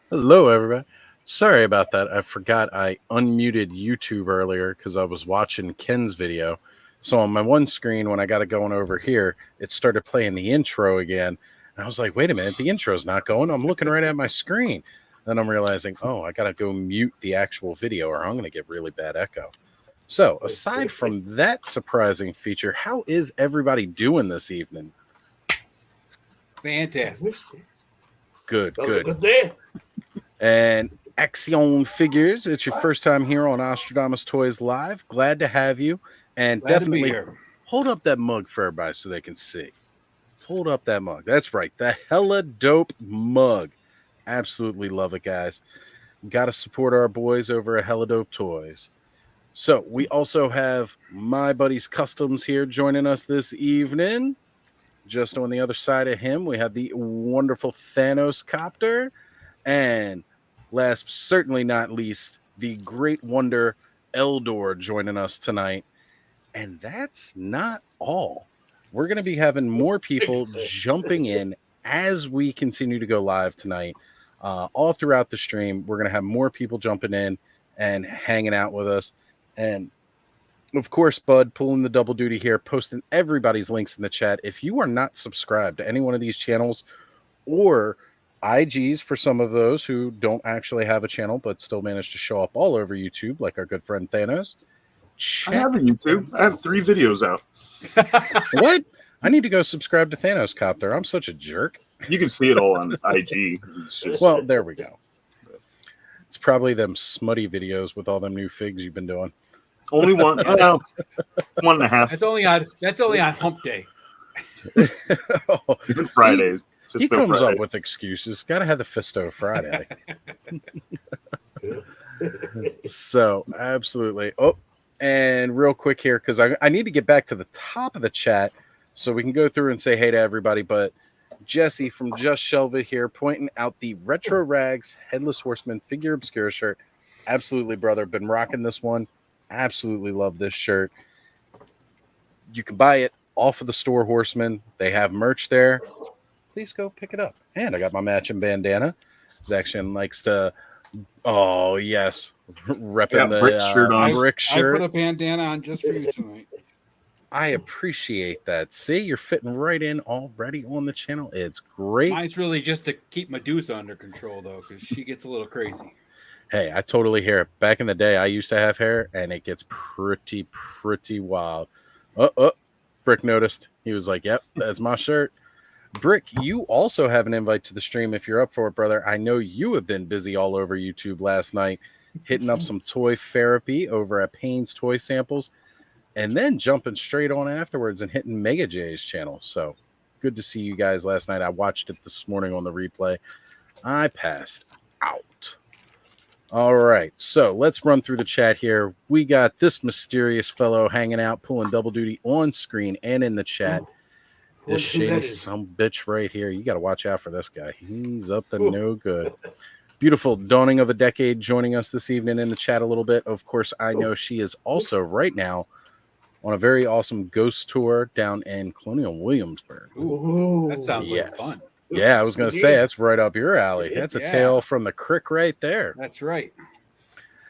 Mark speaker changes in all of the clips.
Speaker 1: Hello, everybody. Sorry about that. I forgot I unmuted YouTube earlier because I was watching Ken's video. So on my one screen, when I got it going over here, it started playing the intro again. And I was like, wait a minute, the intro's not going. I'm looking right at my screen. Then I'm realizing, oh, I got to go mute the actual video or I'm going to get really bad echo. So aside from that surprising feature, how is everybody doing this evening?
Speaker 2: Fantastic.
Speaker 1: Good. And Axion Figures, it's your first time here on Ostradamus Toys Live. Glad to have you. And
Speaker 2: Glad
Speaker 1: definitely
Speaker 2: to be here.
Speaker 1: hold up that mug for everybody so they can see. Hold up that mug. That's right. The hella dope mug. Absolutely love it, guys. Got to support our boys over at Hella Dope Toys. So we also have my buddy's Customs here joining us this evening. Just on the other side of him, we have the wonderful Thanos Copter. And last, certainly not least, the great wonder Eldor joining us tonight. And that's not all. We're going to be having more people jumping in as we continue to go live tonight. All throughout the stream, we're going to have more people jumping in and hanging out with us. And of course, Bud, pulling the double duty here, posting everybody's links in the chat. If you are not subscribed to any one of these channels or IGs for some of those who don't actually have a channel but still manage to show up all over YouTube, like our good friend Thanos.
Speaker 3: I have a YouTube. I have 3 videos out.
Speaker 1: What? I need to go subscribe to Thanos Copter. I'm such a jerk.
Speaker 3: You can see it all on IG.
Speaker 1: Well, there we go. It's probably them smutty videos with all them new figs you've been doing.
Speaker 3: Only one. 1.5.
Speaker 2: That's only on Hump Day.
Speaker 3: Fridays.
Speaker 1: He comes up with excuses. Got to have the Fisto Friday. So, absolutely. Oh, and real quick here, because I need to get back to the top of the chat so we can go through and say hey to everybody. But Jesse from Just Shelve It here pointing out the Retro Rags Headless Horseman Figure Obscura shirt. Absolutely, brother. Been rocking this one. Absolutely love this shirt. You can buy it off of the store Horseman. They have merch there. Please go pick it up. And I got my matching bandana. Zaction likes to, oh, yes, repping the
Speaker 3: brick shirt on.
Speaker 1: Brick shirt.
Speaker 2: I put a bandana on just for you tonight.
Speaker 1: I appreciate that. See, you're fitting right in already on the channel. It's great.
Speaker 2: Mine's really just to keep Medusa under control, though, because she gets a little crazy.
Speaker 1: Hey, I totally hear it. Back in the day, I used to have hair, and it gets pretty wild. Brick noticed. He was like, yep, that's my shirt. Brick, you also have an invite to the stream if you're up for it, brother. I know you have been busy all over YouTube last night, hitting up some toy therapy over at Payne's Toy Samples, and then jumping straight on afterwards and hitting Mega J's channel. So good to see you guys last night. I watched it this morning on the replay. I passed out. All right, so let's run through the chat here. We got this mysterious fellow hanging out, pulling double duty on screen and in the chat. This shady some bitch right here. You got to watch out for this guy. He's up to no good. Beautiful dawning of a decade joining us this evening in the chat a little bit. Of course, I know she is also right now on a very awesome ghost tour down in Colonial Williamsburg.
Speaker 2: Ooh, that sounds like fun.
Speaker 1: Yeah, I was going to say, that's right up your alley. That's a tale from the crick right there.
Speaker 2: That's right.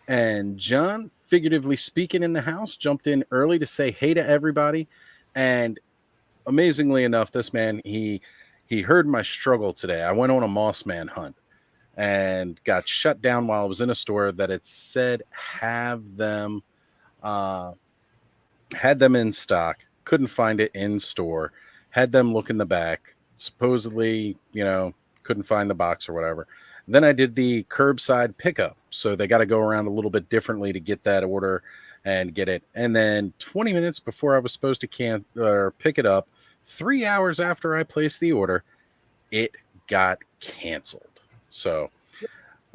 Speaker 1: And John, figuratively speaking, in the house, jumped in early to say hey to everybody. And amazingly enough, this man, he heard my struggle today. I went on a Moss Man hunt and got shut down while I was in a store that it said had them in stock. Couldn't find it in store. Had them look in the back. Supposedly, couldn't find the box or whatever. Then I did the curbside pickup. So they got to go around a little bit differently to get that order and get it. And then 20 minutes before I was supposed to pick it up, 3 hours after I placed the order, it got canceled. So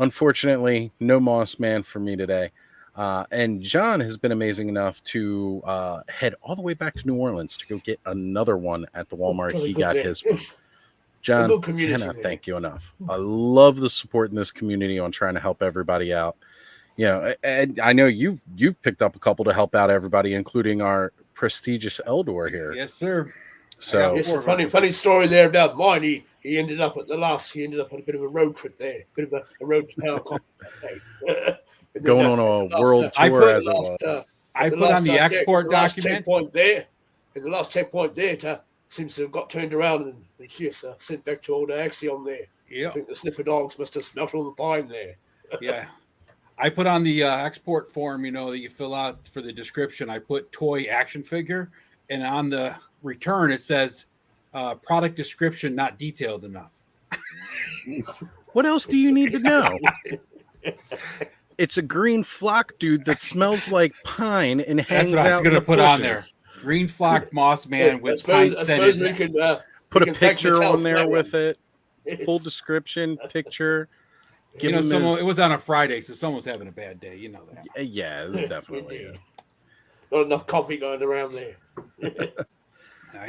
Speaker 1: unfortunately, no Moss Man for me today. And John has been amazing enough to head all the way back to New Orleans to go get another one at the Walmart. He got his one. John, cannot thank you enough. I love the support in this community on trying to help everybody out. And I know you've picked up a couple to help out everybody, including our prestigious Eldor here.
Speaker 2: Yes, sir.
Speaker 1: So
Speaker 4: it's a funny story there about mine. He he ended up on a bit of a road trip there, bit of a road to PowerCon that day.
Speaker 1: Going on a world tour as it was.
Speaker 2: I put on the export document.
Speaker 4: Checkpoint there, and the last checkpoint there seems to have got turned around and it's sent back to old Axiom there.
Speaker 2: Yeah,
Speaker 4: I think the sniffer dogs must have smelt all the pine there.
Speaker 2: Yeah. I put on the export form, that you fill out for the description. I put toy action figure, and on the return it says product description not detailed enough.
Speaker 1: What else do you need to know? It's a green flock dude that smells like pine and hangs out.
Speaker 2: That's what I was going to put on there. Green flock moss man with pine scented.
Speaker 1: Put a picture on there with it. Full description, picture.
Speaker 2: It was on a Friday, so someone was having a bad day. You know that.
Speaker 1: Yeah, it was definitely.
Speaker 4: Not enough coffee going around there.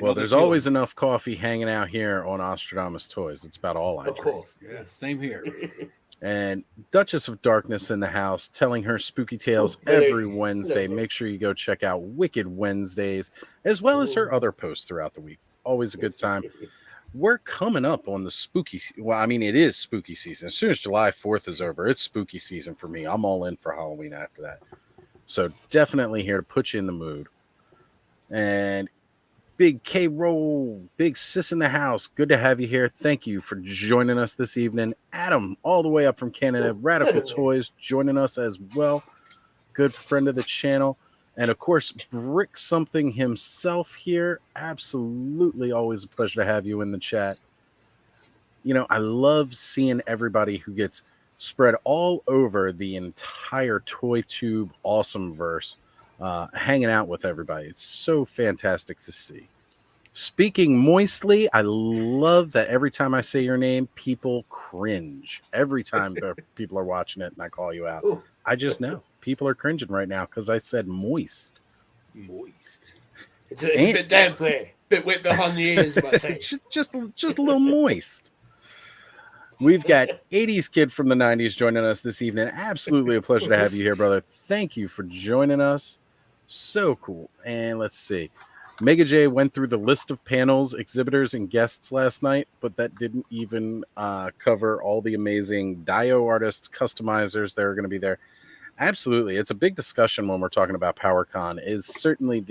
Speaker 1: Well, there's always enough coffee hanging out here on Ostradamus Toys. It's about all I drink.
Speaker 2: Yeah, same here.
Speaker 1: And Duchess of Darkness in the house, telling her spooky tales every Wednesday. Make sure you go check out Wicked Wednesdays, as well as her other posts throughout the week. Always a good time. We're coming up on the spooky. Well, I mean, it is spooky season. As soon as July 4th is over, it's spooky season for me. I'm all in for Halloween after that. So definitely here to put you in the mood. And Big K Roll, Big Sis in the house. Good to have you here. Thank you for joining us this evening. Adam, all the way up from Canada, Radical Toys, joining us as well. Good friend of the channel. And of course, Brick Something himself here. Absolutely always a pleasure to have you in the chat. I love seeing everybody who gets spread all over the entire ToyTube awesome verse. Hanging out with everybody. It's so fantastic to see. Speaking moistly, I love that every time I say your name, people cringe. Every time people are watching it and I call you out. I just know people are cringing right now because I said moist.
Speaker 4: Moist. It's a bit damp there. A bit wet behind the ears, I say.
Speaker 1: just a little moist. We've got 80s Kid from the 90s joining us this evening. Absolutely a pleasure to have you here, brother. Thank you for joining us. So cool. And let's see. Mega J went through the list of panels, exhibitors, and guests last night, but that didn't even cover all the amazing Dio artists, customizers that are going to be there. Absolutely. It's a big discussion when we're talking about PowerCon. Is certainly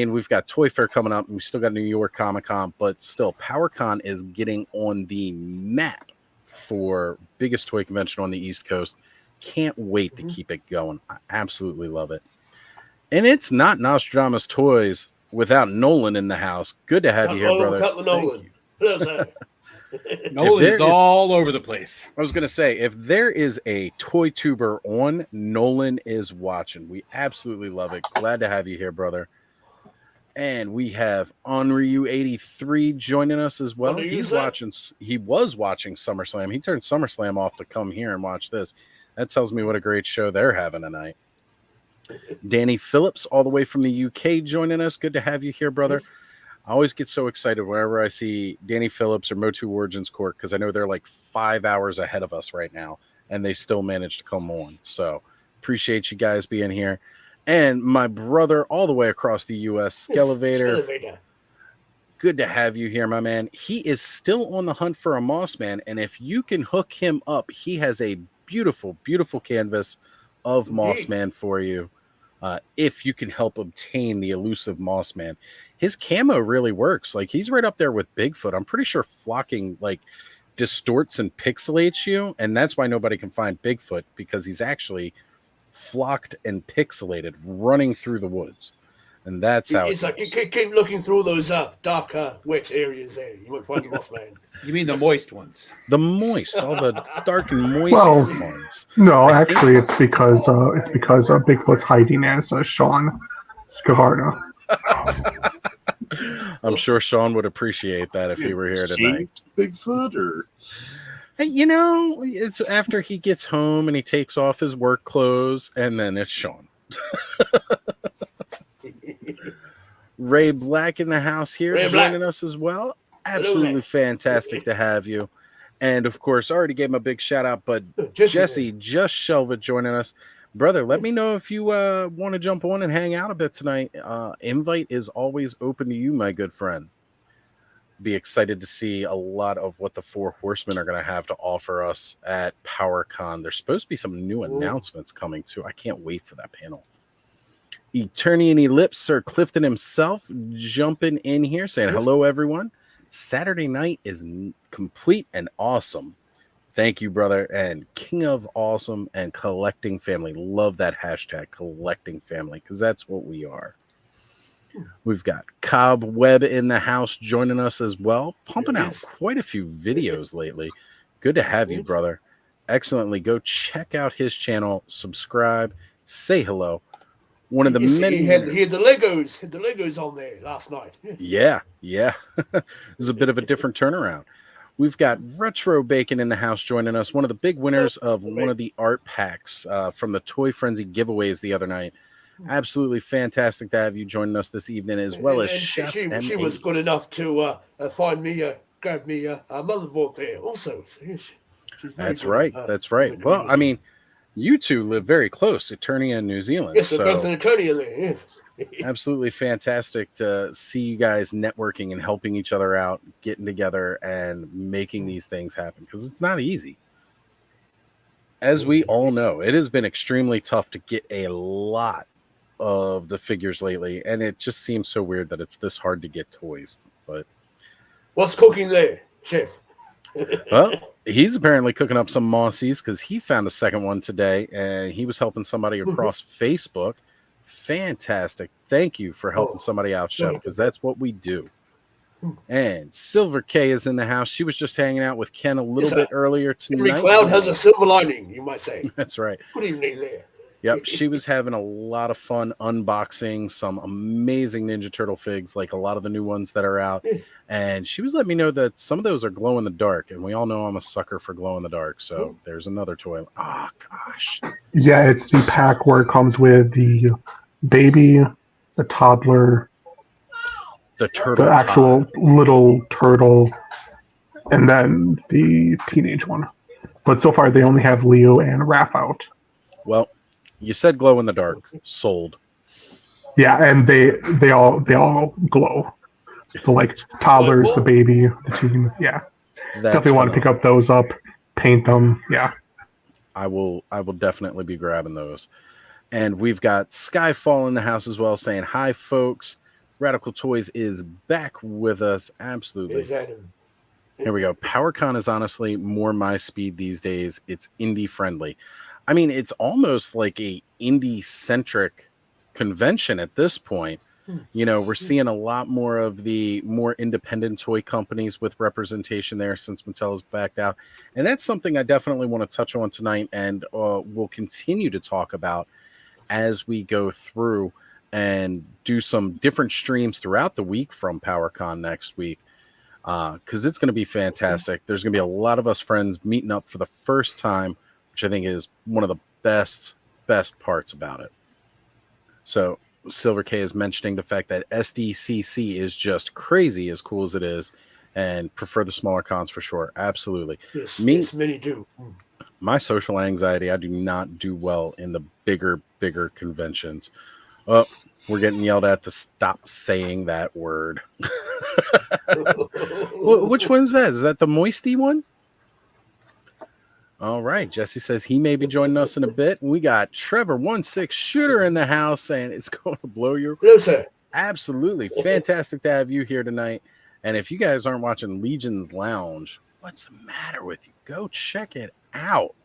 Speaker 1: we've got Toy Fair coming up, and we still got New York Comic Con, but still, PowerCon is getting on the map for biggest toy convention on the East Coast. Can't wait to keep it going. I absolutely love it. And it's not Nostradamus Toys without Nolan in the house. Good to have you here, brother.
Speaker 2: Nolan is all over the place.
Speaker 1: I was going to say, if there is a toy tuber on, Nolan is watching. We absolutely love it. Glad to have you here, brother. And we have Onryu83 joining us as well. He was watching SummerSlam. He turned SummerSlam off to come here and watch this. That tells me what a great show they're having tonight. Danny Phillips, all the way from the UK, joining us. Good to have you here, brother. I always get so excited whenever I see Danny Phillips or Motu Origins Court because I know they're like 5 hours ahead of us right now, and they still managed to come on. So appreciate you guys being here. And my brother, all the way across the U.S., Skelevator. Good to have you here, my man. He is still on the hunt for a Moss Man, and if you can hook him up, he has a beautiful, beautiful canvas of Moss Man for you. If you can help obtain the elusive Moss Man. His camo really works. Like, he's right up there with Bigfoot. I'm pretty sure flocking distorts and pixelates you, and that's why nobody can find Bigfoot, because he's actually flocked and pixelated running through the woods. And that's how
Speaker 4: it's like you keep looking through those dark, wet areas there. You won't find the Moss Man.
Speaker 2: You mean the moist ones?
Speaker 1: The moist, all the dark and moist ones.
Speaker 5: No, actually, it's because Bigfoot's hiding as Sean Scavarda.
Speaker 1: I'm sure Sean would appreciate that if he were here tonight.
Speaker 3: Bigfoot, or
Speaker 1: hey, it's after he gets home and he takes off his work clothes, and then it's Sean. Ray Black in the house here joining us as well. Absolutely fantastic to have you. And of course, I already gave him a big shout out, but Jesse Just Shelva joining us. Brother, let me know if you want to jump on and hang out a bit tonight. Invite is always open to you, my good friend. be excited to see a lot of what the Four Horsemen are going to have to offer us at PowerCon. There's supposed to be some new announcements coming too. I can't wait for that panel. Eternian Ellipse, Sir Clifton himself, jumping in here saying, hello, everyone. Saturday night is complete and awesome. Thank you, brother. And King of Awesome and Collecting Family. Love that hashtag, Collecting Family, because that's what we are. We've got Cobweb in the house joining us as well, pumping out quite a few videos lately. Good to have you, brother. Excellently. Go check out his channel, subscribe, say hello. One of the many
Speaker 4: he had the Legos on there last night.
Speaker 1: Yeah. It was a bit of a different turnaround. We've got Retro Bacon in the house joining us, one of the big winners of one of the art packs from the Toy Frenzy giveaves the other night. Absolutely fantastic to have you joining us this evening, as well as Chef
Speaker 4: she was good enough to find me, grab me a motherboard there also.
Speaker 1: That's right. Well, I mean, you two live very close, Eternia and New Zealand.
Speaker 4: Yes, they're both in Eternia there. Yeah.
Speaker 1: Absolutely fantastic to see you guys networking and helping each other out, getting together and making these things happen, because it's not easy. As we all know, it has been extremely tough to get a lot of the figures lately, and it just seems so weird that it's this hard to get toys. But
Speaker 4: what's cooking there, Chef?
Speaker 1: Well, he's apparently cooking up some Mossies because he found a second one today, and he was helping somebody across Facebook. Fantastic. Thank you for helping somebody out, Chef, because that's what we do. And Silver K is in the house. She was just hanging out with Ken a little bit earlier tonight.
Speaker 4: Every cloud has a silver lining, you might say.
Speaker 1: That's right.
Speaker 4: Good evening there.
Speaker 1: Yep, she was having a lot of fun unboxing some amazing Ninja Turtle figs, like a lot of the new ones that are out. And she was letting me know that some of those are glow in the dark. And we all know I'm a sucker for glow in the dark. So there's another toy. Oh, gosh.
Speaker 5: Yeah, it's the pack where it comes with the baby, the toddler,
Speaker 1: the turtle,
Speaker 5: the actual little turtle, and then the teenage one. But so far, they only have Leo and Raph out.
Speaker 1: Well, you said glow in the dark. Sold.
Speaker 5: Yeah, and they all glow. So like toddlers, the baby, the teen. Yeah, definitely want to pick up those up, paint them. Yeah,
Speaker 1: I will definitely be grabbing those. And we've got Skyfall in the house as well, saying hi, folks. Radical Toys is back with us. Absolutely. Here we go. PowerCon is honestly more my speed these days. It's indie friendly. I mean, it's almost like a indie-centric convention at this point. You know, we're seeing a lot more of the more independent toy companies with representation there since Mattel's backed out. And that's something I definitely want to touch on tonight, and we'll continue to talk about as we go through and do some different streams throughout the week from PowerCon next week, because it's going to be fantastic. There's going to be a lot of us friends meeting up for the first time, which I think is one of the best parts about it. So Silver K is mentioning the fact that SDCC is just crazy as cool as it is, and prefer the smaller cons for sure. Absolutely.
Speaker 4: Yes, many do.
Speaker 1: My social anxiety, I do not do well in the bigger conventions. Oh, we're getting yelled at to stop saying that word. Which one's that? Is that the moisty one? All right. Jesse says he may be joining us in a bit. We got Trevor 16 Shooter in the house saying it's going to blow your.
Speaker 4: Hello, sir.
Speaker 1: Absolutely. Fantastic to have you here tonight. And if you guys aren't watching Legion's Lounge, what's the matter with you? Go check it out.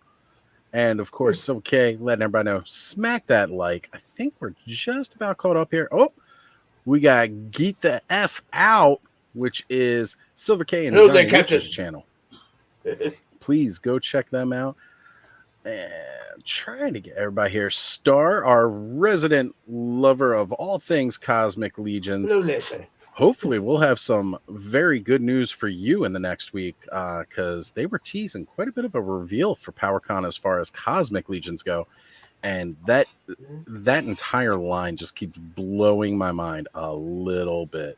Speaker 1: And of course, Silver K, letting everybody know, smack that like. I think we're just about caught up here. Oh, we got Geet the F Out, which is Silver K and Johnny Witch's channel. Please go check them out. And I'm trying to get everybody here. Star, our resident lover of all things Cosmic Legions. Hopefully we'll have some very good news for you in the next week, because they were teasing quite a bit of a reveal for PowerCon as far as Cosmic Legions go. And that entire line just keeps blowing my mind a little bit.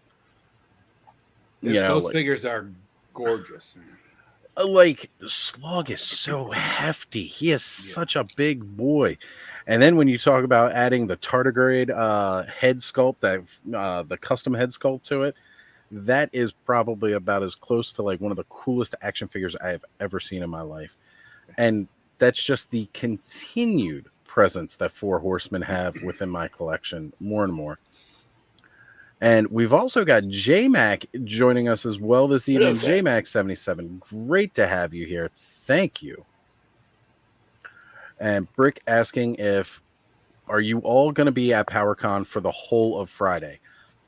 Speaker 2: Those figures are gorgeous.
Speaker 1: Like, Slug is so hefty. He is such a big boy. And then when you talk about adding the tardigrade head sculpt, the custom head sculpt to it, That is probably about as close to like one of the coolest action figures I have ever seen in my life. And that's just the continued presence that Four Horsemen have within my collection more and more. And we've also got J-Mac joining us as well this evening. J-Mac77, great to have you here. Thank you. And Brick asking are you all going to be at PowerCon for the whole of Friday?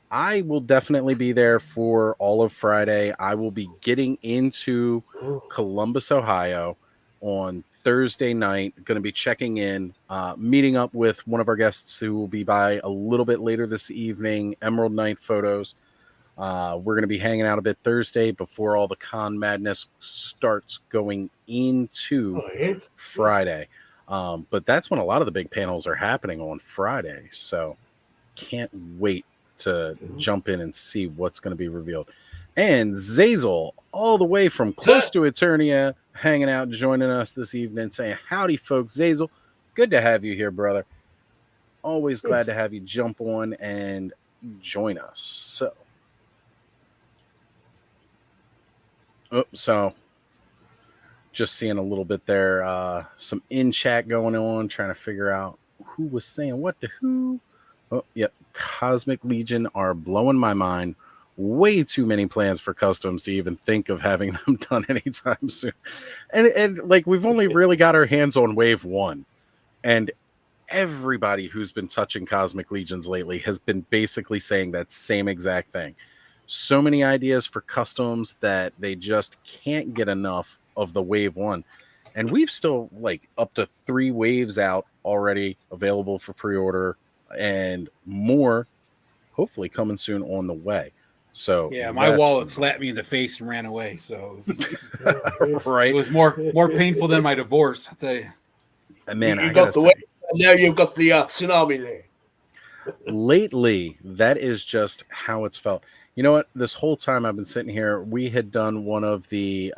Speaker 1: I will definitely be there for all of Friday. I will be getting into Columbus, Ohio on Thursday night. Going to be checking in, meeting up with one of our guests who will be by a little bit later this evening, Emerald Knight Photos. We're going to be hanging out a bit Thursday before all the con madness starts going into Friday. But that's when a lot of the big panels are happening on Friday. So can't wait to jump in and see what's going to be revealed. And Zazel, all the way from close to Eternia, hanging out, joining us this evening, saying, howdy, folks. Zazel, good to have you here, brother. Always glad to have you jump on and join us. So just seeing a little bit there, some in chat going on, trying to figure out who was saying what to who. Oh, yep. Cosmic Legion are blowing my mind. Way too many plans for customs to even think of having them done anytime soon. And like, we've only really got our hands on wave 1. And everybody who's been touching Cosmic Legions lately has been basically saying that same exact thing. So many ideas for customs that they just can't get enough of the wave 1. And we've still like up to 3 waves out already available for pre-order, and more hopefully coming soon on the way. So
Speaker 2: yeah, my wallet slapped me in the face and ran away. So it was,
Speaker 1: right,
Speaker 2: it was more painful than my divorce, I'll tell you.
Speaker 1: And man,
Speaker 4: you got the wave, and now you've got the tsunami there.
Speaker 1: Lately, that is just how it's felt. You know what? This whole time I've been sitting here, we had done one of the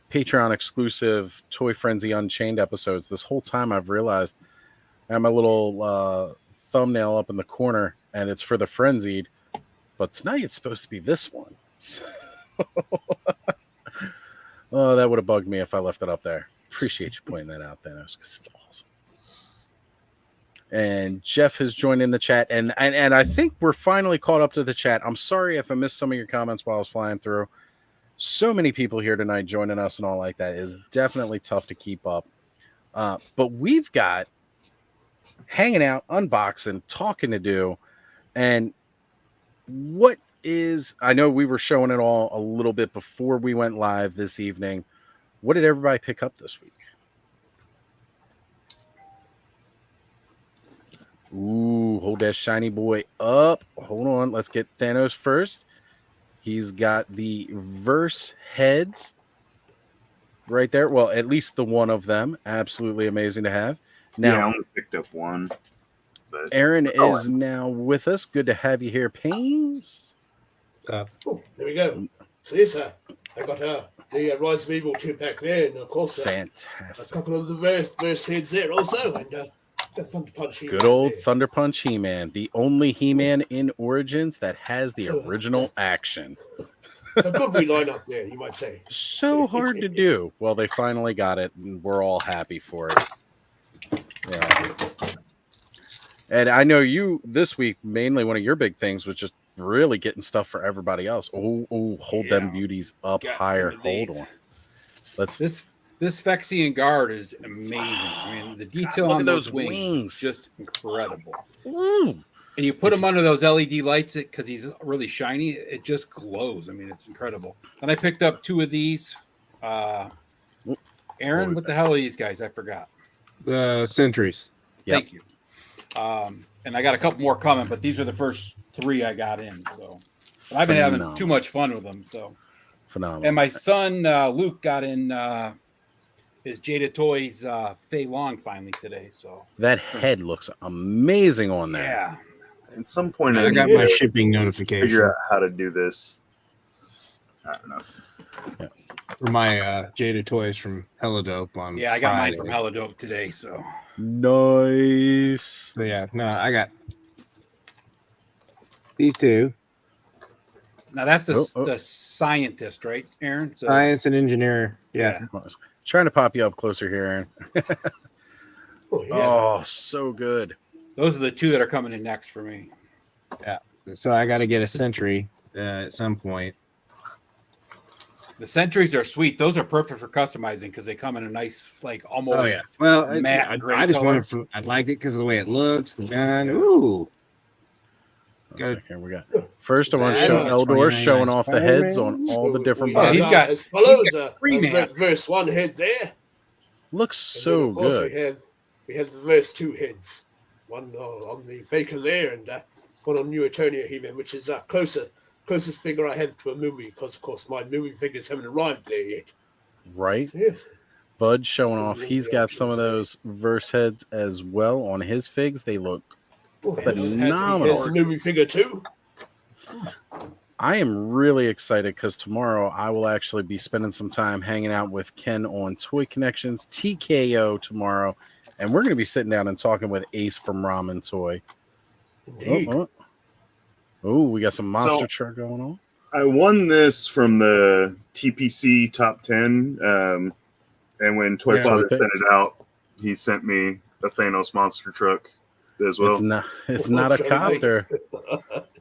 Speaker 1: Patreon exclusive Toy Frenzy Unchained episodes. This whole time I've realized I have my little thumbnail up in the corner, and it's for the Frenzied. But tonight it's supposed to be this one. Oh, that would have bugged me if I left it up there. Appreciate you pointing that out, Thanos, because it's awesome. And Jeff has joined in the chat, and I think we're finally caught up to the chat. I'm sorry if I missed some of your comments while I was flying through. So many people here tonight joining us and all like that. It is definitely tough to keep up. But we've got hanging out, unboxing, talking to do, and what is, I know we were showing it all a little bit before we went live this evening. What did everybody pick up this week? Ooh, hold that shiny boy up. Hold on. Let's get Thanos first. He's got the Verse heads right there. Well, at least the one of them. Absolutely amazing to have. Now,
Speaker 3: yeah, I only picked up one. But
Speaker 1: Aaron is now with us. Good to have you here, Pains.
Speaker 4: Oh, there we go. So yes, I got the Rise of Evil 2-pack there, and of course
Speaker 1: fantastic.
Speaker 4: A couple of the verse heads there also, and the Thunder Punch He-Man.
Speaker 1: Good old Thunder Punch He-Man, the only He-Man in Origins that has the original action.
Speaker 4: A good lineup there, you might say.
Speaker 1: So hard to do. Well, they finally got it, and we're all happy for it. Yeah. And I know you this week, mainly one of your big things was just really getting stuff for everybody else. Oh, hold them beauties up higher. Hold on.
Speaker 2: This Fexian guard is amazing. I mean, the detail on those wings is just incredible. And you put him under those LED lights because he's really shiny. It just glows. I mean, it's incredible. And I picked up 2 of these. Aaron, what the hell are these guys? I forgot.
Speaker 6: The Sentries.
Speaker 1: Yep.
Speaker 2: Thank you. And I got a couple more coming, but these are the first 3 I got in. So but I've been having too much fun with them. So
Speaker 1: phenomenal.
Speaker 2: And my son Luke got in his Jada Toys Fei Long finally today. So
Speaker 1: that head looks amazing on there.
Speaker 2: Yeah.
Speaker 3: At some point,
Speaker 6: I got my shipping notification.
Speaker 3: Figure out how to do this. I don't know.
Speaker 1: Yeah.
Speaker 6: For my Jada Toys from Helidope on
Speaker 2: I got
Speaker 6: Friday.
Speaker 2: mine from Helidope today. So
Speaker 1: nice.
Speaker 6: So yeah, no, I got these 2.
Speaker 2: Now that's the
Speaker 1: Oh.
Speaker 2: the scientist, right, Aaron? The-
Speaker 6: Science and engineer. Yeah.
Speaker 1: Trying to pop you up closer here, Aaron.
Speaker 4: Oh, yeah.
Speaker 1: Oh, so good.
Speaker 2: Those are the two that are coming in next for me.
Speaker 6: So I got to get a Sentry at some point.
Speaker 2: The Sentries are sweet. Those are perfect for customizing because they come in a nice, like almost.
Speaker 6: Oh yeah. Well,
Speaker 2: matte
Speaker 6: I
Speaker 2: gray
Speaker 6: just
Speaker 2: color.
Speaker 6: wanted to. I like it because of the way it looks. The gun. Ooh.
Speaker 1: One
Speaker 6: Good.
Speaker 1: second, we got first. I want to
Speaker 6: Yeah,
Speaker 1: show
Speaker 6: I got
Speaker 1: Eldor
Speaker 6: 29
Speaker 1: showing off the heads on
Speaker 6: Spider-Man.
Speaker 1: all the different
Speaker 2: Oh, he's
Speaker 1: bodies.
Speaker 2: got-
Speaker 4: as follows
Speaker 2: three man.
Speaker 4: verse 1 head there.
Speaker 1: Looks
Speaker 4: And then,
Speaker 1: so
Speaker 4: of course,
Speaker 1: good.
Speaker 4: We have the verse 2 heads. One on the Baker there and one on New Eternia He-Man, which is closest figure I have to a movie because, of course, my movie figures haven't arrived there yet.
Speaker 1: Right?
Speaker 4: Yes.
Speaker 1: Bud showing off. He's got some of those verse heads as well on his figs. They look
Speaker 4: Oh,
Speaker 2: Man, those heads are
Speaker 1: phenomenal.
Speaker 4: Here's the movie figure too.
Speaker 1: I am really excited because tomorrow I will actually be spending some time hanging out with Ken on Toy Connections TKO tomorrow, and we're going to be sitting down and talking with Ace from Ramen Toy.
Speaker 4: Indeed.
Speaker 1: Oh, we got some monster
Speaker 3: So-
Speaker 1: truck going on.
Speaker 3: I won this from the TPC top 10. And when Toy
Speaker 6: Yeah.
Speaker 3: Father
Speaker 1: Toy
Speaker 3: sent it out, he sent me a Thanos monster truck as well.
Speaker 1: It's not a
Speaker 4: Very
Speaker 1: copter,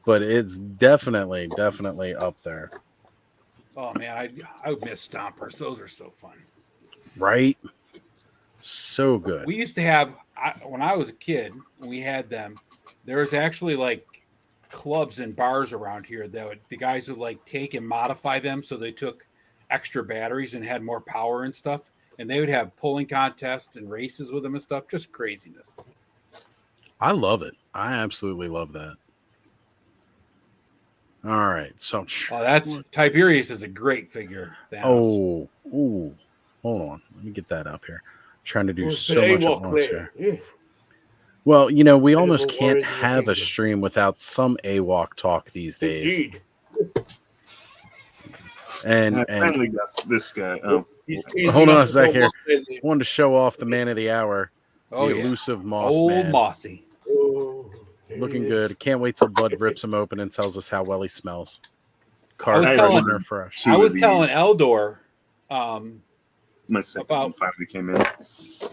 Speaker 1: but it's definitely up there,
Speaker 2: Oh man, I would miss Stompers. Those are so fun.
Speaker 1: right? So good.
Speaker 2: We used to have when I was a kid. When we had them, there was actually like clubs and bars around here that the guys would like take and modify them so they took extra batteries and had more power and stuff. And they would have pulling contests and races with them and stuff. Just craziness.
Speaker 1: I love it. I absolutely love that. All right, so
Speaker 2: Oh, that's Tiberius is a great figure. Thanos.
Speaker 1: ooh, hold on. Let me get that up here. trying to do
Speaker 4: It's
Speaker 1: so
Speaker 4: the
Speaker 1: much at
Speaker 4: AWOC
Speaker 1: once
Speaker 4: player.
Speaker 1: here.
Speaker 4: Yeah.
Speaker 1: Well, you know, we
Speaker 4: Animal
Speaker 1: almost can't
Speaker 4: Warriors of the
Speaker 1: have a
Speaker 4: Kingdom.
Speaker 1: stream without some AWOC talk these days.
Speaker 4: Indeed.
Speaker 1: And
Speaker 3: I finally got this guy. Oh,
Speaker 4: He's
Speaker 1: hold on a
Speaker 4: us
Speaker 1: sec here.
Speaker 4: almost in
Speaker 1: wanted to show off the man of the hour,
Speaker 2: Oh,
Speaker 1: the
Speaker 2: yeah.
Speaker 1: elusive Moss
Speaker 2: Old
Speaker 1: Man.
Speaker 2: Mossy.
Speaker 4: the- Oh, there
Speaker 1: Looking
Speaker 4: he
Speaker 1: good.
Speaker 4: is.
Speaker 1: Can't wait till Bud rips him open and tells us how well he smells.
Speaker 2: I
Speaker 1: Card
Speaker 2: was
Speaker 3: telling-
Speaker 1: freshener fresh.
Speaker 3: Two
Speaker 2: I
Speaker 3: of
Speaker 2: was telling
Speaker 3: these.
Speaker 2: Eldor,
Speaker 3: my second
Speaker 2: About-
Speaker 3: one finally came in.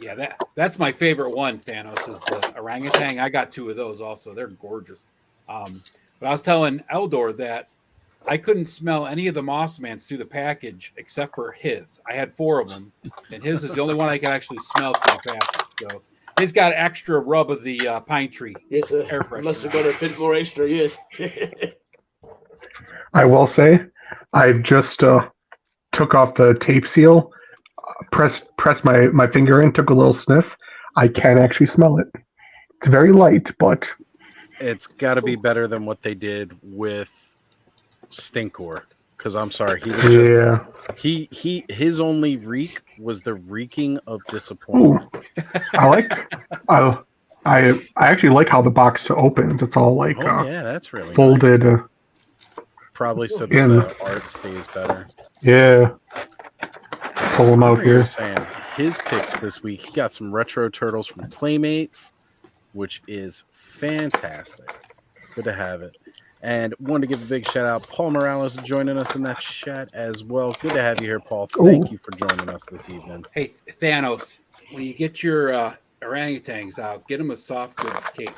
Speaker 2: yeah, that's my favorite one, Thanos, is the orangutan. I got 2 of those also. They're gorgeous. But I was telling Eldor that I couldn't smell any of the Mossmans through the package except for his. I had 4 of them, and his is the only one I could actually smell through the package. So he's got extra rub of the pine tree.
Speaker 4: Yes,
Speaker 2: Air
Speaker 4: I must have
Speaker 2: freshener.
Speaker 4: got a bit more extra, yes.
Speaker 5: I will say, I just took off the tape seal, pressed my finger in, took a little sniff. I can actually smell it. It's very light, but
Speaker 1: It's got to be better than what they did with Stinkor. Because I'm sorry, he was just
Speaker 5: yeah.
Speaker 1: his only reek was the reeking of disappointment.
Speaker 5: Ooh, I actually like how the box opens. It's all like
Speaker 1: Oh yeah, that's really
Speaker 5: folded.
Speaker 1: nice. Probably so that
Speaker 5: in-
Speaker 1: the art stays better.
Speaker 5: Yeah. Pull them out
Speaker 1: Remember you were
Speaker 5: here.
Speaker 1: saying his picks this week. He got some retro turtles from Playmates, which is fantastic. Good to have it. And wanted to give a big shout out. Paul Morales joining us in that chat as well. Good to have you here, Paul. Thank you for joining us this evening.
Speaker 2: Hey, Thanos, when you get your orangutans out, get them a soft goods cape.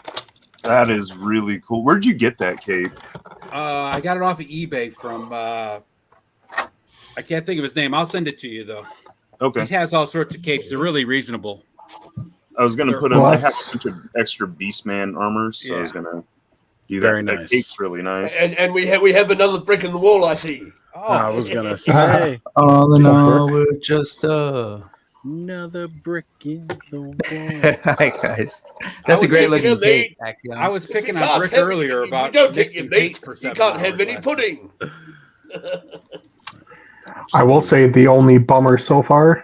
Speaker 3: That is really cool. Where'd you get that cape?
Speaker 2: I got it off of eBay from I can't think of his name. I'll send it to you though.
Speaker 3: Okay.
Speaker 2: He has all sorts of capes. They're really reasonable.
Speaker 3: I was gonna
Speaker 2: They're-
Speaker 3: put him.
Speaker 5: Well,
Speaker 3: I have a bunch of extra Beastman armors, so I was
Speaker 2: Yeah.
Speaker 3: gonna do that.
Speaker 1: Very
Speaker 3: That
Speaker 1: nice.
Speaker 3: cape's really nice.
Speaker 4: And we have another brick in the wall, I see.
Speaker 2: Oh,
Speaker 1: I was gonna say
Speaker 7: All in
Speaker 5: Go for
Speaker 7: all,
Speaker 5: it.
Speaker 7: we're just
Speaker 1: another brick in the wall.
Speaker 7: Hi guys. That's a
Speaker 2: was
Speaker 7: great
Speaker 4: thinking
Speaker 7: looking
Speaker 4: of
Speaker 7: cape,
Speaker 4: me.
Speaker 7: Axiom.
Speaker 2: I was picking
Speaker 4: You
Speaker 2: on
Speaker 4: can't
Speaker 2: Brick
Speaker 4: have-
Speaker 2: earlier
Speaker 4: if
Speaker 2: about
Speaker 4: you don't take
Speaker 2: mixing
Speaker 4: your
Speaker 2: paint
Speaker 4: meat,
Speaker 2: for
Speaker 4: you
Speaker 2: 7
Speaker 4: can't have
Speaker 2: hours
Speaker 4: any
Speaker 2: last
Speaker 4: pudding.
Speaker 5: I will say the only bummer so far,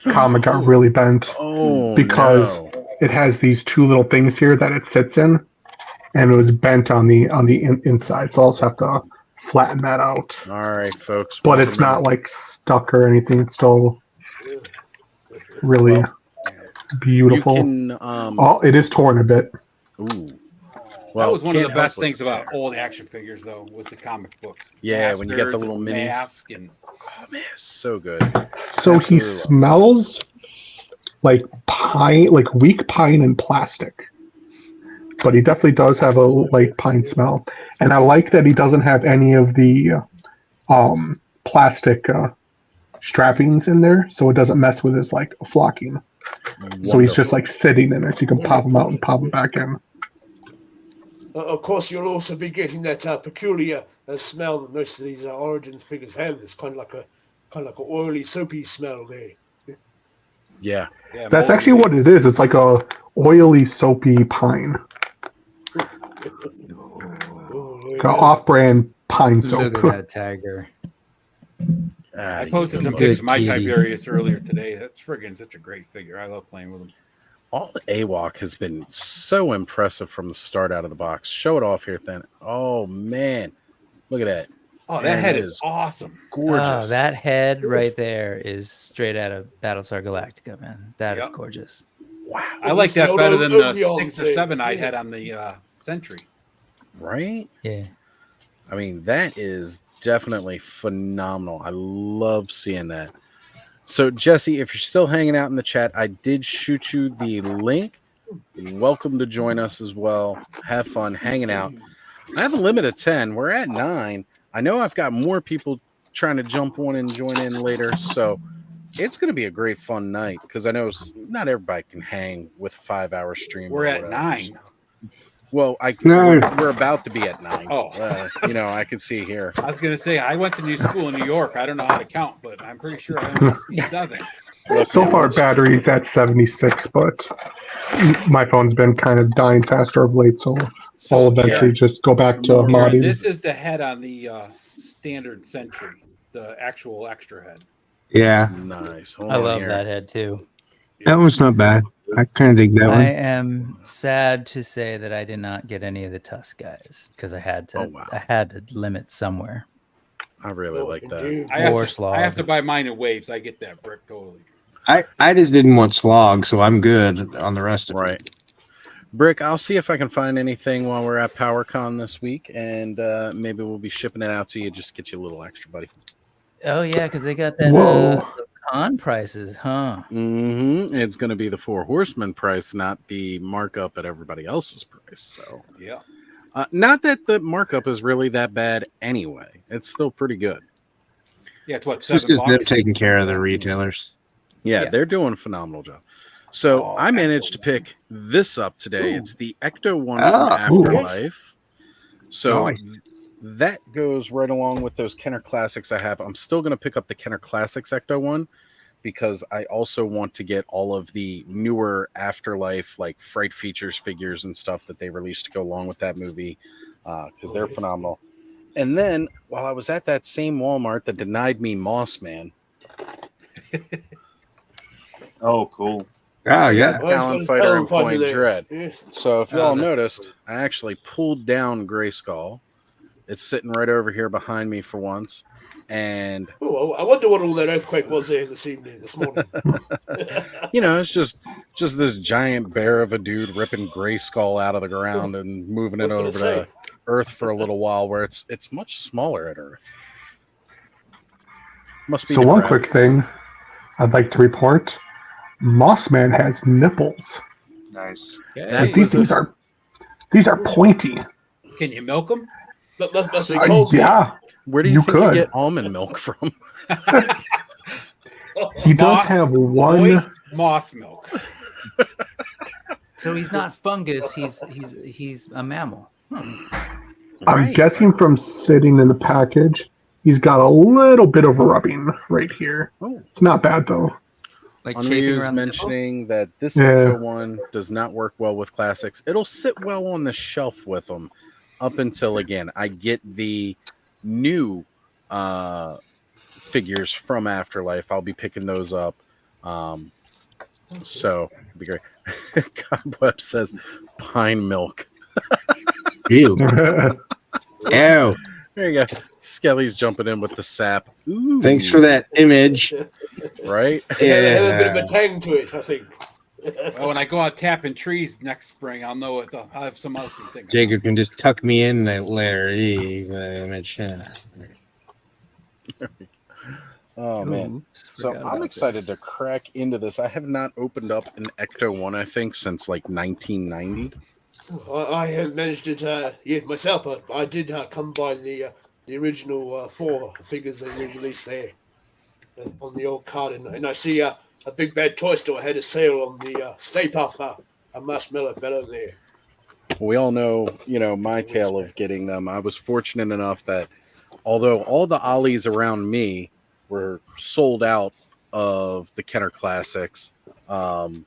Speaker 5: comic got really bent.
Speaker 1: Oh,
Speaker 5: Because-
Speaker 1: no.
Speaker 5: It has these 2 little things here that it sits in, and it was bent on the inside. So I'll just have to flatten that out.
Speaker 1: All right, folks.
Speaker 5: But
Speaker 1: welcome
Speaker 5: it's not
Speaker 1: in.
Speaker 5: like stuck or anything. It's still really
Speaker 1: Well,
Speaker 5: beautiful.
Speaker 1: You can
Speaker 5: Oh, it is torn a bit.
Speaker 1: ooh. Well,
Speaker 2: that was one of the
Speaker 1: can't help
Speaker 2: best
Speaker 1: but
Speaker 2: things about
Speaker 1: tear.
Speaker 2: old action figures, though, was the comic books.
Speaker 1: Yeah, when you get the
Speaker 2: Masters
Speaker 1: little
Speaker 2: and
Speaker 1: minis.
Speaker 2: Mask and
Speaker 1: Oh man, so good.
Speaker 5: So he
Speaker 1: Absolutely love it.
Speaker 5: smells like pine, like weak pine and plastic. But he definitely does have a light pine smell. And I like that he doesn't have any of the plastic strappings in there, so it doesn't mess with his like flocking. So he's just
Speaker 1: Wonderful.
Speaker 5: like sitting in it, so you can pop him out and pop him back in.
Speaker 4: Of course, you'll also be getting that peculiar smell that most of these Origins figures have. It's kind of like a oily, soapy smell there.
Speaker 1: Yeah.
Speaker 2: yeah,
Speaker 5: That's
Speaker 2: moldy
Speaker 5: actually what
Speaker 2: waste.
Speaker 5: it is. It's like a oily, soapy pine,
Speaker 4: Oh, there you
Speaker 5: like an
Speaker 4: go.
Speaker 5: off-brand pine soap.
Speaker 7: Look at that tiger.
Speaker 2: I
Speaker 1: he's
Speaker 2: posted
Speaker 1: good
Speaker 2: some
Speaker 1: looking.
Speaker 2: pics of my
Speaker 7: kitty.
Speaker 2: Tiberius earlier today. That's friggin' such a great figure. I love playing with him.
Speaker 1: All the AWOC has been so impressive from the start out of the box. Show it off here, then. Oh man, look at that.
Speaker 2: Oh, that
Speaker 1: Man,
Speaker 2: head
Speaker 1: that
Speaker 2: is awesome.
Speaker 1: gorgeous.
Speaker 7: Oh, that head right there is straight out of Battlestar Galactica, man. That is
Speaker 2: Yep.
Speaker 7: gorgeous.
Speaker 1: Wow.
Speaker 2: I like that
Speaker 4: Smelled
Speaker 2: better
Speaker 4: all
Speaker 2: than the
Speaker 4: over you
Speaker 2: 6 or
Speaker 4: all
Speaker 2: 7 I
Speaker 4: day.
Speaker 2: had on the Sentry.
Speaker 1: Right?
Speaker 7: Yeah.
Speaker 1: I mean, that is definitely phenomenal. I love seeing that. So, Jesse, if you're still hanging out in the chat, I did shoot you the link. Welcome to join us as well. Have fun hanging out. I have a limit of 10. We're at 9. I know I've got more people trying to jump on and join in later. So, it's going to be a great fun night because I know not everybody can hang with a 5-hour stream.
Speaker 2: We're
Speaker 1: or
Speaker 2: at
Speaker 1: whatever.
Speaker 2: 9.
Speaker 1: Well,
Speaker 6: No.
Speaker 1: we're about to be at 9.
Speaker 2: Oh.
Speaker 1: I can see here.
Speaker 2: I was going to say, I went to new school in New York. I don't know how to count, but I'm pretty sure I only see 7.
Speaker 5: So far, battery's at 76, but my phone's been kind of dying faster of late, so I'll eventually just go back to
Speaker 1: Aaron,
Speaker 5: modding.
Speaker 2: This is the head on the standard Sentry, the actual extra head.
Speaker 6: Yeah,
Speaker 1: Nice. Hold
Speaker 7: I
Speaker 1: on
Speaker 7: love
Speaker 1: here.
Speaker 7: that head too.
Speaker 6: that one's not bad. I kind of dig that
Speaker 7: I
Speaker 6: one.
Speaker 7: am sad to say that I did not get any of the Tusk guys because I had to.
Speaker 1: Oh, wow.
Speaker 7: I had to limit somewhere.
Speaker 1: I really like that.
Speaker 4: Indeed.
Speaker 2: I have,
Speaker 7: Or
Speaker 2: to,
Speaker 7: slog.
Speaker 2: I have to buy mine in waves. I get that brick totally.
Speaker 6: I just didn't want slog, so I'm good on the rest of it.
Speaker 1: Right. Brick, I'll see if I can find anything while we're at PowerCon this week, and maybe we'll be shipping it out to you just to get you a little extra, buddy.
Speaker 7: Oh yeah, because they got that
Speaker 5: Whoa.
Speaker 7: those con prices, huh?
Speaker 1: Mm-hmm. It's going to be the 4 Horsemen price, not the markup at everybody else's price. So,
Speaker 2: Yeah.
Speaker 1: not that the markup is really that bad anyway. It's still pretty good.
Speaker 2: Yeah, it's what,
Speaker 6: It's just
Speaker 2: $7?
Speaker 6: because they're taking care of the retailers.
Speaker 1: Yeah,
Speaker 2: Yeah.
Speaker 1: they're doing a phenomenal job. So
Speaker 2: Oh,
Speaker 1: I managed to
Speaker 2: Ecto
Speaker 1: pick this up today.
Speaker 4: Ooh.
Speaker 1: It's the Ecto one
Speaker 6: Oh,
Speaker 1: from
Speaker 5: ooh.
Speaker 1: Afterlife. So
Speaker 6: Nice.
Speaker 1: that goes right along with those Kenner Classics I have. I'm still going to pick up the Kenner Classics Ecto one because I also want to get all of the newer Afterlife, like Fright Features figures and stuff that they released to go along with that movie because they're phenomenal. And then while I was at that same Walmart that denied me Moss Man,
Speaker 3: Oh, cool.
Speaker 6: Oh, yeah.
Speaker 1: Talon Fighter and Point
Speaker 4: there.
Speaker 1: Dread.
Speaker 4: Yes.
Speaker 1: So if
Speaker 7: Oh,
Speaker 1: y'all
Speaker 7: that's
Speaker 1: noticed, I actually pulled down Grayskull. It's sitting right over here behind me for once. And,
Speaker 4: Oh, I wonder what all that earthquake was there this morning.
Speaker 1: it's just this giant bear of a dude ripping Grayskull out of the ground and moving it
Speaker 4: I
Speaker 1: over
Speaker 4: was gonna
Speaker 1: to Earth for a little while, where it's much smaller at Earth. Must be
Speaker 5: So one
Speaker 1: depravity.
Speaker 5: quick thing I'd like to report: Mossman has nipples.
Speaker 3: Nice.
Speaker 1: That
Speaker 5: Like, these
Speaker 1: was
Speaker 5: things are pointy.
Speaker 2: Can you milk them?
Speaker 4: That must be cold.
Speaker 5: Yeah,
Speaker 1: Where do you
Speaker 5: you
Speaker 1: think you
Speaker 5: could.
Speaker 1: get almond milk from?
Speaker 5: he does
Speaker 2: Moss-
Speaker 5: have one.
Speaker 2: Moist moss milk.
Speaker 7: So he's not fungus. He's a mammal.
Speaker 5: I'm
Speaker 1: Right.
Speaker 5: guessing from sitting in the package, he's got a little bit of rubbing right here.
Speaker 1: Oh.
Speaker 5: It's not bad though.
Speaker 7: Like chafing
Speaker 1: Unreal's
Speaker 7: around the nipple?
Speaker 1: mentioning that this
Speaker 5: Yeah.
Speaker 1: Ecto one does not work well with classics. It'll sit well on the shelf with them up until, again, I get the new figures from Afterlife. I'll be picking those up. So it'd be great. Cobweb says pine milk.
Speaker 6: Ew. Ew.
Speaker 1: There you go. Skelly's jumping in with the sap. Ooh,
Speaker 6: Thanks for that image.
Speaker 1: Right?
Speaker 4: It had a bit of
Speaker 6: Yeah.
Speaker 4: a tang to it, I think.
Speaker 2: Well, when I go out tapping trees next spring, I'll know it. I'll have some else to think
Speaker 6: Jacob can just tuck me in that Larry.
Speaker 1: Oh man.
Speaker 7: Oops,
Speaker 1: So
Speaker 7: forgot
Speaker 1: I'm
Speaker 7: about
Speaker 1: excited
Speaker 7: this.
Speaker 1: to crack into this. I have not opened up an Ecto 1, I think, since like 1990.
Speaker 4: I haven't managed it yet myself, but I did come by the original 4 figures they released there on the old card, and I see a Big Bad Toy Store had a sale on the Stay Puft a Marshmallow Fellow there.
Speaker 1: We all know, my tale of getting them. I was fortunate enough that although all the Ollies around me were sold out of the Kenner Classics, Dawn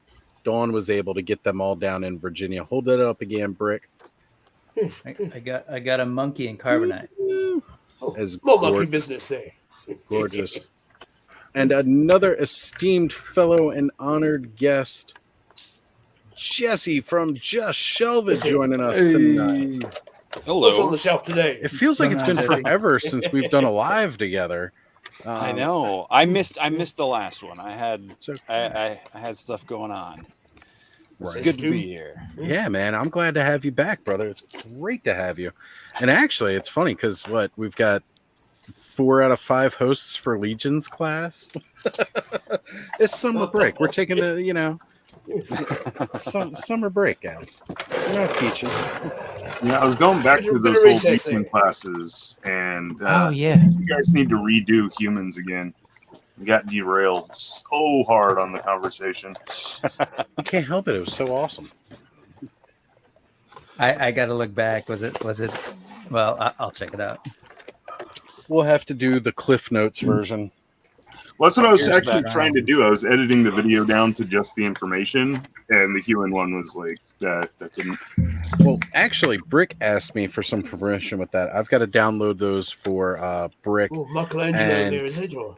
Speaker 1: was able to get them all down in Virginia. Hold that up again, Brick.
Speaker 7: I got a monkey in carbonite.
Speaker 1: As
Speaker 4: More monkey business there.
Speaker 1: gorgeous. And another esteemed fellow and honored guest, Jesse from Just Shelve It, joining us tonight.
Speaker 4: What's on
Speaker 8: Hello.
Speaker 4: the shelf today?
Speaker 1: It feels like
Speaker 7: What's
Speaker 1: it's
Speaker 7: going
Speaker 1: been
Speaker 7: on, Jesse?
Speaker 1: forever since we've done a live together.
Speaker 8: I know. I missed the last one. I had
Speaker 1: It's okay.
Speaker 8: I had stuff going on. It's
Speaker 1: Right.
Speaker 8: good to be here.
Speaker 1: Yeah, man, I'm glad to have you back, brother. It's great to have you. And actually, it's funny because we've got 4 out of 5 hosts for Legion's class. It's summer break. We're taking the, summer break, guys. We're not teaching.
Speaker 3: Yeah, I was going back to
Speaker 4: Bit of
Speaker 3: those old
Speaker 4: recess
Speaker 3: human
Speaker 4: there.
Speaker 3: classes, and
Speaker 7: Oh yeah.
Speaker 3: you guys need to redo humans again. We got derailed so hard on the conversation.
Speaker 1: You can't help it. It was so awesome.
Speaker 7: I got to look back. Was it? Well, I'll check it out.
Speaker 1: We'll have to do the Cliff Notes version.
Speaker 3: Well, that's what I was
Speaker 8: Here's
Speaker 3: actually
Speaker 8: that.
Speaker 3: trying to do. I was editing the video down to just the information, and the human one was like that couldn't.
Speaker 1: Well, actually, Brick asked me for some permission with that. I've got to download those for Brick.
Speaker 4: Oh, Michelangelo
Speaker 1: And-
Speaker 4: there, is it? Or?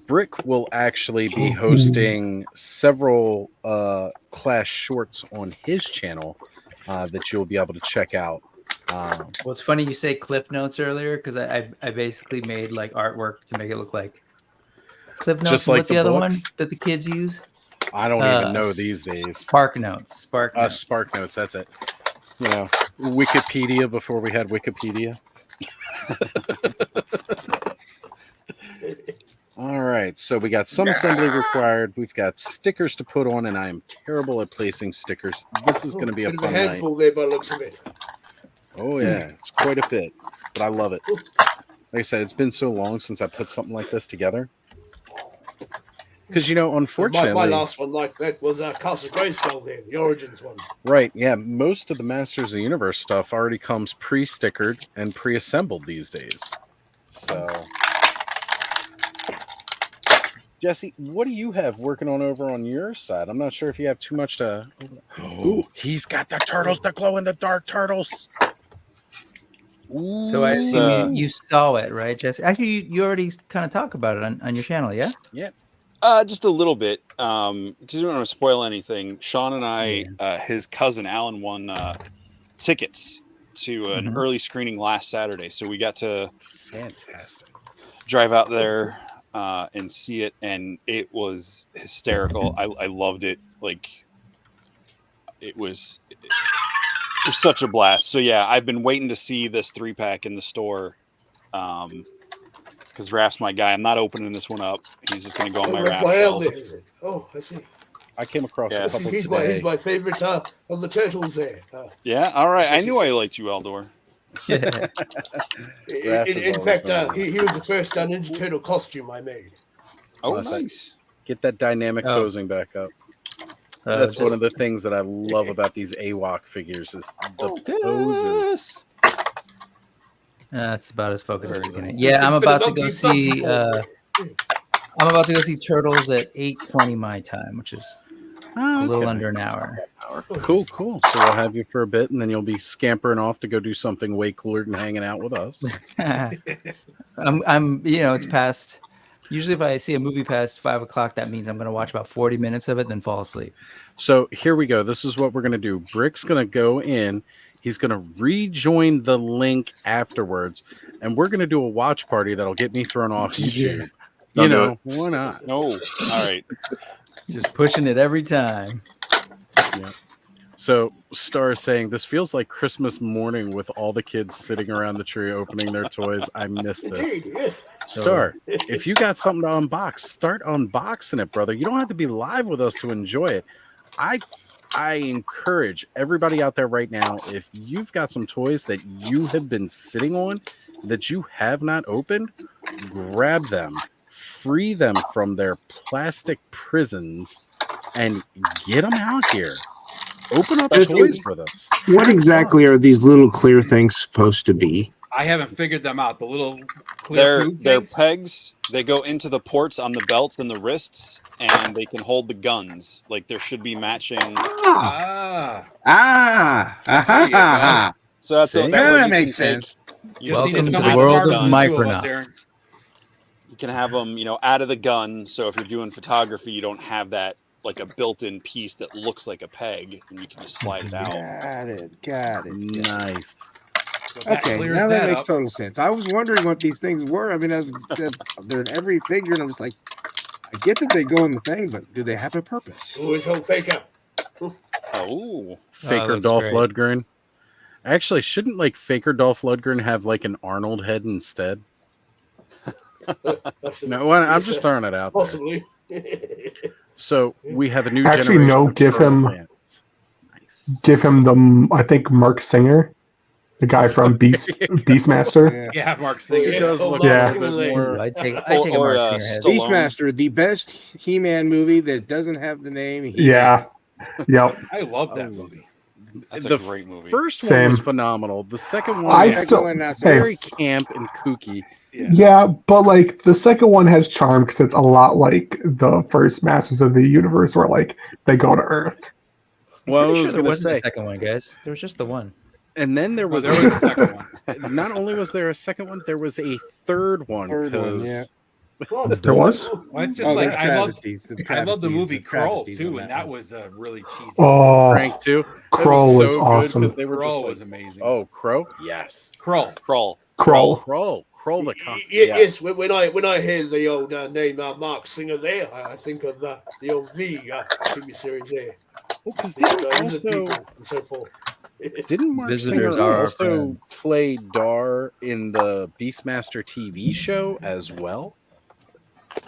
Speaker 1: Brick will actually be hosting several class shorts on his channel that you'll be able to check out.
Speaker 7: Well, it's funny you say Cliff Notes earlier because I basically made like artwork to make it look like Cliff Notes.
Speaker 1: Just like
Speaker 7: What's the
Speaker 1: the
Speaker 7: other
Speaker 1: books?
Speaker 7: one that the kids use?
Speaker 1: I don't even know these days.
Speaker 7: Spark Notes. Spark Notes.
Speaker 1: Spark Notes, that's it. Wikipedia before we had Wikipedia. All right, so we got some assembly required. We've got stickers to put on, and I am terrible at placing stickers. This is going to be a
Speaker 4: Bit of
Speaker 1: fun night.
Speaker 4: handful there by the looks of it.
Speaker 1: Oh yeah, it's quite a bit, but I love it. Like I said, it's been so long since I put something like this together. Because unfortunately,
Speaker 4: My last one like that was Castle Grayskull there, the Origins one.
Speaker 1: right? Yeah, most of the Masters of the Universe stuff already comes pre-stickered and pre-assembled these days. So, Jesse, what do you have working on over on your side? I'm not sure if you have too much to. Ooh, he's got the turtles, the glow-in-the-dark turtles. Ooh.
Speaker 7: So I assume you saw it, right, Jesse? Actually, you already kind of talked about it on your channel, yeah?
Speaker 1: Yeah.
Speaker 8: Just a little bit, because we don't want to spoil anything. Sean and I, his cousin Alan, won tickets to an early screening last Saturday, so we got to
Speaker 1: Fantastic.
Speaker 8: drive out there and see it, and it was hysterical. I loved it. Like it was such a blast. So yeah, I've been waiting to see this 3-pack in the store. Because Raph's my guy. I'm not opening this one up. He's just going to go on my Raph shelf.
Speaker 4: Oh, I see.
Speaker 1: I came across
Speaker 8: Yeah.
Speaker 1: a couple
Speaker 4: He's
Speaker 1: today.
Speaker 4: my favorite of the turtles there.
Speaker 8: Yeah, all right. I knew I liked you, Eldor.
Speaker 1: Raph is
Speaker 4: In
Speaker 1: always
Speaker 4: fact,
Speaker 1: been
Speaker 4: he was the first Ninja Turtle costume I made.
Speaker 8: Oh,
Speaker 1: Nice.
Speaker 8: nice.
Speaker 1: Get that dynamic
Speaker 7: Oh.
Speaker 1: posing back up. That's one of the things that I love about these AWOC figures is the poses.
Speaker 7: That's about as focused as
Speaker 8: Very
Speaker 7: I can.
Speaker 8: good.
Speaker 7: Yeah, I'm
Speaker 4: Bit of
Speaker 7: about to go
Speaker 4: monkey
Speaker 7: see.
Speaker 4: butt
Speaker 7: I'm about to go see Turtles at 8:20 my time, which is a little
Speaker 1: Okay.
Speaker 7: under an hour.
Speaker 1: Cool. So we'll have you for a bit, and then you'll be scampering off to go do something way cooler than hanging out with us.
Speaker 7: I'm. It's past. Usually, if I see a movie past 5 o'clock, that means I'm going to watch about 40 minutes of it, then fall asleep.
Speaker 1: So here we go. This is what we're going to do. Brick's going to go in. He's going to rejoin the link afterwards, and we're going to do a watch party that'll get me thrown off YouTube.
Speaker 3: Don't do
Speaker 1: Why not?
Speaker 8: No. All right.
Speaker 7: Just pushing it every time.
Speaker 1: Yeah. So Star is saying this feels like Christmas morning with all the kids sitting around the tree opening their toys. I missed this.
Speaker 4: Indeed, yes.
Speaker 1: Star, if you got something to unbox, start unboxing it, brother. You don't have to be live with us to enjoy it. I encourage everybody out there right now, if you've got some toys that you have been sitting on that you have not opened, grab them, free them from their plastic prisons, and get them out here. Open up toys for this.
Speaker 9: What exactly are these little clear things supposed to be?
Speaker 2: I haven't figured them out. The little clear tube
Speaker 8: They're
Speaker 2: things?
Speaker 8: pegs. They go into the ports on the belts and the wrists, and they can hold the guns. Like there should be matching.
Speaker 9: Ah,
Speaker 2: Ah,
Speaker 9: ah,
Speaker 8: So that's
Speaker 1: See?
Speaker 8: that way
Speaker 9: that
Speaker 8: you
Speaker 9: makes
Speaker 8: can take-
Speaker 9: sense.
Speaker 8: you
Speaker 2: just
Speaker 8: can
Speaker 2: need
Speaker 8: take
Speaker 7: Welcome to
Speaker 8: them
Speaker 7: the
Speaker 8: out
Speaker 2: somebody
Speaker 7: world
Speaker 8: the
Speaker 7: of
Speaker 2: smarter
Speaker 8: gun.
Speaker 2: than the two of us,
Speaker 7: Micronauts.
Speaker 2: Aaron.
Speaker 8: You can have them, out of the gun. So if you're doing photography, you don't have that like a built-in piece that looks like a peg, and you can just slide it out.
Speaker 9: Got it. Got it.
Speaker 1: Nice.
Speaker 2: So that
Speaker 9: Okay,
Speaker 2: clears
Speaker 9: now that makes
Speaker 2: up.
Speaker 9: total sense. I was wondering what these things were. I mean, they're in every figure, and I'm just like, I get that they go in the thing, but do they have a purpose?
Speaker 4: Always hold Faker.
Speaker 8: Oh,
Speaker 1: Faker
Speaker 7: looks
Speaker 1: Dolph
Speaker 7: great.
Speaker 1: Lundgren. Actually, shouldn't like Faker Dolph Lundgren have like an Arnold head instead? No, I'm just throwing it out there.
Speaker 4: Possibly.
Speaker 1: So we have a new
Speaker 5: Actually,
Speaker 1: generation
Speaker 5: no,
Speaker 1: of
Speaker 5: give
Speaker 1: Turtle
Speaker 5: him-
Speaker 1: fans. Nice.
Speaker 5: Give him I think Mark Singer, the guy from Beastmaster.
Speaker 9: Yeah.
Speaker 2: Yeah, Mark Singer.
Speaker 1: He does look
Speaker 5: Yeah.
Speaker 1: a little bit more.
Speaker 7: I take a
Speaker 8: Or,
Speaker 7: Mark
Speaker 8: uh,
Speaker 7: Singer head.
Speaker 8: Stallone.
Speaker 9: Beastmaster, the best He-Man movie that doesn't have the name He-Man.
Speaker 5: Yeah. Yep.
Speaker 2: I love that
Speaker 1: Oh.
Speaker 2: movie.
Speaker 8: that's
Speaker 1: The
Speaker 8: a great movie.
Speaker 1: First one was
Speaker 5: Same.
Speaker 1: phenomenal. The second
Speaker 9: Oh,
Speaker 1: one
Speaker 5: I
Speaker 9: the
Speaker 1: is
Speaker 9: second
Speaker 5: still-
Speaker 9: one, not so
Speaker 5: hey.
Speaker 1: very camp and kooky.
Speaker 5: Yeah, but like the second one has charm because it's a lot like the first Masters of the Universe, where like they go to Earth.
Speaker 1: Well, I
Speaker 7: Pretty sure
Speaker 1: was
Speaker 7: there
Speaker 1: going to
Speaker 7: wasn't a
Speaker 1: say,
Speaker 7: second one, guys. There was just the one.
Speaker 1: and then there
Speaker 2: Well,
Speaker 1: was,
Speaker 2: there was a second one.
Speaker 1: not only was there a second one, there was a third one.
Speaker 9: Third one,
Speaker 1: 'cause-
Speaker 9: yeah.
Speaker 5: There was.
Speaker 2: Well, it's just
Speaker 9: Oh,
Speaker 2: like
Speaker 9: there's
Speaker 2: I love
Speaker 9: travesties, some
Speaker 2: I love the
Speaker 9: travesties,
Speaker 2: movie
Speaker 9: some
Speaker 2: Kroll
Speaker 9: travesties
Speaker 2: too,
Speaker 9: on
Speaker 2: and that
Speaker 9: one.
Speaker 2: was really cheesy.
Speaker 5: Oh,
Speaker 1: Crank too. That
Speaker 5: Kroll was
Speaker 1: so good
Speaker 5: awesome.
Speaker 1: 'cause they were
Speaker 2: Kroll
Speaker 1: just
Speaker 2: was
Speaker 1: like,
Speaker 2: amazing.
Speaker 1: oh, Crow? Yes.
Speaker 2: Kroll.
Speaker 8: Crawl.
Speaker 1: Crawl the con.
Speaker 4: Yes, when I hear the old name Mark Singer there, I think of the old V TV series there.
Speaker 1: Well, because
Speaker 4: Lizard
Speaker 1: didn't
Speaker 4: people
Speaker 1: also
Speaker 4: and so forth.
Speaker 1: didn't Mark
Speaker 7: Visitors
Speaker 1: Singer
Speaker 7: are our
Speaker 1: also
Speaker 7: friend.
Speaker 1: play Dar in the Beastmaster TV show as well?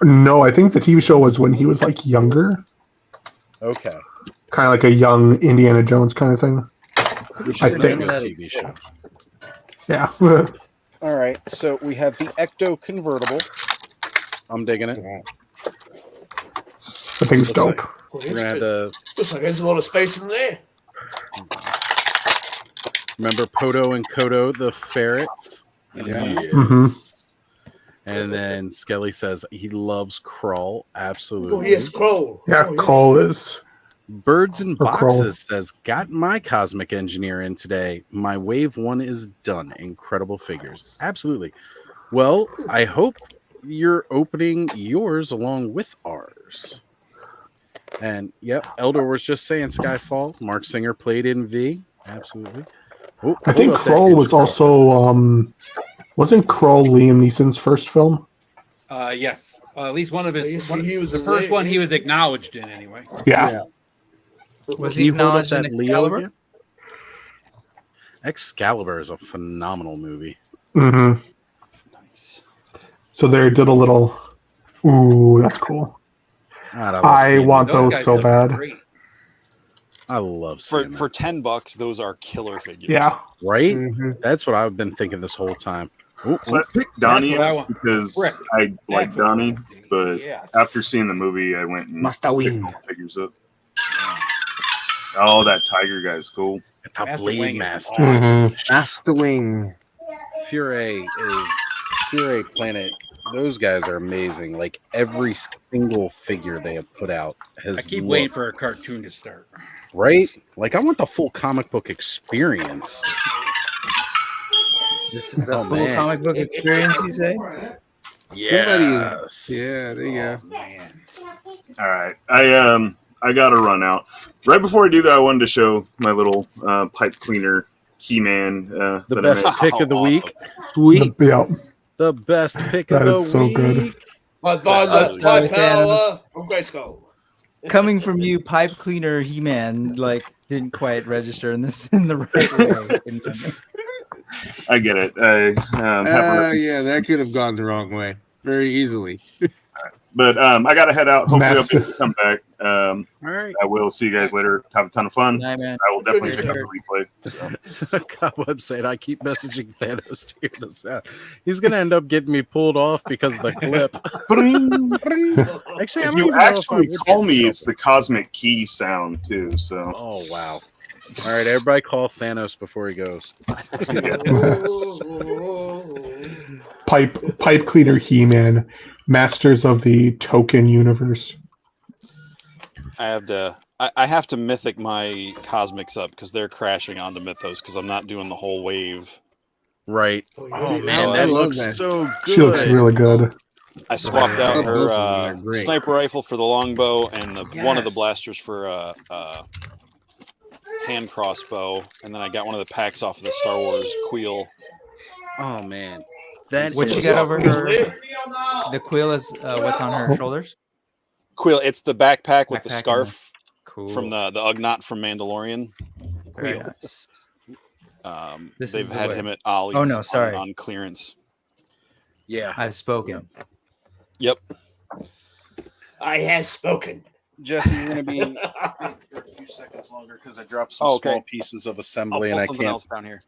Speaker 5: No, I think the TV show was when he was like younger,
Speaker 1: Okay.
Speaker 5: kind of like a young Indiana Jones kind of thing.
Speaker 1: Which
Speaker 5: I
Speaker 1: is a
Speaker 5: think-
Speaker 1: good TV show.
Speaker 5: Yeah.
Speaker 1: All right, so we have the Ecto convertible. I'm digging it.
Speaker 5: I think it's dope.
Speaker 1: We're gonna have to
Speaker 4: Looks like there's a lot of space in there.
Speaker 1: remember Poto and Kodo, the ferrets. Yes.
Speaker 5: Mhm.
Speaker 1: And then Skelly says he loves Crawl.
Speaker 4: Oh,
Speaker 1: Absolutely.
Speaker 4: yes, Kroll.
Speaker 5: Yeah,
Speaker 4: Oh, yes.
Speaker 5: Cole is.
Speaker 1: Birds and
Speaker 5: Or Kroll.
Speaker 1: Boxes says, got my Cosmic Engineer in today. My Wave 1 is done. Incredible figures. Absolutely. Well, I hope you're opening yours along with ours. And yep, Eldor was just saying Skyfall. Mark Singer played in V. Absolutely. Oh,
Speaker 5: I think
Speaker 1: hold up that
Speaker 5: Kroll was
Speaker 1: intro.
Speaker 5: also wasn't Kroll Liam Neeson's first film?
Speaker 2: Yes. At least one of his.
Speaker 4: Yes,
Speaker 2: one,
Speaker 4: he was
Speaker 2: the
Speaker 4: in
Speaker 2: first
Speaker 4: there,
Speaker 2: one he
Speaker 4: yes.
Speaker 2: was acknowledged in anyway.
Speaker 5: Yeah.
Speaker 7: Was
Speaker 1: Can
Speaker 7: he
Speaker 1: you hold up
Speaker 7: acknowledged in
Speaker 1: that Leo
Speaker 7: Excalibur?
Speaker 1: again? Excalibur is a phenomenal movie.
Speaker 5: hmm
Speaker 8: Nice.
Speaker 5: So they did a little. Ooh, that's cool.
Speaker 1: God, love
Speaker 5: I
Speaker 1: seeing
Speaker 5: want
Speaker 1: these.
Speaker 5: those
Speaker 2: guys
Speaker 5: so
Speaker 2: look
Speaker 5: bad.
Speaker 2: great.
Speaker 1: I love
Speaker 8: For
Speaker 1: seeing
Speaker 8: for
Speaker 1: that.
Speaker 8: $10, those are killer figures.
Speaker 5: Yeah.
Speaker 1: Right?
Speaker 9: Mhm.
Speaker 1: That's what I've been thinking this whole time. Ooh,
Speaker 3: So I
Speaker 1: ooh.
Speaker 3: picked Donnie
Speaker 2: That's what I want.
Speaker 3: because
Speaker 2: Rick,
Speaker 3: I like
Speaker 2: That's what I
Speaker 3: Donnie,
Speaker 2: wanna see.
Speaker 3: but
Speaker 2: Yes.
Speaker 3: after seeing the movie, I went and
Speaker 9: Master
Speaker 3: picked
Speaker 9: Wing.
Speaker 3: all the figures up. Oh, that tiger guy's cool.
Speaker 1: The
Speaker 2: Master
Speaker 1: Blade
Speaker 2: Wing is
Speaker 1: Master.
Speaker 2: awesome.
Speaker 9: That's the wing.
Speaker 1: Fury Planet. Those guys are amazing. Like every single figure they have put out has
Speaker 2: I keep
Speaker 1: looked-
Speaker 2: waiting for a cartoon to start.
Speaker 1: right? Like I want the full comic book experience.
Speaker 7: This is the
Speaker 1: Oh,
Speaker 7: full
Speaker 1: man.
Speaker 7: comic book experience, you say?
Speaker 1: Yes.
Speaker 9: Yeah, there you go.
Speaker 2: Oh, man.
Speaker 3: All right, I gotta run out. Right before I do that, I wanted to show my little pipe cleaner He-Man.
Speaker 1: The
Speaker 3: that
Speaker 1: best
Speaker 3: I made.
Speaker 1: pick of the
Speaker 8: Awesome.
Speaker 1: week.
Speaker 9: Sweet.
Speaker 5: Yeah.
Speaker 1: The best pick
Speaker 5: That
Speaker 1: of
Speaker 5: is
Speaker 1: the
Speaker 5: so
Speaker 1: week.
Speaker 5: good.
Speaker 4: I buy
Speaker 1: That's
Speaker 4: that
Speaker 1: really
Speaker 4: pipe
Speaker 7: good.
Speaker 4: power from Grayskull.
Speaker 7: coming from you, pipe cleaner He-Man, like didn't quite register in the right way.
Speaker 3: I get it. I
Speaker 9: Yeah, that could have gone the wrong way very easily.
Speaker 3: but I got to head out. Hopefully, I'll be able
Speaker 5: Massive.
Speaker 3: to come back.
Speaker 1: All right.
Speaker 3: I will see you guys later. Have a ton of fun.
Speaker 7: Night, man.
Speaker 3: I will definitely
Speaker 4: Good
Speaker 3: pick up
Speaker 4: night.
Speaker 3: the replay. So.
Speaker 1: Cobweb saying I keep messaging Thanos to hear this out. He's gonna end up getting me pulled off because of the clip. Actually, I
Speaker 3: If
Speaker 1: don't
Speaker 3: you
Speaker 1: even know if I
Speaker 3: actually
Speaker 1: would
Speaker 3: call
Speaker 1: get
Speaker 3: me,
Speaker 1: in
Speaker 3: it's
Speaker 1: trouble.
Speaker 3: the cosmic key sound too. So
Speaker 1: Oh wow! All right, everybody, call Thanos before he goes.
Speaker 5: Pipe cleaner He-Man, masters of the token universe.
Speaker 8: I have to mythic my cosmics up because they're crashing onto Mythos because I'm not doing the whole wave.
Speaker 1: Right.
Speaker 4: Oh,
Speaker 1: Oh
Speaker 4: yeah.
Speaker 1: man,
Speaker 9: Oh, I
Speaker 1: that
Speaker 9: love
Speaker 1: looks
Speaker 9: that.
Speaker 1: so
Speaker 5: She looks
Speaker 1: good.
Speaker 5: really good.
Speaker 8: I swapped
Speaker 9: I
Speaker 8: out
Speaker 9: love
Speaker 8: her
Speaker 9: both of them. They're great.
Speaker 8: sniper rifle for the longbow and one of the
Speaker 1: Yes.
Speaker 8: blasters for hand crossbow, and then I got one of the packs off of the Star Wars Queel.
Speaker 1: Oh man, that
Speaker 7: What
Speaker 1: is
Speaker 7: you got over
Speaker 1: so-
Speaker 7: her? The quill is what's on her shoulders?
Speaker 8: Queel, it's the backpack with the
Speaker 7: Backpack and
Speaker 8: scarf
Speaker 7: Cool.
Speaker 8: from the Ugnaught from Mandalorian.
Speaker 7: Very
Speaker 8: Queel.
Speaker 7: nice. This
Speaker 8: They've
Speaker 7: is the
Speaker 8: had
Speaker 7: way.
Speaker 8: him at Ollie's
Speaker 7: Oh, no, sorry.
Speaker 8: on clearance.
Speaker 1: Yeah.
Speaker 7: I've spoken.
Speaker 8: Yep.
Speaker 4: I have spoken.
Speaker 1: Jesse, you're gonna be for a few seconds longer because I dropped some
Speaker 8: Oh, okay.
Speaker 1: small pieces of
Speaker 8: I'll
Speaker 1: assembly
Speaker 8: pull
Speaker 1: and I
Speaker 8: something
Speaker 1: can't.
Speaker 8: else down here.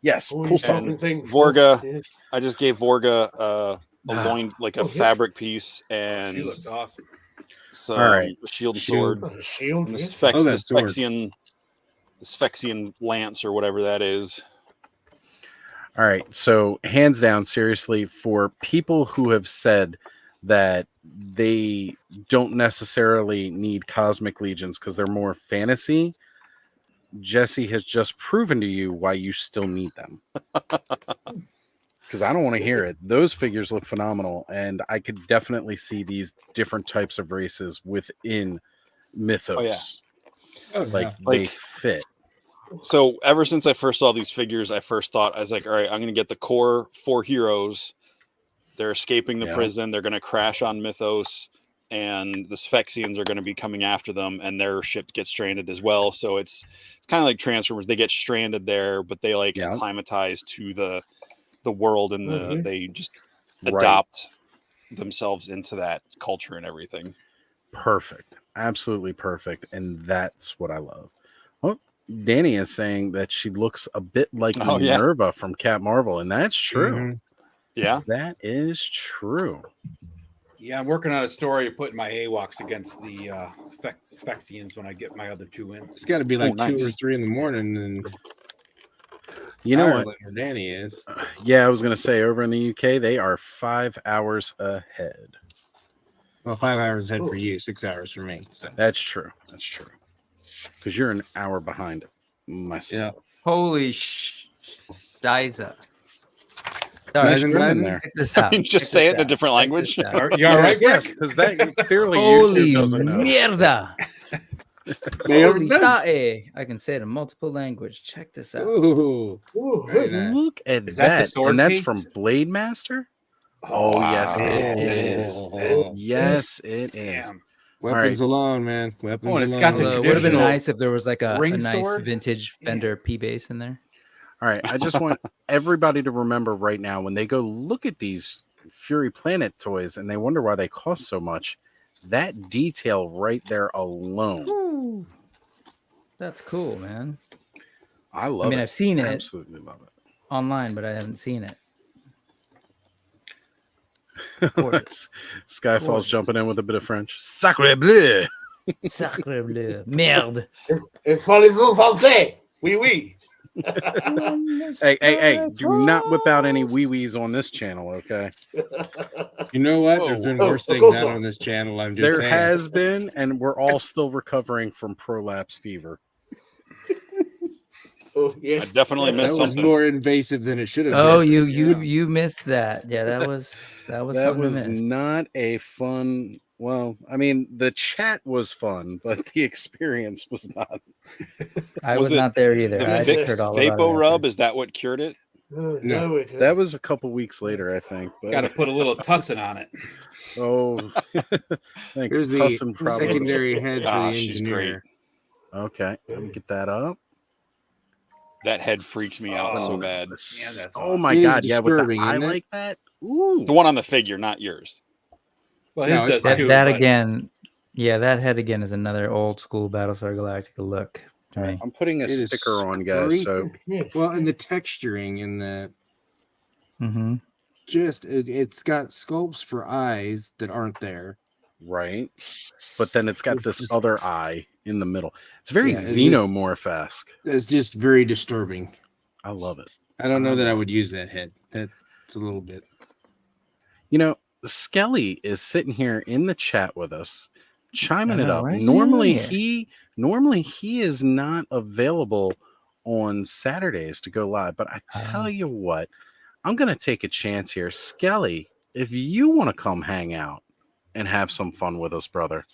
Speaker 1: Yes,
Speaker 4: Oh,
Speaker 1: pull
Speaker 4: you
Speaker 1: something.
Speaker 4: talking things.
Speaker 8: Vorga.
Speaker 4: Yeah.
Speaker 8: I just gave Vorga a loin, like a
Speaker 4: Oh, yes.
Speaker 8: fabric piece and
Speaker 2: She looks awesome.
Speaker 8: some
Speaker 1: All right.
Speaker 8: shield and
Speaker 9: Shield.
Speaker 8: sword.
Speaker 4: Oh, shield.
Speaker 8: And the
Speaker 4: Yes.
Speaker 8: Sphex,
Speaker 9: Oh,
Speaker 8: the
Speaker 9: that sword.
Speaker 8: Sphexian lance or whatever that is.
Speaker 1: All right. So, hands down, seriously, for people who have said that they don't necessarily need cosmic legions because they're more fantasy, Jesse has just proven to you why you still need them. Because I don't want to hear it. Those figures look phenomenal, and I could definitely see these different types of races within Mythos.
Speaker 8: Oh, yeah.
Speaker 9: Oh,
Speaker 1: Like
Speaker 9: yeah.
Speaker 1: they
Speaker 8: Like-
Speaker 1: fit.
Speaker 8: So ever since I first saw these figures, I first thought, I was like, all right, I'm going to get the core 4 heroes. They're escaping the
Speaker 1: Yeah.
Speaker 8: prison. They're going to crash on Mythos, and the Sphexians are going to be coming after them, and their ship gets stranded as well. So it's kind of like Transformers. They get stranded there, but they like
Speaker 1: Yeah.
Speaker 8: acclimatize to the world, and
Speaker 4: Mhm.
Speaker 8: they just
Speaker 1: Right.
Speaker 8: adopt themselves into that culture and everything.
Speaker 1: Perfect. Absolutely perfect. And that's what I love. Well, Danny is saying that she looks a bit like
Speaker 8: Oh, yeah.
Speaker 1: Minerva from Cat Marvel, and that's true.
Speaker 9: Mhm.
Speaker 8: Yeah.
Speaker 1: That is true.
Speaker 2: Yeah, I'm working on a story of putting my AWOCs against the Sphexians when I get my other 2 in.
Speaker 9: It's got to be like 2 or
Speaker 8: nice.
Speaker 9: 3 in the morning, and
Speaker 1: You know what?
Speaker 9: Ireland, where Danny is.
Speaker 1: Yeah, I was going to say over in the UK, they are 5 hours ahead.
Speaker 9: Well, 5 hours ahead for you, 6 hours for me. So
Speaker 1: That's true. That's true. Because you're an hour behind myself.
Speaker 7: Holy Diza.
Speaker 9: Nice and glad
Speaker 1: in
Speaker 9: there.
Speaker 1: there.
Speaker 7: Check this out.
Speaker 8: Just
Speaker 7: Check
Speaker 8: say
Speaker 7: this
Speaker 8: it in a
Speaker 7: out.
Speaker 8: different
Speaker 7: Check
Speaker 8: language.
Speaker 7: this out.
Speaker 2: You all right,
Speaker 1: Yes,
Speaker 2: Greg?
Speaker 1: because that clearly
Speaker 7: Holy
Speaker 1: YouTube doesn't know.
Speaker 7: mierda.
Speaker 9: They are
Speaker 7: Holy
Speaker 9: done.
Speaker 7: tae. I can say it in multiple language. Check this out.
Speaker 9: Ooh,
Speaker 4: Ooh,
Speaker 9: very
Speaker 4: hey.
Speaker 9: nice.
Speaker 1: Look at
Speaker 2: Is that the
Speaker 1: that.
Speaker 2: sword
Speaker 1: And that's
Speaker 2: case?
Speaker 1: from Blade Master? Oh, yes,
Speaker 8: wow.
Speaker 1: it
Speaker 2: That
Speaker 1: is.
Speaker 2: is- that is-
Speaker 1: Yes, it is.
Speaker 2: Damn.
Speaker 9: Weapons alone, man. Weapons
Speaker 2: Oh, and it's
Speaker 9: alone.
Speaker 2: got the
Speaker 7: Although it would have been
Speaker 2: traditional
Speaker 7: nice if there was like a
Speaker 2: ring
Speaker 7: nice
Speaker 2: sword.
Speaker 7: vintage
Speaker 2: Yeah.
Speaker 7: Fender P bass in there.
Speaker 1: All right. I just want everybody to remember right now when they go look at these Fury Planet toys and they wonder why they cost so much, that detail right there alone.
Speaker 7: Ooh. That's cool, man.
Speaker 1: I love
Speaker 7: I mean,
Speaker 1: it.
Speaker 7: I've seen it
Speaker 1: Absolutely love it.
Speaker 7: online, but I haven't seen it.
Speaker 1: Skyfall's
Speaker 7: Gorgeous.
Speaker 1: jumping in with a bit of French. Sacre bleu.
Speaker 7: Sacre bleu. Merde.
Speaker 4: Et parlez-vous français? Oui, oui.
Speaker 1: Hey, do not whip out any wee-wees on this channel, okay?
Speaker 9: You know what?
Speaker 1: Whoa.
Speaker 9: There's been
Speaker 4: Oh,
Speaker 9: worse
Speaker 4: of
Speaker 9: things
Speaker 4: course
Speaker 9: out
Speaker 4: not.
Speaker 9: on this channel. I'm just
Speaker 1: There
Speaker 9: saying.
Speaker 1: has been, and we're all still recovering from prolapse fever.
Speaker 4: Oh,
Speaker 8: I
Speaker 4: yes.
Speaker 8: definitely
Speaker 9: That
Speaker 8: missed
Speaker 9: was
Speaker 8: something.
Speaker 9: more invasive than it should have
Speaker 7: Oh,
Speaker 9: been.
Speaker 7: you missed that. Yeah, that was
Speaker 1: That
Speaker 7: something
Speaker 1: was
Speaker 7: to miss.
Speaker 1: not a fun. Well, I mean, the chat was fun, but the experience was not.
Speaker 7: I
Speaker 8: Was
Speaker 7: was
Speaker 8: it
Speaker 7: not there either.
Speaker 8: The
Speaker 7: I just
Speaker 8: Vicks
Speaker 7: heard all about
Speaker 8: Vapo
Speaker 7: it.
Speaker 8: Rub, is that what cured it?
Speaker 4: No, it
Speaker 1: That was a couple weeks later, I think. But...
Speaker 2: Got to put a little tussin on it.
Speaker 1: Oh, I think
Speaker 9: Here's the
Speaker 1: Tussin probably.
Speaker 9: secondary head for the
Speaker 8: She's great.
Speaker 9: engineer.
Speaker 1: Okay, let me get that up.
Speaker 8: That head freaks me out so
Speaker 1: Oh,
Speaker 8: bad.
Speaker 2: that's
Speaker 1: oh my
Speaker 9: It is
Speaker 1: god, yeah, with the
Speaker 9: disturbing,
Speaker 1: eye
Speaker 9: isn't it?
Speaker 1: like that. Ooh,
Speaker 8: The one on the figure, not yours.
Speaker 2: Well, his
Speaker 9: No, it's
Speaker 2: does
Speaker 9: fine.
Speaker 2: too.
Speaker 7: That
Speaker 2: but
Speaker 7: again, yeah, that head again is another old school Battlestar Galactica look to
Speaker 1: all right,
Speaker 7: me.
Speaker 1: I'm putting a
Speaker 9: It is
Speaker 1: sticker on, guys. So
Speaker 9: screaming.
Speaker 4: Yes.
Speaker 9: Well, and the texturing and the
Speaker 7: Mm-hmm.
Speaker 9: it's got sculpts for eyes that aren't there.
Speaker 1: right, but then it's got
Speaker 9: It's
Speaker 1: this
Speaker 9: just-
Speaker 1: other eye in the middle. It's very
Speaker 9: Yeah, it's just-
Speaker 1: xenomorph-esque.
Speaker 9: It's just very disturbing.
Speaker 1: I love it.
Speaker 9: I don't know that I would use that head. That's a little bit.
Speaker 1: You know, Skelly is sitting here in the chat with us, chiming
Speaker 7: I
Speaker 1: it
Speaker 7: know,
Speaker 1: up.
Speaker 7: right?
Speaker 1: Normally he is not available on Saturdays to go live, but I tell you what, I'm gonna take a chance here. Skelly, if you want to come hang out and have some fun with us, brother,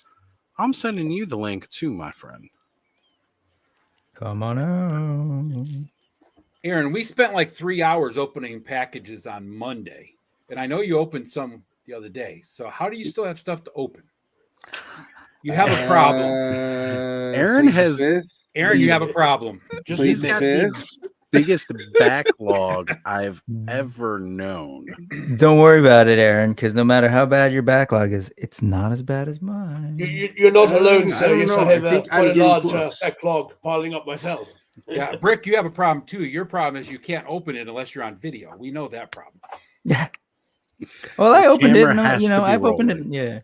Speaker 1: I'm sending you the link too, my friend.
Speaker 7: Come on out.
Speaker 2: Aaron, we spent like 3 hours opening packages on Monday, and I know you opened some the other day. So how do you still have stuff to open? You have a problem,
Speaker 1: Aaron has
Speaker 2: Aaron. You have a problem. Just
Speaker 1: he's
Speaker 2: admit
Speaker 1: got
Speaker 2: it.
Speaker 1: the biggest backlog I've ever known.
Speaker 7: Don't worry about it, Aaron, because no matter how bad your backlog is, it's not as bad as mine.
Speaker 4: You're not alone,
Speaker 9: I
Speaker 4: sir.
Speaker 9: don't
Speaker 4: Yes,
Speaker 9: know.
Speaker 4: I have
Speaker 9: I think I'm
Speaker 4: quite a
Speaker 9: getting
Speaker 4: large
Speaker 9: close.
Speaker 4: backlog piling up myself.
Speaker 2: Yeah, Brick, you have a problem too. Your problem is you can't open it unless you're on video. We know that problem.
Speaker 7: Yeah. Well, I opened it.
Speaker 1: camera
Speaker 7: And,
Speaker 1: has
Speaker 7: you
Speaker 1: to
Speaker 7: know,
Speaker 1: be
Speaker 7: I've opened it.
Speaker 1: rolling.
Speaker 7: Yeah.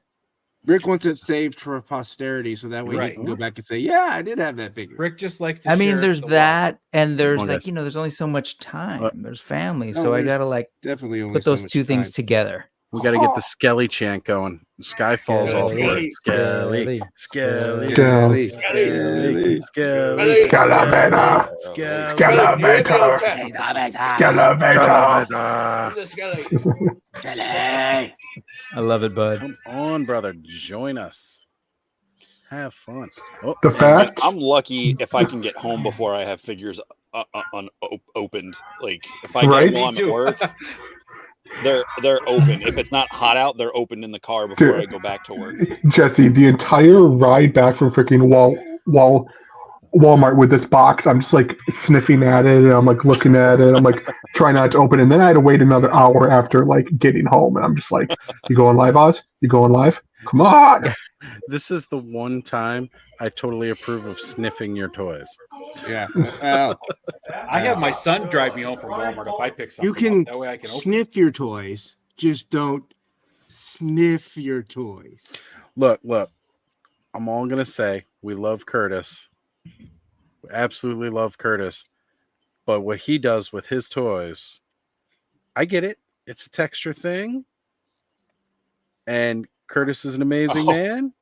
Speaker 9: Rick wants it saved for posterity, so that way
Speaker 2: Right.
Speaker 9: he can go back and say, "Yeah, I did have that figure."
Speaker 2: Brick just likes to.
Speaker 7: I mean,
Speaker 2: share
Speaker 7: there's
Speaker 2: the
Speaker 7: that, and there's
Speaker 1: on,
Speaker 7: like,
Speaker 1: guys.
Speaker 7: you know, there's only so much time. There's family,
Speaker 9: No,
Speaker 7: so I
Speaker 9: there's
Speaker 7: gotta like
Speaker 9: Definitely only
Speaker 7: put
Speaker 9: so
Speaker 7: those
Speaker 9: much
Speaker 7: two things
Speaker 9: time.
Speaker 7: together.
Speaker 1: We got to get the Skelly chant going. Sky falls off for it. Skelly, Skelly,
Speaker 9: Skelly,
Speaker 1: Skelly,
Speaker 9: Skelly.
Speaker 1: Skelly,
Speaker 5: Skelevator.
Speaker 1: Skelly,
Speaker 5: Skelevator. Skelevator.
Speaker 1: Skelevator.
Speaker 7: I love it, bud.
Speaker 1: Come on, brother. Join us. Have fun. Oh,
Speaker 5: The
Speaker 1: and
Speaker 5: fact
Speaker 8: I'm lucky if I can get home before I have figures opened. Like if I
Speaker 5: Right?
Speaker 8: get them while I'm at work, they're open. If it's not hot out, they're open in the car before I go back to work.
Speaker 5: Jesse, the entire ride back from freaking Walmart with this box, I'm just like sniffing at it, and I'm like looking at it, I'm like trying not to open it, and then I had to wait another hour after like getting home, and I'm just like, "You going live, Oz? You going live? Come on!"
Speaker 1: this is the one time I totally approve of sniffing your toys.
Speaker 9: Yeah. Well,
Speaker 2: I have my son drive me home from Walmart if I pick something
Speaker 9: you can
Speaker 2: up. That way I can open it.
Speaker 9: sniff your toys, just don't sniff your toys.
Speaker 1: Look. I'm all gonna say we love Curtis. We absolutely love Curtis. But what he does with his toys, I get it. It's a texture thing. And Curtis is an amazing man.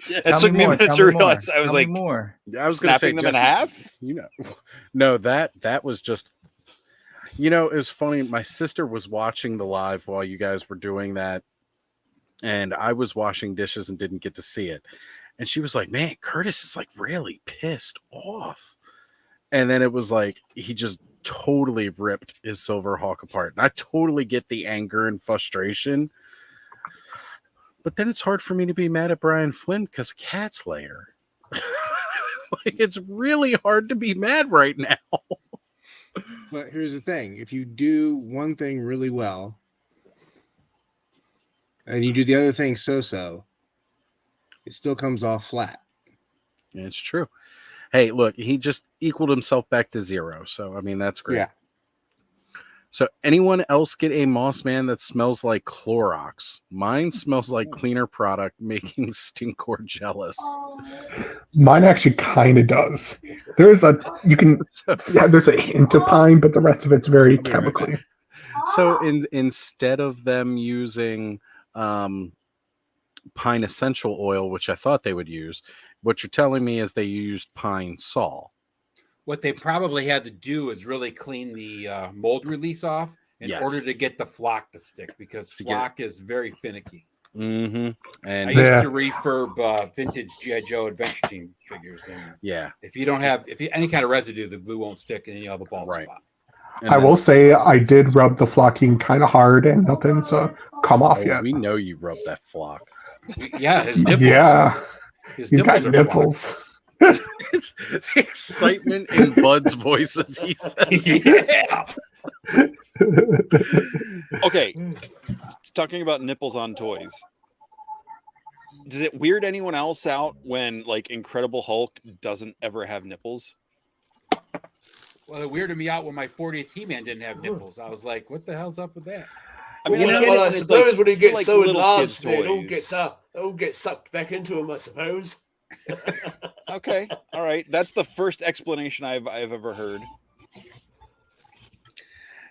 Speaker 8: It took me a minute to realize. I was like,
Speaker 7: more.
Speaker 1: I was going to say
Speaker 8: snapping them in
Speaker 1: Jesse,
Speaker 8: half.
Speaker 1: You know, no, that was just. You know, it was funny. My sister was watching the live while you guys were doing that, and I was washing dishes and didn't get to see it. And she was like, "Man, Curtis is like really pissed off." And then it was like he just totally ripped his Silver Hawk apart. And I totally get the anger and frustration. But then it's hard for me to be mad at Brian Flynn because of Cat Slayer. Like, it's really hard to be mad right now.
Speaker 9: But here's the thing: if you do one thing really well, and you do the other thing so-so, it still comes off flat.
Speaker 1: Yeah, it's true. Hey, look, he just equaled himself back to 0. So, I mean, that's great.
Speaker 9: Yeah.
Speaker 1: So, anyone else get a Moss Man that smells like Clorox? Mine smells like cleaner product, making Stinkor jealous.
Speaker 5: Mine actually kind of does. There's a there's a hint of pine, but the rest of it's very chemically.
Speaker 1: So, instead of them using pine essential oil, which I thought they would use, what you're telling me is they used pine sol.
Speaker 2: What they probably had to do is really clean the mold release off in order to get the flock to stick, because flock is very finicky.
Speaker 1: And
Speaker 2: I used to refurb vintage GI Joe Adventure Team figures, and if you don't have any kind of residue, the glue won't stick, and then you'll have a bald spot.
Speaker 5: I will say I did rub the flocking kind of hard, and nothing's come off yet.
Speaker 1: We know you rubbed that flock.
Speaker 2: His nipples.
Speaker 5: Yeah,
Speaker 2: his
Speaker 5: he's got
Speaker 2: nipples.
Speaker 1: It's the excitement in Bud's voice as he says,
Speaker 2: "Yeah."
Speaker 8: Okay, talking about nipples on toys. Does it weird anyone else out when like Incredible Hulk doesn't ever have nipples?
Speaker 2: Well, it weirded me out when my 40th He-Man didn't have nipples. I was like, "What the hell's up with that?"
Speaker 8: I mean,
Speaker 4: I suppose when he gets
Speaker 8: like
Speaker 4: so
Speaker 8: little
Speaker 4: enlarged,
Speaker 8: kids'
Speaker 4: it all gets sucked back into him, I suppose.
Speaker 8: Okay, all right. That's the first explanation I've ever heard.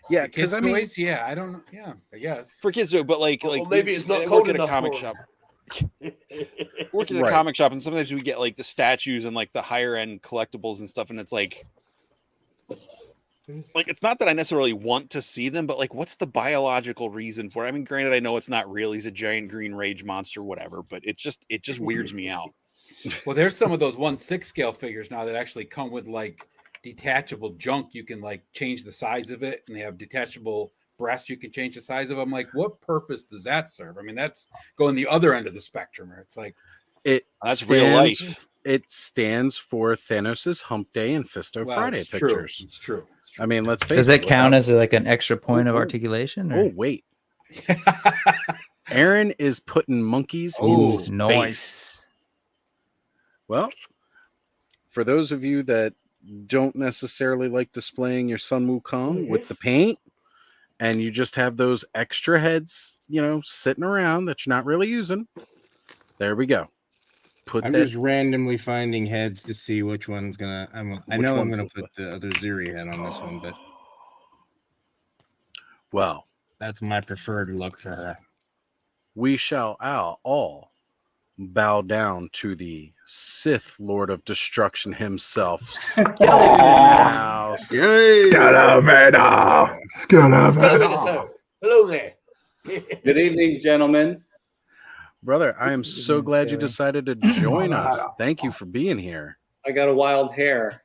Speaker 1: Yeah,
Speaker 2: because I mean, I don't know. Yeah, I guess
Speaker 8: for kids too, but like
Speaker 4: maybe it's not
Speaker 8: work
Speaker 4: cold
Speaker 8: at a
Speaker 4: enough
Speaker 8: comic
Speaker 4: for
Speaker 8: shop. Work at a comic shop, and sometimes we get like the statues and like the higher end collectibles and stuff, and it's like it's not that I necessarily want to see them, but like, what's the biological reason for it? I mean, granted, I know it's not real. He's a giant green rage monster, whatever, but it just weirds me out.
Speaker 2: Well, there's some of those 1/6 scale figures now that actually come with like detachable junk. You can like change the size of it, and they have detachable breasts. You can change the size of them. Like, what purpose does that serve? I mean, that's going the other end of the spectrum. Where it's like
Speaker 8: that's real life.
Speaker 1: It stands for Thanos' Hump Day and Fisto Friday pictures.
Speaker 2: It's true.
Speaker 1: I mean, let's face it.
Speaker 7: Does that count as like an extra point of articulation? Or?
Speaker 1: Oh, wait. Aaron is putting monkeys in space.
Speaker 7: Nice.
Speaker 1: Well, for those of you that don't necessarily like displaying your Sun Wukong with the paint, and you just have those extra heads, sitting around that you're not really using, there we go.
Speaker 9: I'm just randomly finding heads to see which one's gonna. I know I'm gonna put the other Zuri head on this one, but
Speaker 1: well,
Speaker 9: that's my preferred look for her.
Speaker 1: We shall all bow down to the Sith Lord of Destruction himself. Skeleton House.
Speaker 4: Hello there.
Speaker 10: Good evening, gentlemen.
Speaker 1: Brother, I am so glad you decided to join us. Thank you for being here.
Speaker 10: I got a wild hair.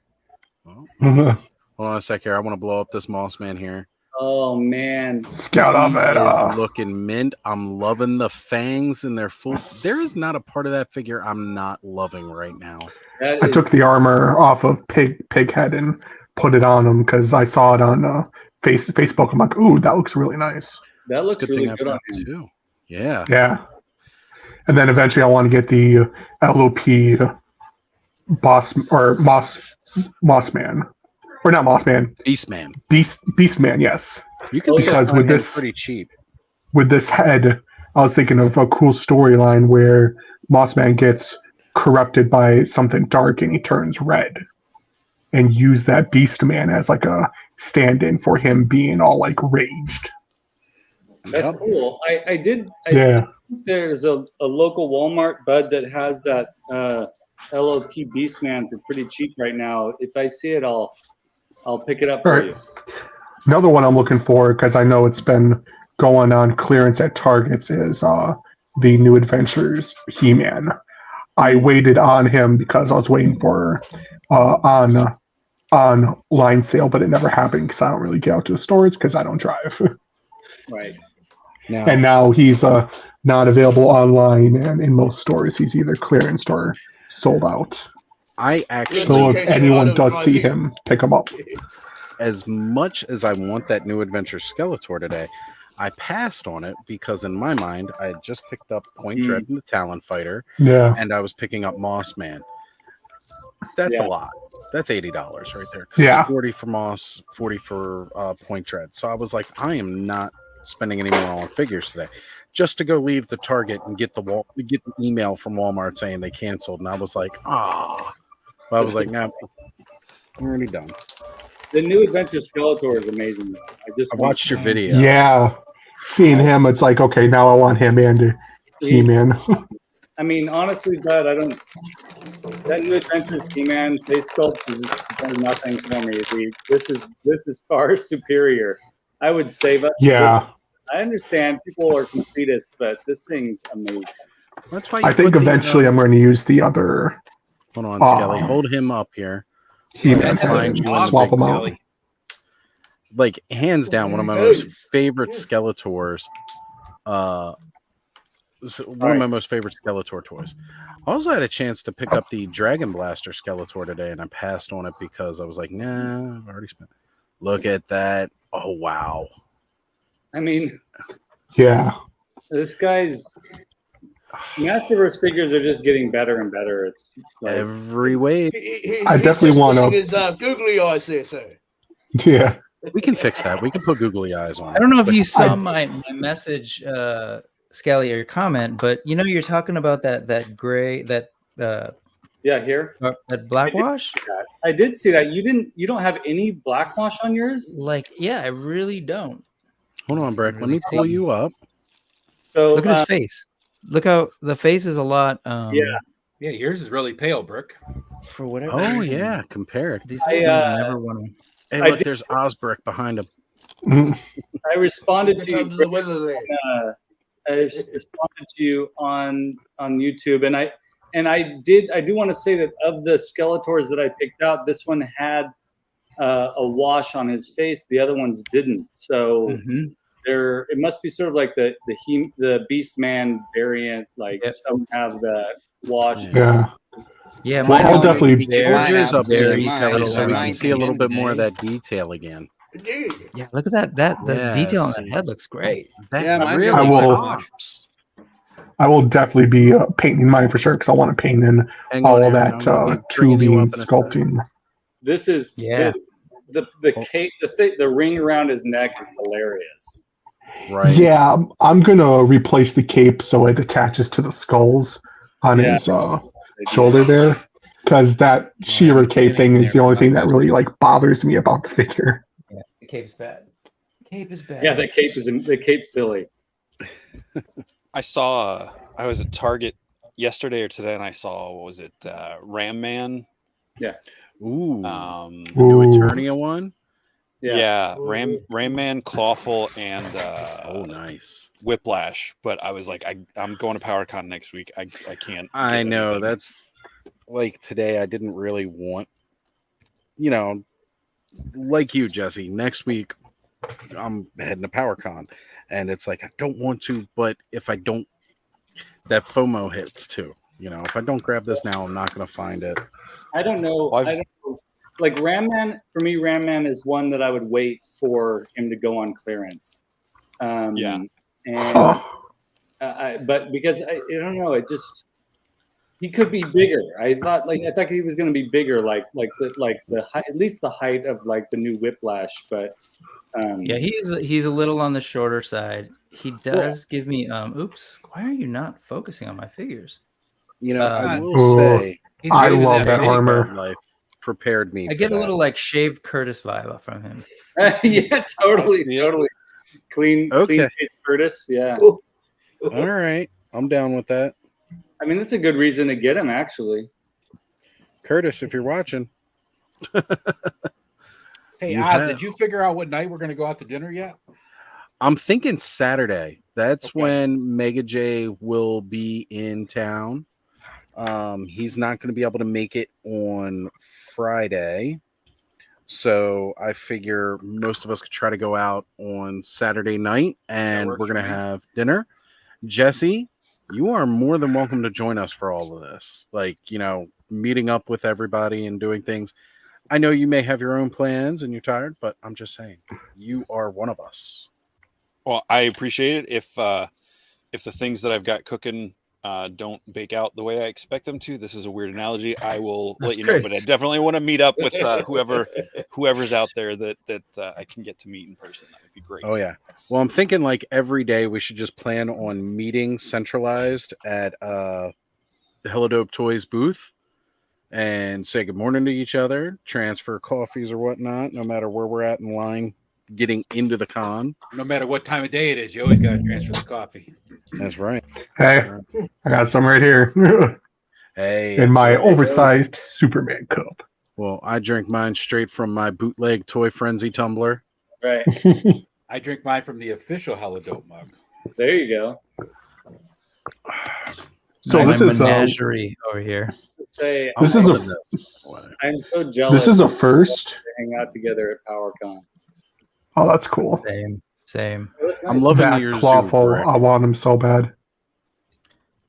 Speaker 1: Well, hold on a sec here. I want to blow up this Moss Man here.
Speaker 10: Oh, man.
Speaker 1: He is looking mint. I'm loving the fangs in their full. There is not a part of that figure I'm not loving right now.
Speaker 5: I took the armor off of Pighead and put it on him because I saw it on Facebook. I'm like, ooh, that looks really nice.
Speaker 10: That looks really good on him.
Speaker 1: Too. Yeah.
Speaker 5: Yeah. And then eventually I want to get the LOP boss or Moss Man. Or not Moss Man.
Speaker 1: Beast Man.
Speaker 5: Beast Man, yes.
Speaker 1: You can
Speaker 5: because with this
Speaker 1: pretty cheap.
Speaker 5: With this head, I was thinking of a cool storyline where Moss Man gets corrupted by something dark and he turns red. And use that Beast Man as like a stand-in for him being all like raged.
Speaker 10: That's cool. I did.
Speaker 5: Yeah.
Speaker 10: There's a local Walmart, Bud, that has that LOP Beastman for pretty cheap right now. If I see it, I'll pick it up for you.
Speaker 5: Another one I'm looking for, because I know it's been going on clearance at Targets, is the New Adventures He-Man. I waited on him because I was waiting for on line sale, but it never happened because I don't really get out to the stores because I don't drive.
Speaker 10: Right.
Speaker 5: And now he's not available online, and in most stores he's either clearanced or sold out.
Speaker 1: I actually,
Speaker 5: so if anyone does see him, pick him up.
Speaker 1: As much as I want that New Adventure Skeletor today, I passed on it because in my mind I had just picked up Point Dread and the Talon Fighter, and I was picking up Moss Man. That's a lot. That's $80 right there.
Speaker 5: Yeah,
Speaker 1: 40 for Moss, 40 for Point Dread. So I was like, I am not spending any more on figures today, just to go leave the Target and get the email from Walmart saying they canceled, and I was like, I was like, nah, I'm already done.
Speaker 10: The New Adventure Skeletor is amazing. I
Speaker 1: watched your video.
Speaker 5: Yeah, seeing him, it's like, okay, now I want him and He-Man.
Speaker 10: I mean, honestly, Bud, that New Adventures He-Man face sculpt is just nothing for me. This is far superior. I would save up.
Speaker 5: Yeah.
Speaker 10: I understand people are completists, but this thing's amazing.
Speaker 1: That's why you
Speaker 5: I think
Speaker 1: put the,
Speaker 5: eventually I'm going to use the other
Speaker 1: Hold on, Skelly. Hold him up here. I'm gonna
Speaker 5: He-Man
Speaker 2: That
Speaker 1: find
Speaker 2: looks
Speaker 1: you in the
Speaker 2: awesome,
Speaker 5: swap
Speaker 1: big
Speaker 5: them out.
Speaker 2: Skelly.
Speaker 1: like hands down one of my most favorite Skeletors. One of my most favorite Skeletor toys. I also had a chance to pick up the Dragon Blaster Skeletor today, and I passed on it because I was like, nah, I've already spent. Look at that. Oh, wow.
Speaker 10: I mean,
Speaker 5: Yeah.
Speaker 10: this guy's Masterverse figures are just getting better and better. It's like
Speaker 1: every way.
Speaker 5: I definitely want to.
Speaker 4: His googly eyes there, sir.
Speaker 5: Yeah.
Speaker 1: We can fix that. We can put googly eyes on.
Speaker 7: I don't know if
Speaker 1: But
Speaker 7: you saw my message, Skelly, or your comment, but you know you're talking about that gray that
Speaker 10: yeah, here
Speaker 7: that blackwash.
Speaker 10: I did see that. You don't have any blackwash on yours.
Speaker 7: Like, yeah, I really don't.
Speaker 1: Hold on, Brick. Let me pull you up.
Speaker 10: So
Speaker 7: look at his face. Look how the face is a lot.
Speaker 2: Yeah, yours is really pale, Brooke.
Speaker 7: For whatever.
Speaker 1: Oh
Speaker 7: reason.
Speaker 1: yeah, compared.
Speaker 7: These things never want to.
Speaker 1: Hey, look, there's Osbrick behind him.
Speaker 10: I responded to you. I responded to you on YouTube, and I do want to say that of the Skeletors that I picked out, this one had a wash on his face. The other ones didn't. So it must be sort of like the Beastman variant. Like some have the wash.
Speaker 5: Yeah.
Speaker 7: Yeah,
Speaker 5: well, I'll definitely
Speaker 1: hold yours up
Speaker 5: there,
Speaker 1: again, Skelly, so we can see a little bit more of that detail again.
Speaker 7: Yeah, look at that. The detail on that head looks great.
Speaker 1: That
Speaker 5: really pops. I will definitely be painting mine for sure because I want to paint in all that tubing sculpting.
Speaker 10: This is the cape, the ring around his neck is hilarious.
Speaker 1: Right.
Speaker 5: Yeah, I'm gonna replace the cape so it attaches to the skulls on his shoulder there, because that She-Ra cape thing is the only thing that really like bothers me about the figure.
Speaker 7: Yeah, the cape's bad. Cape is bad.
Speaker 10: Yeah, the cape's silly.
Speaker 8: I saw. I was at Target yesterday or today, and I saw what was it? Ram Man.
Speaker 10: Yeah.
Speaker 1: Ooh. New Eternia one.
Speaker 8: Yeah. Ram Man, Clawful, and
Speaker 1: nice
Speaker 8: Whiplash. But I was like, I'm going to PowerCon next week. I can't.
Speaker 1: I know that's like today. I didn't really want, like you, Jesse. Next week, I'm heading to PowerCon, and it's like I don't want to, but if I don't, that FOMO hits too. If I don't grab this now, I'm not going to find it.
Speaker 10: I don't know. Like Ram Man, for me, Ram Man is one that I would wait for him to go on clearance. But because I don't know, he could be bigger. I thought he was going to be bigger, like the height, at least the height of like the new Whiplash. But
Speaker 7: yeah, he's a little on the shorter side. He does give me oops. Why are you not focusing on my figures?
Speaker 1: I will say
Speaker 5: I love that armor.
Speaker 1: Life prepared me.
Speaker 7: I get a little like shaved Curtis vibe from him.
Speaker 10: Yeah, totally. Clean face Curtis. Yeah.
Speaker 1: All right, I'm down with that.
Speaker 10: I mean, that's a good reason to get him, actually.
Speaker 1: Curtis, if you're watching.
Speaker 2: Hey, Oz, did you figure out what night we're going to go out to dinner yet?
Speaker 1: I'm thinking Saturday. That's when Mega J will be in town. He's not going to be able to make it on Friday. So I figure most of us could try to go out on Saturday night, and we're going to have dinner. Jesse, you are more than welcome to join us for all of this. Like, meeting up with everybody and doing things. I know you may have your own plans and you're tired, but I'm just saying, you are one of us.
Speaker 8: Well, I appreciate it. If the things that I've got cooking don't bake out the way I expect them to, this is a weird analogy. I will let you know, but I definitely want to meet up with whoever's out there that I can get to meet in person. That would be great.
Speaker 1: Oh yeah. Well, I'm thinking like every day we should just plan on meeting centralized at the Hello Dope Toys booth and say good morning to each other, transfer coffees or whatnot, no matter where we're at in line getting into the con.
Speaker 2: No matter what time of day it is, you always got to transfer the coffee.
Speaker 1: That's right.
Speaker 5: Hey, I got some right here.
Speaker 1: Hey,
Speaker 5: in my oversized Superman cup.
Speaker 1: Well, I drink mine straight from my bootleg Toy Frenzy tumbler.
Speaker 10: Right.
Speaker 2: I drink mine from the official Hella Dope mug.
Speaker 10: There you go.
Speaker 5: So
Speaker 7: I'm
Speaker 5: this
Speaker 7: a
Speaker 5: is
Speaker 7: menagerie over here.
Speaker 10: Say,
Speaker 5: This is a
Speaker 10: I'm so jealous.
Speaker 5: this is a first.
Speaker 10: to hang out together at PowerCon.
Speaker 5: Oh, that's cool.
Speaker 7: Same.
Speaker 10: Oh, that's
Speaker 1: I'm
Speaker 10: nice.
Speaker 1: loving
Speaker 5: That
Speaker 1: your zoo,
Speaker 5: clawful,
Speaker 1: Brick.
Speaker 5: I want them so bad.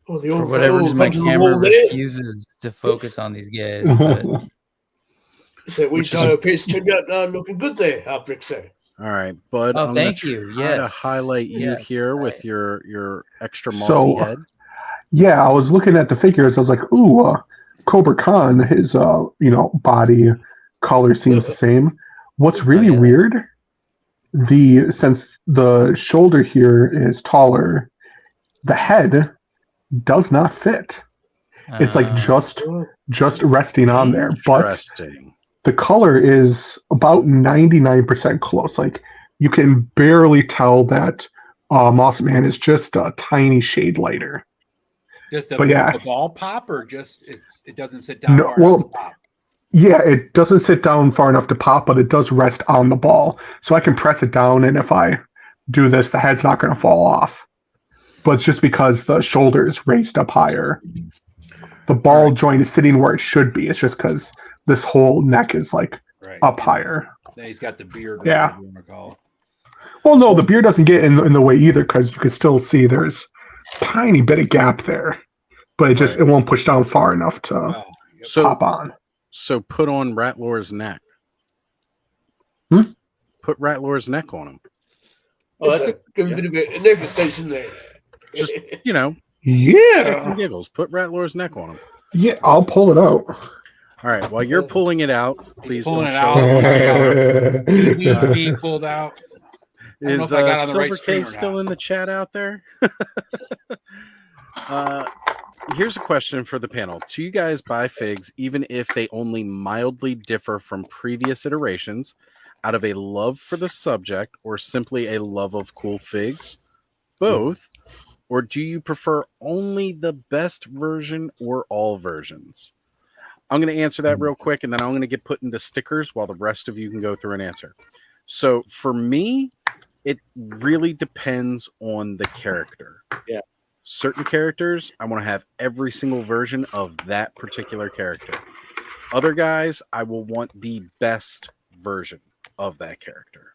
Speaker 4: Oh, the
Speaker 7: For
Speaker 4: old,
Speaker 7: whatever
Speaker 4: old
Speaker 7: reason, my
Speaker 4: fudge
Speaker 7: camera
Speaker 4: roll there.
Speaker 7: refuses to focus on these guys. But
Speaker 4: So we
Speaker 1: Which
Speaker 4: got
Speaker 1: is-
Speaker 4: a piece turned out looking good there, Brick say.
Speaker 1: All right, bud.
Speaker 7: Oh,
Speaker 1: I'm gonna
Speaker 7: thank you.
Speaker 1: try to
Speaker 7: Yes.
Speaker 1: highlight you
Speaker 7: Yes.
Speaker 1: here
Speaker 7: Right.
Speaker 1: with your extra mossy
Speaker 5: So,
Speaker 1: head.
Speaker 5: yeah, I was looking at the figures. I was like, ooh, Cobra Khan, his body color seems the same. What's really
Speaker 7: yeah.
Speaker 5: weird, since the shoulder here is taller, the head does not fit. It's like just resting on there, but
Speaker 1: Interesting.
Speaker 5: the color is about 99% close. Like you can barely tell that Moss Man is just a tiny shade lighter.
Speaker 2: Just
Speaker 5: But yeah.
Speaker 2: the ball pop, or just it doesn't sit down
Speaker 5: No,
Speaker 2: far enough to pop.
Speaker 5: Yeah, it doesn't sit down far enough to pop, but it does rest on the ball. So I can press it down, and if I do this, the head's not going to fall off. But it's just because the shoulder is raised up higher. The ball joint is sitting where it should be. It's just because this whole neck is like up higher.
Speaker 2: Then he's got the beard.
Speaker 5: Yeah.
Speaker 2: Whatever you want to call it.
Speaker 5: Well, no, the beard doesn't get in the way either because you can still see there's a tiny bit of gap there, but it won't push down far enough to pop on.
Speaker 1: So put on Ratlor's neck. Put Ratlor's neck on him.
Speaker 4: Oh, that's a good bit of a negotiation there.
Speaker 1: Just
Speaker 5: Yeah.
Speaker 1: shits and giggles. Put Ratlor's neck on him.
Speaker 5: Yeah, I'll pull it out.
Speaker 1: All right. While you're pulling it out, please
Speaker 2: pulling
Speaker 1: don't
Speaker 2: it
Speaker 1: show
Speaker 2: out.
Speaker 1: it.
Speaker 2: Needs being pulled out. I don't know
Speaker 1: Is
Speaker 2: if I got on the right
Speaker 1: Silver
Speaker 2: stream
Speaker 1: K
Speaker 2: or
Speaker 1: still
Speaker 2: not.
Speaker 1: in the chat out there? Here's a question for the panel. Do you guys buy figs even if they only mildly differ from previous iterations out of a love for the subject or simply a love of cool figs? Both? Or do you prefer only the best version or all versions? I'm going to answer that real quick, and then I'm going to get put into stickers while the rest of you can go through and answer. So for me, it really depends on the character.
Speaker 10: Yeah.
Speaker 1: Certain characters, I want to have every single version of that particular character. Other guys, I will want the best version of that character.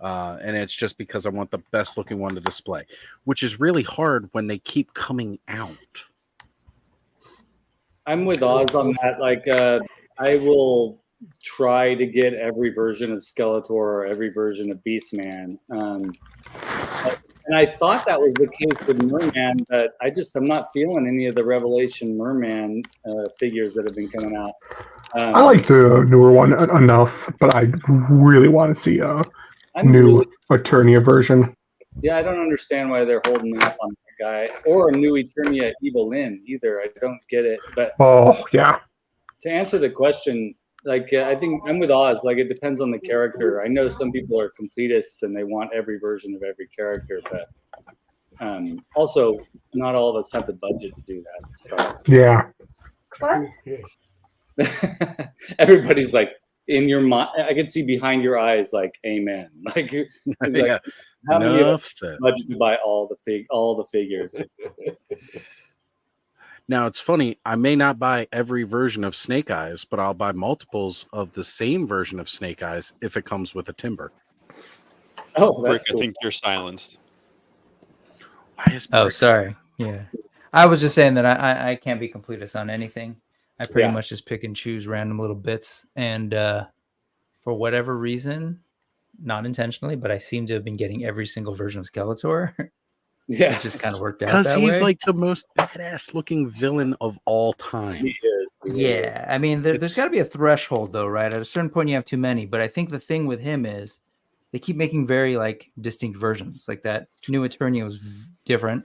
Speaker 1: And it's just because I want the best looking one to display, which is really hard when they keep coming out.
Speaker 10: I'm with Oz on that. Like, I will try to get every version of Skeletor or every version of Beastman. And I thought that was the case with Merman, but I'm not feeling any of the Revelation Merman figures that have been coming out.
Speaker 5: I like the newer one enough, but I really want to see a new Eternia version.
Speaker 10: Yeah, I don't understand why they're holding off on that guy or a new Eternia Evelyn either. I don't get it. But
Speaker 5: yeah.
Speaker 10: To answer the question, like I think I'm with Oz. Like it depends on the character. I know some people are completists and they want every version of every character, but also not all of us have the budget to do that. So.
Speaker 5: Yeah.
Speaker 10: What? Everybody's like in your mind. I can see behind your eyes, like amen. Like,
Speaker 1: Yeah.
Speaker 10: how many of
Speaker 1: Enough
Speaker 10: us
Speaker 1: said.
Speaker 10: have budget to buy all the figures?
Speaker 1: Now it's funny, I may not buy every version of Snake Eyes, but I'll buy multiples of the same version of Snake Eyes if it comes with a timber.
Speaker 10: Oh,
Speaker 8: Brick, I think you're silenced.
Speaker 1: Why is
Speaker 7: Oh,
Speaker 1: Brick
Speaker 7: sorry. Yeah. I was just saying that I can't be completist on anything. I pretty
Speaker 10: Yeah.
Speaker 7: much just pick and choose random little bits. And for whatever reason, not intentionally, but I seem to have been getting every single version of Skeletor.
Speaker 10: Yeah.
Speaker 7: It just kind of worked out
Speaker 1: Because
Speaker 7: that
Speaker 1: he's
Speaker 7: way.
Speaker 1: like the most badass looking villain of all time.
Speaker 7: Yeah, I mean, there's got to be a threshold, though, right? At a certain point, you have too many. But I think the thing with him is they keep making very like distinct versions. Like that new Eternia was different,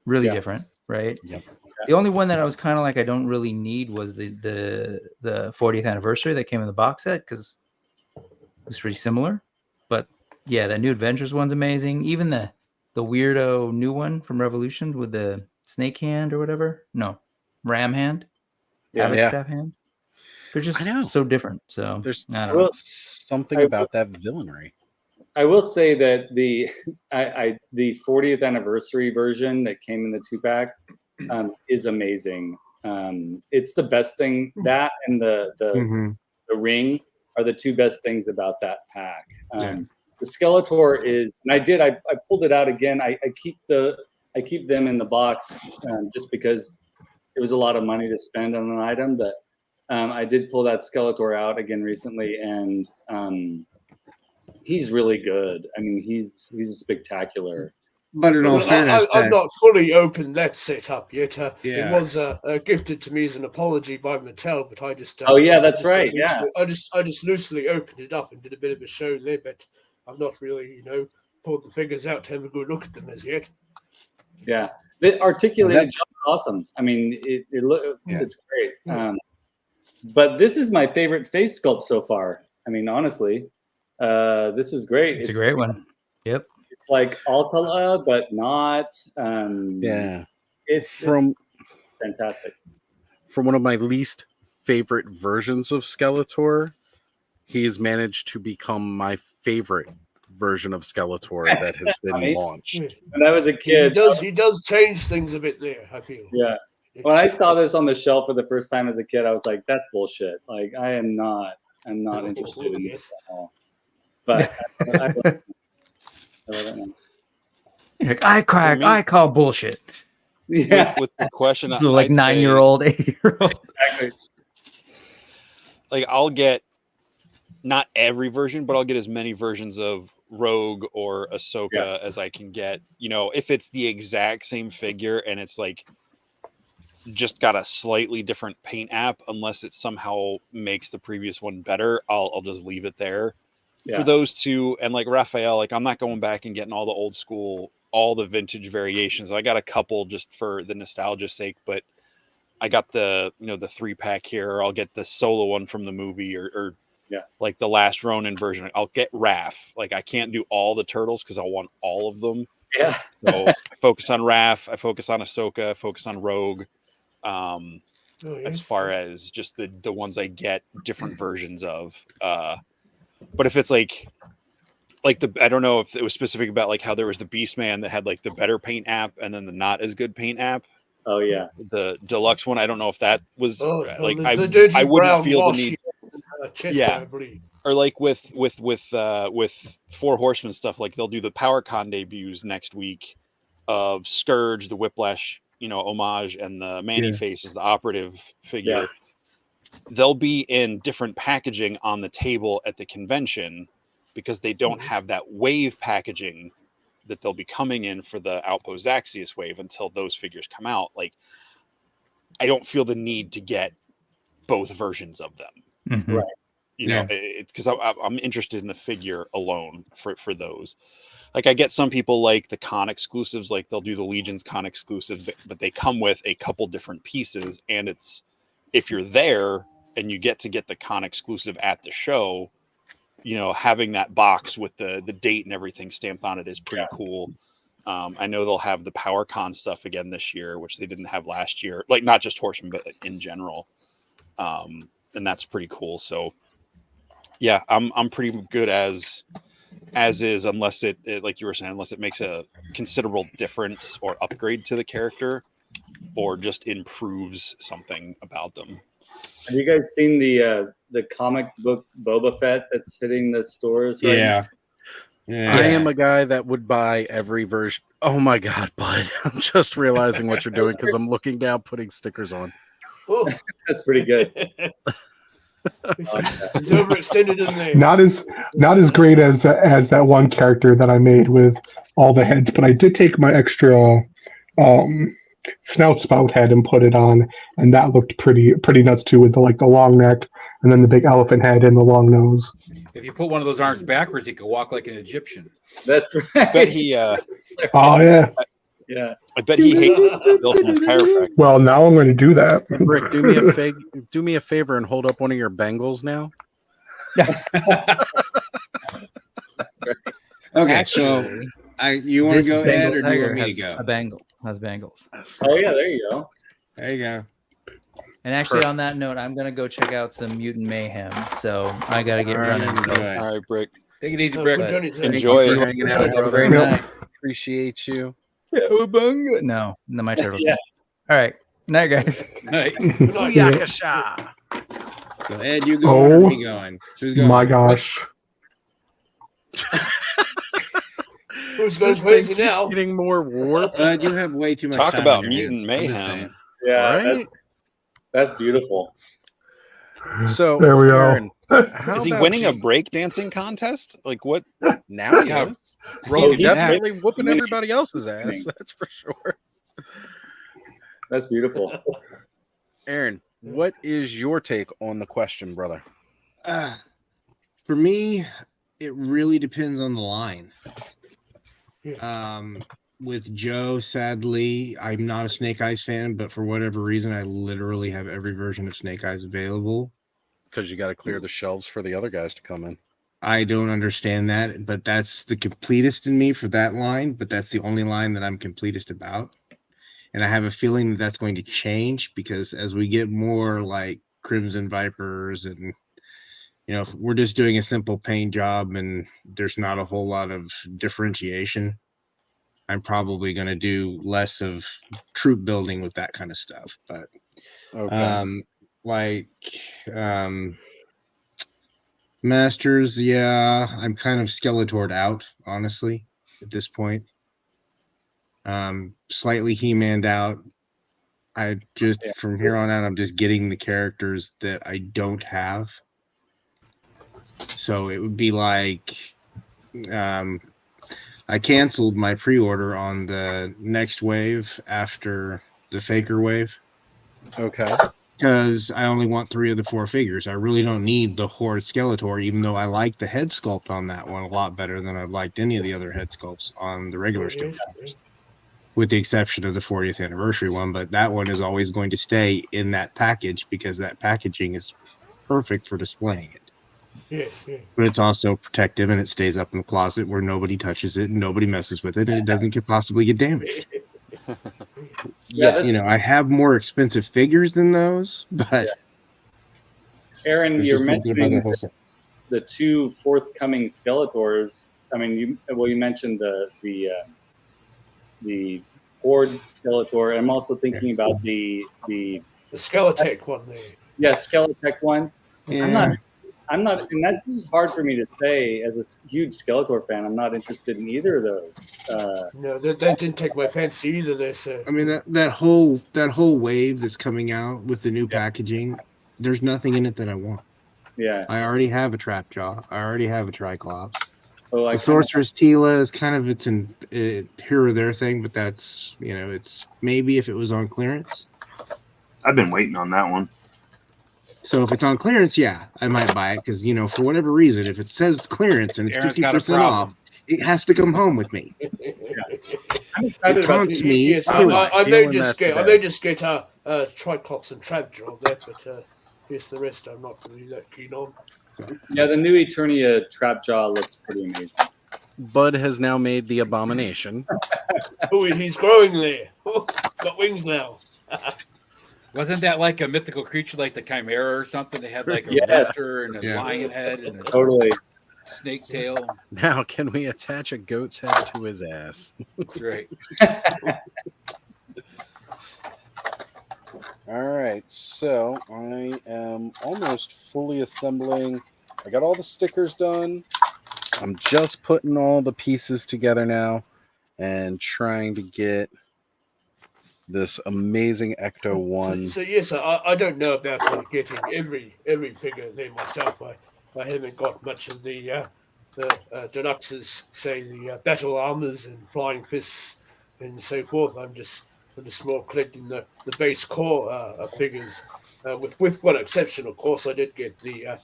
Speaker 7: really different, right?
Speaker 1: Yep.
Speaker 7: The only one that I was kind of like I don't really need was the 40th anniversary that came in the box set because it was pretty similar. But yeah, that new Adventures one's amazing. Even the weirdo new one from Revolution with the snake hand or whatever. No, ram hand. Havoc staff hand. They're just so different. So
Speaker 1: there's
Speaker 7: I don't know.
Speaker 1: something about that villainry.
Speaker 10: I will say that the 40th anniversary version that came in the 2-pack is amazing. It's the best thing. That and the ring are the two best things about that pack. The Skeletor is, and I pulled it out again. I keep them in the box just because it was a lot of money to spend on an item. But I did pull that Skeletor out again recently, and he's really good. I mean, he's spectacular.
Speaker 9: But in all fairness,
Speaker 4: I've not fully opened that setup yet.
Speaker 9: Yeah.
Speaker 4: It was gifted to me as an apology by Mattel, but I just
Speaker 10: oh yeah, that's right. Yeah,
Speaker 4: I just loosely opened it up and did a bit of a show there, but I've not really, pulled the figures out to have a good look at them as yet.
Speaker 10: Yeah, the articulated jump is awesome. I mean, it's great. But this is my favorite face sculpt so far. I mean, honestly, this is great.
Speaker 7: It's a great one. Yep.
Speaker 10: It's like Altala, but not. It's fantastic.
Speaker 1: From one of my least favorite versions of Skeletor, he's managed to become my favorite version of Skeletor that has been launched.
Speaker 10: When I was a kid,
Speaker 4: he does change things a bit there, I feel.
Speaker 10: Yeah. When I saw this on the shelf for the first time as a kid, I was like, "That's bullshit." Like, I'm not interested in this at all. But
Speaker 7: I call bullshit.
Speaker 8: Yeah, with the question,
Speaker 7: so like 9-year-old, 8-year-old.
Speaker 10: Exactly.
Speaker 8: Like, I'll get not every version, but I'll get as many versions of Rogue or Ahsoka as I can get. If it's the exact same figure and it's like just got a slightly different paint app, unless it somehow makes the previous one better, I'll just leave it there. For those two. And like Raphael, like, I'm not going back and getting all the old school, all the vintage variations. I got a couple just for the nostalgia sake, but I got the 3-pack here. I'll get the solo one from the movie or like the last Ronin version. I'll get Raph. Like, I can't do all the turtles because I want all of them.
Speaker 10: Yeah.
Speaker 8: So I focus on Raph. I focus on Ahsoka. I focus on Rogue. As far as just the ones I get different versions of. But if it's like I don't know if it was specific about like how there was the Beastman that had like the better paint app and then the not as good paint app.
Speaker 10: Oh yeah,
Speaker 8: the deluxe one. I don't know if that was I
Speaker 4: wouldn't
Speaker 8: feel the need. Or like with 4 Horsemen stuff, like they'll do the PowerCon debuts next week of Scourge, the Whiplash, homage, and the Man-E-Face is the operative figure.
Speaker 10: Yeah.
Speaker 8: They'll be in different packaging on the table at the convention because they don't have that wave packaging that they'll be coming in for the Outpost Axios wave until those figures come out. Like, I don't feel the need to get both versions of them.
Speaker 7: Mm-hmm.
Speaker 10: Right.
Speaker 8: Because I'm interested in the figure alone for those. Like, I get some people like the con exclusives, like they'll do the Legion's con exclusives, but they come with a couple different pieces, and it's, if you're there and you get the con exclusive at the show, having that box with the date and everything stamped on it is pretty cool. I know they'll have the PowerCon stuff again this year, which they didn't have last year, like not just Horsemen, but in general. And that's pretty cool. So yeah, I'm pretty good as is, unless it like you were saying, unless it makes a considerable difference or upgrade to the character, or just improves something about them.
Speaker 10: Have you guys seen the comic book Boba Fett that's hitting the stores right now?
Speaker 1: I am a guy that would buy every version. Oh my god, bud. I'm just realizing what you're doing because I'm looking down, putting stickers on.
Speaker 4: Oh,
Speaker 10: that's pretty good.
Speaker 4: He's overextended in there.
Speaker 5: Not as great as that one character that I made with all the heads, but I did take my extra snout spout head and put it on, and that looked pretty nuts too, with the long neck and then the big elephant head and the long nose.
Speaker 2: If you put one of those arms backwards, he could walk like an Egyptian.
Speaker 10: That's right.
Speaker 8: I bet he
Speaker 5: oh yeah.
Speaker 10: Yeah.
Speaker 8: I bet he hates Bill from chiropractor.
Speaker 5: Well, now I'm going to do that.
Speaker 1: Rick, do me a favor and hold up one of your Bengals now.
Speaker 9: Okay, so you want to go ahead, or do you want me to go?
Speaker 7: A Bengal has Bengals.
Speaker 10: Oh yeah, there you go.
Speaker 9: There you go.
Speaker 7: And actually, on that note, I'm gonna go check out some Mutant Mayhem. So I gotta get running.
Speaker 8: All right, Brick.
Speaker 2: Take it easy,
Speaker 4: Good
Speaker 2: Brick.
Speaker 4: journey, sir.
Speaker 8: Enjoy
Speaker 1: Thanks
Speaker 8: it.
Speaker 1: for hanging out,
Speaker 7: Have a
Speaker 1: brother.
Speaker 7: great
Speaker 5: Yep.
Speaker 7: night.
Speaker 1: Appreciate you.
Speaker 7: No, my turtles.
Speaker 10: Yeah.
Speaker 7: All right. Night, guys.
Speaker 2: Night.
Speaker 4: Good night.
Speaker 5: Yeah.
Speaker 1: Booyakasha.
Speaker 9: So Ed, you going or
Speaker 5: Oh,
Speaker 9: me going? Who's going?
Speaker 5: my gosh.
Speaker 4: Who's going
Speaker 1: This thing
Speaker 4: crazy
Speaker 1: keeps
Speaker 4: now?
Speaker 1: getting more warped.
Speaker 9: Ed, you have way too much
Speaker 8: Talk
Speaker 9: time
Speaker 8: about
Speaker 9: on your
Speaker 8: mutant
Speaker 9: hands. I'm just
Speaker 8: mayhem.
Speaker 9: saying.
Speaker 10: Yeah,
Speaker 1: Right?
Speaker 10: that's beautiful.
Speaker 1: So
Speaker 5: There we go.
Speaker 1: Aaron, how
Speaker 8: Is he
Speaker 1: about
Speaker 8: winning a
Speaker 1: you?
Speaker 8: breakdancing contest? Like what?
Speaker 1: Now he
Speaker 2: Yeah,
Speaker 1: is.
Speaker 2: Bro,
Speaker 1: He's definitely whooping
Speaker 10: winning.
Speaker 1: everybody else's ass. That's for sure.
Speaker 10: That's beautiful.
Speaker 1: Aaron, what is your take on the question, brother?
Speaker 9: For me, it really depends on the line.
Speaker 4: Yeah.
Speaker 9: With Joe, sadly, I'm not a Snake Eyes fan, but for whatever reason, I literally have every version of Snake Eyes available.
Speaker 1: Because you got to clear the shelves for the other guys to come in.
Speaker 9: I don't understand that, but that's the completest in me for that line, but that's the only line that I'm completest about. And I have a feeling that that's going to change because as we get more like Crimson Vipers and, you know, if we're just doing a simple paint job and there's not a whole lot of differentiation, I'm probably going to do less of troop building with that kind of stuff. But,
Speaker 1: Okay.
Speaker 9: Masters, yeah, I'm kind of Skeletored out, honestly, at this point. Slightly He-Man'd out. I just from here on out, I'm just getting the characters that I don't have. So it would be like, I canceled my pre-order on the next wave after the Faker wave.
Speaker 1: Okay.
Speaker 9: Because I only want 3 of the 4 figures. I really don't need the Horde Skeletor, even though I like the head sculpt on that one a lot better than I've liked any of the other head sculpts on the regular Skeletors. With the exception of the 40th anniversary one, but that one is always going to stay in that package because that packaging is perfect for displaying it.
Speaker 4: Yeah.
Speaker 9: But it's also protective and it stays up in the closet where nobody touches it and nobody messes with it and it doesn't possibly get damaged.
Speaker 10: Yeah,
Speaker 9: You know, I have more expensive figures than those, but
Speaker 10: Aaron,
Speaker 9: there's
Speaker 10: you're
Speaker 9: just something about
Speaker 10: mentioning
Speaker 9: that whole set.
Speaker 10: the 2 forthcoming Skeletors. I mean, you mentioned the Horde Skeletor. I'm also thinking about the
Speaker 4: Skeletech one there.
Speaker 10: Yeah, Skeletech one.
Speaker 9: Yeah.
Speaker 10: I'm not, and that is hard for me to say as a huge Skeletor fan. I'm not interested in either of those.
Speaker 4: No, that didn't take my fancy either. This.
Speaker 9: I mean that whole wave that's coming out with the new packaging, there's nothing in it that I want.
Speaker 10: Yeah.
Speaker 9: I already have a Trapjaw. I already have a Triclops.
Speaker 10: So
Speaker 9: The Sorceress Tila is kind of here or there thing, but that's, you know, it's maybe if it was on clearance.
Speaker 3: I've been waiting on that one.
Speaker 9: So if it's on clearance, yeah, I might buy it because, you know, for whatever reason, if it says clearance and it's
Speaker 2: Aaron's got a
Speaker 9: 50% off, it has to come home with me.
Speaker 10: I'm excited
Speaker 9: It taunts me.
Speaker 4: Yes, I may just get Triclops and Trapjaw there, but yes, the rest I'm not really that keen on.
Speaker 10: Yeah, the new Eternia Trapjaw looks pretty amazing.
Speaker 1: Bud has now made the abomination.
Speaker 4: Oh, he's growing there. Got wings now.
Speaker 2: Wasn't that like a mythical creature like the Chimera or something? They had like a
Speaker 10: Yes.
Speaker 2: rooster and a lion head and a
Speaker 10: Totally.
Speaker 2: snake tail.
Speaker 1: Now, can we attach a goat's head to his ass?
Speaker 2: That's right.
Speaker 1: All right, so I am almost fully assembling. I got all the stickers done. I'm just putting all the pieces together now and trying to get this amazing Ecto 1.
Speaker 4: So yes, I don't know about getting every figure there myself. I haven't got much of the deluxes, say the battle armors and flying fists and so forth. I'm just more collecting the base core figures. With one exception, of course, I did get the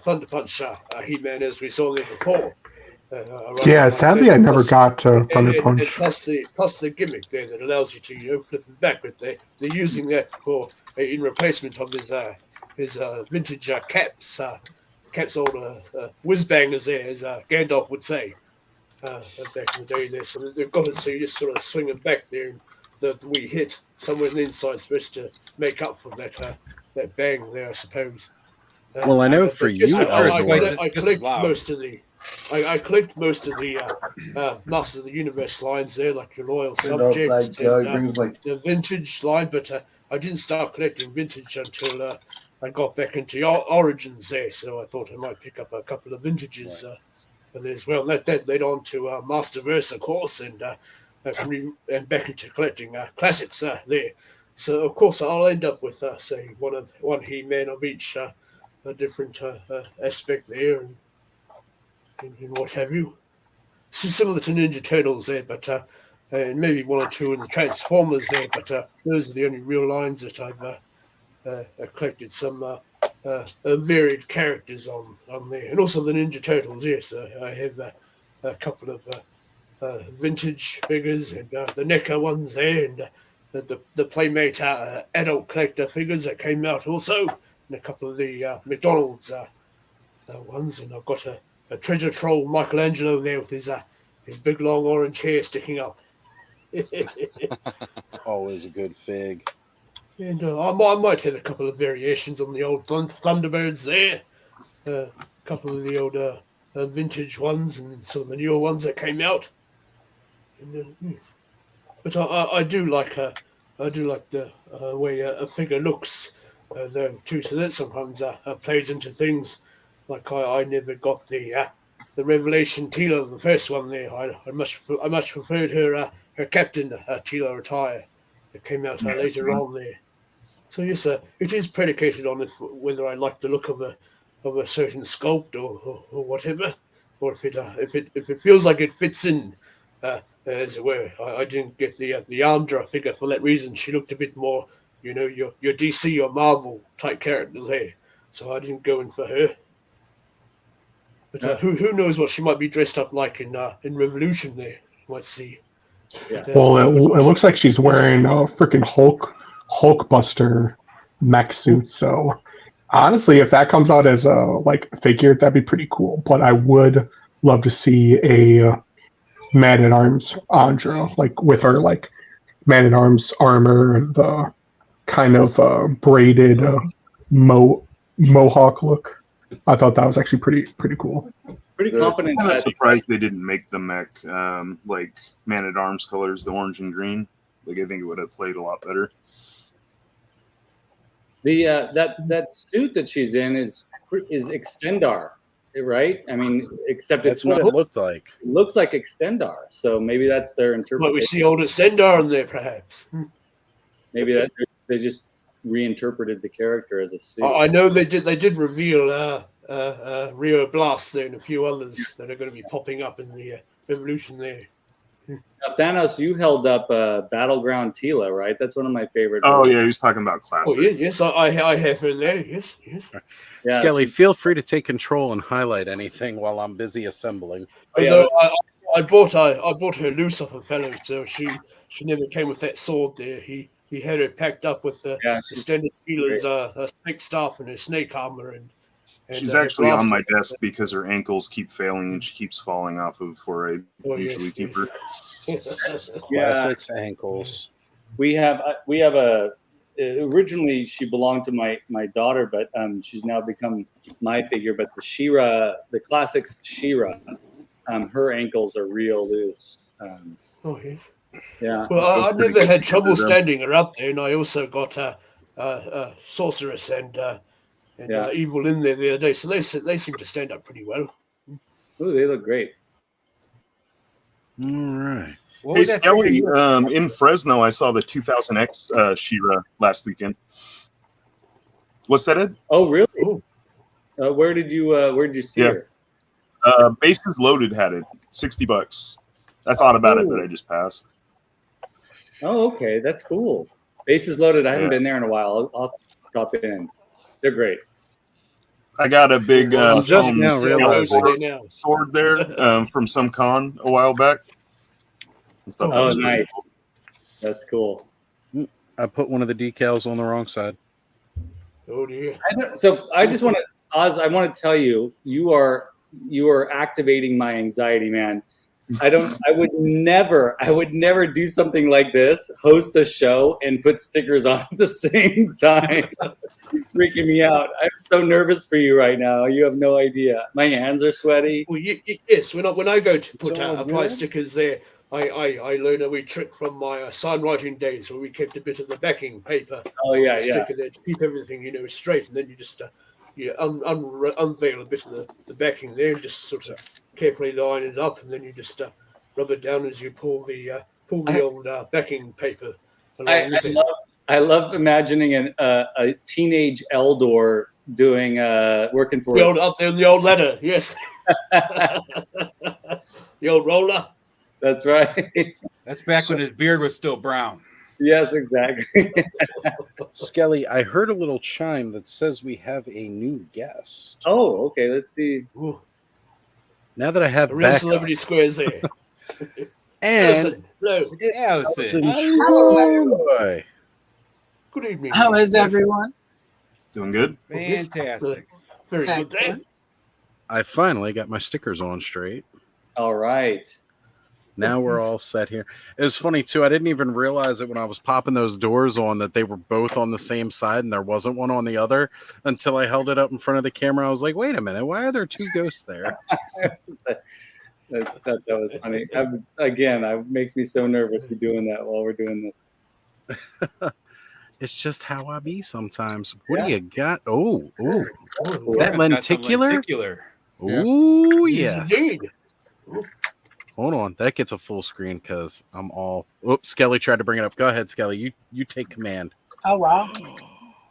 Speaker 4: Thunder Punch He-Man as we saw there before.
Speaker 5: Yeah, sadly, I never got Thunder Punch.
Speaker 4: And plus the gimmick there that allows you to flip them back, but they're using that for in replacement of his vintage caps old whiz bangers there, as Gandalf would say back in the day there. So they've got it so you just sort of swing them back there, and the wee hit somewhere in the inside supposed to make up for that bang there, I suppose.
Speaker 1: Well, I know for you,
Speaker 4: I collect
Speaker 2: Just
Speaker 4: most of the I collect most of the Masters of the Universe lines there, like your Loyal
Speaker 11: You know,
Speaker 4: Subjects
Speaker 11: like
Speaker 4: and
Speaker 11: he brings like
Speaker 4: the vintage line, but I didn't start collecting vintage until I got back into Origins there, so I thought I might pick up a couple of vintages as well. That led on to Masterverse, of course, and back into collecting classics there. So of course I'll end up with say one He-Man of each a different aspect there, and what have you. So similar to Ninja Turtles there, but and maybe one or two in the Transformers there, but those are the only real lines that I've collected some varied characters on there, and also the Ninja Turtles. Yes, I have a couple of vintage figures and the NECA ones there, and the Playmate adult collector figures that came out also, and a couple of the McDonald's ones, and I've got a treasure troll Michelangelo there with his big long orange hair sticking up.
Speaker 1: Always a good fig.
Speaker 4: And I might have a couple of variations on the old Thunderbirds there. A couple of the old vintage ones and some of the newer ones that came out. And, but I do like the way a figure looks though too. So that sometimes plays into things. Like I never got the Revelation Tila, the first one there. I much preferred her Captain Tila attire that came out later on there. So yes, it is predicated on whether I like the look of a certain sculpt or whatever, or if it feels like it fits in, as it were. I didn't get the Andra figure for that reason. She looked a bit more, your DC or Marvel type character there. So I didn't go in for her. But who knows what she might be dressed up like in Revolution there? Let's see.
Speaker 10: Yeah.
Speaker 5: Well, it looks like she's wearing a freaking Hulkbuster mech suit. So honestly, if that comes out as a figure, that'd be pretty cool. But I would love to see a Man at Arms Andra, with her Man at Arms armor and the kind of braided mohawk look. I thought that was actually pretty cool.
Speaker 10: Pretty confident.
Speaker 3: I'm kind of surprised they didn't make the mech like Man at Arms colors, the orange and green. I think it would have played a lot better.
Speaker 10: The that suit that she's in is Extendar, right? I mean, except
Speaker 1: That's
Speaker 10: it's
Speaker 1: what
Speaker 10: not.
Speaker 1: it looked like.
Speaker 10: It looks like Extendar, so maybe that's their interpretation.
Speaker 4: Might we see old Extendar in there, perhaps?
Speaker 10: Maybe that they just reinterpreted the character as a suit.
Speaker 4: I know they did reveal Rio Blast there and a few others that are going to be popping up in the Revolution there.
Speaker 10: Now, Thanos, you held up Battleground Tila, right? That's one of my favorite.
Speaker 3: Oh yeah, he was talking about classics.
Speaker 4: Oh yes, I have her there. Yes.
Speaker 10: Yeah,
Speaker 1: Skelly, feel free to take control and highlight anything while I'm busy assembling.
Speaker 4: Although I bought her loose off a fellow, so she never came with that sword there. He had her packed up with the extended feelers, snake staff and her snake armor, and
Speaker 3: she's actually on my desk because her ankles keep failing and she keeps falling off of before I usually keep her.
Speaker 1: Classics ankles.
Speaker 10: We have a. Originally, she belonged to my daughter, but she's now become my figure. But the She-Ra, the classics She-Ra, her ankles are real loose. Yeah.
Speaker 4: Well, I never had trouble standing her up there, and I also got Sorceress and Evil in there the other day, so they seem to stand up pretty well.
Speaker 10: Oh, they look great.
Speaker 1: All right.
Speaker 3: Hey, Skelly, in Fresno, I saw the 2000X She-Ra last weekend. What's that, Ed?
Speaker 10: Oh, really? Where did you see her?
Speaker 3: Bases Loaded had it, $60. I thought about it, but I just passed.
Speaker 10: Oh, okay, that's cool. Bases Loaded. I haven't been there in a while. I'll stop in. They're great.
Speaker 3: I got a big
Speaker 6: just now
Speaker 3: sword there from some con a while back.
Speaker 10: Oh, nice. Cool. That's cool.
Speaker 1: I put one of the decals on the wrong side.
Speaker 4: Oh dear.
Speaker 10: So I just want to, Oz, I want to tell you, you are activating my anxiety, man. I would never do something like this, host a show and put stickers on at the same time. freaking me out. I'm so nervous for you right now. You have no idea. My hands are sweaty.
Speaker 4: Well, yes. When I go to put
Speaker 1: all
Speaker 4: apply
Speaker 1: good.
Speaker 4: stickers there, I learn a wee trick from my sign writing days where we kept a bit of the backing paper.
Speaker 10: Oh yeah,
Speaker 4: stick it there to keep everything straight, and then you just unveil a bit of the backing there and just sort of carefully line it up, and then you just rub it down as you pull the old backing paper along with it.
Speaker 10: I love imagining a teenage Eldor doing working for
Speaker 4: The
Speaker 10: us.
Speaker 4: old, up there in the old ladder, yes. The old roller.
Speaker 10: That's right.
Speaker 2: That's back when his beard was still brown.
Speaker 10: Yes, exactly.
Speaker 1: Skelly, I heard a little chime that says we have a new guest.
Speaker 10: Oh, okay. Let's see.
Speaker 4: Ooh,
Speaker 1: Now that I have
Speaker 4: the real
Speaker 1: backup,
Speaker 4: celebrity squares there.
Speaker 1: and
Speaker 4: Hello.
Speaker 2: Allison.
Speaker 1: Boy.
Speaker 4: Good evening.
Speaker 11: How is everyone?
Speaker 3: Doing good.
Speaker 2: Fantastic.
Speaker 4: Very good.
Speaker 11: Excellent.
Speaker 1: I finally got my stickers on straight.
Speaker 10: All right.
Speaker 1: Now we're all set here. It was funny too. I didn't even realize it when I was popping those doors on that they were both on the same side and there wasn't one on the other until I held it up in front of the camera. I was like, wait a minute, why are there two ghosts there?
Speaker 10: that was funny. It makes me so nervous for doing that while we're doing this.
Speaker 1: It's just how I be sometimes. What do
Speaker 10: Yeah.
Speaker 1: you got? Oh,
Speaker 2: Ooh,
Speaker 1: that
Speaker 2: I've got some
Speaker 1: lenticular?
Speaker 2: lenticular.
Speaker 1: Oh,
Speaker 4: Yes,
Speaker 1: yes.
Speaker 4: indeed.
Speaker 1: Hold on. That gets a full screen because I'm all. Oops, Skelly tried to bring it up. Go ahead, Skelly. You take command.
Speaker 11: Oh wow.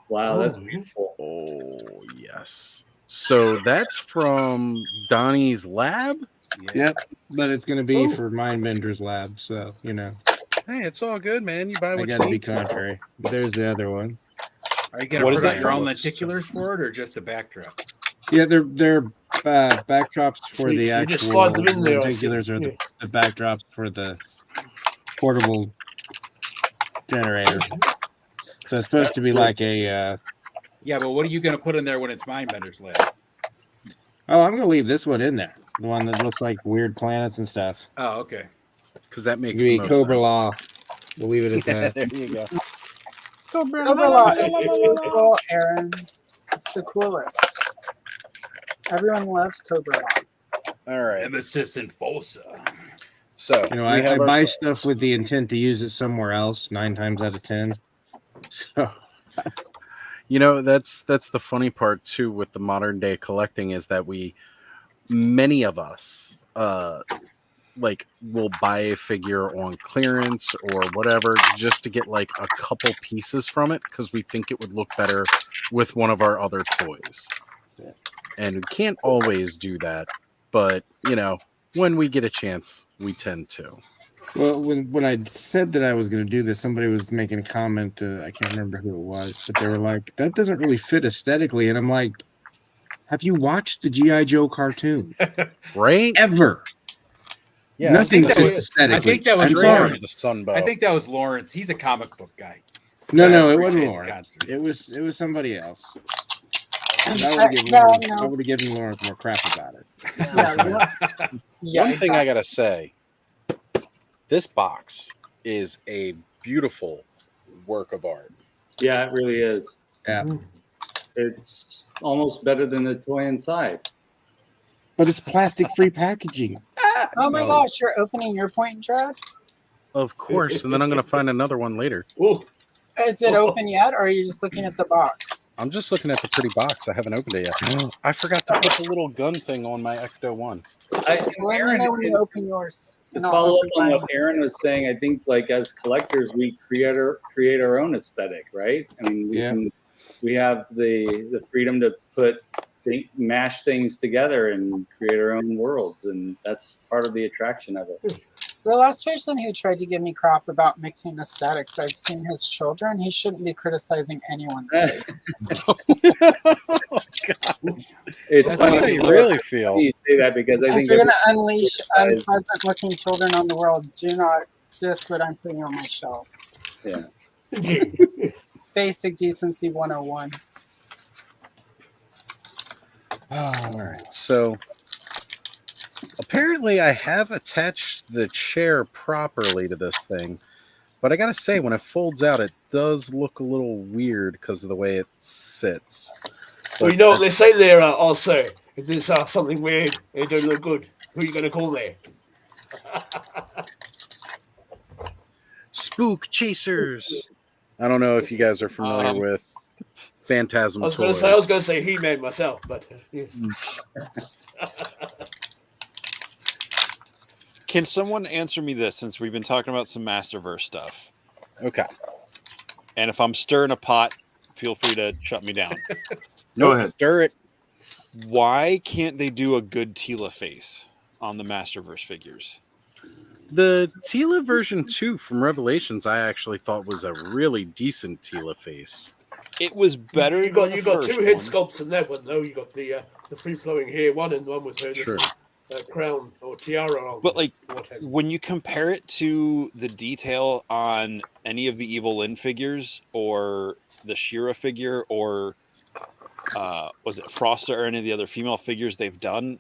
Speaker 10: Wow, that's beautiful.
Speaker 1: Oh, yes. So that's from Donnie's lab?
Speaker 9: Yep, but it's going to be for Mindbender's lab, so
Speaker 1: Hey, it's all good, man. You buy
Speaker 9: I
Speaker 1: what
Speaker 9: got
Speaker 1: you
Speaker 9: to be
Speaker 1: need to.
Speaker 9: contrary. But there's the other one.
Speaker 2: Are you going
Speaker 8: What
Speaker 2: to
Speaker 8: is
Speaker 2: put
Speaker 8: that
Speaker 2: out your own
Speaker 1: for?
Speaker 2: lenticulars for it or just a backdrop?
Speaker 9: Yeah, they're backdrops for the
Speaker 4: You just
Speaker 9: actual
Speaker 4: slide them in there, I see.
Speaker 9: lenticulars, or
Speaker 4: Yeah.
Speaker 9: the backdrops for the portable generator. So it's supposed to be like a.
Speaker 2: Yeah, but what are you going to put in there when it's Mindbender's lab?
Speaker 9: Oh, I'm going to leave this one in there. The one that looks like weird planets and stuff.
Speaker 2: Oh, okay.
Speaker 1: Because that makes
Speaker 9: Maybe
Speaker 1: the most
Speaker 9: Cobra
Speaker 1: sense.
Speaker 9: Law. We'll leave it at that.
Speaker 1: There you go.
Speaker 11: Cobra Law is cool, Aaron. It's the coolest. Everyone loves Cobra Law.
Speaker 1: All right.
Speaker 2: Nemesis and Fossa.
Speaker 1: So
Speaker 9: I
Speaker 1: we have our
Speaker 9: buy
Speaker 1: phones.
Speaker 9: stuff with the intent to use it somewhere else 9 times out of 10. So
Speaker 1: That's the funny part too with the modern day collecting is that many of us will buy a figure on clearance or whatever just to get like a couple pieces from it because we think it would look better with one of our other toys. And we can't always do that, but when we get a chance, we tend to.
Speaker 9: well, when I said that I was going to do this, somebody was making a comment. I can't remember who it was, but they were like, "That doesn't really fit aesthetically." And I'm like, "Have you watched the GI Joe cartoon?
Speaker 1: Right?
Speaker 9: Ever?
Speaker 1: Yeah,
Speaker 9: Nothing
Speaker 2: that
Speaker 9: fits
Speaker 2: was-
Speaker 9: aesthetically."
Speaker 2: I think that was
Speaker 9: I'm
Speaker 2: Lawrence.
Speaker 9: sorry.
Speaker 1: The Sunbow.
Speaker 2: I think that was Lawrence. He's a comic book guy.
Speaker 9: No,
Speaker 2: I
Speaker 9: it wasn't
Speaker 2: appreciate the
Speaker 9: Lawrence.
Speaker 2: concert.
Speaker 9: It was somebody else.
Speaker 11: And
Speaker 9: I
Speaker 11: no.
Speaker 9: would have given Lawrence more crap about it.
Speaker 11: Yeah,
Speaker 1: One thing I gotta say, this box is a beautiful work of art.
Speaker 10: Yeah, it really is.
Speaker 9: Yeah.
Speaker 10: It's almost better than the toy inside.
Speaker 9: But it's plastic-free packaging.
Speaker 11: Oh my gosh, you're opening your point, Dread?
Speaker 1: Of course, and then I'm gonna find another one later.
Speaker 4: Oh,
Speaker 11: Is it open yet, or are you just looking at the box?
Speaker 1: I'm just looking at the pretty box. I haven't opened it yet. I forgot to put the little gun thing on my Ecto 1.
Speaker 11: Let me know when you open yours.
Speaker 10: To
Speaker 11: and I'll
Speaker 10: follow up
Speaker 11: open
Speaker 10: on
Speaker 11: mine.
Speaker 10: what Aaron was saying, I think like as collectors, we create our own aesthetic, right? I mean, we have the freedom to mash things together and create our own worlds, and that's part of the attraction of it.
Speaker 11: The last person who tried to give me crap about mixing aesthetics, I've seen his children. He shouldn't be criticizing anyone's face.
Speaker 10: It's
Speaker 1: That's how you really feel.
Speaker 10: You say that because I
Speaker 11: If
Speaker 10: think
Speaker 11: you're going to unleash unpleasant-looking children on the world, do not diss what I'm putting on my shelf.
Speaker 10: Yeah.
Speaker 11: Basic decency 101.
Speaker 1: All right. So apparently I have attached the chair properly to this thing, But I gotta say, when it folds out, it does look a little weird because of the way it sits.
Speaker 4: Well, you know what they say there, also. If there's something weird, it don't look good. Who are you going to call there?
Speaker 1: Spook Chasers. I don't know if you guys are familiar with Phantasm
Speaker 4: I was
Speaker 1: Toys.
Speaker 4: going to say He-Man myself, but yeah.
Speaker 8: Can someone answer me this, since we've been talking about some Masterverse stuff?
Speaker 1: Okay.
Speaker 8: And if I'm stirring a pot, feel free to shut me down.
Speaker 3: Go ahead.
Speaker 1: Stir it.
Speaker 8: Why can't they do a good Tila face on the Masterverse figures?
Speaker 1: The Tila version 2 from Revelations, I actually thought was a really decent Tila face.
Speaker 8: It was better.
Speaker 4: You got
Speaker 8: than the
Speaker 4: two
Speaker 8: first
Speaker 4: head
Speaker 8: one.
Speaker 4: sculpts in that one, though. You got the free flowing hair one and one with her
Speaker 1: Sure.
Speaker 4: crown or tiara on.
Speaker 8: But like when you compare it to the detail on any of the Evil Lyn figures or the She-Ra figure or was it Frosta or any of the other female figures they've done,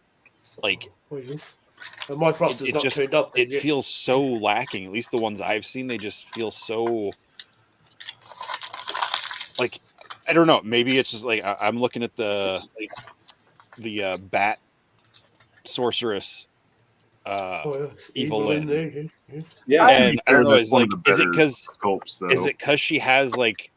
Speaker 8: like
Speaker 4: my Frosta's not turned up.
Speaker 8: It feels so lacking. At least the ones I've seen, they just feel so like, I don't know. Maybe it's just like I'm looking at the Bat Sorceress Evil Lyn.
Speaker 10: Yeah,
Speaker 8: and I don't know. Is
Speaker 3: one
Speaker 8: like,
Speaker 3: of the
Speaker 8: is it
Speaker 3: better
Speaker 8: because
Speaker 3: sculpts, though.
Speaker 8: is it because she has like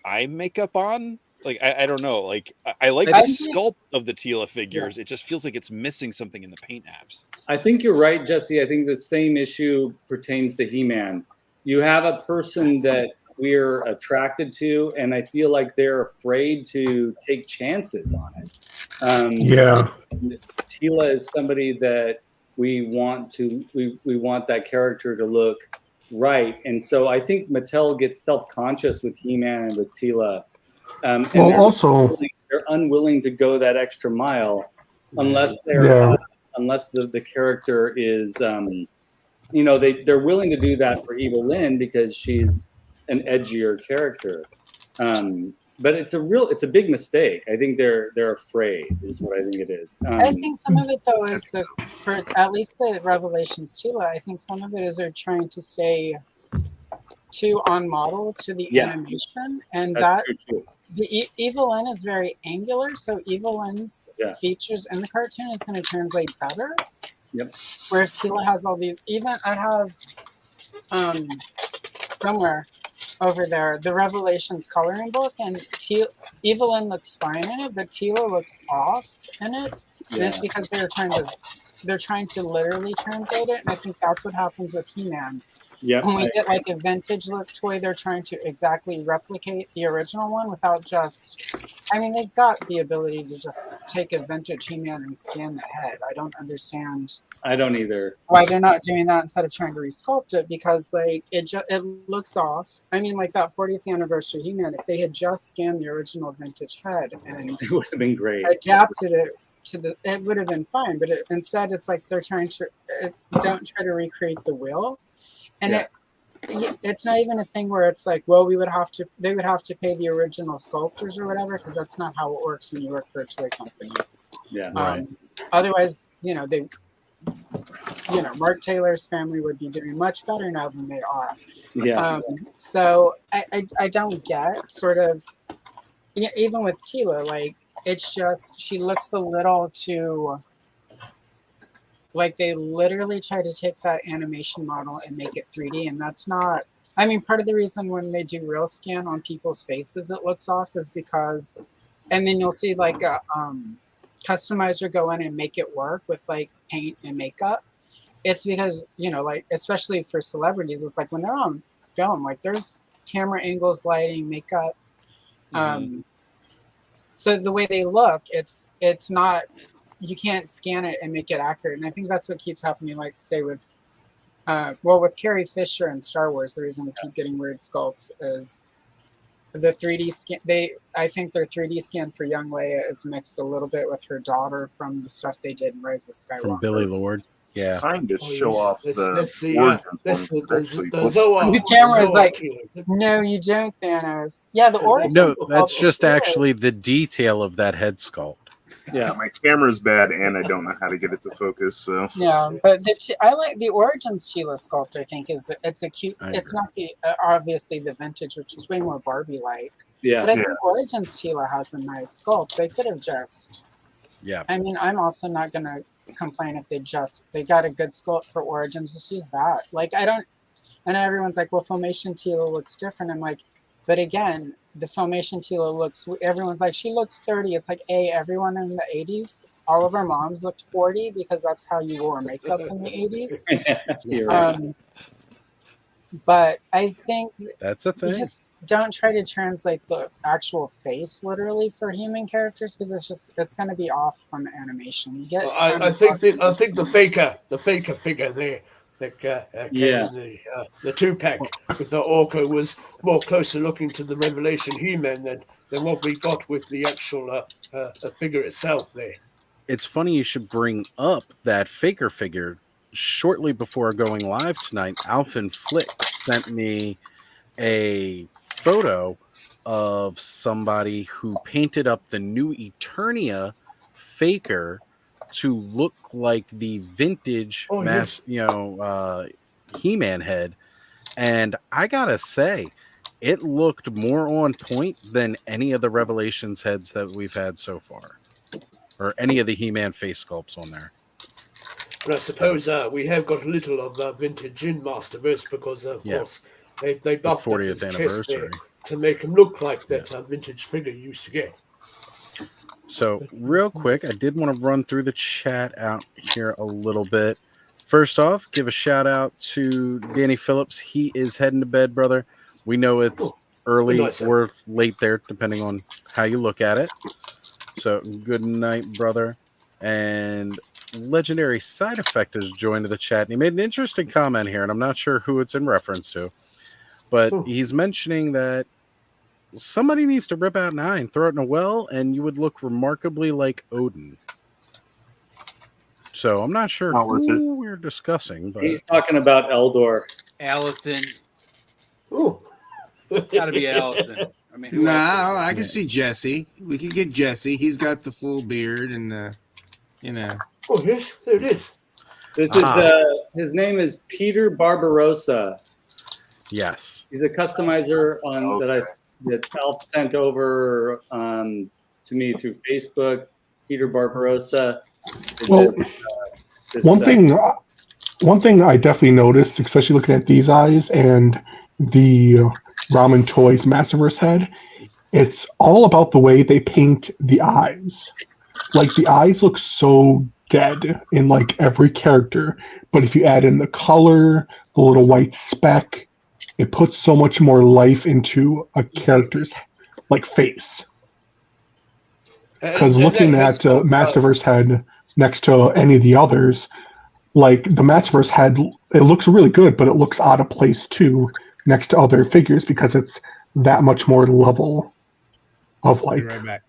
Speaker 8: eye makeup on? Like I don't know. Like I like
Speaker 10: I
Speaker 8: the
Speaker 10: think-
Speaker 8: sculpt of the Tila figures. It just feels like it's missing something in the paint apps.
Speaker 10: I think you're right, Jesse. I think the same issue pertains to He-Man. You have a person that we're attracted to, and I feel like they're afraid to take chances on it.
Speaker 5: Yeah.
Speaker 10: Tila is somebody that we want that character to look right, and so I think Mattel gets self-conscious with He-Man and with Tila. And
Speaker 5: Well,
Speaker 10: they're unwilling to go that extra mile unless unless the character is they're willing to do that for Evil Lyn because she's an edgier character. But it's a big mistake. I think they're afraid is what I think it is.
Speaker 11: I think some of it though is for at least the Revelations Tila, I think some of it is they're trying to stay too on model to the animation, and
Speaker 10: That's
Speaker 11: that
Speaker 10: true too.
Speaker 11: the Evil Lyn is very angular, so Evil Lyn's features in the cartoon is going to translate better.
Speaker 10: Yep.
Speaker 11: Whereas Tila has all these. Even I have somewhere over there the Revelations coloring book, and Evil Lyn looks fine in it, but Tila looks off in it. And it's because they're trying to literally translate it, and I think that's what happens with He-Man.
Speaker 10: Yeah.
Speaker 11: When we get like a vintage look toy, they're trying to exactly replicate the original one without just. I mean, they've got the ability to just take a vintage He-Man and scan the head. I don't understand.
Speaker 10: I don't either.
Speaker 11: Why they're not doing that instead of trying to resculpt it, because like it looks off. I mean, like that 40th anniversary He-Man, if they had just scanned the original vintage head and
Speaker 10: it would have been great.
Speaker 11: Adapted it to it would have been fine. But instead, it's like they're trying to don't try to recreate the wheel. And it's not even a thing where it's like, well, they would have to pay the original sculptors or whatever, because that's not how it works when you work for a toy company.
Speaker 10: Yeah.
Speaker 1: Right.
Speaker 11: Otherwise, Mark Taylor's family would be doing much better now than they are.
Speaker 10: Yeah.
Speaker 11: So I don't get sort of, even with Tila, like it's just she looks a little too. Like they literally try to take that animation model and make it 3D, and that's not. I mean, part of the reason when they do real scan on people's faces, it looks off is because, and then you'll see like a customizer go in and make it work with like paint and makeup. It's because like especially for celebrities, it's like when they're on film, like there's camera angles, lighting, makeup. So the way they look, it's not. You can't scan it and make it accurate, and I think that's what keeps happening. Like say with, with Carrie Fisher and Star Wars, the reason we keep getting weird sculpts is the 3D scan. I think their 3D scan for young Leia is mixed a little bit with her daughter from the stuff they did in Rise of Skywalker.
Speaker 1: From Billy Lord, yeah.
Speaker 3: Trying to show off the
Speaker 11: the camera is like, no, you don't, Thanos. Yeah, the origins.
Speaker 1: No, that's just actually the detail of that head sculpt.
Speaker 10: Yeah.
Speaker 3: My camera's bad, and I don't know how to get it to focus. So
Speaker 11: Yeah, but I like the Origins Tila sculpt. I think it's a cute.
Speaker 1: I
Speaker 11: It's
Speaker 1: agree.
Speaker 11: not the obviously the vintage, which is way more Barbie like.
Speaker 10: Yeah.
Speaker 11: But I think Origins Tila has a nice sculpt. They could have just.
Speaker 1: Yeah.
Speaker 11: I mean, I'm also not gonna complain if they got a good sculpt for Origins. Just use that. Like I don't. I know everyone's like, well, Filmation Tila looks different. I'm like, but again, the Filmation Tila looks. Everyone's like, she looks 30. It's like, everyone in the 80s, all of our moms looked 40 because that's how you wore makeup in the 80s.
Speaker 10: You're right.
Speaker 11: But I think
Speaker 1: That's a thing.
Speaker 11: you just don't try to translate the actual face literally for human characters because it's going to be off from animation. You get.
Speaker 4: I think the faker figure there that came
Speaker 10: Yeah.
Speaker 4: in the 2-pack with the Orca was more closer looking to the Revelation He-Man than what we got with the actual figure itself there.
Speaker 1: It's funny you should bring up that faker figure. Shortly before going live tonight, Alphin Flick sent me a photo of somebody who painted up the new Eternia faker to look like the vintage He-Man head. And I gotta say, it looked more on point than any of the Revelations heads that we've had so far, or any of the He-Man face sculpts on there.
Speaker 4: But I suppose we have got a little of vintage in Masterverse because, of course, they buffed up his
Speaker 1: 40th
Speaker 4: chest
Speaker 1: anniversary
Speaker 4: there to make him look like that vintage figure you used to get.
Speaker 1: So, real quick, I did want to run through the chat out here a little bit. First off, give a shout out to Danny Phillips. He is heading to bed, brother. We know it's early or late there, depending on how you look at it. So, good night, brother. And Legendary Side Effect has joined the chat. And he made an interesting comment here, and I'm not sure who it's in reference to. But he's mentioning that somebody needs to rip out an eye and throw it in a well, and you would look remarkably like Odin. So I'm not sure who we're discussing, but
Speaker 10: He's talking about Eldor.
Speaker 2: Allison.
Speaker 4: Ooh.
Speaker 2: Gotta be Allison. I mean, who
Speaker 9: No,
Speaker 2: else?
Speaker 9: I can see Jesse. We could get Jesse. He's got the full beard and you know.
Speaker 4: Oh yes, there it is.
Speaker 10: This is his name is Peter Barbarossa.
Speaker 1: Yes.
Speaker 10: He's a customizer on that Alf sent over to me through Facebook. Peter Barbarossa.
Speaker 5: Well, one thing I definitely noticed, especially looking at these eyes and the Ramen Toys Masterverse head, it's all about the way they paint the eyes. Like the eyes look so dead in like every character, but if you add in the color, the little white speck, it puts so much more life into a character's like face. Because looking at Masterverse head next to any of the others, like the Masterverse head, it looks really good, but it looks out of place too next to other figures because it's that much more level of like,
Speaker 9: right back.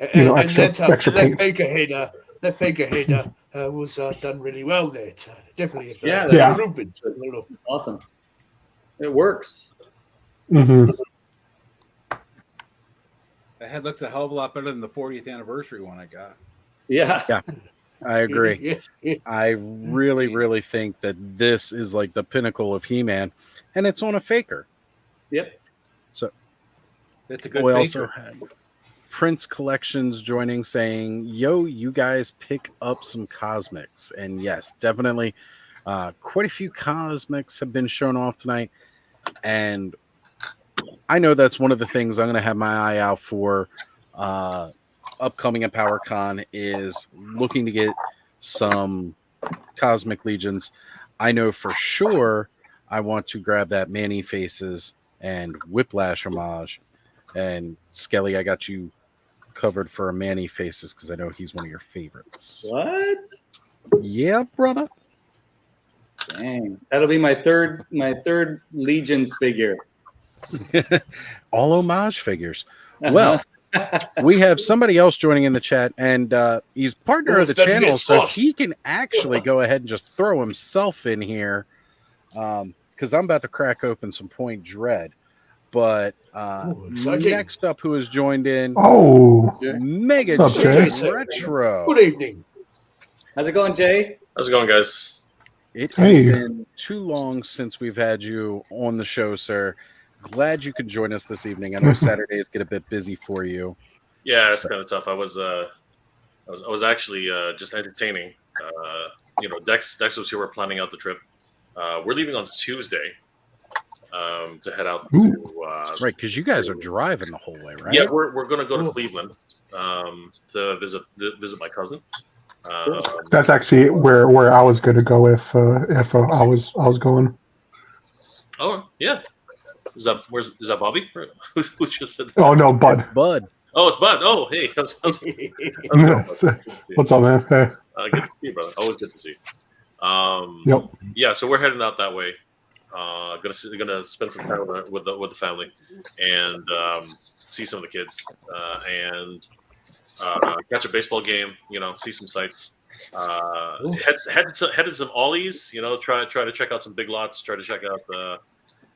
Speaker 5: extra paint.
Speaker 4: That faker head was done really well there. Definitely improvement.
Speaker 10: Awesome. It works.
Speaker 5: Mm-hmm.
Speaker 2: The head looks a hell of a lot better than the 40th anniversary one I got.
Speaker 10: Yeah.
Speaker 1: Yeah. I agree. I really, really think that this is like the pinnacle of He-Man, and it's on a faker.
Speaker 10: Yep.
Speaker 1: So
Speaker 2: that's a good
Speaker 1: we
Speaker 2: faker.
Speaker 1: also had Prince Collections joining, saying, "Yo, you guys pick up some cosmics," and yes, definitely, quite a few cosmics have been shown off tonight, and I know that's one of the things I'm going to have my eye out for. Upcoming at PowerCon is looking to get some Cosmic Legions. I know for sure I want to grab that Manny Faces and Whiplash homage. And Skelly, I got you covered for a Manny Faces because I know he's one of your favorites.
Speaker 10: What?
Speaker 1: Yeah, brother.
Speaker 10: Dang, that'll be my third Legions figure.
Speaker 1: All homage figures. Well, we have somebody else joining in the chat, and he's partner of the channel, so he can actually go ahead and just throw himself in here because I'm about to crack open some Point Dread. But
Speaker 4: exciting.
Speaker 1: next up, who has joined in?
Speaker 5: Oh,
Speaker 1: Mega
Speaker 5: what's up,
Speaker 1: J
Speaker 5: Jay?
Speaker 1: Retro.
Speaker 4: Good evening.
Speaker 10: How's it going, Jay?
Speaker 12: How's it going, guys?
Speaker 1: It has
Speaker 5: Hey.
Speaker 1: been too long since we've had you on the show, sir. Glad you could join us this evening. I know Saturdays get a bit busy for you.
Speaker 12: Yeah, it's
Speaker 1: So-
Speaker 12: kind of tough. I was actually just entertaining. Dex was here. We're planning out the trip. We're leaving on Tuesday to head out to
Speaker 1: right, because you guys are driving the whole way, right?
Speaker 12: Yeah, we're going to go to Cleveland to visit my cousin.
Speaker 5: That's actually where I was going to go if I was going.
Speaker 12: Oh yeah, is that Bobby? Who just said that?
Speaker 5: Oh no, Bud.
Speaker 1: Bud.
Speaker 12: Oh, it's Bud. Oh, hey, how's it going, bud? Good to see you.
Speaker 5: What's up, man? Hey.
Speaker 12: Good to see you, brother. Always good to see you.
Speaker 5: Yep.
Speaker 12: Yeah, so we're heading out that way. Gonna spend some time with the family and see some of the kids and catch a baseball game. See some sights. Headed some ollies. Try to check out some big lots. Try to check out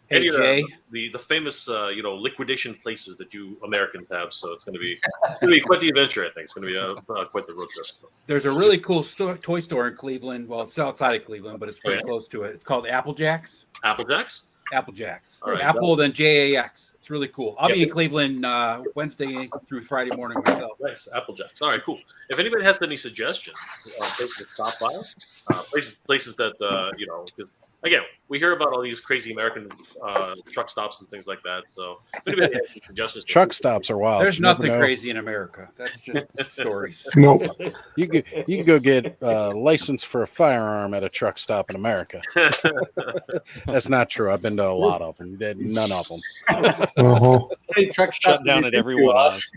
Speaker 2: Hey, Jay.
Speaker 12: the famous liquidation places that you Americans have. So it's going to be quite the adventure. I think it's going to be quite the road trip.
Speaker 2: There's a really cool toy store in Cleveland. Well, it's outside of Cleveland, but it's pretty close to it. It's called Applejack's.
Speaker 12: Applejack's?
Speaker 2: Applejack's.
Speaker 12: All right,
Speaker 2: Apple, then JAX. It's really cool. I'll be
Speaker 12: Yeah.
Speaker 2: in Cleveland Wednesday through Friday morning myself.
Speaker 12: Nice, Applejack's. All right, cool. If anybody has any suggestions, places to stop by, places that because again, we hear about all these crazy American truck stops and things like that. So, if anybody has any suggestions,
Speaker 1: Truck stops are wild.
Speaker 2: There's
Speaker 1: You never
Speaker 2: nothing
Speaker 1: know.
Speaker 2: crazy in America. That's just stories.
Speaker 5: Nope.
Speaker 1: You can go get a license for a firearm at a truck stop in America. That's not true. I've been to a lot of them. None of them.
Speaker 5: Uh-huh.
Speaker 10: Hey, truck
Speaker 8: Shut
Speaker 10: stops
Speaker 8: down
Speaker 10: have
Speaker 8: at
Speaker 10: you
Speaker 8: every
Speaker 10: been to,
Speaker 8: one of
Speaker 10: Oz?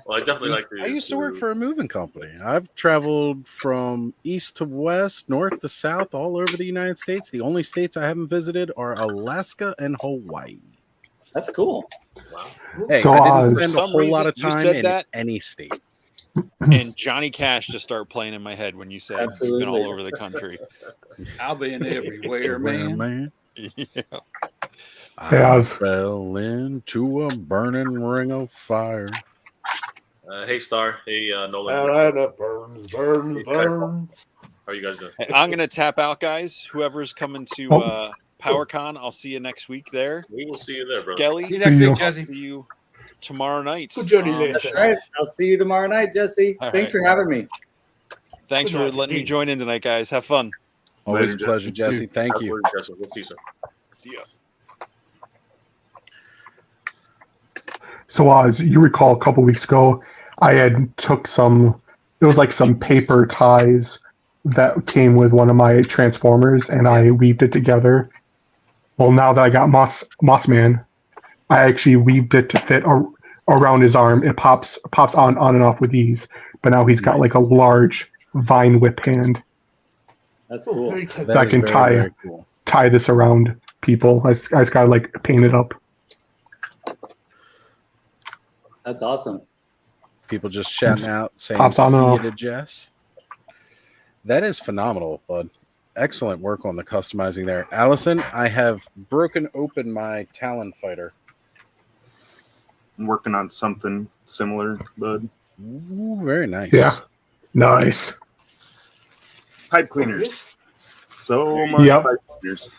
Speaker 12: Well, I definitely like to.
Speaker 1: I used to work for a moving company. I've traveled from east to west, north to south, all over the United States. The only states I haven't visited are Alaska and Hawaii.
Speaker 10: That's cool.
Speaker 12: Wow.
Speaker 1: Hey,
Speaker 5: So,
Speaker 1: I didn't
Speaker 5: Oz-
Speaker 1: spend
Speaker 8: For
Speaker 1: a
Speaker 8: some
Speaker 1: whole lot of
Speaker 8: reason, you
Speaker 1: time
Speaker 8: said
Speaker 1: in
Speaker 8: that?
Speaker 1: any state.
Speaker 8: And Johnny Cash just started playing in my head when you said you've been all
Speaker 10: Absolutely.
Speaker 8: over the country.
Speaker 2: I'll be in everywhere, man.
Speaker 8: Yeah.
Speaker 5: Hey,
Speaker 1: I
Speaker 5: Oz.
Speaker 1: fell into a burning ring of fire.
Speaker 12: Hey, Star. Hey, Nolan.
Speaker 4: Atlanta burns.
Speaker 12: Hey, How are you guys doing?
Speaker 8: Hey, I'm gonna tap out, guys. Whoever's coming to
Speaker 5: Oh.
Speaker 8: PowerCon, I'll see you next week there.
Speaker 12: We will see you there, bro.
Speaker 8: Skelly,
Speaker 2: See you next
Speaker 5: See
Speaker 2: week,
Speaker 5: you.
Speaker 2: Jesse.
Speaker 8: see you tomorrow night.
Speaker 4: Good journey,
Speaker 8: Um,
Speaker 4: Liz.
Speaker 10: That's right. I'll see you tomorrow night, Jesse.
Speaker 8: All
Speaker 10: Thanks
Speaker 8: right.
Speaker 10: for having me.
Speaker 8: Thanks
Speaker 4: Good
Speaker 8: for
Speaker 4: night,
Speaker 8: letting me
Speaker 4: indeed.
Speaker 8: join in tonight, guys. Have fun.
Speaker 1: Always
Speaker 3: Later,
Speaker 1: a pleasure, Jesse. Thank you.
Speaker 12: Absolutely, Jesse. We'll see you soon.
Speaker 5: So, Oz, you recall a couple weeks ago, I had took some. It was like some paper ties that came with one of my Transformers, and I weaved it together. Well, now that I got Mossman, I actually weaved it to fit around his arm. It pops on and off with ease. But now he's got like a large vine whip hand.
Speaker 10: That's
Speaker 4: Oh,
Speaker 10: cool.
Speaker 4: very clever.
Speaker 5: I can tie this around people. I just gotta like paint it up.
Speaker 10: That's awesome.
Speaker 1: People just shouting out saying
Speaker 5: Pops on
Speaker 1: see
Speaker 5: and
Speaker 1: you
Speaker 5: off.
Speaker 1: to Jess. That is phenomenal, bud. Excellent work on the customizing there. Allison, I have broken open my Talon Fighter.
Speaker 3: I'm working on something similar, bud.
Speaker 1: Ooh, very nice.
Speaker 5: Yeah. Nice.
Speaker 3: Pipe cleaners. So much
Speaker 5: Yep.
Speaker 3: pipe cleaners.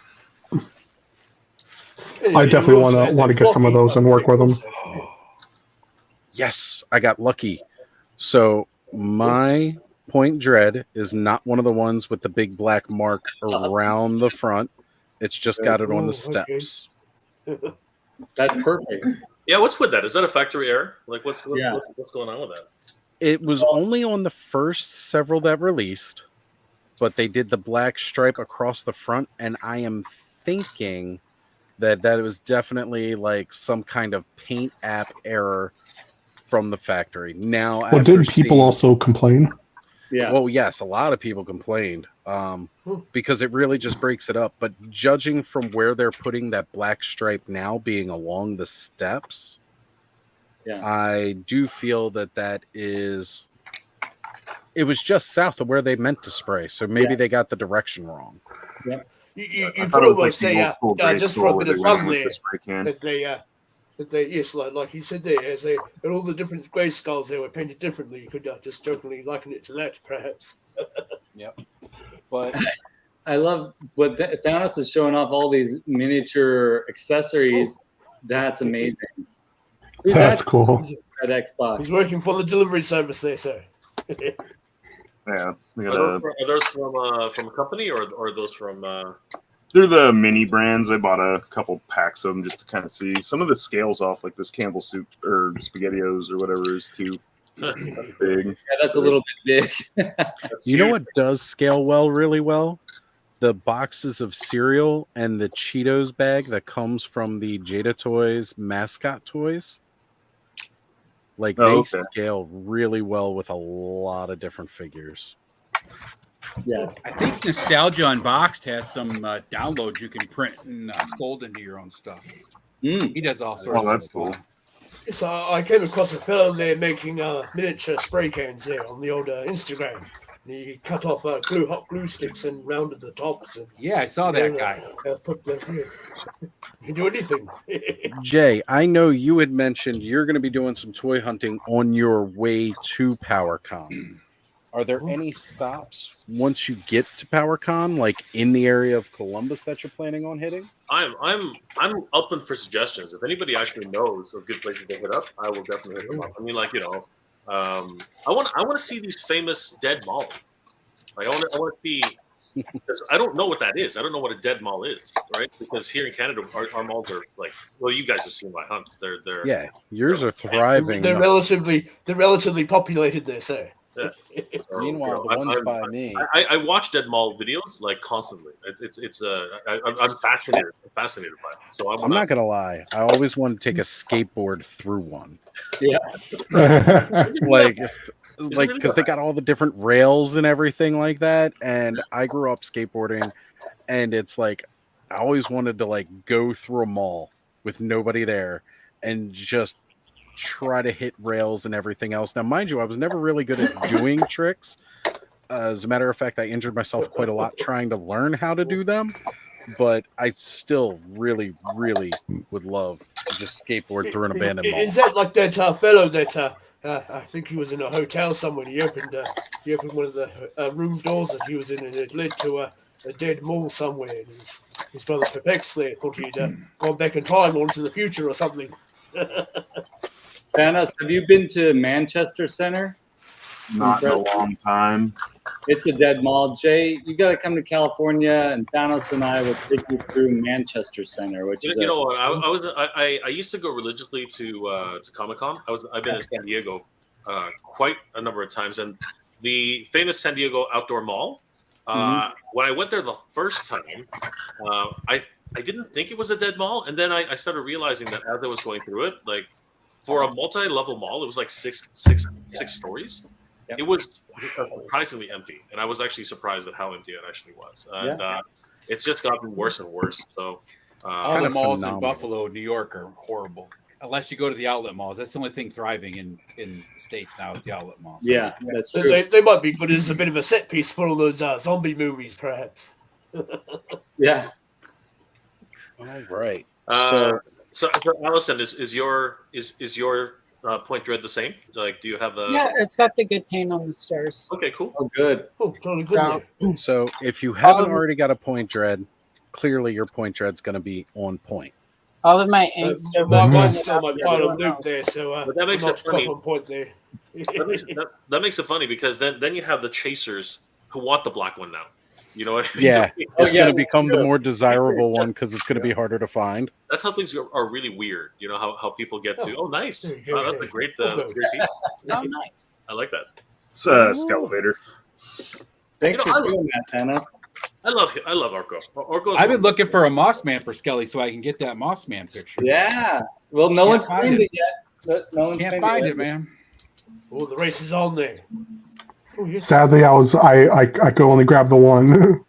Speaker 5: I definitely want to get some of those and work with them.
Speaker 1: Yes, I got lucky. So my Point Dread is not one of the ones with the big black mark
Speaker 10: awesome.
Speaker 1: around the front. It's just got it on the
Speaker 4: Oh, okay.
Speaker 1: steps.
Speaker 10: That's perfect.
Speaker 12: Yeah, what's with that? Is that a factory error? Like, what's going on with that?
Speaker 1: It was only on the first several that released, but they did the black stripe across the front, and I am thinking that it was definitely like some kind of paint app error from the factory. Now,
Speaker 5: Well, didn't people also complain?
Speaker 10: Yeah.
Speaker 1: Well, yes, a lot of people complained because it really just breaks it up. But judging from where they're putting that black stripe now, being along the steps,
Speaker 10: Yeah.
Speaker 1: I do feel that is. It was just south of where they meant to spray, so maybe
Speaker 10: Yeah.
Speaker 1: they got the direction wrong.
Speaker 10: Yep.
Speaker 4: You
Speaker 3: I
Speaker 4: could
Speaker 3: thought it was like
Speaker 4: almost
Speaker 3: the
Speaker 4: say
Speaker 3: old school
Speaker 4: just for
Speaker 3: Grayskull
Speaker 4: a
Speaker 3: where
Speaker 4: bit
Speaker 3: they
Speaker 4: of
Speaker 3: went
Speaker 4: fun
Speaker 3: in with
Speaker 4: there
Speaker 3: the spray can.
Speaker 4: that they yes, like he said there, as they and all the different grey skulls they were painted differently. You could just jokingly liken it to that, perhaps.
Speaker 1: Yep. But
Speaker 10: I love what Thanos is showing off all these miniature accessories. That's amazing. Who's
Speaker 5: That's
Speaker 10: that
Speaker 5: cool.
Speaker 10: at Xbox?
Speaker 4: He's working for the delivery service there, sir.
Speaker 3: Yeah, we
Speaker 12: Are
Speaker 3: got
Speaker 12: those from a company or are those from?
Speaker 3: they're the mini brands. I bought a couple packs of them just to kind of see. Some of the scales off, like this Campbell soup or SpaghettiOs or whatever, is too big.
Speaker 10: Yeah, that's a little bit big.
Speaker 1: you know what does scale really well? The boxes of cereal and the Cheetos bag that comes from the Jada Toys mascot toys. Like they scale really well with a lot of different figures.
Speaker 10: Yeah,
Speaker 2: I think Nostalgia Unboxed has some downloads you can print and fold into your own stuff. He does all sorts.
Speaker 3: Oh, that's cool.
Speaker 4: So I came across a fellow there making miniature spray cans there on the old Instagram. He cut off hot glue sticks and rounded the tops. And,
Speaker 2: yeah, I saw that guy.
Speaker 4: You can do anything.
Speaker 1: Jay, I know you had mentioned you're going to be doing some toy hunting on your way to PowerCon. Are there any stops once you get to PowerCon, like in the area of Columbus, that you're planning on hitting?
Speaker 12: I'm open for suggestions. If anybody actually knows of good places to hit up, I will definitely hit them up. I mean, like I want to see these famous dead malls. Like I want to see. I don't know what that is. I don't know what a dead mall is, right? Because here in Canada, our malls are like, well, you guys have seen my hunts. They're
Speaker 1: yours are thriving.
Speaker 4: They're relatively populated there, sir.
Speaker 12: Yeah.
Speaker 1: Meanwhile, the ones by me,
Speaker 12: I watch dead mall videos like constantly. I'm fascinated. I'm fascinated by it. So
Speaker 1: I'm not gonna lie. I always wanted to take a skateboard through one.
Speaker 10: Yeah.
Speaker 1: like because they got all the different rails and everything like that. And I grew up skateboarding, and it's like I always wanted to like go through a mall with nobody there and just try to hit rails and everything else. Now, mind you, I was never really good at doing tricks. As a matter of fact, I injured myself quite a lot trying to learn how to do them. But I still really, really would love to just skateboard through an abandoned mall.
Speaker 4: Is that like that fellow that I think he was in a hotel somewhere? He opened one of the room doors that he was in, and it led to a dead mall somewhere. And his brother perplexedly thought he'd gone back in time or into the future or something.
Speaker 10: Thanos, have you been to Manchester Center?
Speaker 3: Not in a long time.
Speaker 10: It's a dead mall. Jay, you got to come to California, and Thanos and I will take you through Manchester Center, which is.
Speaker 12: You know what? I used to go religiously to Comic-Con. I've been in San Diego quite a number of times, and the famous San Diego Outdoor Mall. When I went there the first time, I didn't think it was a dead mall, and then I started realizing that as I was going through it, like for a multi-level mall, it was like six stories. Yep. It was surprisingly empty, and I was actually surprised at how empty it actually was. And it's just gotten worse and worse. So
Speaker 2: all the malls in Buffalo, New York, are horrible. Unless you go to the outlet malls, that's the only thing thriving in the States now is the outlet malls.
Speaker 10: Yeah, that's true.
Speaker 4: They might be good as a bit of a set piece for all those zombie movies, perhaps.
Speaker 10: Yeah.
Speaker 1: All right.
Speaker 12: So Allison, is your Point Dread the same? Like, do you have the?
Speaker 11: Yeah, it's got the good paint on the stairs.
Speaker 12: Okay, cool.
Speaker 10: Oh, good.
Speaker 4: Oh, totally good.
Speaker 1: So if you haven't already got a Point Dread, clearly your Point Dread's going to be on point.
Speaker 11: All of my angst
Speaker 4: mine's still my final loop there, so
Speaker 12: but that makes it funny.
Speaker 4: On point there.
Speaker 12: that makes it funny because then you have the chasers who want the black one now. You know what I mean?
Speaker 1: Yeah, it's going to become the more desirable one because it's going to be harder to find.
Speaker 12: That's how things are really weird. You know how people get to, nice. Wow, that's a great piece.
Speaker 11: Oh, nice.
Speaker 12: I like that.
Speaker 3: It's a Scalator.
Speaker 10: Thanks for doing that, Thanos.
Speaker 12: I love Orko.
Speaker 2: I've been looking for a Moss Man for Skelly so I can get that Moss Man picture.
Speaker 10: Yeah. Well, no one's claimed it yet. No one's
Speaker 2: Can't find it, man.
Speaker 4: Oh, the race is on there.
Speaker 5: Sadly, I could only grab the one.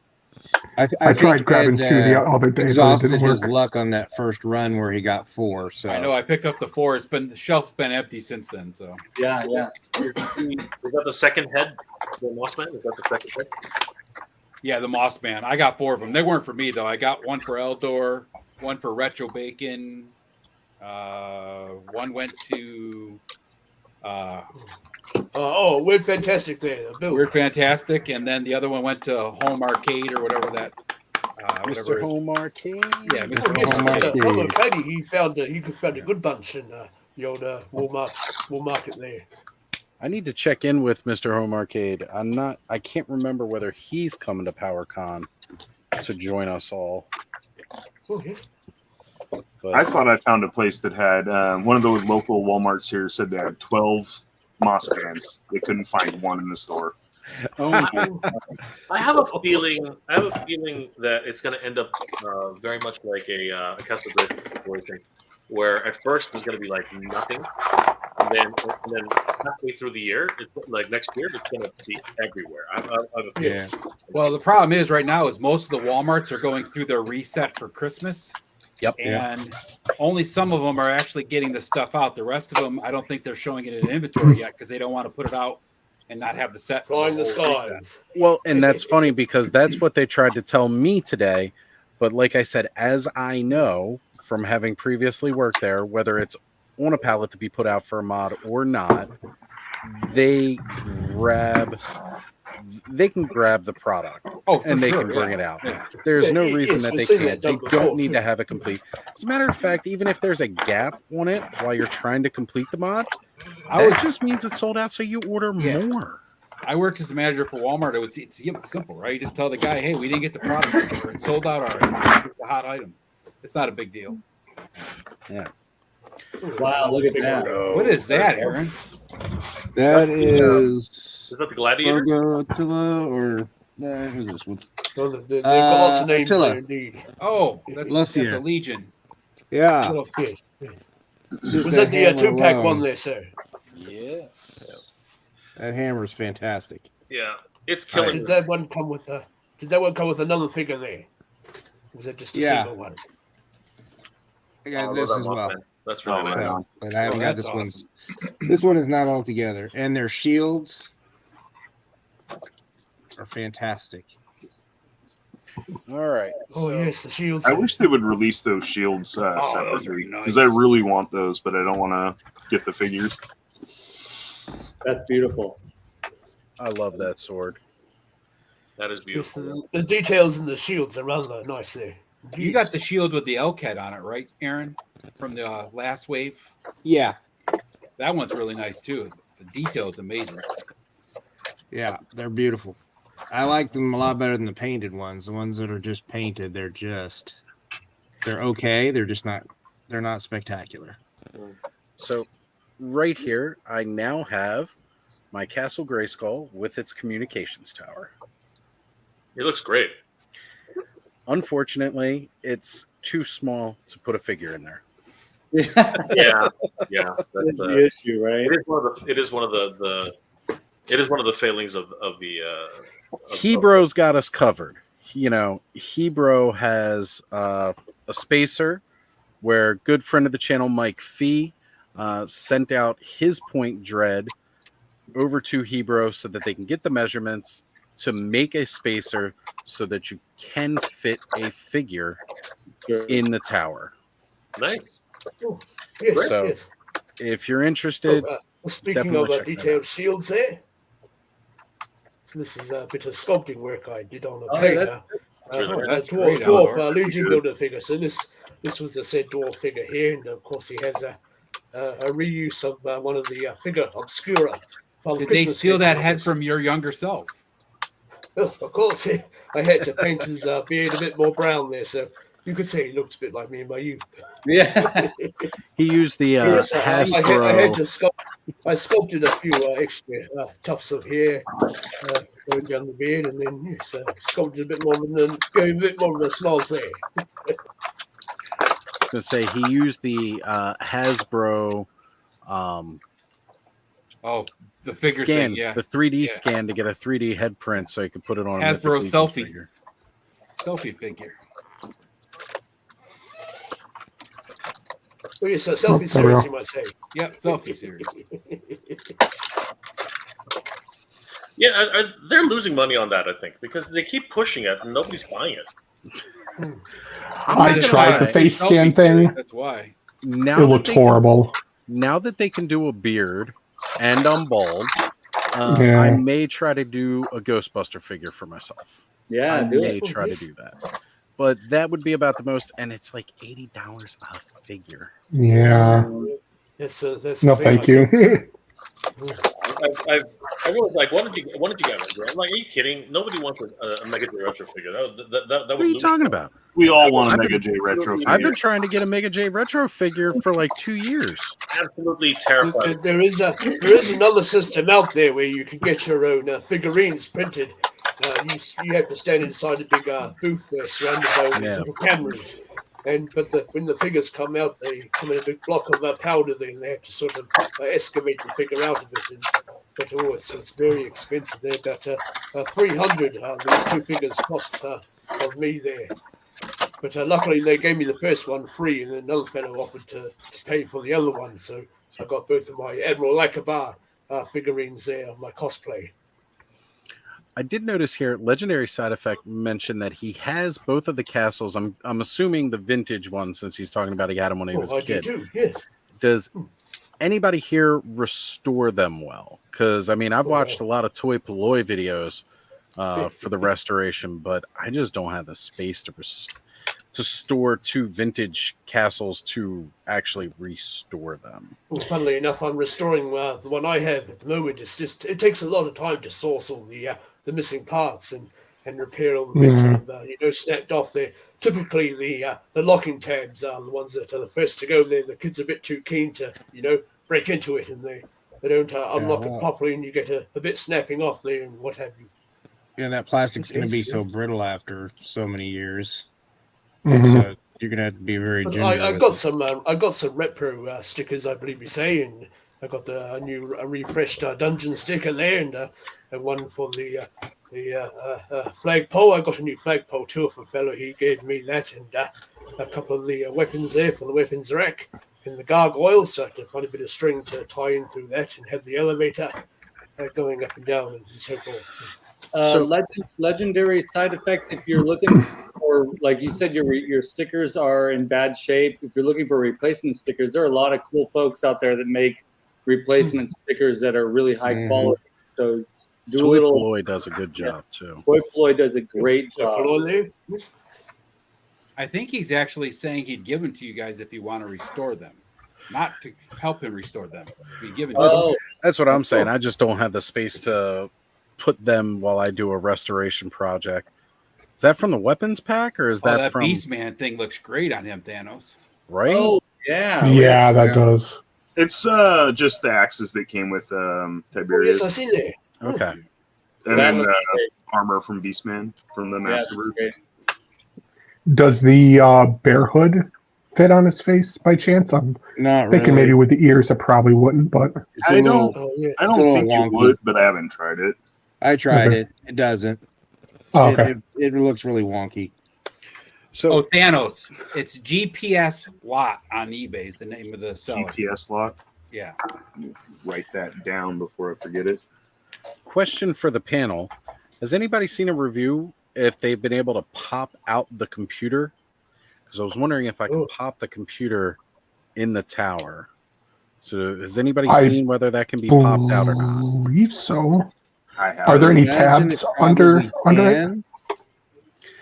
Speaker 5: I tried grabbing two the other day, but it
Speaker 9: exhausted
Speaker 5: didn't
Speaker 9: his
Speaker 5: work.
Speaker 9: luck on that first run where he got 4. So
Speaker 2: I know I picked up the 4. The shelf's been empty since then. So
Speaker 10: yeah.
Speaker 12: Is that the second head for Mossman? Is that the second head?
Speaker 2: Yeah, the Moss Man. I got 4 of them. They weren't for me though. I got one for Eldor, one for Retro Bacon. One went to
Speaker 4: Weird Fantastic there, Bill.
Speaker 2: Weird Fantastic, and then the other one went to Home Arcade or whatever that.
Speaker 1: Mr. Home Arcade.
Speaker 2: Yeah,
Speaker 4: Oh,
Speaker 2: Mr.
Speaker 4: yes,
Speaker 2: Home Arcade.
Speaker 4: Mr. Home Arcade. He found a good bunch in the old Wool Market there.
Speaker 1: I need to check in with Mr. Home Arcade. I can't remember whether he's coming to PowerCon to join us all.
Speaker 4: Oh, yeah.
Speaker 1: But
Speaker 3: I thought I found a place that had one of those local Walmarts here said they had 12 Moss bands. They couldn't find one in the store.
Speaker 12: I have a feeling that it's going to end up very much like a Castle Grace situation, where at first there's going to be like nothing, and then halfway through the year, like next year, it's going to be everywhere. I have a feeling.
Speaker 6: Yeah.
Speaker 2: Well, the problem is right now is most of the Walmarts are going through their reset for Christmas.
Speaker 1: Yep.
Speaker 2: And only some of them are actually getting the stuff out. The rest of them, I don't think they're showing it in inventory yet because they don't want to put it out and not have the set.
Speaker 4: Flying the skies.
Speaker 1: Well, and that's funny because that's what they tried to tell me today. But like I said, as I know from having previously worked there, whether it's on a pallet to be put out for a mod or not, they can grab the product and they can bring it out.
Speaker 2: Yeah.
Speaker 1: There's no reason
Speaker 4: yes,
Speaker 1: that
Speaker 4: we've
Speaker 1: they
Speaker 4: seen
Speaker 1: can't.
Speaker 4: that
Speaker 1: They
Speaker 4: done
Speaker 1: don't
Speaker 4: before,
Speaker 1: need
Speaker 4: too.
Speaker 1: to have it complete. As a matter of fact, even if there's a gap on it while you're trying to complete the mod, it just means it's sold out, so you order more.
Speaker 2: I worked as a manager for Walmart. It's simple, right? You just tell the guy, hey, we didn't get the product or it's sold out already. It's a hot item. It's not a big deal.
Speaker 1: Yeah.
Speaker 10: Wow, look at that.
Speaker 2: What is that, Aaron?
Speaker 6: That is
Speaker 12: that the Gladiator?
Speaker 6: Attila or who's this one?
Speaker 4: They've got lots of names
Speaker 6: Attila.
Speaker 4: there, indeed.
Speaker 2: Oh, that's
Speaker 6: Lucia.
Speaker 2: a Legion.
Speaker 6: Yeah.
Speaker 4: Oh, yes.
Speaker 6: Just
Speaker 4: Was that the
Speaker 6: hammer
Speaker 4: 2-pack
Speaker 6: alone.
Speaker 4: one there, sir?
Speaker 1: Yes.
Speaker 6: That hammer is fantastic.
Speaker 12: Yeah, it's killing.
Speaker 4: Did that one come with another figure there? Was it just a
Speaker 6: Yeah.
Speaker 4: single one?
Speaker 6: I got
Speaker 12: Oh,
Speaker 6: this
Speaker 12: that
Speaker 6: as
Speaker 12: Moss
Speaker 6: well.
Speaker 12: Man. That's really nice.
Speaker 6: So, but I haven't got
Speaker 2: that's
Speaker 6: this one's. This one is not all together, and their shields are fantastic.
Speaker 1: All right.
Speaker 4: Oh yes, the shields.
Speaker 3: I wish they would release those shields
Speaker 2: those are
Speaker 3: separately
Speaker 2: nice.
Speaker 3: because I really want those, but I don't want to get the figures.
Speaker 10: That's beautiful.
Speaker 1: I love that sword.
Speaker 12: That is
Speaker 4: Yes,
Speaker 12: beautiful.
Speaker 4: the details in the shields are rather nice there.
Speaker 2: You got the shield with the Elcat on it, right, Aaron? From the last wave?
Speaker 6: Yeah.
Speaker 2: That one's really nice too. The detail is amazing.
Speaker 6: Yeah, they're beautiful. I like them a lot better than the painted ones. The ones that are just painted, they're okay. They're not spectacular.
Speaker 1: So right here, I now have my Castle Grayskull with its communications tower.
Speaker 12: It looks great.
Speaker 1: Unfortunately, it's too small to put a figure in there.
Speaker 12: Yeah.
Speaker 10: That's the issue, right?
Speaker 12: It is one of the failings of the.
Speaker 1: Hebro's got us covered. You know, Hebro has a spacer where good friend of the channel, Mike Fee, sent out his point dread over to Hebro so that they can get the measurements to make a spacer so that you can fit a figure in the tower.
Speaker 12: Nice.
Speaker 4: Oh, yes,
Speaker 1: So,
Speaker 4: yes.
Speaker 1: if you're interested,
Speaker 4: Speaking
Speaker 1: definitely
Speaker 4: of
Speaker 1: check that
Speaker 4: detailed shields there, so this is a bit of sculpting work I did on a
Speaker 10: Oh,
Speaker 4: painter.
Speaker 10: that's
Speaker 12: really
Speaker 2: nice. great,
Speaker 4: dwarf Legion builder figure. So this was a said dwarf figure here, and of course he has a reuse of one of the figure obscura. from
Speaker 2: Did they
Speaker 4: Christmas
Speaker 2: steal that
Speaker 4: figures.
Speaker 2: head from your younger self?
Speaker 4: Well, of course, I had to paint his beard a bit more brown there, so you could say he looked a bit like me in my youth.
Speaker 10: Yeah.
Speaker 1: he used the
Speaker 4: Yes, I had
Speaker 1: Hasbro.
Speaker 4: to I sculpted a few extra tufts of hair going down the beard, and then sculpted a bit more, and then gave a bit more of a smiles there.
Speaker 1: To say he used the Hasbro
Speaker 2: The figure
Speaker 1: scan,
Speaker 2: thing, yeah.
Speaker 1: the 3D
Speaker 2: Yeah.
Speaker 1: scan to get a 3D head print, so he could put it on a
Speaker 2: Hasbro
Speaker 1: Mythic Legion
Speaker 2: selfie.
Speaker 1: figure.
Speaker 2: Selfie figure.
Speaker 4: Well, it's a selfie
Speaker 5: Oh,
Speaker 4: series,
Speaker 5: yeah.
Speaker 4: you might say.
Speaker 2: Yep, selfie series.
Speaker 12: they're losing money on that. I think because they keep pushing it and nobody's buying it.
Speaker 5: I tried the face scan thing.
Speaker 2: That's why.
Speaker 1: Now
Speaker 5: it looked horrible.
Speaker 1: Now that they can do a beard and I'm bald,
Speaker 5: Yeah.
Speaker 1: I may try to do a Ghostbuster figure for myself.
Speaker 10: Yeah,
Speaker 1: I
Speaker 10: do
Speaker 1: may
Speaker 10: it.
Speaker 1: try to do that. But that would be about the most, and it's like $80 a figure.
Speaker 5: Yeah.
Speaker 4: That's
Speaker 5: No, thank you.
Speaker 12: I was like, what did you get, Andrew? I'm like, are you kidding? Nobody wants a Mega J retro figure. That
Speaker 1: What are you talking about?
Speaker 3: We all want a Mega J retro figure.
Speaker 1: I've been trying to get a Mega J retro figure for like 2 years.
Speaker 12: Absolutely terrifying.
Speaker 4: There is another system out there where you can get your own figurines printed. You have to stand inside a big booth there, surrounded by all these little cameras. But when the figures come out, they come in a big block of powder. Then they have to sort of excavate the figure out of it. But it's very expensive. They're about 300. These two figures cost of me there. But luckily they gave me the first one free, and another fellow offered to pay for the other one. So I got both of my Admiral Lakabar figurines there of my cosplay.
Speaker 1: I did notice here, Legendary Side Effect mentioned that he has both of the castles. I'm assuming the vintage one, since he's talking about he had them when he was a kid.
Speaker 4: Do too, yes.
Speaker 1: Does anybody here restore them well? Because I mean, I've watched a lot of Toy Polloi videos for the restoration, but I just don't have the space to store two vintage castles to actually restore them.
Speaker 4: Well, funnily enough, I'm restoring the one I have at the moment. It takes a lot of time to source all the missing parts and repair all the bits that have snapped off there. Typically, the locking tabs are the ones that are the first to go there. The kids are a bit too keen to break into it, and they don't unlock it properly, and you get a bit snapping off there and what have you.
Speaker 6: Yeah, that plastic's going to be so brittle after so many years.
Speaker 5: Mm-hmm.
Speaker 6: So you're going to have to be very ginger.
Speaker 4: I got some retro stickers, I believe you say, and I got a refreshed dungeon sticker there, and one for the flagpole. I got a new flagpole too for a fellow. He gave me that, and a couple of the weapons there for the weapons rack and the gargoyles. So I had to find a bit of string to tie in through that and have the elevator going up and down and so forth.
Speaker 10: Legendary Side Effect, if you're looking for, like you said, your stickers are in bad shape. If you're looking for replacement stickers, there are a lot of cool folks out there that make replacement stickers that are really high quality. So
Speaker 1: Toy Polloi does a good job too.
Speaker 10: Toy Polloi does a great job.
Speaker 2: I think he's actually saying he'd give them to you guys if you want to restore them, not to help him restore them. Be given to you.
Speaker 1: That's what I'm saying. I just don't have the space to put them while I do a restoration project. Is that from the weapons pack, or is that from
Speaker 2: Beastman thing? Looks great on him, Thanos.
Speaker 1: Right?
Speaker 10: Oh yeah,
Speaker 5: yeah, that does.
Speaker 3: It's just the axes that came with Tiberius.
Speaker 4: Yes, I see that.
Speaker 1: Okay.
Speaker 3: And then armor from Beastman from the Masterverse.
Speaker 5: Does the bear hood fit on his face by chance? I'm
Speaker 6: Not
Speaker 5: thinking
Speaker 6: really.
Speaker 5: maybe with the ears it probably wouldn't, but
Speaker 3: I don't
Speaker 6: it's a
Speaker 3: think
Speaker 6: little
Speaker 3: you
Speaker 6: wonky.
Speaker 3: would, but I haven't tried it.
Speaker 6: I tried
Speaker 5: Okay.
Speaker 6: it. It doesn't.
Speaker 5: Oh, okay.
Speaker 6: It looks really wonky.
Speaker 1: So
Speaker 2: Thanos. It's GPS Lot on eBay is the name of the seller.
Speaker 3: GPS lock.
Speaker 2: Yeah.
Speaker 3: Write that down before I forget it.
Speaker 1: question for the panel. Has anybody seen a review if they've been able to pop out the computer? Because I was wondering if I could pop the computer in the tower. So has anybody seen whether that can be popped out or not?
Speaker 5: I believe so.
Speaker 3: I have.
Speaker 5: Are there any
Speaker 6: Imagine
Speaker 5: tabs
Speaker 6: it
Speaker 5: under
Speaker 6: probably
Speaker 5: it?
Speaker 6: can.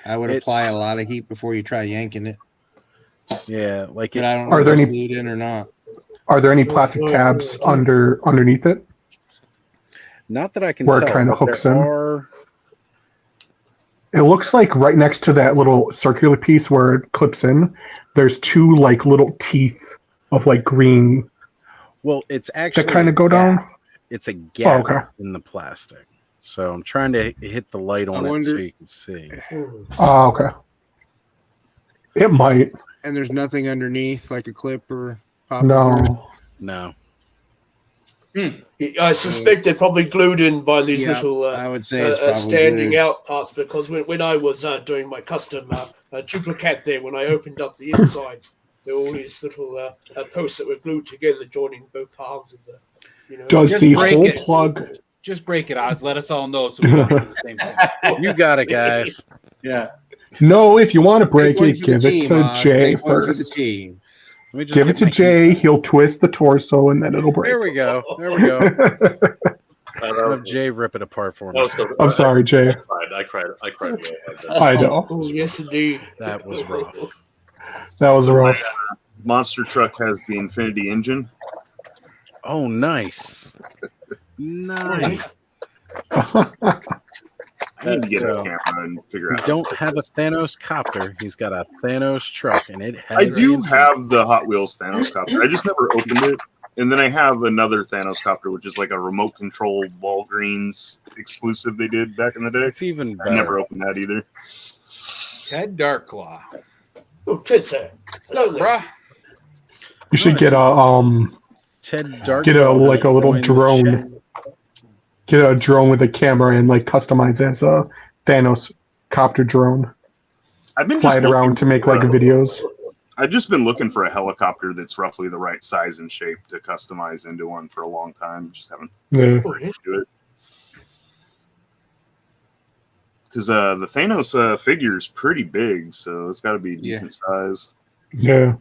Speaker 6: I would apply a lot of heat before you try yanking it.
Speaker 1: Yeah, like
Speaker 6: But I don't know
Speaker 5: Are
Speaker 6: if
Speaker 5: there
Speaker 6: it's
Speaker 5: any-
Speaker 6: glued in or not.
Speaker 5: Are there any plastic tabs underneath it?
Speaker 1: Not that I can
Speaker 5: Where it
Speaker 1: tell.
Speaker 5: kinda
Speaker 1: but
Speaker 5: hooks
Speaker 1: there
Speaker 5: in?
Speaker 1: are-
Speaker 5: It looks like right next to that little circular piece where it clips in, there's two like little teeth of like green
Speaker 1: Well, it's actually
Speaker 5: that kind of go down.
Speaker 1: It's a gap
Speaker 5: okay.
Speaker 1: in the plastic. So I'm trying to hit the light on it so
Speaker 6: wonder-
Speaker 1: you can see.
Speaker 5: Oh, okay. It might.
Speaker 6: And there's nothing underneath like a clip or pop. through.
Speaker 1: No.
Speaker 4: I suspect they're probably glued in by these
Speaker 6: Yeah,
Speaker 4: little
Speaker 6: I would say it's probably
Speaker 4: standing
Speaker 6: glued.
Speaker 4: out parts, because when I was doing my custom duplicate there, when I opened up the insides, there were all these little posts that were glued together, joining both halves of the.
Speaker 5: Does
Speaker 2: Just
Speaker 5: the
Speaker 2: break
Speaker 5: hole
Speaker 2: it.
Speaker 5: plug?
Speaker 2: Just break it, Oz. Let us all know so we don't do the same thing.
Speaker 1: You got it, guys.
Speaker 10: Yeah.
Speaker 5: No, if you want to break
Speaker 6: Make one
Speaker 5: it,
Speaker 6: for the
Speaker 5: give it
Speaker 6: team,
Speaker 5: to
Speaker 6: Oz.
Speaker 5: Jay
Speaker 6: Make one for the
Speaker 5: first.
Speaker 6: team.
Speaker 1: Let me just
Speaker 5: Give
Speaker 1: get
Speaker 5: it to
Speaker 1: my
Speaker 5: Jay. He'll twist the torso, and then it'll break.
Speaker 1: There we go. There we go. I'll have Jay rip it apart for me.
Speaker 5: I'm sorry, Jay.
Speaker 12: I cried.
Speaker 5: I know.
Speaker 4: Oh, yes, indeed.
Speaker 1: That was rough.
Speaker 5: That was
Speaker 3: So
Speaker 5: rough.
Speaker 3: my monster truck has the Infinity engine.
Speaker 1: Oh, nice. Nice.
Speaker 3: I need to get a
Speaker 1: So,
Speaker 3: camera and figure
Speaker 1: We
Speaker 3: out.
Speaker 1: don't have a Thanos copter. He's got a Thanos truck, and it has.
Speaker 3: I do
Speaker 1: the
Speaker 3: have the Hot Wheels Thanos copter. I just never opened it. And then I have another Thanos copter, which is like a remote control Walgreens exclusive they did back in the day.
Speaker 1: It's even
Speaker 3: I
Speaker 1: better.
Speaker 3: never opened that either.
Speaker 2: Ted Darklaw.
Speaker 4: Oh, kids, sir. Slowly.
Speaker 2: Bruh.
Speaker 5: You should get a
Speaker 1: Ted Dark.
Speaker 5: get a like a little
Speaker 1: joined the
Speaker 5: drone. Get a drone with a camera and like customize it as a Thanos copter drone.
Speaker 3: I've been
Speaker 5: Fly
Speaker 3: just
Speaker 5: it around to make like videos.
Speaker 3: I've just been looking for a helicopter that's roughly the right size and shape to customize into one for a long time. Just haven't
Speaker 5: Yeah.
Speaker 3: do it. Because the Thanos figure is pretty big, so it's got to be a decent size.
Speaker 5: Yeah.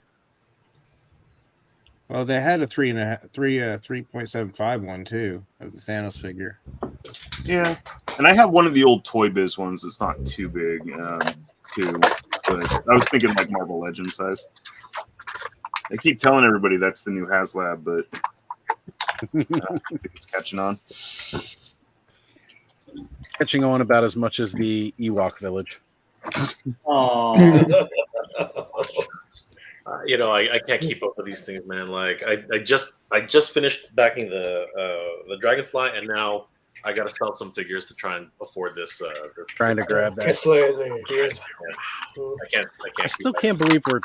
Speaker 6: Well, they had a 3.75 one too of the Thanos figure.
Speaker 3: Yeah, and I have one of the old Toy Biz ones that's not too big, too. But I was thinking like Marvel Legends size. I keep telling everybody that's the new HasLab, but I think it's catching on.
Speaker 1: Catching on about as much as the Ewok Village.
Speaker 10: Oh.
Speaker 12: I can't keep up with these things, man. Like I just finished backing the Dragonfly, and now I got to sell some figures to try and afford this.
Speaker 1: Trying to grab that.
Speaker 12: I can't.
Speaker 1: I still can't believe we're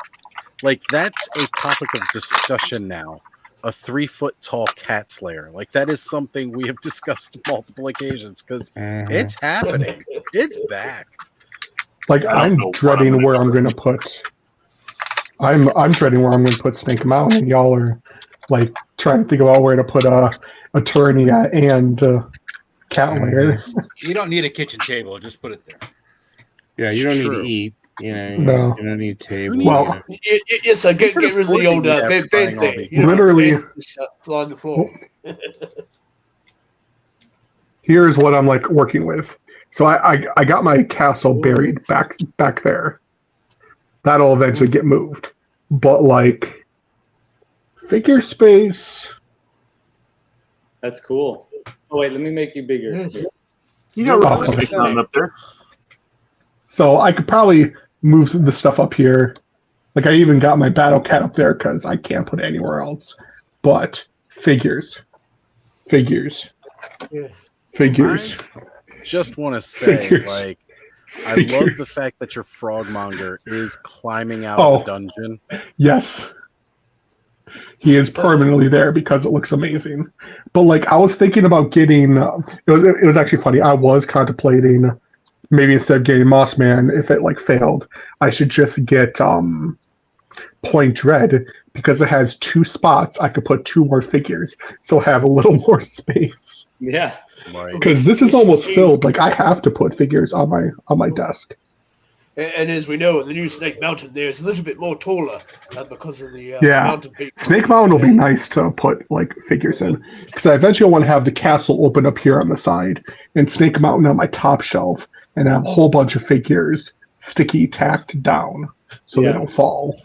Speaker 1: like that's a topic of discussion now. A 3-foot tall cat slayer. Like that is something we have discussed multiple occasions because it's happening. It's back.
Speaker 5: Like I'm dreading where I'm gonna put. I'm dreading where I'm gonna put Snake Mountain. Y'all are like trying to think about where to put Eternia and Cat Lair.
Speaker 2: You don't need a kitchen table. Just put it there.
Speaker 6: Yeah, you don't need
Speaker 1: True.
Speaker 6: to eat. You know,
Speaker 5: No.
Speaker 6: you don't need a table.
Speaker 5: Well,
Speaker 4: Yes, sir. Get rid of the old bed thing.
Speaker 5: Literally.
Speaker 4: Fly on the floor.
Speaker 5: Here's what I'm like working with. So I got my castle buried back there. That'll eventually get moved. But like figure space.
Speaker 10: That's cool. Oh wait, let me make you bigger.
Speaker 3: You got
Speaker 5: Oh,
Speaker 3: room for Snake Mountain up there.
Speaker 5: So I could probably move the stuff up here. Like I even got my battle cat up there because I can't put it anywhere else. But figures.
Speaker 4: Yeah.
Speaker 5: Figures.
Speaker 1: Just want to say,
Speaker 5: Figures.
Speaker 1: like, I love the fact that your frogmonger is climbing out of the dungeon.
Speaker 5: Yes. He is permanently there because it looks amazing. But like I was thinking about getting it was actually funny. I was contemplating maybe instead of getting Moss Man, if it like failed, I should just get Point Dread because it has 2 spots. I could put 2 more figures, so have a little more space.
Speaker 10: Yeah.
Speaker 5: Because this is almost filled. Like I have to put figures on my desk.
Speaker 4: And as we know, in the new Snake Mountain, there's a little bit more taller because of the
Speaker 5: Yeah,
Speaker 4: mountain peak.
Speaker 5: Snake Mountain will be nice to put like figures in because I eventually want to have the castle open up here on the side and Snake Mountain on my top shelf and have a whole bunch of figures sticky tacked down so they don't fall.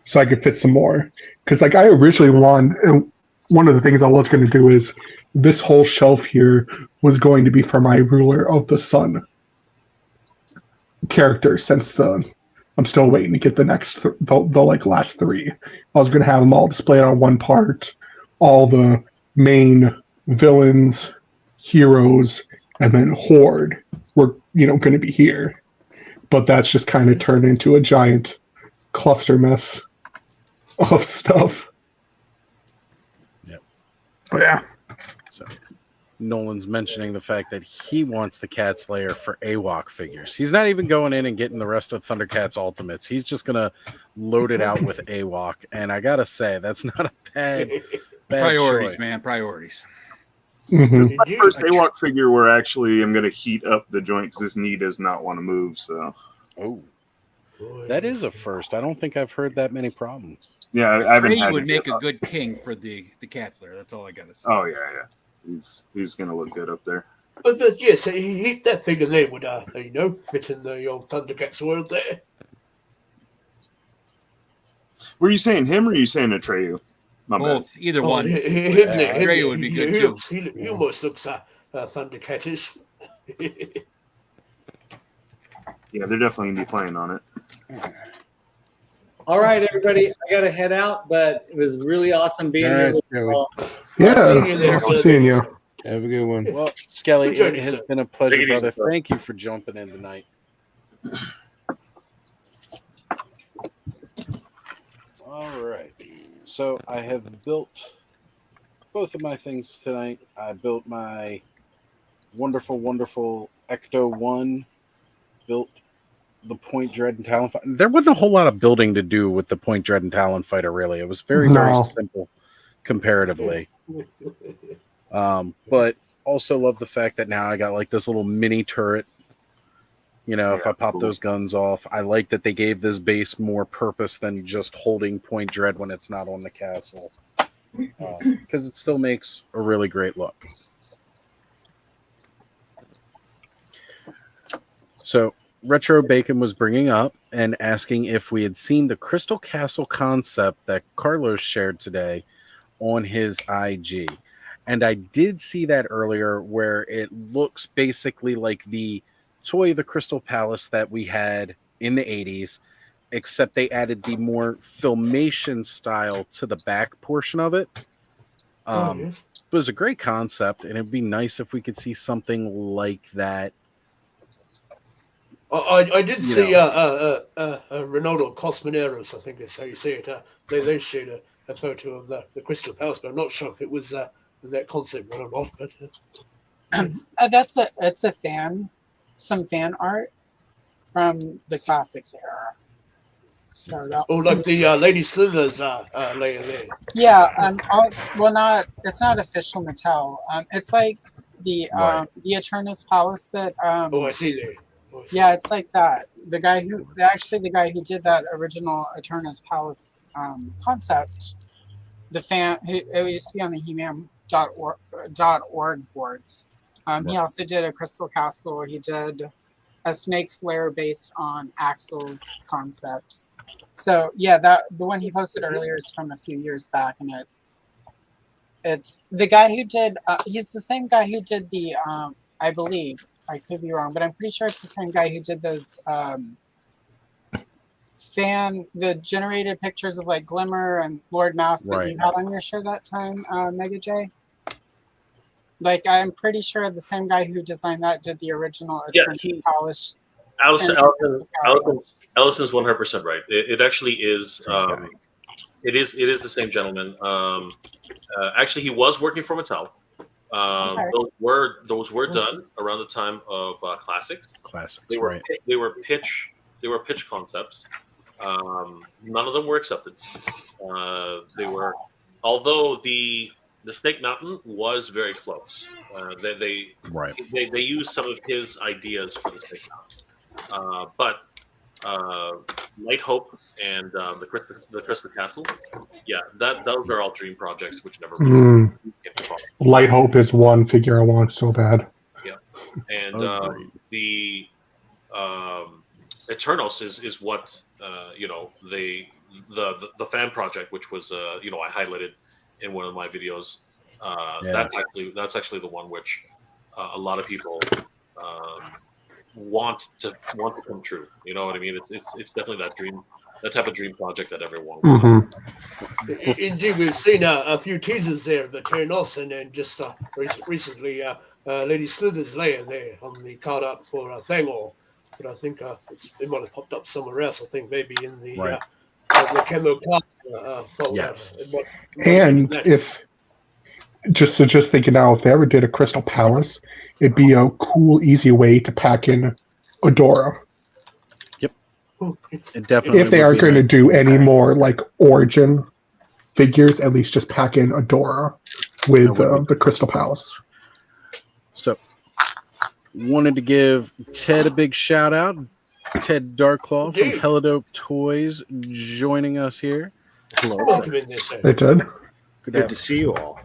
Speaker 5: So I could fit some more because like I originally wanted. One of the things I was going to do is this whole shelf here was going to be for my Ruler of the Sun character since I'm still waiting to get the next the like last 3. I was going to have them all displayed on one part, all the main villains, heroes, and then Horde were going to be here, but that's just kind of turned into a giant cluster mess of stuff. But yeah.
Speaker 1: So Nolan's mentioning the fact that he wants the Cat Slayer for AWOC figures. He's not even going in and getting the rest of Thundercats Ultimates. He's just gonna load it out with AWOC. And I gotta say, that's not a bad
Speaker 2: Priorities,
Speaker 1: choice.
Speaker 2: man. Priorities.
Speaker 5: Mhm.
Speaker 3: This is my first Daywalk figure where actually I'm going to heat up the joint because this knee does not want to move. So,
Speaker 1: Oh, that is a first. I don't think I've heard that many problems.
Speaker 3: yeah, I haven't
Speaker 2: Trey
Speaker 3: had
Speaker 2: would
Speaker 3: it
Speaker 2: make
Speaker 3: yet.
Speaker 2: a good king for the Katzler. That's all I gotta say.
Speaker 3: Oh yeah. He's going to look good up there.
Speaker 4: But yes, that figure there would, fit in the old Thundercats world there.
Speaker 3: Were you saying him or are you saying Atreyu? My bad.
Speaker 2: Both, either one.
Speaker 4: Him there.
Speaker 2: Trey would be good too.
Speaker 4: He almost looks Thundercatish.
Speaker 3: Yeah, they're definitely going to be playing on it.
Speaker 10: All right, everybody. I got to head out, but it was really awesome being here with you all.
Speaker 5: Yeah, seeing you.
Speaker 9: Have a good one.
Speaker 1: Well, Skelly,
Speaker 4: Good journey,
Speaker 1: it has
Speaker 4: sir.
Speaker 1: been a pleasure,
Speaker 12: Take it easy,
Speaker 1: brother.
Speaker 12: sir.
Speaker 1: Thank you for jumping in tonight. All right. So I have built both of my things tonight. I built my wonderful, wonderful Ecto 1, built the Point Dread and Talon Fighter. There wasn't a whole lot of building to do with the Point Dread and Talon Fighter, really. It was very, very
Speaker 5: No.
Speaker 1: simple comparatively. But also love the fact that now I got like this little mini turret. You know, if I pop
Speaker 3: cool.
Speaker 1: those guns off, I like that they gave this base more purpose than just holding Point Dread when it's not on the castle. Because it still makes a really great look. So, Retro Bacon was bringing up and asking if we had seen the Crystal Castle concept that Carlos shared today on his IG. And I did see that earlier where it looks basically like the toy, the Crystal Palace that we had in the 80s, except they added the more filmation style to the back portion of it. It was a great concept, and it'd be nice if we could see something like that.
Speaker 4: I did see Ronaldo Cosmoneros, I think is how you say it. They shared a photo of the Crystal Palace, but I'm not sure if it was that concept one or not. But
Speaker 11: it's some fan art from the classics era. So
Speaker 4: like the Lady Slithers layer there.
Speaker 11: Yeah, it's not official Mattel. It's like the Eternus Palace that.
Speaker 4: I see there.
Speaker 11: Yeah, it's like that. The guy who did that original Eternus Palace concept, the fan who it used to be on the He-Man.org boards. He also did a Crystal Castle. He did a Snake's Lair based on Axel's concepts. So yeah, the one he posted earlier is from a few years back, and it's the guy who did. He's the same guy who did the. I believe, I could be wrong, but I'm pretty sure it's the same guy who did those the generated pictures of like Glimmer and Lord Mouse that you had on your show that time, Mega J. Like, I'm pretty sure the same guy who designed that did the original Eternity Palace.
Speaker 12: Allison's 100% right. It actually is. It is the same gentleman. Actually, he was working for Mattel. Those were done around the time of Classics. They were pitch concepts. None of them were accepted. Although the Snake Mountain was very close. They used some of his ideas for the Snake Mountain, but Light Hope and the Crystal Castle, those are all dream projects which never really came to fruition.
Speaker 5: Light Hope is one figure I want so bad.
Speaker 12: Yeah, and the Eternos is what the fan project, which was I highlighted in one of my videos. That's actually the one which a lot of people want to come true. You know what I mean? It's definitely that type of dream project that everyone wants.
Speaker 4: Indeed, we've seen a few teasers there of the Eternos, and then just recently Lady Slither's layer there on the card art for Thangor. But I think it might have popped up somewhere else. I think maybe in the Camo card.
Speaker 1: Yes.
Speaker 5: And if just thinking now, if they ever did a Crystal Palace, it'd be a cool, easy way to pack in Adora.
Speaker 1: Yep. It definitely.
Speaker 5: If they are going to do any more like origin figures, at least just pack in Adora with the Crystal Palace.
Speaker 1: So, wanted to give Ted a big shout out. Ted Darklaw from
Speaker 4: Indeed.
Speaker 1: Helidope Toys joining us here.
Speaker 13: Hello.
Speaker 4: Welcome in there, sir.
Speaker 5: Hey, Ted.
Speaker 13: Good to see you all.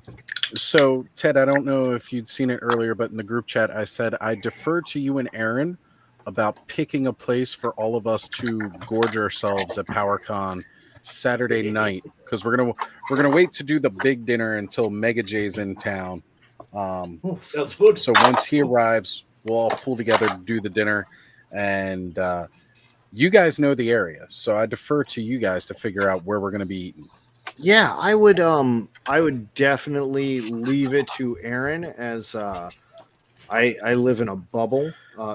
Speaker 1: So, Ted, I don't know if you'd seen it earlier, but in the group chat, I said I defer to you and Aaron about picking a place for all of us to gorge ourselves at PowerCon Saturday night, because we're gonna wait to do the big dinner until Mega J's in town.
Speaker 4: Ooh, sounds good.
Speaker 1: So once he arrives, we'll all pull together to do the dinner, and you guys know the area, so I defer to you guys to figure out where we're going to be eating.
Speaker 13: Yeah, I would definitely leave it to Aaron, as I live in a bubble,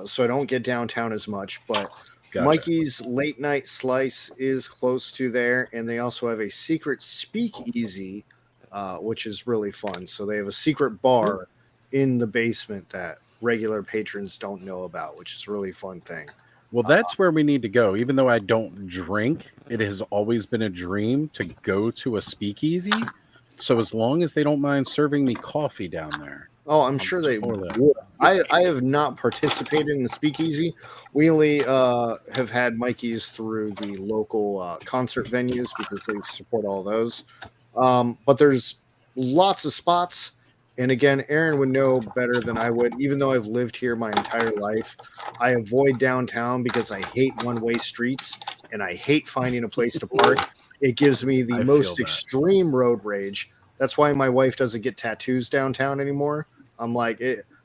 Speaker 13: so I don't get downtown as much. But
Speaker 1: Gotcha.
Speaker 13: Mikey's Late Night Slice is close to there, and they also have a secret speakeasy, which is really fun. So they have a secret bar in the basement that regular patrons don't know about, which is a really fun thing.
Speaker 1: Well, that's where we need to go. Even though I don't drink, it has always been a dream to go to a speakeasy. So as long as they don't mind serving me coffee down there.
Speaker 13: Oh, I'm sure they
Speaker 1: totally
Speaker 13: would. I have not participated in the speakeasy. We only have had Mikey's through the local concert venues because they support all those. But there's lots of spots. And again, Aaron would know better than I would. Even though I've lived here my entire life, I avoid downtown because I hate one-way streets and I hate finding a place to park. It gives me the most extreme road rage. That's why my wife doesn't get tattoos downtown anymore. I'm like,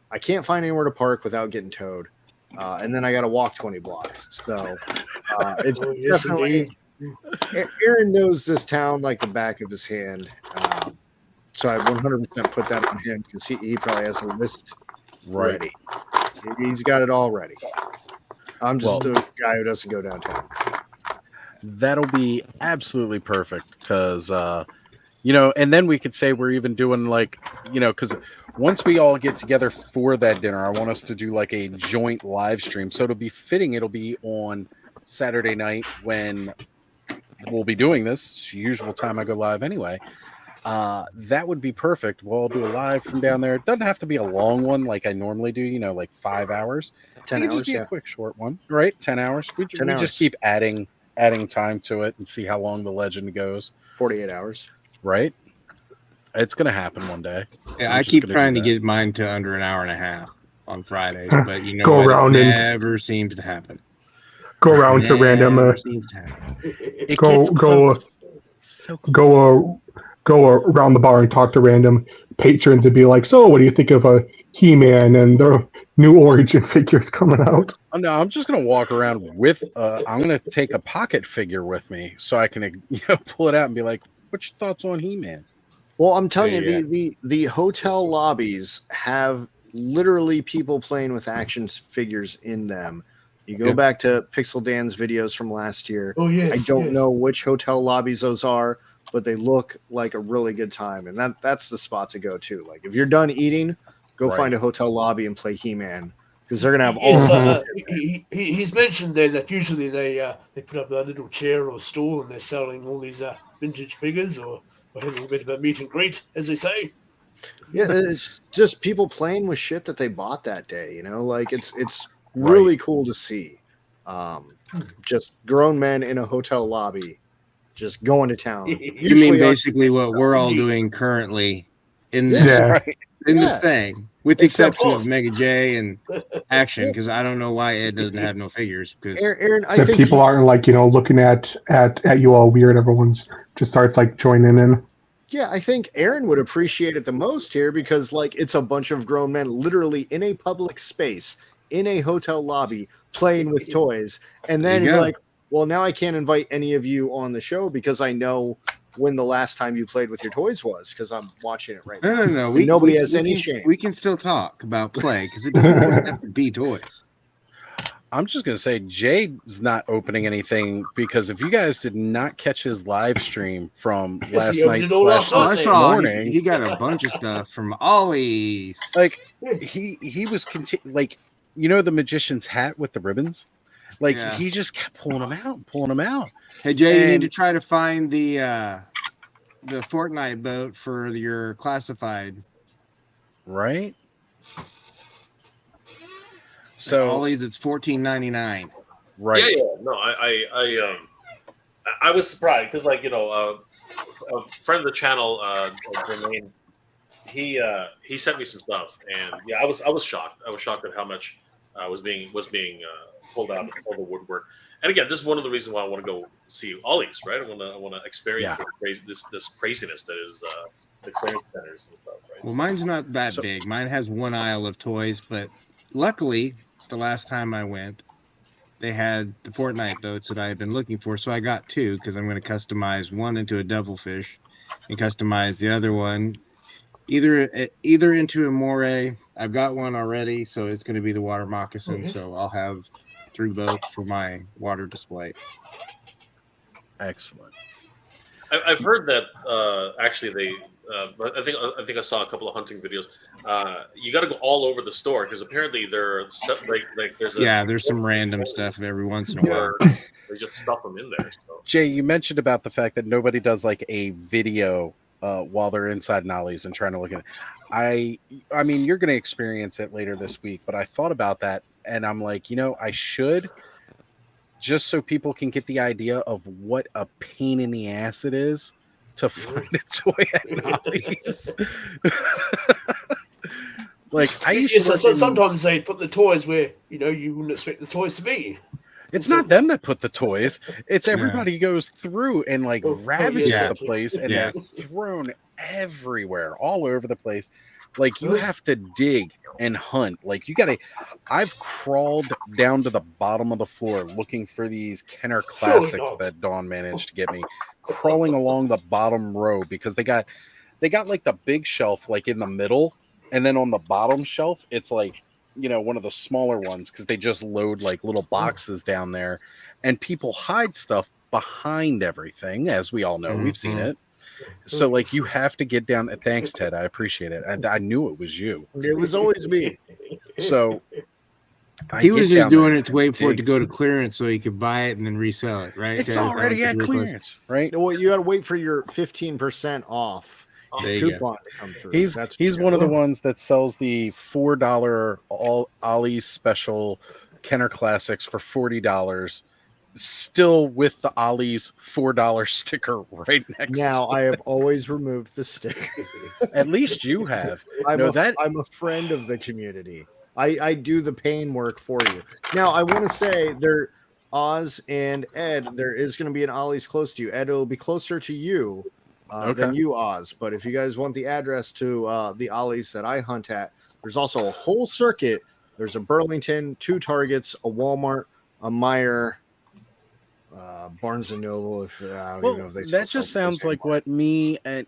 Speaker 13: I can't find anywhere to park without getting towed. And then I got to walk 20 blocks. So it's definitely... Aaron knows this town like the back of his hand. So I 100% put that on him because he probably has a list ready. He's got it all ready. I'm just a guy who doesn't go downtown.
Speaker 1: That'll be absolutely perfect because, and then we could say we're even doing because once we all get together for that dinner, I want us to do like a joint live stream. So it'll be fitting. It'll be on Saturday night when we'll be doing this. It's the usual time I go live anyway. That would be perfect. We'll all do a live from down there. It doesn't have to be a long one like I normally do, like 5 hours.
Speaker 13: 10
Speaker 1: it can
Speaker 13: hours,
Speaker 1: just be
Speaker 13: yeah.
Speaker 1: a quick short one, right? 10 hours. We
Speaker 13: 10 hours.
Speaker 1: just keep adding time to it and see how long the legend goes.
Speaker 13: 48 hours.
Speaker 1: Right? It's going to happen one day.
Speaker 9: Yeah, I keep trying to get mine to under an hour and a half on Fridays, but
Speaker 5: Go
Speaker 9: what?
Speaker 5: around
Speaker 9: It
Speaker 5: and-
Speaker 9: never seems to happen.
Speaker 5: Go around to random.
Speaker 9: Seems to happen.
Speaker 1: It gets close. So close.
Speaker 5: Go around the bar and talk to random patrons and be like, so what do you think of a He-Man and the new Origin figures coming out?
Speaker 1: Oh, no, I'm just going to walk around with, I'm going to take a pocket figure with me so I can pull it out and be like, what's your thoughts on He-Man?
Speaker 13: Well, I'm telling you, the hotel lobbies have literally people playing with action figures in them. You go back to Pixel Dan's videos from last year.
Speaker 4: Oh, yes,
Speaker 13: I don't know which hotel lobbies those are, but they look like a really good time. And that's the spot to go to. Like, if you're done eating, go find a hotel lobby and play He-Man, because they're going to have all
Speaker 4: he's mentioned there that usually they put up a little chair or stool and they're selling all these vintage figures or having a bit of a meet and greet, as they say.
Speaker 13: Yeah, it's just people playing with shit that they bought that day, like it's really cool to see. Just grown men in a hotel lobby just going to town.
Speaker 9: You mean basically what we're all doing currently in this this thing, with the exception of Mega J and Action, because I don't know why Ed doesn't have no figures. Because
Speaker 13: Aaron, I
Speaker 5: If
Speaker 13: think
Speaker 5: people aren't looking at you all weird, everyone's just starts joining in.
Speaker 13: Yeah, I think Aaron would appreciate it the most here because it's a bunch of grown men literally in a public space in a hotel lobby playing with toys, and then you're like, well, now I can't invite any of you on the show because I know when the last time you played with your toys was, because I'm watching it right now.
Speaker 9: No.
Speaker 13: Nobody has any shame.
Speaker 9: We can still talk about play because it doesn't always have to be toys.
Speaker 1: I'm just going to say Jay's not opening anything because if you guys did not catch his live stream from last night / morning,
Speaker 9: he got a bunch of stuff from Ollie's.
Speaker 1: Like he was the magician's hat with the ribbons. He just kept pulling them out.
Speaker 9: Hey Jay, you need to try to find the Fortnite boat for your classified.
Speaker 1: Right? So
Speaker 9: Ollie's, it's $14.99.
Speaker 1: right.
Speaker 12: Yeah, yeah. No, I was surprised because, like, a friend of the channel, Jermaine, he sent me some stuff, and yeah, I was shocked. I was shocked at how much was being pulled out of all the woodwork. And again, this is one of the reasons why I want to go see Ollie's. Right, I want to experience this craziness that is the clearance centers and stuff. Right.
Speaker 9: Well, mine's not that big. Mine has one aisle of toys, but luckily, the last time I went, they had the Fortnite boats that I had been looking for, so I got two because I'm going to customize one into a devilfish and customize the other one either into a moray. I've got one already, so it's going to be the water moccasin. So I'll have 3 boats for my water display.
Speaker 1: Excellent.
Speaker 12: I've heard that actually they. I think I saw a couple of hunting videos. You got to go all over the store because apparently there's
Speaker 9: there's some random stuff every once in a while.
Speaker 12: They just stuff them in there. So.
Speaker 1: Jay, you mentioned about the fact that nobody does like a video while they're inside Ollie's and trying to look at it. I mean, you're going to experience it later this week, but I thought about that and I'm like, I should, just so people can get the idea of what a pain in the ass it is to find a toy at Ollie's. Like I used to
Speaker 4: sometimes they put the toys where you wouldn't expect the toys to be.
Speaker 1: It's not them that put the toys. It's everybody goes through and like ravages the place, and they're thrown everywhere, all over the place. Like you have to dig and hunt. Like I've crawled down to the bottom of the floor looking for these Kenner Classics that Dawn managed to get me, crawling along the bottom row because they got like the big shelf like in the middle, and then on the bottom shelf it's like one of the smaller ones because they just load like little boxes down there, and people hide stuff behind everything, as we all know. We've seen it. So like you have to get down. Thanks, Ted. I appreciate it. I knew it was you.
Speaker 13: It was always me.
Speaker 1: So
Speaker 9: he was just doing it to wait for it to go to clearance so he could buy it and then resell it. Right?
Speaker 1: It's already at clearance, right?
Speaker 13: Well, you got to wait for your 15% off. Coupon to come through.
Speaker 1: He's one of the ones that sells the $4 all Ollie's special Kenner Classics for $40, still with the Ollie's $4 sticker right next.
Speaker 13: Now I have always removed the sticker.
Speaker 1: At least you have.
Speaker 13: I'm a friend of the community. I do the pain work for you. Now I want to say Oz and Ed, there is going to be an Ollie's close to you. Ed, it'll be closer to you. Than you, Oz. But if you guys want the address to the Ollie's that I hunt at, there's also a whole circuit. There's a Burlington, 2 Targets, a Walmart, a Meijer, Barnes and Noble. I don't even know if they.
Speaker 1: That just sounds like what me and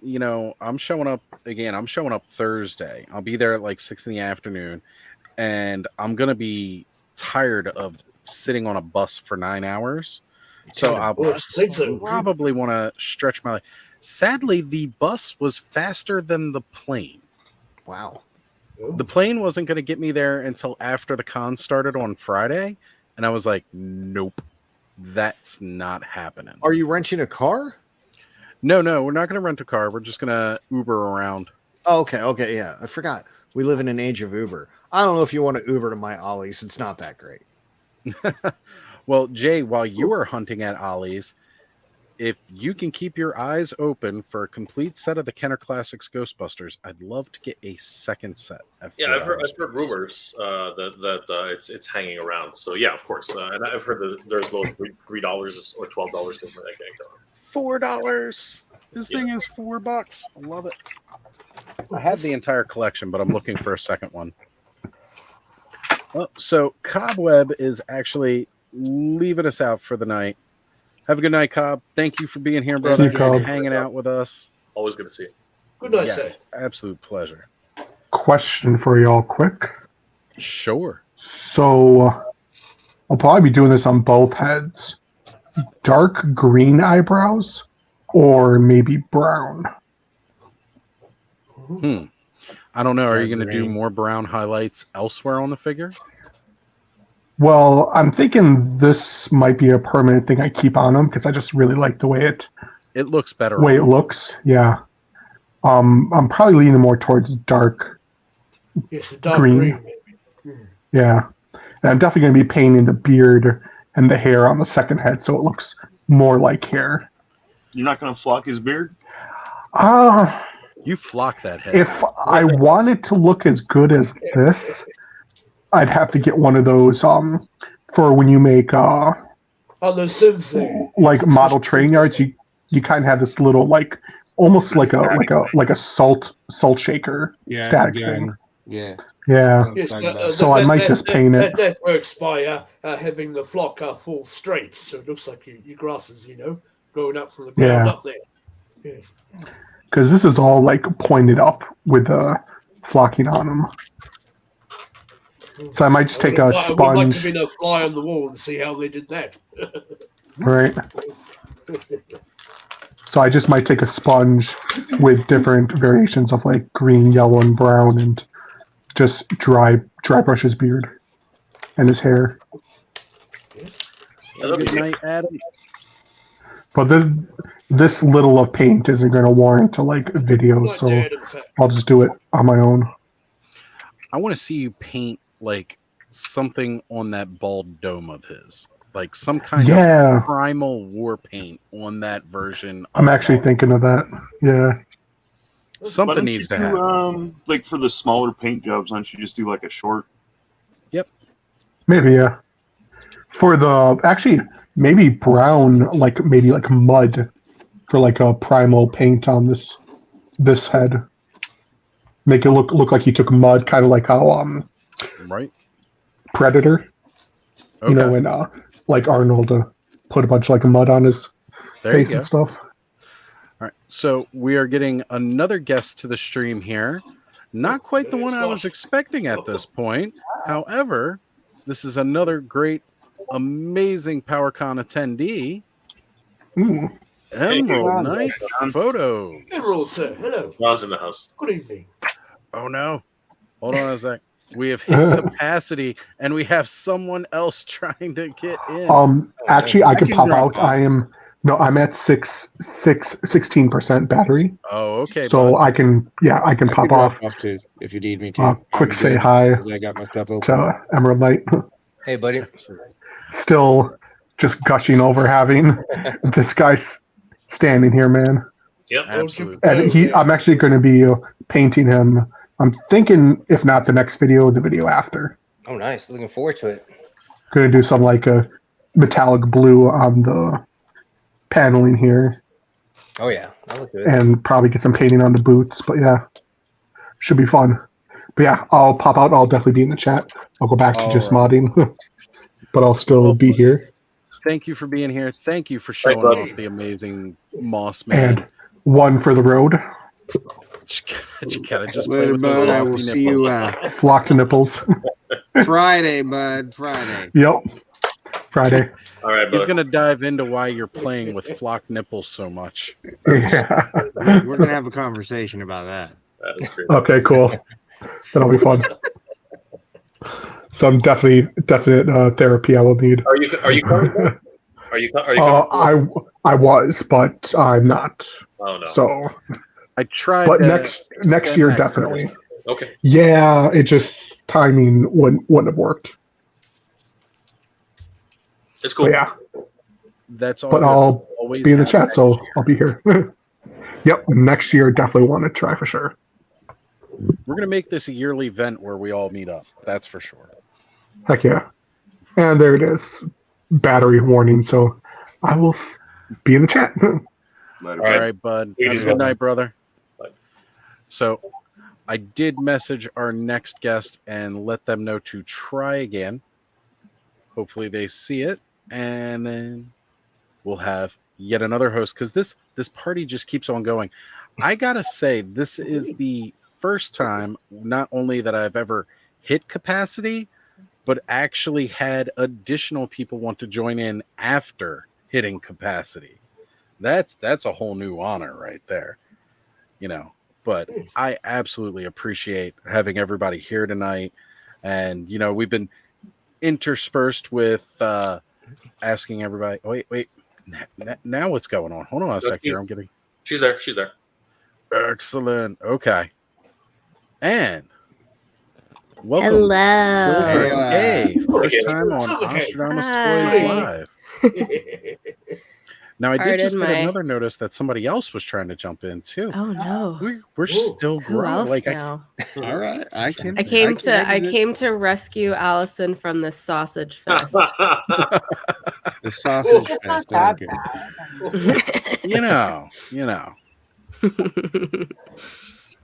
Speaker 1: I'm showing up again. I'm showing up Thursday. I'll be there at like 6 p.m, and I'm gonna be tired of sitting on a bus for 9 hours. So I'll probably want to stretch my. Sadly, the bus was faster than the plane.
Speaker 13: Wow.
Speaker 1: The plane wasn't going to get me there until after the con started on Friday. And I was like, nope, that's not happening.
Speaker 13: Are you renting a car?
Speaker 1: No, we're not going to rent a car. We're just going to Uber around.
Speaker 13: Oh, okay. Yeah, I forgot. We live in an age of Uber. I don't know if you want to Uber to my Ollie's. It's not that great.
Speaker 1: Well, Jay, while you are hunting at Ollie's, if you can keep your eyes open for a complete set of the Kenner Classics Ghostbusters, I'd love to get a second set.
Speaker 12: Yeah, I've heard rumors that it's hanging around. So yeah, of course, and I've heard that there's those $3 or $12
Speaker 1: $4. This thing is $4. I love it. I have the entire collection, but I'm looking for a second one. Well, so Cobweb is actually leaving us out for the night. Have a good night, Cobb. Thank you for being here, brother, and hanging out with us.
Speaker 12: Always good to see you.
Speaker 4: Good night, sir.
Speaker 1: Absolute pleasure.
Speaker 5: Question for y'all quick.
Speaker 1: Sure.
Speaker 5: So I'll probably be doing this on both heads. Dark green eyebrows or maybe brown?
Speaker 1: I don't know. Are you going to do more brown highlights elsewhere on the figure?
Speaker 5: Well, I'm thinking this might be a permanent thing I keep on them because I just really like the way
Speaker 1: it looks better.
Speaker 5: It looks, yeah. I'm probably leaning more towards dark,
Speaker 4: dark green.
Speaker 5: Yeah, And I'm definitely going to be painting the beard and the hair on the second head so it looks more like hair.
Speaker 3: You're not going to flock his beard?
Speaker 1: You flock that head.
Speaker 5: If I wanted to look as good as this, I'd have to get one of those for when you make
Speaker 4: on the Sims thing,
Speaker 5: like model train yards. You kind of have this little like almost like a salt shaker static thing.
Speaker 9: Yeah.
Speaker 5: Yeah.
Speaker 4: Yes,
Speaker 5: So I might just paint it.
Speaker 4: That works by having the flock fall straight, so it looks like your grasses, growing up from the ground up there. Yeah.
Speaker 5: Because this is all like pointed up with the flocking on them. So I might just take a
Speaker 4: I would like
Speaker 5: sponge.
Speaker 4: to be a fly on the wall and see how they did that.
Speaker 5: Right. So I just might take a sponge with different variations of like green, yellow, and brown, and just dry brush his beard and his hair.
Speaker 1: Good night, Adam.
Speaker 5: But this little of paint isn't going to warrant like videos, so I'll just do it on my own.
Speaker 1: I want to see you paint like something on that bald dome of his, like some kind of primal war paint on that version.
Speaker 5: I'm actually thinking of that. Yeah.
Speaker 1: Something needs to happen.
Speaker 3: Like for the smaller paint jobs, why don't you just do like a short?
Speaker 1: Yep.
Speaker 5: Maybe, yeah. For the actually maybe brown, like maybe like mud for like a primal paint on this head. Make it look like you took mud, kind of like how
Speaker 1: right.
Speaker 5: Predator. Okay. When like Arnold put a bunch of like mud on his face and stuff.
Speaker 1: All right, so we are getting another guest to the stream here. Not quite the one I was expecting at this point. However, this is another great, amazing PowerCon attendee. Emerald Knight Photo.
Speaker 4: Emerald, sir. Hello.
Speaker 12: Ron's in the house.
Speaker 4: Good evening.
Speaker 1: Oh, no. Hold on a sec. We have hit capacity, and we have someone else trying to get in.
Speaker 5: Actually, I can pop out. I'm at 16% battery.
Speaker 1: Oh, okay.
Speaker 5: So bud. I can pop off.
Speaker 9: Too, if you need me to.
Speaker 5: Quick say hi.
Speaker 9: I got my stuff open.
Speaker 5: To Emerald Knight.
Speaker 14: Hey, buddy.
Speaker 5: Still just gushing over having this guy standing here, man.
Speaker 12: Yep,
Speaker 1: absolutely.
Speaker 5: And I'm actually going to be painting him. I'm thinking, if not the next video, the video after.
Speaker 14: Oh, nice. Looking forward to it.
Speaker 5: Going to do some like a metallic blue on the paneling here.
Speaker 14: Oh, yeah. That looks good.
Speaker 5: And probably get some painting on the boots. But yeah, should be fun. But yeah, I'll pop out. I'll definitely be in the chat. I'll go back to just modding. But I'll still be here.
Speaker 1: Thank you for being here. Thank you for showing off the amazing Moss Man.
Speaker 5: And one for the road.
Speaker 1: You gotta just play with those
Speaker 9: I will see you
Speaker 5: flocked nipples.
Speaker 9: Friday, bud. Friday.
Speaker 5: Yep. Friday.
Speaker 12: All right,
Speaker 1: he's gonna dive into why you're playing with flocked nipples so much.
Speaker 5: Yeah.
Speaker 9: We're gonna have a conversation about that.
Speaker 12: That is great.
Speaker 5: Okay, cool. That'll be fun. Some definite therapy I will need.
Speaker 12: Are you coming? Are you
Speaker 5: I was, but I'm not.
Speaker 12: Oh no.
Speaker 5: So
Speaker 1: I tried.
Speaker 5: But next year definitely.
Speaker 12: Okay.
Speaker 5: Yeah, it just timing wouldn't have worked.
Speaker 12: It's cool.
Speaker 5: But yeah.
Speaker 1: That's all.
Speaker 5: But I'll be in the chat, so I'll be here. Yep, next year definitely want to try for sure.
Speaker 1: We're gonna make this a yearly event where we all meet up. That's for sure.
Speaker 5: Heck yeah. And there it is. Battery warning, so I will be in the chat.
Speaker 1: All right, bud. Have a good night, brother. Bye. So I did message our next guest and let them know to try again. Hopefully they see it, and then we'll have yet another host, because this party just keeps on going. I gotta say, this is the first time not only that I've ever hit capacity, but actually had additional people want to join in after hitting capacity. That's a whole new honor right there, but I absolutely appreciate having everybody here tonight. And we've been interspersed with asking everybody, wait, now what's going on? Hold on a sec here.
Speaker 12: She's there.
Speaker 1: Excellent. Okay. And Welcome,
Speaker 15: Hello.
Speaker 1: Silver. Hey, first
Speaker 12: Silver
Speaker 1: time on
Speaker 4: Silver King.
Speaker 1: Nostradamus
Speaker 15: Hi.
Speaker 1: Toys Live. Now, I did
Speaker 15: Pardon
Speaker 1: just get
Speaker 15: my-
Speaker 1: another notice that somebody else was trying to jump in too.
Speaker 15: Oh no.
Speaker 1: We're still
Speaker 15: Who
Speaker 1: growing.
Speaker 15: else
Speaker 1: Like
Speaker 15: now?
Speaker 9: All right, I can.
Speaker 15: I came
Speaker 9: can
Speaker 15: to
Speaker 9: represent
Speaker 15: rescue Allison from this sausage fest.
Speaker 9: the sausage
Speaker 11: It's not
Speaker 9: fest. I
Speaker 11: that
Speaker 9: don't care.
Speaker 1: you know.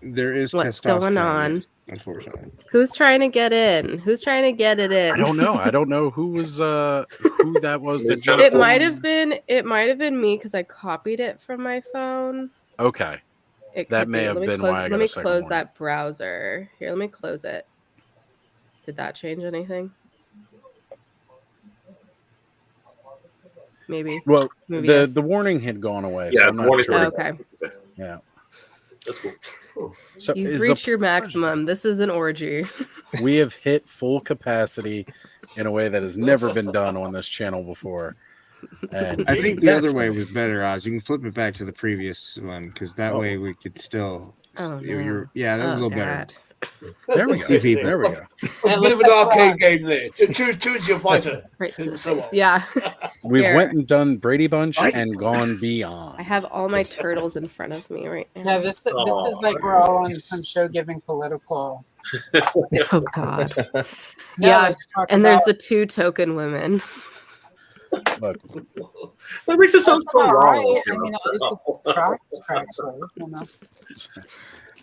Speaker 9: There is
Speaker 15: What's
Speaker 9: testosterone,
Speaker 15: going on?
Speaker 9: yes, unfortunately.
Speaker 15: Who's trying to get in? Who's trying to get it in?
Speaker 1: I don't know. I don't know who was who that was that jumped
Speaker 15: It
Speaker 1: in.
Speaker 15: might have been me because I copied it from my phone.
Speaker 1: Okay.
Speaker 15: It
Speaker 1: That
Speaker 15: could
Speaker 1: may
Speaker 15: be.
Speaker 1: have
Speaker 15: Let me
Speaker 1: been
Speaker 15: close,
Speaker 1: why I got
Speaker 15: let
Speaker 1: a
Speaker 15: me
Speaker 1: second
Speaker 15: close
Speaker 1: warning.
Speaker 15: that browser. Here, let me close it. Did that change anything? Maybe.
Speaker 1: Well,
Speaker 15: Maybe
Speaker 1: the
Speaker 15: yes.
Speaker 1: the warning had gone away,
Speaker 12: Yeah,
Speaker 1: so I'm
Speaker 12: the
Speaker 1: not
Speaker 12: warning's
Speaker 1: sure.
Speaker 12: already
Speaker 15: Okay.
Speaker 1: Yeah.
Speaker 12: That's cool.
Speaker 1: So
Speaker 15: You've
Speaker 1: it's a
Speaker 15: reached your
Speaker 1: pleasure.
Speaker 15: maximum. This is an orgy.
Speaker 1: We have hit full capacity in a way that has never been done on this channel before. And
Speaker 9: I think the
Speaker 1: that's
Speaker 9: other way was
Speaker 1: amazing.
Speaker 9: better, Oz. You can flip it back to the previous one because that way we could still.
Speaker 15: Oh no.
Speaker 9: Yeah, that was a
Speaker 15: Oh,
Speaker 9: little better.
Speaker 15: God.
Speaker 1: There we
Speaker 9: See
Speaker 1: go.
Speaker 9: people.
Speaker 1: There we go.
Speaker 4: It's a bit of an arcade game there. Choose your fighter.
Speaker 15: Right to the
Speaker 4: So
Speaker 15: face.
Speaker 4: on.
Speaker 15: Yeah.
Speaker 1: We've
Speaker 15: Here.
Speaker 1: went and done Brady Bunch and gone beyond.
Speaker 15: I have all my turtles in front of me right now.
Speaker 11: Yeah, this is like we're all on some show giving political.
Speaker 15: Oh God.
Speaker 11: Yeah,
Speaker 15: Yeah.
Speaker 11: let's talk
Speaker 15: And there's
Speaker 11: about-
Speaker 15: the 2 token women.
Speaker 1: Look,
Speaker 12: That makes it sound
Speaker 11: That's
Speaker 12: so
Speaker 11: all
Speaker 12: wrong.
Speaker 11: right. I mean, at least it's tracks correctly, you know.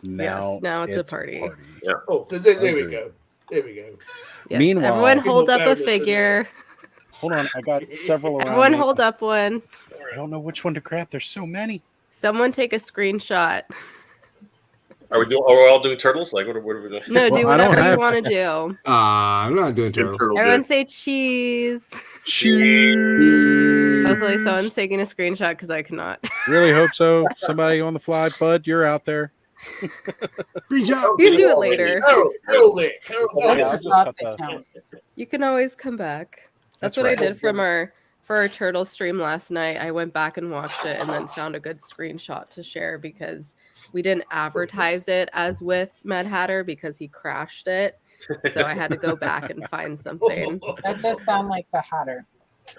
Speaker 1: now,
Speaker 15: Yes, now it's a party.
Speaker 12: Yeah.
Speaker 4: Oh, there we
Speaker 1: Agreed.
Speaker 4: go. There we go.
Speaker 15: Yes.
Speaker 1: Meanwhile-
Speaker 15: Everyone hold up a
Speaker 4: Baroness in
Speaker 15: figure.
Speaker 1: hold on. I got several around
Speaker 15: Everyone
Speaker 1: me.
Speaker 15: hold up one.
Speaker 1: I don't know which one to grab. There's so many.
Speaker 15: Someone take a screenshot.
Speaker 12: Are we all doing turtles? Like, what are we doing?
Speaker 15: No, do
Speaker 1: Well, I don't
Speaker 15: whatever you
Speaker 1: have-
Speaker 15: want to do.
Speaker 9: I'm not doing
Speaker 3: Good
Speaker 9: turtle.
Speaker 3: turtle
Speaker 15: Everyone
Speaker 3: dick.
Speaker 15: say cheese.
Speaker 1: Cheese.
Speaker 15: Hopefully someone's taking a screenshot because I cannot.
Speaker 1: Really hope so. Somebody on the fly, bud. You're out there.
Speaker 9: Screenshot.
Speaker 15: You can do it later.
Speaker 4: Carol there. Carol
Speaker 1: Yeah,
Speaker 4: there.
Speaker 1: I'll
Speaker 11: That's
Speaker 1: just
Speaker 11: not
Speaker 1: cut
Speaker 11: the
Speaker 1: that.
Speaker 11: count.
Speaker 15: You can always come back. That's
Speaker 1: That's
Speaker 15: what
Speaker 1: right.
Speaker 15: I did for our turtle stream last night. I went back and watched it and then found a good screenshot to share because we didn't advertise it as with Mad Hatter because he crashed it. So I had to go back and find something.
Speaker 11: That does sound like the Hatter.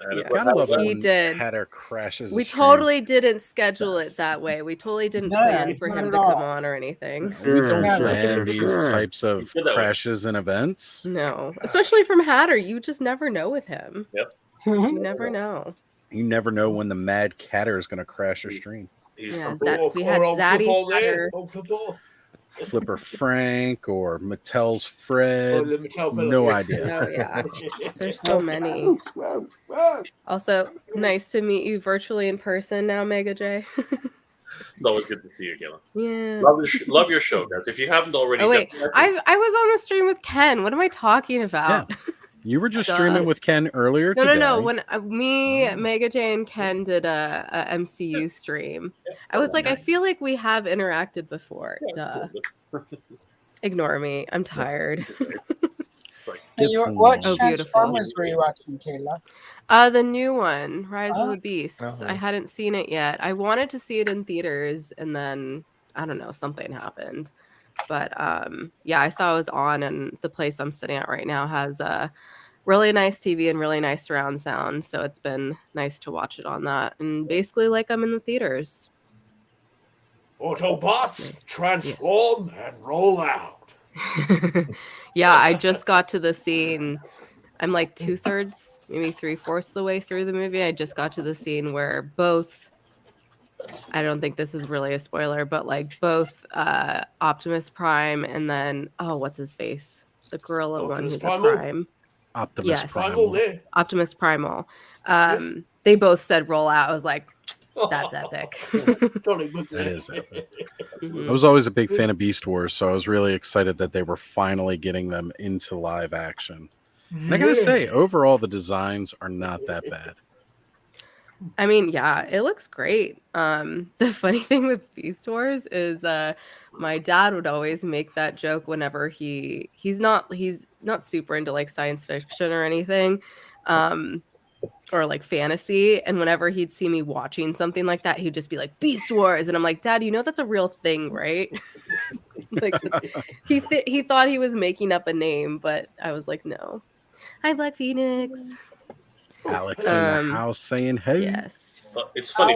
Speaker 12: And
Speaker 15: Yeah.
Speaker 1: Gotta love it
Speaker 15: He
Speaker 1: when
Speaker 15: did.
Speaker 1: Hatter crashes.
Speaker 15: We
Speaker 1: a stream.
Speaker 15: totally didn't schedule it that way. We totally didn't
Speaker 11: No,
Speaker 15: plan for
Speaker 11: not
Speaker 15: him
Speaker 11: at
Speaker 15: to come
Speaker 11: all.
Speaker 15: on or anything.
Speaker 1: We don't
Speaker 11: Sure,
Speaker 1: plan these types of
Speaker 12: You did that way.
Speaker 1: crashes and events.
Speaker 15: No, especially from Hatter. You just never know with him.
Speaker 12: Yep.
Speaker 15: You never know.
Speaker 1: You never know when the Mad Catter is going to crash your stream.
Speaker 12: He's
Speaker 15: Yeah,
Speaker 12: from-
Speaker 15: we had Zaddy Hatter.
Speaker 1: Flipper Frank or Mattel's Fred. No idea.
Speaker 15: Oh yeah, there's so many. Also, nice to meet you virtually in person now, Mega J.
Speaker 12: It's always good to see you, Galen.
Speaker 15: Yeah.
Speaker 12: Love your show, guys. If you haven't already,
Speaker 15: Oh wait,
Speaker 12: definitely-
Speaker 15: I was on the stream with Ken. What am I talking about?
Speaker 1: You were just
Speaker 15: Duh.
Speaker 1: streaming with Ken earlier
Speaker 15: No,
Speaker 1: today.
Speaker 15: no. When me, Mega J, and Ken did a MCU stream, I was like, I feel like we have interacted before. Duh. Ignore me. I'm tired.
Speaker 11: What
Speaker 15: Oh, beautiful.
Speaker 11: Transformers were you watching, Kayla?
Speaker 15: The new one, Rise of
Speaker 11: Oh.
Speaker 15: the Beasts.
Speaker 11: Uh-huh.
Speaker 15: I hadn't seen it yet. I wanted to see it in theaters, and then I don't know, something happened. But yeah, I saw it was on, and the place I'm sitting at right now has a really nice TV and really nice surround sound. So it's been nice to watch it on that, and basically like I'm in the theaters.
Speaker 4: Autobots, transform and roll out.
Speaker 15: Yeah, I just got to the scene. I'm like 2/3, maybe 3/4 the way through the movie. I just got to the scene where both, I don't think this is really a spoiler, but like both Optimus Prime and then, oh, what's his face? The gorilla one
Speaker 4: Optimus
Speaker 15: who's a
Speaker 4: Primal?
Speaker 15: Prime.
Speaker 1: Optimus
Speaker 15: Yes.
Speaker 1: Primal.
Speaker 15: Optimus Primal. They both said roll out. I was like, that's epic.
Speaker 1: That is epic.
Speaker 15: Mhm.
Speaker 1: I was always a big fan of Beast Wars, so I was really excited that they were finally getting them into live action. And I gotta say, overall, the designs are not that bad.
Speaker 15: I mean, yeah, it looks great. The funny thing with Beast Wars is my dad would always make that joke whenever he's not super into like science fiction or anything. Or like fantasy, and whenever he'd see me watching something like that, he'd just be like Beast Wars, and I'm like, Dad, you know that's a real thing, right? Like he thought he was making up a name, but I was like, no. Hi, Black Phoenix.
Speaker 1: Alex in the house saying, "Hey."
Speaker 15: Yes.
Speaker 12: It's funny.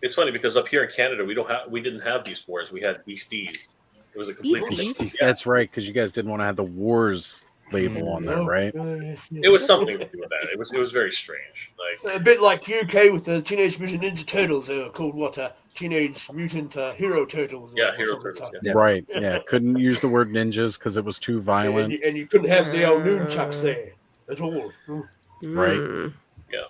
Speaker 12: It's funny because up here in Canada, we didn't have Beast Wars. We had Beasties. It was a completely
Speaker 1: Beasties. That's right, because you guys didn't want to have the Wars label on there, right?
Speaker 12: It was something to do with that. It was very strange. Like
Speaker 4: A bit like UK with the Teenage Mutant Ninja Turtles. They were called what? Teenage Mutant Hero Turtles.
Speaker 12: Yeah,
Speaker 4: or
Speaker 12: Hero
Speaker 4: something
Speaker 12: Turtles,
Speaker 4: like
Speaker 12: yeah.
Speaker 4: that.
Speaker 1: Right. Yeah. Couldn't use the word ninjas because it was too violent.
Speaker 4: And you couldn't have the old Noonchucks there at all.
Speaker 1: Right.
Speaker 12: Yeah.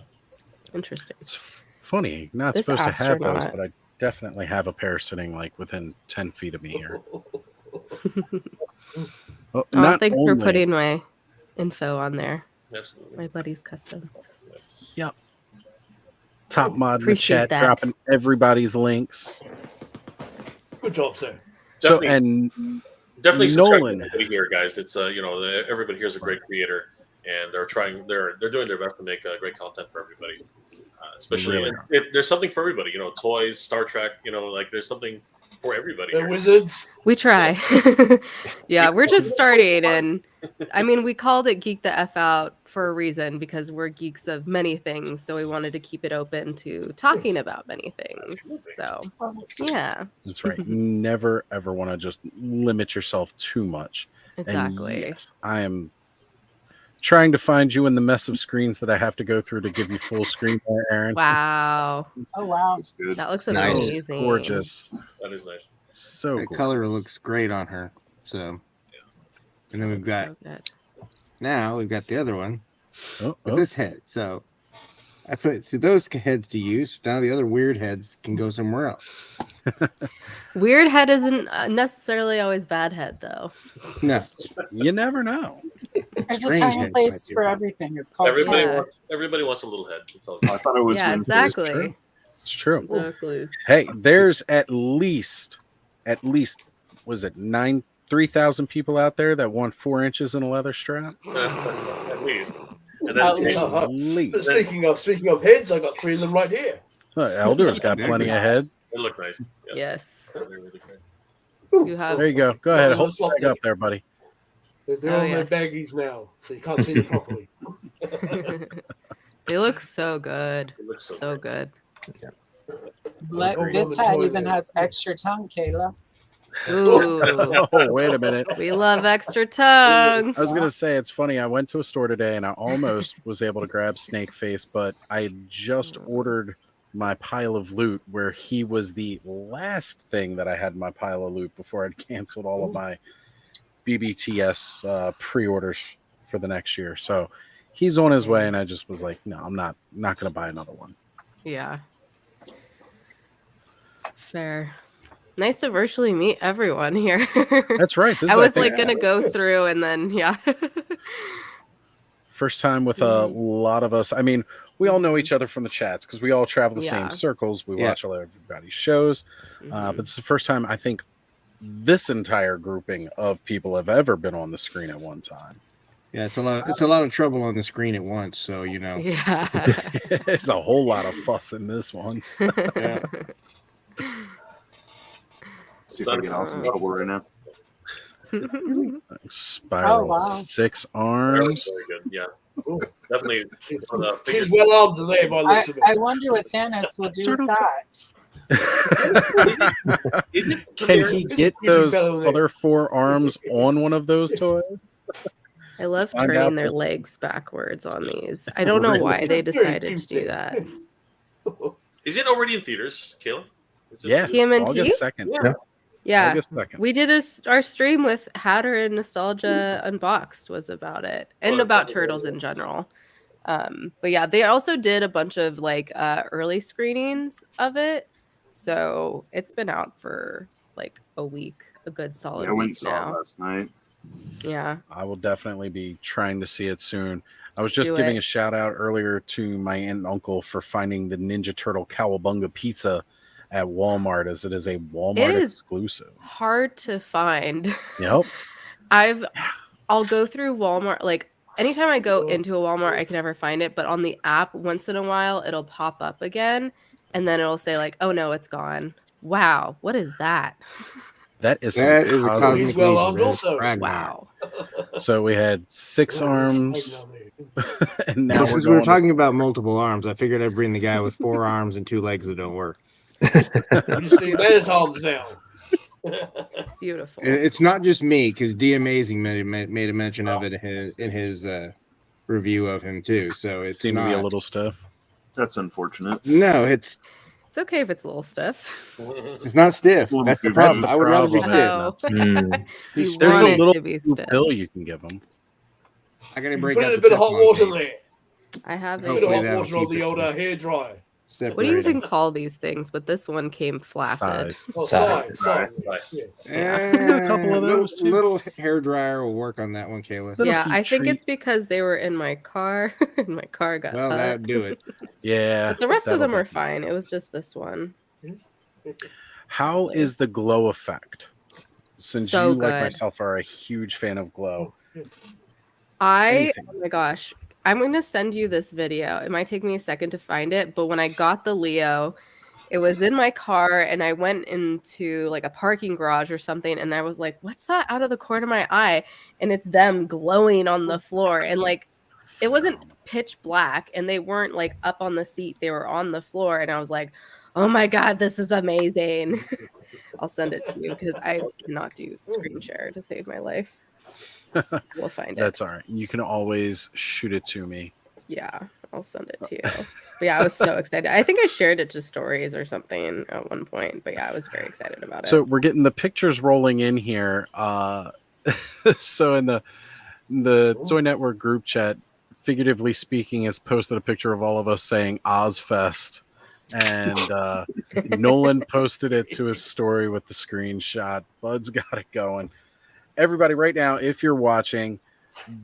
Speaker 15: Interesting.
Speaker 1: It's funny. Not
Speaker 15: This
Speaker 1: supposed to have those,
Speaker 15: astronaut.
Speaker 1: but I definitely have a pair sitting like within 10 feet of me here.
Speaker 15: Oh,
Speaker 1: not
Speaker 15: thanks for
Speaker 1: only-
Speaker 15: putting my info on there.
Speaker 12: Absolutely.
Speaker 15: My buddy's customs.
Speaker 1: Yep. Top mod in the
Speaker 15: Appreciate
Speaker 1: chat,
Speaker 15: that.
Speaker 1: dropping everybody's links.
Speaker 4: Good job, sir.
Speaker 1: So
Speaker 12: Definitely-
Speaker 1: and
Speaker 12: Definitely subscribe to
Speaker 1: Nolan.
Speaker 12: everybody here, guys. It's everybody here is a great creator, and they're doing their best to make great content for everybody. Especially,
Speaker 1: Really
Speaker 12: and there's something for everybody. Toys, Star Trek. Like there's something for everybody.
Speaker 4: The
Speaker 12: Here.
Speaker 4: Wizards.
Speaker 15: We try. Yeah, we're just starting, and I mean, we called it Geek the F Out for a reason because we're geeks of many things. So we wanted to keep it open to talking about many things. So yeah,
Speaker 1: That's right. You never ever want to just limit yourself too much.
Speaker 15: exactly.
Speaker 1: And yes, I am trying to find you in the mess of screens that I have to go through to give you full screen there, Aaron.
Speaker 15: Wow,
Speaker 11: Oh wow.
Speaker 15: that looks
Speaker 14: Nice.
Speaker 15: amazing.
Speaker 1: Gorgeous.
Speaker 12: That is nice.
Speaker 1: So
Speaker 9: That
Speaker 1: cool.
Speaker 9: color looks great on her. So, and then we've got
Speaker 15: So good.
Speaker 9: now we've got the other one
Speaker 1: Oh,
Speaker 9: with
Speaker 1: oh.
Speaker 9: this head. So I put those heads to use. Now the other weird heads can go somewhere else.
Speaker 15: Weird head isn't necessarily always bad head, though.
Speaker 9: No,
Speaker 1: You never know.
Speaker 11: There's a
Speaker 9: Strange
Speaker 11: time and
Speaker 9: heads
Speaker 11: place
Speaker 9: might be
Speaker 11: for
Speaker 9: fun.
Speaker 11: everything. It's called
Speaker 12: Everybody
Speaker 15: Yeah.
Speaker 12: wants a little head. That's all.
Speaker 3: I thought it was
Speaker 15: Yeah,
Speaker 3: meant to-
Speaker 15: exactly.
Speaker 1: It's true.
Speaker 15: Exactly.
Speaker 1: Hey, there's at least, was it 3,000 people out there that want 4 inches in a leather strap?
Speaker 12: At least. And
Speaker 4: At
Speaker 12: then
Speaker 4: least.
Speaker 1: At least.
Speaker 4: Speaking of heads, I got 3 of them right here.
Speaker 1: Elder's got plenty of heads.
Speaker 12: they look nice. Yeah.
Speaker 15: Yes,
Speaker 12: They're really great.
Speaker 15: you have.
Speaker 1: There you go. Go ahead.
Speaker 4: Well,
Speaker 1: Hold
Speaker 4: let's
Speaker 1: the
Speaker 4: lock
Speaker 1: bag
Speaker 4: it.
Speaker 1: up there, buddy.
Speaker 4: They're
Speaker 15: Oh,
Speaker 4: on
Speaker 15: yes.
Speaker 4: their baggies now, so you can't see them properly.
Speaker 15: They look so good.
Speaker 12: It looks so
Speaker 15: So
Speaker 12: great.
Speaker 15: good.
Speaker 1: Agreed.
Speaker 11: This head even has extra tongue, Kayla.
Speaker 15: Ooh,
Speaker 1: Oh, wait a minute.
Speaker 15: we love extra tongue.
Speaker 1: I was going to say, it's funny. I went to a store today and I almost was able to grab Snake Face, but I had just ordered my pile of loot where he was the last thing that I had in my pile of loot before I'd canceled all of my BBTS pre-orders for the next year. So he's on his way and I just was like, no, I'm not going to buy another one.
Speaker 15: Yeah. Fair. Nice to virtually meet everyone here.
Speaker 1: That's right. This
Speaker 15: I
Speaker 1: is,
Speaker 15: was
Speaker 1: think,
Speaker 15: like gonna go through and then yeah.
Speaker 1: first time with a lot of us. I mean, we all know each other from the chats because we all travel the
Speaker 15: Yeah.
Speaker 1: same circles. We
Speaker 9: Yeah.
Speaker 1: watch all everybody's shows. But it's the first time I think this entire grouping of people have ever been on the screen at one time.
Speaker 9: yeah, it's a lot of trouble on the screen at once. So
Speaker 15: Yeah.
Speaker 1: There's a whole lot of fuss in this one.
Speaker 9: Yeah.
Speaker 3: See if I get out some trouble right now.
Speaker 1: Spiral
Speaker 11: Oh, wow.
Speaker 1: 6
Speaker 12: Very,
Speaker 1: arms.
Speaker 12: very good. Yeah. Definitely. On the
Speaker 4: She's
Speaker 12: figure.
Speaker 4: well armed today by the
Speaker 11: I,
Speaker 4: looks of it.
Speaker 11: I wonder what Thanos will do with that.
Speaker 1: Can he get
Speaker 4: He's
Speaker 1: those
Speaker 4: better than
Speaker 1: other 4 arms on one of those toys?
Speaker 15: I love
Speaker 1: Find
Speaker 15: turning
Speaker 1: out
Speaker 15: their
Speaker 1: this-
Speaker 15: legs backwards on these. I don't know why they decided to do that.
Speaker 12: Is it already in theaters, Kayla? Is it-
Speaker 1: Yeah.
Speaker 15: TMNT?
Speaker 1: August 2nd.
Speaker 12: Yeah.
Speaker 15: Yeah.
Speaker 1: August 2nd.
Speaker 15: We did our stream with Hatter and Nostalgia Unboxed was about it and
Speaker 12: Oh,
Speaker 15: about
Speaker 12: that was
Speaker 15: turtles
Speaker 12: awesome.
Speaker 15: in general. But yeah, they also did a bunch of like early screenings of it. So it's been out for like a week, a good solid
Speaker 3: Yeah, I went and
Speaker 15: week
Speaker 3: saw it
Speaker 15: now.
Speaker 3: last night.
Speaker 15: Yeah.
Speaker 1: I will definitely be trying to see it soon. I was just
Speaker 15: Do
Speaker 1: giving
Speaker 15: it.
Speaker 1: a shout out earlier to my aunt and uncle for finding the Ninja Turtle Cowabunga pizza at Walmart, as it is a Walmart
Speaker 15: is
Speaker 1: exclusive.
Speaker 15: hard to find.
Speaker 1: Yep.
Speaker 15: I'll go through Walmart like anytime I go into a Walmart I can never find it, but on the app once in a while it'll pop up again and then it'll say like, "Oh no, it's gone." Wow, what is that?
Speaker 1: That is
Speaker 9: That is a
Speaker 1: cosmic.
Speaker 9: cosmic
Speaker 4: He's well
Speaker 9: leap
Speaker 4: armed
Speaker 9: event.
Speaker 4: also.
Speaker 9: Ragnar.
Speaker 15: Wow.
Speaker 1: So we had 6 arms, and now
Speaker 9: Well,
Speaker 1: we're
Speaker 9: since we were
Speaker 1: going.
Speaker 9: talking about multiple arms, I figured I'd bring the guy with 4 arms and 2 legs that don't work.
Speaker 4: You just need man's arms now.
Speaker 15: Beautiful.
Speaker 9: And it's not just me, because D Amazing made a mention of it in his review of him too. So it's
Speaker 1: Seemed to be a
Speaker 9: not.
Speaker 1: little stiff.
Speaker 3: That's unfortunate.
Speaker 9: No, it's
Speaker 15: okay if it's a little stiff.
Speaker 9: it's not stiff.
Speaker 3: Well,
Speaker 9: That's the
Speaker 3: that's
Speaker 9: problem.
Speaker 1: the
Speaker 9: I would rather be
Speaker 1: problem.
Speaker 9: stiff.
Speaker 15: Oh. You
Speaker 1: There's
Speaker 15: want
Speaker 1: a
Speaker 15: it
Speaker 1: little
Speaker 15: to be
Speaker 1: blue
Speaker 15: stiff.
Speaker 1: pill you can give them.
Speaker 9: I gotta
Speaker 4: You
Speaker 9: break
Speaker 4: put
Speaker 9: out
Speaker 4: in a
Speaker 9: the
Speaker 4: bit of hot
Speaker 9: Teflon
Speaker 4: water
Speaker 9: tape.
Speaker 4: there.
Speaker 15: I have
Speaker 4: A bit of
Speaker 9: Hopefully
Speaker 15: a.
Speaker 4: hot
Speaker 9: that'll
Speaker 4: water on
Speaker 9: keep
Speaker 4: the
Speaker 9: it
Speaker 4: old
Speaker 9: from
Speaker 4: hair dryer.
Speaker 15: What do you
Speaker 9: separating.
Speaker 15: even call these things? But this one came flaccid.
Speaker 1: Size.
Speaker 4: Oh,
Speaker 14: Size.
Speaker 4: size.
Speaker 12: Right.
Speaker 4: Yeah.
Speaker 15: Yeah.
Speaker 1: We got a couple of those, too.
Speaker 9: Little hair dryer will work on that one, Kayla.
Speaker 1: Little
Speaker 15: Yeah,
Speaker 1: heat
Speaker 15: I think
Speaker 1: treat.
Speaker 15: it's because they were in my car and my car got
Speaker 9: Well,
Speaker 15: hot.
Speaker 9: that'd do it.
Speaker 1: Yeah.
Speaker 15: But the rest of
Speaker 1: that'll
Speaker 15: them
Speaker 1: do
Speaker 15: are
Speaker 1: it.
Speaker 15: fine. It was just this one.
Speaker 1: How is the glow effect? Since
Speaker 15: So
Speaker 1: you, like
Speaker 15: good.
Speaker 1: myself, are a huge fan of glow. Anything.
Speaker 15: Oh my gosh. I'm going to send you this video. It might take me a second to find it, but when I got the Leo, it was in my car and I went into like a parking garage or something and I was like, what's that out of the corner of my eye? And it's them glowing on the floor and like it wasn't pitch black and they weren't like up on the seat. They were on the floor and I was like, oh my God, this is amazing. I'll send it to you because I cannot do screen share to save my life. We'll find it.
Speaker 1: That's all right. You can always shoot it to me.
Speaker 15: Yeah, I'll send it to you. But yeah, I was so excited. I think I shared it to stories or something at one point. But yeah, I was very excited about it.
Speaker 1: So we're getting the pictures rolling in here. So in the Toy Network group chat, figuratively speaking, has posted a picture of all of us saying Ozfest. And Nolan posted it to his story with the screenshot. Bud's got it going. Everybody right now, if you're watching,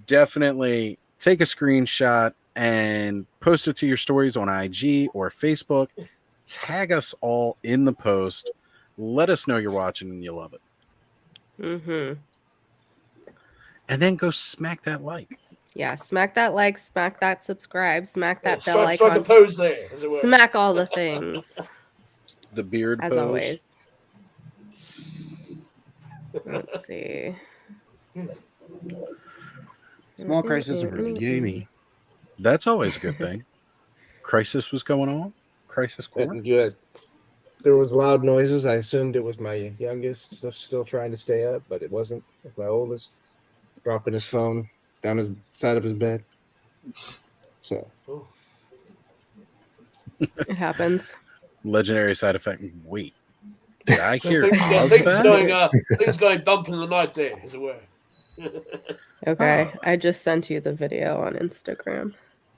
Speaker 1: definitely take a screenshot and post it to your stories on IG or Facebook. Tag us all in the post. Let us know you're watching and you love it.
Speaker 15: Mm-hmm.
Speaker 1: And then go smack that like.
Speaker 15: Yeah, smack that like, smack that subscribe, smack that bell
Speaker 4: Strike a
Speaker 15: icon.
Speaker 4: pose there, as it were.
Speaker 15: Smack all the things.
Speaker 1: The beard
Speaker 15: as
Speaker 1: pose.
Speaker 15: always. Let's see.
Speaker 9: Small crisis averted. Yay me.
Speaker 1: That's always a good thing. Crisis was going on. Crisis core.
Speaker 6: Good. There was loud noises. I assumed it was my youngest still trying to stay up, but it wasn't. It was my oldest dropping his phone down his side of his bed. So
Speaker 15: It happens.
Speaker 1: Legendary side effect. Wait. Did I hear
Speaker 4: things going bump in the night there, as it were.
Speaker 15: Okay, I just sent you the video on Instagram.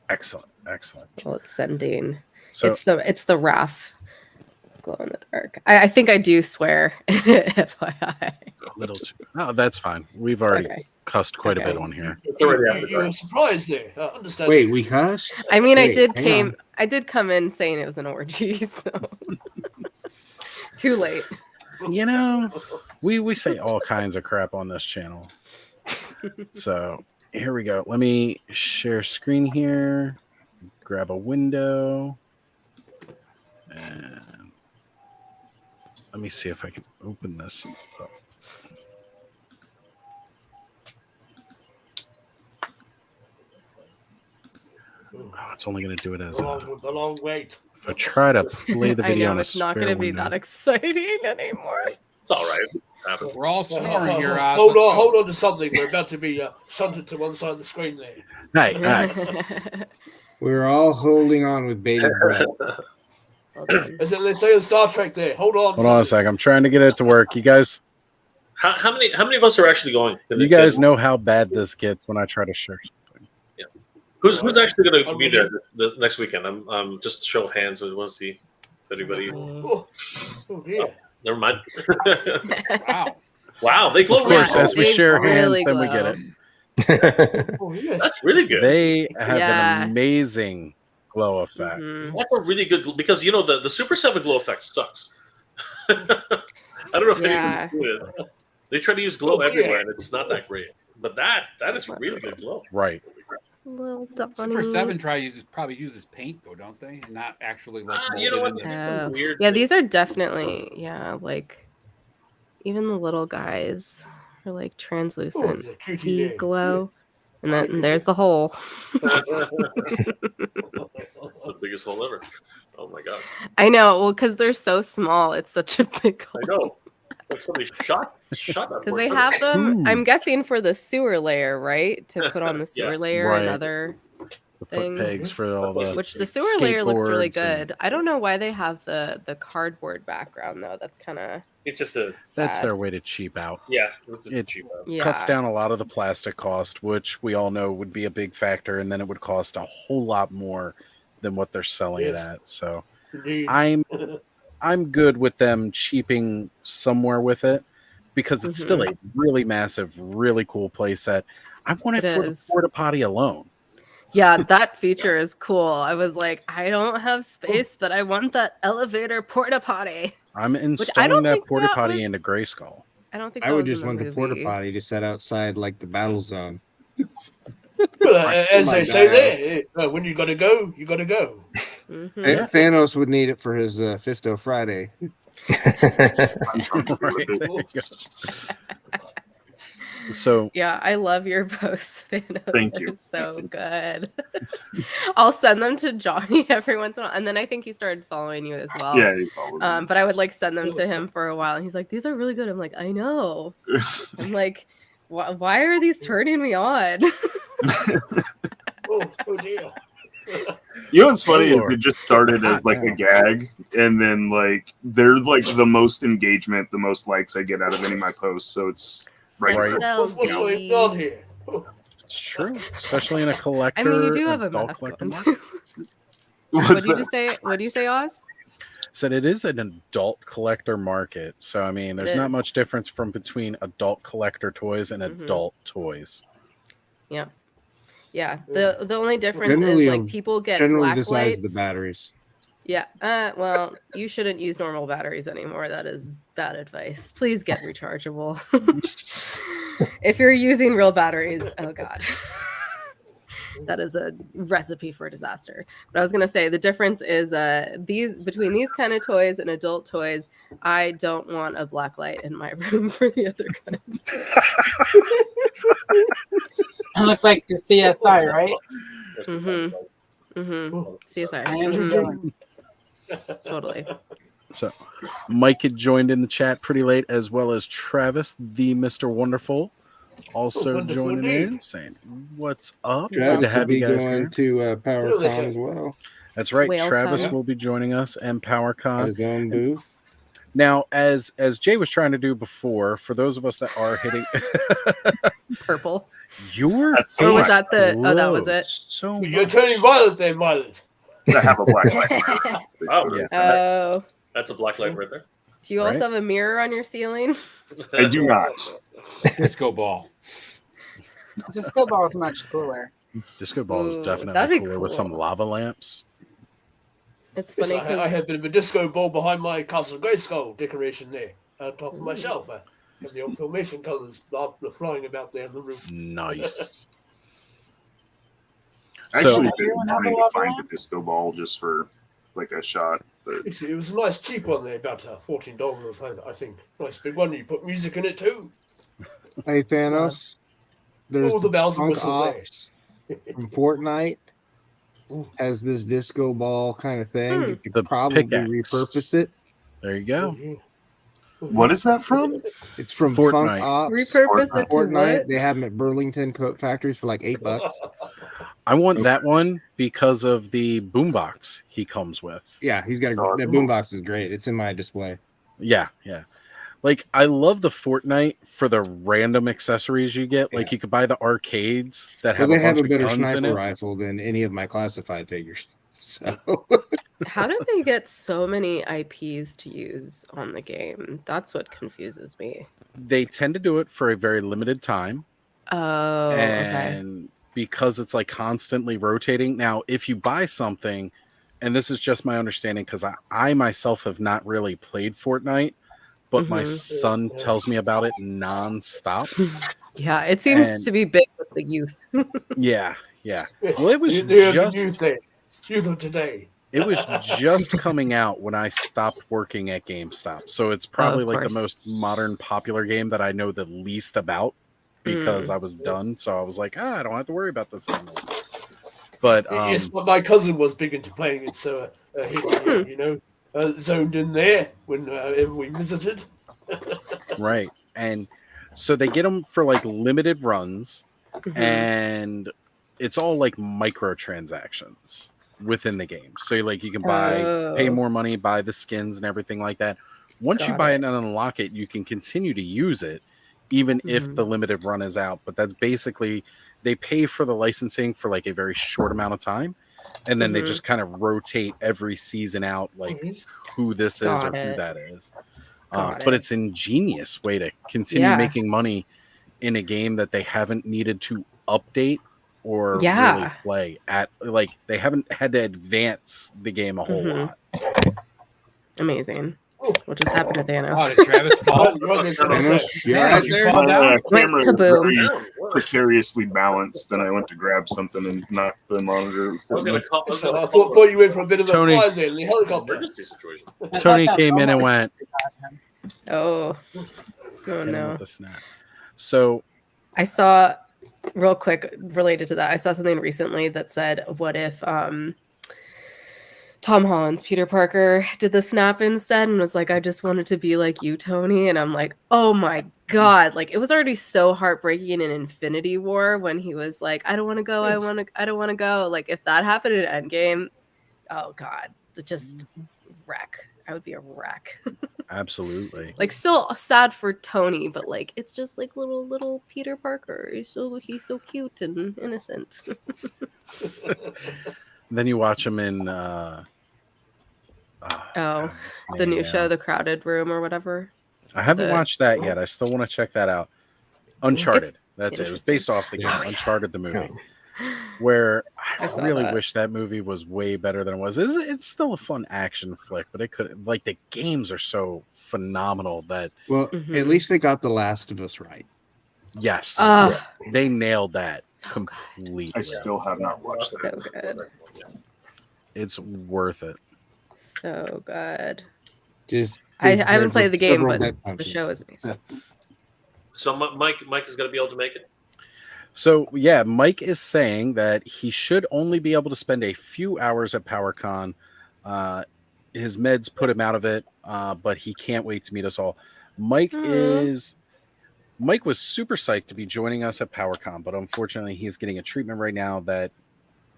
Speaker 1: Excellent.
Speaker 15: Well, it's sending.
Speaker 1: So
Speaker 15: It's the RAF glow in the dark. I think I do swear. FYI.
Speaker 1: a little too. No, that's fine. We've already cussed quite a bit on here.
Speaker 4: You were surprised there. Understand?
Speaker 9: Wait, we cussed?
Speaker 15: I mean,
Speaker 9: Wait,
Speaker 15: I did come in saying it was an orgy, so too late.
Speaker 1: You know, we say all kinds of crap on this channel. So here we go. Let me share screen here. Grab a window. And let me see if I can open this up. Oh, it's only going to do it as
Speaker 4: the long wait.
Speaker 1: if I try to play the video
Speaker 15: I
Speaker 1: on
Speaker 15: know
Speaker 1: a
Speaker 15: it's not
Speaker 1: spare
Speaker 15: going to be
Speaker 1: window.
Speaker 15: that exciting anymore.
Speaker 12: It's all right.
Speaker 2: We're all snoring here. Oz.
Speaker 4: Hold
Speaker 2: Let's
Speaker 4: on,
Speaker 2: go.
Speaker 4: hold on to something. We're about to be shunted to one side of the screen there.
Speaker 1: Hey.
Speaker 9: We're all holding on with bated breath.
Speaker 4: As they say in Star Trek there. Hold on.
Speaker 1: Hold on a sec. I'm trying to get it to work. You guys
Speaker 12: How many of us are actually going?
Speaker 1: you guys know how bad this gets when I try to share something.
Speaker 12: Yeah. Who's actually going to be there the next weekend? I'm just a show of hands. I want to see if anybody.
Speaker 4: Oh dear.
Speaker 12: Never mind.
Speaker 2: Wow.
Speaker 12: Wow, they glow.
Speaker 1: Of course,
Speaker 12: really
Speaker 1: as we
Speaker 12: well.
Speaker 1: share
Speaker 15: really
Speaker 1: hands, then we
Speaker 15: glow.
Speaker 1: get it.
Speaker 4: Oh, yeah.
Speaker 12: That's really good.
Speaker 1: They have
Speaker 15: Yeah.
Speaker 1: an amazing glow effect.
Speaker 15: Mhm.
Speaker 12: That's a really good because you know the Super 7 glow effect sucks. I don't know if
Speaker 15: Yeah.
Speaker 12: anyone do it. They try to use glow
Speaker 4: Oh, yeah.
Speaker 12: everywhere and it's not that great. But that is really good glow.
Speaker 1: Right.
Speaker 15: Little
Speaker 2: Super 7 probably uses paint though, don't they? And not actually like
Speaker 12: You know
Speaker 2: molded
Speaker 12: what?
Speaker 2: in
Speaker 12: They
Speaker 2: the-
Speaker 12: do weird
Speaker 15: Yeah,
Speaker 12: things.
Speaker 15: these are definitely like Even the little guys are like translucent
Speaker 4: it's a cutie
Speaker 15: pea
Speaker 4: there.
Speaker 15: glow. And then there's the hole.
Speaker 12: The biggest hole ever. Oh my god.
Speaker 15: I know. Well, because they're so small, it's such a big hole.
Speaker 12: I know. Like somebody shot that.
Speaker 15: Because they have them, I'm guessing, for the sewer layer, right? To put on the sewer
Speaker 12: Yeah.
Speaker 15: layer
Speaker 1: Right.
Speaker 15: and other
Speaker 1: The foot
Speaker 15: things.
Speaker 1: pegs for all the
Speaker 15: Which the sewer layer looks really
Speaker 1: skateboards and-
Speaker 15: good. I don't know why they have the cardboard background though. That's kind of
Speaker 12: It's just a
Speaker 1: That's
Speaker 15: sad.
Speaker 1: their way to cheap out.
Speaker 12: yeah. It's just
Speaker 1: It
Speaker 12: cheap out.
Speaker 1: cuts
Speaker 15: Yeah.
Speaker 1: down a lot of the plastic cost, which we all know would be a big factor, and then it would cost a whole lot more than what they're selling it
Speaker 4: Yes.
Speaker 1: at. So
Speaker 4: Indeed.
Speaker 1: I'm good with them cheaping somewhere with it because it's still a really massive, really cool playset. I want it
Speaker 15: It
Speaker 1: for the
Speaker 15: is.
Speaker 1: porta potty alone.
Speaker 15: Yeah, that feature is cool. I was like, I don't have space, but I want that elevator porta potty.
Speaker 1: I'm
Speaker 15: I
Speaker 1: installing
Speaker 15: don't
Speaker 1: that
Speaker 15: think
Speaker 1: porta
Speaker 15: that
Speaker 1: potty
Speaker 15: was-
Speaker 1: into Grayskull.
Speaker 15: I don't think
Speaker 9: I
Speaker 15: that
Speaker 9: would
Speaker 15: was
Speaker 9: just
Speaker 15: in
Speaker 9: want
Speaker 15: the
Speaker 9: the porta
Speaker 15: movie.
Speaker 9: potty to set outside like the battle zone.
Speaker 4: Well, as
Speaker 9: my
Speaker 4: they say
Speaker 9: God.
Speaker 4: there, when you got to go, you got to go.
Speaker 15: Mhm.
Speaker 9: Thanos would need it for his Fisto Friday.
Speaker 1: Right, there you go. So
Speaker 15: Yeah, I love your posts. Thanos.
Speaker 3: Thank you.
Speaker 15: They're so good. I'll send them to Johnny every once in a while, and then I think he started following you as well.
Speaker 3: Yeah, he followed me.
Speaker 15: But I would like send them to him for a while, and he's like, "These are really good." I'm like, "I know." I'm like, "Why are these turning me on?"
Speaker 4: Oh dear.
Speaker 3: You know what's funny is
Speaker 1: Lord.
Speaker 3: it just started as like a gag, and then like they're like the most engagement, the most likes I get out of any of my posts. So it's right.
Speaker 1: Right.
Speaker 15: Sells,
Speaker 4: What's
Speaker 15: baby.
Speaker 4: going on here?
Speaker 1: It's true, especially in a collector.
Speaker 15: I mean, you do have a
Speaker 1: adult
Speaker 15: mask
Speaker 1: collector
Speaker 15: on.
Speaker 1: market.
Speaker 15: What
Speaker 3: What's
Speaker 15: did you
Speaker 3: that?
Speaker 15: say? What do you say, Oz?
Speaker 1: Said it is an adult collector market, so I mean, there's not
Speaker 15: is.
Speaker 1: much difference from between adult collector toys and
Speaker 15: Mhm.
Speaker 1: adult toys.
Speaker 15: Yeah. Yeah. The only difference
Speaker 9: Generally,
Speaker 15: is like people get
Speaker 9: generally
Speaker 15: black
Speaker 9: the size of
Speaker 15: lights.
Speaker 9: the batteries.
Speaker 15: Yeah. Well, you shouldn't use normal batteries anymore. That is bad advice. Please get rechargeable. If you're using real batteries, oh god. That is a recipe for disaster. But I was gonna say the difference is between these kind of toys and adult toys, I don't want a black light in my room for the other kind.
Speaker 11: I look like the CSI, right?
Speaker 15: Mm-hmm. Mm-hmm. CSI.
Speaker 11: Andrew
Speaker 15: Mhm.
Speaker 11: Dillon.
Speaker 15: Totally.
Speaker 1: So, Mike had joined in the chat pretty late, as well as Travis, the Mr. Wonderful, also
Speaker 4: wonderful
Speaker 1: joining
Speaker 4: indeed.
Speaker 1: in, saying, "What's up? Good to
Speaker 9: Travis will
Speaker 1: have you
Speaker 9: be
Speaker 1: guys
Speaker 9: going
Speaker 1: here."
Speaker 9: to
Speaker 4: Hello,
Speaker 9: PowerCon
Speaker 4: listen.
Speaker 9: as well.
Speaker 1: That's right.
Speaker 15: Whale
Speaker 1: Travis
Speaker 15: Con.
Speaker 1: will be joining us and
Speaker 9: At
Speaker 1: PowerCon.
Speaker 9: his own booth.
Speaker 1: Now, as Jay was trying to do before, for those of us that are hitting
Speaker 15: Purple.
Speaker 1: your
Speaker 3: That's
Speaker 15: Or was
Speaker 3: so
Speaker 15: that the? Oh, that was it.
Speaker 1: so
Speaker 4: You're
Speaker 1: much.
Speaker 4: turning violet there, Violet.
Speaker 3: I have a black light. Around.
Speaker 12: Oh,
Speaker 1: Yeah.
Speaker 15: Oh.
Speaker 12: That's a black light right there.
Speaker 15: Do you
Speaker 1: Right.
Speaker 15: also have a mirror on your ceiling?
Speaker 3: I do not.
Speaker 2: Disco ball.
Speaker 11: Disco ball is much cooler.
Speaker 1: Disco ball is
Speaker 15: Ooh,
Speaker 1: definitely
Speaker 15: that'd be
Speaker 1: cooler with some
Speaker 15: cool.
Speaker 1: lava lamps.
Speaker 15: It's
Speaker 4: Yes,
Speaker 15: funny
Speaker 4: I
Speaker 15: because
Speaker 4: had a bit of a disco ball behind my Castle Grayskull decoration there, on top of my shelf. I have the old filmation colours flying about there on the roof.
Speaker 1: Nice.
Speaker 3: I
Speaker 1: So-
Speaker 3: actually been
Speaker 11: Everyone have
Speaker 3: wanting
Speaker 11: a
Speaker 3: to
Speaker 11: lava
Speaker 3: find a
Speaker 11: lamp?
Speaker 3: disco ball just for like a shot, but
Speaker 4: It was a nice cheap one there, about $14, I think. Nice big one. You put music in it too.
Speaker 9: Hey Thanos, there's
Speaker 4: All the bells and
Speaker 9: Punk
Speaker 4: whistles there.
Speaker 9: Ops from Fortnite has this disco ball kind of thing. You could
Speaker 1: The
Speaker 9: probably
Speaker 1: pickaxe.
Speaker 9: repurpose it.
Speaker 1: There you go.
Speaker 3: what is that from?
Speaker 9: It's from
Speaker 1: Fortnite.
Speaker 9: Funk Ops.
Speaker 15: repurpose it to
Speaker 9: Fortnite.
Speaker 15: what?
Speaker 9: They have them at Burlington Coat Factories for like $8.
Speaker 1: I want that one because of the boombox he comes with.
Speaker 9: Yeah, he's got
Speaker 3: Oh,
Speaker 9: that
Speaker 3: cool.
Speaker 9: boombox is great. It's in my display.
Speaker 1: Yeah, yeah. Like I love the Fortnite for the random accessories you get. Like
Speaker 9: Yeah.
Speaker 1: you could buy the arcades that
Speaker 9: Well,
Speaker 1: have
Speaker 9: they
Speaker 1: a
Speaker 9: have
Speaker 1: bunch
Speaker 9: a better
Speaker 1: of guns in
Speaker 9: sniper
Speaker 1: it.
Speaker 9: rifle than any of my classified figures. So
Speaker 15: How did they get so many IPs to use on the game? That's what confuses me.
Speaker 1: They tend to do it for a very limited time.
Speaker 15: Oh, okay.
Speaker 1: And because it's like constantly rotating. Now, if you buy something, and this is just my understanding because I myself have not really played Fortnite, but my
Speaker 15: Mhm.
Speaker 1: son tells me about it nonstop.
Speaker 15: Yeah, it seems
Speaker 1: And-
Speaker 15: to be big with the youth.
Speaker 1: Yeah, yeah.
Speaker 4: Yes,
Speaker 1: Well, it was
Speaker 4: the urban
Speaker 1: just
Speaker 4: youth there. Youth of today.
Speaker 1: It was just coming out when I stopped working at GameStop. So it's probably like the most modern popular game that I know the least about because I was done. So I was like, I don't have to worry about this anymore. But
Speaker 4: yes, but my cousin was big into playing it, so he zoned in there whenever we visited.
Speaker 1: right. And so they get them for like limited runs, and it's all like microtransactions within the game. So like you can pay more money, buy the skins and everything like that. Once you buy it and unlock it, you can continue to use it even if the limited run is out. But that's basically, they pay for the licensing for like a very short amount of time, and then they just kind of rotate every season out like who this is or who that is. But it's an ingenious way to continue making money in a game that they haven't needed to update or really play at. Like they haven't had to advance the game a whole lot.
Speaker 15: Amazing. What just happened to Thanos?
Speaker 2: Oh, did Travis fall?
Speaker 3: My camera was
Speaker 15: Kaboom.
Speaker 3: very precariously balanced, and I went to grab something and knock the monitor.
Speaker 12: I
Speaker 4: thought you went for a bit of a
Speaker 1: Tony.
Speaker 4: fly there in the helicopter.
Speaker 1: Tony came in and went,
Speaker 15: Oh
Speaker 1: hit him
Speaker 15: no.
Speaker 1: with the snap. So
Speaker 15: I saw, real quick, related to that, I saw something recently that said, what if Tom Holland's Peter Parker did the snap instead and was like, I just wanted to be like you, Tony. And I'm like, oh my God. Like, it was already so heartbreaking in Infinity War when he was like, I don't want to go. I don't want to go. Like, if that happened in Endgame, oh God, just wreck. I would be a wreck.
Speaker 1: absolutely.
Speaker 15: Like, still sad for Tony, but like, it's just like little Peter Parker. He's so cute and innocent.
Speaker 1: Then you watch him in
Speaker 15: the new show, The Crowded Room or whatever.
Speaker 1: I haven't watched that yet. I still want to check that out. Uncharted. That's it. It was based off the game. Uncharted, the movie. Where I really wish that movie was way better than it was. It's still a fun action flick, but it could, like, the games are so phenomenal that.
Speaker 9: Well, at least they got The Last of Us right.
Speaker 1: Yes, they nailed that completely.
Speaker 3: I still have not watched that.
Speaker 15: So good.
Speaker 1: It's worth it.
Speaker 15: So good.
Speaker 9: Just
Speaker 15: I haven't played the game,
Speaker 9: several
Speaker 15: but
Speaker 9: head
Speaker 15: the
Speaker 9: punches.
Speaker 15: show is amazing.
Speaker 12: So Mike is going to be able to make it.
Speaker 1: So yeah, Mike is saying that he should only be able to spend a few hours at PowerCon. His meds put him out of it, but he can't wait to meet us all. Mike was super psyched to be joining us at PowerCon, but unfortunately he's getting a treatment right now that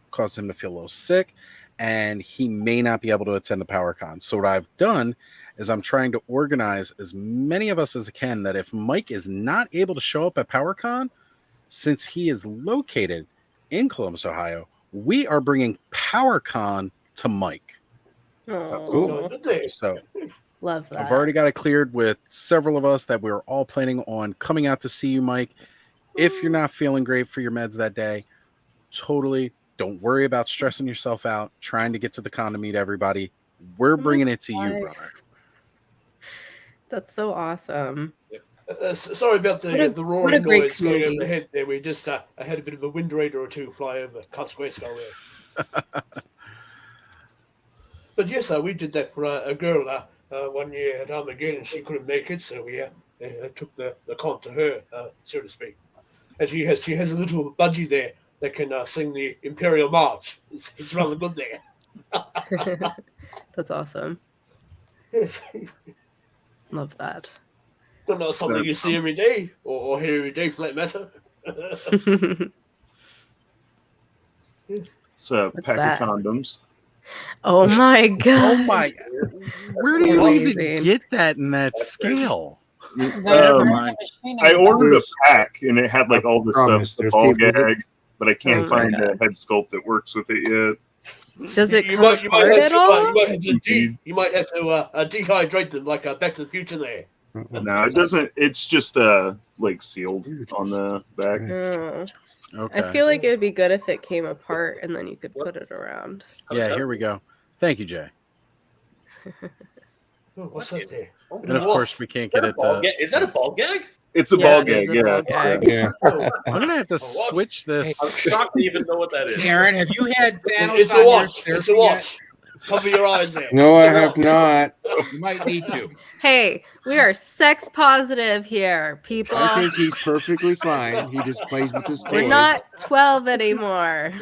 Speaker 1: caused him to feel a little sick, and he may not be able to attend the PowerCon. So what I've done is I'm trying to organize as many of us as I can, that if Mike is not able to show up at PowerCon, since he is located in Columbus, Ohio, we are bringing PowerCon to Mike.
Speaker 15: That's
Speaker 1: cool. So
Speaker 15: love that.
Speaker 1: I've already got it cleared with several of us that we're all planning on coming out to see you, Mike. If you're not feeling great for your meds that day, totally don't worry about stressing yourself out, trying to get to the con to meet everybody. We're bringing it to you, brother.
Speaker 15: That's so awesome.
Speaker 4: Sorry about the
Speaker 15: What a
Speaker 4: roaring
Speaker 15: great
Speaker 4: noise going
Speaker 15: community.
Speaker 4: overhead there. We just I had a bit of a wind raider or two fly over Cutaway Skull there. But yes, we did that for a girl 1 year at Armageddon. She couldn't make it, so we took the con to her, so to speak. And she has a little budgie there that can sing the Imperial March. It's rather good there.
Speaker 15: That's awesome. Love that.
Speaker 4: But not something you see every day, or hear every day for that matter.
Speaker 3: It's a
Speaker 15: What's
Speaker 3: pack
Speaker 15: that?
Speaker 3: of condoms.
Speaker 15: Oh my God.
Speaker 1: Oh my! Where do you even
Speaker 15: Amazing.
Speaker 1: get that in that scale?
Speaker 3: I ordered a pack, and it had like all the
Speaker 9: promise,
Speaker 3: stuff, the
Speaker 9: there's
Speaker 3: ball
Speaker 9: people that-
Speaker 3: gag, but I can't
Speaker 15: Oh my
Speaker 3: find a
Speaker 15: God.
Speaker 3: head sculpt that works with it yet.
Speaker 15: Does it
Speaker 4: You
Speaker 15: come
Speaker 4: might
Speaker 15: apart
Speaker 4: have
Speaker 15: at
Speaker 4: to,
Speaker 15: all?
Speaker 4: you might have to dehydrate them like Back to the Future there.
Speaker 3: No, it doesn't. It's just like sealed on the back.
Speaker 15: Oh.
Speaker 1: Okay.
Speaker 15: I feel like it would be good if it came apart and then you could put it around.
Speaker 1: Yeah, here we go. Thank you, Jay.
Speaker 4: Oh, what's that there?
Speaker 1: And of course, we can't get it to.
Speaker 12: Is that a ball gag?
Speaker 3: It's a
Speaker 15: Yeah,
Speaker 3: ball
Speaker 15: it is
Speaker 3: gag,
Speaker 15: a ball
Speaker 3: yeah.
Speaker 15: gag.
Speaker 9: Yeah.
Speaker 1: I'm gonna have to switch this.
Speaker 12: I'm shocked to even know what that is.
Speaker 2: Aaron, have you had Thanos
Speaker 4: It's
Speaker 2: on
Speaker 4: a
Speaker 2: your
Speaker 4: watch. It's a
Speaker 2: surgery yet?
Speaker 4: watch. Cover your eyes there.
Speaker 9: No, I have not.
Speaker 2: You might need to.
Speaker 15: Hey, we are sex positive here, people.
Speaker 9: I think he's perfectly fine. He just plays with his toys.
Speaker 15: We're not 12 anymore.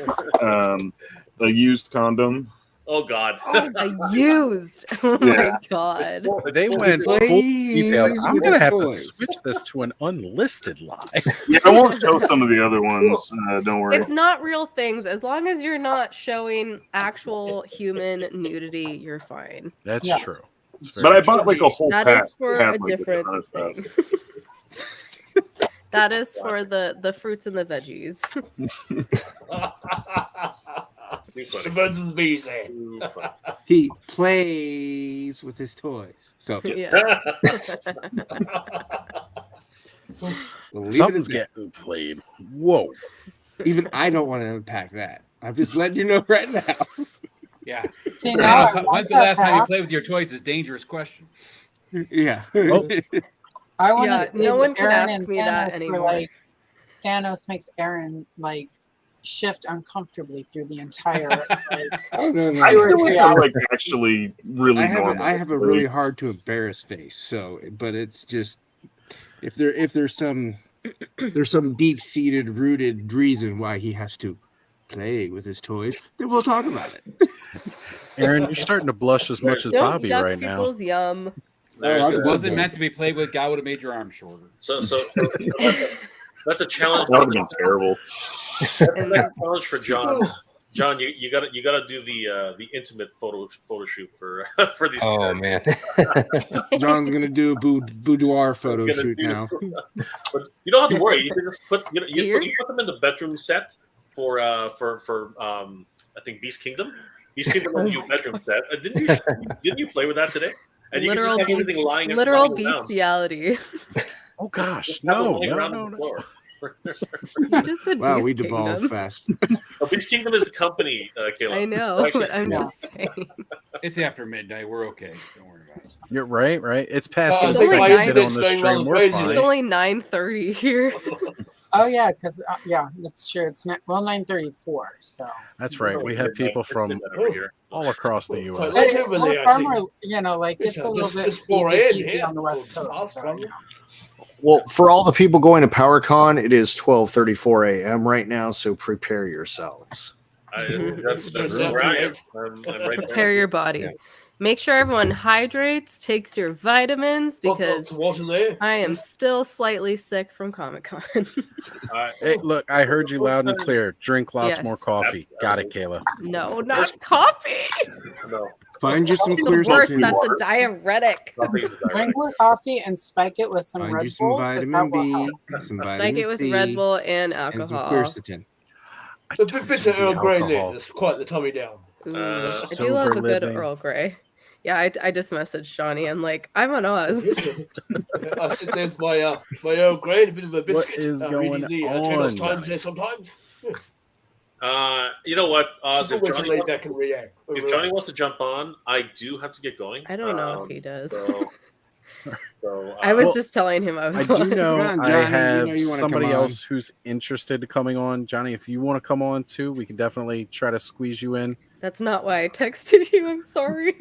Speaker 3: A used condom.
Speaker 12: Oh God.
Speaker 15: A used. Oh
Speaker 3: Yeah.
Speaker 15: my God.
Speaker 1: They went full detail. I'm gonna have to switch this to an unlisted live.
Speaker 3: Yeah, I won't show some of the other ones. Don't worry.
Speaker 15: It's not real things. As long as you're not showing actual human nudity, you're fine.
Speaker 1: That's
Speaker 11: Yeah.
Speaker 1: true. It's
Speaker 3: But I
Speaker 1: very
Speaker 3: bought
Speaker 1: true.
Speaker 3: like a whole
Speaker 15: That
Speaker 3: pack.
Speaker 15: is for
Speaker 3: that had,
Speaker 15: a
Speaker 3: like,
Speaker 15: different
Speaker 3: ton of stuff.
Speaker 15: thing. That is for the fruits and the veggies.
Speaker 4: The birds and the bees there.
Speaker 9: He plays with his toys. So
Speaker 15: Yeah.
Speaker 9: we'll leave
Speaker 1: Something's
Speaker 9: it at
Speaker 1: getting played. Whoa.
Speaker 9: that. Even I don't want to unpack that. I'm just letting you know right now.
Speaker 2: Yeah.
Speaker 11: See, now I
Speaker 2: When's
Speaker 11: want
Speaker 2: the last
Speaker 11: that
Speaker 2: time you
Speaker 11: pack.
Speaker 2: played with your toys? Is a dangerous question.
Speaker 9: Yeah.
Speaker 1: Oh,
Speaker 11: I want to
Speaker 15: Yeah,
Speaker 11: see
Speaker 15: no one can
Speaker 11: Aaron
Speaker 15: ask
Speaker 11: and
Speaker 15: me that
Speaker 11: Thanos were
Speaker 15: anymore.
Speaker 11: like Thanos makes Aaron like shift uncomfortably through the entire. Like,
Speaker 9: Oh, no.
Speaker 3: I
Speaker 11: 2 or
Speaker 3: feel like
Speaker 11: 3
Speaker 3: I'm
Speaker 11: hours.
Speaker 3: like actually really normal.
Speaker 9: I have a really hard to embarrass face. So, but it's just if there's some deep seated rooted reason why he has to play with his toys, then we'll talk about it.
Speaker 1: Aaron, you're starting to blush as much as
Speaker 15: Don't
Speaker 1: Bobby
Speaker 15: yuck
Speaker 1: right now.
Speaker 15: people's yum.
Speaker 12: There's
Speaker 2: It
Speaker 12: the-
Speaker 2: wasn't meant to be played with. Guy would have made your arm shorter.
Speaker 12: So that's a challenge.
Speaker 3: That would have been terrible.
Speaker 15: And
Speaker 12: That's a challenge for John. John, you gotta do the intimate photo shoot for these.
Speaker 14: Oh
Speaker 12: characters.
Speaker 14: man.
Speaker 9: John's gonna do a boudoir photo
Speaker 12: Gonna
Speaker 9: shoot
Speaker 12: do-
Speaker 9: now.
Speaker 12: But you don't have to worry. You can just put you
Speaker 15: Here?
Speaker 12: put them in the bedroom set for I think Beast Kingdom. Beast Kingdom has a new bedroom set. Didn't you play with that today? And you can just have everything lying
Speaker 15: literal
Speaker 12: lying around.
Speaker 15: bestiality.
Speaker 1: Oh gosh,
Speaker 12: Just have it
Speaker 1: no,
Speaker 12: lying
Speaker 1: no,
Speaker 12: around
Speaker 1: no,
Speaker 12: on the
Speaker 1: no.
Speaker 12: floor.
Speaker 15: You just said
Speaker 9: Wow,
Speaker 15: Beast
Speaker 9: we devolved
Speaker 15: Kingdom.
Speaker 9: fast.
Speaker 12: Oh, Beast Kingdom is the company, Kayla.
Speaker 15: I know,
Speaker 12: Actually,
Speaker 15: but I'm just saying.
Speaker 2: It's after midnight. We're okay. Don't worry about it.
Speaker 1: You're right. It's past
Speaker 4: Oh,
Speaker 1: 8
Speaker 15: it's only
Speaker 1: seconds in
Speaker 15: nine-
Speaker 1: on the
Speaker 4: going
Speaker 1: stream.
Speaker 4: rather
Speaker 1: We're
Speaker 4: crazy.
Speaker 1: fine.
Speaker 15: It's only 9:30 here.
Speaker 11: Oh yeah, because yeah, that's true. It's not 9:34. So
Speaker 1: That's right. We have people from
Speaker 12: over here.
Speaker 1: all across the
Speaker 4: Quite
Speaker 1: U.S.
Speaker 4: late over
Speaker 11: we're
Speaker 4: there, I
Speaker 11: far
Speaker 4: see.
Speaker 11: more, you know, like it's
Speaker 4: Just-
Speaker 11: a little bit
Speaker 4: just 4 a.m.
Speaker 11: easy
Speaker 4: here.
Speaker 11: on the West
Speaker 4: Or
Speaker 11: Coast. So,
Speaker 4: past,
Speaker 11: you know.
Speaker 13: Well, for all the people going to PowerCon, it is 12:34 a.m. right now, so prepare yourselves.
Speaker 12: That's where I am. I'm right
Speaker 15: Prepare
Speaker 12: there.
Speaker 15: your bodies. Make sure everyone hydrates, takes your vitamins, because
Speaker 4: water there.
Speaker 15: I am still slightly sick from Comic-Con.
Speaker 1: Hey, look, I heard you loud and clear. Drink lots
Speaker 15: Yes.
Speaker 1: more coffee. Got it, Kayla.
Speaker 15: No, not coffee.
Speaker 12: No.
Speaker 9: Find you some clear
Speaker 15: It's worse.
Speaker 9: something.
Speaker 15: That's a diuretic.
Speaker 11: Drink more coffee and spike it with some
Speaker 9: Find you
Speaker 11: Red
Speaker 9: some
Speaker 11: Bull, 'cause that
Speaker 9: vitamin
Speaker 11: will
Speaker 9: B,
Speaker 11: help.
Speaker 9: some
Speaker 15: Like
Speaker 9: vitamin
Speaker 15: it with
Speaker 9: C,
Speaker 15: Red Bull and
Speaker 9: and some
Speaker 15: alcohol.
Speaker 9: quercetin.
Speaker 4: A bit of Earl Grey there,
Speaker 1: alcohol.
Speaker 4: just quiet the tummy down.
Speaker 15: Ooh, I do love a
Speaker 1: sober
Speaker 15: good
Speaker 1: living.
Speaker 15: Earl Grey. Yeah, I just messaged Shawnee. I'm like, I'm on Oz.
Speaker 4: I sit there with my Earl Grey and a bit of a biscuit.
Speaker 1: What is
Speaker 4: reading
Speaker 1: going
Speaker 4: the
Speaker 1: on,
Speaker 4: Trados Times
Speaker 1: Johnny?
Speaker 4: there sometimes.
Speaker 12: You know what, Oz?
Speaker 4: It's
Speaker 12: If
Speaker 4: always
Speaker 12: Johnny,
Speaker 4: late
Speaker 12: wants,
Speaker 4: back and react.
Speaker 12: if Johnny wants to jump on, I do have to get going.
Speaker 15: I don't know if he does.
Speaker 12: So,
Speaker 15: I was
Speaker 1: Well,
Speaker 15: just telling him I was.
Speaker 1: I do
Speaker 15: on.
Speaker 1: know
Speaker 9: Come on,
Speaker 1: I
Speaker 9: Johnny,
Speaker 1: have
Speaker 9: you know you wanna
Speaker 1: somebody
Speaker 9: come on.
Speaker 1: else who's interested in coming on. Johnny, if you want to come on too, we can definitely try to squeeze you in.
Speaker 15: That's not why I texted you. I'm sorry.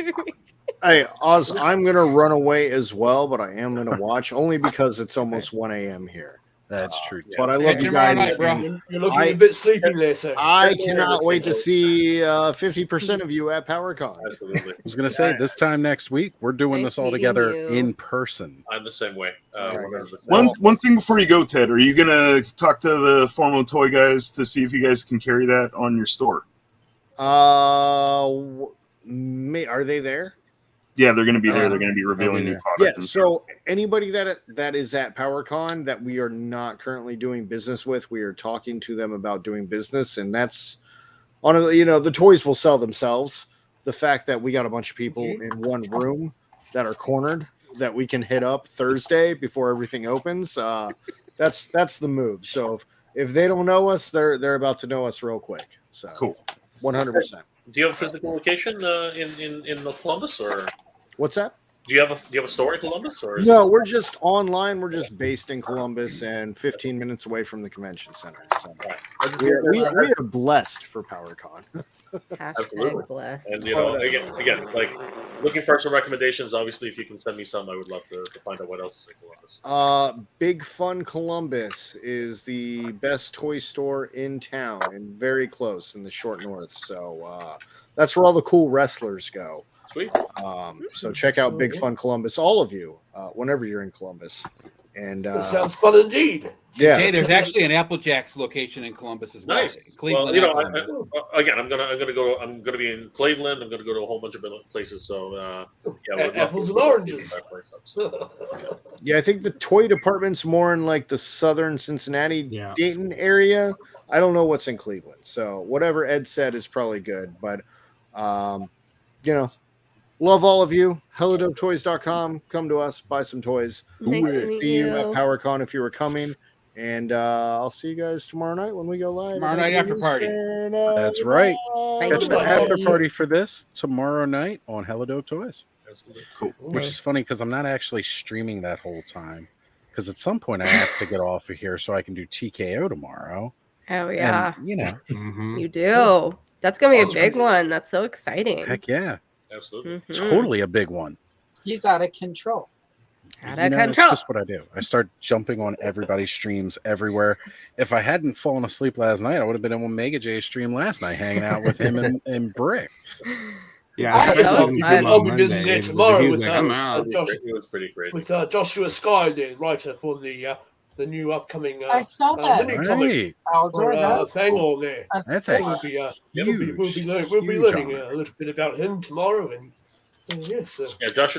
Speaker 13: Hey, Oz, I'm gonna run away as well, but I am gonna watch only because it's almost 1 a.m. here.
Speaker 1: That's true.
Speaker 13: But I
Speaker 2: Catch
Speaker 13: love you
Speaker 2: tomorrow
Speaker 13: guys.
Speaker 2: night, bro.
Speaker 13: and
Speaker 4: You're looking
Speaker 13: I-
Speaker 4: a bit sleepy there, sir.
Speaker 13: I cannot wait to see 50% of you at PowerCon.
Speaker 12: Absolutely.
Speaker 1: I was going to say this time next week, we're doing
Speaker 15: Nice
Speaker 1: this all
Speaker 15: meeting
Speaker 1: together
Speaker 15: you.
Speaker 1: in person.
Speaker 12: I'm the same way. 100%.
Speaker 3: One thing before you go, Ted, are you gonna talk to the Formal Toy guys to see if you guys can carry that on your store?
Speaker 13: Are they there?
Speaker 3: Yeah, they're gonna be there. They're gonna be revealing new
Speaker 13: Yeah.
Speaker 3: products. and stuff.
Speaker 13: So anybody that is at PowerCon that we are not currently doing business with, we are talking to them about doing business, and that's on the toys will sell themselves. The fact that we got a bunch of people in one room that are cornered that we can hit up Thursday before everything opens. That's the move. So if they don't know us, they're about to know us real quick. So
Speaker 3: cool,
Speaker 13: 100%.
Speaker 12: Do you have a physical location in Columbus, or
Speaker 13: What's that?
Speaker 12: do you have a store in Columbus, or is
Speaker 13: No, we're just online. We're just based in Columbus and 15 minutes away from the convention center. So we are blessed for PowerCon.
Speaker 15: Hashtag blessed.
Speaker 12: And again, like looking for some recommendations. Obviously, if you can send me some, I would love to find out what else is in Columbus.
Speaker 13: Big Fun Columbus is the best toy store in town and very close in the short north. So that's where all the cool wrestlers go.
Speaker 12: Sweet.
Speaker 13: So check out Big Fun Columbus, all of you, whenever you're in Columbus. And
Speaker 4: That sounds fun indeed.
Speaker 13: Yeah.
Speaker 2: Jay, there's actually an Apple Jacks location in Columbus as well.
Speaker 12: Nice.
Speaker 2: Cleveland.
Speaker 12: Well,
Speaker 2: and Columbus.
Speaker 12: again, I'm gonna be in Cleveland. I'm gonna go to a whole bunch of places. So
Speaker 4: apples and oranges.
Speaker 13: Yeah, I think the toy department's more in like the southern Cincinnati, Dayton area. I don't know what's in Cleveland. So whatever Ed said is probably good. But love all of you. HelloDopeToys.com. Come to us, buy some toys.
Speaker 15: Nice to meet
Speaker 13: See you at
Speaker 15: you.
Speaker 13: PowerCon if you were coming. And I'll see you guys tomorrow night when we go live.
Speaker 2: Tomorrow night after party.
Speaker 1: That's right. Catch the after
Speaker 15: you.
Speaker 1: party for this tomorrow night on Hello Dope Toys.
Speaker 12: Cool.
Speaker 1: Which is funny because I'm not actually streaming that whole time. Because at some point I have to get off of here so I can do TKO tomorrow.
Speaker 15: Oh yeah.
Speaker 1: And,
Speaker 15: You do. That's gonna be a big one. That's so exciting.
Speaker 1: Heck yeah.
Speaker 12: Absolutely.
Speaker 1: Totally a big one.
Speaker 11: He's out of control.
Speaker 15: Out
Speaker 1: You
Speaker 15: of
Speaker 1: know,
Speaker 15: control.
Speaker 1: It's just what I do. I start jumping on everybody's streams everywhere. If I hadn't fallen asleep last night, I would have been on Mega J's stream last night, hanging out with him and Brick.
Speaker 6: Yeah,
Speaker 4: I
Speaker 6: I
Speaker 4: was
Speaker 6: saw him
Speaker 4: I'll be
Speaker 6: on
Speaker 4: busy
Speaker 6: Monday,
Speaker 4: there
Speaker 6: but
Speaker 4: tomorrow
Speaker 6: he was
Speaker 4: with
Speaker 6: like, I'm out.
Speaker 4: Josh.
Speaker 12: It was pretty great.
Speaker 4: With Joshua Sky, the writer for the new upcoming.
Speaker 11: I saw that.
Speaker 4: mini comic
Speaker 11: Outdoor,
Speaker 4: thing on there.
Speaker 1: That's
Speaker 11: a
Speaker 4: we'll be learning a little bit about him tomorrow, and yes,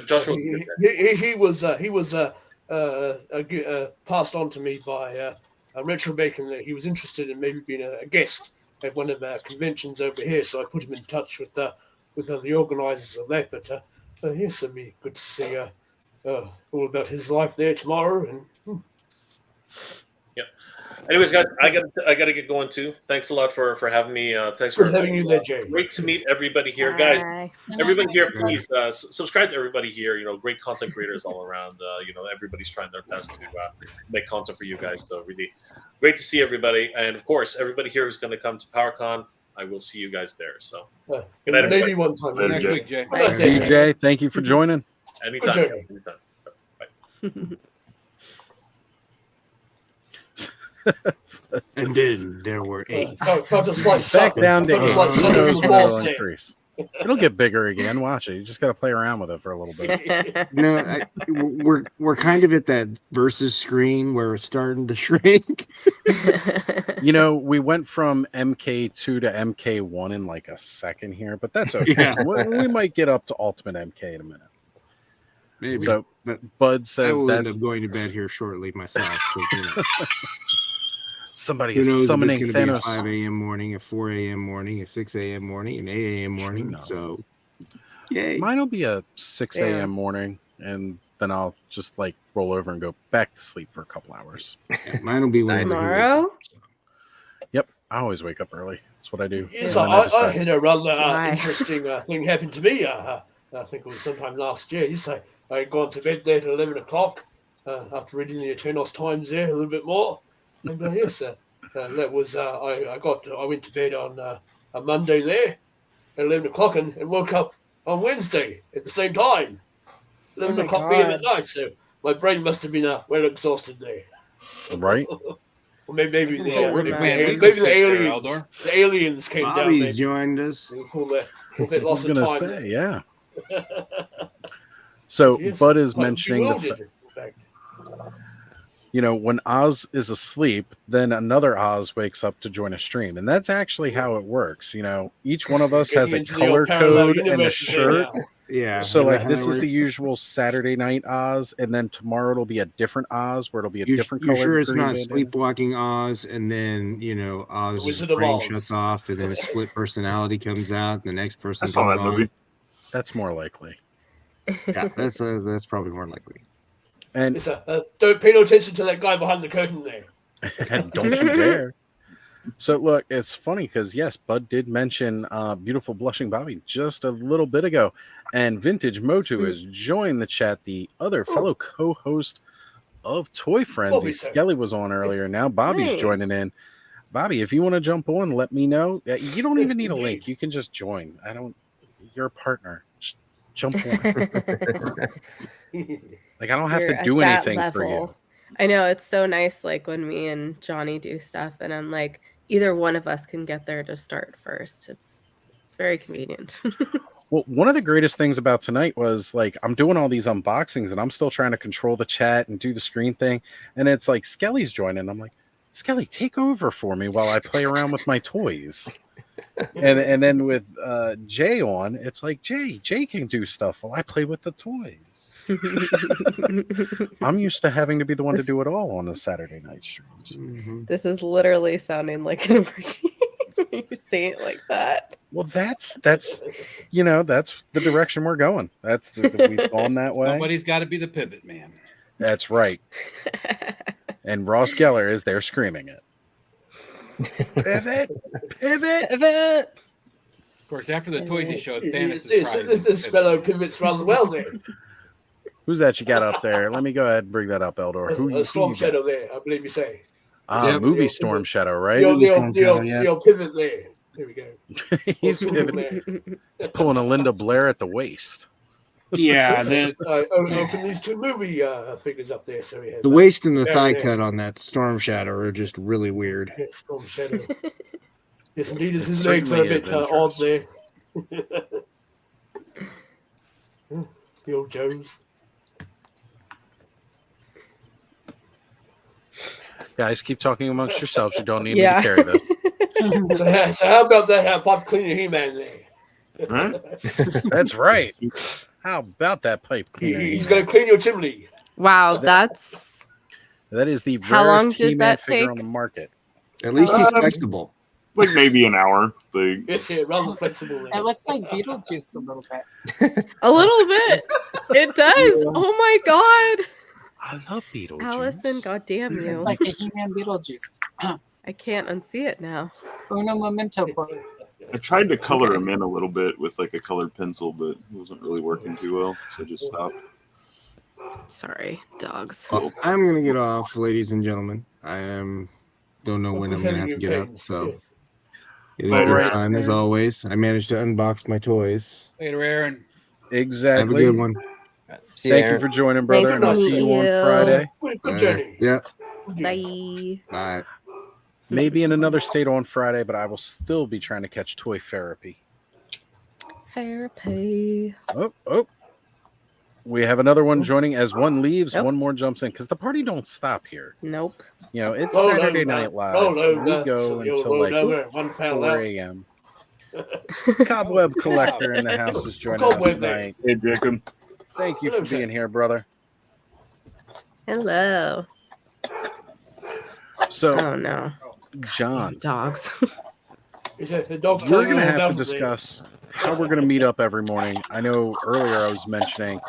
Speaker 12: Joshua.
Speaker 4: He was passed on to me by Retro Bacon that he was interested in maybe being a guest at one of our conventions over here, so I put him in touch with the organisers of that. But yes, it'd be good to see all about his life there tomorrow. And
Speaker 12: Anyways, guys, I got to get going too. Thanks a lot for having me. Thanks for
Speaker 4: having you there, Jay.
Speaker 12: Great to meet everybody here,
Speaker 15: Bye.
Speaker 12: guys. Everybody here, please subscribe to everybody here. Great content creators all around. Everybody's trying their best to make content for you guys. So really great to see everybody, and of course, everybody here who's going to come to PowerCon. I will see you guys there. So good night,
Speaker 4: maybe
Speaker 12: everybody.
Speaker 4: one time
Speaker 2: Next
Speaker 4: Jay.
Speaker 2: week, Jay.
Speaker 1: DJ, thank you for joining.
Speaker 12: Anytime.
Speaker 4: Okay.
Speaker 9: And then there were 8.
Speaker 1: Back down to 8. Who knows when it'll increase? It'll get bigger again. Watch it. You just got to play around with it for a little bit.
Speaker 9: No, we're kind of at that versus screen where it's starting to shrink.
Speaker 1: We went from MK2 to MK1 in like a second here, but that's okay.
Speaker 9: Yeah.
Speaker 1: We might get up to Ultimate MK in a minute.
Speaker 9: Maybe.
Speaker 1: So,
Speaker 9: but
Speaker 1: Bud
Speaker 9: I
Speaker 1: says
Speaker 9: will end
Speaker 1: that's
Speaker 9: up going to bed here shortly myself.
Speaker 1: somebody
Speaker 9: Who
Speaker 1: is
Speaker 9: knows
Speaker 1: summoning
Speaker 9: if it's going to be a
Speaker 1: Thanos.
Speaker 9: 5 a.m. morning, a 4 a.m. morning, a 6 a.m. morning, an 8 a.m. morning. So, yay.
Speaker 1: Mine will be a 6
Speaker 15: Yeah.
Speaker 1: a.m. morning, and then I'll just roll over and go back to sleep for a couple hours.
Speaker 9: Yeah, mine will be when
Speaker 15: Tomorrow?
Speaker 1: Yep, I always wake up early. That's what I do.
Speaker 4: Yes,
Speaker 1: And then
Speaker 4: I
Speaker 1: decide.
Speaker 4: had a rather
Speaker 15: Why?
Speaker 4: interesting thing happen to me. I think it was sometime last year. Yes, I had gone to bed there at 11 o'clock after reading the Eternals Times there a little bit more. And yes, that was I went to bed on a Monday there at 11 o'clock and woke up on Wednesday at the same time. 11
Speaker 11: my
Speaker 4: o'clock p.m.
Speaker 11: God.
Speaker 4: at night. So my brain must have been well exhausted there.
Speaker 1: Right?
Speaker 4: Or maybe
Speaker 2: That's a
Speaker 4: the
Speaker 2: little
Speaker 4: maybe
Speaker 2: Rip Van
Speaker 4: the
Speaker 2: Winkle shit there,
Speaker 4: aliens.
Speaker 2: Eldor.
Speaker 4: The aliens came down there.
Speaker 9: Bobby's joined us.
Speaker 4: For that
Speaker 1: I
Speaker 4: loss
Speaker 1: was
Speaker 4: of
Speaker 1: going to
Speaker 4: time.
Speaker 1: say, yeah. So
Speaker 4: Yes,
Speaker 1: Bud is
Speaker 4: quite
Speaker 1: mentioning
Speaker 4: bewildered, in fact.
Speaker 1: when Oz is asleep, then another Oz wakes up to join a stream. And that's actually how it works. Each one of us has a
Speaker 4: Getting into the
Speaker 1: color
Speaker 4: old parallel
Speaker 1: code and a
Speaker 4: universes here
Speaker 1: shirt.
Speaker 4: now.
Speaker 9: Yeah.
Speaker 1: So
Speaker 9: isn't that
Speaker 1: like
Speaker 9: how
Speaker 1: this
Speaker 9: it
Speaker 1: is the
Speaker 9: works?
Speaker 1: usual Saturday night Oz, and then tomorrow it'll be a different Oz where it'll be a different
Speaker 9: You're
Speaker 1: color.
Speaker 9: sure it's
Speaker 1: green
Speaker 9: not
Speaker 1: bandana.
Speaker 9: sleepwalking Oz, and then Oz's
Speaker 4: Wizard of
Speaker 9: brain
Speaker 4: Oz.
Speaker 9: shuts off, and then a split personality comes out, and the next person.
Speaker 3: I saw
Speaker 9: comes
Speaker 3: that movie.
Speaker 9: on.
Speaker 1: That's more likely.
Speaker 9: Yeah, that's probably more likely.
Speaker 1: And
Speaker 4: It's don't pay no attention to that guy behind the curtain there.
Speaker 1: don't you dare. So look, it's funny because yes, Bud did mention beautiful blushing Bobby just a little bit ago, and Vintage Motu has joined the chat. The other fellow co-host of Toy Friends,
Speaker 4: Bobby, sir.
Speaker 1: Skelly was on earlier. Now Bobby's
Speaker 15: Nice.
Speaker 1: joining in. Bobby, if you want to jump on, let me know. You don't even need a link. You can just join. You're a partner. Just jump on. Like, I don't have
Speaker 15: You're
Speaker 1: to
Speaker 15: at
Speaker 1: do
Speaker 15: that
Speaker 1: anything for you.
Speaker 15: level. I know it's so nice, like when me and Johnny do stuff, and I'm like, either one of us can get there to start first. It's very convenient.
Speaker 1: Well, one of the greatest things about tonight was like I'm doing all these unboxings and I'm still trying to control the chat and do the screen thing. And it's like Skelly's joining. I'm like, Skelly, take over for me while I play around with my toys. And then with Jay on, it's like Jay can do stuff while I play with the toys. I'm used to having to be the one to do it all on the Saturday night streams.
Speaker 15: This is literally sounding like an emergency. You say it like that.
Speaker 1: Well, that's that's the direction we're going. We've gone that way.
Speaker 2: Somebody's got to be the pivot man.
Speaker 1: That's right. And Ross Geller is there screaming it. Pivot.
Speaker 15: Pivot.
Speaker 2: Of course, after the toys he showed, Thanos is probably
Speaker 4: This fellow pivots rather well there.
Speaker 1: Who's that you got up there? Let me go ahead and bring that up, Eldor. Who
Speaker 4: Storm
Speaker 1: you
Speaker 4: Shadow there, I believe you say.
Speaker 1: movie Storm Shadow, right?
Speaker 4: The old pivot there. Here we go.
Speaker 1: He's pivoting. He's pulling a Linda Blair at the waist.
Speaker 6: Yeah,
Speaker 4: open these two movie figures up there. So we have
Speaker 9: the waist and the
Speaker 4: there
Speaker 9: thigh
Speaker 4: it is.
Speaker 9: cut on that Storm Shadow are just really weird.
Speaker 4: Yeah, Storm Shadow. Yes, indeed, his
Speaker 1: It
Speaker 4: legs are a
Speaker 1: certainly
Speaker 4: bit
Speaker 1: is
Speaker 4: odd there. The old Jones.
Speaker 1: Guys, keep talking amongst yourselves. You don't need me to carry this.
Speaker 4: So how about that pipe cleaner He-Man there?
Speaker 1: Huh? That's right. How about that pipe cleaner?
Speaker 4: He's going to clean your chimney.
Speaker 15: Wow, that
Speaker 1: is the
Speaker 15: How long
Speaker 1: rarest
Speaker 15: did
Speaker 1: He-Man
Speaker 15: that
Speaker 1: figure
Speaker 15: take?
Speaker 1: on the market.
Speaker 9: At least he's flexible.
Speaker 3: Like maybe an hour. Like,
Speaker 4: Yes, yeah, rather flexible there.
Speaker 11: It looks like Beetlejuice a little bit.
Speaker 15: A little bit. It does.
Speaker 11: Yeah.
Speaker 15: Oh my god.
Speaker 1: I love Beetlejuice.
Speaker 15: Allison, goddamn you.
Speaker 11: It's like a He-Man Beetlejuice.
Speaker 15: I can't unsee it now.
Speaker 11: Uno momento. Por
Speaker 3: I tried to color him in a little bit with like a colored pencil, but it wasn't really working too well, so I just stopped.
Speaker 15: Sorry, dogs.
Speaker 9: Well, I'm gonna get off, ladies and gentlemen. Don't know when I'm gonna have to get up, so it is good fun as always. I managed to unbox my toys.
Speaker 2: Later, Aaron.
Speaker 1: Exactly.
Speaker 9: Have a good one.
Speaker 14: See you,
Speaker 1: Thank you
Speaker 14: Aaron.
Speaker 1: for joining, brother, and I'll see you on Friday.
Speaker 9: Yeah.
Speaker 15: Bye.
Speaker 9: Bye.
Speaker 1: Maybe in another state on Friday, but I will still be trying to catch Toy Therapy.
Speaker 15: Therapy.
Speaker 1: Oh. We have another one joining. As one leaves, one more jumps in because the party don't stop here.
Speaker 15: Nope.
Speaker 1: You know, it's
Speaker 4: Roll
Speaker 1: Saturday
Speaker 4: over.
Speaker 1: Night Live.
Speaker 4: Roll over.
Speaker 1: We go
Speaker 4: So you'll
Speaker 1: until
Speaker 4: roll
Speaker 1: like
Speaker 4: over, one fell
Speaker 1: 4
Speaker 4: out.
Speaker 1: a.m. Cobweb Collector in the house is joining us
Speaker 4: Cobweb there.
Speaker 1: tonight.
Speaker 3: Hey, Jacob.
Speaker 1: Thank you for being here, brother.
Speaker 15: Hello.
Speaker 1: So,
Speaker 15: Oh no.
Speaker 1: John,
Speaker 15: Dogs.
Speaker 1: we're going to have to discuss how we're going to meet up every morning. I know earlier I was mentioning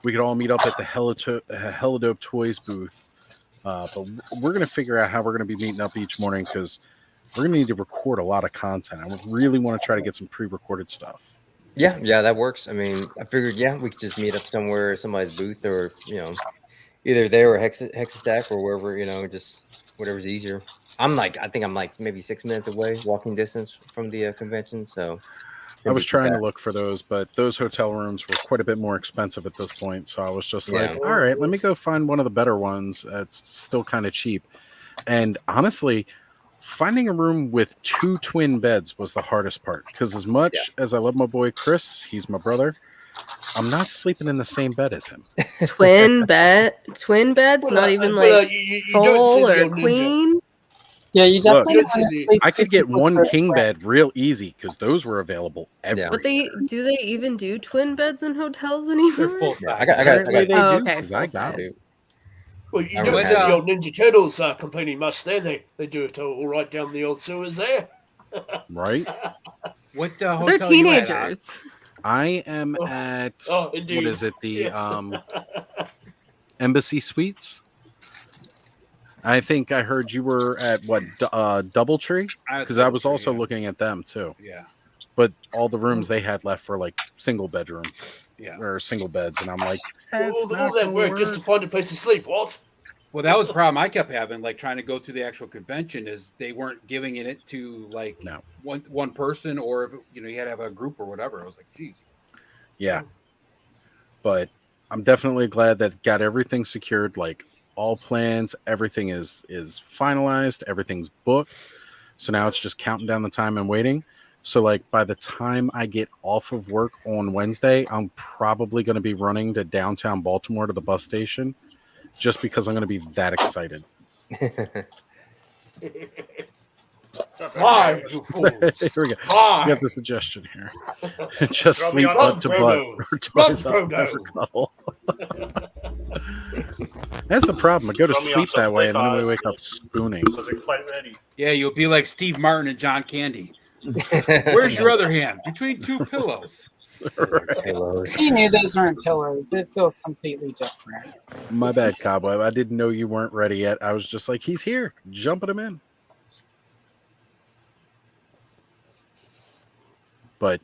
Speaker 1: we could all meet up at the Helidope Toys booth, but we're going to figure out how we're going to be meeting up each morning because we're going to need to record a lot of content. I really want to try to get some pre-recorded stuff.
Speaker 14: Yeah, that works. I mean, I figured, we could just meet up somewhere, somebody's booth, or either there or Hexastack or wherever, just whatever's easier. I think I'm like maybe 6 minutes away, walking distance from the convention. So
Speaker 1: I was trying to look for those, but those hotel rooms were quite a bit more expensive at this point. So I was just like, all right, let me go find one of the better ones that's still kind of cheap. And honestly, finding a room with 2 twin beds was the hardest part because as much as I love my boy Chris, he's my brother, I'm not sleeping in the same bed as him.
Speaker 15: Twin beds, not even like full or queen.
Speaker 11: Yeah, you
Speaker 1: Look,
Speaker 11: definitely want to sleep
Speaker 1: I could get
Speaker 11: 50
Speaker 1: one
Speaker 11: foot
Speaker 1: king
Speaker 11: spread.
Speaker 1: bed real easy because those were available everywhere.
Speaker 15: But they even do twin beds in hotels anymore?
Speaker 2: They're full size.
Speaker 14: I got
Speaker 1: Apparently they
Speaker 15: Oh,
Speaker 1: do,
Speaker 15: okay,
Speaker 1: 'cause I
Speaker 15: full
Speaker 1: got
Speaker 15: size.
Speaker 1: it.
Speaker 4: Well, you
Speaker 14: I
Speaker 4: don't
Speaker 14: would
Speaker 4: see the
Speaker 14: have-
Speaker 4: old Ninja Turtles complaining much there. They do it all right down the old sewers there.
Speaker 1: Right?
Speaker 2: What
Speaker 15: They're
Speaker 2: hotel you at?
Speaker 15: teenagers.
Speaker 1: I am at
Speaker 4: indeed.
Speaker 1: what is it? The
Speaker 4: Yes.
Speaker 1: Embassy Suites. I think I heard you were at what DoubleTree because I was also looking at them too.
Speaker 2: Yeah.
Speaker 1: But all the rooms they had left were like single bedroom,
Speaker 2: Yeah.
Speaker 1: or single beds, and I'm like, that's
Speaker 4: all
Speaker 1: not
Speaker 4: that
Speaker 1: gonna
Speaker 4: work just to find a place to sleep. What?
Speaker 2: Well, that was the problem I kept having, like trying to go through the actual convention, is they weren't giving it to like
Speaker 1: No.
Speaker 2: one person, or if you had to have a group or whatever. I was like, geez.
Speaker 1: Yeah. But I'm definitely glad that got everything secured, like all plans, everything is finalized, everything's booked. So now it's just counting down the time and waiting. So like by the time I get off of work on Wednesday, I'm probably going to be running to downtown Baltimore to the bus station just because I'm going to be that excited.
Speaker 4: Why, you fools?
Speaker 1: Here we go.
Speaker 4: Why?
Speaker 1: We got the suggestion here. Just
Speaker 4: Throw me
Speaker 1: sleep
Speaker 4: on
Speaker 1: butt to
Speaker 4: some
Speaker 1: butt
Speaker 4: promo.
Speaker 1: or toys
Speaker 4: Rub
Speaker 1: up, never
Speaker 4: promo.
Speaker 1: cuddle. That's the problem. I go to
Speaker 12: Throw me on
Speaker 1: sleep
Speaker 12: some
Speaker 1: that way and then we
Speaker 12: play
Speaker 1: wake up spooning.
Speaker 12: Was it quite ready?
Speaker 2: Yeah, you'll be like Steve Martin and John Candy. Where's your other hand? Between two pillows.
Speaker 14: Pillows.
Speaker 11: He knew those weren't pillows. It feels completely different.
Speaker 1: My bad, Cobweb. I didn't know you weren't ready yet. I was just like, he's here. Jumping him in. But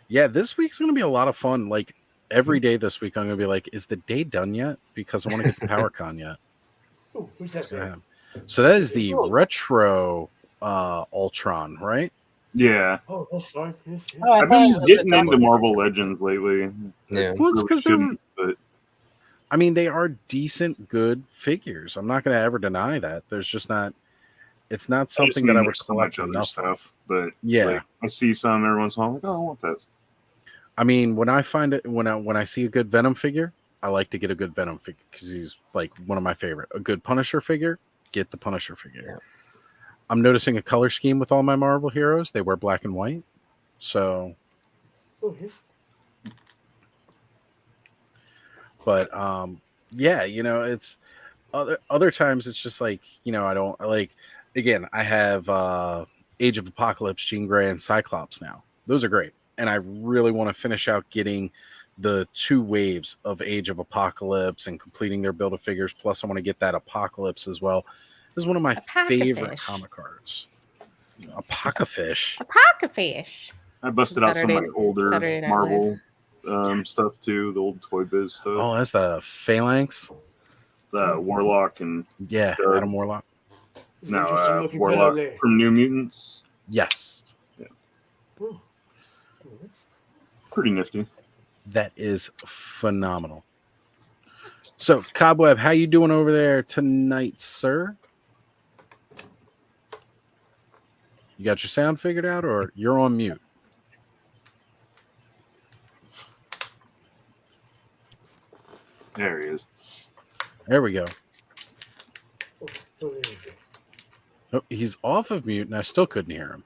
Speaker 1: yeah, this week's going to be a lot of fun. Like every day this week, I'm going to be like, is the day done yet? Because I want to get the PowerCon yet.
Speaker 4: Ooh, who's that there?
Speaker 1: So that is the retro Ultron, right?
Speaker 3: Yeah.
Speaker 4: Oh, that's right. Yes, yes.
Speaker 11: Oh, I
Speaker 3: I've
Speaker 11: thought it
Speaker 3: been
Speaker 11: was
Speaker 3: getting
Speaker 11: a
Speaker 3: into
Speaker 11: double.
Speaker 3: Marvel Legends lately.
Speaker 14: Yeah.
Speaker 1: Well, it's
Speaker 3: Really
Speaker 1: because they're,
Speaker 3: shouldn't, but
Speaker 1: I mean, they are decent, good figures. I'm not going to ever deny that. There's just not, it's not
Speaker 3: I just
Speaker 1: something
Speaker 3: mean
Speaker 1: that I would
Speaker 3: there's so much
Speaker 1: collect
Speaker 3: other
Speaker 1: enough of.
Speaker 3: stuff. But
Speaker 1: Yeah.
Speaker 3: like, I see some every once in a while. I'm like, oh, I want that.
Speaker 1: I mean, when I find it, when I see a good Venom figure, I like to get a good Venom figure because he's like one of my favorite. A good Punisher figure, get the Punisher figure.
Speaker 14: Yeah.
Speaker 1: I'm noticing a color scheme with all my Marvel heroes. They wear black and white. So,
Speaker 4: Oh, yes.
Speaker 1: but yeah, it's other times it's just like, I don't like, again, I have Age of Apocalypse, Jean Grey, and Cyclops now. Those are great. And I really want to finish out getting the 2 waves of Age of Apocalypse and completing their build of figures. Plus, I want to get that Apocalypse as well. This is one of my favorite comic cards. Apocafish.
Speaker 15: Apocafish.
Speaker 3: I busted out some of my older Marvel stuff too, the old Toy Biz stuff.
Speaker 1: Oh, that's the Phalanx.
Speaker 3: The Warlock and
Speaker 1: Adam Warlock.
Speaker 3: No, Warlock from New Mutants.
Speaker 1: Yes.
Speaker 3: Yeah. Pretty nifty.
Speaker 1: That is phenomenal. So, Cobweb, how you doing over there tonight, sir? You got your sound figured out, or you're on mute?
Speaker 3: There he is.
Speaker 1: There we go. Oh, he's off of mute, and I still couldn't hear him.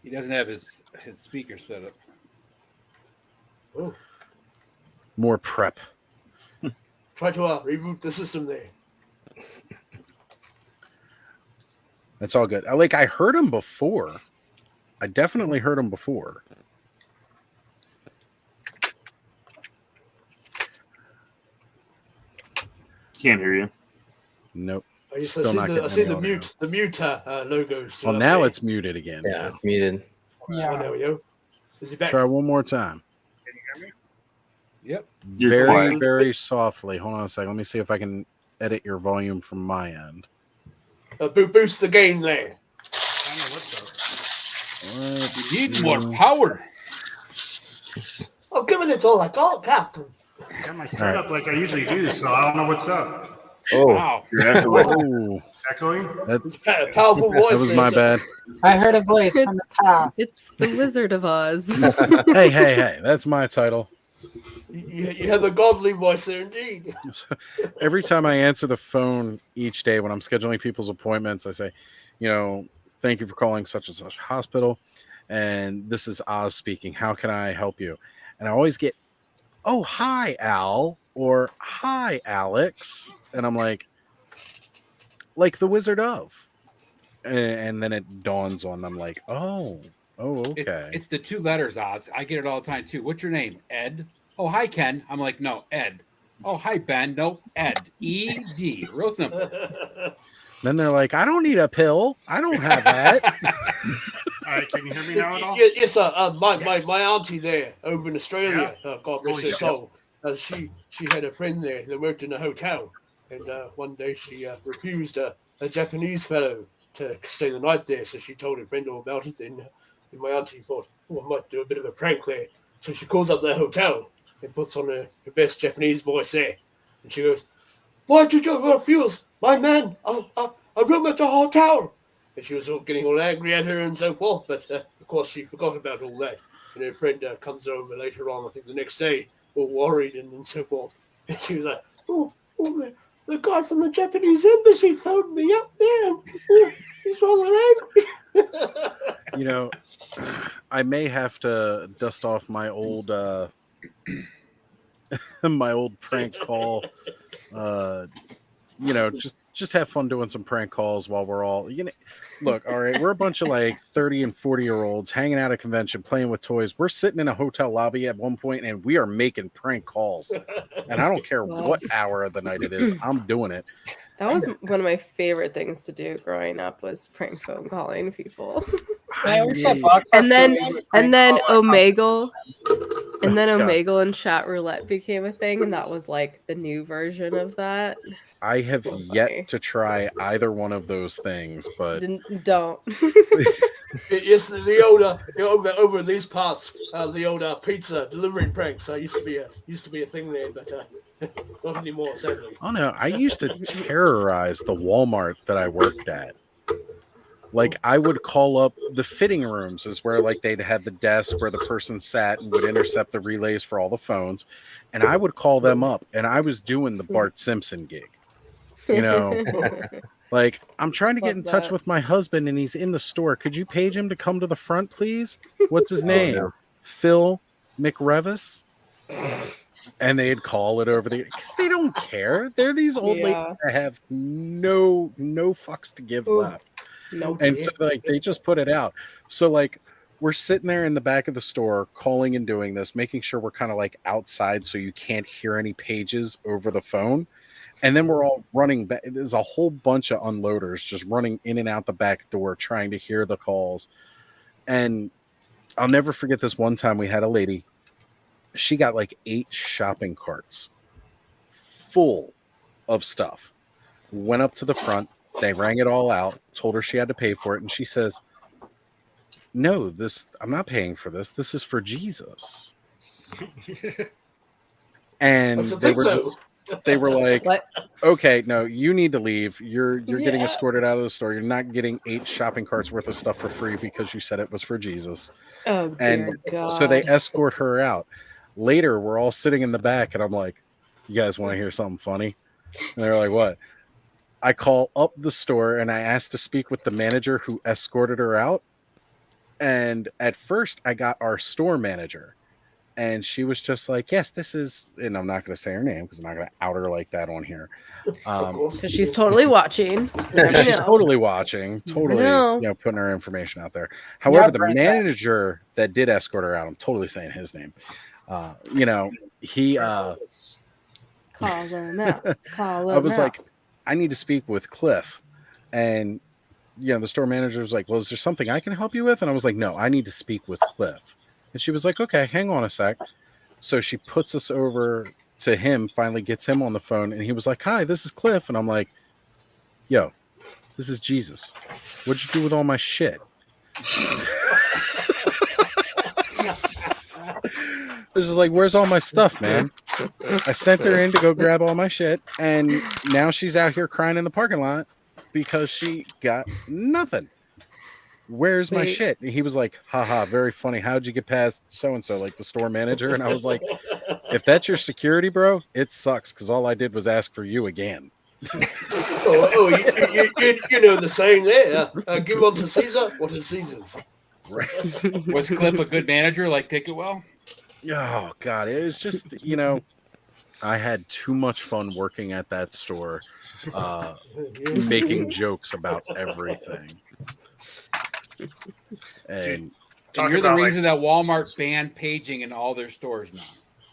Speaker 2: He doesn't have his speaker set up.
Speaker 4: Oh.
Speaker 1: More prep.
Speaker 4: Try to reboot the system there.
Speaker 1: That's all good. I heard him before. I definitely heard him before.
Speaker 3: Can't hear you.
Speaker 1: Nope.
Speaker 4: I
Speaker 1: Still not
Speaker 4: see
Speaker 1: getting
Speaker 4: the
Speaker 1: any audio.
Speaker 4: mute logo.
Speaker 1: Well, now it's muted again.
Speaker 14: Yeah, it's muted.
Speaker 4: Yeah. Oh, there we go. Is he back?
Speaker 1: Try one more time.
Speaker 12: Can you hear me?
Speaker 2: Yep.
Speaker 3: You're
Speaker 1: Very,
Speaker 3: quiet.
Speaker 1: very softly. Hold on a second. Let me see if I can edit your volume from my end.
Speaker 4: Boost the game there.
Speaker 2: You need more power.
Speaker 4: Oh, giving it all I got, Captain.
Speaker 16: I got my setup like I usually do, so I don't know what's up.
Speaker 14: Oh,
Speaker 2: wow.
Speaker 3: You're echoing.
Speaker 1: Oh,
Speaker 16: Echoing?
Speaker 4: Powerful voice.
Speaker 1: that was my bad.
Speaker 11: I heard a voice from the past.
Speaker 15: It's the Wizard of Oz.
Speaker 1: Hey, that's my title.
Speaker 4: You have a godly voice there, indeed.
Speaker 1: Every time I answer the phone each day when I'm scheduling people's appointments, I say, thank you for calling such and such hospital. And this is Oz speaking. How can I help you? And I always get, oh, hi, Al, or hi, Alex. And I'm like the Wizard of. And then it dawns on them like, oh, okay.
Speaker 2: It's the 2 letters, Oz. I get it all the time, too. What's your name? Ed? Oh, hi, Ken. I'm like, no, Ed. Oh, hi, Ben. No, Ed. E-D. Real simple.
Speaker 1: Then they're like, I don't need a pill. I don't have that.
Speaker 16: All right, can you hear me now at all?
Speaker 4: Yes, my auntie there over in Australia, God rest her soul. she had a friend there that worked in a hotel, and one day she refused a Japanese fellow to stay the night there, so she told her friend all about it. Then my auntie thought, oh, I might do a bit of a prank there. So she calls up the hotel and puts on her best Japanese voice there. And she goes, why did you refuse my man a room at the hotel? And she was all getting all angry at her and so forth, but of course she forgot about all that. And her friend comes over later on, I think the next day, all worried and so forth. And she was like, the guy from the Japanese embassy phoned me up there. And, he's rather angry.
Speaker 1: I may have to dust off my old my old prank call. Just have fun doing some prank calls while we're all look, all right, we're a bunch of like 30 and 40-year-olds hanging out at a convention playing with toys. We're sitting in a hotel lobby at one point and we are making prank calls, and I don't care what hour of the night it is, I'm doing it.
Speaker 15: That was one of my favorite things to do growing up, was prank phone calling people. And then Omegle and chat roulette became a thing, and that was like the new version of that.
Speaker 1: I have yet to try either one of those things, but
Speaker 15: don't.
Speaker 4: Yes, the older over in these parts, the older pizza delivery pranks used to be a thing there, but not anymore, sadly.
Speaker 1: Oh no, I used to terrorize the Walmart that I worked at. Like, I would call up the fitting rooms, is where like they'd have the desk where the person sat and would intercept the relays for all the phones, and I would call them up, and I was doing the Bart Simpson gig. Like, I'm trying to get in touch with my husband and he's in the store. Could you page him to come to the front, please? What's his name?
Speaker 14: no.
Speaker 1: Phil McRevis? And they'd call it over because they don't care. They're these old ladies that have no fucks to give left.
Speaker 15: Nope.
Speaker 1: And so like they just put it out. So like we're sitting there in the back of the store calling and doing this, making sure we're kind of like outside so you can't hear any pages over the phone. And then we're all running back. There's a whole bunch of unloaders just running in and out the back door trying to hear the calls. And I'll never forget this one time we had a lady. She got like 8 shopping carts full of stuff. Went up to the front. They rang it all out, told her she had to pay for it. And she says, no, I'm not paying for this. This is for Jesus. And they were like,
Speaker 15: what?
Speaker 1: Okay, no, you need to leave. You're getting escorted out of the store. You're not getting 8 shopping carts worth of stuff for free because you said it was for Jesus.
Speaker 15: Oh, dear God.
Speaker 1: So they escort her out. Later, we're all sitting in the back, and I'm like, you guys want to hear something funny? And they're like, what? I call up the store, and I asked to speak with the manager who escorted her out. And at first, I got our store manager. And she was just like, yes, this is, and I'm not going to say her name because I'm not going to out her like that on here.
Speaker 15: Because she's totally watching.
Speaker 1: She's totally watching, totally, putting her information out there. However, the manager that did escort her out, I'm totally saying his name. He
Speaker 15: call them out. Call them
Speaker 1: I was
Speaker 15: out.
Speaker 1: like, I need to speak with Cliff. And, the store manager was like, well, is there something I can help you with? And I was like, no, I need to speak with Cliff. And she was like, okay, hang on a sec. So she puts us over to him, finally gets him on the phone. And he was like, hi, this is Cliff. And I'm like, yo, this is Jesus. What'd you do with all my shit? This is like, where's all my stuff, man? I sent her in to go grab all my shit. And now she's out here crying in the parking lot because she got nothing. Where's my shit? And he was like, haha, very funny. How'd you get past so-and-so, like the store manager? And I was like, if that's your security, bro, it sucks because all I did was ask for you again.
Speaker 4: You know the saying there. Give one to Caesar, what is Caesar's?
Speaker 1: Right.
Speaker 2: Was Cliff a good manager, like take it well?
Speaker 1: Oh, God. It was just, I had too much fun working at that store, making jokes about everything. And
Speaker 2: you're the reason that Walmart banned paging in all their stores now.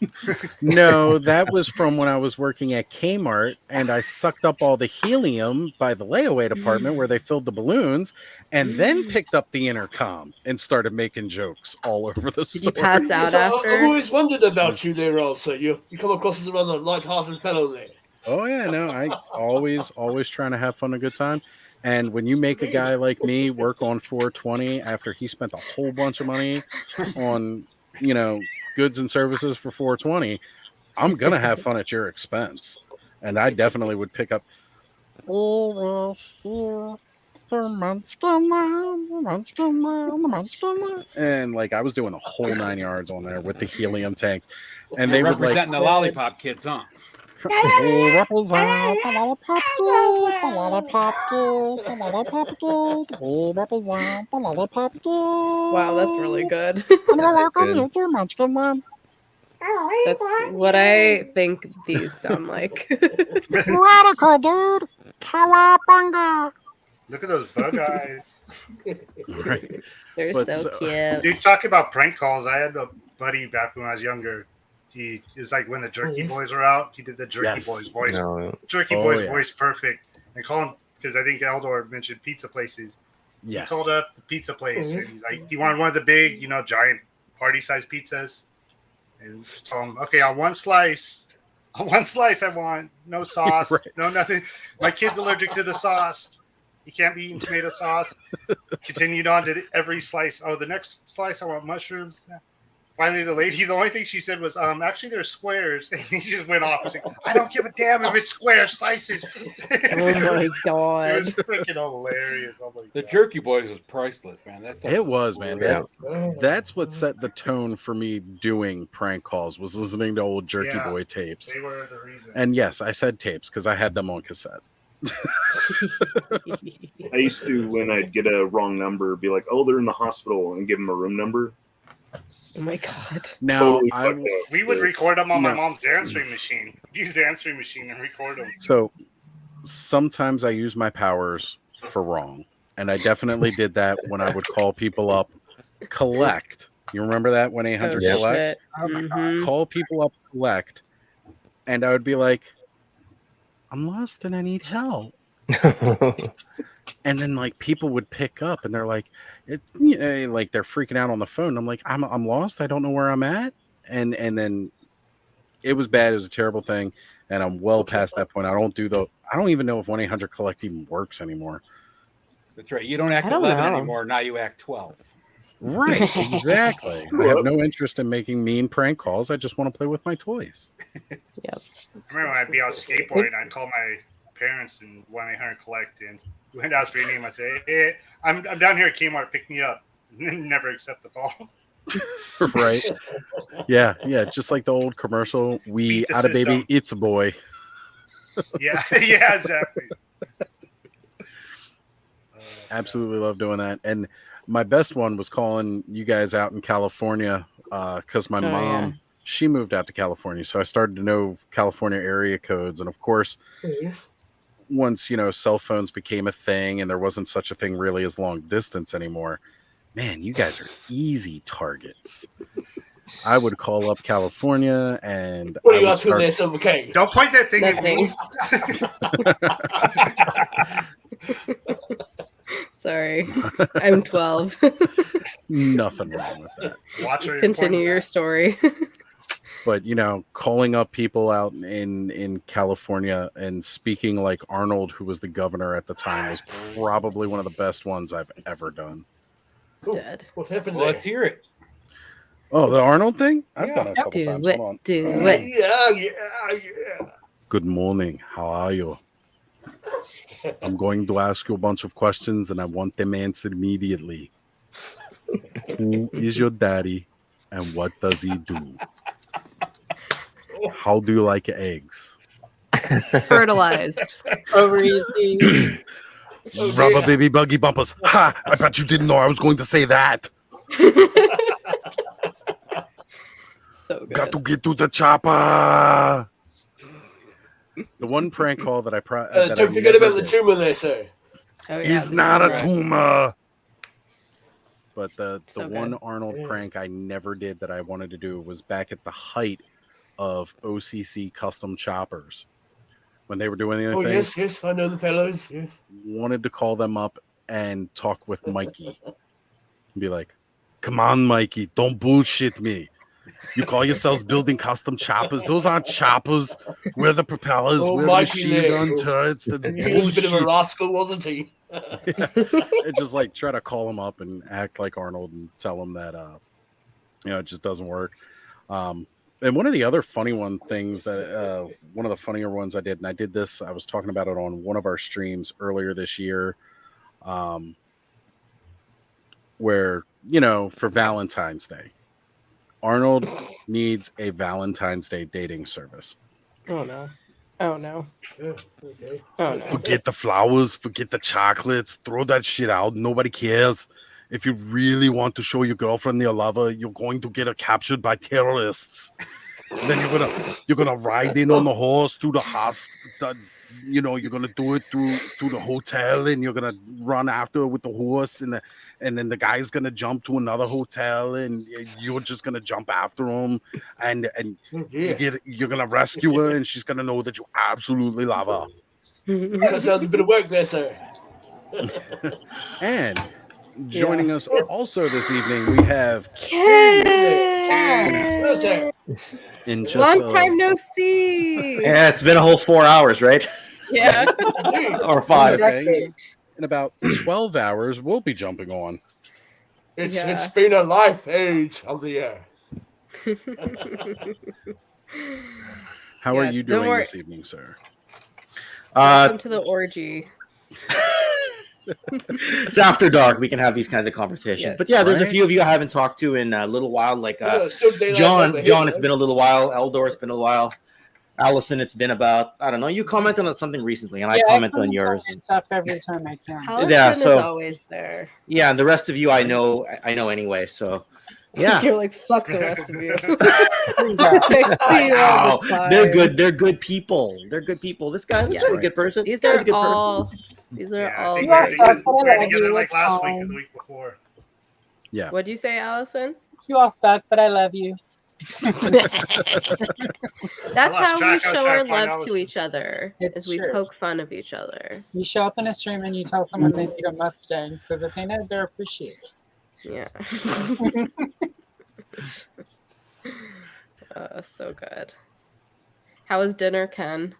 Speaker 1: No, that was from when I was working at Kmart, and I sucked up all the helium by the layaway department where they filled the balloons, and then picked up the intercom and started making jokes all over the store.
Speaker 15: Did you pass out
Speaker 4: So I've
Speaker 15: after?
Speaker 4: always wondered about you there, also. You come across as a rather light-hearted fellow there.
Speaker 1: Oh yeah, no, I always trying to have fun, a good time. And when you make a guy like me work on 420 after he spent a whole bunch of money on, goods and services for 420, I'm gonna have fun at your expense. And I definitely would pick up. And like I was doing the whole 9 yards on there with the helium tanks, and
Speaker 2: You're
Speaker 1: they would like
Speaker 2: representing the lollipop kids, huh?
Speaker 1: represent the lollipop kid, the lollipop kid, the lollipop kid. We represent the lollipop kid.
Speaker 15: Wow, that's really good.
Speaker 1: I'm gonna welcome you to Munchkin Land.
Speaker 15: That's what I think these sound like.
Speaker 1: Radical, dude. Cowabunga.
Speaker 16: Look at those bug eyes.
Speaker 1: Right.
Speaker 15: They're
Speaker 1: But
Speaker 15: so cute.
Speaker 16: Dude, talking about prank calls, I had a buddy back when I was younger. He is like when the Jerky Boys were out. He did the Jerky
Speaker 1: Yes.
Speaker 16: Boys voice.
Speaker 14: No.
Speaker 16: Jerky
Speaker 1: Oh,
Speaker 16: Boys
Speaker 1: yeah.
Speaker 16: voice perfect. And call him because I think Eldor mentioned pizza places.
Speaker 1: Yes.
Speaker 16: He called up the pizza place and he's like, "Do you want one of the big, giant party-sized pizzas?" And told him, "Okay, on one slice, I want no sauce,
Speaker 1: Right.
Speaker 16: no nothing. My kid's allergic to the sauce. He can't be eating tomato sauce." Continued on to every slice. Oh, the next slice, I want mushrooms. Finally, the only thing she said was, actually, they're squares. And he just went off and said, "I don't give a damn if it's square slices."
Speaker 15: Oh my god.
Speaker 16: It was freaking hilarious. Oh my
Speaker 2: The
Speaker 16: God.
Speaker 2: Jerky Boys was priceless, man. That stuff
Speaker 1: It was, man.
Speaker 14: Yeah.
Speaker 1: That's what set the tone for me doing prank calls, was listening to old Jerky
Speaker 16: Yeah.
Speaker 1: Boy tapes.
Speaker 16: They were the reason.
Speaker 1: And yes, I said tapes because I had them on cassette.
Speaker 3: I used to, when I'd get a wrong number, be like, "Oh, they're in the hospital," and give them a room number.
Speaker 15: Oh my god.
Speaker 1: Now,
Speaker 3: Totally
Speaker 1: I
Speaker 3: fucked
Speaker 1: will-
Speaker 3: up.
Speaker 16: We would record them on my
Speaker 1: No.
Speaker 16: mom's answering machine. Use the answering machine and record them.
Speaker 1: So sometimes I use my powers for wrong. And I definitely did that when I would call people up, collect. You remember that? 1-800
Speaker 15: Oh,
Speaker 1: collect?
Speaker 15: shit. Mhm.
Speaker 1: Call people up, collect. And I would be like, "I'm lost and I need help." And then like people would pick up and they're like, like they're freaking out on the phone. I'm like, I'm lost. I don't know where I'm at. And then it was bad. It was a terrible thing. And I'm well past that point. I don't even know if 1-800 collect even works anymore.
Speaker 2: That's right. You don't act
Speaker 15: I don't
Speaker 2: 11
Speaker 15: know.
Speaker 2: anymore. Now you act 12.
Speaker 1: Right. Exactly. I have no interest in making mean prank calls. I just want to play with my toys.
Speaker 15: Yep.
Speaker 16: I remember when I'd be out skateboarding, I'd call my parents and 1-800 collect and went out for your name. I say, "Hey, I'm down here at Kmart. Pick me up." Never accept the call.
Speaker 1: Right. Yeah. Just like the old commercial. We
Speaker 16: Beat the
Speaker 1: out of baby,
Speaker 16: system.
Speaker 1: it's a boy.
Speaker 16: Yeah, yeah, exactly.
Speaker 1: Absolutely love doing that. And my best one was calling you guys out in California because my
Speaker 15: Oh,
Speaker 1: mom,
Speaker 15: yeah.
Speaker 1: she moved out to California. So I started to know California area codes. And of course, once, cell phones became a thing and there wasn't such a thing really as long distance anymore, man, you guys are easy targets. I would call up California and
Speaker 4: What
Speaker 1: I
Speaker 4: are you
Speaker 1: would
Speaker 4: up to there, Silver King?
Speaker 16: Don't point that thing at me.
Speaker 15: Nothing. Sorry. I'm 12.
Speaker 1: nothing wrong with that.
Speaker 16: Watch her
Speaker 15: Continue your story.
Speaker 1: But calling up people out in California and speaking like Arnold, who was the governor at the time, was probably one of the best ones I've ever done.
Speaker 15: Dead.
Speaker 4: What happened
Speaker 2: Well,
Speaker 4: there?
Speaker 2: let's hear it.
Speaker 1: Oh, the Arnold thing? I've
Speaker 2: Yeah.
Speaker 1: done it a couple
Speaker 15: Do
Speaker 1: times.
Speaker 15: it.
Speaker 1: Hold on.
Speaker 15: Do it.
Speaker 4: Yeah.
Speaker 1: Good morning. How are you? I'm going to ask you a bunch of questions and I want them answered immediately. Who is your daddy and what does he do? How do you like your eggs?
Speaker 15: Fertilized. Over easy.
Speaker 1: Rubber baby buggy bumpers. Ha! I bet you didn't know I was going to say that.
Speaker 15: So good.
Speaker 1: Got to get to the chopper. The one prank call that I
Speaker 4: Don't forget about the tumor there, sir.
Speaker 15: Oh, yeah,
Speaker 1: is
Speaker 15: the
Speaker 1: not a
Speaker 15: tumor.
Speaker 1: tumor. But the
Speaker 15: So
Speaker 1: one
Speaker 15: good.
Speaker 1: Arnold prank I never did that I wanted to do was back at the height of OCC custom choppers when they were doing anything.
Speaker 4: Oh yes, yes, I know the fellows. Yes.
Speaker 1: Wanted to call them up and talk with Mikey. Be like, come on, Mikey, don't bullshit me. You call yourselves building custom choppers? Those aren't choppers. We're the propellers.
Speaker 4: Oh,
Speaker 1: We're the
Speaker 4: Mikey
Speaker 1: machine gun
Speaker 4: there.
Speaker 1: turrets. That's
Speaker 4: He was a bit of a
Speaker 1: bullshit.
Speaker 4: rascal, wasn't he?
Speaker 1: It's just like try to call him up and act like Arnold and tell him that it just doesn't work. And one of the other funny things that one of the funnier ones I did, and I did this, I was talking about it on one of our streams earlier this year, where for Valentine's Day, Arnold needs a Valentine's Day dating service.
Speaker 15: Oh no. Oh no.
Speaker 4: Yeah, okay.
Speaker 15: Oh no.
Speaker 1: Forget the flowers, forget the chocolates, throw that shit out. Nobody cares. If you really want to show your girlfriend your lover, you're going to get her captured by terrorists. Then you're gonna ride in on the horse through the hospital. You're gonna do it through the hotel, and you're gonna run after her with the horse, and then the guy's gonna jump to another hotel, and you're just gonna jump after him, and you're gonna rescue her, and she's gonna know that you absolutely love her.
Speaker 4: That sounds a bit of work there, sir.
Speaker 1: And joining us also this evening, we have
Speaker 4: Hello, sir.
Speaker 1: in just
Speaker 15: Long time no see.
Speaker 17: Yeah, it's been a whole 4 hours, right?
Speaker 15: Yeah.
Speaker 17: Or 5.
Speaker 1: In about 12 hours, we'll be jumping on.
Speaker 4: It's been a life age on the air.
Speaker 1: How are you doing this evening, sir?
Speaker 15: Welcome to the orgy.
Speaker 17: It's after dark. We can have these kinds of conversations.
Speaker 15: Yes.
Speaker 17: But yeah, there's a
Speaker 1: Right.
Speaker 17: few of you I haven't talked to in a little while. Like
Speaker 4: still daylight
Speaker 17: John,
Speaker 4: over here,
Speaker 17: John, it's
Speaker 4: right?
Speaker 17: been a little while. Eldor, it's been a while. Allison, it's been about, I don't know. You commented on something recently, and I comment on yours.
Speaker 11: Stuff every time I can.
Speaker 15: Allison
Speaker 17: so-
Speaker 15: is always there.
Speaker 17: Yeah, and the rest of you I know anyway. So yeah.
Speaker 15: You're like, fuck the rest of you. I see you all the time.
Speaker 17: They're good. They're good people. They're good people. This guy's a good person.
Speaker 15: These
Speaker 17: This guy's
Speaker 15: are
Speaker 17: a good
Speaker 15: all.
Speaker 17: person.
Speaker 15: These are
Speaker 16: I
Speaker 15: all.
Speaker 16: think
Speaker 15: very
Speaker 16: we're
Speaker 15: good.
Speaker 16: together like last week or the week before.
Speaker 1: Yeah.
Speaker 15: What'd you say, Allison?
Speaker 11: You all suck, but I love you.
Speaker 15: That's how we
Speaker 16: track. I was
Speaker 15: show
Speaker 16: trying
Speaker 15: our
Speaker 16: to find
Speaker 15: love
Speaker 16: Allison.
Speaker 15: to each other.
Speaker 11: It's
Speaker 15: Is we
Speaker 11: true.
Speaker 15: poke fun of each other.
Speaker 11: You show up in a stream and you tell someone they need a Mustang so that they know they're appreciated.
Speaker 15: Yeah. So good. How was dinner, Ken?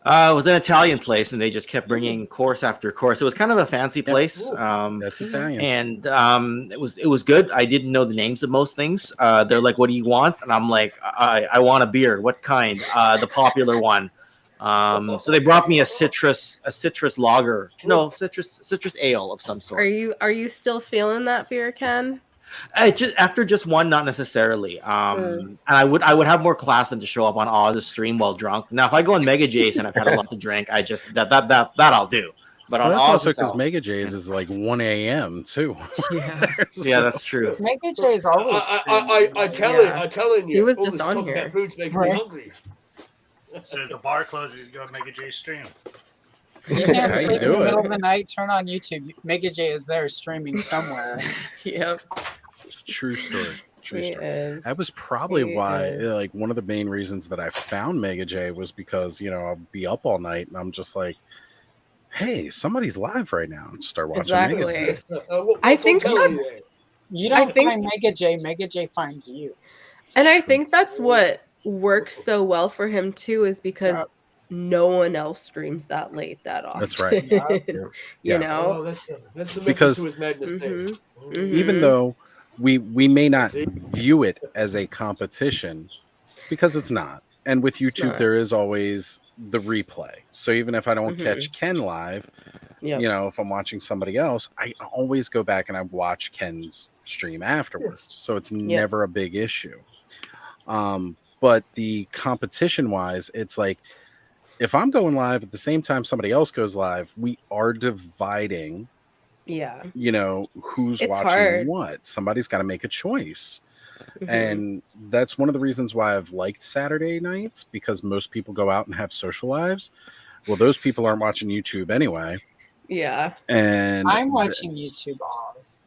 Speaker 17: It was an Italian place, and they just kept bringing course after course. It was kind of a fancy place.
Speaker 1: That's Italian.
Speaker 17: And it was good. I didn't know the names of most things. They're like, "What do you want?" And I'm like, "I want a beer. What kind?" The popular one. So they brought me a citrus lager. No, citrus ale of some sort.
Speaker 15: Are you still feeling that beer, Ken?
Speaker 17: After just one, not necessarily. And I would have more class than to show up on Oz's stream while drunk. Now, if I go on Mega J's and I've had a lot to drink, I just that I'll do. But
Speaker 1: Well,
Speaker 17: on
Speaker 1: that's
Speaker 17: Oz
Speaker 1: also because
Speaker 17: itself-
Speaker 1: Mega J's is like 1 a.m. too.
Speaker 17: yeah, that's true.
Speaker 11: Mega J is always.
Speaker 4: I'm telling you.
Speaker 15: He was
Speaker 4: all
Speaker 15: just
Speaker 4: this
Speaker 15: on
Speaker 4: talk about
Speaker 15: here.
Speaker 4: Food's making me
Speaker 11: Right.
Speaker 4: hungry.
Speaker 16: So if the bar closes, go to Mega J stream.
Speaker 11: You can't
Speaker 1: How you
Speaker 11: in the
Speaker 1: do
Speaker 11: middle
Speaker 1: it?
Speaker 11: of the night, turn on YouTube. Mega J is there streaming somewhere.
Speaker 15: Yep.
Speaker 1: True story. True
Speaker 15: He
Speaker 1: story.
Speaker 15: is.
Speaker 1: That was probably
Speaker 15: He
Speaker 1: why,
Speaker 15: is.
Speaker 1: like, one of the main reasons that I found Mega J was because I'll be up all night and I'm just like, hey, somebody's live right now, and start watching Mega J.
Speaker 15: Exactly.
Speaker 4: What's
Speaker 15: I
Speaker 4: on
Speaker 15: think
Speaker 4: telly
Speaker 15: that's-
Speaker 4: there?
Speaker 11: You
Speaker 15: I
Speaker 11: don't
Speaker 15: think-
Speaker 11: find Mega J finds you.
Speaker 15: And I think that's what works so well for him too, is because no one else streams that late that often.
Speaker 1: That's right.
Speaker 15: you
Speaker 1: Yeah.
Speaker 15: know?
Speaker 4: Oh, that's the
Speaker 1: Because-
Speaker 4: method to his madness there.
Speaker 15: Mhm.
Speaker 1: Even
Speaker 15: Mhm.
Speaker 1: though we may not view it as a competition, because it's not. And with YouTube,
Speaker 15: not.
Speaker 1: there is always the replay. So even if I don't
Speaker 15: Mhm.
Speaker 1: catch Ken live,
Speaker 15: Yep.
Speaker 1: if I'm watching somebody else, I always go back and I watch Ken's stream afterwards. So it's never a big issue. But the competition wise, it's like if I'm going live at the same time somebody else goes live, we are dividing,
Speaker 15: Yeah.
Speaker 1: who's
Speaker 15: It's
Speaker 1: watching
Speaker 15: hard.
Speaker 1: what. Somebody's got to make a choice.
Speaker 15: Mhm.
Speaker 1: And that's one of the reasons why I've liked Saturday nights, because most people go out and have social lives. Well, those people aren't watching YouTube anyway.
Speaker 15: Yeah.
Speaker 1: And
Speaker 11: I'm watching YouTube Oz.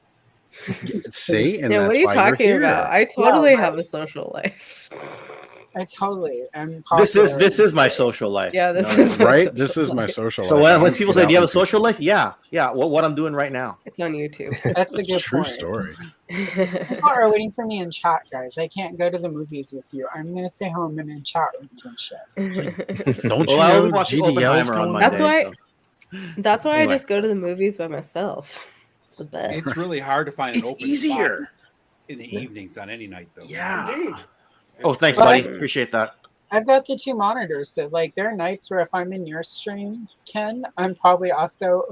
Speaker 1: see, and
Speaker 15: Yeah,
Speaker 1: that's
Speaker 15: what are you
Speaker 1: why you're
Speaker 15: talking
Speaker 1: here.
Speaker 15: about? I totally have a social life.
Speaker 11: I totally am.
Speaker 17: This is my social life.
Speaker 15: Yeah,
Speaker 17: You know
Speaker 15: this
Speaker 17: what I
Speaker 15: is
Speaker 17: mean?
Speaker 15: my
Speaker 1: Right?
Speaker 15: social
Speaker 1: This is my
Speaker 15: life.
Speaker 1: social
Speaker 17: So
Speaker 1: life.
Speaker 17: when people
Speaker 1: Get
Speaker 17: say,
Speaker 1: out
Speaker 17: "Do you have a
Speaker 1: when people
Speaker 17: social life?" Yeah. What I'm doing right now.
Speaker 15: It's on YouTube.
Speaker 11: That's a good
Speaker 1: True
Speaker 11: point.
Speaker 1: story.
Speaker 11: People are waiting for me in chat, guys. I can't go to the movies with you. I'm gonna stay home and in chat rooms and shit.
Speaker 1: Don't
Speaker 17: Well,
Speaker 1: you
Speaker 17: I'll
Speaker 1: know
Speaker 17: be watching
Speaker 1: GDL's
Speaker 17: Oppenheimer on
Speaker 1: going
Speaker 17: Monday.
Speaker 15: That's why.
Speaker 17: so.
Speaker 15: That's why I
Speaker 17: Anyway.
Speaker 15: just go to the movies by myself. It's the best.
Speaker 2: It's really hard to find an
Speaker 17: It's
Speaker 2: open
Speaker 17: easier.
Speaker 2: spot in the evenings on any night, though.
Speaker 17: Yeah.
Speaker 4: Indeed.
Speaker 17: Oh, thanks,
Speaker 11: But
Speaker 17: buddy. Appreciate that.
Speaker 11: I've got the two monitors, so like there are nights where if I'm in your stream, Ken, I'm probably also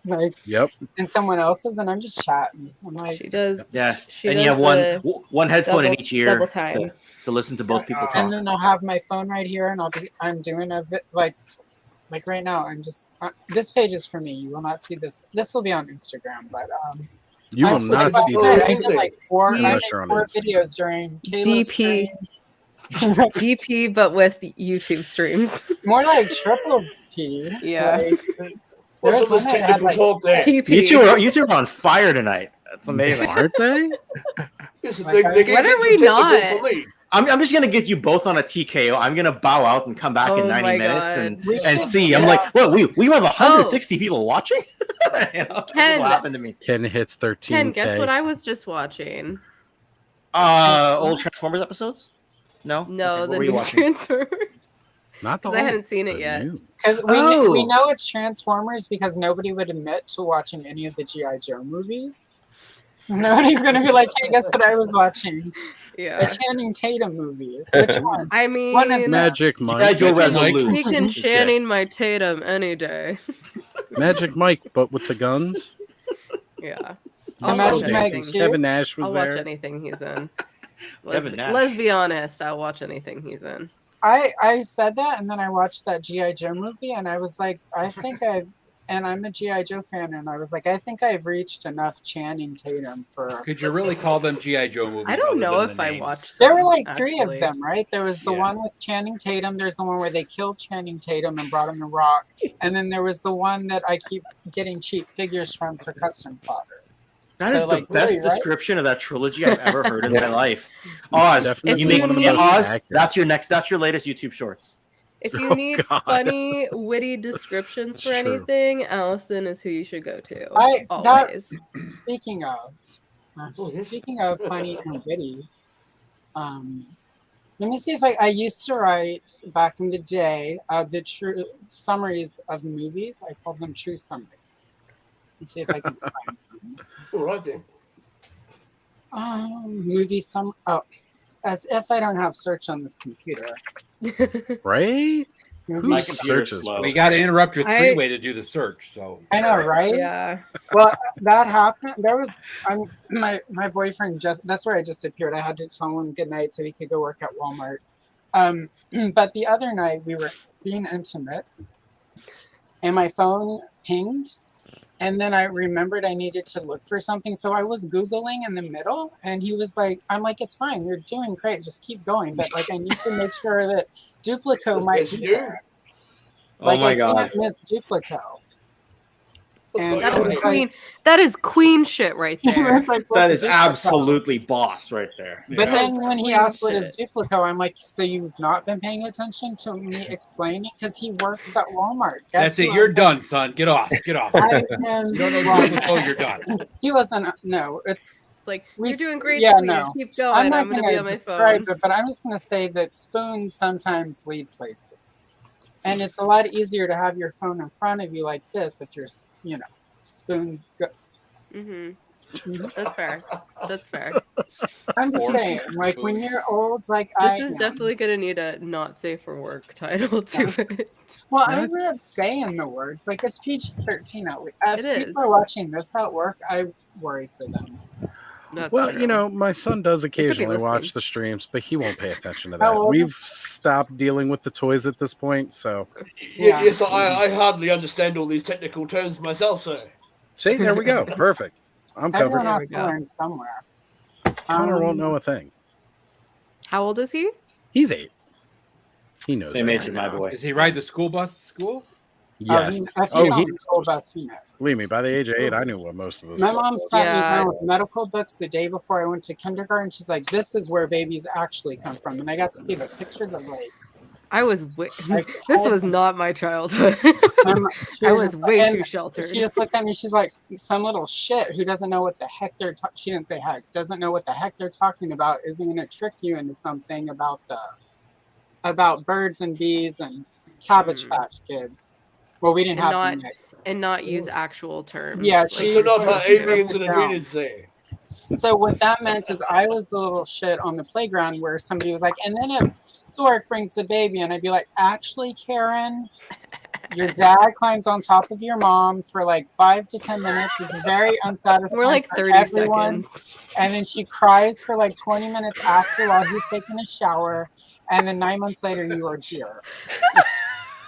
Speaker 11: like
Speaker 1: Yep.
Speaker 11: in someone else's, and I'm just chatting. I'm like,
Speaker 15: She does.
Speaker 17: Yeah,
Speaker 15: She
Speaker 17: and
Speaker 15: does
Speaker 17: you have
Speaker 15: the
Speaker 17: one headphone in
Speaker 15: double-
Speaker 17: each ear
Speaker 15: double time.
Speaker 17: to listen to both people
Speaker 11: and
Speaker 17: talk.
Speaker 11: then I'll have my phone right here, and I'm doing like right now. I'm just this page is for me. You will not see this. This will be on Instagram, but
Speaker 1: You will
Speaker 11: like,
Speaker 1: not see
Speaker 11: last night
Speaker 1: this
Speaker 11: I did like four
Speaker 1: unless you're on
Speaker 11: four
Speaker 1: Instagram.
Speaker 11: videos during Kayla's
Speaker 15: DP.
Speaker 11: stream.
Speaker 15: DP, but with YouTube streams.
Speaker 11: More like triple P.
Speaker 15: Yeah.
Speaker 11: Like,
Speaker 4: What's
Speaker 11: there's
Speaker 4: all this
Speaker 11: one night I had
Speaker 4: technical
Speaker 11: like
Speaker 4: talk there?
Speaker 15: TP.
Speaker 17: You two are on fire tonight. That's amazing.
Speaker 1: Aren't they?
Speaker 4: Listen,
Speaker 11: Like,
Speaker 4: they
Speaker 15: When
Speaker 4: get
Speaker 15: are
Speaker 4: too
Speaker 15: we
Speaker 4: technical
Speaker 15: not?
Speaker 4: for me.
Speaker 17: I'm just gonna get you both on a TKO. I'm gonna bow out and come back in
Speaker 15: Oh
Speaker 17: 90
Speaker 15: my
Speaker 17: minutes
Speaker 15: God.
Speaker 17: and
Speaker 11: We should-
Speaker 17: see. I'm
Speaker 11: yeah.
Speaker 17: like, well, we have 160 people watching. You know, that's
Speaker 15: Ken.
Speaker 17: what happened to me.
Speaker 1: Ken hits 13K.
Speaker 15: Ken, guess what I was just watching?
Speaker 17: Old Transformers episodes? No.
Speaker 15: No,
Speaker 17: Okay,
Speaker 15: the
Speaker 17: what were you
Speaker 15: new
Speaker 17: watching?
Speaker 15: Transformers.
Speaker 1: Not the
Speaker 15: Because I
Speaker 1: old,
Speaker 15: hadn't seen it
Speaker 1: the
Speaker 15: yet.
Speaker 1: new.
Speaker 11: Because
Speaker 17: Oh.
Speaker 11: we know it's Transformers because nobody would admit to watching any of the G.I. Joe movies. Nobody's going to be like, hey, guess what I was watching? The
Speaker 15: Yeah.
Speaker 11: Channing Tatum movie. Which one?
Speaker 15: I
Speaker 11: One of
Speaker 15: mean,
Speaker 11: them.
Speaker 1: Magic
Speaker 17: G.I.
Speaker 1: Mike.
Speaker 17: Joe
Speaker 2: Magic Mike.
Speaker 17: Resolute.
Speaker 15: he can
Speaker 17: It's good.
Speaker 15: Channing my Tatum any day.
Speaker 1: Magic Mike, but with the guns.
Speaker 15: Yeah.
Speaker 11: So
Speaker 15: I'll
Speaker 11: Magic
Speaker 15: watch
Speaker 11: Mike
Speaker 15: anything.
Speaker 11: too?
Speaker 1: Kevin Nash was
Speaker 15: I'll
Speaker 1: there.
Speaker 15: watch anything he's in.
Speaker 17: Kevin Nash.
Speaker 15: Let's be honest. I'll watch anything he's in.
Speaker 11: I said that, and then I watched that G.I. Joe movie, and I was like, I think and I'm a G.I. Joe fan, and I was like, I think I've reached enough Channing Tatum for.
Speaker 2: Could you really call them GI Joe movies?
Speaker 15: I don't
Speaker 2: other
Speaker 15: know
Speaker 2: than
Speaker 15: if
Speaker 2: the
Speaker 15: I
Speaker 2: names?
Speaker 15: watched.
Speaker 11: There
Speaker 15: them,
Speaker 11: were like three
Speaker 15: actually.
Speaker 11: of them, right? There was the
Speaker 2: Yeah.
Speaker 11: one with Channing Tatum. There's the one where they killed Channing Tatum and brought him the Rock, and then there was the one that I keep getting cheap figures from for custom fodder.
Speaker 17: That is
Speaker 11: So,
Speaker 17: the
Speaker 11: like,
Speaker 17: best
Speaker 11: really, right?
Speaker 17: description of that trilogy I've ever heard in my life. Oz,
Speaker 1: Definitely
Speaker 17: you make
Speaker 15: one of the
Speaker 17: yeah,
Speaker 15: most
Speaker 17: Oz.
Speaker 1: accurate.
Speaker 17: That's your latest YouTube shorts.
Speaker 15: If you
Speaker 1: Oh,
Speaker 15: need
Speaker 1: God.
Speaker 15: funny, witty descriptions for
Speaker 1: It's true.
Speaker 15: anything, Allison is who you should go to.
Speaker 11: That
Speaker 15: Always.
Speaker 11: speaking of funny and witty, let me see if I used to write back in the day the true summaries of movies. I called them true summaries. Let's see if I can find them.
Speaker 4: All right then.
Speaker 11: Movie as if I don't have search on this computer.
Speaker 1: Right?
Speaker 11: Movie
Speaker 1: Who
Speaker 17: My computer's
Speaker 1: searches?
Speaker 17: slow.
Speaker 2: We got to interrupt your
Speaker 15: I-
Speaker 2: three-way to do the search. So
Speaker 11: I know, right?
Speaker 15: Yeah.
Speaker 11: Well, that happened. There was my boyfriend that's where I just appeared. I had to tell him good night so he could go work at Walmart. But the other night we were being intimate, and my phone pinged, and then I remembered I needed to look for something, so I was Googling in the middle, and he was like, "I'm like, it's fine. You're doing great. Just keep going. But like, I need to make sure that Duplico might
Speaker 4: Yes,
Speaker 11: be
Speaker 4: you do.
Speaker 11: there.
Speaker 17: Oh
Speaker 11: Like,
Speaker 17: my
Speaker 11: I
Speaker 17: God.
Speaker 11: can't miss Duplico." And
Speaker 15: That
Speaker 11: I
Speaker 15: is
Speaker 11: was
Speaker 15: queen. That is queen shit right
Speaker 11: He
Speaker 15: there.
Speaker 11: was like,
Speaker 17: That
Speaker 11: "What's
Speaker 17: is
Speaker 11: Duplico?"
Speaker 17: absolutely boss right there.
Speaker 11: But then when he
Speaker 15: Queen
Speaker 11: asked what
Speaker 15: shit.
Speaker 11: is Duplico, I'm like, so you've not been paying attention to me explaining? Because he works at Walmart.
Speaker 2: that's it.
Speaker 11: who
Speaker 2: You're
Speaker 11: I'm-
Speaker 2: done, son. Get off. Get off.
Speaker 11: I
Speaker 2: You
Speaker 11: am
Speaker 2: don't know
Speaker 11: wrong.
Speaker 2: Duplico, you're done.
Speaker 11: He wasn't. No, it's.
Speaker 15: It's like,
Speaker 11: We
Speaker 15: you're
Speaker 11: s-
Speaker 15: doing great,
Speaker 11: yeah,
Speaker 15: sweetie.
Speaker 11: no.
Speaker 15: Keep going.
Speaker 11: I'm
Speaker 15: I'm,
Speaker 11: not
Speaker 15: going to
Speaker 11: gonna
Speaker 15: be on my
Speaker 11: describe
Speaker 15: phone.
Speaker 11: it, but I'm just going to say that spoons sometimes lead places, and it's a lot easier to have your phone in front of you like this if you're, spoons go.
Speaker 15: Hmm That's fair. That's fair.
Speaker 11: I'm just
Speaker 2: Forks,
Speaker 11: saying, like when
Speaker 2: spoons.
Speaker 11: you're old, like
Speaker 15: This is definitely going to need a not safe for work title to it.
Speaker 11: Well, I'm not saying the words. Like it's PG-13 at least. If
Speaker 15: It
Speaker 11: people
Speaker 15: is.
Speaker 11: are watching this at work, I worry for them.
Speaker 15: That's
Speaker 1: Well,
Speaker 15: true.
Speaker 1: my son does
Speaker 15: be
Speaker 1: occasionally watch
Speaker 15: listening.
Speaker 1: the streams, but he won't pay attention to
Speaker 11: How
Speaker 1: that.
Speaker 11: old
Speaker 1: We've
Speaker 11: is-
Speaker 1: stopped dealing with the toys at this point, so
Speaker 11: Yeah.
Speaker 4: Yes, I hardly understand all these technical terms myself, sir.
Speaker 1: see, there we go. Perfect. I'm
Speaker 11: Everyone
Speaker 1: covered.
Speaker 11: has to
Speaker 15: There we go.
Speaker 11: learn somewhere.
Speaker 1: Connor won't know a thing.
Speaker 15: How old is he?
Speaker 1: He's 8. He knows.
Speaker 17: Same age as
Speaker 1: everything.
Speaker 17: my boy.
Speaker 2: Does he ride the school bus to school?
Speaker 1: Yes.
Speaker 11: If he's
Speaker 1: Oh,
Speaker 11: on
Speaker 1: he
Speaker 11: the school bus, he knows.
Speaker 1: believe me. By the age of 8, I knew what most of this.
Speaker 11: My
Speaker 1: stuff
Speaker 11: mom
Speaker 1: was.
Speaker 11: sat me
Speaker 15: Yeah.
Speaker 11: down with medical books the day before I went to kindergarten. She's like, "This is where babies actually come from," and I got to see the pictures of like.
Speaker 15: I was
Speaker 11: Like,
Speaker 15: this was not my childhood.
Speaker 11: She
Speaker 15: I
Speaker 11: was
Speaker 15: was
Speaker 11: just-
Speaker 15: way
Speaker 11: and
Speaker 15: too sheltered.
Speaker 11: She just looked at me. She's like, "Some little shit who doesn't know what the heck they're." She didn't say heck. Doesn't know what the heck they're talking about. Isn't going to trick you into something about birds and bees and Cabbage Patch Kids. Well, we didn't
Speaker 15: and
Speaker 11: have
Speaker 15: not
Speaker 11: them yet.
Speaker 15: and not use actual terms.
Speaker 11: Yeah,
Speaker 15: like
Speaker 11: she
Speaker 15: you're
Speaker 4: not
Speaker 15: supposed
Speaker 4: her
Speaker 15: to.
Speaker 4: aliens and ingredients there.
Speaker 11: So what that meant is I was the little shit on the playground where somebody was like, and then a stork brings the baby, and I'd be like, actually, Karen, your dad climbs on top of your mom for like 5 to 10 minutes. It's very unsatisfying.
Speaker 15: We're like
Speaker 11: for
Speaker 15: 30
Speaker 11: everyone.
Speaker 15: seconds.
Speaker 11: And then she cries for like 20 minutes after while he's taking a shower. And then 9 months later, you are here.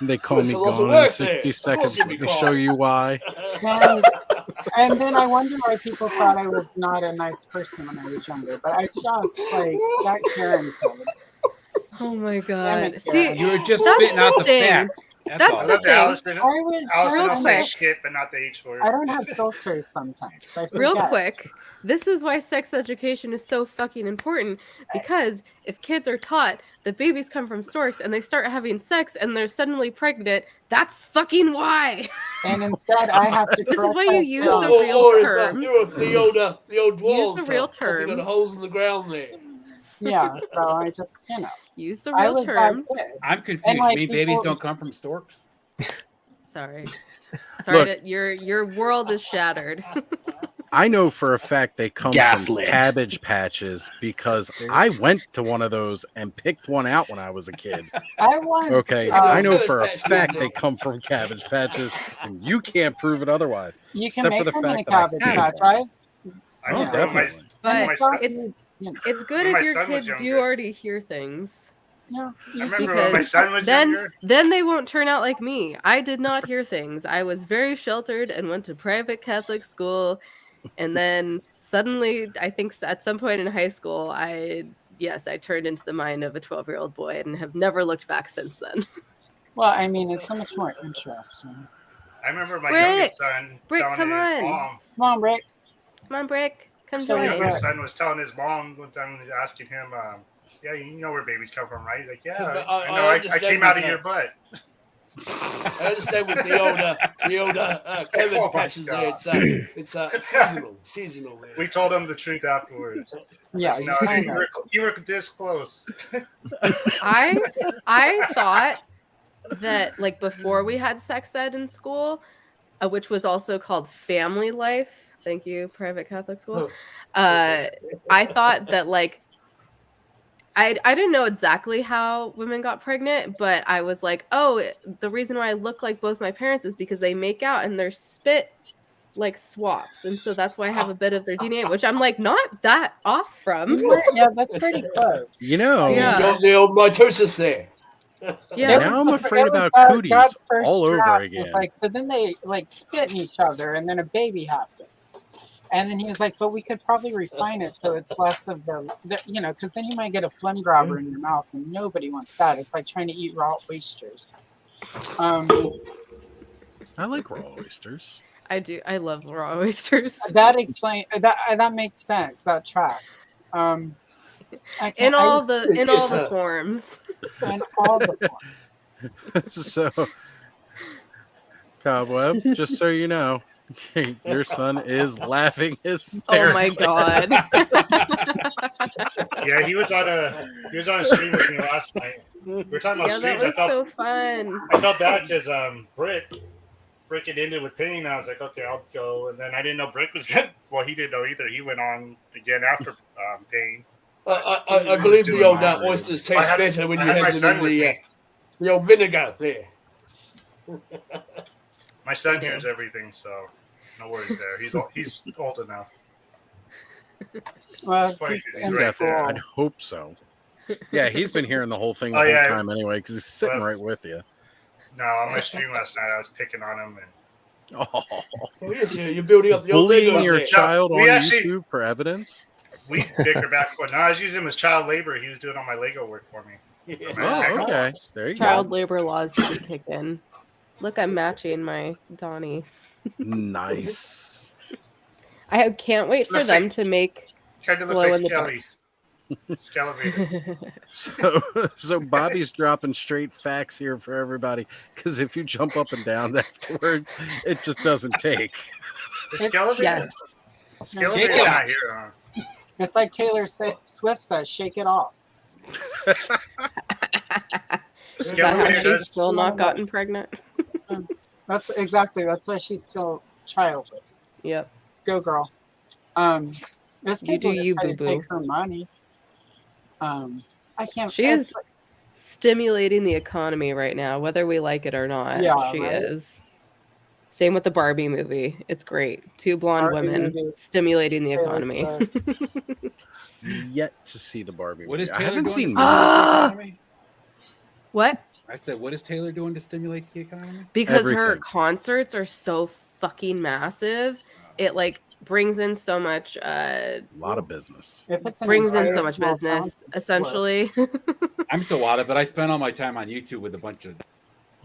Speaker 1: They call me
Speaker 11: It's a lot of
Speaker 1: gone in
Speaker 11: work
Speaker 1: 60
Speaker 11: there.
Speaker 1: seconds.
Speaker 11: Of
Speaker 1: Let
Speaker 11: course
Speaker 1: me
Speaker 11: you'd be
Speaker 1: show
Speaker 11: gone.
Speaker 1: you why.
Speaker 11: And then I wonder why people thought I was not a nice person when I was younger. But I just like that Karen code.
Speaker 15: Oh my
Speaker 11: Damn it,
Speaker 15: god. See,
Speaker 11: Karen.
Speaker 2: You were just
Speaker 15: that's
Speaker 2: spitting out the
Speaker 15: thing.
Speaker 2: facts. That's
Speaker 15: That's
Speaker 2: all.
Speaker 16: I
Speaker 15: the
Speaker 16: love that
Speaker 15: thing.
Speaker 16: Allison.
Speaker 11: I was
Speaker 16: Allison
Speaker 11: real
Speaker 16: will say
Speaker 11: quick.
Speaker 16: shit, but not the H word.
Speaker 11: I don't have filters sometimes. I forget.
Speaker 15: Real quick, this is why sex education is so fucking important, because if kids are taught that babies come from storks and they start having sex and they're suddenly pregnant, that's fucking why.
Speaker 11: And instead, I have to.
Speaker 15: This is why you
Speaker 11: correct
Speaker 15: use
Speaker 11: that.
Speaker 15: the
Speaker 4: Or
Speaker 15: real
Speaker 4: if
Speaker 15: terms.
Speaker 4: the old
Speaker 15: Use
Speaker 4: walls
Speaker 15: the real
Speaker 4: poking at
Speaker 15: terms.
Speaker 4: holes in the ground there.
Speaker 11: Yeah, so I just,
Speaker 15: Use the
Speaker 11: I
Speaker 15: real
Speaker 11: was that
Speaker 15: terms.
Speaker 11: kid.
Speaker 2: I'm confused.
Speaker 11: And, like,
Speaker 2: Me, babies
Speaker 11: people-
Speaker 2: don't come from storks.
Speaker 15: Sorry. Sorry,
Speaker 1: Look.
Speaker 15: your world is shattered.
Speaker 1: I know for a fact they come
Speaker 17: Gaslit.
Speaker 1: from Cabbage Patches because I went to one of those and picked one out when I was a kid.
Speaker 11: I once.
Speaker 1: Okay,
Speaker 11: uh,
Speaker 1: I know
Speaker 4: Cabbage
Speaker 1: for a
Speaker 4: Patch
Speaker 1: fact
Speaker 4: Kids.
Speaker 1: they come from Cabbage Patches, and you can't prove it otherwise.
Speaker 11: You can
Speaker 1: except for
Speaker 11: make
Speaker 1: the
Speaker 11: them in a
Speaker 1: fact that I
Speaker 11: Cabbage
Speaker 1: have
Speaker 11: Patch.
Speaker 1: one.
Speaker 11: I've.
Speaker 1: Oh,
Speaker 11: you know,
Speaker 1: definitely.
Speaker 15: But
Speaker 11: and it's not-
Speaker 15: it's it's good
Speaker 16: When my
Speaker 15: if your
Speaker 16: son was
Speaker 15: kids do
Speaker 16: younger.
Speaker 15: already hear things.
Speaker 11: Yeah,
Speaker 16: I remember when my son was
Speaker 15: then
Speaker 16: younger.
Speaker 15: then they won't turn out like me. I did not hear things. I was very sheltered and went to private Catholic school, and then suddenly, I think at some point in high school, I turned into the mind of a 12-year-old boy and have never looked back since then.
Speaker 11: Well, I mean, it's so much more interesting.
Speaker 16: I remember my
Speaker 15: Brick!
Speaker 16: youngest son
Speaker 15: Brick,
Speaker 16: telling
Speaker 15: come
Speaker 16: his
Speaker 15: on.
Speaker 16: mom.
Speaker 11: Come on, Rick.
Speaker 15: Come on, Brick, come
Speaker 11: So
Speaker 16: My
Speaker 15: join.
Speaker 16: youngest son was telling his mom one time, asking him, "Yeah, you know where babies come from, right?" He's like, "Yeah, I know. I
Speaker 4: understand
Speaker 16: came out of
Speaker 4: that.
Speaker 16: your butt."
Speaker 4: I understand with the older cabbage
Speaker 16: Oh my
Speaker 4: patches there.
Speaker 16: God.
Speaker 4: It's seasonal. Man.
Speaker 16: We told him the truth afterwards.
Speaker 11: Yeah,
Speaker 16: No,
Speaker 11: I
Speaker 16: you
Speaker 11: know.
Speaker 16: were this close.
Speaker 15: I thought that like before we had sex ed in school, which was also called family life. Thank you, private Catholic school. I thought that like I didn't know exactly how women got pregnant, but I was like, oh, the reason why I look like both my parents is because they make out and their spit like swaps, and so that's why I have a bit of their DNA, which I'm like not that off from.
Speaker 11: Yeah, that's pretty close.
Speaker 1: You know,
Speaker 15: Yeah.
Speaker 4: You got the old mitosis there.
Speaker 15: Yeah.
Speaker 1: now I'm
Speaker 11: It
Speaker 1: afraid
Speaker 11: was
Speaker 1: about
Speaker 11: God's
Speaker 1: cooties
Speaker 11: first
Speaker 1: all over
Speaker 11: draft.
Speaker 1: again.
Speaker 11: It's like, so then they like spit in each other, and then a baby happens. And then he was like, but we could probably refine it so it's less of the because then you might get a phlegm grabber in your mouth, and nobody wants that. It's like trying to eat raw oysters.
Speaker 1: I like raw oysters.
Speaker 15: I do. I love raw oysters.
Speaker 11: That that makes sense. That tracks. I can't-
Speaker 15: In all
Speaker 11: I-
Speaker 15: the forms.
Speaker 11: in all the forms.
Speaker 1: So, Cobweb, just so you know, your son is laughing hysterically.
Speaker 15: Oh my god.
Speaker 16: Yeah, he was on a stream with me last night. We were talking about
Speaker 15: Yeah, that
Speaker 16: streams.
Speaker 15: was so fun.
Speaker 16: I felt bad because Brick had ended with Pain. I was like, okay, I'll go. And then I didn't know Brick was good. Well, he didn't know either. He went on again after Pain.
Speaker 4: I believe the old oysters taste better when you have them in the old vinegar there.
Speaker 16: My son hears everything, so no worries there. He's old enough.
Speaker 11: Well,
Speaker 16: It's funny
Speaker 11: it's
Speaker 16: 'cause he's right there.
Speaker 1: I'd hope so. Yeah, he's been hearing the whole thing the
Speaker 16: Oh,
Speaker 1: whole
Speaker 16: yeah.
Speaker 1: time anyway because he's sitting
Speaker 16: Well-
Speaker 1: right with you.
Speaker 16: No, on my stream last night, I was picking on him and
Speaker 1: Oh,
Speaker 4: Oh, yes, you're building up the old
Speaker 1: bullying
Speaker 4: Legos
Speaker 1: your
Speaker 4: there.
Speaker 1: child
Speaker 16: we
Speaker 1: on
Speaker 16: actually-
Speaker 1: YouTube for evidence?
Speaker 16: we bicker back and forth. No, I was using him as child labor. He was doing all my Lego work for me.
Speaker 1: Oh, okay. There you
Speaker 15: Child
Speaker 1: go.
Speaker 15: labor laws did kick in. Look, I'm matching my Donnie.
Speaker 1: Nice.
Speaker 15: I can't wait for
Speaker 16: Looks
Speaker 15: them
Speaker 16: like-
Speaker 15: to make
Speaker 16: Kind of looks
Speaker 15: glow
Speaker 16: like
Speaker 15: in the dark.
Speaker 16: Skelly. Skelevator.
Speaker 1: So Bobby's dropping straight facts here for everybody, because if you jump up and down afterwards, it just doesn't take.
Speaker 16: The Skelevator?
Speaker 11: Yes.
Speaker 16: Skelevator's not here, huh?
Speaker 11: It's like Taylor Swift says, "Shake it off."
Speaker 15: Is that how
Speaker 16: Skelevator
Speaker 15: she's
Speaker 16: does-
Speaker 15: still not gotten pregnant?
Speaker 11: That's why she's still childless.
Speaker 15: Yep.
Speaker 11: Go girl. This
Speaker 15: You
Speaker 11: kid's
Speaker 15: do
Speaker 11: gonna
Speaker 15: you,
Speaker 11: try to
Speaker 15: boo-boo.
Speaker 11: take her money. I can't.
Speaker 15: She is stimulating the economy right now, whether we like it or not.
Speaker 11: Yeah,
Speaker 15: She
Speaker 11: right?
Speaker 15: is. Same with the Barbie movie. It's great. Two blonde
Speaker 11: Barbie
Speaker 15: women
Speaker 11: movie.
Speaker 15: stimulating the
Speaker 11: Taylor
Speaker 15: economy.
Speaker 1: Yet to see the Barbie.
Speaker 2: What
Speaker 1: movie.
Speaker 2: is
Speaker 1: I
Speaker 2: Taylor
Speaker 1: haven't
Speaker 2: doing to
Speaker 1: seen.
Speaker 2: stimulate the economy?
Speaker 15: What?
Speaker 2: I said, what is Taylor doing to stimulate the economy?
Speaker 15: Because her
Speaker 1: Everything.
Speaker 15: concerts are so fucking massive. It like brings in so much
Speaker 1: A lot of business.
Speaker 11: If it's an
Speaker 15: brings in
Speaker 11: entire
Speaker 15: so much
Speaker 11: small town,
Speaker 15: business, essentially.
Speaker 2: I'm so out of it. I spent all my time on YouTube with a bunch of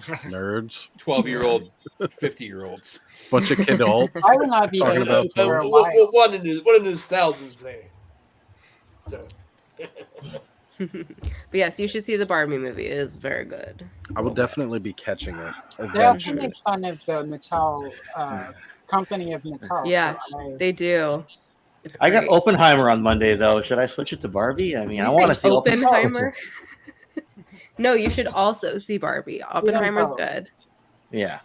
Speaker 1: Nerds.
Speaker 2: 12-year-old, 50-year-olds.
Speaker 1: Bunch of kidults.
Speaker 11: I would not be
Speaker 1: talking
Speaker 11: doing
Speaker 1: about
Speaker 11: it for a
Speaker 1: tools.
Speaker 11: while.
Speaker 4: one in his thousands there. So.
Speaker 15: But yes, you should see the Barbie movie. It is very good.
Speaker 1: I will definitely be catching it
Speaker 11: They also
Speaker 1: eventually.
Speaker 11: make fun of the Mattel company of Mattel.
Speaker 15: Yeah,
Speaker 11: so
Speaker 15: they do. It's
Speaker 17: I got
Speaker 15: great.
Speaker 17: Oppenheimer on Monday though. Should I switch it to Barbie? I mean,
Speaker 15: Did
Speaker 17: I
Speaker 15: you
Speaker 17: want to
Speaker 15: say
Speaker 17: see
Speaker 15: Oppenheimer. No, you should also see Barbie. Oppenheimer's
Speaker 11: both.
Speaker 15: good.
Speaker 17: Yeah.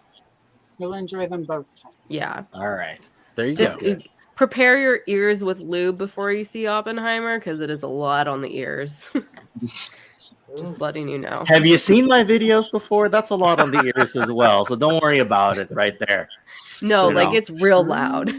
Speaker 11: You'll enjoy them both.
Speaker 15: Yeah.
Speaker 17: All right.
Speaker 1: There you
Speaker 15: Just
Speaker 1: go.
Speaker 15: prepare your ears with lube before you see Oppenheimer, because it is a lot on the ears. Just letting you know.
Speaker 17: Have you seen my videos before? That's a lot on the ears as well. So don't worry about it right there.
Speaker 15: No,
Speaker 17: You
Speaker 15: like
Speaker 17: know.
Speaker 15: it's real loud.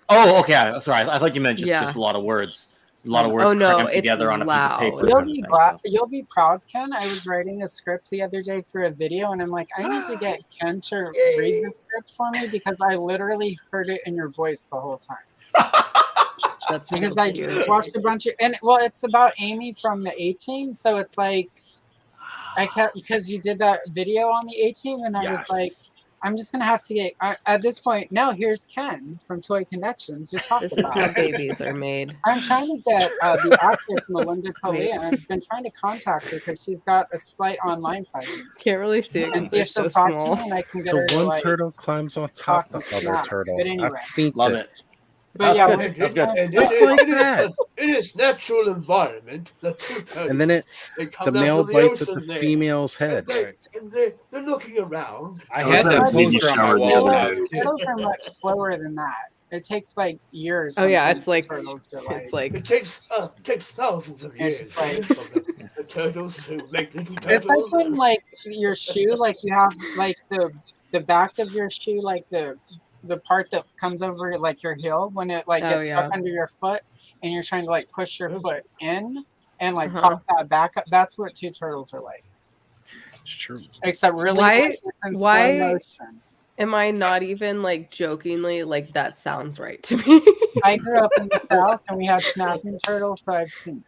Speaker 17: Oh, okay. Sorry. I thought you meant just
Speaker 15: Yeah.
Speaker 17: a lot of words. A lot of words
Speaker 15: Oh, no,
Speaker 17: crammed
Speaker 15: it's
Speaker 17: together on a piece of paper.
Speaker 15: loud.
Speaker 11: You'll
Speaker 17: kind of
Speaker 11: be
Speaker 17: thing.
Speaker 11: glad. You'll be proud, Ken. I was writing a script the other day for a video, and I'm like, I need to get Ken to read the script for me because I literally heard it in your voice the whole time.
Speaker 15: That's
Speaker 11: Because
Speaker 15: so
Speaker 11: I
Speaker 15: cute.
Speaker 11: watched a bunch of, and well, it's about Amy from the A Team, so it's like I kept because you did that video on the A Team, and I was like, I'm just gonna have to get at this point. Now here's Ken from Toy Connections to talk
Speaker 15: This is
Speaker 11: about.
Speaker 15: how
Speaker 11: it.
Speaker 15: babies are made.
Speaker 11: I'm trying to get the actress Melinda Colea, and I've been trying to contact her because she's got a slight online presence.
Speaker 15: Can't really see it
Speaker 11: And
Speaker 15: because
Speaker 11: see
Speaker 15: they're
Speaker 11: if
Speaker 15: so
Speaker 11: she'll talk to
Speaker 15: small.
Speaker 11: me, and I can get
Speaker 1: The
Speaker 11: her to
Speaker 1: one
Speaker 11: like
Speaker 1: turtle climbs on top
Speaker 11: talk
Speaker 1: of the
Speaker 11: some
Speaker 1: other
Speaker 11: snap.
Speaker 1: turtle.
Speaker 11: But anyway.
Speaker 1: I've seen
Speaker 17: Love
Speaker 1: it.
Speaker 17: it.
Speaker 11: But yeah,
Speaker 1: Just like that.
Speaker 4: In its natural environment, the two turtles,
Speaker 1: And then
Speaker 4: they
Speaker 1: the
Speaker 4: come out
Speaker 1: male
Speaker 4: of the
Speaker 1: bites at the
Speaker 4: ocean there,
Speaker 1: female's head.
Speaker 4: and they're looking around.
Speaker 2: I
Speaker 3: I was
Speaker 2: had
Speaker 3: at a
Speaker 2: that
Speaker 3: baby
Speaker 2: poster on my
Speaker 3: shower the
Speaker 2: wall when
Speaker 3: other
Speaker 2: I was
Speaker 3: day.
Speaker 2: a kid.
Speaker 11: turtles are much slower than that. It takes like years.
Speaker 15: Oh yeah,
Speaker 11: sometimes
Speaker 15: it's like
Speaker 11: for turtles to
Speaker 15: it's like
Speaker 4: It takes thousands of
Speaker 11: It's
Speaker 4: years
Speaker 11: just like-
Speaker 4: for the turtles to make little
Speaker 11: It's
Speaker 4: turtles.
Speaker 11: like when like your shoe, like you have like the back of your shoe, like the part that comes over like your heel when it like
Speaker 15: Oh,
Speaker 11: gets
Speaker 15: yeah.
Speaker 11: stuck under your foot and you're trying to like push your foot in and like
Speaker 15: Uh-huh.
Speaker 11: pop that back up. That's what two turtles are like.
Speaker 1: It's true.
Speaker 11: Except really
Speaker 15: Why-
Speaker 11: quick, it's in
Speaker 15: why-
Speaker 11: slow motion.
Speaker 15: am I not even like jokingly like that sounds right to me?
Speaker 11: I grew up in the South and we had snapping turtles, so I've seen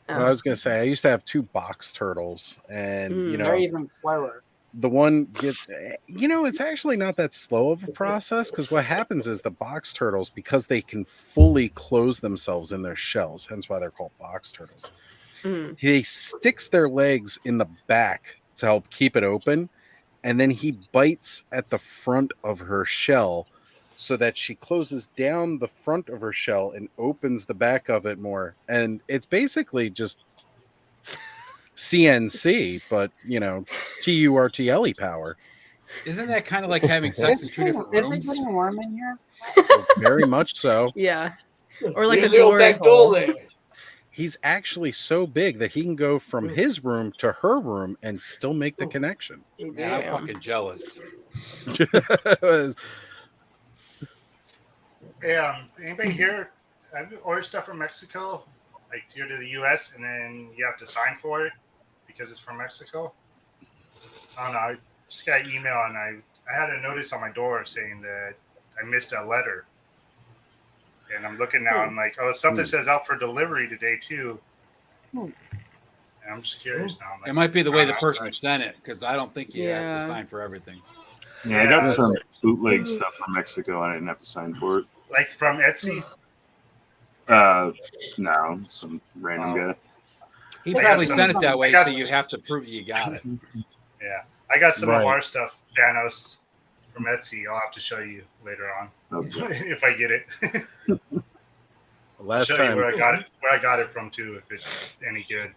Speaker 11: it.
Speaker 1: Well, I was gonna say I used to have two box turtles, and you
Speaker 11: They're
Speaker 1: know
Speaker 11: even slower.
Speaker 1: the one gets. It's actually not that slow of a process because what happens is the box turtles, because they can fully close themselves in their shells, hence why they're called box turtles.
Speaker 15: Mm.
Speaker 1: He sticks their legs in the back to help keep it open, and then he bites at the front of her shell so that she closes down the front of her shell and opens the back of it more. And it's basically just CNC, but TURTLE power.
Speaker 2: Isn't that kind of like having sex in two different
Speaker 11: Is it
Speaker 2: rooms?
Speaker 11: getting warm in here?
Speaker 1: Very much so.
Speaker 15: Yeah. Or like
Speaker 4: Your
Speaker 15: a
Speaker 4: little
Speaker 15: glory
Speaker 4: back
Speaker 15: hole.
Speaker 4: door there.
Speaker 1: He's actually so big that he can go from his room to her room and still make the connection.
Speaker 2: Man, I'm fucking jealous.
Speaker 16: Hey, anybody here? I've ordered stuff from Mexico, like here to the U.S., and then you have to sign for it because it's from Mexico. I don't know. I just got an email, and I had a notice on my door saying that I missed a letter. And I'm looking now, I'm like, oh, something says out for delivery today, too. I'm just curious now.
Speaker 2: It might be the way the
Speaker 16: uh,
Speaker 2: person sent it, because I don't think you have to
Speaker 15: Yeah.
Speaker 2: sign for everything.
Speaker 3: Yeah, I got some bootleg stuff from Mexico. I didn't have to sign for it.
Speaker 16: like from Etsy.
Speaker 3: No, some random guy.
Speaker 2: He
Speaker 16: I got
Speaker 2: probably
Speaker 16: some-
Speaker 2: sent it that way,
Speaker 16: I got-
Speaker 2: so you have to prove you got it.
Speaker 16: Yeah, I got some
Speaker 1: Right.
Speaker 16: of our stuff, Thanos, from Etsy. I'll have to show you later on if I get it.
Speaker 1: Last
Speaker 16: I'll show you
Speaker 1: time,
Speaker 16: where I got it from too, if it's any good.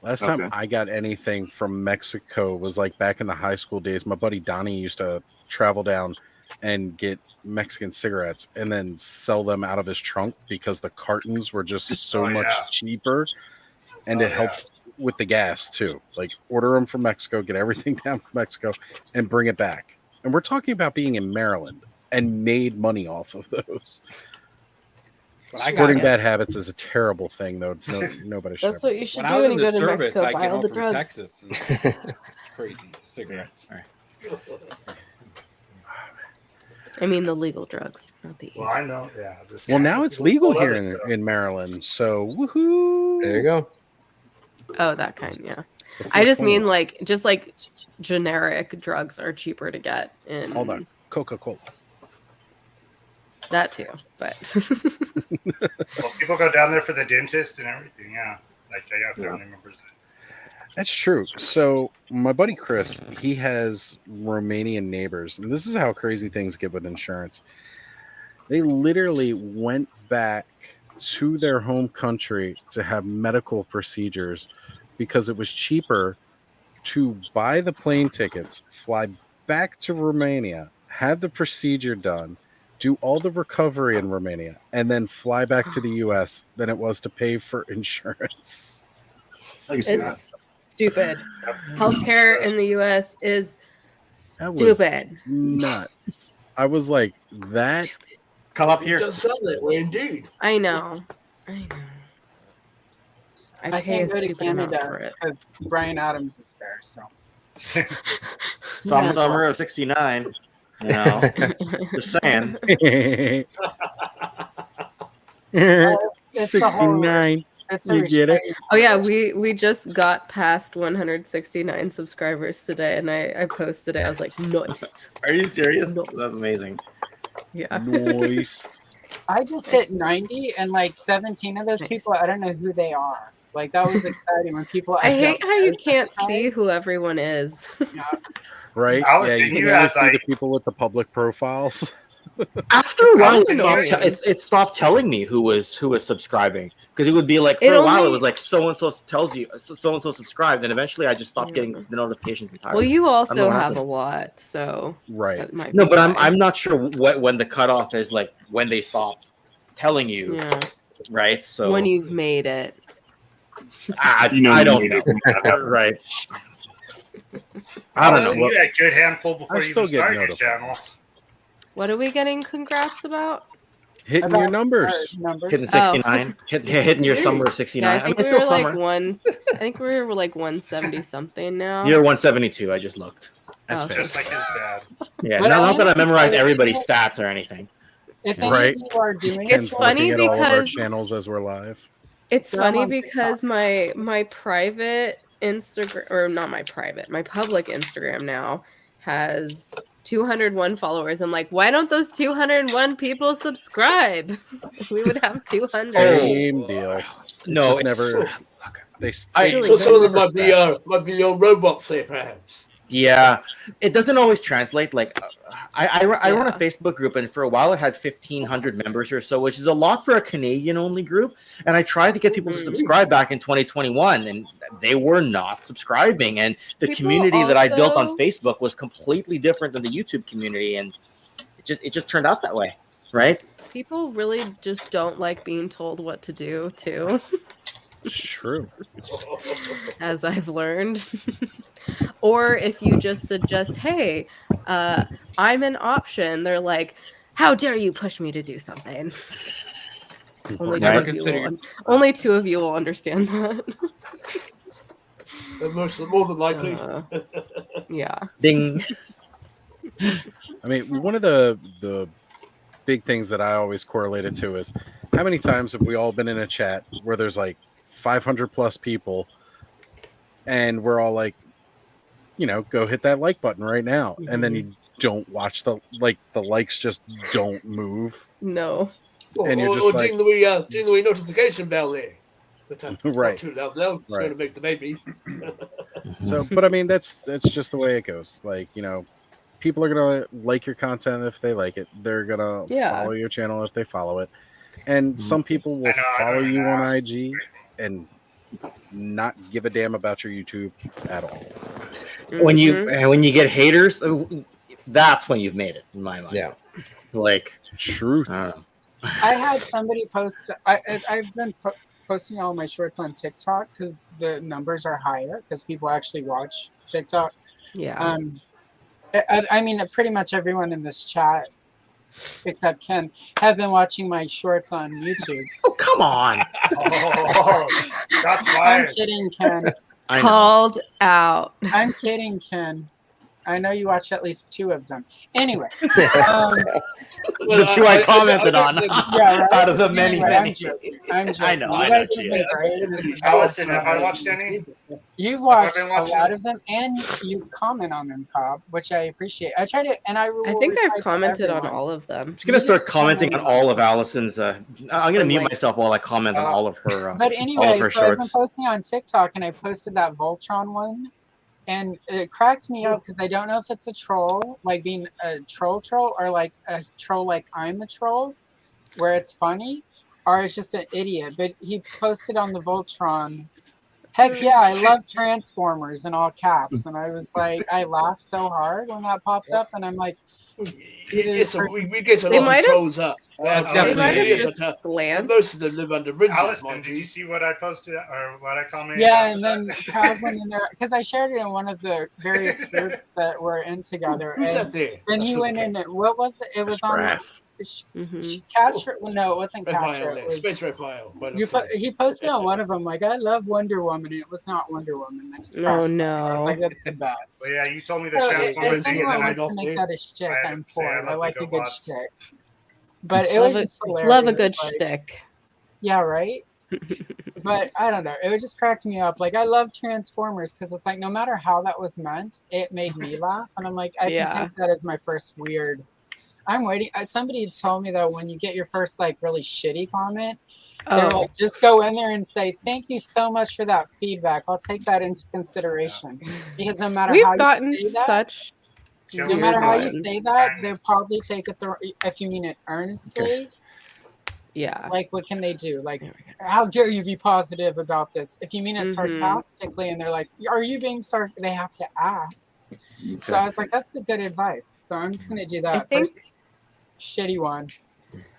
Speaker 1: last time I got anything from Mexico was like back in the high school days. My buddy Donnie used to travel down and get Mexican cigarettes and then sell them out of his trunk because the cartons were just so much cheaper, and it helped with the gas too. Like order them from Mexico, get everything down from Mexico, and bring it back. And we're talking about being in Maryland and made money off of those. Supporting bad habits is a terrible thing, though. Nobody should.
Speaker 15: That's what you should
Speaker 2: When
Speaker 15: do
Speaker 2: I was
Speaker 15: when
Speaker 2: in
Speaker 15: you
Speaker 2: the
Speaker 15: go to
Speaker 2: service,
Speaker 15: Mexico.
Speaker 2: I
Speaker 15: Buy
Speaker 2: get
Speaker 15: all
Speaker 2: home
Speaker 15: the
Speaker 2: from
Speaker 15: drugs.
Speaker 2: Texas. And it's crazy. Cigarettes.
Speaker 15: I mean the legal drugs, not the.
Speaker 16: Well, I know. Yeah.
Speaker 1: Well, now it's legal here in Maryland, so woohoo!
Speaker 14: There you go.
Speaker 15: Oh, that kind, yeah. I just mean like just like generic drugs are cheaper to get in
Speaker 1: Hold on, Coca-Cola.
Speaker 15: that too, but
Speaker 16: Well, people go down there for the dentist and everything. Yeah, like I got family members.
Speaker 1: That's true. So my buddy Chris, he has Romanian neighbors, and this is how crazy things get with insurance. They literally went back to their home country to have medical procedures because it was cheaper to buy the plane tickets, fly back to Romania, have the procedure done, do all the recovery in Romania, and then fly back to the US than it was to pay for insurance.
Speaker 15: it's stupid. Healthcare in the US is
Speaker 1: That was
Speaker 15: stupid.
Speaker 1: nuts. I was like, that.
Speaker 17: Come up
Speaker 4: It
Speaker 17: here.
Speaker 4: does sound that way indeed.
Speaker 15: I know. I
Speaker 11: I
Speaker 15: pay a
Speaker 11: can't go to
Speaker 15: stupid amount for
Speaker 11: Canada
Speaker 15: it.
Speaker 11: because Brian Adams is there. So
Speaker 17: Summer of '69. You know, just saying.
Speaker 11: it's the whole.
Speaker 1: 69.
Speaker 11: It's a
Speaker 1: You get it?
Speaker 11: restraint.
Speaker 15: Oh yeah, we just got past 169 subscribers today, and I posted it. I was like, nice.
Speaker 17: Are you serious? That's amazing.
Speaker 15: Yeah.
Speaker 1: Nice.
Speaker 11: I just hit 90, and like 17 of those people, I don't know who they are. Like that was exciting when people.
Speaker 15: I hate
Speaker 11: don't
Speaker 15: how you
Speaker 11: know
Speaker 15: can't
Speaker 11: subscribe.
Speaker 15: see who everyone is.
Speaker 1: Right?
Speaker 16: Alice,
Speaker 1: Yeah,
Speaker 16: and
Speaker 1: you
Speaker 16: you
Speaker 1: can only
Speaker 16: had,
Speaker 1: see the
Speaker 16: like-
Speaker 1: people with the public profiles.
Speaker 17: After a while,
Speaker 16: It's annoying.
Speaker 17: it stopped telling me who was subscribing because it would be like for
Speaker 15: It
Speaker 17: a while it
Speaker 15: only-
Speaker 17: was like so and so tells you so and so subscribed, and eventually I just stopped getting the notifications entirely.
Speaker 15: Well, you
Speaker 17: I don't know
Speaker 15: also
Speaker 17: what
Speaker 15: have
Speaker 17: happened.
Speaker 15: a lot, so
Speaker 1: Right.
Speaker 15: that might
Speaker 17: No,
Speaker 15: be
Speaker 17: but
Speaker 15: why.
Speaker 17: I'm not sure what when the cutoff is, like when they stop telling you,
Speaker 15: Yeah.
Speaker 17: right? So
Speaker 15: When you've made it.
Speaker 17: I
Speaker 3: You know
Speaker 17: I
Speaker 3: you
Speaker 17: don't
Speaker 3: made
Speaker 17: know,
Speaker 3: it when that happens.
Speaker 17: right? I don't
Speaker 16: Alice,
Speaker 17: know.
Speaker 16: and you had good handful before
Speaker 1: I
Speaker 16: you
Speaker 1: still
Speaker 16: even
Speaker 1: get
Speaker 16: started your
Speaker 1: notified.
Speaker 16: channel.
Speaker 15: What are we getting congrats about?
Speaker 1: Hitting your numbers.
Speaker 11: Numbers.
Speaker 17: Hitting
Speaker 15: Oh.
Speaker 17: 69, hitting your summer of
Speaker 15: Yeah,
Speaker 17: 69.
Speaker 15: I think
Speaker 17: mean,
Speaker 15: we
Speaker 17: it's
Speaker 15: were
Speaker 17: still
Speaker 15: like
Speaker 17: summer.
Speaker 15: I think we were like 170 something now.
Speaker 17: You're 172. I just looked.
Speaker 1: That's
Speaker 15: Oh,
Speaker 1: fair.
Speaker 16: Just like his dad.
Speaker 17: Yeah,
Speaker 11: But
Speaker 17: not that I
Speaker 11: I-
Speaker 17: memorized everybody's stats or anything.
Speaker 11: If any
Speaker 1: Right.
Speaker 11: of you are doing
Speaker 1: Ken's
Speaker 15: It's funny
Speaker 1: looking at all of our
Speaker 15: because-
Speaker 1: channels as we're live.
Speaker 15: It's
Speaker 11: They're all
Speaker 15: funny
Speaker 11: on
Speaker 15: because my private Instagram, or not my private, my public Instagram now has 201 followers. I'm like, why don't those 201 people subscribe? We would have 200.
Speaker 1: Same deal. It
Speaker 17: No,
Speaker 1: just
Speaker 17: it's-
Speaker 1: never. They.
Speaker 4: So some of them might be your robots there, perhaps.
Speaker 17: Yeah, it doesn't always translate. Like, I run a
Speaker 15: Yeah.
Speaker 17: Facebook group, and for a while it had 1,500 members or so, which is a lot for a Canadian-only group. And I tried to get people to subscribe back in 2021, and they were not subscribing. And the
Speaker 15: People
Speaker 17: community that I built on
Speaker 15: also-
Speaker 17: Facebook was completely different than the YouTube community, and it just turned out that way, right?
Speaker 15: People really just don't like being told what to do, too,
Speaker 1: It's true.
Speaker 15: as I've learned. Or if you just suggest, hey, I'm an option, they're like, how dare you push me to do something? Only,
Speaker 2: Never
Speaker 15: two of you
Speaker 2: consider
Speaker 15: will, only 2 of you will understand that.
Speaker 4: More than likely.
Speaker 15: Yeah.
Speaker 17: Ding.
Speaker 1: I mean, one of the big things that I always correlated to is how many times have we all been in a chat where there's like 500 plus people, and we're all like, go hit that like button right now, and then you don't watch the likes just don't move.
Speaker 15: No.
Speaker 1: And you're
Speaker 4: or,
Speaker 1: just
Speaker 4: or
Speaker 1: like,
Speaker 4: ding the wee notification bell there. But
Speaker 1: Right.
Speaker 4: not too loud now.
Speaker 1: Right.
Speaker 4: Going to make the baby.
Speaker 1: So, but I mean, that's just the way it goes. Like, people are gonna like your content if they like it. They're gonna
Speaker 15: Yeah.
Speaker 1: follow your channel if they follow it, and some people will follow you on IG and not give a damn about your YouTube at all.
Speaker 17: When you get haters, that's when you've made it in my mind.
Speaker 14: Yeah.
Speaker 17: Like
Speaker 1: truth.
Speaker 11: I had somebody post. I've been posting all my shorts on TikTok because the numbers are higher because people actually watch TikTok.
Speaker 15: Yeah.
Speaker 11: I mean, pretty much everyone in this chat, except Ken, have been watching my shorts on YouTube.
Speaker 17: Oh, come on!
Speaker 16: That's
Speaker 11: I'm
Speaker 16: fired.
Speaker 11: kidding, Ken.
Speaker 15: Called out.
Speaker 11: I'm kidding, Ken. I know you watched at least 2 of them. Anyway,
Speaker 17: the 2 I commented on out of the many.
Speaker 11: I'm joking.
Speaker 17: I know.
Speaker 11: You guys have been great. This is
Speaker 16: Allison, have I
Speaker 11: awesome.
Speaker 16: watched any?
Speaker 11: You've watched
Speaker 16: been
Speaker 11: a
Speaker 16: watching?
Speaker 11: lot of them, and you comment on them, Cobb, which I appreciate. I try to, and I
Speaker 15: think I've commented on all of them.
Speaker 17: I'm just gonna start commenting on all of Allison's. I'm gonna mute myself while I comment on all of her.
Speaker 11: But
Speaker 17: all of
Speaker 11: anyway,
Speaker 17: her
Speaker 11: so I've been
Speaker 17: shorts.
Speaker 11: posting on TikTok, and I posted that Voltron one, and it cracked me up because I don't know if it's a troll, like being a troll, or like a troll, like I'm a troll, where it's funny, or it's just an idiot. But he posted on the Voltron. Heck yeah, I love Transformers in all caps, and I was like, I laughed so hard when that popped up, and I'm like,
Speaker 4: Yes, we get a
Speaker 15: They
Speaker 4: lot
Speaker 15: might
Speaker 4: of
Speaker 15: have-
Speaker 4: trolls up.
Speaker 15: They might have just
Speaker 4: but most of them live under bridges.
Speaker 16: Allison, did you see what I posted or what I commented?
Speaker 11: yeah,
Speaker 16: after
Speaker 11: and then
Speaker 16: that?
Speaker 11: Cobb went in there because I shared it in one of the various groups that we're in together.
Speaker 4: Who's
Speaker 11: and
Speaker 4: up there?
Speaker 11: Then he
Speaker 4: That's
Speaker 11: went
Speaker 4: okay.
Speaker 11: in. What was it? It was on
Speaker 1: Raph.
Speaker 11: Catcher. Well, no, it wasn't Catcher.
Speaker 4: Raphael,
Speaker 11: It was,
Speaker 4: Space Raphael. by
Speaker 11: you
Speaker 4: looks of it.
Speaker 11: he posted on one of them like, "I love Wonder Woman." And it was not Wonder Woman. I just
Speaker 15: Oh,
Speaker 11: cracked up. I
Speaker 15: no.
Speaker 11: was like, "That's the best."
Speaker 16: Well, yeah, you told me the
Speaker 11: So,
Speaker 16: Transformers
Speaker 11: if
Speaker 16: thing, and then
Speaker 11: anyone
Speaker 16: I
Speaker 11: wants to make that a shtick,
Speaker 16: I
Speaker 11: I'm
Speaker 16: say
Speaker 11: for
Speaker 16: I
Speaker 11: it. I
Speaker 16: love
Speaker 11: like
Speaker 16: the
Speaker 11: a good
Speaker 16: GoBots.
Speaker 11: shtick. But it
Speaker 15: Love
Speaker 11: was
Speaker 15: it.
Speaker 11: just hilarious.
Speaker 15: Love a good
Speaker 11: like,
Speaker 15: shtick.
Speaker 11: Yeah, right. But I don't know. It would just cracked me up. Like I love Transformers because it's like no matter how that was meant, it made me laugh, and I'm like, I
Speaker 15: Yeah.
Speaker 11: can take that as my first weird. I'm waiting. Somebody told me that when you get your first like really shitty comment, they're
Speaker 15: Oh.
Speaker 11: like, just go in there and say thank you so much for that feedback. I'll take that into consideration because no matter
Speaker 15: We've
Speaker 11: how
Speaker 15: gotten
Speaker 11: you say that,
Speaker 15: such
Speaker 11: no
Speaker 15: weird
Speaker 11: matter how you
Speaker 15: ones.
Speaker 11: say that, they'll probably take it if you mean it earnestly.
Speaker 15: Yeah.
Speaker 11: Like, what can they do? Like, how dare you be positive about this? If you mean it
Speaker 15: Mhm.
Speaker 11: sarcastically, and they're like, "Are you being sarcastic?" They have to ask. So I was like, "That's a good advice." So I'm just gonna do that
Speaker 15: think-
Speaker 11: first shitty one.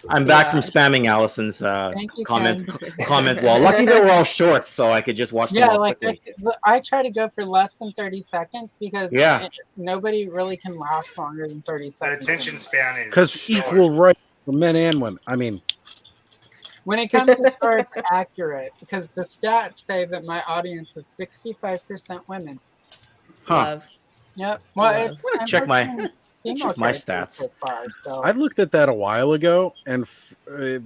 Speaker 17: I'm back from spamming Allison's
Speaker 11: Thank you,
Speaker 17: comment
Speaker 11: Ken.
Speaker 17: comment wall. Lucky they were all short, so I could just watch them
Speaker 11: Yeah,
Speaker 17: all
Speaker 11: like
Speaker 17: quickly.
Speaker 11: I try to go for less than 30 seconds because
Speaker 17: Yeah.
Speaker 11: nobody really can last longer than 30
Speaker 16: The
Speaker 11: seconds.
Speaker 16: attention span is
Speaker 1: Because
Speaker 16: short.
Speaker 1: equal rights for men and women. I mean,
Speaker 11: When it comes to shorts, accurate because the stats say that my audience is 65% women.
Speaker 17: Huh.
Speaker 15: Love.
Speaker 11: Yep. Well,
Speaker 15: Love.
Speaker 11: it's
Speaker 17: I'm gonna
Speaker 11: I'm
Speaker 17: check my-
Speaker 11: posting female
Speaker 17: check my
Speaker 11: characters
Speaker 17: stats.
Speaker 11: so far. So
Speaker 1: I looked at that a while ago, and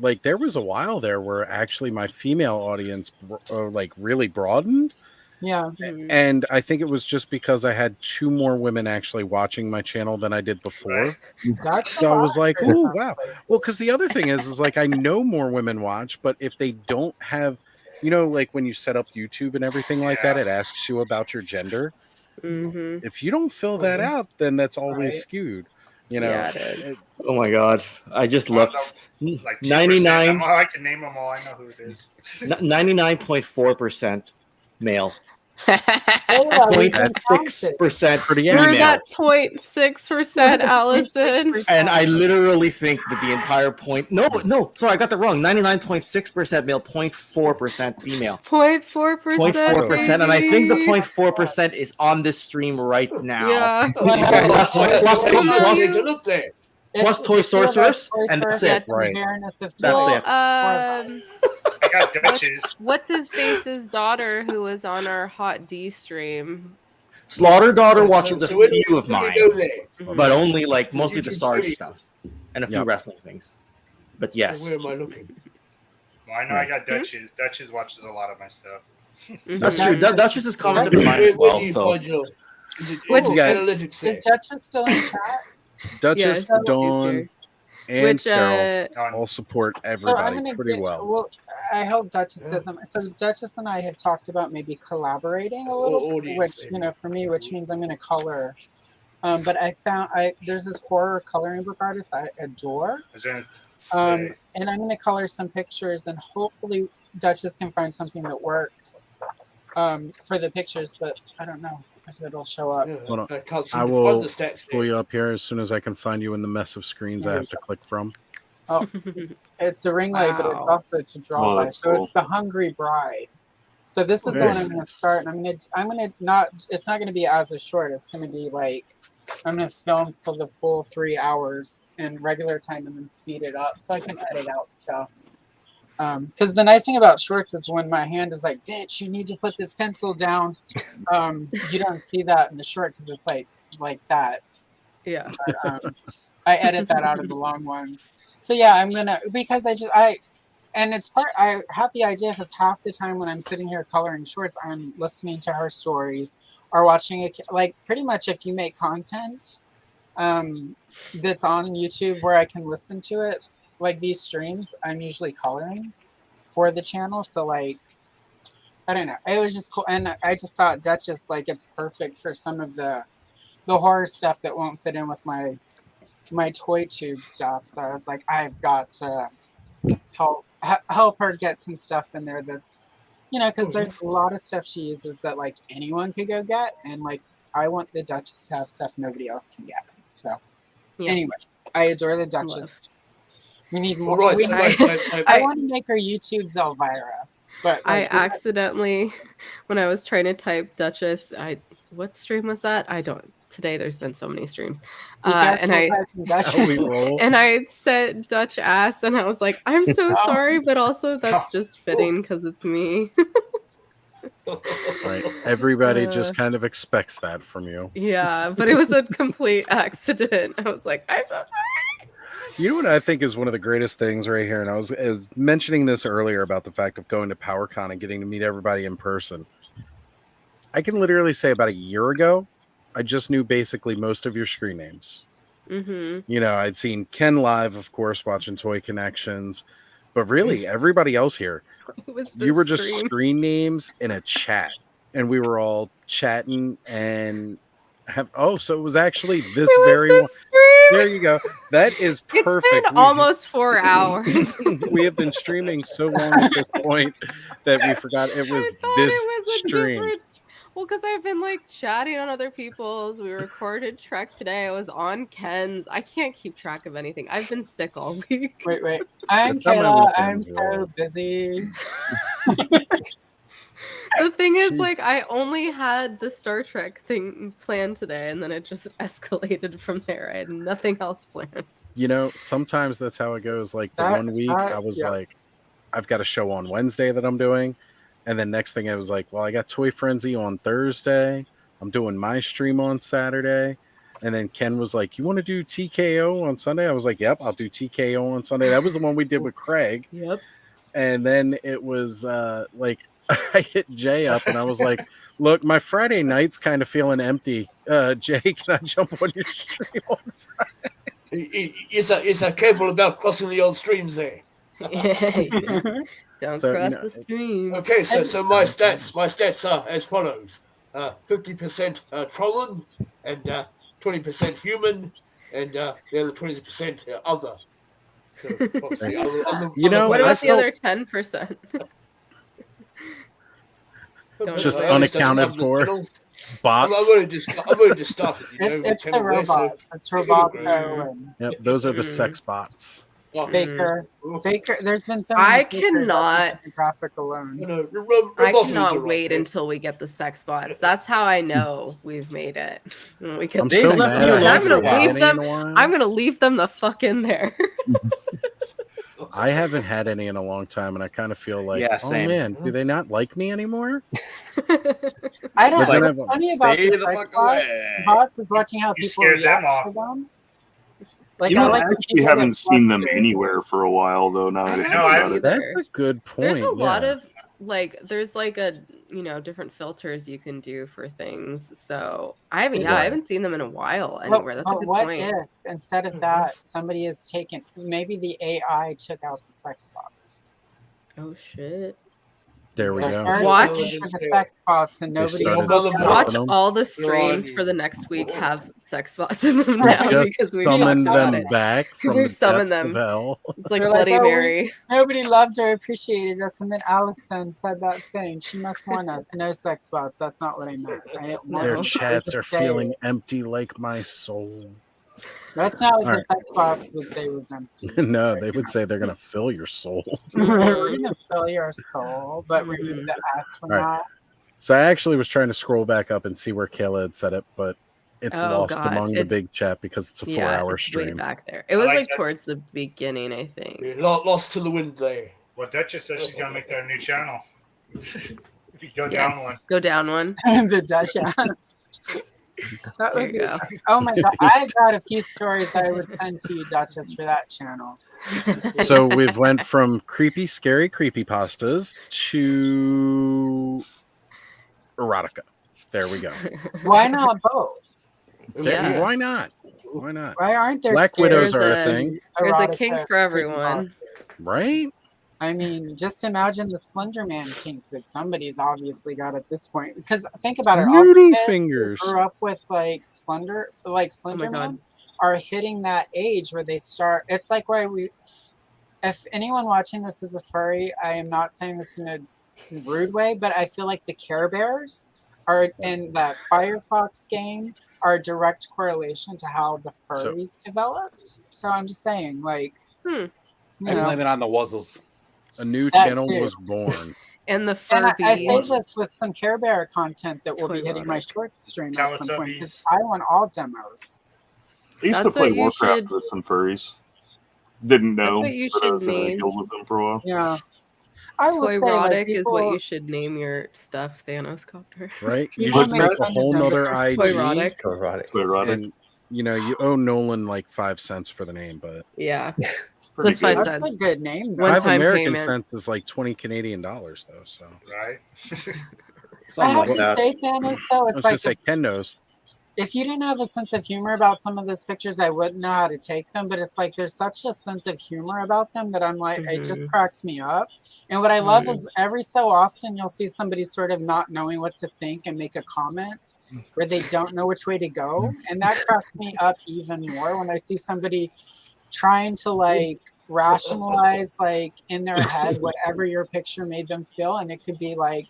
Speaker 1: like there was a while there where actually my female audience like really broadened.
Speaker 11: yeah.
Speaker 1: And I think it was just because I had 2 more women actually watching my channel than I did before.
Speaker 11: That's
Speaker 1: So I was like,
Speaker 11: for
Speaker 1: "Ooh,
Speaker 11: some
Speaker 1: wow!"
Speaker 11: places.
Speaker 1: Well, because the other thing is like I know more women watch, but if they don't have, like when you set up YouTube and everything like that, it asks you about your gender.
Speaker 15: Mm-hmm.
Speaker 1: If you don't fill that out, then that's always
Speaker 11: Right.
Speaker 1: skewed.
Speaker 15: Yeah, it is.
Speaker 17: Oh my god! I just
Speaker 16: I don't
Speaker 17: looked.
Speaker 16: know, like 2%.
Speaker 17: 99
Speaker 16: I can name them all. I know who it is.
Speaker 17: 99.4% male.
Speaker 11: Oh, yeah, we can count it.
Speaker 17: 0.6%
Speaker 1: Pretty
Speaker 15: You're
Speaker 17: female.
Speaker 15: that 0.6%, Allison.
Speaker 17: And I literally think that the entire point. No, sorry, I got that wrong. 99.6% male, 0.4% female.
Speaker 15: 0.4%.
Speaker 17: 0.4%, and I think the
Speaker 15: baby.
Speaker 17: 0.4% is on this stream right now.
Speaker 15: Yeah.
Speaker 17: Plus Toy Sorceress, and that's it.
Speaker 1: Right.
Speaker 17: That's
Speaker 15: Well,
Speaker 17: it.
Speaker 16: I got Duchess.
Speaker 15: what's his face's daughter who was on our Hot D stream?
Speaker 17: Slaughter Daughter watches a
Speaker 4: where do
Speaker 17: few of
Speaker 4: where do
Speaker 17: mine,
Speaker 4: you go there?
Speaker 17: but only like mostly the
Speaker 4: YouTube
Speaker 17: Sarge
Speaker 4: streaming.
Speaker 17: stuff and a few
Speaker 1: Yep.
Speaker 17: wrestling things. But yes,
Speaker 4: Where am I looking?
Speaker 16: Well, I know I got Duchess. Duchess watches a lot of my stuff.
Speaker 17: That's true. Duchess has commented on mine
Speaker 4: Where
Speaker 17: as well.
Speaker 4: do you
Speaker 17: So
Speaker 4: find your
Speaker 11: Which
Speaker 4: analytics there?
Speaker 11: is Duchess still in chat?
Speaker 1: Duchess,
Speaker 11: Yeah,
Speaker 1: Dawn, and
Speaker 11: Which,
Speaker 1: Carol all support
Speaker 11: So I'm
Speaker 1: everybody
Speaker 11: gonna
Speaker 1: pretty
Speaker 11: get.
Speaker 1: well.
Speaker 11: Well, I hope Duchess doesn't. So Duchess and I have talked about maybe collaborating a little,
Speaker 4: audience,
Speaker 11: which for me, which means I'm gonna color. But there's this horror coloring book artist I adore. And I'm gonna color some pictures, and hopefully Duchess can find something that works for the pictures. But I don't know if it'll show up.
Speaker 1: Hold on.
Speaker 4: I can't seem
Speaker 1: I
Speaker 4: to
Speaker 1: will
Speaker 4: find the stats
Speaker 1: pull
Speaker 4: there.
Speaker 1: you up here as soon as I can find you in the mess of screens I have to click from.
Speaker 11: Oh, it's a ring light, but it's
Speaker 15: Wow.
Speaker 11: also to draw
Speaker 1: Oh,
Speaker 11: by.
Speaker 1: that's
Speaker 11: So
Speaker 1: cool.
Speaker 11: it's the Hungry Bride. So this is the
Speaker 1: Very
Speaker 11: one I'm going to start, and I'm gonna not. It's not going to be as a short. It's going to be like I'm going to film for the full 3 hours in regular time, and then speed it up so I can edit out stuff. Because the nice thing about shorts is when my hand is like, "Bitch, you need to put this pencil down." You don't see that in the short because it's like that.
Speaker 15: Yeah.
Speaker 11: But, I edit that out of the long ones. So yeah, I'm gonna because and it's I have the idea because half the time when I'm sitting here coloring shorts, I'm listening to her stories or watching like pretty much if you make content that's on YouTube where I can listen to it, like these streams, I'm usually coloring for the channel. So like I don't know. It was just cool, and I just thought Duchess it's perfect for some of the horror stuff that won't fit in with my toy tube stuff. So I was like, I've got to help her get some stuff in there that's because there's a lot of stuff she uses that like anyone could go get, and like I want the Duchess to have stuff nobody else can get. So anyway, I adore the Duchess. We need more.
Speaker 4: All right,
Speaker 11: I want to make her YouTube's Elvira. But
Speaker 15: I accidentally, when I was trying to type Duchess, what stream was that? I don't. Today there's been so many streams, and I said Dutch ass, and I was like, I'm so sorry, but also that's just fitting because it's me.
Speaker 1: Right. Everybody just kind of expects that from you.
Speaker 15: Yeah, but it was a complete accident. I was like, I'm so sorry.
Speaker 1: You know what I think is one of the greatest things right here, and I was mentioning this earlier about the fact of going to PowerCon and getting to meet everybody in person. I can literally say about a year ago, I just knew basically most of your screen names.
Speaker 15: Mm-hmm.
Speaker 1: You know, I'd seen Ken live, of course, watching Toy Connections, but really everybody else here, you were just screen names in a chat, and we were all chatting and so it was actually this very one. There you go. That is perfect.
Speaker 15: It's been almost 4 hours.
Speaker 1: We have been streaming so long at this point that we forgot it was this stream.
Speaker 15: Well, because I've been like chatting on other people's. We recorded Trek today. I was on Ken's. I can't keep track of anything. I've been sick all week.
Speaker 11: Wait. I'm Kayla. I'm so busy.
Speaker 15: The thing is, like, I only had the Star Trek thing planned today, and then it just escalated from there. I had nothing else planned.
Speaker 1: You know, sometimes that's how it goes. Like the 1 week, I was like, I've got a show on Wednesday that I'm doing. And then next thing I was like, well, I got Toy Frenzy on Thursday. I'm doing my stream on Saturday. And then Ken was like, you want to do TKO on Sunday? I was like, yep, I'll do TKO on Sunday. That was the one we did with Craig.
Speaker 15: Yep.
Speaker 1: And then it was like, I hit Jay up and I was like, look, my Friday night's kind of feeling empty. Jay, can I jump on your stream on Friday?
Speaker 4: Is careful about crossing the old streams there.
Speaker 15: Don't cross the streams.
Speaker 4: Okay, so my stats are as follows: 50% trolling, and 20% human, and the other 20% other. So
Speaker 15: what about the other 10%?
Speaker 1: Just unaccounted for bots.
Speaker 4: I've only just started.
Speaker 11: It's the robots. It's Roboto.
Speaker 1: Yep, those are the sex bots.
Speaker 11: Faker. There's been so
Speaker 15: I cannot.
Speaker 11: Graphic alone.
Speaker 15: I cannot wait until we get the sex bots. That's how I know we've made it. When we get
Speaker 1: I'm so mad.
Speaker 15: I'm gonna leave them. I'm gonna leave them the fuck in there.
Speaker 1: I haven't had any in a long time, and I kind of feel like, oh man, do they not like me anymore?
Speaker 11: I don't know. What's funny about the bots is watching how people
Speaker 16: scared them
Speaker 11: react
Speaker 16: off.
Speaker 11: to them.
Speaker 3: I actually haven't seen them anywhere for a while, though. Now that I think about it,
Speaker 1: that's a good point.
Speaker 15: There's a lot of there's like a different filters you can do for things. So I haven't,
Speaker 11: Did
Speaker 15: I
Speaker 11: it-
Speaker 15: haven't seen them in a while
Speaker 11: But,
Speaker 15: anywhere. That's a
Speaker 11: but
Speaker 15: good
Speaker 11: what
Speaker 15: point.
Speaker 11: if instead of that somebody has taken maybe the AI took out the sex bots?
Speaker 15: Oh shit.
Speaker 1: There we
Speaker 11: So
Speaker 1: go.
Speaker 11: first
Speaker 15: Watch-
Speaker 11: it was for the sex bots and
Speaker 1: They
Speaker 11: nobody
Speaker 1: started
Speaker 11: took
Speaker 1: stopping
Speaker 11: them.
Speaker 15: Watch
Speaker 1: them.
Speaker 15: all the streams for the next week have sex bots in them now
Speaker 1: Just
Speaker 15: because we've
Speaker 1: summoned
Speaker 15: talked about
Speaker 1: them
Speaker 15: it.
Speaker 1: back from
Speaker 15: We've
Speaker 1: the
Speaker 15: summoned
Speaker 1: depths
Speaker 15: them.
Speaker 1: of hell.
Speaker 15: It's like
Speaker 11: They're
Speaker 15: Bloody
Speaker 11: "Oh,
Speaker 15: Mary.
Speaker 11: nobody loved or appreciated us, and then Allison said that thing. She must want us. No sex bots. That's not what I meant. I didn't want
Speaker 1: Their
Speaker 11: you to
Speaker 1: chats are
Speaker 11: say
Speaker 1: feeling
Speaker 11: it.
Speaker 1: empty like my soul.
Speaker 11: That's not what
Speaker 1: All
Speaker 11: the
Speaker 1: right.
Speaker 11: sex bots would say was empty.
Speaker 1: No, they would say they're going to fill your soul.
Speaker 11: We're gonna fill your soul, but remove the S from
Speaker 1: All right.
Speaker 11: that.
Speaker 1: So I actually was trying to scroll back up and see where Kayla had said it, but it's
Speaker 15: Oh,
Speaker 1: lost
Speaker 15: God.
Speaker 1: among the
Speaker 15: It's-
Speaker 1: big chat because it's a 4-hour
Speaker 15: it's way
Speaker 1: stream.
Speaker 15: back there. It was
Speaker 16: like
Speaker 15: like
Speaker 16: that.
Speaker 15: towards the beginning, I think.
Speaker 4: Lost to the wind there.
Speaker 16: Well, Duchess says she's gonna make that a new channel. If you go
Speaker 15: Yes.
Speaker 16: down one.
Speaker 15: Go down one.
Speaker 11: The Duchess. That
Speaker 15: There
Speaker 11: would
Speaker 15: you
Speaker 11: be.
Speaker 15: go.
Speaker 11: Oh my god! I've got a few stories that I would send to you, Duchess, for that channel.
Speaker 1: So we've went from creepy, scary creepypastas to erotica. There we go.
Speaker 11: Why not both?
Speaker 15: Yeah.
Speaker 1: Why not? Why not?
Speaker 11: Why aren't there
Speaker 1: Black
Speaker 11: scary
Speaker 1: widows are a
Speaker 15: There's a-
Speaker 1: thing,
Speaker 15: There's a
Speaker 11: erotica
Speaker 15: kink for everyone.
Speaker 11: creepypastas?
Speaker 1: right?
Speaker 11: I mean, just imagine the Slender Man kink that somebody's obviously got at this point. Because think about it, all the
Speaker 1: Noodle
Speaker 11: kids who
Speaker 1: fingers.
Speaker 11: grew up with like Slender
Speaker 15: God.
Speaker 11: Man are hitting that age where they start. It's like why we. If anyone watching this is a furry, I am not saying this in a rude way, but I feel like the Care Bears are in that Firefox game are a direct correlation to how the furries developed. So I'm just saying, like,
Speaker 2: I blame it on the wuzzles.
Speaker 1: A new
Speaker 11: That
Speaker 1: channel
Speaker 11: too.
Speaker 1: was born.
Speaker 15: And the
Speaker 11: And I say
Speaker 15: Furbies.
Speaker 11: this with some Care Bear content that will be hitting my short stream at some point because I want all demos.
Speaker 3: I used to
Speaker 15: That's
Speaker 3: play
Speaker 15: what you
Speaker 3: Warcraft
Speaker 15: should-
Speaker 3: with some furries. Didn't know,
Speaker 15: what you
Speaker 3: but I
Speaker 15: should
Speaker 3: was in a
Speaker 15: name.
Speaker 3: guild with them for a while.
Speaker 11: Yeah. I will say,
Speaker 15: Toyrotic
Speaker 11: like,
Speaker 15: is what
Speaker 11: people-
Speaker 15: you should name your stuff, Thanos Copter.
Speaker 1: Right? You
Speaker 11: People
Speaker 1: should
Speaker 11: make
Speaker 1: make a
Speaker 11: fun of
Speaker 1: whole
Speaker 11: them, but
Speaker 1: nother
Speaker 11: they're
Speaker 1: IG.
Speaker 15: Toyrotic.
Speaker 14: Toyrotic.
Speaker 1: And you owe Nolan like 5 cents for the name, but
Speaker 15: Yeah.
Speaker 3: Pretty
Speaker 15: Just 5
Speaker 3: good.
Speaker 11: That's a
Speaker 15: cents.
Speaker 11: good name. though.
Speaker 15: One
Speaker 1: 5
Speaker 15: time
Speaker 1: American
Speaker 15: payment.
Speaker 1: cents is like 20 Canadian dollars though. So
Speaker 16: Right?
Speaker 11: I have
Speaker 1: like
Speaker 11: to
Speaker 1: that.
Speaker 11: say, Thanos, though,
Speaker 1: I
Speaker 11: it's
Speaker 1: was gonna
Speaker 11: like
Speaker 1: say Ken knows.
Speaker 11: if you didn't have a sense of humor about some of those pictures, I wouldn't know how to take them. But it's like there's such a sense of humor about them that I'm like, it just cracks me up. And what I love is every so often you'll see somebody sort of not knowing what to think and make a comment where they don't know which way to go. And that cracks me up even more when I see somebody trying to like rationalize like in their head whatever your picture made them feel. And it could be like,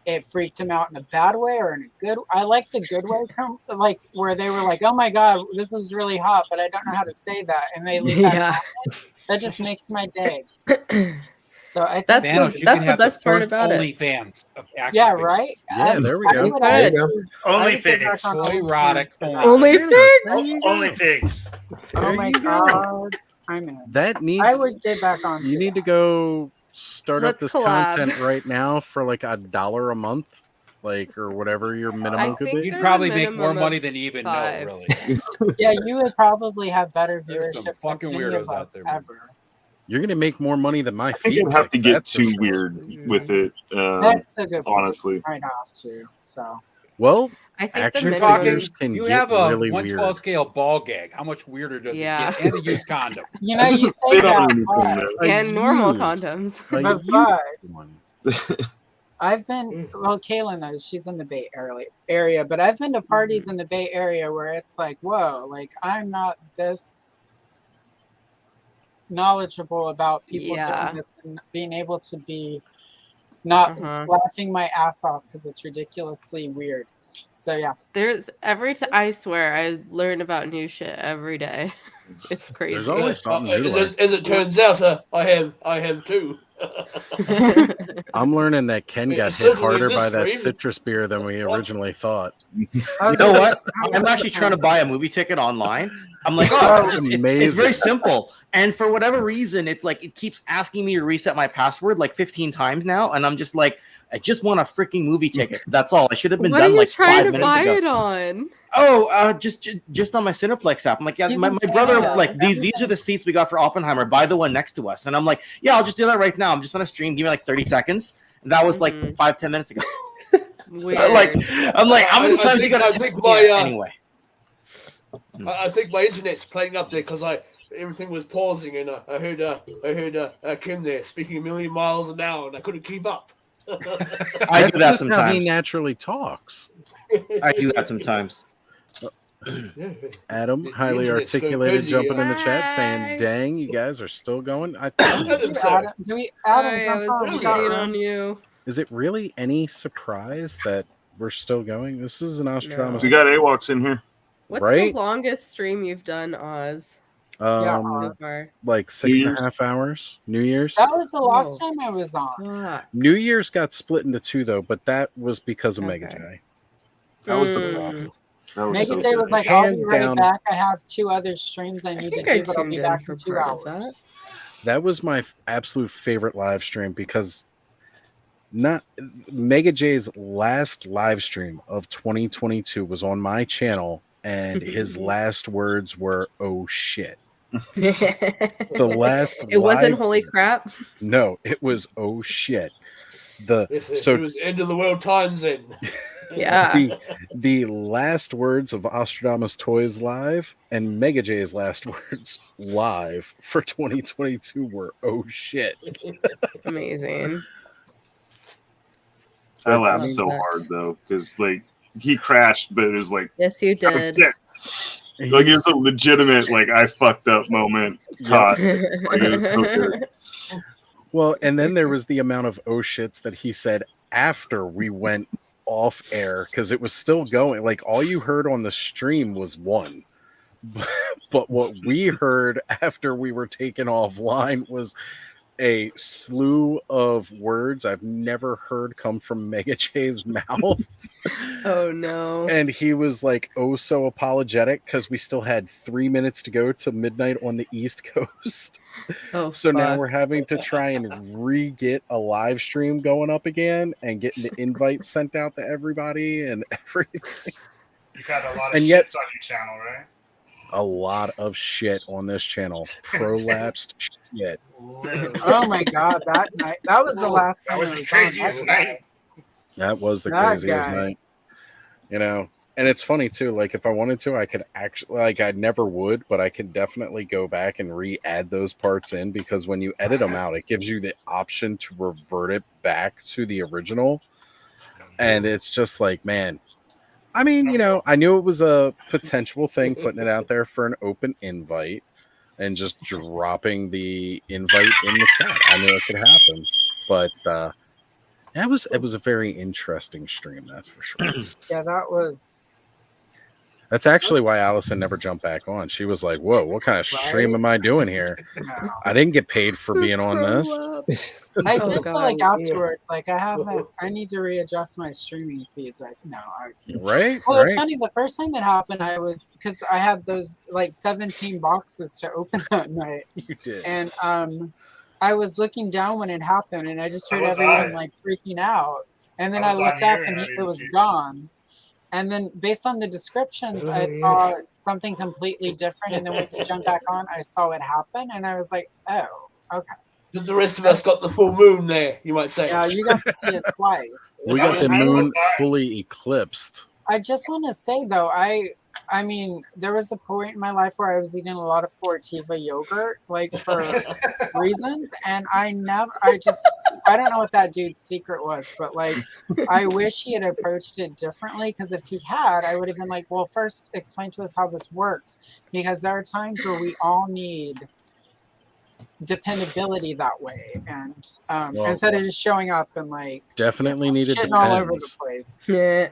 Speaker 11: it freaked him out in a bad way or in a good. I like the good way, like where they were like, "Oh my god, this was really hot," but I don't know how to say that, and they leave that
Speaker 15: Yeah.
Speaker 11: comment. That just makes my day. So I think
Speaker 15: That's
Speaker 2: Thanos, you
Speaker 15: that's
Speaker 2: can
Speaker 15: the
Speaker 2: have
Speaker 15: best
Speaker 2: the
Speaker 15: part
Speaker 2: first
Speaker 15: about it.
Speaker 2: OnlyFans of action
Speaker 11: yeah,
Speaker 2: figures.
Speaker 11: right.
Speaker 1: Yeah, there we
Speaker 11: I
Speaker 1: go.
Speaker 11: would add-
Speaker 16: Only
Speaker 11: I would get back
Speaker 16: figs.
Speaker 11: on
Speaker 2: Toyrotic
Speaker 11: OnlyFans.
Speaker 15: Only figs.
Speaker 16: Only figs.
Speaker 11: Oh
Speaker 1: There
Speaker 11: my
Speaker 1: you go.
Speaker 11: god, I'm in.
Speaker 1: That needs.
Speaker 11: I would get back on.
Speaker 1: You need to go start up
Speaker 15: Let's
Speaker 1: this
Speaker 15: collab.
Speaker 1: content right now for like $1 a month, like or whatever your minimum could
Speaker 15: think
Speaker 1: be.
Speaker 2: You'd
Speaker 15: There's
Speaker 2: probably
Speaker 15: a
Speaker 2: make more
Speaker 15: minimum
Speaker 2: money
Speaker 15: of
Speaker 2: than you even
Speaker 15: 5.
Speaker 2: know, really.
Speaker 11: Yeah, you would probably have better
Speaker 2: There's some
Speaker 11: viewership
Speaker 2: fucking
Speaker 11: than any
Speaker 2: weirdos
Speaker 11: of
Speaker 2: out
Speaker 11: us
Speaker 2: there, man.
Speaker 11: ever.
Speaker 1: You're gonna make more money than my
Speaker 3: I think
Speaker 1: feed.
Speaker 3: you'd have to
Speaker 1: pics,
Speaker 3: get
Speaker 1: that's for
Speaker 3: too
Speaker 1: sure.
Speaker 3: weird with it.
Speaker 11: That's a good point.
Speaker 3: Honestly,
Speaker 11: Right off too. So
Speaker 1: Well,
Speaker 15: I think the
Speaker 1: action
Speaker 2: You're
Speaker 15: minimum.
Speaker 2: talking.
Speaker 1: figures can
Speaker 2: You
Speaker 1: get
Speaker 2: have a
Speaker 1: really
Speaker 2: 112
Speaker 1: weird.
Speaker 2: scale ball gag. How much weirder does
Speaker 15: Yeah.
Speaker 2: it get? And a used condom.
Speaker 11: you know,
Speaker 3: it
Speaker 11: you
Speaker 3: doesn't
Speaker 11: say
Speaker 3: fit on
Speaker 11: that,
Speaker 3: anything
Speaker 11: but
Speaker 3: though.
Speaker 15: And normal
Speaker 1: used-
Speaker 15: condoms.
Speaker 1: a
Speaker 11: But
Speaker 1: used
Speaker 11: but-
Speaker 1: one.
Speaker 11: I've been well. Kayla knows she's in the Bay Area, but I've been to parties in the Bay Area where it's like, whoa, like I'm not this knowledgeable about people
Speaker 15: Yeah.
Speaker 11: doing this and being able to be not
Speaker 15: Uh-huh.
Speaker 11: laughing my ass off because it's ridiculously weird. So yeah,
Speaker 15: There's every time. I swear, I learn about new shit every day. It's crazy.
Speaker 1: There's always something new to learn.
Speaker 4: As it turns out, I have too.
Speaker 1: I'm learning that Ken got hit
Speaker 4: certainly
Speaker 1: harder
Speaker 4: this
Speaker 1: by that
Speaker 4: frame.
Speaker 1: citrus beer than we originally thought.
Speaker 17: You know what? I'm actually trying to buy a movie ticket online. I'm like, oh, it's
Speaker 1: Amazing.
Speaker 17: very simple. And for whatever reason, it's like it keeps asking me to reset my password like 15 times now, and I'm just like, I just want a freaking movie ticket. That's all. I should have been
Speaker 15: What
Speaker 17: done
Speaker 15: are you
Speaker 17: like
Speaker 15: trying
Speaker 17: 5
Speaker 15: to
Speaker 17: minutes
Speaker 15: buy
Speaker 17: ago.
Speaker 15: it on?
Speaker 17: Oh, just on my Cineplex app. I'm like, yeah,
Speaker 11: He's
Speaker 17: my
Speaker 11: in
Speaker 17: brother was
Speaker 11: Canada.
Speaker 17: like, these are the seats we got for Oppenheimer. Buy the one next to us. And I'm like, yeah, I'll just do that right now. I'm just on a stream. Give me like 30 seconds. That was like
Speaker 15: Mhm.
Speaker 17: 5-10 minutes ago.
Speaker 15: Weird.
Speaker 17: Like, I'm like, how many times you gotta
Speaker 4: I
Speaker 17: text
Speaker 4: think
Speaker 17: me
Speaker 4: my
Speaker 17: anyway?
Speaker 4: I think my internet's playing up there because everything was pausing and I heard Kim there speaking a million miles an hour and I couldn't keep up.
Speaker 17: I do that
Speaker 1: just how he
Speaker 17: sometimes.
Speaker 1: naturally talks.
Speaker 17: I do that sometimes.
Speaker 1: Adam,
Speaker 4: The
Speaker 1: highly
Speaker 4: internet's going
Speaker 1: articulated,
Speaker 4: crazy,
Speaker 1: jumping
Speaker 4: yeah.
Speaker 1: in the chat
Speaker 15: Hi.
Speaker 1: saying, "Dang, you guys are still going." I
Speaker 11: Adam, Adam,
Speaker 15: Sorry, I
Speaker 11: jump
Speaker 15: was
Speaker 11: on. We got
Speaker 15: cheating
Speaker 11: room.
Speaker 15: on you.
Speaker 1: Is it really any surprise that we're still going? This is an Nostradamus.
Speaker 3: We got AWOX in here.
Speaker 15: What's
Speaker 1: Right?
Speaker 15: the longest stream you've done, Oz?
Speaker 11: Yeah,
Speaker 15: So
Speaker 11: Oz.
Speaker 15: far.
Speaker 1: Like
Speaker 3: New
Speaker 1: 6.5 hours. New Year's.
Speaker 11: That was the last
Speaker 15: Oh,
Speaker 11: time I was on.
Speaker 15: fuck.
Speaker 1: New Year's got split into 2 though, but that was because of Mega
Speaker 15: Okay.
Speaker 1: J.
Speaker 3: That was the
Speaker 15: Mm.
Speaker 3: best. That was
Speaker 11: Megan
Speaker 3: so
Speaker 11: Day
Speaker 3: good.
Speaker 11: was like, I'll be
Speaker 1: Hands
Speaker 11: right
Speaker 1: down.
Speaker 11: back. I have 2 other streams I need to
Speaker 15: think I
Speaker 11: do, but I'll be
Speaker 15: tuned in
Speaker 11: back
Speaker 15: for
Speaker 11: in 2
Speaker 15: part of that.
Speaker 11: hours.
Speaker 1: That was my absolute favorite live stream because not Mega J's last live stream of 2022 was on my channel, and his last words were "oh shit." The last
Speaker 15: It wasn't
Speaker 1: live-
Speaker 15: holy crap.
Speaker 1: No, it was "oh shit."
Speaker 4: It was end of the world times then.
Speaker 15: Yeah.
Speaker 1: the last words of Ostradamus Toys live and Mega J's last words live for 2022 were "oh shit."
Speaker 15: Amazing.
Speaker 3: I laughed
Speaker 15: Love
Speaker 3: so
Speaker 15: that.
Speaker 3: hard though because like he crashed, but it was like,
Speaker 15: Yes, you
Speaker 3: oh,
Speaker 15: did.
Speaker 3: shit. Like it was a legitimate like I fucked up moment. Caught. Like, it was so good.
Speaker 1: Well, and then there was the amount of "oh shits" that he said after we went off air because it was still going. Like all you heard on the stream was one, but what we heard after we were taken offline was a slew of words I've never heard come from Mega J's mouth.
Speaker 15: Oh no.
Speaker 1: And he was like, oh, so apologetic because we still had 3 minutes to go to midnight on the East Coast.
Speaker 15: Oh,
Speaker 1: So now
Speaker 15: fuck.
Speaker 1: we're having to try and re-get a live stream going up again and getting the invites sent out to everybody and everything.
Speaker 16: You've had a lot of
Speaker 1: And yet-
Speaker 16: shits on your channel, right?
Speaker 1: A lot of shit on this channel. Prolapsed shit.
Speaker 11: Oh my god, that night. That was the last
Speaker 16: That
Speaker 11: time
Speaker 16: was
Speaker 11: I
Speaker 16: the
Speaker 11: on.
Speaker 16: craziest night.
Speaker 1: That was the
Speaker 11: That
Speaker 1: craziest
Speaker 11: guy.
Speaker 1: night. You know, and it's funny too. Like if I wanted to, I could actually, like I never would, but I could definitely go back and re-add those parts in because when you edit them out, it gives you the option to revert it back to the original. And it's just like, man, I mean, you know, I knew it was a potential thing putting it out there for an open invite and just dropping the invite in the chat. I knew it could happen, but it was a very interesting stream, that's for sure.
Speaker 11: Yeah, that was.
Speaker 1: That's actually why Allison never jumped back on. She was like, "Whoa, what kind of stream am I doing here? I didn't get paid for being on this."
Speaker 11: I
Speaker 15: Oh,
Speaker 11: did
Speaker 15: God,
Speaker 11: feel like
Speaker 15: yeah.
Speaker 11: afterwards, like I need to readjust my streaming fees. Like, no,
Speaker 1: Right?
Speaker 11: Well, it's
Speaker 1: right.
Speaker 11: funny. The first time it happened, I was because I had those like 17 boxes to open that night,
Speaker 1: You did.
Speaker 11: and I was looking down when it happened, and I just
Speaker 16: So
Speaker 11: heard
Speaker 16: was
Speaker 11: everyone
Speaker 16: I.
Speaker 11: like freaking out, and then
Speaker 16: I
Speaker 11: I
Speaker 16: was on
Speaker 11: looked up
Speaker 16: here
Speaker 11: and
Speaker 16: and I
Speaker 11: it
Speaker 16: didn't
Speaker 11: was
Speaker 16: see it.
Speaker 11: gone. And then, based on the descriptions, I saw something completely different. And then when you jump back on, I saw it happen, and I was like, "Oh, okay."
Speaker 4: The rest of us got the full moon there, you might say.
Speaker 11: Yeah, you got to see it twice.
Speaker 1: We got the
Speaker 11: I
Speaker 1: moon
Speaker 11: was-
Speaker 1: fully eclipsed.
Speaker 11: I just want to say though, I mean, there was a point in my life where I was eating a lot of Fortiva yogurt, like for reasons, and I don't know what that dude's secret was, but like, I wish he had approached it differently. Because if he had, I would have been like, well, first explain to us how this works, because there are times where we all need dependability that way, and
Speaker 1: Well,
Speaker 11: instead of just showing up and like
Speaker 1: Definitely needed
Speaker 11: shitting all over the
Speaker 1: depends.
Speaker 11: place.
Speaker 15: Yeah.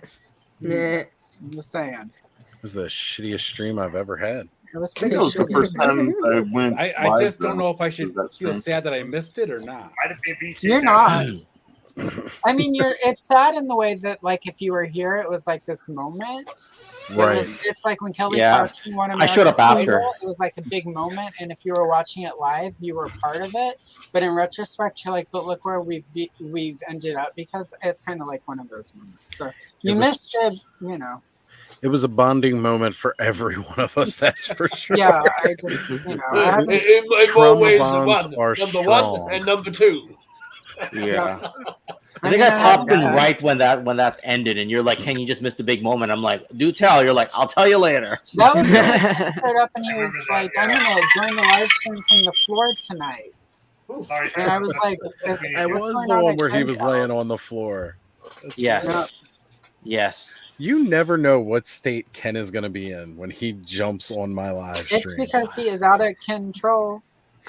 Speaker 15: Yeah.
Speaker 11: I'm just saying.
Speaker 1: It was the shittiest stream I've ever had.
Speaker 11: It was
Speaker 3: I think
Speaker 11: pretty
Speaker 3: that was the
Speaker 11: shitty.
Speaker 3: first time I went.
Speaker 2: I
Speaker 3: live,
Speaker 2: just don't
Speaker 3: though,
Speaker 2: know if I should
Speaker 3: was that
Speaker 2: feel
Speaker 3: stream.
Speaker 2: sad that I missed it or not.
Speaker 16: Might have been BT.
Speaker 11: You're not. I mean, it's sad in the way that, like, if you were here, it was like this moment.
Speaker 1: Right.
Speaker 11: It's like when Kelly
Speaker 17: Yeah.
Speaker 11: Clarkson won
Speaker 17: I showed up
Speaker 11: American
Speaker 17: after.
Speaker 11: Idol, it was like a big moment, and if you were watching it live, you were part of it. But in retrospect, you're like, but look where we've ended up, because it's kind of like one of those moments. So you missed it, you know.
Speaker 1: It was a bonding moment for every one of us, that's for sure.
Speaker 11: Yeah, I just, you know. I haven't-
Speaker 4: In more
Speaker 1: Trauma
Speaker 4: ways than
Speaker 1: bonds
Speaker 4: one.
Speaker 1: are
Speaker 4: Number
Speaker 1: strong.
Speaker 4: one and number two.
Speaker 17: Yeah. I think I popped in right when that ended, and you're like, "Ken, you just missed a big moment." I'm like, "Do tell." You're like, "I'll tell you later."
Speaker 11: That was when he showed up and he was like, "I'm gonna join the live stream from the floor tonight."
Speaker 16: Sorry,
Speaker 11: and I was like,
Speaker 1: That
Speaker 11: "What's
Speaker 1: was
Speaker 11: going
Speaker 1: the
Speaker 11: on
Speaker 1: one
Speaker 11: at
Speaker 1: where he
Speaker 11: Ken's
Speaker 1: was
Speaker 11: house?"
Speaker 1: laying on the floor. That's
Speaker 17: Yes.
Speaker 1: right.
Speaker 17: Yes.
Speaker 1: You never know what state Ken is going to be in when he jumps on my live stream.
Speaker 11: It's because he is out of control.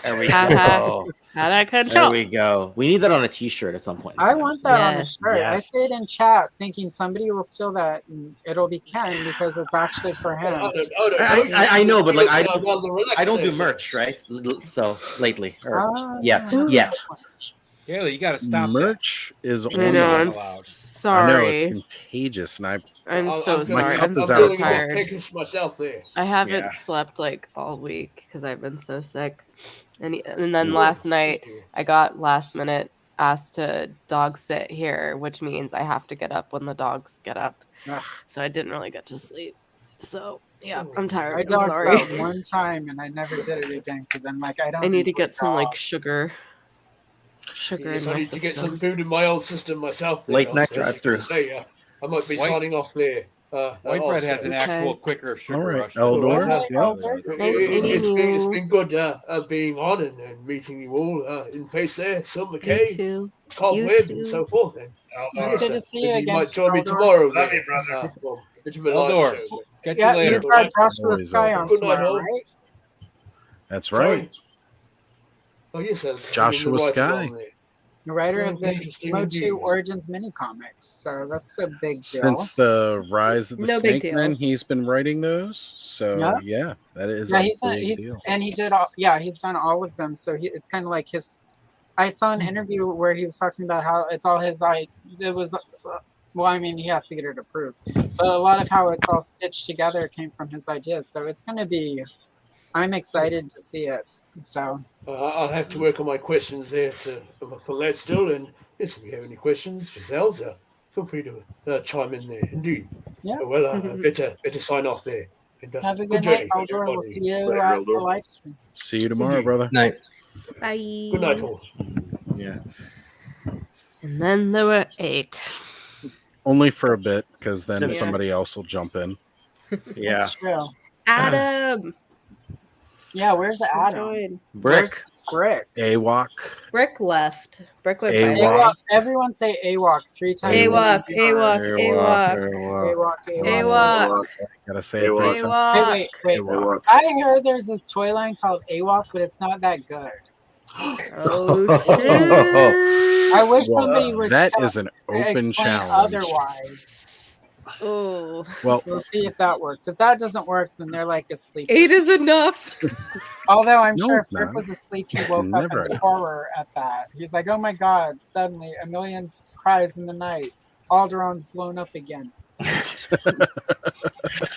Speaker 17: There we go.
Speaker 15: Out of
Speaker 17: There
Speaker 15: control.
Speaker 17: we go. We need that on a T-shirt at some point.
Speaker 11: I want that on a shirt. I
Speaker 17: Yes.
Speaker 11: say it in chat, thinking somebody will steal that, and it'll be Ken because it's actually for him.
Speaker 17: I know, but like I don't do merch, right? So lately, or yet.
Speaker 2: Haley, you got to stop
Speaker 1: Merch is
Speaker 15: I
Speaker 1: on.
Speaker 15: know.
Speaker 1: the-
Speaker 15: I'm
Speaker 1: I know it's
Speaker 15: sorry.
Speaker 1: contagious, and
Speaker 15: I'm so
Speaker 1: my
Speaker 15: sorry.
Speaker 1: cup
Speaker 15: I'm
Speaker 1: is
Speaker 15: so
Speaker 1: out of
Speaker 15: tired.
Speaker 4: Package myself there.
Speaker 15: I haven't
Speaker 1: Yeah.
Speaker 15: slept like all week because I've been so sick. And then
Speaker 4: Ooh.
Speaker 15: last night I got last minute asked to dog sit here, which means I have to get up when the dogs get up. So I didn't really get to sleep. So yeah, I'm
Speaker 11: I
Speaker 15: tired. I'm
Speaker 11: dogged
Speaker 15: sorry.
Speaker 11: out one time and I never did it again because I'm like, I don't.
Speaker 15: I need to
Speaker 11: enjoy
Speaker 15: get some like
Speaker 11: dogs.
Speaker 15: sugar
Speaker 4: Yes,
Speaker 15: in
Speaker 4: I
Speaker 15: my
Speaker 4: need to get some
Speaker 15: system.
Speaker 4: food in my old system myself. there,
Speaker 17: Late night
Speaker 4: as you can
Speaker 17: drive-through.
Speaker 4: say, I might be
Speaker 2: White-
Speaker 4: signing off there.
Speaker 2: White bread has an
Speaker 4: also.
Speaker 2: actual quicker sugar
Speaker 1: All right,
Speaker 2: rush.
Speaker 1: Eldor.
Speaker 4: Right,
Speaker 1: Yeah.
Speaker 4: It's been good being on and meeting you all in face there, Silver K,
Speaker 15: too.
Speaker 4: Cobweb, and so forth. And
Speaker 11: It's good to see you
Speaker 4: maybe
Speaker 11: again,
Speaker 4: might join me
Speaker 11: Eldor.
Speaker 4: tomorrow.
Speaker 16: Love
Speaker 4: there.
Speaker 16: you, brother.
Speaker 4: Well, it's my live
Speaker 2: Eldor,
Speaker 4: show.
Speaker 2: catch
Speaker 11: Yeah,
Speaker 2: you later.
Speaker 11: you've got Joshua
Speaker 1: Always
Speaker 11: Sky
Speaker 1: Eldor.
Speaker 11: on
Speaker 4: Good night,
Speaker 11: tomorrow,
Speaker 4: all.
Speaker 11: right?
Speaker 1: That's
Speaker 4: Sorry?
Speaker 1: right.
Speaker 4: Oh yes,
Speaker 1: Joshua Sky.
Speaker 11: The writer of the
Speaker 4: Interesting
Speaker 11: Motu
Speaker 4: indeed.
Speaker 11: Origins mini comics, so that's a big deal.
Speaker 1: Since the rise of the
Speaker 11: No big
Speaker 1: Snake Men,
Speaker 11: deal.
Speaker 1: he's been writing those. So
Speaker 11: Yeah.
Speaker 1: yeah, that is
Speaker 11: Yeah,
Speaker 1: a
Speaker 11: he's
Speaker 1: big deal.
Speaker 11: and he did all. Yeah, he's done all of them. So it's kind of like his. I saw an interview where he was talking about how it's all his. It was. Well, I mean, he has to get it approved, but a lot of how it's all stitched together came from his ideas. So it's going to be. I'm excited to see it. So
Speaker 4: I'll have to work on my questions there for that still. And yes, if you have any questions yourselves, feel free to chime in there. Indeed.
Speaker 11: Yeah.
Speaker 4: Well, better sign off there. And,
Speaker 11: have a good
Speaker 4: journey,
Speaker 11: night, Eldor. We'll
Speaker 4: everybody.
Speaker 11: see you
Speaker 4: Later,
Speaker 11: at the
Speaker 4: Eldor.
Speaker 11: live stream.
Speaker 1: See you tomorrow,
Speaker 4: Indeed.
Speaker 1: brother.
Speaker 14: Night.
Speaker 15: Bye.
Speaker 4: Good night, all.
Speaker 17: Yeah.
Speaker 15: And then there were 8.
Speaker 1: Only for a bit, because then
Speaker 15: Yeah.
Speaker 1: somebody else will jump in.
Speaker 17: Yeah.
Speaker 11: That's true.
Speaker 15: Adam.
Speaker 11: Yeah, where's Adam?
Speaker 15: Join.
Speaker 17: Brick.
Speaker 11: Where's Brick?
Speaker 1: AWOC.
Speaker 15: Brick left. Brick went
Speaker 1: AWOC.
Speaker 15: by.
Speaker 11: AWOC. Everyone say AWOC 3 times.
Speaker 15: AWOC. AWOC.
Speaker 11: AWOC.
Speaker 15: AWOC.
Speaker 1: Gotta say it 3 times.
Speaker 15: AWOC.
Speaker 11: Wait.
Speaker 1: AWOC.
Speaker 11: I heard there's this toy line called AWOC, but it's not that good.
Speaker 15: Oh, shit.
Speaker 11: I wish
Speaker 1: Well,
Speaker 11: somebody would
Speaker 1: that is an open
Speaker 11: explain
Speaker 1: challenge.
Speaker 11: otherwise.
Speaker 15: Oh.
Speaker 1: Well,
Speaker 11: We'll see if that works. If that doesn't work, then they're like asleep.
Speaker 15: 8 is enough.
Speaker 11: Although I'm
Speaker 1: No,
Speaker 11: sure if
Speaker 1: it's
Speaker 11: Brick
Speaker 1: not.
Speaker 11: was asleep, he
Speaker 1: It's
Speaker 11: woke up
Speaker 1: never
Speaker 11: in
Speaker 1: enough.
Speaker 11: horror at that. He's like, "Oh my god!" Suddenly, a million cries in the night. Alderon's blown up again.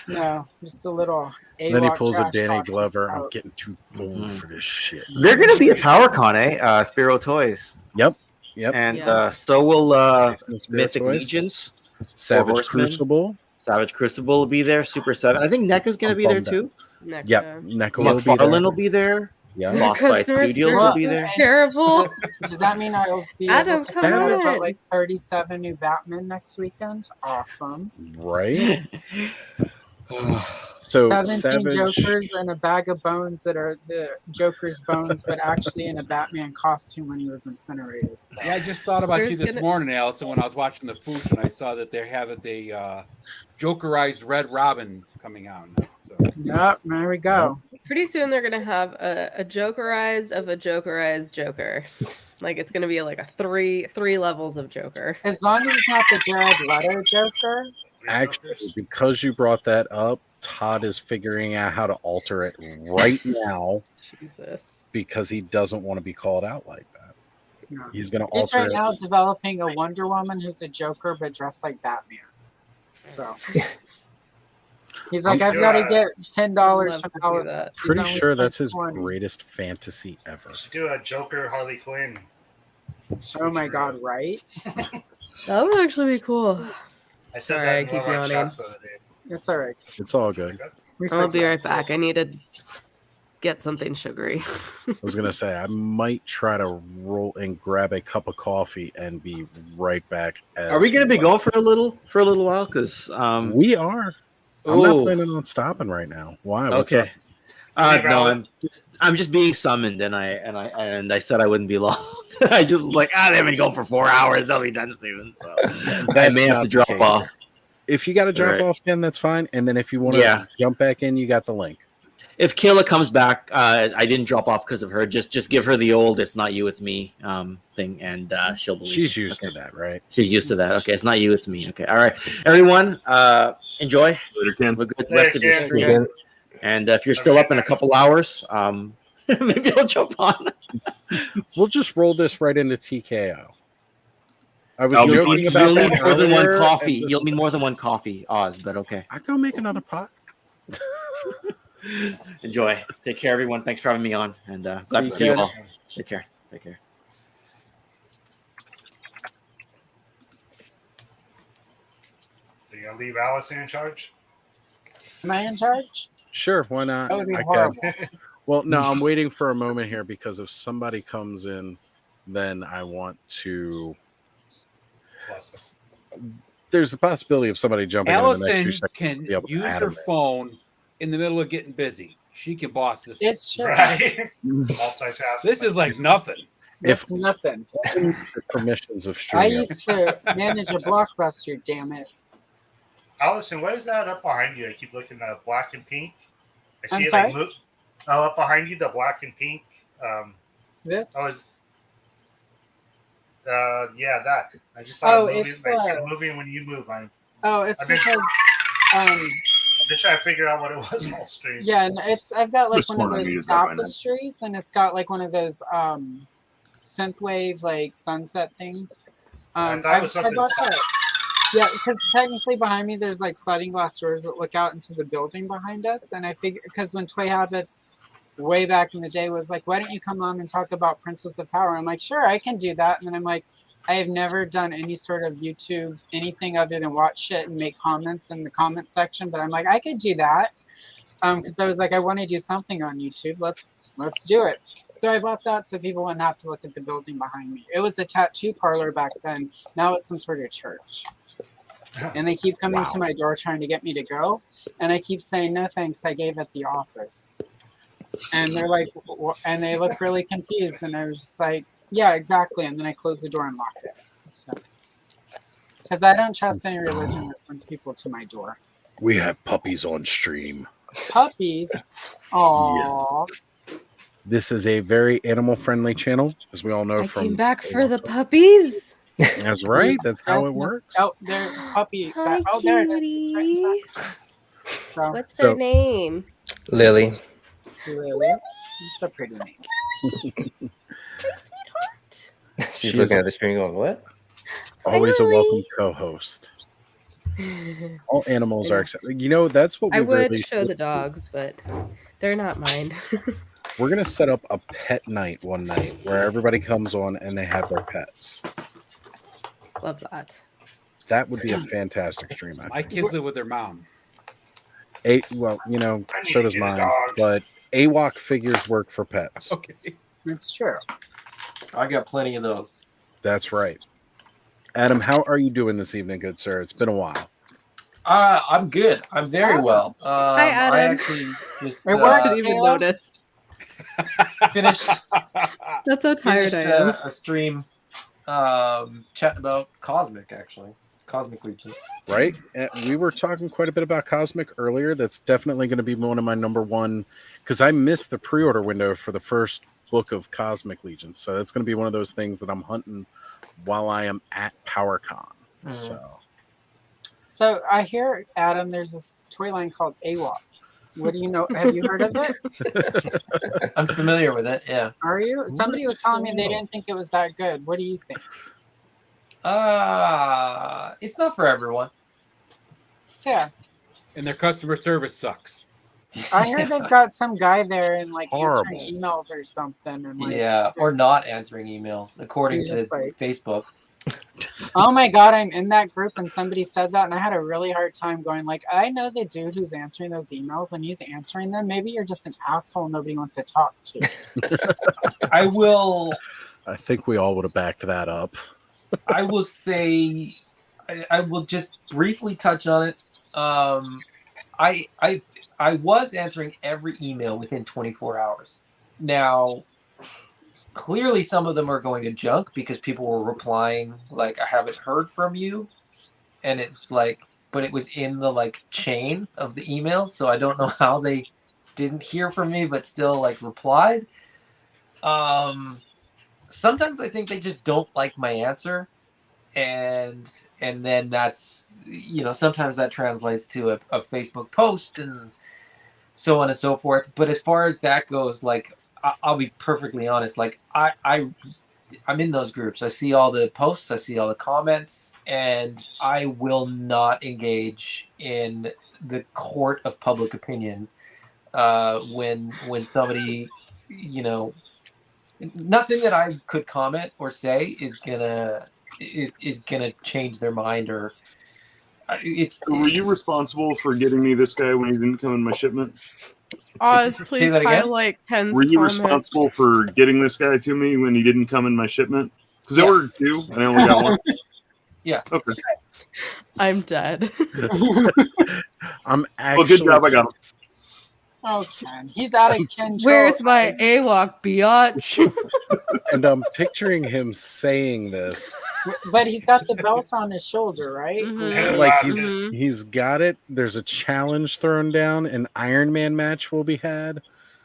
Speaker 11: No, just a little.
Speaker 1: Then he
Speaker 11: AWOC
Speaker 1: pulls a
Speaker 11: trash
Speaker 1: Danny
Speaker 11: talk
Speaker 1: Glover. I'm
Speaker 11: out.
Speaker 1: getting too old for this shit.
Speaker 17: They're gonna be at PowerCon, Spiro Toys.
Speaker 1: Yep.
Speaker 17: And
Speaker 15: Yeah.
Speaker 17: so will
Speaker 1: Spiro
Speaker 17: Mythic
Speaker 1: Toys.
Speaker 17: Legions.
Speaker 1: Savage
Speaker 17: Horsemen.
Speaker 1: Crucible.
Speaker 17: Savage Crucible will be there. Super 7. I think NECA's gonna
Speaker 1: I'm
Speaker 17: be there
Speaker 1: bummed
Speaker 17: too.
Speaker 15: Next
Speaker 1: Yep.
Speaker 15: time.
Speaker 1: Neko will be there.
Speaker 17: McFarlane will be there.
Speaker 1: Yeah.
Speaker 17: Boss Fight
Speaker 15: Customer
Speaker 17: Studios will
Speaker 15: service
Speaker 17: be
Speaker 15: is
Speaker 17: there.
Speaker 15: terrible.
Speaker 11: Does that mean I'll be
Speaker 15: Adam,
Speaker 11: able to
Speaker 15: come
Speaker 11: find out
Speaker 15: on.
Speaker 11: about like 37 new Batman next weekend? Awesome.
Speaker 1: Right. So
Speaker 11: 17
Speaker 1: Savage.
Speaker 11: Jokers and a bag of bones that are the Joker's bones, but actually in a Batman costume when he was incinerated. So.
Speaker 2: Yeah, I just thought about
Speaker 15: There's
Speaker 2: you this
Speaker 15: gonna-
Speaker 2: morning, Allison, when I was watching the Foosh, and I saw that they have a Jokerized Red Robin coming out now. So
Speaker 11: Yep, there we go.
Speaker 15: Pretty soon they're gonna have a Jokerized of a Jokerized Joker. Like it's gonna be like a three levels of Joker.
Speaker 11: As long as it's not the Jared Leto Joker.
Speaker 1: Actually, because you brought that up, Todd is figuring out how to alter it right now
Speaker 15: Jesus.
Speaker 1: because he doesn't want to be called out like that.
Speaker 11: No.
Speaker 1: He's going to
Speaker 11: He's
Speaker 1: alter
Speaker 11: right
Speaker 1: it.
Speaker 11: now developing a Wonder Woman who's a Joker but dressed like Batman. So he's like, I've got to get $10
Speaker 15: Love
Speaker 11: from
Speaker 15: to see
Speaker 11: Alice.
Speaker 15: that.
Speaker 11: She's
Speaker 1: Pretty
Speaker 11: only
Speaker 1: sure that's
Speaker 11: spent
Speaker 1: his
Speaker 11: 20.
Speaker 1: greatest fantasy ever.
Speaker 16: Do a Joker Harley Quinn.
Speaker 11: Oh my god, right?
Speaker 15: That would actually be cool.
Speaker 16: I said
Speaker 15: Sorry,
Speaker 16: that
Speaker 15: I
Speaker 16: in one
Speaker 15: keep
Speaker 16: of our
Speaker 15: yawning.
Speaker 16: chats the other day.
Speaker 11: It's all right.
Speaker 1: It's all good.
Speaker 11: We
Speaker 15: I'll
Speaker 11: fix
Speaker 15: be
Speaker 11: it.
Speaker 15: right back. I need to get something sugary.
Speaker 1: I was gonna say I might try to roll and grab a cup of coffee and be right back.
Speaker 17: Are we going to be going for a little while? Because
Speaker 1: we are. I'm not
Speaker 17: oh,
Speaker 1: planning on stopping right now. Why? What's up?
Speaker 17: okay. No, I'm just being summoned, and I said I wouldn't be long. I just was like, they've been going for 4 hours. They'll be done soon. So I
Speaker 1: That's
Speaker 17: may have
Speaker 1: not
Speaker 17: to
Speaker 1: the
Speaker 17: drop
Speaker 1: case.
Speaker 17: off.
Speaker 1: If you got to drop
Speaker 17: Right.
Speaker 1: off, Ken, that's fine. And then if you want to
Speaker 17: Yeah.
Speaker 1: jump back in, you got the link.
Speaker 17: If Kayla comes back, I didn't drop off because of her. Just give her the old "it's not you, it's me" thing, and she'll believe.
Speaker 1: She's
Speaker 17: it.
Speaker 1: used
Speaker 17: Okay.
Speaker 1: to that, right?
Speaker 17: She's used to that. Okay, it's not you, it's me. Okay, all right, everyone, enjoy.
Speaker 3: Later, Ken.
Speaker 17: Have a good rest of your
Speaker 16: Ken.
Speaker 17: stream. And if you're still up in a couple hours, maybe I'll jump on.
Speaker 1: We'll just roll this right into TKO. I was
Speaker 3: I'll be
Speaker 1: joking about
Speaker 17: You'll
Speaker 1: that
Speaker 17: need more than one
Speaker 1: earlier,
Speaker 17: coffee.
Speaker 1: and this
Speaker 17: You'll
Speaker 1: is-
Speaker 17: need more than one coffee, Oz. But okay.
Speaker 1: I go make another pot.
Speaker 17: Enjoy. Take care, everyone. Thanks for having me on, and glad
Speaker 1: See
Speaker 17: to
Speaker 1: you,
Speaker 17: see you
Speaker 1: Ken.
Speaker 17: all. Take care. Take care.
Speaker 16: So you're gonna leave Allison in charge?
Speaker 11: Am I in charge?
Speaker 1: Sure, why not?
Speaker 11: That would be
Speaker 1: I
Speaker 11: horrible.
Speaker 1: can. Well, no, I'm waiting for a moment here because if somebody comes in, then I want to.
Speaker 16: Plus,
Speaker 1: There's a possibility of somebody jumping in the next few
Speaker 2: Allison
Speaker 1: seconds.
Speaker 2: can
Speaker 1: Be able to
Speaker 2: use
Speaker 1: add
Speaker 2: her
Speaker 1: them in.
Speaker 2: phone in the middle of getting busy. She can boss this.
Speaker 11: It's true.
Speaker 16: right? Multitask.
Speaker 2: This is like nothing.
Speaker 1: If
Speaker 11: It's nothing.
Speaker 1: the permissions of
Speaker 11: I
Speaker 1: streaming,
Speaker 11: used to manage a blockbuster, damn it.
Speaker 16: Allison, what is that up behind you? I keep looking at black and pink. I see
Speaker 11: I'm
Speaker 16: it
Speaker 11: sorry?
Speaker 16: like move. Oh, up behind you, the black and pink.
Speaker 11: This?
Speaker 16: Oh, is yeah, that. I just saw
Speaker 11: Oh,
Speaker 16: it moving.
Speaker 11: it's,
Speaker 16: Like you're moving when you move.
Speaker 11: Oh, it's
Speaker 16: I've been-
Speaker 11: because
Speaker 16: I've been trying to figure out what it was all stream.
Speaker 11: yeah, and I've got like
Speaker 3: This
Speaker 11: one of
Speaker 3: one I
Speaker 11: those
Speaker 3: needed that by now.
Speaker 11: tapestries, and it's got like one of those synthwave like sunset things.
Speaker 16: I thought it was
Speaker 11: I
Speaker 16: something.
Speaker 11: bought that. Yeah, because technically behind me there's like sliding glass doors that look out into the building behind us, and I figured because when Toy Habits way back in the day was like, why don't you come on and talk about Princess of Power? I'm like, sure, I can do that, and then I'm like, I have never done any sort of YouTube anything other than watch shit and make comments in the comment section, but I'm like, I could do that because I was like, I want to do something on YouTube. Let's do it. So I bought that so people wouldn't have to look at the building behind me. It was a tattoo parlor back then. Now it's some sort of church. And they keep coming to my door trying to get me to go. And I keep saying, no thanks, I gave at the office. And they're like, and they look really confused. And I was just like, yeah, exactly. And then I closed the door and locked it. So, because I don't trust any religion that sends people to my door.
Speaker 1: we have puppies on stream.
Speaker 11: Puppies? Aww.
Speaker 1: This is a very animal-friendly channel, as we all know
Speaker 15: I
Speaker 1: from.
Speaker 15: came back for the puppies.
Speaker 1: That's right. That's how it works.
Speaker 11: Oh, there, puppy.
Speaker 15: Hi,
Speaker 11: Oh, there it is.
Speaker 15: cutie.
Speaker 11: It's right in front. So,
Speaker 15: What's their
Speaker 1: So-
Speaker 15: name?
Speaker 14: Lily.
Speaker 11: Lily. It's a pretty name.
Speaker 15: Hi, sweetheart.
Speaker 14: She's
Speaker 1: She
Speaker 14: looking
Speaker 1: is-
Speaker 14: at the screen going, what?
Speaker 1: Always a
Speaker 15: Lily.
Speaker 1: welcome co-host. All animals are accepted. You know, that's what we
Speaker 15: I would
Speaker 1: really
Speaker 15: show the dogs, but they're not mine.
Speaker 1: We're gonna set up a pet night one night where everybody comes on and they have their pets.
Speaker 15: Love that.
Speaker 1: That would be a fantastic stream. I
Speaker 2: My
Speaker 1: think.
Speaker 2: kids live with their mom.
Speaker 1: Well, you know,
Speaker 16: I need
Speaker 1: so
Speaker 16: to
Speaker 1: does
Speaker 16: get a
Speaker 1: mine.
Speaker 16: dog.
Speaker 1: But AWOC figures work for pets.
Speaker 2: Okay.
Speaker 11: It's true.
Speaker 18: I got plenty of those.
Speaker 1: That's right. Adam, how are you doing this evening, good sir? It's been a while.
Speaker 18: I'm good. I'm very well.
Speaker 15: Hi, Adam.
Speaker 18: I actually just
Speaker 11: It worked.
Speaker 15: Didn't even
Speaker 11: Caleb?
Speaker 15: notice.
Speaker 18: finished
Speaker 15: That's how tired I am.
Speaker 18: a stream chatting about Cosmic, actually. Cosmic Legion.
Speaker 1: Right? We were talking quite a bit about Cosmic earlier. That's definitely going to be one of my number one, because I missed the pre-order window for the first book of Cosmic Legion. So that's going to be one of those things that I'm hunting while I am at PowerCon.
Speaker 18: Mhm.
Speaker 11: So I hear, Adam, there's this toy line called AWOC. What do you know? Have you heard of it?
Speaker 18: I'm familiar with it, yeah.
Speaker 11: Are you? Somebody was telling me they didn't think it was that good. What do you think?
Speaker 18: It's not for everyone.
Speaker 11: Yeah.
Speaker 2: And their customer service sucks.
Speaker 11: I heard they've got some guy there and like answering
Speaker 1: Horrible.
Speaker 11: emails or something. And like,
Speaker 18: Yeah, or not answering emails, according
Speaker 11: He's
Speaker 18: to
Speaker 11: just like-
Speaker 18: Facebook.
Speaker 11: Oh my god, I'm in that group and somebody said that and I had a really hard time going like, I know the dude who's answering those emails and he's answering them. Maybe you're just an asshole nobody wants to talk to.
Speaker 18: I will.
Speaker 1: I think we all would have backed that up.
Speaker 18: I will say, I will just briefly touch on it. I was answering every email within 24 hours. Now, clearly, some of them are going to junk because people were replying like, "I haven't heard from you," and it's like, but it was in the like chain of the emails, so I don't know how they didn't hear from me but still like replied. Sometimes I think they just don't like my answer, and then that's, you know, sometimes that translates to a Facebook post and so on and so forth. But as far as that goes, like I'll be perfectly honest, like I'm in those groups. I see all the posts, I see all the comments, and I will not engage in the court of public opinion when somebody, you know, nothing that I could comment or say is gonna change their mind, or it's.
Speaker 3: So were you responsible for getting me this guy when he didn't come in my shipment?
Speaker 15: Oz,
Speaker 18: Say
Speaker 15: please
Speaker 18: that again?
Speaker 15: highlight Ken's
Speaker 3: Were you
Speaker 15: comment.
Speaker 3: responsible for getting this guy to me when he didn't come in my shipment? Because I ordered 2 and I only got 1.
Speaker 18: Yeah.
Speaker 3: Okay.
Speaker 15: I'm dead.
Speaker 1: I'm actually.
Speaker 3: Well, good job. I got him.
Speaker 11: Oh, Ken. He's out of control.
Speaker 15: Where's my AWOC, biatch?
Speaker 1: And I'm picturing him saying this.
Speaker 11: But he's got the belt on his shoulder, right?
Speaker 15: Mm-hmm.
Speaker 1: Like he's got it. There's a challenge thrown down. An Iron Man match will be had.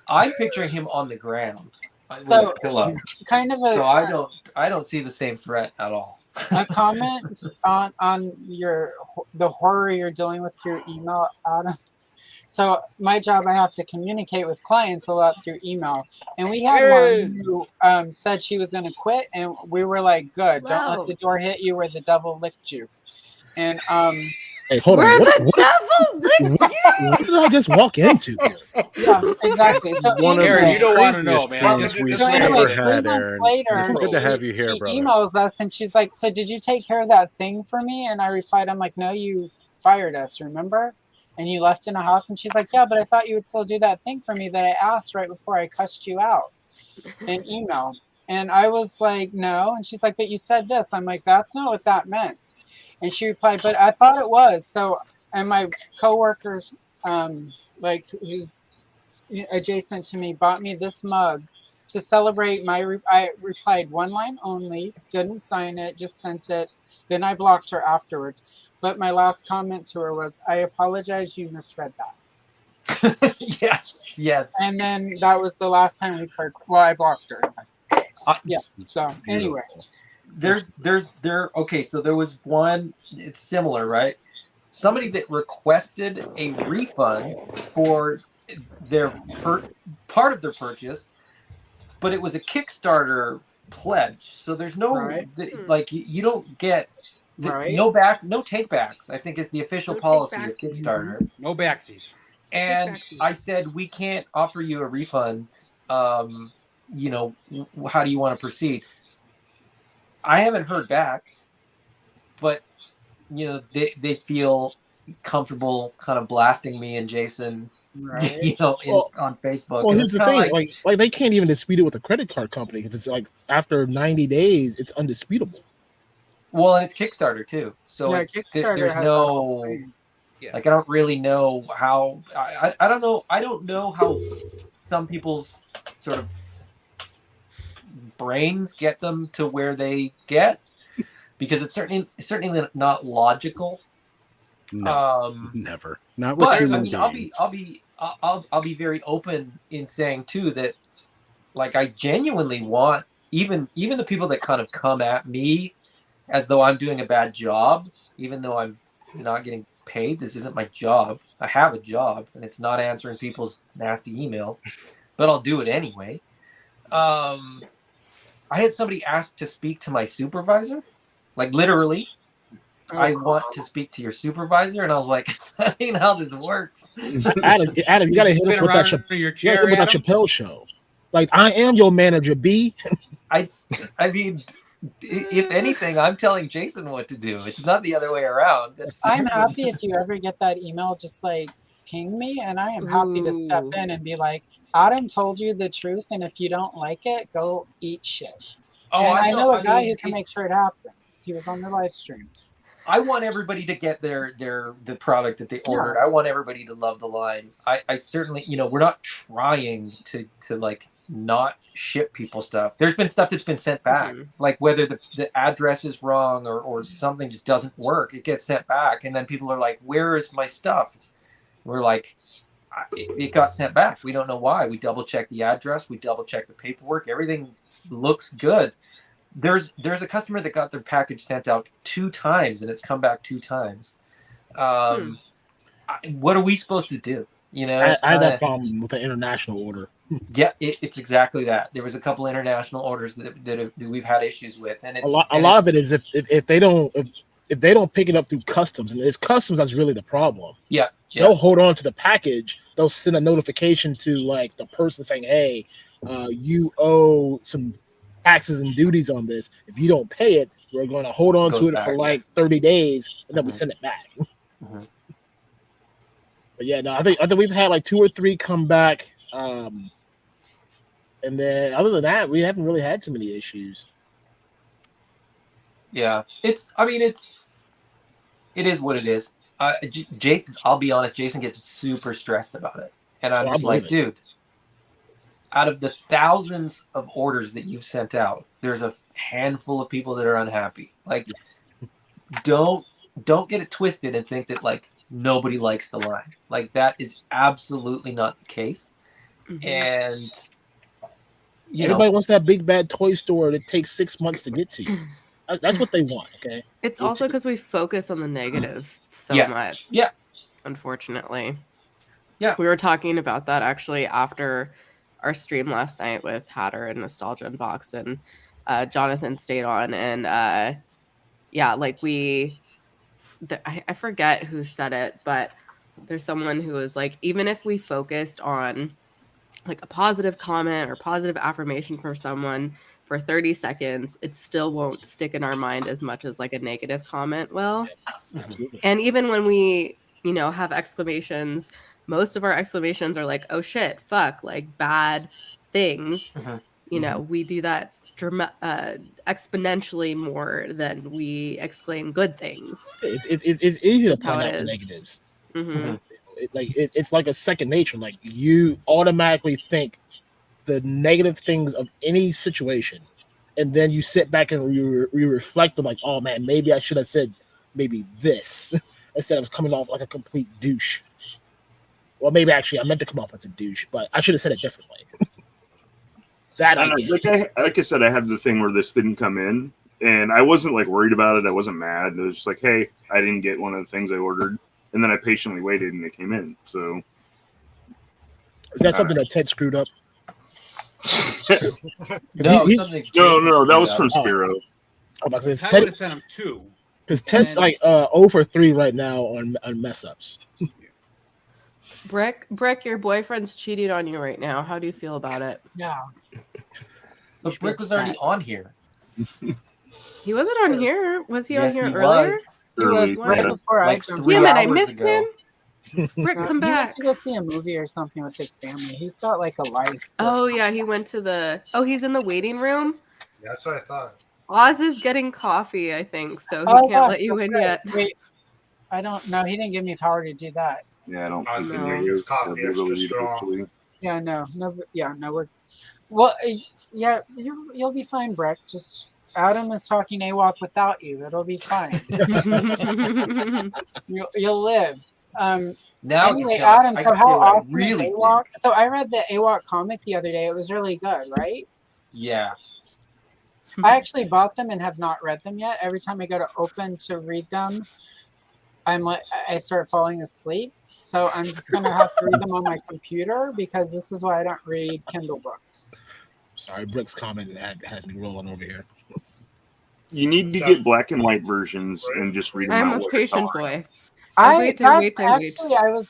Speaker 18: I'm picturing him on the ground.
Speaker 11: So,
Speaker 18: with a pillow.
Speaker 11: kind of a
Speaker 18: So I don't see the same threat at all.
Speaker 11: a comment on the horror you're dealing with through email, Adam. So my job, I have to communicate with clients a lot through email, and we had one who said she was going to quit, and we were like, "Good, don't let the door hit you where the devil licked you." And
Speaker 19: hey, hold
Speaker 15: where
Speaker 19: on.
Speaker 15: the devil licked you?
Speaker 19: What did I just walk into here?
Speaker 11: Yeah, exactly. So
Speaker 1: One of
Speaker 11: anyway,
Speaker 1: the
Speaker 2: you don't wanna know,
Speaker 1: craziest
Speaker 2: man.
Speaker 1: dreams we've
Speaker 11: so
Speaker 1: ever
Speaker 11: anyway, 3
Speaker 1: had,
Speaker 11: months
Speaker 1: Aaron.
Speaker 11: later,
Speaker 1: It's good to have you here,
Speaker 11: she
Speaker 1: brother.
Speaker 11: emails us and she's like, "So did you take care of that thing for me?" And I replied, "I'm like, no, you fired us, remember? And you left in a huff." And she's like, "Yeah, but I thought you would still do that thing for me that I asked right before I cussed you out in email." And I was like, "No." And she's like, "But you said this." I'm like, "That's not what that meant." And she replied, "But I thought it was." So, and my coworker, like who's adjacent to me, bought me this mug to celebrate my. I replied 1 line only, didn't sign it, just sent it. Then I blocked her afterwards. But my last comment to her was, "I apologize, you misread that."
Speaker 18: Yes.
Speaker 11: And then that was the last time we've heard. Well, I blocked her. Yeah. So anyway,
Speaker 18: okay. So there was one. It's similar, right? Somebody that requested a refund for their part of their purchase, but it was a Kickstarter pledge. So there's no like you don't get. No backs, no take backs, I think is the official policy of Kickstarter.
Speaker 2: No backsies.
Speaker 18: And I said, we can't offer you a refund. You know, how do you want to proceed? I haven't heard back, but you know, they feel comfortable kind of blasting me and Jason, you know, on Facebook.
Speaker 19: Well,
Speaker 18: And
Speaker 19: here's
Speaker 18: it's
Speaker 19: the
Speaker 18: kinda
Speaker 19: thing: like they can't even dispute it with a credit card company because it's like after 90 days, it's undisputable.
Speaker 18: well, and it's Kickstarter too, so
Speaker 11: Yeah,
Speaker 18: it's,
Speaker 11: Kickstarter
Speaker 18: there's
Speaker 11: has
Speaker 18: no.
Speaker 11: that thing.
Speaker 18: Like I don't really know how I don't know how some people's sort of brains get them to where they get, because it's certainly not logical.
Speaker 1: No, never. Not with
Speaker 18: but
Speaker 1: human
Speaker 18: I mean,
Speaker 1: beings.
Speaker 18: I'll be very open in saying too that like I genuinely want even the people that kind of come at me as though I'm doing a bad job, even though I'm not getting paid. This isn't my job. I have a job, and it's not answering people's nasty emails, but I'll do it anyway. I had somebody ask to speak to my supervisor, like literally. I want to speak to your supervisor, and I was like, "That ain't how this works."
Speaker 19: Adam, you gotta hit him with that, Chappelle show. Like, I am your manager, B.
Speaker 18: I mean, If anything, I'm telling Jason what to do. It's not the other way around.
Speaker 11: I'm happy if you ever get that email, just like ping me, and I am happy to step
Speaker 15: Ooh.
Speaker 11: in and be like, Adam told you the truth, and if you don't like it, go eat shit.
Speaker 18: Oh,
Speaker 11: And I know a guy
Speaker 18: mean,
Speaker 11: who can make sure it happens. He was on the live stream.
Speaker 18: I want everybody to get the product that they ordered.
Speaker 11: Yeah.
Speaker 18: I want everybody to love the line. I certainly, we're not trying to like not ship people stuff. There's been stuff that's been sent back, like whether the address is wrong or something just doesn't work. It gets sent back, and then people are like, "Where is my stuff?" We're like, it got sent back. We don't know why. We double check the address. We double check the paperwork. Everything looks good. There's a customer that got their package sent out 2 times and it's come back 2 times. What are we supposed to do?
Speaker 19: I had that problem with an international order.
Speaker 18: Yeah, it's exactly that. There was a couple international orders that we've had issues with, and
Speaker 19: A lot of it is if they don't pick it up through customs, and it's customs that's really the problem.
Speaker 18: Yeah.
Speaker 19: They'll hold on to the package. They'll send a notification to like the person saying, "Hey, you owe some taxes and duties on this. If you don't pay it, we're going to hold on to it for like 30 days, and then we send it back." But yeah, no, I think we've had like 2 or 3 come back, and then other than that, we haven't really had too many issues.
Speaker 18: Yeah, it is what it is. Jason, I'll be honest, Jason gets super stressed about it, and I'm just like, dude, out of the thousands of orders that you've sent out, there's a handful of people that are unhappy. Like, don't get it twisted and think that like nobody likes the line. Like, that is absolutely not the case. And
Speaker 19: everybody wants that big bad toy store that takes 6 months to get to you. That's what they want. Okay.
Speaker 15: It's also because we focus on the negative so much.
Speaker 18: Yeah.
Speaker 15: Unfortunately.
Speaker 18: Yeah.
Speaker 15: We were talking about that actually after our stream last night with Hatter and Nostalgia Unbox, and Jonathan stayed on, and like I forget who said it, but there's someone who was like, even if we focused on like a positive comment or positive affirmation for someone for 30 seconds, it still won't stick in our mind as much as like a negative comment will. And even when we, have exclamations, most of our exclamations are like, oh shit, fuck, like bad things. We do that exponentially more than we exclaim good things.
Speaker 19: It's easy
Speaker 15: Just
Speaker 19: to point
Speaker 15: how
Speaker 19: out
Speaker 15: it
Speaker 19: the
Speaker 15: is.
Speaker 19: negatives.
Speaker 15: Mhm.
Speaker 19: It's like a second nature. Like, you automatically think the negative things of any situation, and then you sit back and you reflect on like, oh man, maybe I should have said maybe this instead of coming off like a complete douche. Well, maybe actually I meant to come off as a douche, but I should have said it differently. That
Speaker 3: I know, like I said, I had the thing where this didn't come in, and I wasn't like worried about it. I wasn't mad. It was just like, hey, I didn't get one of the things I ordered, and then I patiently waited, and it came in. So,
Speaker 19: is that something that Ted screwed up?
Speaker 3: No, that was from Spiro.
Speaker 19: Because
Speaker 2: I would have sent him 2.
Speaker 19: Because Ted's like 0 for 3 right now on mess ups.
Speaker 15: Brick, your boyfriend's cheating on you right now. How do you feel about it?
Speaker 11: Yeah.
Speaker 18: But Brick was already on here.
Speaker 15: He wasn't on here. Was he on
Speaker 18: Yes,
Speaker 15: here
Speaker 18: he
Speaker 15: earlier?
Speaker 18: was.
Speaker 11: He was right before I jumped
Speaker 15: Damn it, I
Speaker 11: in.
Speaker 15: missed him. Brick, come
Speaker 11: He went
Speaker 15: back.
Speaker 11: to go see a movie or something with his family. He's got like a life.
Speaker 15: Oh yeah, he went to the. Oh, he's in the waiting room.
Speaker 16: Yeah, that's what I thought.
Speaker 15: Oz is getting coffee, I think, so he
Speaker 11: Oh,
Speaker 15: can't
Speaker 11: yeah,
Speaker 15: let you in
Speaker 11: okay.
Speaker 15: yet.
Speaker 11: Wait, I don't know. He didn't give me power to do that.
Speaker 3: Yeah, I don't
Speaker 16: I
Speaker 3: think
Speaker 16: was
Speaker 3: any
Speaker 16: gonna
Speaker 3: of
Speaker 16: make his
Speaker 3: us
Speaker 16: coffee
Speaker 3: have the
Speaker 16: extra
Speaker 3: ability to
Speaker 16: strong.
Speaker 3: actually.
Speaker 11: Yeah, no, we're. Well, yeah, you'll be fine, Breck. Just Adam is talking AWOC without you. It'll be fine. You'll live.
Speaker 18: Now
Speaker 11: Anyway,
Speaker 18: I
Speaker 11: Adam,
Speaker 18: can
Speaker 11: so
Speaker 18: say
Speaker 11: how
Speaker 18: what I
Speaker 11: awesome
Speaker 18: really
Speaker 11: is AWOC? So I read the AWOC comic the other day. It was really good, right?
Speaker 18: Yeah.
Speaker 11: I actually bought them and have not read them yet. Every time I go to open to read them, I start falling asleep. So I'm just gonna have to read them on my computer because this is why I don't read Kindle books.
Speaker 19: Sorry, Brick's comment has me rolling over here.
Speaker 3: You need to get black and white versions and just read them
Speaker 15: I'm
Speaker 3: out.
Speaker 15: a patient boy.
Speaker 11: I
Speaker 15: wait.
Speaker 11: was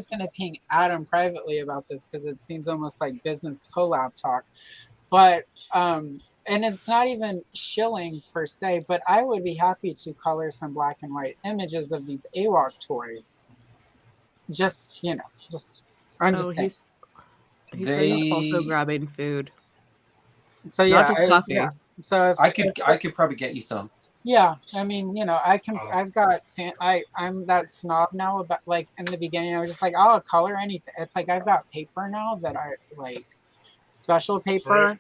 Speaker 11: gonna ping Adam privately about this because it seems almost like business collab talk. But and it's not even shilling per se, but I would be happy to color some black and white images of these AWOC toys. Just, I'm
Speaker 15: Oh,
Speaker 11: just saying.
Speaker 15: he said he's also grabbing food.
Speaker 11: So
Speaker 15: Not
Speaker 11: yeah,
Speaker 15: just
Speaker 11: yeah.
Speaker 15: coffee.
Speaker 11: So if,
Speaker 18: I could probably get you some.
Speaker 11: yeah, I mean, I can. I've got. I'm that snob now. About like in the beginning, I was just like, I'll color anything. It's like I've got paper now that I like, special paper.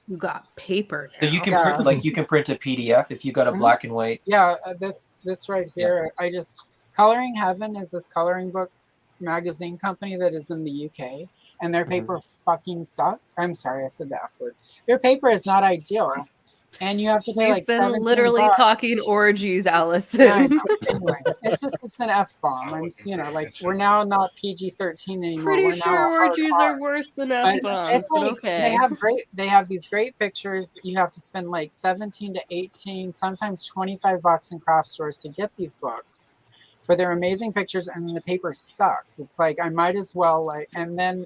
Speaker 15: You got paper
Speaker 18: So
Speaker 15: now.
Speaker 18: you can
Speaker 11: Yeah.
Speaker 18: print, you can print a PDF if you got a
Speaker 11: Mhm.
Speaker 18: black and white.
Speaker 11: Yeah, this right here. I just Coloring Heaven is this coloring book magazine company that is in the UK, and their paper fucking sucks. I'm sorry, I said the F word. Their paper is not ideal, and you have to pay
Speaker 15: We've
Speaker 11: like
Speaker 15: been
Speaker 11: 17
Speaker 15: literally
Speaker 11: bucks.
Speaker 15: talking orgies,
Speaker 11: Yeah, I
Speaker 15: Allison.
Speaker 11: know. Anyway, it's an F bomb. I'm like we're now not PG-13 anymore.
Speaker 15: Pretty
Speaker 11: We're now
Speaker 15: sure
Speaker 11: a hard
Speaker 15: orgies
Speaker 11: R.
Speaker 15: are worse than
Speaker 11: But
Speaker 15: F-bombs,
Speaker 11: it's
Speaker 15: but
Speaker 11: like
Speaker 15: okay.
Speaker 11: they have these great pictures. You have to spend like 17 to 18, sometimes 25 bucks in craft stores to get these books for their amazing pictures, and the paper sucks. It's like I might as well and then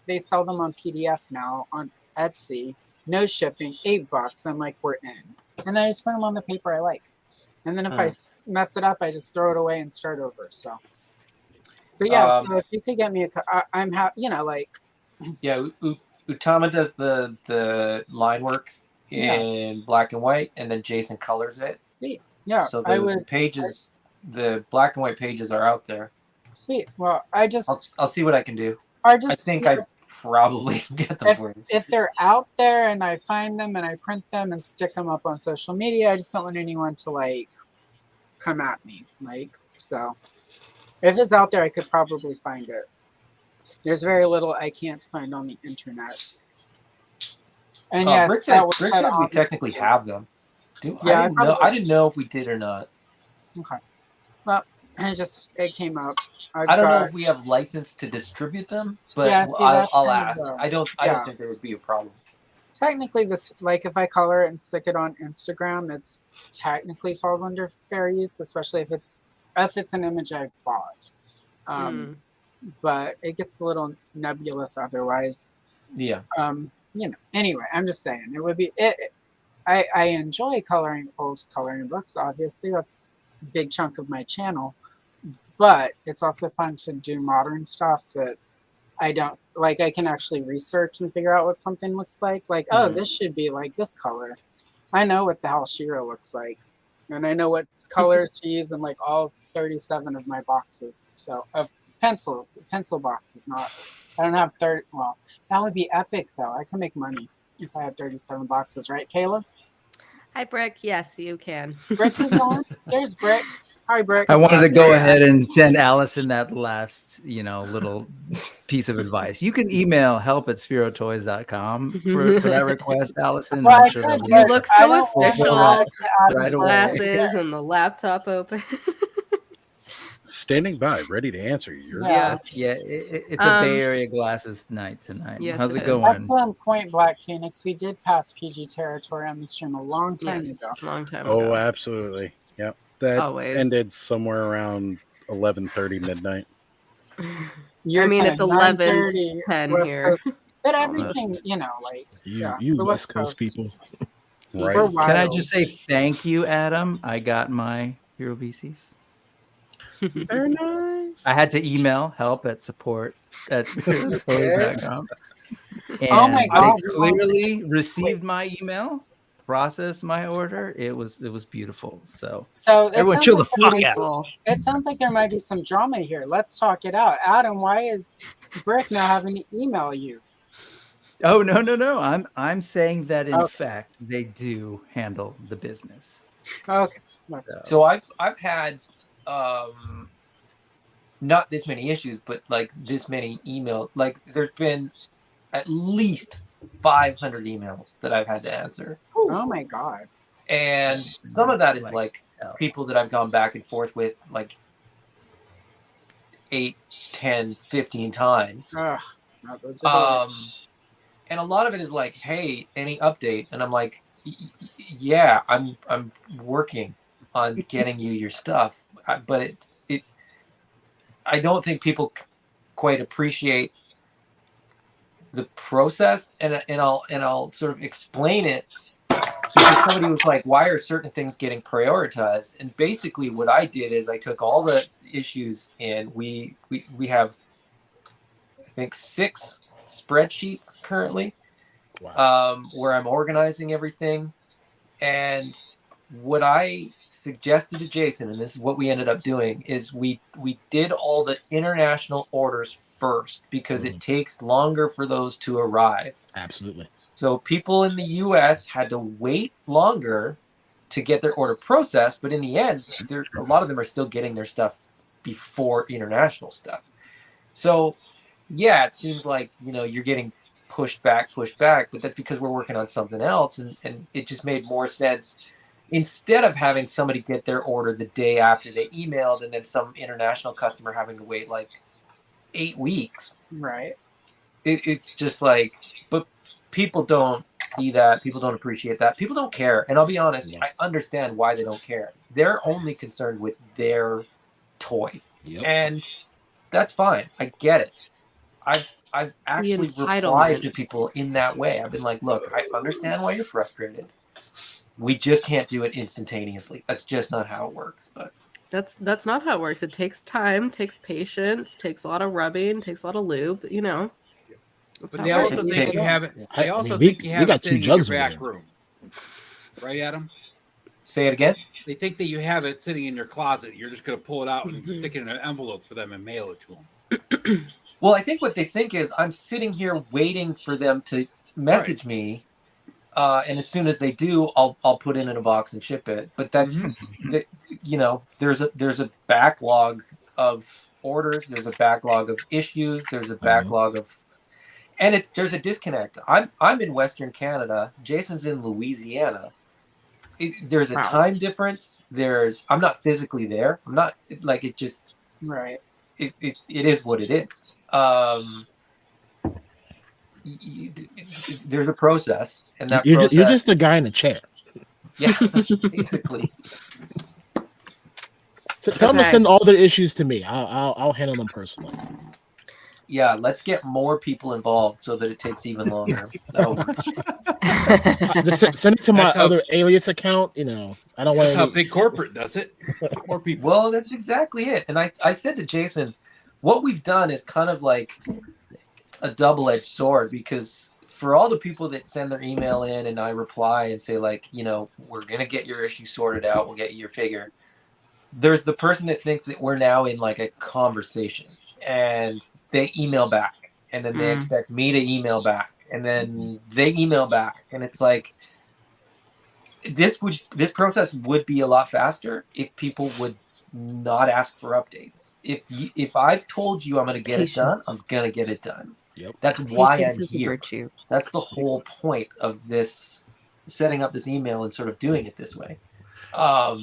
Speaker 11: they sell them on PDF now on Etsy, no shipping, $8. I'm like, we're in. And then I just put them on the paper I like. And then if I mess it up, I just throw it away and start over. So, but yeah, so if you could get me I'm happy,
Speaker 18: Yeah, Utama does the line work in black and white, and then Jason colors it.
Speaker 11: Sweet. Yeah,
Speaker 18: So
Speaker 11: I
Speaker 18: the
Speaker 11: would.
Speaker 18: pages, the black and white pages are out there.
Speaker 11: Sweet. Well,
Speaker 18: I'll see what I can do.
Speaker 11: I
Speaker 18: think I probably can get them for you.
Speaker 11: If they're out there and I find them and I print them and stick them up on social media, I just don't want anyone to come at me. So if it's out there, I could probably find it. There's very little I can't find on the internet. And yes,
Speaker 18: Brick says we technically have them.
Speaker 11: Yeah,
Speaker 18: I didn't know if we did or not.
Speaker 11: Okay. Well, it came up.
Speaker 18: I don't know if we have license to distribute them, but
Speaker 11: Yeah, see,
Speaker 18: I'll
Speaker 11: that's
Speaker 18: ask.
Speaker 11: kind of
Speaker 18: I don't think there would be a problem.
Speaker 11: Technically, this if I color it and stick it on Instagram, it's technically falls under fair use, especially if it's an image I've bought. But it gets a little nebulous otherwise.
Speaker 18: Yeah.
Speaker 11: Anyway, I'm just saying it would be I enjoy coloring old coloring books. Obviously, that's a big chunk of my channel. But it's also fun to do modern stuff that I don't like. I can actually research and figure out what something looks like. Oh, this should be like this color. I know what the hell Shira looks like, and I know what colors to use in all 37 of my boxes. So of pencil boxes. Not. I don't have 30. Well, that would be epic though. I can make money if I had 37 boxes, right, Kayla?
Speaker 15: Hi, Brick. Yes, you can.
Speaker 11: Brick is on. There's Brick. Hi, Brick.
Speaker 7: I wanted to go ahead and send Allison that last, little piece of advice. You can email help@spirotoys.com for that request, Allison.
Speaker 11: Well,
Speaker 7: I'm sure
Speaker 15: You look so official.
Speaker 7: right
Speaker 15: With
Speaker 7: away.
Speaker 15: glasses and the laptop open.
Speaker 1: Standing by, ready to answer your
Speaker 15: Yeah.
Speaker 7: Yeah, it's a Bay Area glasses night tonight.
Speaker 15: Yes,
Speaker 7: How's it
Speaker 15: it
Speaker 7: going?
Speaker 11: Excellent point, Black Phoenix. We did pass PG territory on the stream a long time ago.
Speaker 15: Long time
Speaker 1: Oh,
Speaker 15: ago.
Speaker 1: absolutely. Yep. That
Speaker 15: Always.
Speaker 1: ended somewhere around 11:30 midnight.
Speaker 15: It's 11:10 here.
Speaker 11: But everything,
Speaker 20: You
Speaker 11: the
Speaker 20: West Coast people.
Speaker 1: Right.
Speaker 11: We're
Speaker 7: Can I
Speaker 11: wild.
Speaker 7: just say thank you, Adam? I got my Hero VCs.
Speaker 20: Very nice.
Speaker 7: I had to email help@support@spirotoys.com. And
Speaker 11: Oh my God.
Speaker 7: they clearly received my email, processed my order. It was beautiful. So
Speaker 11: it
Speaker 7: everyone
Speaker 11: sounds
Speaker 7: chill the
Speaker 11: like
Speaker 7: fuck out.
Speaker 11: It sounds like there might be some drama here. Let's talk it out. Adam, why is Brick now having to email you?
Speaker 7: Oh no. I'm saying that in fact they do handle the business.
Speaker 11: Okay.
Speaker 18: So I've had not this many issues, but this many emails. There's been at least 500 emails that I've had to answer.
Speaker 11: Oh my God.
Speaker 18: And some of that is people that I've gone back and forth with 8, 10, 15 times.
Speaker 11: Ugh, no, those are
Speaker 18: And a lot of it is hey, any update? And I'm like, yeah, I'm working on getting you your stuff, but I don't think people quite appreciate the process, and I'll sort of explain it somebody was like, why are certain things getting prioritized? And basically what I did is I took all the issues and we have, I think, 6 spreadsheets currently, where I'm organizing everything. And what I suggested to Jason, and this is what we ended up doing, is we did all the international orders first because it takes longer for those to arrive.
Speaker 19: Absolutely.
Speaker 18: So people in the US had to wait longer to get their order processed, but in the end, a lot of them are still getting their stuff before international stuff. So yeah, it seems like, you're getting pushed back, but that's because we're working on something else. And it just made more sense, instead of having somebody get their order the day after they emailed and then some international customer having to wait like 8 weeks.
Speaker 11: Right.
Speaker 18: It's just like, but people don't see that. People don't appreciate that. People don't care. And I'll be honest, I understand why they don't care. They're only concerned with their toy. And that's fine. I get it. I've actually replied to people in that way. I've been like, look, I understand why you're frustrated. We just can't do it instantaneously. That's just not how it works. But
Speaker 15: That's not how it works. It takes time, takes patience, takes a lot of rubbing, takes a lot of lube, That's
Speaker 2: But
Speaker 15: how
Speaker 2: they
Speaker 15: it
Speaker 2: also
Speaker 15: works.
Speaker 2: think you have it. They also
Speaker 19: we-
Speaker 2: think you
Speaker 19: we
Speaker 2: have
Speaker 19: got
Speaker 2: it
Speaker 19: 2
Speaker 2: sitting in your
Speaker 19: jugs over
Speaker 2: back
Speaker 19: there.
Speaker 2: room, right, Adam?
Speaker 18: Say it again.
Speaker 2: They think that you have it sitting in your closet. You're just going to pull it out and stick it in an envelope for them and mail it to them.
Speaker 18: Well, I think what they think is I'm sitting here waiting for them to message me, and as soon as they do, I'll put it in a box and ship it. But that's there's a backlog of orders, there's a backlog of issues, there's a backlog of, and there's a disconnect. I'm in Western Canada, Jason's in Louisiana. There's a time difference. I'm not physically there. I'm not like it just
Speaker 11: right.
Speaker 18: It is what it is. There's a process, and that
Speaker 19: You're,
Speaker 18: process.
Speaker 19: you're just a guy in a chair.
Speaker 18: Yeah, basically.
Speaker 19: So tell them to send all their issues to me. I'll handle them personally.
Speaker 18: Yeah, let's get more people involved so that it takes even longer.
Speaker 19: Just send it to my other alias account. I don't want.
Speaker 2: That's how big corporate does it. Get more people.
Speaker 18: Well, that's exactly it. And I said to Jason, what we've done is kind of like a double-edged sword, because for all the people that send their email in and I reply and say like, we're gonna get your issue sorted out, we'll get you your figure. There's the person that thinks that we're now in like a conversation, and they email back, and then they expect me to email back, and then they email back, and it's like this process would be a lot faster if people would not ask for updates. If I've told you I'm going to get it done, I'm going to get it done.
Speaker 19: Yep.
Speaker 18: That's why
Speaker 15: Patience
Speaker 18: I'm
Speaker 15: is a
Speaker 18: here.
Speaker 15: virtue.
Speaker 18: That's the whole point of this, setting up this email and sort of doing it this way. But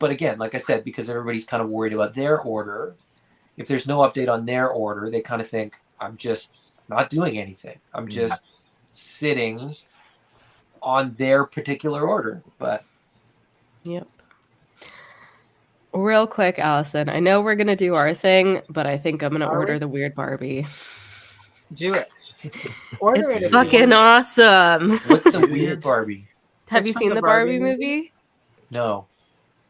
Speaker 18: again, like I said, because everybody's kind of worried about their order, if there's no update on their order, they kind of think I'm just not doing anything. I'm just sitting on their particular order. But
Speaker 15: Yep. Real quick, Allison, I know we're gonna do our thing, but I think I'm gonna order the weird Barbie.
Speaker 11: Do it. Order it.
Speaker 15: It's fucking awesome.
Speaker 18: What's the weird Barbie?
Speaker 15: Have you
Speaker 11: It's from
Speaker 15: seen
Speaker 11: the
Speaker 15: the Barbie
Speaker 11: Barbie
Speaker 15: movie?
Speaker 18: No.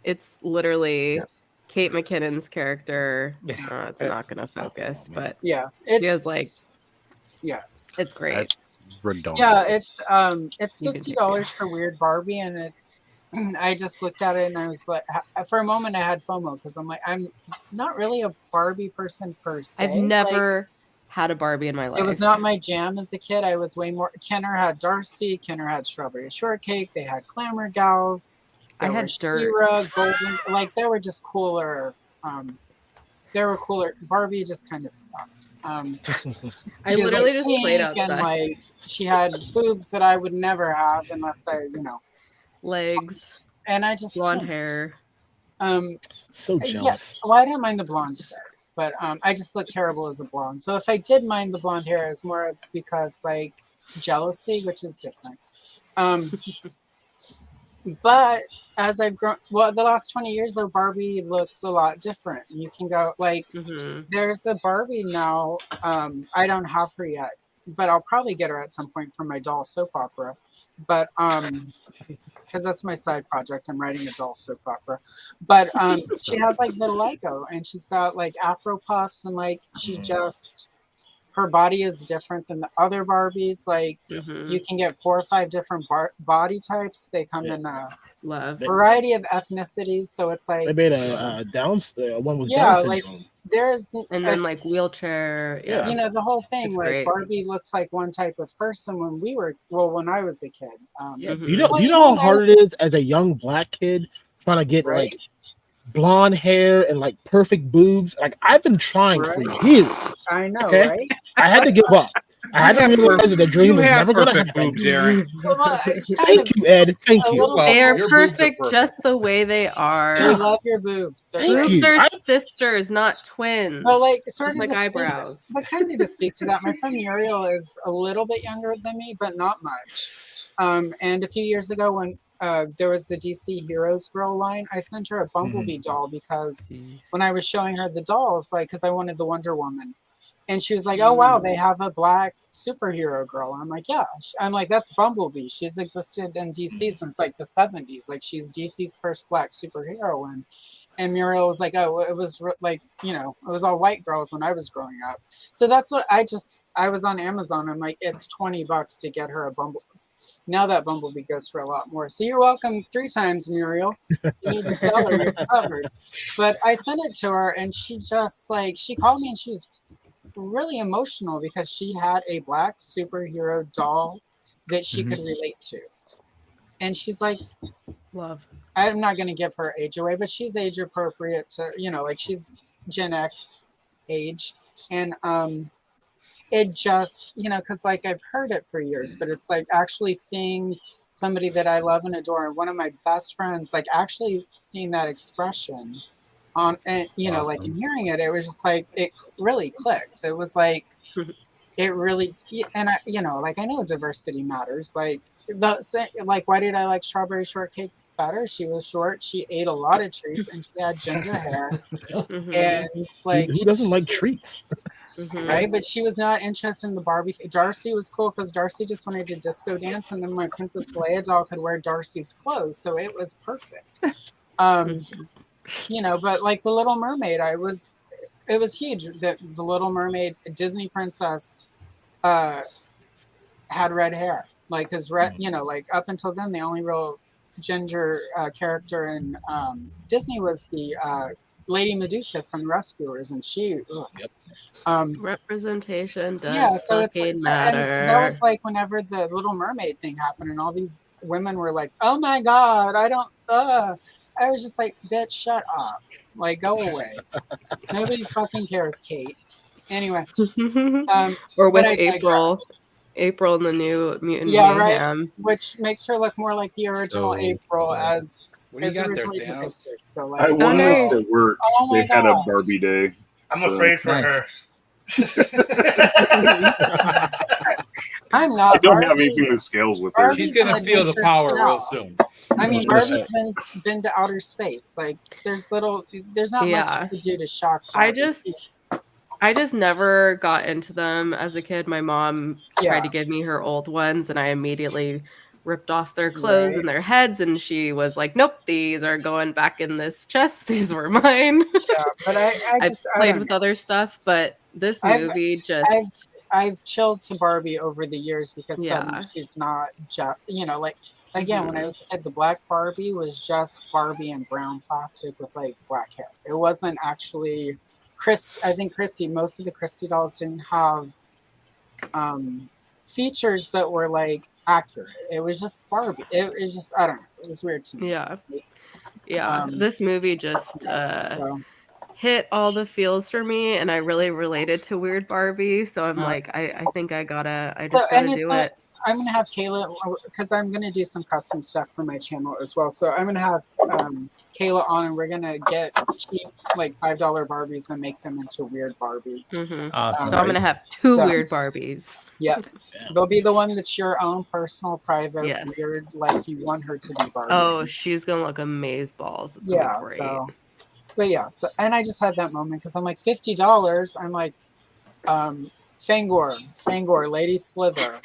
Speaker 15: It's literally Kate McKinnon's character. It's not gonna focus, but
Speaker 11: yeah,
Speaker 15: she has like, it's great.
Speaker 1: That's redundant.
Speaker 11: Yeah, it's $50 for Weird Barbie, and it's. I just looked at it and I was like, for a moment I had FOMO because I'm like, I'm not really a Barbie person per se.
Speaker 15: I've never had a Barbie in my life.
Speaker 11: It was not my jam as a kid. I was way more. Kenner had Darcy. Kenner had Strawberry Shortcake. They had Glamour Gals.
Speaker 15: I had Dirt.
Speaker 11: Shira, Golden. Like they were just cooler. They were cooler. Barbie just kind of sucked.
Speaker 15: I literally just played outside.
Speaker 11: And like she had boobs that I would never have unless I,
Speaker 15: legs,
Speaker 11: and I just
Speaker 15: blonde hair.
Speaker 19: So jealous.
Speaker 11: Yes. Well, I didn't mind the blonde hair, but I just looked terrible as a blonde. So if I did mind the blonde hair, it was more because like jealousy, which is different. But as I've grown, the last 20 years though, Barbie looks a lot different. You can go like, there's a Barbie now. I don't have her yet, but I'll probably get her at some point for my doll soap opera. but because that's my side project. I'm writing a doll soap opera, but she has like vitiligo, and she's got like afro puffs, and like she just her body is different than the other Barbies. Like you can get 4 or 5 different body types. They come in a variety of ethnicities, so it's like
Speaker 19: They made a one with
Speaker 11: yeah,
Speaker 19: Down
Speaker 11: like
Speaker 19: syndrome.
Speaker 11: there's
Speaker 15: And then like wheelchair. Yeah.
Speaker 11: you know, the whole thing,
Speaker 15: It's
Speaker 11: like
Speaker 15: great.
Speaker 11: Barbie looks like one type of person when I was a kid.
Speaker 19: Do you know how hard it is as a young black kid trying to get like blonde hair and like perfect boobs? Like I've been trying for years.
Speaker 11: I know,
Speaker 19: Okay?
Speaker 11: right?
Speaker 19: I had to give up. I had to realize that the dream was never going to happen.
Speaker 2: Boobs, Eric.
Speaker 19: Thank you, Ed. Thank you.
Speaker 15: They are perfect just the way they are.
Speaker 11: We love your boobs. They're
Speaker 19: Thank
Speaker 15: Boobs
Speaker 19: you.
Speaker 15: are sisters, not twins.
Speaker 11: But like sort
Speaker 15: Just
Speaker 11: of
Speaker 15: like
Speaker 11: to speak-
Speaker 15: eyebrows.
Speaker 11: but kind of to speak to that, my friend Muriel is a little bit younger than me, but not much. And a few years ago when there was the DC Heroes Girl line, I sent her a Bumblebee doll because when I was showing her the dolls, like because I wanted the Wonder Woman. And she was like, "Oh wow, they have a black superhero girl." I'm like, "Yeah." I'm like, "That's Bumblebee. She's existed in DC since like the 70s. Like she's DC's first black superheroine." And Muriel was like, "Oh, it was like, you know, it was all white girls when I was growing up." So that's what I was on Amazon. I'm like, it's $20 to get her a Bumblebee. Now that Bumblebee goes for a lot more. So you're welcome 3 times, Muriel. You need to tell her you're covered. But I sent it to her, and she just like she called me, and she was really emotional because she had a black superhero doll that she could relate to. And she's like,
Speaker 15: love.
Speaker 11: I'm not going to give her age away, but she's age appropriate to, you know, like she's Gen X age. And it just, you know, because like I've heard it for years, but it's like actually seeing somebody that I love and adore, and one of my best friends, like actually seeing that expression on, and you know, like and hearing it, it was just like it really clicked. It was like it really, and I, you know, like I know diversity matters. Like why did I like Strawberry Shortcake better? She was short. She ate a lot of treats, and she had ginger hair. And like,
Speaker 19: who doesn't like treats?
Speaker 11: Right, but she was not interested in the Barbie. Darcy was cool because Darcy just wanted to disco dance, and then my Princess Leia doll could wear Darcy's clothes, so it was perfect. You know, but like the Little Mermaid, it was huge that the Little Mermaid Disney princess had red hair, like because red, you know, like up until then the only real ginger character in Disney was the Lady Medusa from Rescuers, and she
Speaker 15: representation does fucking matter.
Speaker 11: And that was like whenever the Little Mermaid thing happened, and all these women were like, "Oh my god, I don't." I was just like, "Bitch, shut up! Like, go away. Nobody fucking cares, Kate." Anyway,
Speaker 15: or with
Speaker 11: but I
Speaker 15: April in the new Mutant
Speaker 11: yeah,
Speaker 15: Mayhem.
Speaker 11: right. Which makes her look more like the original April as
Speaker 2: What do you got there,
Speaker 11: originally
Speaker 2: Thanos?
Speaker 11: depicted. So like,
Speaker 3: I won
Speaker 11: nice.
Speaker 3: this at work.
Speaker 11: Oh my
Speaker 3: They had a
Speaker 11: God.
Speaker 3: Barbie day.
Speaker 16: I'm afraid for her.
Speaker 11: I'm
Speaker 3: I
Speaker 11: not.
Speaker 3: don't have
Speaker 11: Barbie-
Speaker 3: anything that scales with her.
Speaker 11: Barbie's
Speaker 2: She's gonna
Speaker 11: an
Speaker 2: feel the
Speaker 11: adventure
Speaker 2: power
Speaker 11: now.
Speaker 2: real soon.
Speaker 11: I mean,
Speaker 3: I was gonna
Speaker 11: Barbie's been to outer space. Like, there's not
Speaker 15: Yeah.
Speaker 11: much to do to shock.
Speaker 15: I
Speaker 11: Barbie.
Speaker 15: just never got into them as a kid. My mom tried to give me her old ones, and I immediately ripped off their clothes and their heads, and she was like, "Nope, these are going back in this chest. These were mine."
Speaker 11: Yeah, but I
Speaker 15: played
Speaker 11: don't
Speaker 15: with
Speaker 11: know.
Speaker 15: other stuff, but this
Speaker 11: I've-
Speaker 15: movie just
Speaker 11: I've chilled to Barbie over the years because suddenly
Speaker 15: Yeah.
Speaker 11: she's not just, you know, like, again, when I was a kid, the black Barbie was just Barbie in brown plastic with like black hair. It wasn't actually I think most of the Christie dolls didn't have features that were like accurate. It was just Barbie. It was just, I don't know. It was weird to me.
Speaker 15: Yeah. This movie just hit all the feels for me, and I really related to Weird Barbie. So I'm like, I think I just gotta do it.
Speaker 11: I'm gonna have Kayla, because I'm gonna do some custom stuff for my channel as well. So I'm gonna have Kayla on, and we're gonna get cheap, like $5 Barbies and make them into Weird Barbie.
Speaker 15: Awesome. So I'm gonna have 2 Weird Barbies.
Speaker 11: Yep. They'll be the one that's your own personal, private,
Speaker 15: Yes.
Speaker 11: weird, like you want her to be Barbie.
Speaker 15: Oh, she's gonna look amazeballs. It's gonna
Speaker 11: yeah.
Speaker 15: be great.
Speaker 11: So, but yeah. So, and I just had that moment because I'm like $50. I'm like, Fangor, Lady Slither.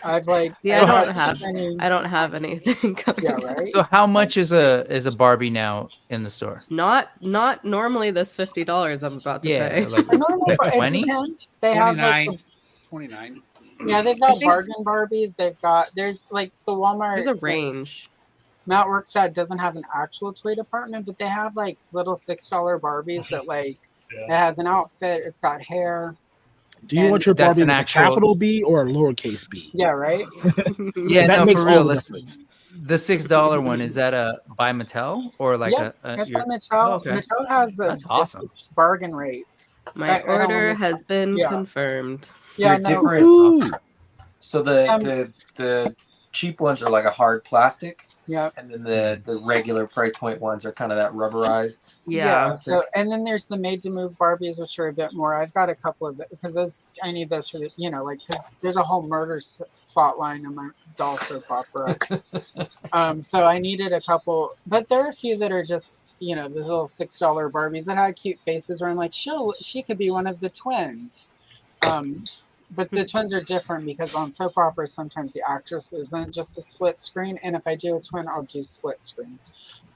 Speaker 11: I've like
Speaker 15: Yeah,
Speaker 11: I've
Speaker 15: I
Speaker 11: had
Speaker 15: don't
Speaker 11: so
Speaker 15: have.
Speaker 11: many.
Speaker 15: I don't have anything coming.
Speaker 11: Yeah,
Speaker 15: out.
Speaker 11: right.
Speaker 7: So how much is a Barbie now in the store?
Speaker 15: Not normally this $50 I'm about to
Speaker 7: Yeah,
Speaker 15: pay.
Speaker 7: like
Speaker 11: A normal,
Speaker 7: like
Speaker 11: it
Speaker 7: 20?
Speaker 11: depends. They have like
Speaker 2: 29.
Speaker 11: yeah, they've
Speaker 15: I
Speaker 11: got
Speaker 15: think
Speaker 11: bargain Barbies. They've got there's like the Walmart
Speaker 15: there's a
Speaker 11: that
Speaker 15: range.
Speaker 11: Matt works at doesn't have an actual toy department, but they have like little $6 Barbies that like it has an outfit, it's got hair.
Speaker 19: Do you want your
Speaker 7: That's
Speaker 19: Barbie
Speaker 7: an
Speaker 19: with
Speaker 7: actual-
Speaker 19: a capital B or a lowercase B?
Speaker 11: Yeah, right.
Speaker 7: Yeah,
Speaker 19: that
Speaker 7: no,
Speaker 19: makes
Speaker 7: for real.
Speaker 19: all the
Speaker 7: This,
Speaker 19: difference.
Speaker 7: the $6 one, is that a by Mattel or like
Speaker 11: Yep, it's
Speaker 7: your
Speaker 11: a Mattel.
Speaker 7: Oh, okay.
Speaker 11: Mattel has a
Speaker 7: That's awesome.
Speaker 11: bargain rate.
Speaker 15: My
Speaker 11: I don't
Speaker 15: order
Speaker 11: wanna
Speaker 15: has been confirmed.
Speaker 11: Yeah,
Speaker 18: They're
Speaker 11: no.
Speaker 18: different. So
Speaker 11: Um,
Speaker 18: the cheap ones are like a hard plastic.
Speaker 11: Yeah.
Speaker 18: And then the regular price point ones are kind of that rubberized.
Speaker 11: Yeah. So and then there's the made to move Barbies, which are a bit more. I've got a couple of because those I need those for the like because there's a whole murder plot line in my doll soap opera. So I needed a couple, but there are a few that are just those little $6 Barbies that had cute faces where I'm like, she could be one of the twins. But the twins are different because on soap operas sometimes the actress isn't just a split screen, and if I do a twin, I'll do split screen.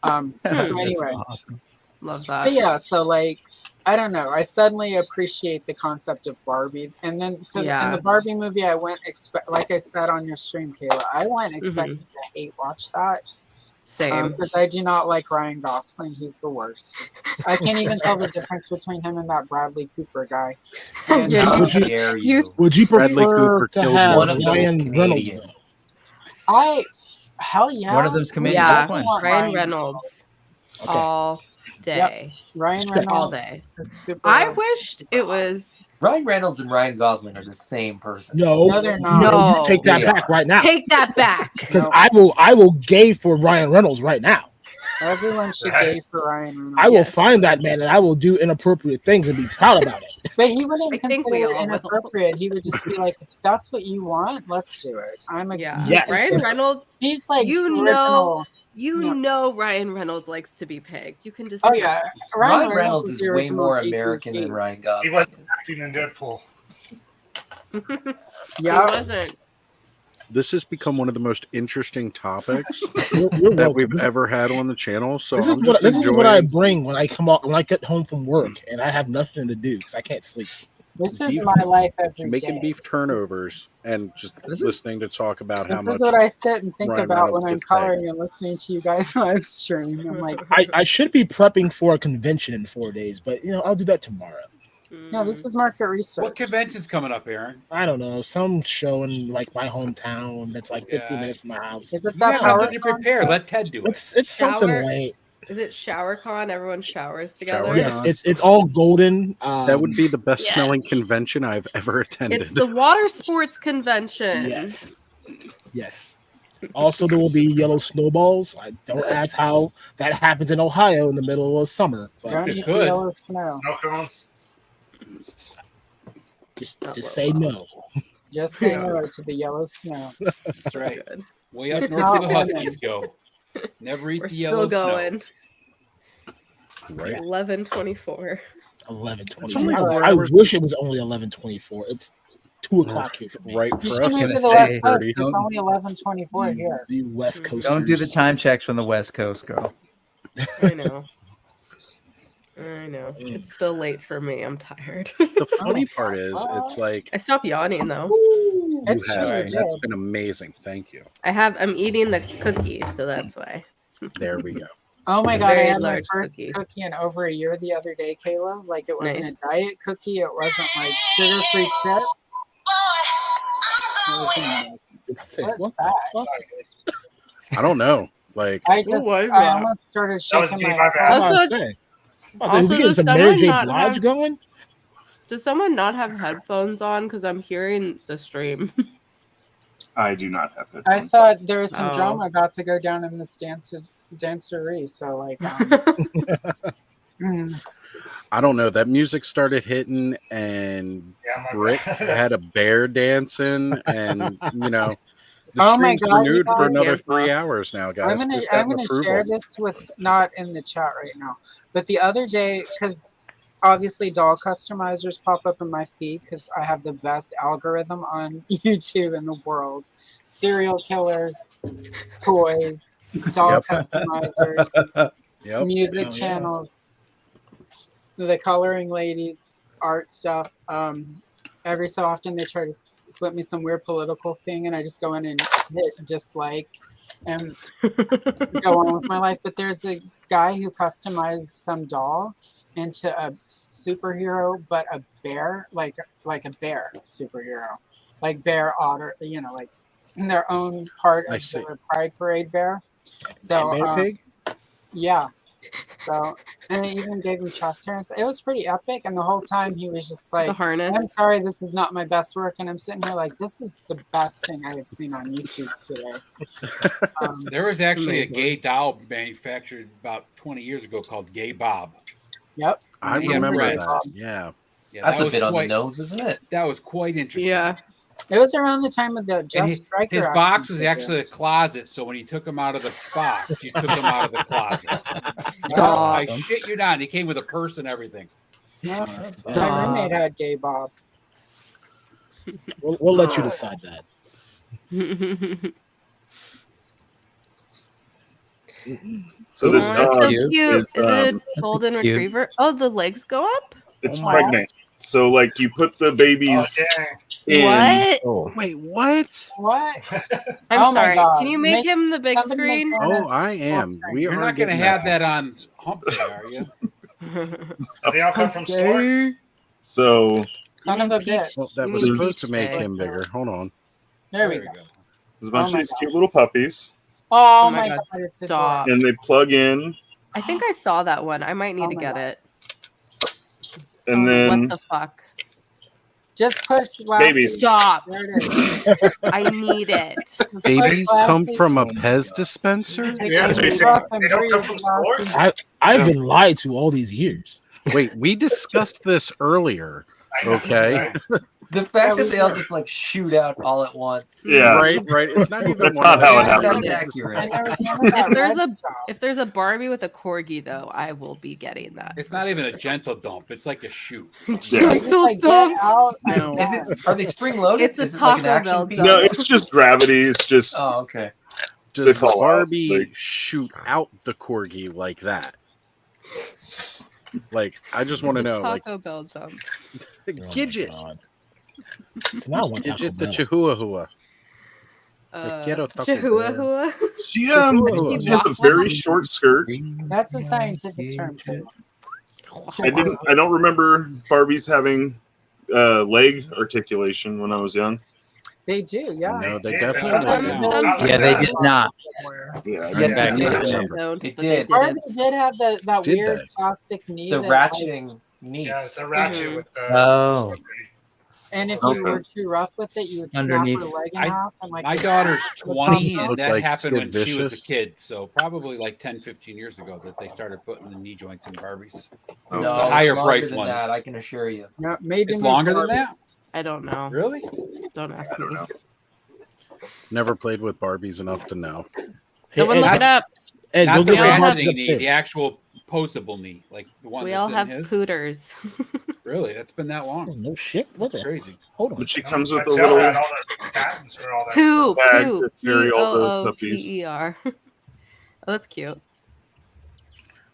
Speaker 11: So anyway,
Speaker 7: awesome.
Speaker 15: Love that.
Speaker 11: but yeah, so like I don't know. I suddenly appreciate the concept of Barbie, and then in
Speaker 15: Yeah.
Speaker 11: the Barbie movie, I went like I said on your stream, Kayla, I went expecting to hate watch that.
Speaker 15: Same.
Speaker 11: Because I do not like Ryan Gosling. He's the worst. I can't even tell the difference between him and that Bradley Cooper guy. And,
Speaker 15: Yeah,
Speaker 19: Would
Speaker 18: dare you?
Speaker 19: Would you
Speaker 1: Bradley
Speaker 19: prefer
Speaker 1: Cooper
Speaker 19: to
Speaker 1: killed
Speaker 19: have
Speaker 1: one of them.
Speaker 19: Ryan Reynolds
Speaker 18: Canadian.
Speaker 19: though?
Speaker 11: hell yeah.
Speaker 7: One of them's comedian.
Speaker 15: Yeah,
Speaker 7: Which one?
Speaker 15: Ryan Reynolds
Speaker 19: Okay.
Speaker 15: all day.
Speaker 11: Ryan
Speaker 19: Check.
Speaker 11: Reynolds
Speaker 15: All day.
Speaker 11: is super.
Speaker 15: I wished it was
Speaker 18: Ryan Reynolds and Ryan Gosling are the same person.
Speaker 11: No, they're not.
Speaker 15: No.
Speaker 19: You take that
Speaker 18: They
Speaker 19: back
Speaker 18: are.
Speaker 19: right now.
Speaker 15: take that back.
Speaker 19: Because I will gay for Ryan Reynolds right now.
Speaker 11: Everyone should gay for Ryan Reynolds.
Speaker 19: I will find that man and I will do inappropriate things and be proud about it.
Speaker 11: But he wouldn't
Speaker 15: I think we
Speaker 11: consider it
Speaker 15: all will.
Speaker 11: inappropriate. He would just be like, if that's what you want, let's do it. I'm a
Speaker 19: Yes.
Speaker 15: Ryan Reynolds.
Speaker 11: He's like
Speaker 15: You
Speaker 11: original.
Speaker 15: know, you know Ryan Reynolds likes to be pegged. You can just
Speaker 11: Oh
Speaker 15: tell.
Speaker 11: yeah,
Speaker 18: Ryan Reynolds
Speaker 11: is
Speaker 18: is
Speaker 11: the
Speaker 18: way
Speaker 11: original
Speaker 18: more
Speaker 11: KTP.
Speaker 18: American than Ryan
Speaker 16: He
Speaker 18: Gosling
Speaker 16: was
Speaker 18: is.
Speaker 16: acting in Deadpool.
Speaker 11: Yeah.
Speaker 15: He wasn't.
Speaker 1: This has become one of the most interesting topics
Speaker 19: You're
Speaker 1: that
Speaker 19: welcome.
Speaker 1: we've ever had on the channel. So
Speaker 19: This
Speaker 1: I'm
Speaker 19: is
Speaker 1: just
Speaker 19: this is what I
Speaker 1: enjoying.
Speaker 19: bring when I come out when I get home from work and I have nothing to do because I can't sleep.
Speaker 11: This is
Speaker 1: Beef-
Speaker 11: my life every
Speaker 1: making
Speaker 11: day.
Speaker 1: beef turnovers and just listening to talk about how
Speaker 11: This
Speaker 1: much
Speaker 11: is what I sit and think
Speaker 1: Ryan
Speaker 11: about
Speaker 1: Reynolds
Speaker 11: when I'm
Speaker 1: gets paid.
Speaker 11: coloring and listening to you guys live stream. I'm like,
Speaker 19: I should be prepping for a convention in 4 days, but I'll do that tomorrow.
Speaker 11: no, this is market research.
Speaker 2: What convention's coming up, Aaron?
Speaker 19: I don't know, some show in like my hometown that's like 15
Speaker 2: Yeah.
Speaker 19: minutes from my house.
Speaker 11: Is it
Speaker 2: You
Speaker 11: that
Speaker 2: have
Speaker 11: power?
Speaker 2: nothing to prepare. Let Ted do it.
Speaker 19: It's something
Speaker 15: Shower?
Speaker 19: late.
Speaker 15: Is it ShowerCon? Everyone showers together.
Speaker 1: Shower
Speaker 19: Yes,
Speaker 1: con.
Speaker 19: it's all golden.
Speaker 1: That would be the best
Speaker 15: Yes.
Speaker 1: smelling convention I've ever attended.
Speaker 15: It's the water sports convention.
Speaker 19: Yes. Also, there will be yellow snowballs. I don't ask how that happens in Ohio in the middle of summer. But
Speaker 11: Don't
Speaker 2: It
Speaker 11: eat the
Speaker 2: could.
Speaker 11: yellow snow.
Speaker 16: Snow cones.
Speaker 19: just say no.
Speaker 11: Just say no to the yellow snow.
Speaker 2: That's right. Way up
Speaker 11: It's
Speaker 2: north where
Speaker 11: not
Speaker 2: the
Speaker 11: women.
Speaker 2: Huskies go. Never eat
Speaker 15: We're
Speaker 2: the yellow
Speaker 15: still going.
Speaker 1: Right.
Speaker 15: 11:24.
Speaker 19: 11:24. I wish it was only 11:24. It's 2:00 here for me.
Speaker 1: Right
Speaker 11: You
Speaker 1: for
Speaker 11: should
Speaker 1: us.
Speaker 11: move to
Speaker 7: gonna
Speaker 11: the
Speaker 7: say,
Speaker 11: West Coast.
Speaker 1: 30.
Speaker 11: It's only 11:24 here.
Speaker 19: The West Coast.
Speaker 7: Don't do the time checks from the West Coast, girl.
Speaker 15: I know. I know. It's still late for me. I'm tired.
Speaker 1: The funny part is, it's like
Speaker 15: I stopped yawning though.
Speaker 1: you
Speaker 11: It's
Speaker 1: have.
Speaker 11: true,
Speaker 1: That's
Speaker 11: yeah.
Speaker 1: been amazing. Thank you.
Speaker 15: I'm eating the cookies, so that's why.
Speaker 1: There we go.
Speaker 11: Oh my god, I
Speaker 15: Very
Speaker 11: had my
Speaker 15: large
Speaker 11: first
Speaker 15: cookie.
Speaker 11: cookie in over a year the other day, Kayla. Like it wasn't
Speaker 15: Nice.
Speaker 11: a diet cookie. It wasn't like sugar-free chips. It was amazing. What's that?
Speaker 1: I don't know. Like
Speaker 11: I just,
Speaker 15: was
Speaker 11: I
Speaker 15: that?
Speaker 11: almost started
Speaker 16: That was
Speaker 11: shaking
Speaker 16: me,
Speaker 11: my
Speaker 16: my bad.
Speaker 11: head.
Speaker 19: I was
Speaker 15: Also-
Speaker 19: about to say.
Speaker 15: also,
Speaker 19: we getting
Speaker 15: does
Speaker 19: some
Speaker 15: someone
Speaker 19: Mary J.
Speaker 15: not
Speaker 19: Blige
Speaker 15: have-
Speaker 19: going?
Speaker 15: Does someone not have headphones on? Because I'm hearing the stream.
Speaker 3: I do not have it.
Speaker 11: I thought there was some
Speaker 15: Oh.
Speaker 11: drama about to go down in this dancery. So like,
Speaker 1: I don't know. That music started hitting, and
Speaker 16: Yeah, my
Speaker 1: Brick
Speaker 16: bad.
Speaker 1: had a bear dancing, and the
Speaker 11: Oh my
Speaker 1: stream's
Speaker 11: God, you
Speaker 1: renewed for
Speaker 11: guys.
Speaker 1: another
Speaker 15: Yeah.
Speaker 1: 3 hours now, guys.
Speaker 11: I'm
Speaker 1: We've
Speaker 11: gonna
Speaker 1: gotten
Speaker 11: share
Speaker 1: approval.
Speaker 11: this with not in the chat right now, but the other day because obviously doll customizers pop up in my feed because I have the best algorithm on YouTube in the world. Serial killers, toys, doll customizers,
Speaker 1: Yep.
Speaker 11: music
Speaker 1: Oh, yeah.
Speaker 11: channels, the coloring ladies, art stuff. Every so often they try to slip me some weird political thing, and I just go in and hit dislike and go on with my life. But there's a guy who customized some doll into a superhero, but a bear, like a bear superhero, like bear otter, like in their own part
Speaker 1: I
Speaker 11: of
Speaker 1: see.
Speaker 11: the Pride Parade bear. So
Speaker 20: Bear pig?
Speaker 11: yeah. So, and they even gave him chest hair. It was pretty epic. And the whole time he was just like,
Speaker 15: harness.
Speaker 11: I'm sorry, this is not my best work. And I'm sitting here like, this is the best thing I have seen on YouTube today.
Speaker 2: There was actually a
Speaker 11: amazing.
Speaker 2: gay doll manufactured about 20 years ago called Gay Bob.
Speaker 11: Yep.
Speaker 1: I
Speaker 2: Yeah,
Speaker 1: remember
Speaker 2: Fred.
Speaker 1: that. Yeah.
Speaker 2: Yeah,
Speaker 18: That's
Speaker 2: that
Speaker 18: a
Speaker 2: was
Speaker 18: bit on the
Speaker 2: quite-
Speaker 18: nose, isn't it?
Speaker 2: That was quite interesting.
Speaker 15: Yeah.
Speaker 11: It was around the time of the Jeff
Speaker 2: And
Speaker 11: Stryker.
Speaker 2: his
Speaker 11: action
Speaker 2: box was
Speaker 11: figure.
Speaker 2: actually a closet, so when you took him out of the box, you took him out of the closet.
Speaker 11: Stop.
Speaker 2: I shit you not. He came with a purse and everything.
Speaker 11: No, my roommate had Gay Bob.
Speaker 19: We'll let you decide that.
Speaker 3: So this
Speaker 15: Oh, it's so
Speaker 3: dog
Speaker 15: cute. Is it
Speaker 3: That's
Speaker 15: golden
Speaker 3: cute.
Speaker 15: retriever? Oh, the legs go up?
Speaker 3: it's
Speaker 15: Oh my
Speaker 3: pregnant. So like you put the babies in.
Speaker 15: What?
Speaker 3: Oh.
Speaker 1: Wait, what?
Speaker 11: What?
Speaker 15: I'm
Speaker 11: Oh my
Speaker 15: sorry.
Speaker 11: God.
Speaker 15: Can you make him the big
Speaker 11: somebody make
Speaker 15: screen?
Speaker 11: him
Speaker 1: Oh, I am. We
Speaker 2: You're
Speaker 1: are
Speaker 2: not going to
Speaker 1: getting
Speaker 2: have that on Hump Day, are you?
Speaker 16: They all come from sports.
Speaker 3: So
Speaker 11: Son of a bitch.
Speaker 1: Well, that
Speaker 15: You
Speaker 1: was
Speaker 15: mean
Speaker 1: supposed to
Speaker 15: peach
Speaker 1: make
Speaker 15: egg.
Speaker 1: him bigger. Hold on.
Speaker 11: There we go.
Speaker 3: there's a bunch
Speaker 11: Oh
Speaker 3: of
Speaker 11: my
Speaker 3: these cute little puppies,
Speaker 11: Oh,
Speaker 15: Oh my
Speaker 11: my
Speaker 15: God,
Speaker 11: God. It's
Speaker 15: stop.
Speaker 3: and they plug in,
Speaker 15: I think I saw that one. I might need
Speaker 11: Oh
Speaker 15: to
Speaker 11: my
Speaker 15: get
Speaker 11: God.
Speaker 15: it.
Speaker 3: and then
Speaker 15: What the fuck?
Speaker 11: Just push
Speaker 3: Babies.
Speaker 15: Stop.
Speaker 11: There it is.
Speaker 15: I need it.
Speaker 1: Babies come
Speaker 11: Lassie.
Speaker 1: from a Pez dispenser?
Speaker 16: Yeah, that's what you're saying. They don't come from sports.
Speaker 19: I've been lied to all these years.
Speaker 1: Wait, we discussed this earlier. Okay.
Speaker 18: The fact that they all just like shoot out all at once.
Speaker 3: Yeah.
Speaker 1: Right. It's not even
Speaker 3: That's
Speaker 1: one
Speaker 3: not how it
Speaker 18: That's
Speaker 3: happens.
Speaker 18: accurate.
Speaker 15: If there's a Barbie with a corgi though, I will be getting that.
Speaker 2: It's not even a gentle dump. It's like a shoot.
Speaker 3: Yeah.
Speaker 11: Like, get out.
Speaker 1: No.
Speaker 18: Is it? Are they spring loaded?
Speaker 15: It's a
Speaker 18: Is it like an
Speaker 15: Taco
Speaker 18: action
Speaker 15: Bell
Speaker 18: figure?
Speaker 3: No, it's just gravity. It's just
Speaker 18: Oh, okay.
Speaker 3: They
Speaker 1: Does
Speaker 3: fall out,
Speaker 1: Barbie
Speaker 3: like-
Speaker 1: shoot out the corgi like that? Like, I just want to know. Like,
Speaker 15: Taco Bell dump.
Speaker 1: Gidget.
Speaker 19: So now I want Taco
Speaker 1: Gidget the
Speaker 19: Bell.
Speaker 1: Chihuahua. Quiero Taco
Speaker 15: Chihuahua.
Speaker 3: she she has a very short skirt.
Speaker 11: That's a scientific term.
Speaker 3: I don't remember Barbies having leg articulation when I was young.
Speaker 11: They do, yeah.
Speaker 1: No, they
Speaker 11: Some
Speaker 1: definitely
Speaker 11: of
Speaker 1: do.
Speaker 11: them
Speaker 7: Yeah, they did not.
Speaker 3: Yeah,
Speaker 18: Yes,
Speaker 1: I
Speaker 18: they did.
Speaker 1: remember.
Speaker 15: Don't,
Speaker 18: They
Speaker 15: but they
Speaker 18: did.
Speaker 11: Barbie did have that
Speaker 1: Did
Speaker 11: weird
Speaker 1: they?
Speaker 11: plastic knee.
Speaker 18: The
Speaker 11: that, like,
Speaker 18: ratcheting knee.
Speaker 16: Yeah, it's the ratchet with the.
Speaker 7: Oh.
Speaker 11: and if
Speaker 3: Okay.
Speaker 11: you were too rough with it, you would
Speaker 7: Underneath.
Speaker 11: snap her leg in
Speaker 2: I-
Speaker 11: half. And like
Speaker 2: My daughter's 20, and
Speaker 1: Look
Speaker 2: that
Speaker 1: like
Speaker 2: happened when
Speaker 1: Sid
Speaker 2: she was a
Speaker 1: Vicious.
Speaker 2: kid. So probably like 10, 15 years ago that they started putting the knee joints in Barbies.
Speaker 18: No,
Speaker 2: The
Speaker 18: it's
Speaker 2: higher
Speaker 18: longer
Speaker 2: priced
Speaker 18: than
Speaker 2: ones.
Speaker 18: that, I can assure you.
Speaker 11: Yeah, maybe
Speaker 2: It's longer than
Speaker 11: Barbie.
Speaker 2: that?
Speaker 15: I don't know.
Speaker 2: Really?
Speaker 15: Don't ask me.
Speaker 1: Never played with Barbies enough to know.
Speaker 15: Someone
Speaker 19: Hey,
Speaker 15: look
Speaker 19: Ed,
Speaker 15: it up.
Speaker 19: Ed,
Speaker 2: Not
Speaker 19: go
Speaker 2: the
Speaker 19: get your marbles
Speaker 2: ratcheting knee,
Speaker 19: upstairs.
Speaker 2: the actual posable knee, like the one
Speaker 15: We
Speaker 2: that's
Speaker 15: all
Speaker 2: in
Speaker 15: have
Speaker 2: his.
Speaker 15: pooters.
Speaker 2: Really? That's been that
Speaker 19: Oh,
Speaker 2: long.
Speaker 19: no shit. What the?
Speaker 2: Crazy.
Speaker 19: Hold on.
Speaker 3: But she comes with a
Speaker 16: Mattel
Speaker 3: little
Speaker 16: had all the patents for all that
Speaker 15: Poo,
Speaker 16: stuff.
Speaker 3: bag
Speaker 15: poo,
Speaker 3: to carry all the
Speaker 15: Pooter. Oh, that's cute.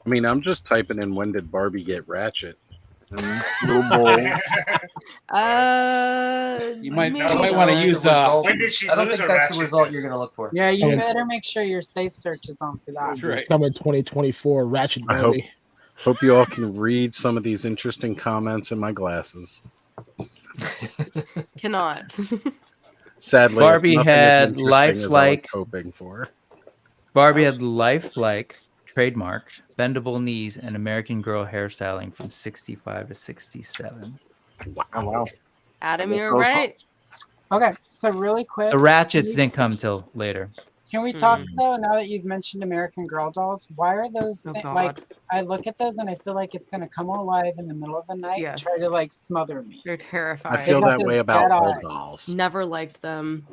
Speaker 1: I mean, I'm just typing in when did Barbie get ratchet?
Speaker 3: And little bowl.
Speaker 2: You might
Speaker 15: maybe
Speaker 2: want to
Speaker 18: No,
Speaker 2: use
Speaker 18: the result-
Speaker 16: When did she
Speaker 18: I don't
Speaker 16: lose
Speaker 18: think
Speaker 16: her
Speaker 18: that's the result
Speaker 16: ratchetness?
Speaker 18: you're going to look for.
Speaker 11: Yeah, you
Speaker 19: Oh.
Speaker 11: better make sure your safe search is on for that.
Speaker 2: That's right.
Speaker 19: Coming 2024 Ratchet
Speaker 1: I
Speaker 19: Barbie.
Speaker 1: Hope you all can read some of these interesting comments in my glasses.
Speaker 15: Cannot.
Speaker 1: Sadly, it's
Speaker 7: Barbie
Speaker 1: nothing as
Speaker 7: had
Speaker 1: interesting as I was
Speaker 7: lifelike.
Speaker 1: hoping for.
Speaker 7: Barbie had lifelike trademarked bendable knees and American Girl hairstyling from 65 to 67.
Speaker 3: Wow.
Speaker 15: Adam,
Speaker 3: That's
Speaker 15: you're
Speaker 3: so
Speaker 15: right.
Speaker 11: Okay, so really quick.
Speaker 7: The ratchets didn't come till later.
Speaker 11: Can we talk though? Now that you've mentioned American Girl dolls, why are those
Speaker 15: Oh,
Speaker 11: thi-
Speaker 15: God.
Speaker 11: like? I look at those and I feel like it's gonna come alive in the middle of the night
Speaker 15: Yes.
Speaker 11: and try to like smother me.
Speaker 15: They're
Speaker 1: I
Speaker 15: terrifying.
Speaker 1: feel
Speaker 11: got
Speaker 1: that
Speaker 11: those
Speaker 1: way about
Speaker 11: dead
Speaker 1: all
Speaker 11: eyes.
Speaker 1: dolls.
Speaker 15: Never liked them.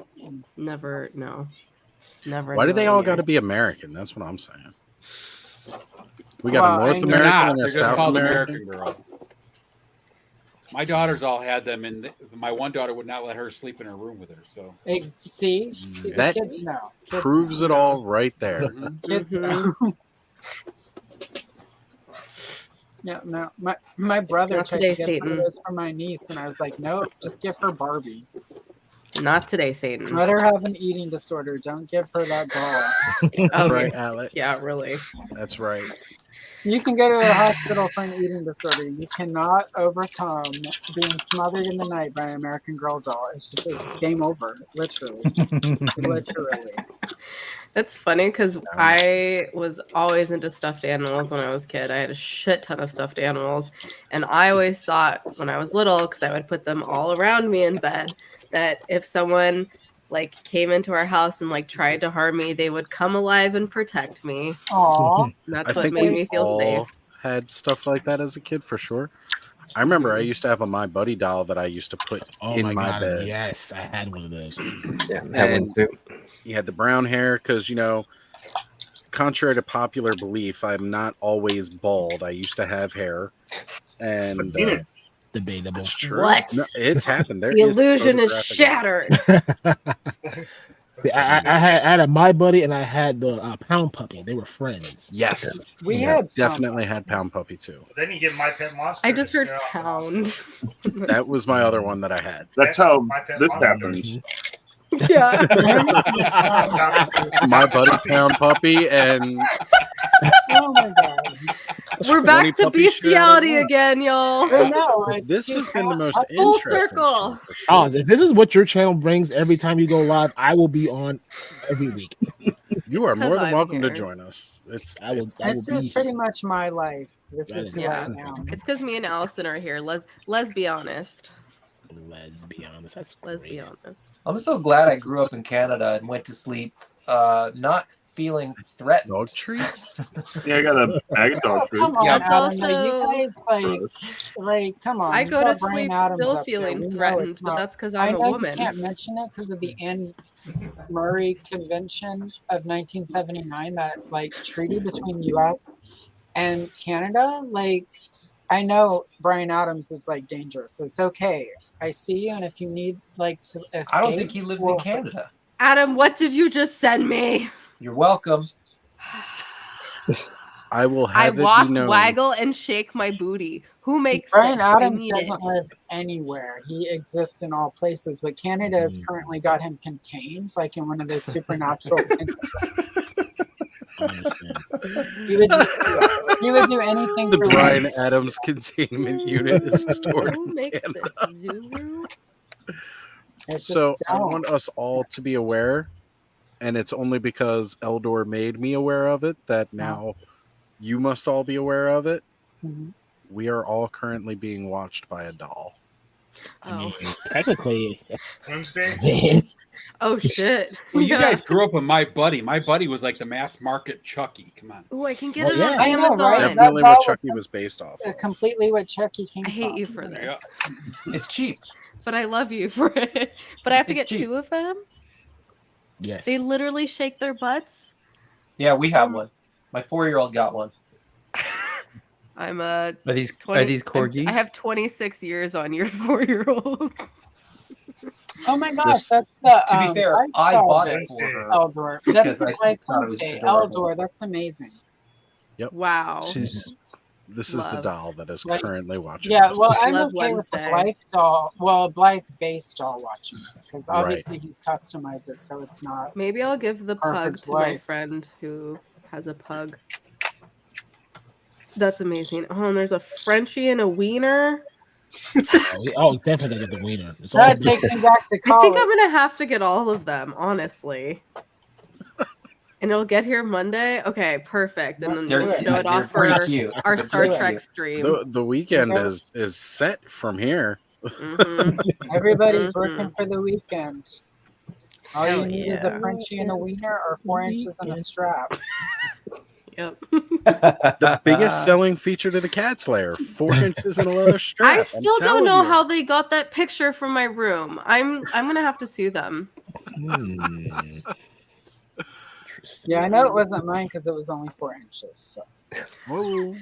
Speaker 15: Never, no. Never. in
Speaker 1: Why do
Speaker 15: a
Speaker 1: they
Speaker 15: million
Speaker 1: all got to
Speaker 15: years.
Speaker 1: be American? That's what I'm saying. We got
Speaker 11: Well,
Speaker 1: a North
Speaker 11: I mean,
Speaker 2: They're
Speaker 1: American
Speaker 2: not.
Speaker 1: and
Speaker 2: They're
Speaker 1: a
Speaker 2: just
Speaker 1: South
Speaker 2: called
Speaker 1: American.
Speaker 2: American Girl. My daughters all had them, and my one daughter would not let her sleep in her room with her. So
Speaker 11: See, the
Speaker 1: That
Speaker 11: kids know. Kids
Speaker 1: proves
Speaker 11: know.
Speaker 1: it all right there.
Speaker 11: Kids know. Yeah, no, my brother
Speaker 15: Not
Speaker 11: tried
Speaker 15: today,
Speaker 11: to get
Speaker 15: Satan.
Speaker 11: photos for my niece, and I was like, nope, just give her Barbie.
Speaker 15: Not today, Satan.
Speaker 11: Let her have an eating disorder. Don't give her that doll.
Speaker 15: Oh,
Speaker 1: Right,
Speaker 15: yeah.
Speaker 1: Alex.
Speaker 15: Yeah, really.
Speaker 1: That's right.
Speaker 11: You can go to the hospital for an eating disorder. You cannot overcome being smothered in the night by an American Girl doll. It's game over, literally. Literally.
Speaker 15: It's funny because I was always into stuffed animals when I was a kid. I had a shit ton of stuffed animals. And I always thought when I was little, because I would put them all around me in bed, that if someone like came into our house and like tried to harm me, they would come alive and protect me.
Speaker 11: Aww.
Speaker 15: That's
Speaker 1: I
Speaker 15: what
Speaker 1: think
Speaker 15: made
Speaker 1: we
Speaker 15: me feel
Speaker 1: all
Speaker 15: safe.
Speaker 1: had stuff like that as a kid for sure. I remember I used to have a My Buddy doll that I used to put
Speaker 19: Oh
Speaker 1: in
Speaker 19: my
Speaker 1: my
Speaker 19: god!
Speaker 1: bed.
Speaker 19: Yes, I had one of those.
Speaker 14: Yeah, I had one
Speaker 1: And
Speaker 14: too.
Speaker 1: he had the brown hair because, contrary to popular belief, I'm not always bald. I used to have hair. And
Speaker 3: I've seen it.
Speaker 19: Debatable.
Speaker 1: It's true.
Speaker 15: What?
Speaker 1: No, it's happened. There
Speaker 15: The
Speaker 1: is
Speaker 15: illusion is
Speaker 1: photographic
Speaker 15: shattered.
Speaker 19: I had a My Buddy and I had the Pound Puppy. They were friends.
Speaker 1: Yes.
Speaker 11: We
Speaker 1: Yeah,
Speaker 11: had
Speaker 1: definitely had Pound Puppy too.
Speaker 16: Then you get My Pet Monster.
Speaker 15: I just
Speaker 16: to
Speaker 15: heard
Speaker 16: scare off the
Speaker 15: pound.
Speaker 1: That was my other one that I had.
Speaker 3: That's how
Speaker 16: My Pet
Speaker 3: this
Speaker 16: Monster.
Speaker 3: happened.
Speaker 15: Yeah.
Speaker 1: My Buddy Pound Puppy and
Speaker 11: Oh my god.
Speaker 15: We're
Speaker 1: 20
Speaker 15: back to
Speaker 1: puppies sharing a
Speaker 15: bestiality
Speaker 1: room.
Speaker 15: again, y'all.
Speaker 11: I know. It's
Speaker 1: This has
Speaker 11: just
Speaker 1: been the most
Speaker 15: Full
Speaker 1: interesting
Speaker 15: circle.
Speaker 1: show for sure.
Speaker 19: Oz, if this is what your channel brings every time you go live, I will be on every week.
Speaker 1: You are
Speaker 15: 'cause
Speaker 1: more than
Speaker 15: I'm
Speaker 1: welcome to
Speaker 15: here.
Speaker 1: join us.
Speaker 19: I will
Speaker 11: This is
Speaker 19: be
Speaker 11: pretty much my life. This
Speaker 19: That
Speaker 11: is
Speaker 19: is
Speaker 11: who
Speaker 15: Yeah.
Speaker 11: I am.
Speaker 15: It's because me and Allison are here. Let's be honest.
Speaker 19: Let's be honest. That's
Speaker 15: Let's be
Speaker 19: great.
Speaker 15: honest.
Speaker 18: I'm so glad I grew up in Canada and went to sleep not feeling threatened.
Speaker 1: Dog treat?
Speaker 3: Yeah, I got a bag of dog food.
Speaker 11: Come on,
Speaker 15: That's
Speaker 11: Adam. Like, you
Speaker 15: also-
Speaker 11: guys, like, come on.
Speaker 15: I
Speaker 11: you
Speaker 15: go
Speaker 11: got
Speaker 15: to
Speaker 11: Brian
Speaker 15: sleep
Speaker 11: Adams
Speaker 15: still
Speaker 11: up there.
Speaker 15: feeling
Speaker 11: We know
Speaker 15: threatened,
Speaker 11: it's
Speaker 15: but
Speaker 11: not-
Speaker 15: that's because
Speaker 11: I
Speaker 15: I'm a
Speaker 11: know
Speaker 15: woman.
Speaker 11: you can't mention it because of the Anne Murray Convention of 1979, that like treaty between U.S. and Canada. Like, I know Brian Adams is like dangerous. It's okay. I see you, and if you need like to escape,
Speaker 18: I don't think he lives in
Speaker 11: we'll-
Speaker 18: Canada.
Speaker 15: Adam, what did you just send me?
Speaker 18: You're welcome.
Speaker 1: I will
Speaker 15: I
Speaker 1: have it
Speaker 15: walk,
Speaker 1: be known.
Speaker 15: waggle, and shake my booty. Who makes
Speaker 11: Brian
Speaker 15: this? I
Speaker 11: Adams
Speaker 15: need
Speaker 11: doesn't
Speaker 15: it.
Speaker 11: live anywhere. He exists in all places, but Canada has currently got him contained, like in one of those supernatural.
Speaker 19: I understand.
Speaker 11: He would do anything
Speaker 1: The
Speaker 11: for
Speaker 1: Brian
Speaker 11: life.
Speaker 1: Adams containment unit is stored
Speaker 15: Who
Speaker 1: in
Speaker 15: makes
Speaker 1: Canada.
Speaker 15: this? Zuru?
Speaker 11: It's
Speaker 1: So
Speaker 11: just
Speaker 1: I
Speaker 11: don't.
Speaker 1: want us all to be aware, and it's only because Eldor made me aware of it that now you must all be aware of it.
Speaker 11: Mhm.
Speaker 1: We are all currently being watched by a doll.
Speaker 19: I mean,
Speaker 15: Oh.
Speaker 19: technically,
Speaker 16: Wednesday.
Speaker 15: Oh shit.
Speaker 2: Well, you
Speaker 15: Yeah.
Speaker 2: guys grew up with My Buddy. My Buddy was like the mass market Chucky. Come on.
Speaker 15: Ooh, I can get
Speaker 19: Well,
Speaker 15: it
Speaker 19: yeah.
Speaker 15: on
Speaker 11: I know,
Speaker 15: Amazon.
Speaker 11: right?
Speaker 1: Definitely
Speaker 11: That
Speaker 1: what
Speaker 11: doll
Speaker 1: Chucky
Speaker 11: was
Speaker 1: was based off of.
Speaker 11: completely what Chucky came
Speaker 15: I hate
Speaker 11: from.
Speaker 15: you for this,
Speaker 18: It's cheap.
Speaker 15: but I love you for it. But I have to
Speaker 18: It's
Speaker 15: get
Speaker 18: cheap.
Speaker 15: 2 of them.
Speaker 19: yes.
Speaker 15: They literally shake their butts.
Speaker 18: Yeah, we have one. My 4-year-old got one.
Speaker 15: I'm
Speaker 7: Are these
Speaker 15: 20
Speaker 7: are these corgis?
Speaker 15: I have 26 years on your 4-year-old.
Speaker 11: Oh my gosh,
Speaker 1: This-
Speaker 11: that's the.
Speaker 18: To be fair,
Speaker 11: Life
Speaker 18: I
Speaker 11: doll
Speaker 18: bought
Speaker 11: day.
Speaker 18: it for her
Speaker 11: Eldor. That's
Speaker 18: because
Speaker 11: the
Speaker 18: I
Speaker 11: Life
Speaker 18: thought it was
Speaker 11: Wednesday.
Speaker 18: adorable.
Speaker 11: Eldor. That's amazing.
Speaker 15: Wow.
Speaker 1: This is the
Speaker 15: Love.
Speaker 1: doll that is
Speaker 11: Like,
Speaker 1: currently watching.
Speaker 11: Yeah,
Speaker 1: this.
Speaker 11: well, I'm
Speaker 15: Love
Speaker 11: okay with the
Speaker 15: Wednesday.
Speaker 11: Blythe doll. Well, Blythe base doll watching this because
Speaker 1: Right.
Speaker 11: obviously he's customized it, so it's not.
Speaker 15: Maybe I'll give the pug
Speaker 11: Perfect
Speaker 15: to my
Speaker 11: wife.
Speaker 15: friend who has a pug. That's amazing. Oh, and there's a Frenchie and a wiener.
Speaker 19: Definitely get the wiener. It's all
Speaker 11: That takes me back to
Speaker 15: I
Speaker 11: college.
Speaker 15: think I'm gonna have to get all of them, honestly. And it'll get here Monday. Okay, perfect. And then
Speaker 18: They're-
Speaker 15: we'll show it
Speaker 18: they're
Speaker 15: off for
Speaker 18: pretty cute.
Speaker 15: our
Speaker 18: They're
Speaker 15: Star
Speaker 18: pretty
Speaker 15: Trek
Speaker 18: cute.
Speaker 15: stream.
Speaker 1: The weekend
Speaker 11: Yeah.
Speaker 1: is set from here.
Speaker 15: Mhm.
Speaker 11: Everybody's
Speaker 15: Mhm.
Speaker 11: working for the weekend. All
Speaker 15: Hell
Speaker 11: you need is a Frenchie and a wiener, or 4 inches and a strap.
Speaker 15: Yep.
Speaker 1: The biggest selling feature to the Cat's Lair, 4 inches and a leather strap.
Speaker 15: I
Speaker 1: I'm
Speaker 15: still don't
Speaker 1: telling
Speaker 15: know
Speaker 1: you.
Speaker 15: how they got that picture from my room. I'm gonna have to sue them.
Speaker 11: Yeah, I know it wasn't mine because it was only 4 inches. So.
Speaker 1: Whoa.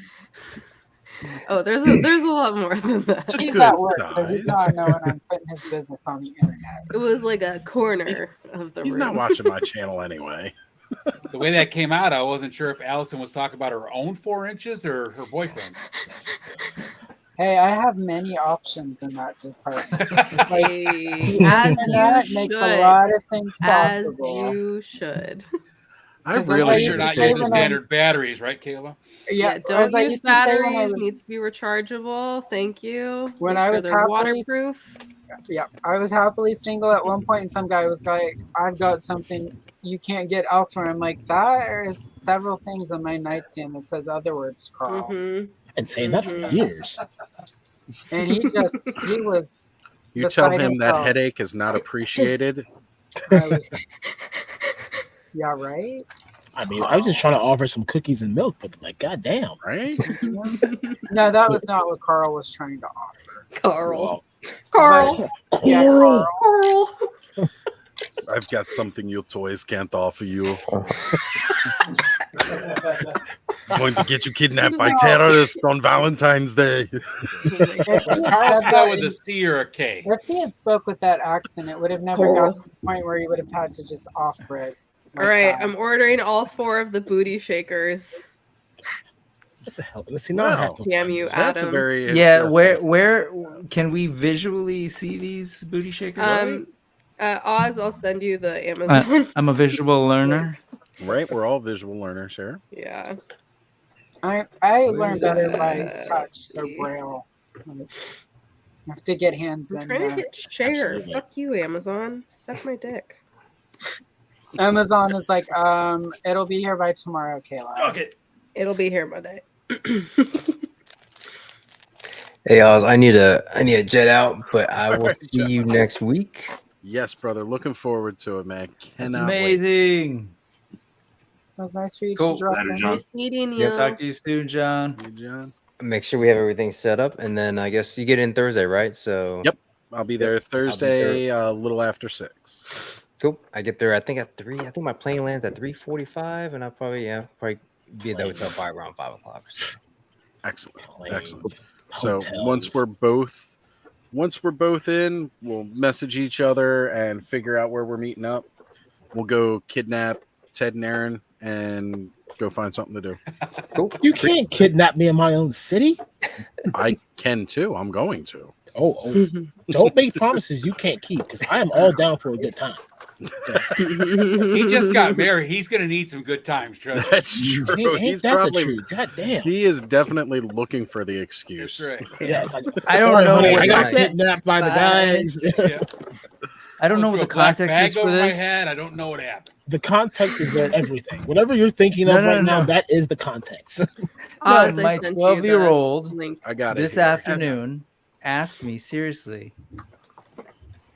Speaker 15: Oh, there's a lot more than that.
Speaker 11: He's
Speaker 1: good
Speaker 11: at work, so
Speaker 1: size.
Speaker 11: he's not knowing I'm putting his business on the internet.
Speaker 15: It was like a corner of the
Speaker 1: He's
Speaker 15: room.
Speaker 1: not watching my channel anyway.
Speaker 2: The way that came out, I wasn't sure if Allison was talking about her own 4 inches or her boyfriend's.
Speaker 11: Hey, I have many options in that department. Like,
Speaker 15: Hey,
Speaker 11: the
Speaker 15: as
Speaker 11: internet
Speaker 15: you
Speaker 11: makes
Speaker 15: should.
Speaker 11: a lot of things
Speaker 15: As
Speaker 11: possible.
Speaker 15: you should.
Speaker 1: I
Speaker 11: Because
Speaker 1: really
Speaker 2: You're
Speaker 1: should
Speaker 2: not
Speaker 11: say
Speaker 2: using
Speaker 11: when I-
Speaker 2: standard batteries, right, Kayla?
Speaker 11: Yeah,
Speaker 15: don't
Speaker 11: as I
Speaker 15: use
Speaker 11: used to say when I
Speaker 15: batteries.
Speaker 11: was-
Speaker 15: Needs to be rechargeable. Thank you.
Speaker 11: When
Speaker 15: Make
Speaker 11: I
Speaker 15: sure
Speaker 11: was
Speaker 15: they're
Speaker 11: happily-
Speaker 15: waterproof.
Speaker 11: Yeah, I was happily single at one point, and some guy was like, "I've got something you can't get elsewhere." I'm like, "That is several things on my nightstand that says other words, Carl."
Speaker 15: Mm-hmm.
Speaker 19: And saying that for years.
Speaker 11: And he was.
Speaker 1: You tell
Speaker 11: beside
Speaker 1: him that
Speaker 11: himself.
Speaker 1: headache is not appreciated.
Speaker 11: Right. Yeah, right.
Speaker 19: I mean, I was just trying to offer some cookies and milk, but like, goddamn,
Speaker 1: right?
Speaker 11: No, that was not what Carl was trying to offer.
Speaker 15: Carl.
Speaker 11: Carl. Yeah,
Speaker 19: Carl.
Speaker 11: Carl.
Speaker 1: I've got something your toys can't offer you. Going to get you kidnapped by terrorists on Valentine's Day.
Speaker 2: Was Carl spelled with a C or a K?
Speaker 11: If he had spoke with that accent, it would have never
Speaker 15: Carl.
Speaker 11: got to the point where he would have had to just offer it.
Speaker 15: All right, I'm ordering all 4 of the booty shakers.
Speaker 19: What the hell? Let's see now. I have to
Speaker 15: Damn you,
Speaker 1: So that's a
Speaker 15: Adam.
Speaker 1: very
Speaker 7: Yeah, where can we visually see these booty shakers?
Speaker 15: Oz, I'll send you the Amazon.
Speaker 7: I'm a visual learner.
Speaker 1: Right, we're all visual learners here.
Speaker 15: Yeah.
Speaker 11: I learned better by touch, so braille. Like, you have to get hands
Speaker 15: I'm
Speaker 11: in.
Speaker 15: trying to hit share.
Speaker 11: Absolutely.
Speaker 15: Fuck you, Amazon. Suck my dick.
Speaker 11: Amazon is like, it'll be here by tomorrow, Kayla.
Speaker 15: Okay. It'll be here Monday.
Speaker 14: Hey Oz, I need to jet out, but I will see you next week.
Speaker 1: Yes, brother. Looking forward to it, man.
Speaker 7: It's
Speaker 1: Cannot wait.
Speaker 7: amazing.
Speaker 11: It was nice for you
Speaker 7: Cool.
Speaker 11: to drop
Speaker 3: Later,
Speaker 11: in.
Speaker 3: John.
Speaker 15: Nice meeting you.
Speaker 7: Yeah, talk to you soon, John.
Speaker 1: Hey, John.
Speaker 14: Make sure we have everything set up, and then I guess you get in Thursday, right? So
Speaker 1: Yep. I'll be there Thursday, a little after 6.
Speaker 14: cool. I get there, I think at 3. I think my plane lands at 3:45, and I'll probably be at the hotel by around 5 o'clock. So.
Speaker 1: Excellent.
Speaker 19: Planes,
Speaker 1: Excellent. So
Speaker 19: hotels.
Speaker 1: once we're both in, we'll message each other and figure out where we're meeting up. We'll go kidnap Ted and Aaron and go find something to do.
Speaker 14: Cool.
Speaker 19: You can't kidnap me in my own city.
Speaker 1: I can too. I'm going to.
Speaker 19: Oh, don't make promises you can't keep, because I am all down for a good time.
Speaker 2: He just got married. He's going to need some good times, trust me.
Speaker 1: That's true.
Speaker 19: Ain't
Speaker 1: He's
Speaker 19: that the
Speaker 1: probably
Speaker 19: truth? God damn.
Speaker 1: he is definitely looking for the excuse.
Speaker 2: That's right.
Speaker 19: Yes,
Speaker 7: I don't
Speaker 19: sorry,
Speaker 7: know
Speaker 19: honey,
Speaker 7: what
Speaker 19: I got
Speaker 7: the-
Speaker 19: kidnapped by the guys.
Speaker 2: Yeah.
Speaker 7: I don't know
Speaker 2: Went
Speaker 7: what the
Speaker 2: through a black
Speaker 7: context
Speaker 2: bag
Speaker 7: is for
Speaker 2: over my
Speaker 7: this.
Speaker 2: head. I don't know what happened.
Speaker 19: The context is there, everything. Whatever you're thinking of right now, that is the context.
Speaker 15: Oz, I
Speaker 7: my
Speaker 15: sent you
Speaker 7: 12-year-old
Speaker 15: the link.
Speaker 1: I got it.
Speaker 7: this
Speaker 1: here.
Speaker 7: afternoon asked me seriously.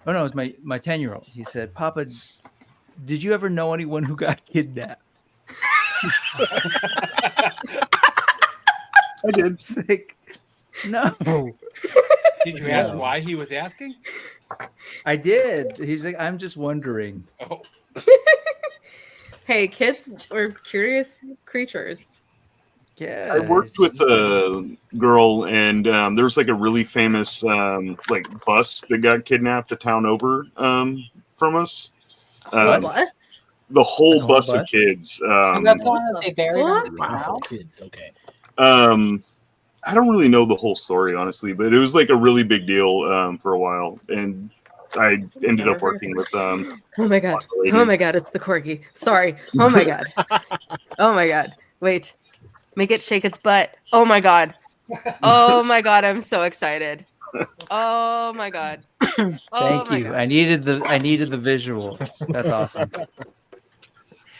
Speaker 7: Oh no, it was my 10-year-old. He said, "Papa, did you ever know anyone who got kidnapped?"
Speaker 3: I did.
Speaker 7: It's like, no.
Speaker 2: Did you ask why he was asking?
Speaker 7: I did. He's like, I'm just wondering.
Speaker 2: Oh.
Speaker 15: Hey, kids are curious creatures.
Speaker 7: Yeah.
Speaker 3: I worked with a girl, and there was like a really famous like bus that got kidnapped a town over from us.
Speaker 15: What?
Speaker 3: The whole
Speaker 7: The whole
Speaker 3: bus of
Speaker 7: bus?
Speaker 3: kids.
Speaker 11: That's the one that they buried under the
Speaker 19: Wow,
Speaker 11: ground.
Speaker 19: kids, okay.
Speaker 3: I don't really know the whole story, honestly, but it was like a really big deal for a while, and I ended up working with
Speaker 15: Oh my god.
Speaker 3: ladies.
Speaker 15: Oh my god, it's the corgi. Sorry. Oh my god. Oh my god. Wait. Make it shake its butt. Oh my god. Oh my god, I'm so excited. Oh my god. Oh
Speaker 7: Thank
Speaker 15: my
Speaker 7: you.
Speaker 15: God.
Speaker 7: I needed the visual. That's awesome.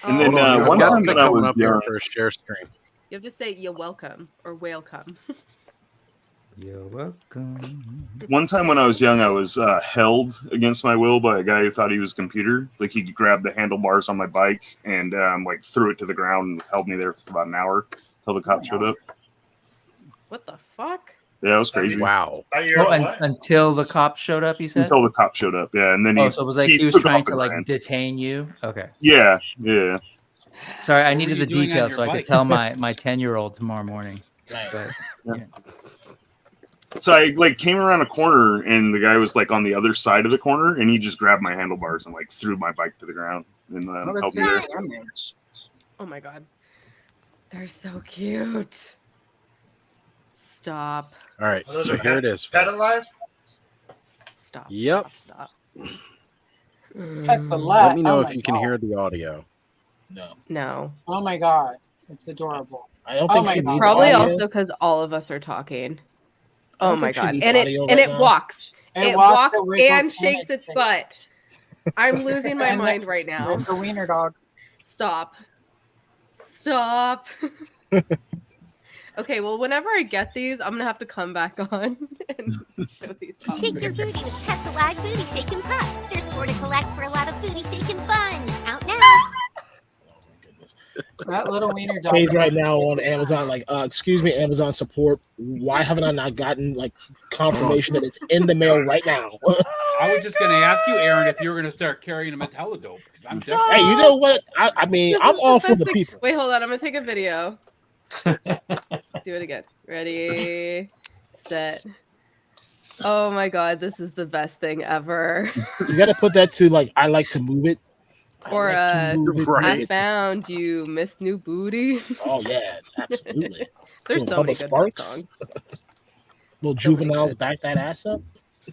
Speaker 3: And then
Speaker 1: Hold on,
Speaker 3: one
Speaker 1: I've got
Speaker 3: time
Speaker 1: the
Speaker 3: when I
Speaker 1: coming
Speaker 3: was
Speaker 1: up here
Speaker 3: young,
Speaker 1: for a share screen.
Speaker 15: You have to say you're welcome or welcome.
Speaker 7: You're welcome.
Speaker 3: one time when I was young, I was held against my will by a guy who thought he was a computer. Like he grabbed the handlebars on my bike and like threw it to the ground and held me there for about an hour till the cops showed up.
Speaker 15: What the fuck?
Speaker 3: Yeah, it was crazy.
Speaker 1: Wow.
Speaker 7: Until the cops showed up, you said?
Speaker 3: Until the cops showed up, yeah, and then
Speaker 7: Oh, so it was like he was
Speaker 3: took
Speaker 7: trying
Speaker 3: off
Speaker 7: to
Speaker 3: and
Speaker 7: like
Speaker 3: ran.
Speaker 7: detain you? Okay.
Speaker 3: Yeah, yeah.
Speaker 7: Sorry, I
Speaker 2: What were
Speaker 7: needed
Speaker 2: you
Speaker 7: the
Speaker 2: doing on
Speaker 7: details
Speaker 2: your
Speaker 7: so I
Speaker 2: bike?
Speaker 7: could tell my 10-year-old tomorrow morning.
Speaker 19: Right.
Speaker 7: But,
Speaker 3: So I like came around a corner and the guy was like on the other side of the corner and he just grabbed my handlebars and like threw my bike to the ground and
Speaker 11: What was
Speaker 3: helped me
Speaker 11: his
Speaker 3: there.
Speaker 11: damage?
Speaker 15: Oh my god. They're so cute. Stop.
Speaker 1: All right,
Speaker 16: Are those
Speaker 1: so
Speaker 16: a
Speaker 1: here
Speaker 16: pet-
Speaker 1: it is.
Speaker 16: Pet
Speaker 1: folks.
Speaker 16: alive?
Speaker 15: Stop.
Speaker 1: Yep.
Speaker 15: Stop.
Speaker 11: Pets a
Speaker 15: Mm.
Speaker 11: lot.
Speaker 1: Let me know
Speaker 11: Oh
Speaker 1: if
Speaker 11: my
Speaker 1: you can
Speaker 11: God.
Speaker 1: hear the audio.
Speaker 19: No.
Speaker 15: No.
Speaker 11: Oh my god, it's adorable.
Speaker 19: I don't
Speaker 11: Oh
Speaker 19: think
Speaker 11: my
Speaker 19: she
Speaker 15: It's
Speaker 19: needs
Speaker 15: probably
Speaker 19: audio.
Speaker 15: also because all of us are talking.
Speaker 19: I
Speaker 15: Oh
Speaker 19: don't
Speaker 15: my
Speaker 19: think she
Speaker 15: god.
Speaker 19: needs
Speaker 15: And
Speaker 19: audio
Speaker 15: it
Speaker 19: right
Speaker 15: and
Speaker 19: now.
Speaker 15: it walks.
Speaker 11: It
Speaker 15: It
Speaker 11: walks,
Speaker 15: walks
Speaker 11: it wiggles,
Speaker 15: and
Speaker 11: and
Speaker 15: shakes
Speaker 11: it
Speaker 15: its
Speaker 11: shakes.
Speaker 15: butt. I'm losing my
Speaker 11: And
Speaker 15: mind right now.
Speaker 11: There's the wiener dog.
Speaker 15: Stop. Stop. Okay, well, whenever I get these, I'm gonna have to come back on and show these off.
Speaker 21: Shake your booty with Pets Alive Booty Shaking Pups. There's 4 to collect for a lot of booty shaking fun. Out now.
Speaker 11: That little wiener dog.
Speaker 19: Plays right now on Amazon. Like, excuse me, Amazon support. Why haven't I not gotten like confirmation that it's in the mail right now?
Speaker 2: I was just going to ask you, Aaron, if you were going to start carrying them at Helidope. Because I'm definitely.
Speaker 19: Hey, you know what? I mean,
Speaker 15: This
Speaker 19: I'm
Speaker 15: is the
Speaker 19: all for
Speaker 15: best
Speaker 19: the
Speaker 15: thing.
Speaker 19: people.
Speaker 15: Wait, hold on. I'm gonna take a video. Do it again. Ready, set. Oh my god, this is the best thing ever.
Speaker 19: You got to put that to like, I like to move it.
Speaker 15: Or
Speaker 19: I
Speaker 15: I found you, Miss New Booty.
Speaker 19: Oh yeah, absolutely.
Speaker 15: There's
Speaker 19: Little
Speaker 15: so many
Speaker 19: Bubba
Speaker 15: good Mike
Speaker 19: Sparks.
Speaker 15: songs.
Speaker 19: Little
Speaker 15: So many
Speaker 19: juveniles
Speaker 15: good.
Speaker 19: back that ass up.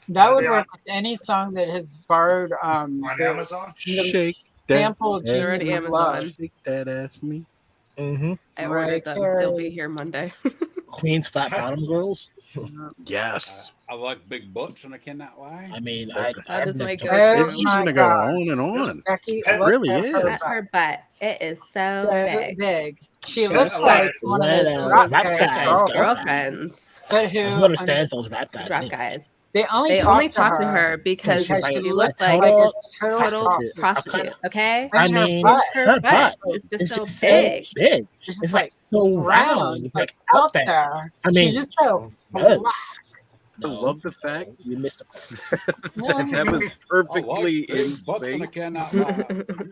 Speaker 11: That would work with any song that has borrowed
Speaker 16: On Amazon?
Speaker 1: Shake
Speaker 11: sample
Speaker 1: that
Speaker 11: Genius
Speaker 15: already
Speaker 11: of
Speaker 15: Amazon.
Speaker 11: Love.
Speaker 1: Shake that ass for me.
Speaker 19: Mm-hmm.
Speaker 15: I ordered them. They'll be here Monday.
Speaker 19: Queen's Fat Bottom Girls.
Speaker 1: Yes.
Speaker 2: I like big butts, and I cannot lie.
Speaker 19: I mean,
Speaker 15: That is my
Speaker 19: never-
Speaker 15: go-to.
Speaker 1: It's just gonna go on and on.
Speaker 11: Becky,
Speaker 1: It
Speaker 11: look
Speaker 1: really
Speaker 11: at
Speaker 1: is.
Speaker 11: her
Speaker 15: At her butt. It is so,
Speaker 11: So big. She
Speaker 19: Just
Speaker 11: looks
Speaker 19: like
Speaker 11: like one of
Speaker 19: one
Speaker 11: those
Speaker 19: of those
Speaker 11: rock
Speaker 19: rap
Speaker 11: guys'
Speaker 19: guys'
Speaker 15: girlfriends.
Speaker 11: But who
Speaker 19: Who understands those rap guys?
Speaker 15: Rap
Speaker 19: anyway?
Speaker 15: guys.
Speaker 11: They only
Speaker 15: They
Speaker 11: talk
Speaker 15: only
Speaker 11: to
Speaker 15: talk to
Speaker 11: her
Speaker 15: her because
Speaker 19: she's like
Speaker 15: she
Speaker 19: a
Speaker 15: looks like
Speaker 19: total
Speaker 11: a
Speaker 15: total
Speaker 19: prostitute.
Speaker 15: prostitute. Okay.
Speaker 19: I
Speaker 11: And her
Speaker 19: mean,
Speaker 11: butt.
Speaker 19: her butt
Speaker 15: is just
Speaker 19: is
Speaker 15: so
Speaker 19: just so
Speaker 15: big.
Speaker 19: big.
Speaker 11: It's just
Speaker 19: It's
Speaker 11: like
Speaker 19: so
Speaker 11: it's
Speaker 19: round.
Speaker 11: It's
Speaker 19: like
Speaker 11: like
Speaker 19: out
Speaker 11: out there.
Speaker 19: I mean,
Speaker 11: She's just so
Speaker 19: gross.
Speaker 11: black.
Speaker 1: I love the fact
Speaker 19: you missed a
Speaker 1: that was perfectly
Speaker 2: big butts, and I
Speaker 1: insane.
Speaker 2: cannot lie.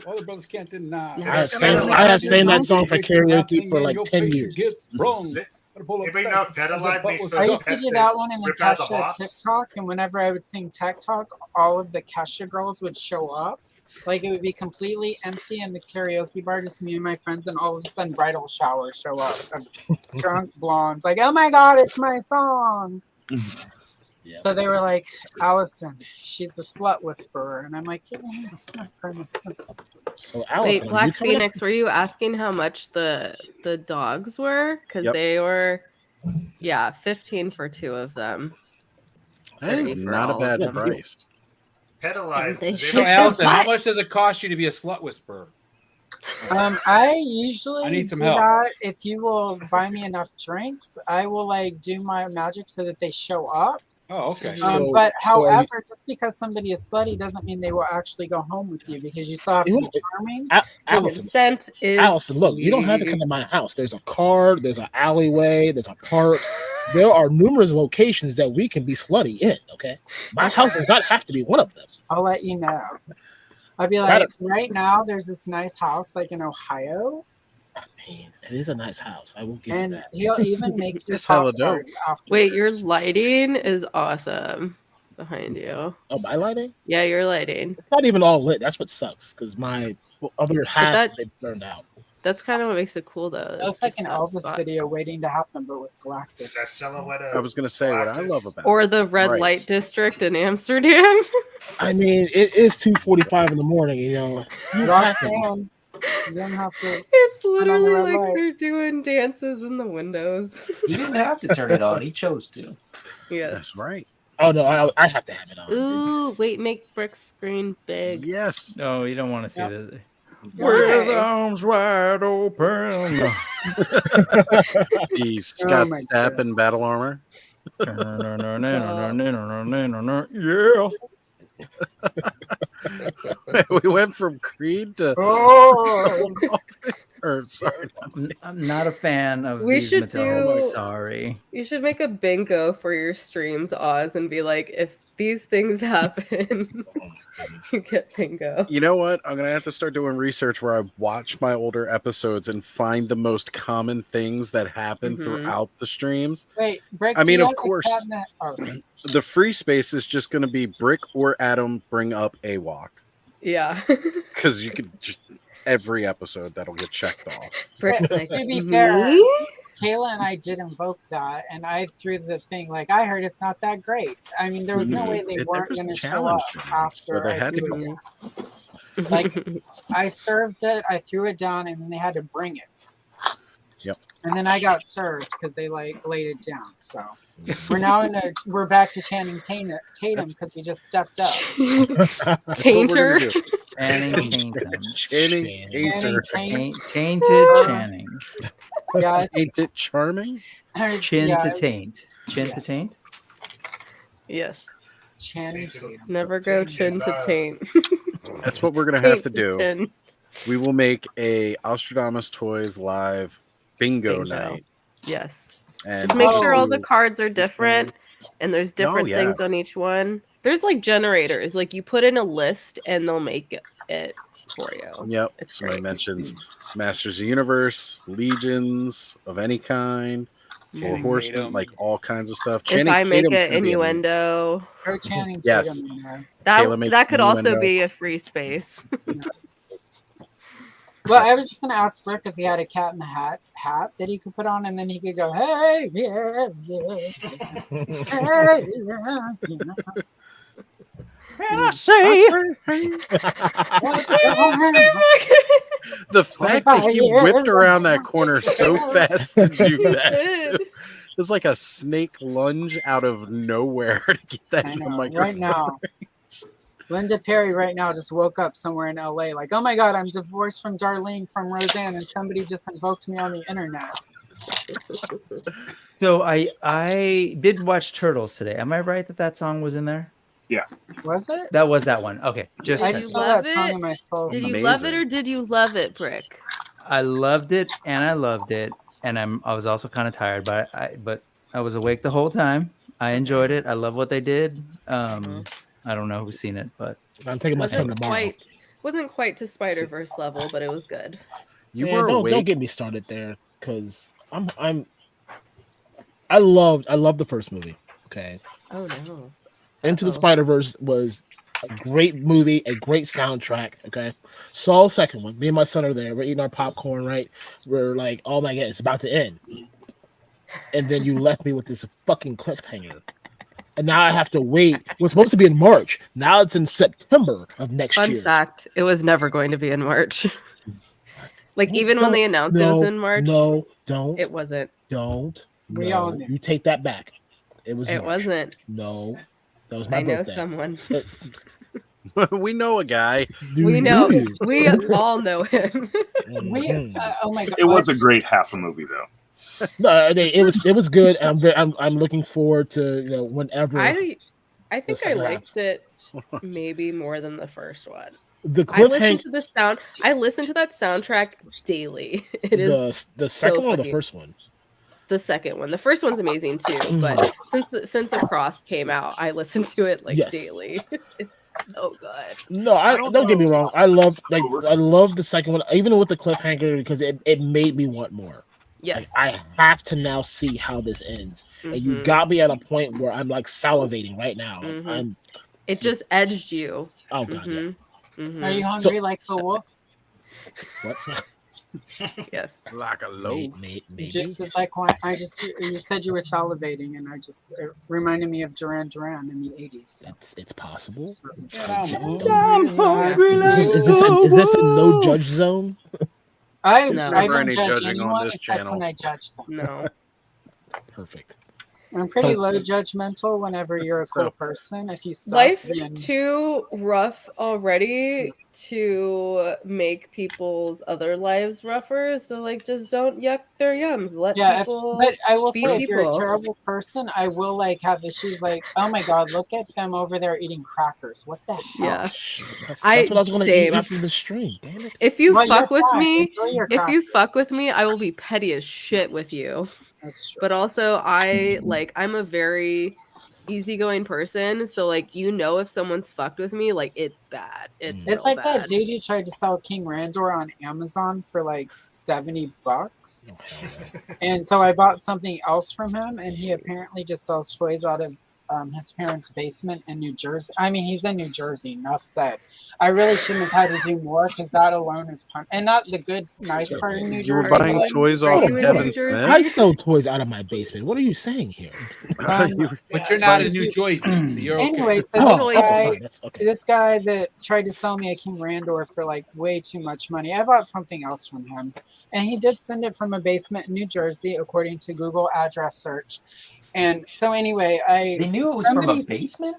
Speaker 2: Other brothers can't deny.
Speaker 19: I have sang that song for karaoke for like 10 years.
Speaker 16: Anybody know if Pet Alive makes those
Speaker 11: I used to
Speaker 16: pets
Speaker 11: do that one in the
Speaker 16: rip out the
Speaker 11: Kesha
Speaker 16: box?
Speaker 11: TikTok, and whenever I would sing Tech Talk, all of the Kesha girls would show up. Like it would be completely empty in the karaoke bar, just me and my friends, and all of a sudden bridal showers show up of drunk blondes, like, oh my god, it's my song. So they were like, Allison, she's a slut whisperer, and I'm like,
Speaker 19: So
Speaker 15: Wait, Black Phoenix, were you asking how much the dogs were? Because
Speaker 1: Yep.
Speaker 15: they were, 15 for 2 of them.
Speaker 1: That is
Speaker 15: 30 for
Speaker 1: not a
Speaker 15: all of
Speaker 1: bad
Speaker 15: them.
Speaker 1: price.
Speaker 16: Pet Alive.
Speaker 15: They
Speaker 16: they
Speaker 15: shake
Speaker 2: So,
Speaker 16: don't-
Speaker 15: their
Speaker 2: Allison, how
Speaker 15: butt.
Speaker 2: much does it cost you to be a slut whisperer?
Speaker 11: I usually
Speaker 2: I need some
Speaker 11: do
Speaker 2: help.
Speaker 11: that if you will buy me enough drinks. I will like do my magic so that they show up.
Speaker 2: Oh, okay.
Speaker 11: But
Speaker 19: so are you-
Speaker 11: however, just because somebody is slutty doesn't mean they will actually go home with you, because you still have to be charming.
Speaker 19: Allison,
Speaker 15: Consent is
Speaker 19: Allison, look, you don't have to come to my house. There's a car, there's an alleyway, there's a park. There are numerous locations that we can be slutty in, okay? My house does not have to be one of them.
Speaker 11: I'll let you know. I'd be like, right now there's this nice house like in Ohio,
Speaker 19: It is a nice house. I will give you
Speaker 11: and
Speaker 19: that.
Speaker 11: he'll even make you
Speaker 1: It's hella
Speaker 11: pop
Speaker 1: dope.
Speaker 11: tarts after.
Speaker 15: Wait, your lighting is awesome behind you.
Speaker 19: Oh, my lighting?
Speaker 15: Yeah, your lighting.
Speaker 19: It's not even all lit. That's what sucks, because my other half,
Speaker 15: that-
Speaker 19: they burned out.
Speaker 15: That's kind of what makes it cool, though.
Speaker 11: It looks like an Elvis video waiting to happen, but with Galactus.
Speaker 16: That silhouette of
Speaker 1: I was gonna say what I love about
Speaker 15: Or the red
Speaker 1: Right.
Speaker 15: light district in Amsterdam.
Speaker 19: I mean, it is 2:45 in the morning, you know. Things happen.
Speaker 11: Roxanne, you don't have to.
Speaker 15: It's
Speaker 11: turn on the
Speaker 15: literally
Speaker 11: red
Speaker 15: like
Speaker 11: light.
Speaker 15: they're doing dances in the windows.
Speaker 18: He didn't have to turn it on. He chose to.
Speaker 15: Yes.
Speaker 1: That's right.
Speaker 19: Oh, no, I have to have it on.
Speaker 15: Ooh, wait, make Brick's screen big.
Speaker 1: Yes.
Speaker 7: No, you don't want to see this.
Speaker 15: With
Speaker 7: arms wide open.
Speaker 1: He's Scott
Speaker 11: my
Speaker 1: Stapp in battle armor.
Speaker 7: Yeah.
Speaker 1: We went from Creed to
Speaker 11: Oh,
Speaker 1: or sorry.
Speaker 7: I'm not a fan of
Speaker 15: We
Speaker 7: these
Speaker 15: should
Speaker 7: Mattel.
Speaker 15: do-
Speaker 7: Sorry.
Speaker 15: You should make a bingo for your streams, Oz, and be like, if these things happen. You get bingo.
Speaker 1: You know what? I'm gonna have to start doing research where I watch my older episodes and find the most common things that happen throughout the streams.
Speaker 8: Wait, Brick,
Speaker 1: I
Speaker 8: do
Speaker 1: mean,
Speaker 8: you
Speaker 1: of
Speaker 8: have the
Speaker 1: course,
Speaker 8: cabinet? Oh, sorry.
Speaker 1: the free space is just gonna be Brick or Adam bring up a walk
Speaker 15: Yeah.
Speaker 1: because you could just every episode that'll get checked off.
Speaker 15: Brick's
Speaker 8: But
Speaker 15: like,
Speaker 8: to be
Speaker 15: "Me?"
Speaker 8: fair, Kayla and I did invoke that, and I threw the thing like I heard it's not that great. I mean, there was no way they weren't
Speaker 1: was
Speaker 8: going to show up
Speaker 1: challenged,
Speaker 8: after
Speaker 1: so they
Speaker 8: I
Speaker 1: had to
Speaker 8: threw
Speaker 1: go.
Speaker 8: it down. Like I served it, I threw it down, and then they had to bring it.
Speaker 1: Yep.
Speaker 8: And then I got served because they like laid it down. So we're back to Channing Tatum because we just stepped up.
Speaker 15: Tainter.
Speaker 7: Channing
Speaker 1: Channing Tainter.
Speaker 7: Tainted Channing.
Speaker 8: Yeah,
Speaker 1: Tainted Charming.
Speaker 7: Chin to taint. Chin to taint.
Speaker 15: Yes.
Speaker 8: Channing Tatum.
Speaker 15: Never go chin to taint.
Speaker 1: That's what we're gonna have to
Speaker 15: Taint
Speaker 1: do.
Speaker 15: chin.
Speaker 1: We will make a Ostradamus Toys live bingo night.
Speaker 15: Yes.
Speaker 1: And
Speaker 15: Just make sure all
Speaker 1: do-
Speaker 15: the cards are different and there's different
Speaker 1: yeah.
Speaker 15: things on each one. There's like generators. Like you put in a list and they'll make it for you.
Speaker 1: Yep.
Speaker 15: It's
Speaker 1: Somebody
Speaker 15: great.
Speaker 1: mentions Masters of the Universe, Legions of any kind, Four
Speaker 2: Channing
Speaker 1: Horsemen,
Speaker 2: Tatum.
Speaker 1: like all kinds of stuff.
Speaker 15: If
Speaker 1: Channing
Speaker 15: I make
Speaker 1: Tatum's
Speaker 15: it
Speaker 1: gonna be in there.
Speaker 15: innuendo,
Speaker 8: Or Channing
Speaker 1: Yes.
Speaker 8: Tatum. In there.
Speaker 1: Kayla makes
Speaker 15: that could also
Speaker 1: innuendo.
Speaker 15: be a free space.
Speaker 8: Well, I was just gonna ask Brick if he had a cat in the hat that he could put on, and then he could go, "Hey, yeah, yeah, hey, yeah, yeah."
Speaker 1: Say the fact that he whipped around that corner so fast to do that. It's like a snake lunge out of nowhere to get that in the microphone.
Speaker 8: Right now, Linda Perry right now just woke up somewhere in LA, like, "Oh my God, I'm divorced from Darlene from Roseanne, and somebody just invoked me on the internet."
Speaker 7: So I did watch Turtles today. Am I right that song was in there?
Speaker 3: Yeah.
Speaker 8: Was it?
Speaker 7: That was that one. Okay. Just
Speaker 8: I
Speaker 15: Did you
Speaker 8: just saw
Speaker 15: love
Speaker 8: that song
Speaker 15: it?
Speaker 8: in my soul.
Speaker 15: Did you love it or did you love it, Brick?
Speaker 7: I loved it and I loved it. And I was also kind of tired, but I was awake the whole time. I enjoyed it. I love what they did. I don't know who's seen it, but
Speaker 19: I'm taking my son tomorrow.
Speaker 15: Wasn't quite to Spider-Verse level, but it was good.
Speaker 1: You
Speaker 19: Yeah,
Speaker 1: were
Speaker 19: don't
Speaker 1: awake.
Speaker 19: get me started there, because I loved the first movie. Okay.
Speaker 15: Oh no.
Speaker 19: Into the Spider-Verse was a great movie, a great soundtrack. Okay. Saw the second one. Me and my son are there. We're eating our popcorn, right? We're like, oh my God, it's about to end. And then you left me with this fucking cliffhanger. And now I have to wait. It was supposed to be in March. Now it's in September of next
Speaker 15: Fun
Speaker 19: year.
Speaker 15: fact, it was never going to be in March. Like even when they announced it was in March.
Speaker 19: No, don't.
Speaker 15: It wasn't.
Speaker 19: Don't.
Speaker 8: We
Speaker 19: No,
Speaker 8: all knew.
Speaker 19: you take that back. It was.
Speaker 15: It
Speaker 19: March.
Speaker 15: wasn't.
Speaker 19: No, that was my
Speaker 15: I know
Speaker 19: birthday.
Speaker 15: someone.
Speaker 1: We know a guy.
Speaker 15: We know. We all know him.
Speaker 8: We, oh my God.
Speaker 3: It was a great half a movie, though.
Speaker 19: No, it was good. And I'm looking forward to whenever.
Speaker 15: I think I
Speaker 19: second half.
Speaker 15: liked it maybe more than the first one.
Speaker 19: The
Speaker 15: I listen
Speaker 19: cliffhanger.
Speaker 15: to the sound. I listen to that soundtrack daily. It is
Speaker 19: The second
Speaker 15: so
Speaker 19: one or the
Speaker 15: funny.
Speaker 19: first one?
Speaker 15: The second one. The first one's amazing too, but since Across came out, I listen to it like
Speaker 19: Yes.
Speaker 15: daily. It's so good.
Speaker 19: No, don't get me wrong. I love the second one, even with the cliffhanger, because it made me want more.
Speaker 15: Yes.
Speaker 19: Like, I have to now see how this ends, and you
Speaker 15: Mhm.
Speaker 19: got me at a point where I'm like salivating right now.
Speaker 15: Mhm. It just edged you.
Speaker 19: Oh God, yeah.
Speaker 15: Mhm.
Speaker 8: Are you
Speaker 15: Mhm.
Speaker 8: hungry like the wolf?
Speaker 19: What?
Speaker 15: Yes.
Speaker 1: Like a loaf.
Speaker 8: Just as like when you said you were salivating, and it reminded me of Duran Duran in the '80s.
Speaker 19: It's possible.
Speaker 8: I'm
Speaker 19: hungry. Is this a no judge zone?
Speaker 8: I
Speaker 19: Never
Speaker 8: don't
Speaker 19: any
Speaker 8: judge
Speaker 19: judging on
Speaker 8: anyone
Speaker 19: this
Speaker 8: except
Speaker 19: channel.
Speaker 8: when I judge them.
Speaker 15: No.
Speaker 19: Perfect.
Speaker 8: I'm pretty low judgmental whenever you're a cool person. If you suck,
Speaker 15: Life's
Speaker 8: then
Speaker 15: too rough already to make people's other lives rougher. So like, just don't yuck their yums. Let people.
Speaker 8: but I will
Speaker 15: be
Speaker 8: say, if you're a
Speaker 15: people.
Speaker 8: terrible person, I will like have issues. Like, oh my God, look at them over there eating crackers. What the hell?
Speaker 15: Yeah.
Speaker 19: That's what I was going to eat
Speaker 15: same.
Speaker 19: after the stream. Damn it.
Speaker 15: If you
Speaker 8: Well,
Speaker 15: fuck
Speaker 8: you're
Speaker 15: with
Speaker 8: fine.
Speaker 15: me,
Speaker 8: Enjoy your
Speaker 15: if you
Speaker 8: crackers.
Speaker 15: fuck with me, I will be petty as shit with you.
Speaker 8: That's true.
Speaker 15: But also, I'm a very easygoing person, so like if someone's fucked with me, like it's bad. It's
Speaker 8: It's
Speaker 15: real
Speaker 8: like
Speaker 15: bad.
Speaker 8: that dude who tried to sell King Randor on Amazon for like $70. And so I bought something else from him, and he apparently just sells toys out of his parents' basement in New Jersey. I mean, he's in New Jersey. Enough said. I really shouldn't have had to do more because that alone is and not the good, nice part of New
Speaker 1: You were
Speaker 8: Jersey.
Speaker 1: buying
Speaker 8: but,
Speaker 1: toys
Speaker 8: like,
Speaker 1: off of Kevin
Speaker 8: Jersey.
Speaker 1: Smith?
Speaker 19: I sell toys out of my basement. What are you saying here?
Speaker 2: But you're not in New Jersey, so you're okay.
Speaker 8: Anyway, so
Speaker 19: Oh,
Speaker 8: this guy,
Speaker 19: fine, that's okay.
Speaker 8: this guy that tried to sell me a King Randor for like way too much money, I bought something else from him, and he did send it from a basement in New Jersey, according to Google address search. And so anyway,
Speaker 18: They knew it was from a basement.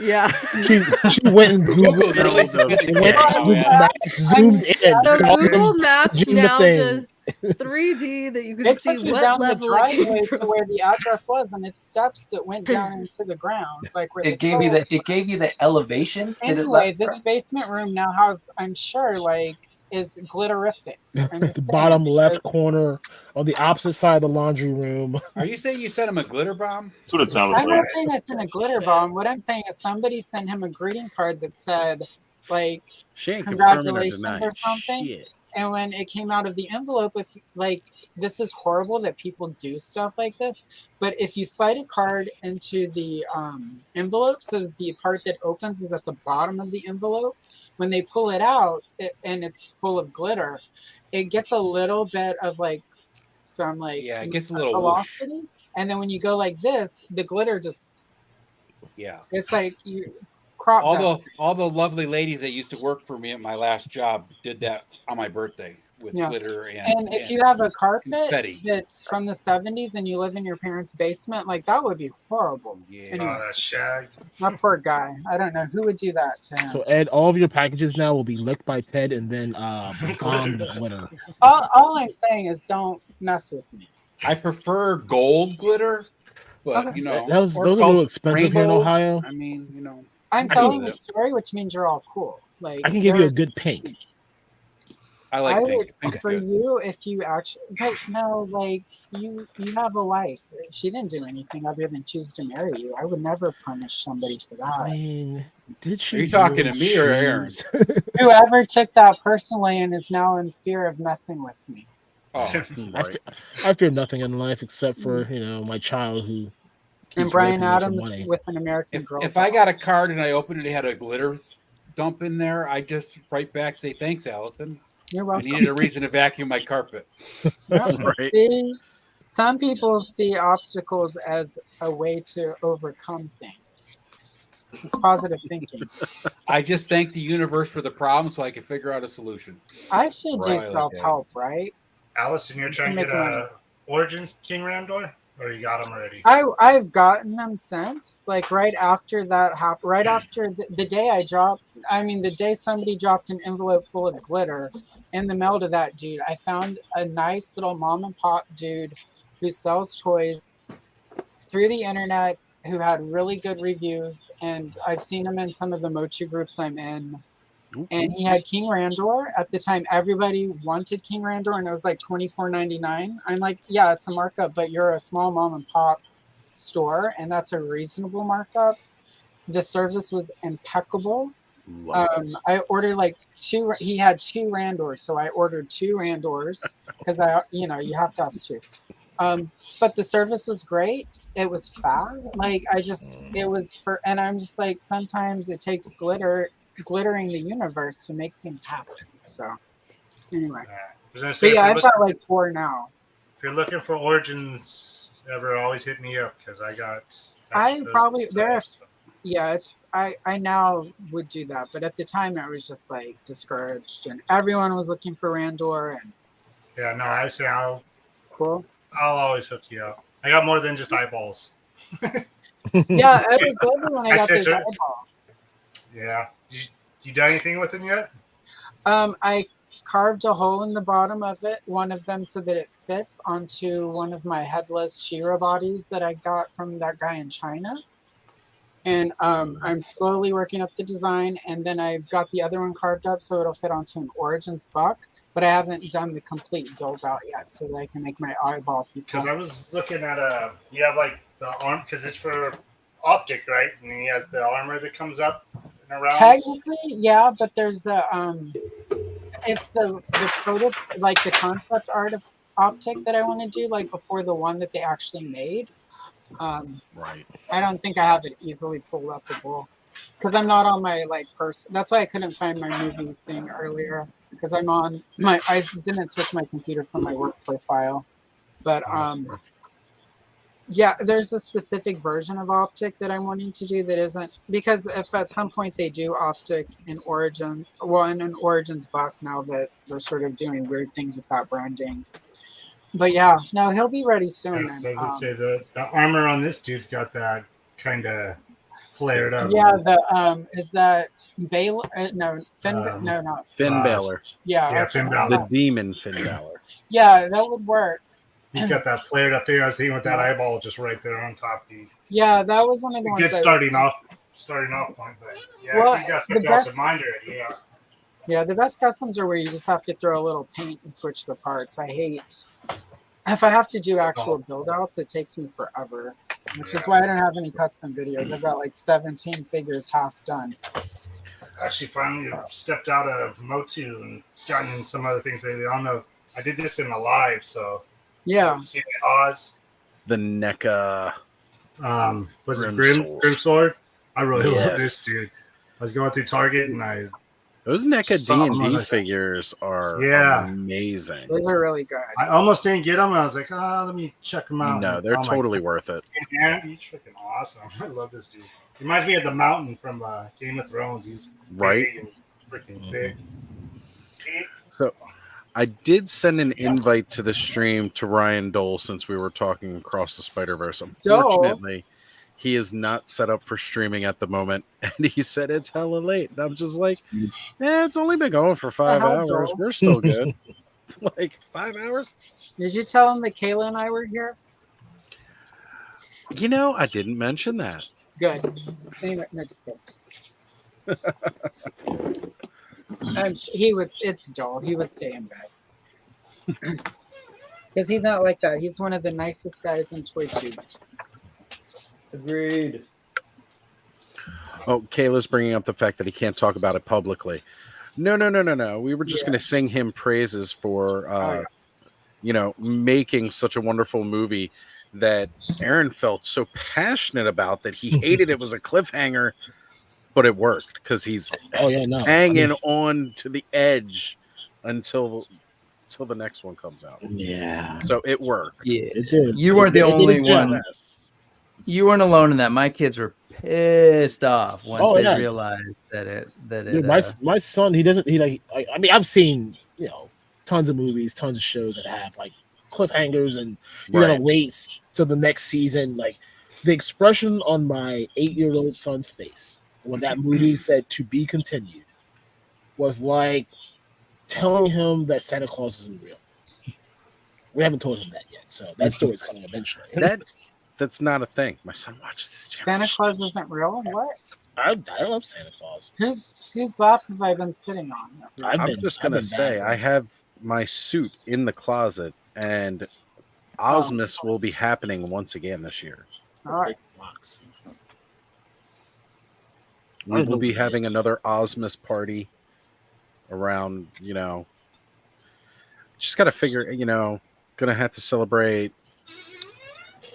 Speaker 15: Yeah.
Speaker 19: She went and Googled
Speaker 2: really
Speaker 19: it.
Speaker 2: sophisticated
Speaker 19: Went
Speaker 2: now,
Speaker 19: Google
Speaker 2: man.
Speaker 19: Maps, zoomed in.
Speaker 15: So
Speaker 19: saw
Speaker 15: Google
Speaker 19: him
Speaker 15: Maps
Speaker 19: doing the
Speaker 15: now
Speaker 19: thing.
Speaker 15: does 3D that you can
Speaker 8: It
Speaker 15: see
Speaker 8: took me
Speaker 15: what
Speaker 8: down the
Speaker 15: level it came
Speaker 8: driveway to
Speaker 15: from.
Speaker 8: where the address was, and it's steps that went down into the ground, like where
Speaker 18: It gave you the elevation that it
Speaker 8: Anyway,
Speaker 18: left
Speaker 8: this
Speaker 18: from.
Speaker 8: basement room now has, I'm sure, like, is glitterific. I'm
Speaker 19: The
Speaker 8: just
Speaker 19: bottom
Speaker 8: saying,
Speaker 19: left
Speaker 8: because
Speaker 19: corner on the opposite side of the laundry room.
Speaker 2: Are you saying you sent him a glitter bomb?
Speaker 3: That's what it sounded
Speaker 8: I'm
Speaker 3: like.
Speaker 8: not saying I sent a glitter bomb. What I'm saying is somebody sent him a greeting card that said, like,
Speaker 1: She ain't confirming or
Speaker 8: congratulations
Speaker 1: denying
Speaker 8: or something.
Speaker 1: shit.
Speaker 8: And when it came out of the envelope, if like, this is horrible that people do stuff like this, but if you slide a card into the envelope, so the part that opens is at the bottom of the envelope, when they pull it out and it's full of glitter, it gets a little bit of like some like
Speaker 2: Yeah, it gets a little whoosh.
Speaker 8: velocity, and then when you go like this, the glitter just
Speaker 2: Yeah.
Speaker 8: it's like you crop dust.
Speaker 2: All the lovely ladies that used to work for me at my last job did that on my birthday with
Speaker 8: Yeah.
Speaker 2: glitter
Speaker 8: And if you have a carpet
Speaker 2: confetti.
Speaker 8: that's from the 70s and you live in your parents' basement, like that would be horrible.
Speaker 2: Yeah.
Speaker 8: Anyway,
Speaker 16: That shag.
Speaker 8: that poor guy. I don't know who would do that to him.
Speaker 19: So Ed, all of your packages now will be licked by Ted and then bombed with glitter.
Speaker 8: All I'm saying is don't mess with me.
Speaker 2: I prefer gold glitter, but
Speaker 8: Okay.
Speaker 2: you know,
Speaker 19: Those
Speaker 2: or
Speaker 19: are a little
Speaker 2: called
Speaker 19: expensive here in
Speaker 2: rainbows.
Speaker 19: Ohio.
Speaker 2: I mean, you know,
Speaker 8: I'm
Speaker 2: I
Speaker 8: telling
Speaker 2: can-
Speaker 8: the story, which means you're all cool. Like
Speaker 19: I can give you a
Speaker 8: there's-
Speaker 19: good pink.
Speaker 2: I like
Speaker 8: I
Speaker 2: pink.
Speaker 8: would
Speaker 2: Pink's
Speaker 8: for
Speaker 2: good.
Speaker 8: you if you actually, but no, like you have a wife. She didn't do anything other than choose to marry you. I would never punish somebody for
Speaker 19: I
Speaker 8: that.
Speaker 19: mean, did she?
Speaker 2: Are you talking to
Speaker 19: really
Speaker 2: me or Aaron?
Speaker 19: choose?
Speaker 8: Whoever took that personally and is now in fear of messing with me.
Speaker 2: Oh,
Speaker 19: I fear nothing in life except for my child who keeps
Speaker 8: And Brian
Speaker 19: raping me for
Speaker 8: Adams
Speaker 19: money.
Speaker 8: with an American
Speaker 2: if
Speaker 8: Girl.
Speaker 2: if I got a card and I opened it, it had a glitter dump in there, I just write back say thanks, Allison.
Speaker 8: You're
Speaker 2: I
Speaker 8: welcome.
Speaker 2: needed a reason to vacuum my carpet.
Speaker 8: Yeah.
Speaker 1: Right.
Speaker 8: See, some people see obstacles as a way to overcome things. It's positive thinking.
Speaker 2: I just thank the universe for the problem so I can figure out a solution.
Speaker 8: I should do
Speaker 2: Right.
Speaker 8: self-help, right?
Speaker 16: Allison, you're trying to
Speaker 8: Make
Speaker 16: get
Speaker 8: money.
Speaker 16: a Origins King Ramdor, or you got them already?
Speaker 8: I've gotten them since, like right after that happened, right after the day the day somebody dropped an envelope full of glitter in the mail to that dude, I found a nice little mom and pop dude who sells toys through the internet who had really good reviews, and I've seen him in some of the mochi groups I'm in. And he had King Randor. At the time, everybody wanted King Randor, and it was like $24.99. I'm like, yeah, it's a markup, but you're a small mom and pop store, and that's a reasonable markup. The service was impeccable. I ordered like two. He had two Randors, so I ordered two Randors because you have to have two. But the service was great. It was fast. It was and I'm just like, sometimes it takes glittering the universe to make things happen. So anyway,
Speaker 16: I was gonna say,
Speaker 8: but yeah,
Speaker 16: if
Speaker 8: I've
Speaker 16: you're
Speaker 8: got like 4 now.
Speaker 16: If you're looking for Origins ever, always hit me up because I got.
Speaker 8: I
Speaker 16: extras
Speaker 8: probably
Speaker 16: and
Speaker 8: there.
Speaker 16: stuff.
Speaker 8: Yeah, it's I now would do that, but at the time I was just like discouraged, and everyone was looking for Randor, and
Speaker 16: Yeah, no, I say I'll always hook you up. I got more than just eyeballs.
Speaker 8: yeah, it was lovely when I got
Speaker 16: said
Speaker 8: those
Speaker 16: so.
Speaker 8: eyeballs.
Speaker 16: Yeah, you done anything with them yet?
Speaker 8: I carved a hole in the bottom of it, one of them so that it fits onto one of my headless She-Ra bodies that I got from that guy in China. And I'm slowly working up the design, and then I've got the other one carved up so it'll fit onto an Origins buck, but I haven't done the complete build out yet so that I can make my eyeball people.
Speaker 16: Because I was looking at you have like the arm, because it's for optic, right? And he has the armor that comes up and around.
Speaker 11: Technically, yeah, but there's a it's the photo, like the concept art of optic that I want to do, like before the one that they actually made.
Speaker 1: Right.
Speaker 11: I don't think I have it easily pull upable because I'm not on my like person. That's why I couldn't find my movie thing earlier because I'm on my. I didn't switch my computer from my work profile, but yeah, there's a specific version of optic that I'm wanting to do that isn't, because if at some point they do optic in Origin, well, in an Origins buck now that they're sort of doing weird things with that branding. But yeah, no, he'll be ready soon.
Speaker 16: So I was gonna say the armor on this dude's got that kind of flared up.
Speaker 11: Yeah, the is that Baylor? No, Finn. no, not
Speaker 1: Finn Balor.
Speaker 11: Yeah,
Speaker 16: yeah,
Speaker 11: okay.
Speaker 16: Finn Balor.
Speaker 1: The demon Finn Balor.
Speaker 11: Yeah, that would work.
Speaker 16: He's got that flared up there. I was thinking with that eyeball just right there on top.
Speaker 11: Yeah, that was one of the
Speaker 16: A
Speaker 11: ones.
Speaker 16: good starting off point, but yeah,
Speaker 11: Well,
Speaker 16: he got
Speaker 11: the
Speaker 16: something else
Speaker 11: best-
Speaker 16: in mind already. Yeah.
Speaker 11: Yeah, the best customs are where you just have to throw a little paint and switch the parts. I hate if I have to do actual build outs, it takes me forever. Which is why I don't have any custom videos. I've got like 17 figures half done.
Speaker 16: Actually, finally stepped out of Motu and gotten in some other things. I don't know if I did this in a live, so
Speaker 11: yeah.
Speaker 16: See Oz.
Speaker 1: The NECA.
Speaker 16: Was it
Speaker 1: Grimsword.
Speaker 16: Grimsword? I really love
Speaker 1: Yes.
Speaker 16: this, dude. I was going through Target and
Speaker 1: Those NECA
Speaker 16: saw them
Speaker 1: D&D
Speaker 16: on the-
Speaker 1: figures are
Speaker 16: Yeah.
Speaker 1: amazing.
Speaker 11: Those are really good.
Speaker 16: I almost didn't get them. I was like, let me check them out.
Speaker 1: No, they're
Speaker 16: Oh my
Speaker 1: totally
Speaker 16: God.
Speaker 1: worth it.
Speaker 16: Yeah, he's freaking awesome. I love this dude. He reminds me of the Mountain from Game of Thrones. He's
Speaker 1: Right.
Speaker 16: big and freaking thick.
Speaker 1: So I did send an invite to the stream to Ryan Dole since we were talking across the Spider-Verse. Unfortunately, he is not set up for streaming at the moment. And he said it's hella late. And I'm just like, it's only been going for 5
Speaker 11: hell,
Speaker 1: hours.
Speaker 11: Joel?
Speaker 1: We're still good. Like 5 hours?
Speaker 11: Did you tell him that Kayla and I were here?
Speaker 1: You know, I didn't mention that.
Speaker 11: Good. Anyway, no, just kidding. He would. It's Joel. He would stay in bed because he's not like that. He's one of the nicest guys in ToyTube.
Speaker 7: Agreed.
Speaker 1: Oh, Kayla's bringing up the fact that he can't talk about it publicly. No. We were just going to sing him praises for, making such a wonderful movie that Aaron felt so passionate about that he hated it was a cliffhanger, but it worked because he's hanging on to the edge until the next one comes out.
Speaker 17: Yeah.
Speaker 1: So it worked.
Speaker 7: Yeah,
Speaker 19: It did.
Speaker 7: you weren't the
Speaker 19: It did
Speaker 7: only
Speaker 19: its job.
Speaker 7: one. You weren't alone in that. My kids were pissed off once they realized that
Speaker 19: Dude, my son, I mean, I've seen tons of movies, tons of shows that have like cliffhangers, and you gotta wait till the next season. Like the expression on my 8-year-old son's face when that movie said "to be continued" was like telling him that Santa Claus isn't real. We haven't told him that yet, so that story's coming eventually.
Speaker 1: That's not a thing. My son watches this
Speaker 11: Santa Claus isn't real. What?
Speaker 19: I love Santa Claus.
Speaker 11: Whose lap have I been sitting on?
Speaker 1: I'm just gonna say I have my suit in the closet, and Ozmas will be happening once again this year.
Speaker 11: All right.
Speaker 1: We will be having another Ozmas party around, just got to figure, gonna have to celebrate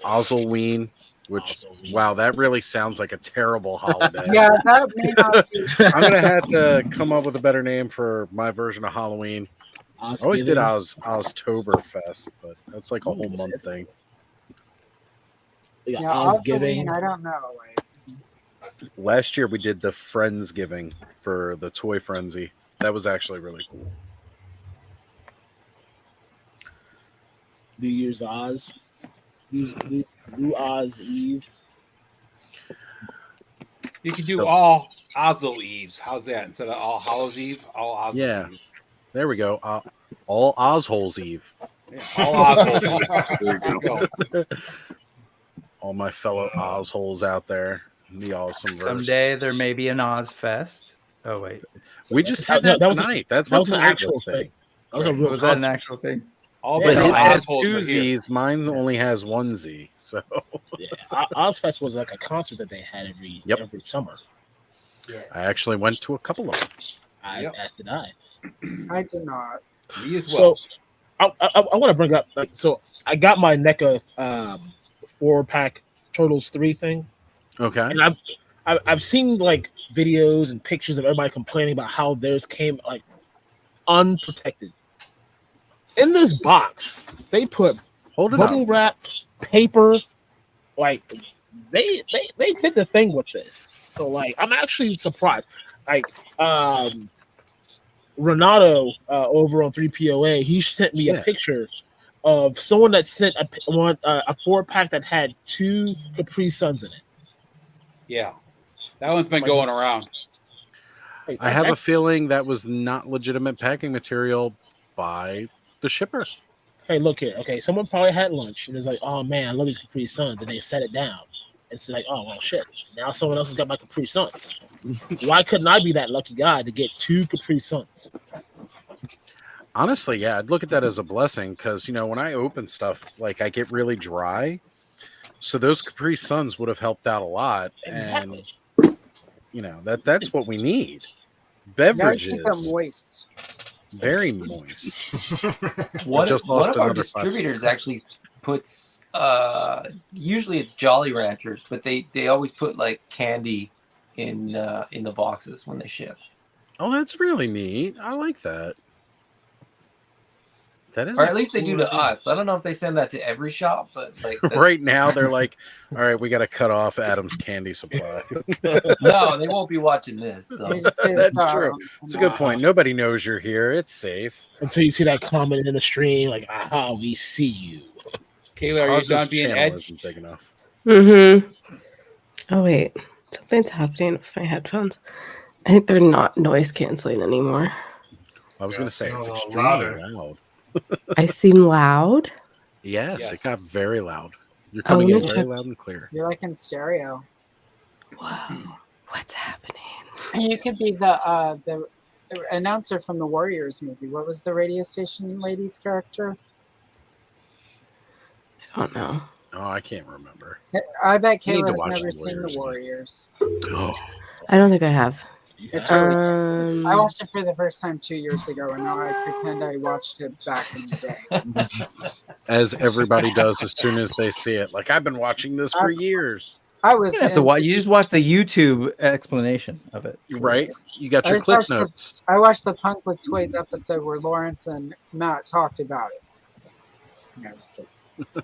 Speaker 1: Ozzelween, which, wow, that really sounds like a terrible holiday.
Speaker 11: Yeah, that may not be.
Speaker 1: I'm gonna have to come up with a better name for my version of Halloween. I always did Oztoberfest, but that's like a whole month thing.
Speaker 11: Yeah, Ozzelween, I don't know. Like,
Speaker 1: Last year we did the Friendsgiving for the Toy Frenzy. That was actually really cool.
Speaker 19: New Year's Oz. New Oz Eve.
Speaker 2: You could do all Ozzle Eves. How's that? Instead of all Hallows Eve, all Ozzle Eve.
Speaker 1: There we go. All Ozholes Eve.
Speaker 2: Yeah, all Ozholes Eve.
Speaker 1: There you go. All my fellow Ozholes out there. The awesome verse.
Speaker 7: Someday there may be an Oz Fest. Oh wait,
Speaker 1: we just had that tonight. That's what's
Speaker 19: an
Speaker 1: an
Speaker 19: actual
Speaker 1: thing.
Speaker 19: thing. That was a real
Speaker 7: Was that an
Speaker 19: concert.
Speaker 7: actual thing?
Speaker 2: All
Speaker 1: But
Speaker 2: the
Speaker 1: his has
Speaker 2: assholes
Speaker 1: two
Speaker 2: are here.
Speaker 1: Z's. Mine only has one Z. So
Speaker 19: Ozfest was like a concert that they had every summer.
Speaker 1: I actually went to a couple of them.
Speaker 19: As did I.
Speaker 8: I did not.
Speaker 2: Me as well.
Speaker 19: So I want to bring up so I got my NECA 4-pack Turtles 3 thing.
Speaker 1: Okay.
Speaker 19: And I've seen like videos and pictures of everybody complaining about how theirs came like unprotected. In this box, they put bubble wrap, paper, like they did the thing with this. So like I'm actually surprised. Like Renato over on 3POA, he sent me a picture of someone that sent a 4-pack that had 2 Capri Suns in it.
Speaker 2: Yeah, that one's been going around.
Speaker 1: I have a feeling that was not legitimate packing material by the shipper.
Speaker 19: Hey, look here. Okay, someone probably had lunch and is like, "Oh man, I love these Capri Suns," and they set it down. It's like, "Oh well, shit." Now someone else has got my Capri Suns. Why couldn't I be that lucky guy to get 2 Capri Suns?
Speaker 1: Honestly, yeah, I'd look at that as a blessing because when I open stuff, like I get really dry. So those Capri Suns would have helped out a lot.
Speaker 19: Exactly.
Speaker 1: And that's what we need.
Speaker 8: Gotta
Speaker 1: Beverages.
Speaker 8: keep them moist.
Speaker 1: Very moist.
Speaker 18: One
Speaker 1: just
Speaker 18: of
Speaker 1: lost
Speaker 18: our
Speaker 1: another
Speaker 18: distributors actually puts usually it's Jolly Ranchers, but they always put like candy in the boxes when they ship.
Speaker 1: Oh, that's really neat. I like that. That is,
Speaker 18: Or at least they do to us. I don't know if they send that to every shop, but like
Speaker 1: right now they're like, all right, we got to cut off Adam's candy supply.
Speaker 18: No, they won't be watching this. So.
Speaker 1: That's true. It's a good point. Nobody knows you're here. It's safe.
Speaker 19: Until you see that comment in the stream, like, "Aha, we see you."
Speaker 2: Kayla, are you
Speaker 1: Ours
Speaker 2: done
Speaker 1: is
Speaker 2: being
Speaker 1: channel
Speaker 2: edged?
Speaker 1: isn't big enough.
Speaker 15: Oh wait, something's happening with my headphones. I think they're not noise canceling anymore.
Speaker 1: I was going to say it's
Speaker 16: a little
Speaker 1: extremely
Speaker 16: louder.
Speaker 1: loud.
Speaker 15: I seem loud.
Speaker 1: Yes, it got very loud. You're
Speaker 15: Oh,
Speaker 1: coming
Speaker 15: let
Speaker 1: in
Speaker 15: me
Speaker 1: very
Speaker 15: check.
Speaker 1: loud and clear.
Speaker 8: You're like in stereo.
Speaker 15: Whoa, what's happening?
Speaker 8: You could be the announcer from the Warriors movie. What was the radio station lady's character?
Speaker 15: I don't know.
Speaker 1: Oh, I can't remember.
Speaker 8: I bet
Speaker 1: You need to
Speaker 8: Kayla
Speaker 1: watch
Speaker 8: has never
Speaker 1: the
Speaker 8: seen
Speaker 1: Warriors
Speaker 8: the Warriors.
Speaker 1: Oh,
Speaker 15: I don't think I have.
Speaker 8: It's really good. I watched it for the first time 2 years ago, and now I pretend I watched it back in the day.
Speaker 1: as everybody does as soon as they see it. Like, I've been watching this for years.
Speaker 8: I
Speaker 7: You
Speaker 8: was
Speaker 7: don't have to
Speaker 8: in-
Speaker 7: watch. You just watch the YouTube explanation of it,
Speaker 1: Right? You got
Speaker 8: I
Speaker 1: your
Speaker 8: just
Speaker 1: clip
Speaker 8: watched
Speaker 1: notes.
Speaker 8: I watched the Punk with Toys episode where Lawrence and Matt talked about it. No, just kidding.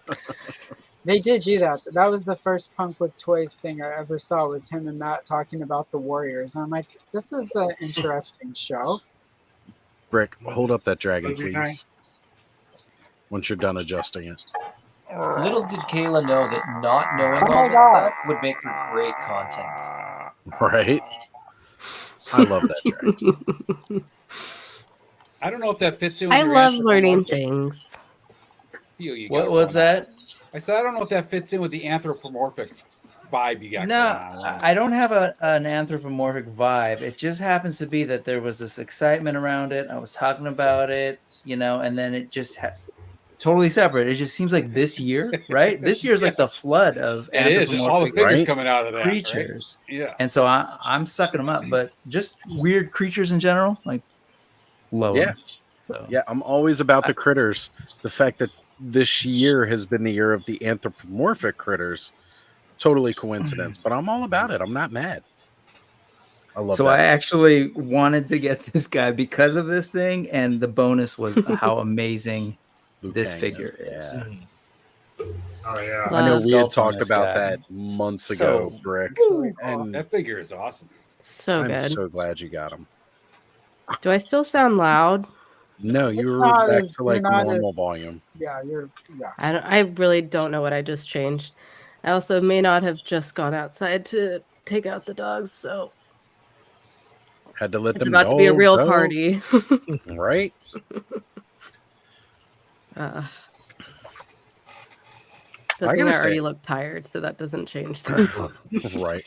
Speaker 8: They did do that. That was the first Punk with Toys thing I ever saw, was him and Matt talking about the Warriors. And I'm like, this is an interesting show.
Speaker 1: Brick, hold up that dragon,
Speaker 2: Okay.
Speaker 1: please. Once you're done adjusting it.
Speaker 18: Little did Kayla know that not knowing
Speaker 8: Oh my
Speaker 18: all this
Speaker 8: God.
Speaker 18: stuff would make for great content.
Speaker 1: Right? I love that dragon.
Speaker 2: I don't know if that fits in with
Speaker 15: I
Speaker 2: your
Speaker 15: love learning
Speaker 2: anthropomorphic
Speaker 15: things.
Speaker 2: feel you
Speaker 7: What
Speaker 2: got
Speaker 7: was
Speaker 2: going on.
Speaker 7: that?
Speaker 2: I said I don't know if that fits in with the anthropomorphic vibe you got
Speaker 7: No,
Speaker 2: going on.
Speaker 7: I don't have an anthropomorphic vibe. It just happens to be that there was this excitement around it. I was talking about it, and then it just totally separate. It just seems like this year, right? This year's like the flood of
Speaker 2: It is. All the
Speaker 7: anthropomorphic
Speaker 2: figures coming out of that, right?
Speaker 7: creatures.
Speaker 2: Yeah.
Speaker 7: And so I'm sucking them up, but just weird creatures in general, like love
Speaker 1: Yeah.
Speaker 7: them. So.
Speaker 1: Yeah, I'm always about the critters. The fact that this year has been the year of the anthropomorphic critters, totally coincidence, but I'm all about it. I'm not mad. I love
Speaker 7: So
Speaker 1: that.
Speaker 7: I actually wanted to get this guy because of this thing, and the bonus was how amazing this
Speaker 1: Kang
Speaker 7: figure
Speaker 1: is.
Speaker 7: is.
Speaker 16: Oh yeah.
Speaker 1: I know we had
Speaker 7: Skull
Speaker 1: talked
Speaker 7: bonus
Speaker 1: about
Speaker 7: guy.
Speaker 1: that months
Speaker 7: So
Speaker 1: ago, Brick.
Speaker 2: And that figure is awesome.
Speaker 15: So
Speaker 1: I'm
Speaker 15: good.
Speaker 1: so glad you got him.
Speaker 15: Do I still sound loud?
Speaker 1: No, you
Speaker 8: It's
Speaker 1: were
Speaker 8: not
Speaker 1: back
Speaker 8: as-
Speaker 1: to like
Speaker 8: you're not
Speaker 1: normal
Speaker 8: as-
Speaker 1: volume.
Speaker 8: Yeah, yeah.
Speaker 15: I really don't know what I just changed. I also may not have just gone outside to take out the dogs, so
Speaker 1: Had to let
Speaker 15: it's
Speaker 1: them
Speaker 15: about to be a
Speaker 1: go,
Speaker 15: real
Speaker 1: go.
Speaker 15: party.
Speaker 1: Right?
Speaker 15: Good
Speaker 1: I
Speaker 15: thing
Speaker 1: gotta
Speaker 15: I already
Speaker 1: say-
Speaker 15: look tired, so that doesn't change things.
Speaker 1: Right.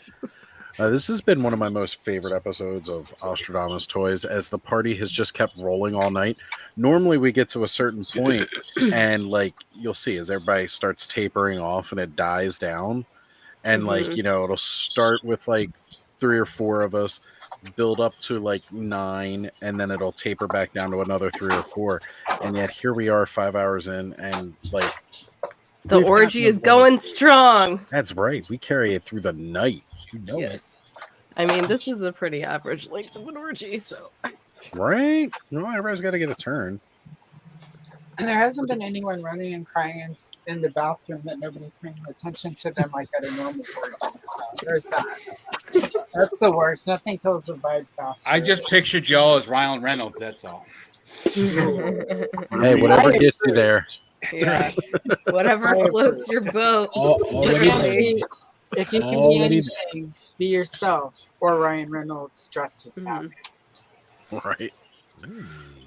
Speaker 1: This has been one of my most favorite episodes of Ostradamus Toys, as the party has just kept rolling all night. Normally we get to a certain point and like you'll see as everybody starts tapering off and it dies down, and like it'll start with like 3 or 4 of us, build up to like 9, and then it'll taper back down to another 3 or 4, and yet here we are 5 hours in, and like
Speaker 15: The orgy is going strong.
Speaker 1: that's right, we carry it through the night.
Speaker 19: You know
Speaker 15: Yes. I mean, this is a pretty average length of an orgy, so.
Speaker 1: Right? No, everybody's got to get a turn.
Speaker 8: And there hasn't been anyone running and crying in the bathroom that nobody's paying attention to them like at a normal orgy. So there's that. That's the worst. Nothing kills the vibe faster.
Speaker 2: I just pictured y'all as Ryan Reynolds. That's all.
Speaker 1: Hey, whatever gets you there.
Speaker 15: Yeah. Whatever floats your boat.
Speaker 8: If you can be anything, be yourself, or Ryan Reynolds dressed as Batman.
Speaker 1: Right.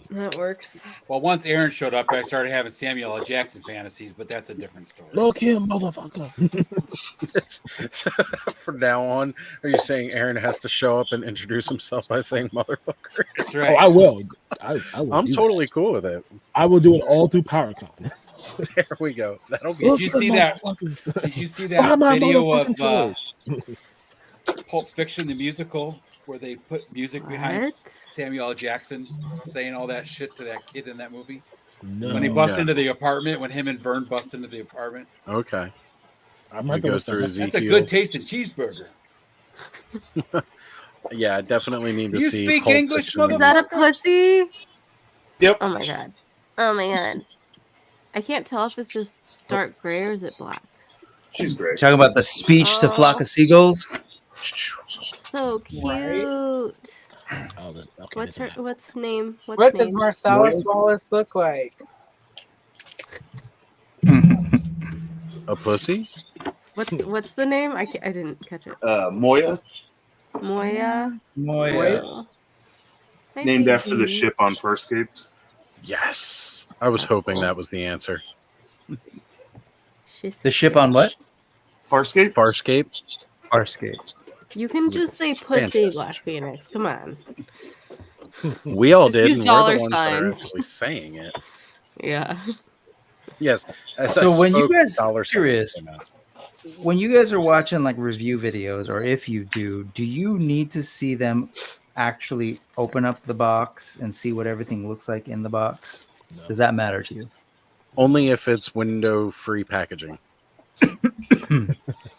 Speaker 15: That works.
Speaker 2: Well, once Aaron showed up, I started having Samuel L. Jackson fantasies, but that's a different story.
Speaker 19: Look here, motherfucker.
Speaker 1: From now on, are you saying Aaron has to show up and introduce himself by saying motherfucker?
Speaker 2: That's
Speaker 19: Oh, I will. I will
Speaker 1: I'm
Speaker 19: do
Speaker 1: totally cool with it.
Speaker 19: that. I will do it all through PowerCon.
Speaker 1: There we go. That'll be.
Speaker 2: Did you see that? Did you see that video of Pulp Fiction, the musical, where they put music behind Samuel L. Jackson saying all that shit to that kid in that movie?
Speaker 19: No.
Speaker 2: When he busts into the apartment, when him and Vern bust into the apartment.
Speaker 1: Okay.
Speaker 19: He
Speaker 1: goes through Ezekiel.
Speaker 2: That's a good tasting cheeseburger.
Speaker 1: Yeah, I definitely need to
Speaker 2: Do you
Speaker 1: see.
Speaker 2: speak
Speaker 1: Pulp
Speaker 2: English,
Speaker 1: Fiction.
Speaker 15: Is that a pussy?
Speaker 3: Yep.
Speaker 15: Oh my god. Oh my god. I can't tell if it's just dark gray or is it black.
Speaker 3: She's great.
Speaker 7: Talking about the speech to flock of seagulls.
Speaker 15: So cute. What's her? What's name?
Speaker 8: What does Marcellus Wallace look like?
Speaker 1: A pussy?
Speaker 15: What's the name? I didn't catch it.
Speaker 3: Moya,
Speaker 15: Moya.
Speaker 1: Moya.
Speaker 15: Hi,
Speaker 3: named after the
Speaker 15: baby.
Speaker 3: ship on Farscape.
Speaker 1: Yes. I was hoping that was the answer.
Speaker 7: The ship on what?
Speaker 3: Farscape?
Speaker 1: Farscape.
Speaker 7: Farscape.
Speaker 15: You can just say pussy, Black Phoenix. Come on.
Speaker 1: We all
Speaker 15: Just
Speaker 1: did,
Speaker 15: use
Speaker 1: and we're
Speaker 15: dollar
Speaker 1: the ones that are
Speaker 15: signs.
Speaker 1: actually saying it.
Speaker 15: Yeah.
Speaker 1: Yes. As
Speaker 7: So
Speaker 1: I
Speaker 7: when you
Speaker 1: spoke,
Speaker 7: guys
Speaker 1: dollar signs
Speaker 7: curious,
Speaker 1: came out.
Speaker 7: when you guys are watching like review videos, or if you do you need to see them actually open up the box and see what everything looks like in the box? Does that matter to you?
Speaker 1: Only if it's window-free packaging.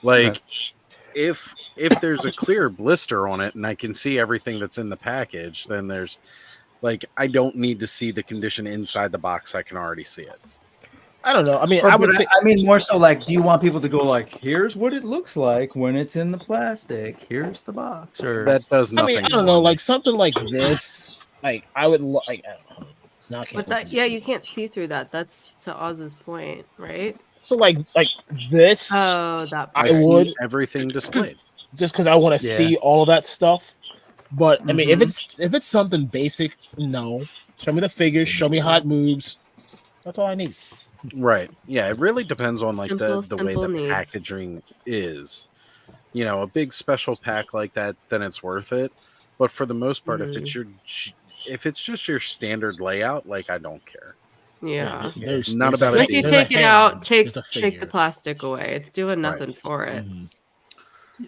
Speaker 1: Like, if there's a clear blister on it and I can see everything that's in the package, then there's like I don't need to see the condition inside the box. I can already see it.
Speaker 19: I don't know. I mean,
Speaker 7: Or,
Speaker 19: I would
Speaker 7: but
Speaker 19: say.
Speaker 7: I mean more so like, do you want people to go like, here's what it looks like when it's in the plastic, here's the box, or
Speaker 1: That does
Speaker 19: I
Speaker 1: nothing.
Speaker 19: mean, I don't know. Like something like this. Like I would like. I don't know. It's not.
Speaker 15: But that, yeah, you can't see through that. That's to Oz's point, right?
Speaker 19: So like this.
Speaker 15: Oh, that.
Speaker 1: I
Speaker 19: I would
Speaker 1: see everything displayed.
Speaker 19: just because I want to
Speaker 1: Yeah.
Speaker 19: see all of that stuff. But I mean,
Speaker 15: Mm-hmm.
Speaker 19: if it's something basic, no. Show me the figures. Show me how it moves. That's all I need.
Speaker 1: Right. Yeah, it really depends on like
Speaker 15: Simple,
Speaker 1: the way
Speaker 15: simple
Speaker 1: the
Speaker 15: needs.
Speaker 1: packaging is. You know, a big special pack like that, then it's worth it. But for the most part, if it's just your standard layout, like I don't care.
Speaker 15: Yeah.
Speaker 19: There's
Speaker 1: Not about
Speaker 15: Once
Speaker 1: it.
Speaker 15: you
Speaker 1: being-
Speaker 15: take it out, take
Speaker 19: There's a
Speaker 15: take the
Speaker 19: figure.
Speaker 15: plastic away. It's doing nothing for it.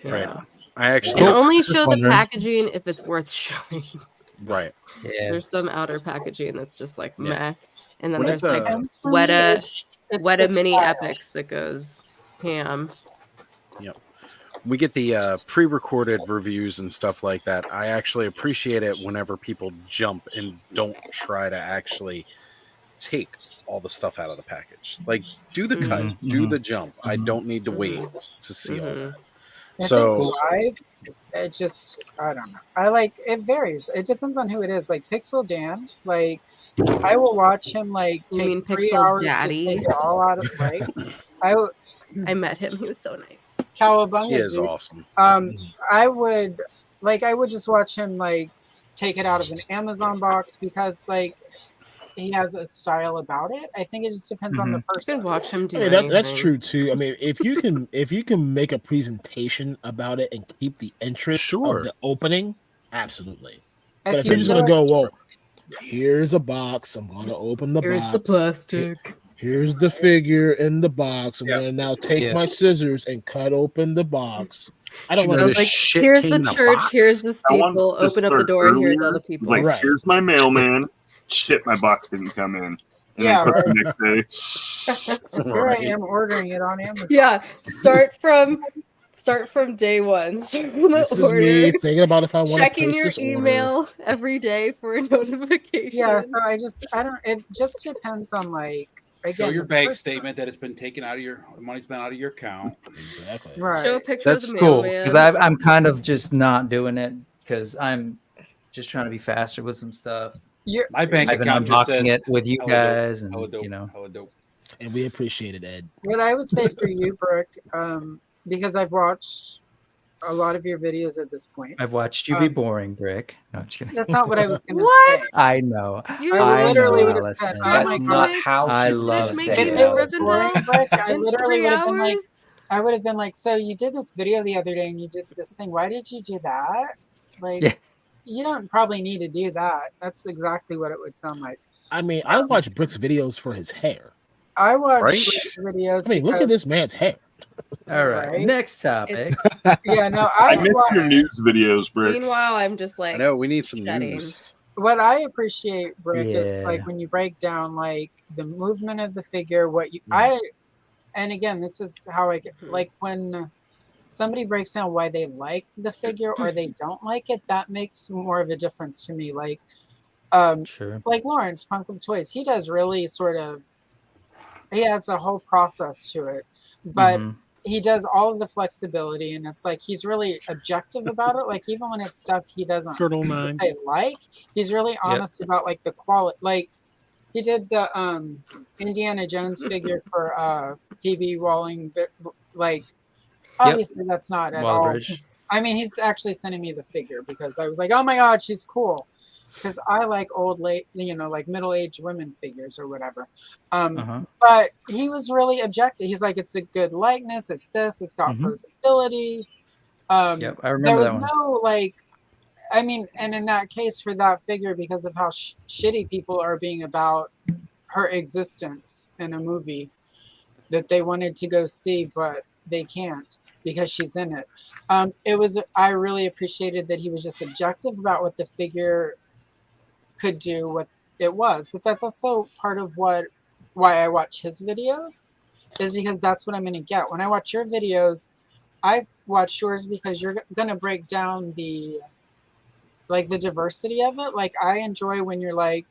Speaker 1: Right.
Speaker 15: Yeah.
Speaker 1: I actually
Speaker 15: And only
Speaker 7: just
Speaker 15: show the
Speaker 7: wondering.
Speaker 15: packaging if it's worth showing.
Speaker 1: right.
Speaker 7: yeah.
Speaker 15: There's some outer packaging that's just like
Speaker 1: Yeah.
Speaker 15: meh. And then
Speaker 1: When
Speaker 15: there's
Speaker 1: it's
Speaker 15: like
Speaker 1: a-
Speaker 15: Weta
Speaker 8: It's
Speaker 15: Weta
Speaker 8: the
Speaker 15: mini
Speaker 8: style.
Speaker 15: epics that goes ham.
Speaker 1: Yep. We get the pre-recorded reviews and stuff like that. I actually appreciate it whenever people jump and don't try to actually take all the stuff out of the package. Like, do the cut,
Speaker 7: Mhm,
Speaker 1: do
Speaker 7: mhm,
Speaker 1: the jump. I
Speaker 7: mhm.
Speaker 1: don't need to wait to see all
Speaker 15: Mhm.
Speaker 1: that.
Speaker 8: If
Speaker 1: So,
Speaker 8: it's live, it just I don't know. I like it varies. It depends on who it is. Like Pixel Dan, like I will watch him like
Speaker 15: You
Speaker 8: take
Speaker 15: mean
Speaker 8: 3
Speaker 15: Pixel
Speaker 8: hours
Speaker 15: Daddy?
Speaker 8: to take it all out of right. I would
Speaker 15: I met him. He was so nice.
Speaker 8: Cowabunga.
Speaker 1: he is
Speaker 8: dude.
Speaker 1: awesome.
Speaker 8: I would just watch him like take it out of an Amazon box because like he has a style about it. I think it just depends on the
Speaker 15: You
Speaker 8: person.
Speaker 15: can watch him do
Speaker 19: I mean, that's
Speaker 15: anything.
Speaker 19: true too. I mean, if you can make a presentation about it and keep the interest
Speaker 1: Sure.
Speaker 19: of the opening, absolutely.
Speaker 8: If
Speaker 19: But if
Speaker 8: you
Speaker 19: you're just gonna
Speaker 8: know-
Speaker 19: go, well, here's a box. I'm gonna open the
Speaker 15: Here's
Speaker 19: box.
Speaker 15: the plastic.
Speaker 19: Here's the figure in the box. I'm gonna now take
Speaker 7: Yeah.
Speaker 19: my scissors and cut open the box. I don't
Speaker 17: You know,
Speaker 19: know.
Speaker 15: I
Speaker 17: the
Speaker 15: was like,
Speaker 17: shit
Speaker 15: here's
Speaker 17: came
Speaker 15: the
Speaker 17: in a
Speaker 15: church, here's
Speaker 17: box.
Speaker 15: the
Speaker 3: I want
Speaker 15: steeple,
Speaker 3: to
Speaker 15: open up the
Speaker 3: start
Speaker 15: door, and here's all
Speaker 3: earlier.
Speaker 15: the people.
Speaker 3: Like,
Speaker 19: Right.
Speaker 3: here's my mailman. Shit, my box didn't come in. And
Speaker 8: Yeah,
Speaker 3: then cook
Speaker 8: right.
Speaker 3: the next day.
Speaker 8: Here I am ordering it on Amazon.
Speaker 15: Yeah, start from day one. Start from the
Speaker 19: This is
Speaker 15: order.
Speaker 19: me thinking about if I want to
Speaker 15: Checking
Speaker 19: place
Speaker 15: your
Speaker 19: this order.
Speaker 15: email every day for a notification.
Speaker 8: Yeah, so I don't. It just depends on like
Speaker 2: Show
Speaker 8: again
Speaker 2: your
Speaker 8: the
Speaker 2: bank
Speaker 8: person.
Speaker 2: statement that it's been taken out of your the money's been out of your account.
Speaker 19: Exactly.
Speaker 8: Right.
Speaker 15: Show a picture
Speaker 7: That's
Speaker 15: of the
Speaker 7: cool
Speaker 15: mailman.
Speaker 7: because I'm kind of just not doing it because I'm just trying to be faster with some stuff.
Speaker 2: My bank
Speaker 7: I've been
Speaker 2: account just
Speaker 7: unboxing
Speaker 2: says
Speaker 7: it with you
Speaker 2: hella dope,
Speaker 7: guys, and
Speaker 2: hella dope,
Speaker 7: you know,
Speaker 2: hella dope.
Speaker 19: And we appreciate it, Ed.
Speaker 8: What I would say for you, Brooke, because I've watched a lot of your videos at this point.
Speaker 7: I've watched you be boring, Brick. No, I'm just kidding.
Speaker 8: That's not what I was going to
Speaker 15: What?
Speaker 8: say.
Speaker 7: I know.
Speaker 15: You
Speaker 8: I literally
Speaker 7: know,
Speaker 8: would have
Speaker 7: Allison.
Speaker 8: said, "Oh
Speaker 18: That's
Speaker 8: my
Speaker 18: not
Speaker 8: god!"
Speaker 18: how
Speaker 7: I
Speaker 18: she
Speaker 7: love
Speaker 18: was
Speaker 15: Finish
Speaker 7: saying
Speaker 15: making
Speaker 8: If
Speaker 7: it,
Speaker 8: it was
Speaker 7: Allison.
Speaker 8: boring, Brick, I
Speaker 15: in
Speaker 8: literally
Speaker 15: 3
Speaker 8: would have been like,
Speaker 15: hours?
Speaker 8: I would have been like, "So you did this video the other day, and you did this thing. Why did you do that? Like,
Speaker 7: Yeah.
Speaker 8: you don't probably need to do that." That's exactly what it would sound like.
Speaker 19: I mean, I watch Brick's videos for his hair.
Speaker 8: I watch
Speaker 19: Right?
Speaker 8: Brick's videos.
Speaker 19: I mean, look at this man's hair.
Speaker 7: All right,
Speaker 8: Right?
Speaker 7: next topic.
Speaker 8: Yeah, no,
Speaker 3: I
Speaker 8: I
Speaker 3: miss your news videos, Brick.
Speaker 15: Meanwhile, I'm just like,
Speaker 1: I know we need some
Speaker 15: shedding.
Speaker 1: news.
Speaker 8: what I appreciate, Brick, is
Speaker 7: Yeah.
Speaker 8: like when you break down like the movement of the figure, what you and again, this is how I get like when somebody breaks down why they like the figure or they don't like it, that makes more of a difference to me. Like
Speaker 7: Sure.
Speaker 8: like Lawrence, Punk with Toys, he does really sort of he has a whole process to it. But
Speaker 7: Mhm.
Speaker 8: he does all of the flexibility and it's like he's really objective about it. Like even when it's stuff he doesn't
Speaker 20: Turtle 9.
Speaker 8: say like, he's really honest about like the quality. Like he did the Indiana Jones figure for Phoebe Walling, like obviously that's not at
Speaker 7: Waller-Bridge.
Speaker 8: all. I mean, he's actually sending me the figure because I was like, oh my god, she's cool. Because I like old, late, like middle-aged women figures or whatever. But he was really objective. He's like, it's a good likeness. It's this. It's got posability.
Speaker 7: Yep, I remember
Speaker 8: there was
Speaker 7: that one.
Speaker 8: no like. I mean, and in that case, for that figure, because of how shitty people are being about her existence in a movie that they wanted to go see, but they can't because she's in it. I really appreciated that he was just objective about what the figure could do, what it was. But that's also part of why I watch his videos, is because that's what I'm going to get. When I watch your videos, I watch yours because you're going to break down the diversity of it. Like I enjoy when you're like,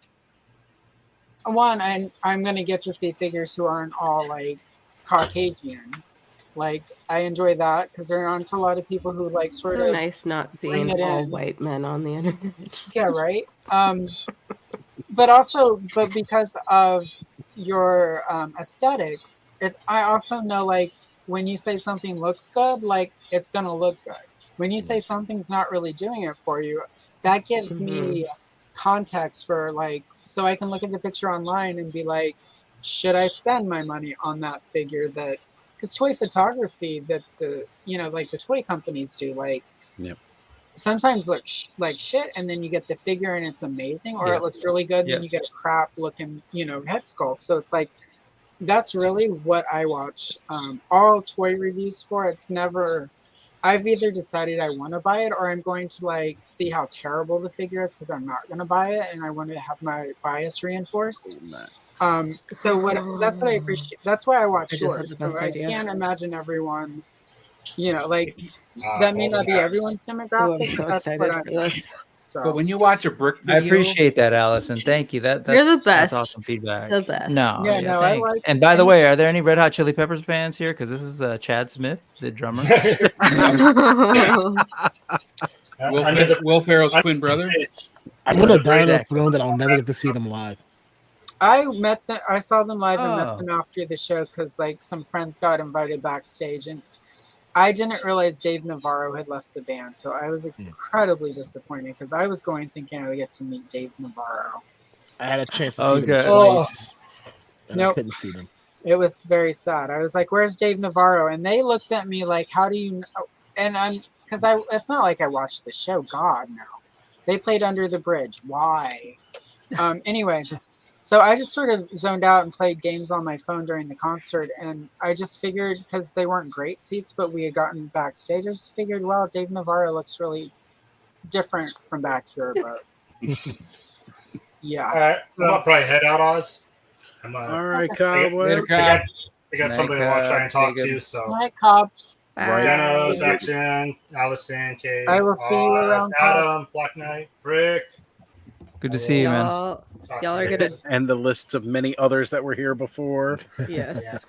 Speaker 8: one, I'm going to get to see figures who aren't all like Caucasian. Like I enjoy that because there aren't a lot of people who like sort
Speaker 15: so
Speaker 8: of
Speaker 15: nice not
Speaker 8: bring
Speaker 15: seeing
Speaker 8: it
Speaker 15: all
Speaker 8: in.
Speaker 15: white men on the internet.
Speaker 8: Yeah, right. But because of your aesthetics, I also know like when you say something looks good, like it's gonna look good. When you say something's not really doing it for you, that gives me context for like, so I can look at the picture online and be like, should I spend my money on that figure? That because toy photography that like the toy companies do, like sometimes look like shit, and then you get the figure and it's amazing, or it looks really good, and then you get a crap looking head sculpt. So it's like that's really what I watch all toy reviews for. It's never, I've either decided I want to buy it or I'm going to like see how terrible the figure is because I'm not going to buy it and I want to have my bias reinforced. So that's what I appreciate. That's why I watch
Speaker 15: I just had
Speaker 8: yours.
Speaker 15: the
Speaker 8: So
Speaker 15: best
Speaker 8: I
Speaker 15: idea.
Speaker 8: can't imagine everyone, like that may not be everyone's demographic.
Speaker 15: Oh, I'm so
Speaker 8: that's
Speaker 15: excited
Speaker 8: what
Speaker 15: for this.
Speaker 8: So
Speaker 2: But when you watch a brick
Speaker 7: I
Speaker 2: video,
Speaker 7: appreciate that, Allison. Thank you. That's
Speaker 15: You're the
Speaker 7: That's
Speaker 15: best.
Speaker 7: awesome feedback.
Speaker 15: The best.
Speaker 7: No,
Speaker 8: Yeah, no, I
Speaker 7: thanks.
Speaker 8: like
Speaker 7: And by the
Speaker 8: any-
Speaker 7: way, are there any Red Hot Chili Peppers fans here? Because this is Chad Smith, the drummer.
Speaker 2: Will Ferrell's twin brother.
Speaker 19: I'm gonna die on
Speaker 7: Great
Speaker 19: the throne that I'll never get to see them live.
Speaker 8: I saw them live and met
Speaker 7: Oh.
Speaker 8: them after the show because like some friends got invited backstage and I didn't realize Dave Navarro had left the band, so I was incredibly disappointed because I was going thinking I would get to meet Dave Navarro.
Speaker 19: I had a chance to see them
Speaker 7: Okay.
Speaker 19: twice, and I
Speaker 8: Nope.
Speaker 19: couldn't see them.
Speaker 8: It was very sad. I was like, "Where's Dave Navarro?" And they looked at me like, "How do you know?" And it's not like I watched the show. God, no. They played Under the Bridge. Why? Anyway, So I just sort of zoned out and played games on my phone during the concert, and I just figured because they weren't great seats, but we had gotten backstage. I just figured, well, Dave Navarro looks really different from back here, but yeah.
Speaker 16: All right, I'm gonna probably head out, Oz.
Speaker 1: All right,
Speaker 16: I
Speaker 1: Cobb.
Speaker 16: got,
Speaker 1: Well,
Speaker 16: I got
Speaker 7: Night,
Speaker 16: somebody I want to try and talk
Speaker 7: Jacob.
Speaker 16: to. So,
Speaker 8: Night, Cobb.
Speaker 1: Right.
Speaker 16: Janos, Action, Allison, Kay,
Speaker 8: I will see you
Speaker 16: Oz,
Speaker 8: around, Cobb.
Speaker 16: Adam, Black Knight, Brick.
Speaker 7: Good to see you, man.
Speaker 15: Y'all are gonna
Speaker 1: And the lists of many others that were here before.
Speaker 15: yes.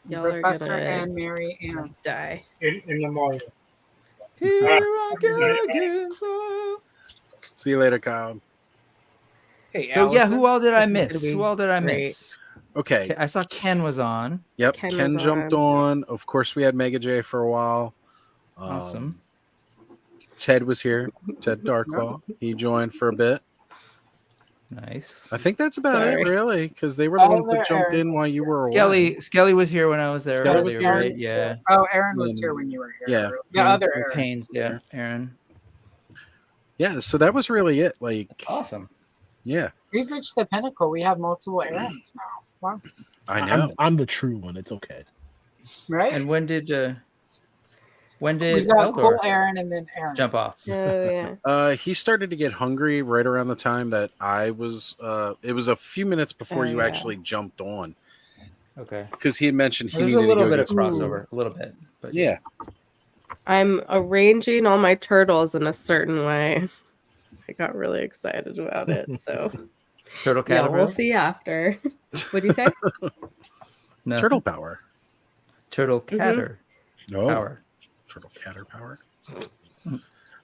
Speaker 15: Y'all are
Speaker 8: Professor
Speaker 15: gonna
Speaker 8: and Mary Ann.
Speaker 15: die.
Speaker 16: In the morning.
Speaker 1: See you later, Cobb.
Speaker 2: Hey,
Speaker 7: So yeah, who
Speaker 2: Allison.
Speaker 7: all did I
Speaker 15: This is gonna
Speaker 7: miss?
Speaker 15: be
Speaker 7: Who all did I
Speaker 15: great.
Speaker 7: miss?
Speaker 1: Okay.
Speaker 7: I saw Ken was on.
Speaker 1: Yep.
Speaker 15: Ken
Speaker 1: Ken
Speaker 15: was
Speaker 1: jumped on. Of course, we had Mega J for a while.
Speaker 7: Awesome.
Speaker 1: Ted was here. Ted Darklaw. He joined for a bit.
Speaker 7: Nice.
Speaker 1: I think that's about
Speaker 15: Sorry.
Speaker 1: it, really, because they were the ones that
Speaker 8: Tyler,
Speaker 1: jumped
Speaker 8: Aaron
Speaker 1: in while you were away.
Speaker 7: Skelly was here when I was there
Speaker 1: Skelly was
Speaker 7: earlier,
Speaker 1: here.
Speaker 7: right? Yeah.
Speaker 8: Oh, Aaron was
Speaker 1: And-
Speaker 8: here when you were here.
Speaker 1: Yeah.
Speaker 8: The other Aaron.
Speaker 7: Haynes, yeah, Aaron.
Speaker 1: Yeah, so that was really it. Like,
Speaker 7: Awesome.
Speaker 1: yeah,
Speaker 8: We've reached the pinnacle. We have multiple Aarons now. Wow.
Speaker 1: I know.
Speaker 19: I'm the true one. It's okay.
Speaker 8: Right?
Speaker 7: And when did
Speaker 8: We got
Speaker 7: Eldor
Speaker 8: cool Aaron and then Aaron.
Speaker 7: jump off?
Speaker 15: Oh yeah.
Speaker 1: He started to get hungry right around the time that I was. It was a few minutes before
Speaker 15: Oh,
Speaker 1: you
Speaker 15: yeah.
Speaker 1: actually jumped on,
Speaker 7: Okay.
Speaker 1: because he had mentioned he
Speaker 7: There's
Speaker 1: needed
Speaker 7: a little
Speaker 1: to go
Speaker 7: bit
Speaker 1: get
Speaker 7: of crossover, a little bit. But
Speaker 1: Yeah,
Speaker 15: I'm arranging all my turtles in a certain way. I got really excited about it. So
Speaker 7: Turtle
Speaker 15: yeah,
Speaker 7: caterpillar.
Speaker 15: we'll see after. What do you say?
Speaker 7: No.
Speaker 1: turtle power.
Speaker 7: Turtle catter.
Speaker 1: No,
Speaker 7: Power.
Speaker 1: turtle catter power.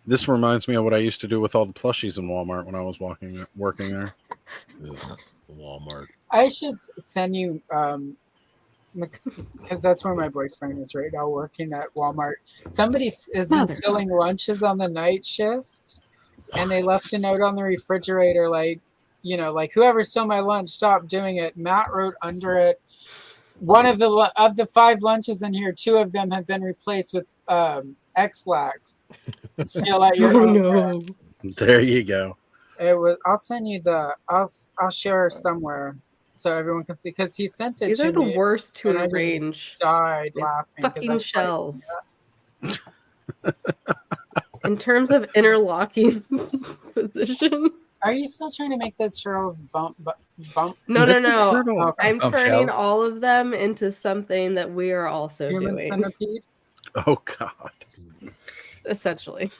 Speaker 1: This reminds me of what I used to do with all the plushies in Walmart when I was working there.
Speaker 19: Walmart.
Speaker 8: I should send you, because that's where my boyfriend is right now, working at Walmart. Somebody is
Speaker 15: Motherfucker.
Speaker 8: instilling lunches on the night shift, and they left a note on the refrigerator, like, you know, like, whoever stole my lunch, stop doing it. Matt wrote under it, one of the 5 lunches in here, 2 of them have been replaced with X-Lax. Still at your
Speaker 15: Oh
Speaker 8: own
Speaker 15: no.
Speaker 8: risk.
Speaker 1: There you go.
Speaker 8: It was. I'll send you the. I'll share somewhere so everyone can see, because he sent it
Speaker 15: These
Speaker 8: to
Speaker 15: are the
Speaker 8: me.
Speaker 15: worst to
Speaker 8: and I just
Speaker 15: arrange.
Speaker 8: died laughing. 'cause I
Speaker 15: Fucking
Speaker 8: was like,
Speaker 15: shells. In terms of interlocking position.
Speaker 8: Are you still trying to make those turtles bump?
Speaker 15: No.
Speaker 8: Okay.
Speaker 15: I'm
Speaker 7: Bump
Speaker 15: turning
Speaker 7: shells.
Speaker 15: all of them into something that we are also
Speaker 8: Human
Speaker 15: doing.
Speaker 8: centipede.
Speaker 1: Oh God.
Speaker 15: Essentially.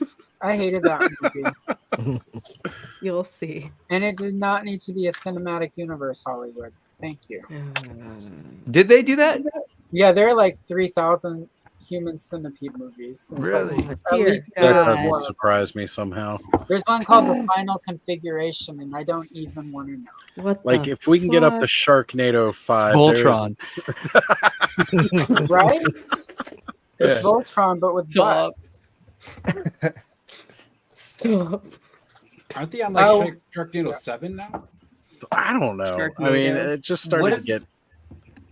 Speaker 8: I hated that movie,
Speaker 15: You'll see.
Speaker 8: and it did not need to be a cinematic universe. Hollywood. Thank you.
Speaker 7: Did they do that?
Speaker 8: Yeah, there are like 3,000 human centipede movies. There's like
Speaker 7: Really?
Speaker 8: at
Speaker 15: Dear
Speaker 8: least
Speaker 1: That
Speaker 15: God.
Speaker 1: doesn't
Speaker 8: more.
Speaker 1: surprise me somehow.
Speaker 8: There's one called The Final Configuration, and I don't even want to know.
Speaker 15: What
Speaker 1: Like,
Speaker 15: the
Speaker 1: if we can get up to
Speaker 15: fuck?
Speaker 1: Sharknado 5,
Speaker 7: Voltron.
Speaker 8: Right? It's
Speaker 7: Yeah.
Speaker 8: Voltron, but with
Speaker 15: Stop.
Speaker 8: butts.
Speaker 15: Stop.
Speaker 2: Aren't they on like
Speaker 8: Oh.
Speaker 2: Sharknado 7 now?
Speaker 1: I don't know. I
Speaker 15: Sharknado.
Speaker 1: mean, it just started
Speaker 18: What
Speaker 1: to
Speaker 18: is-
Speaker 1: get.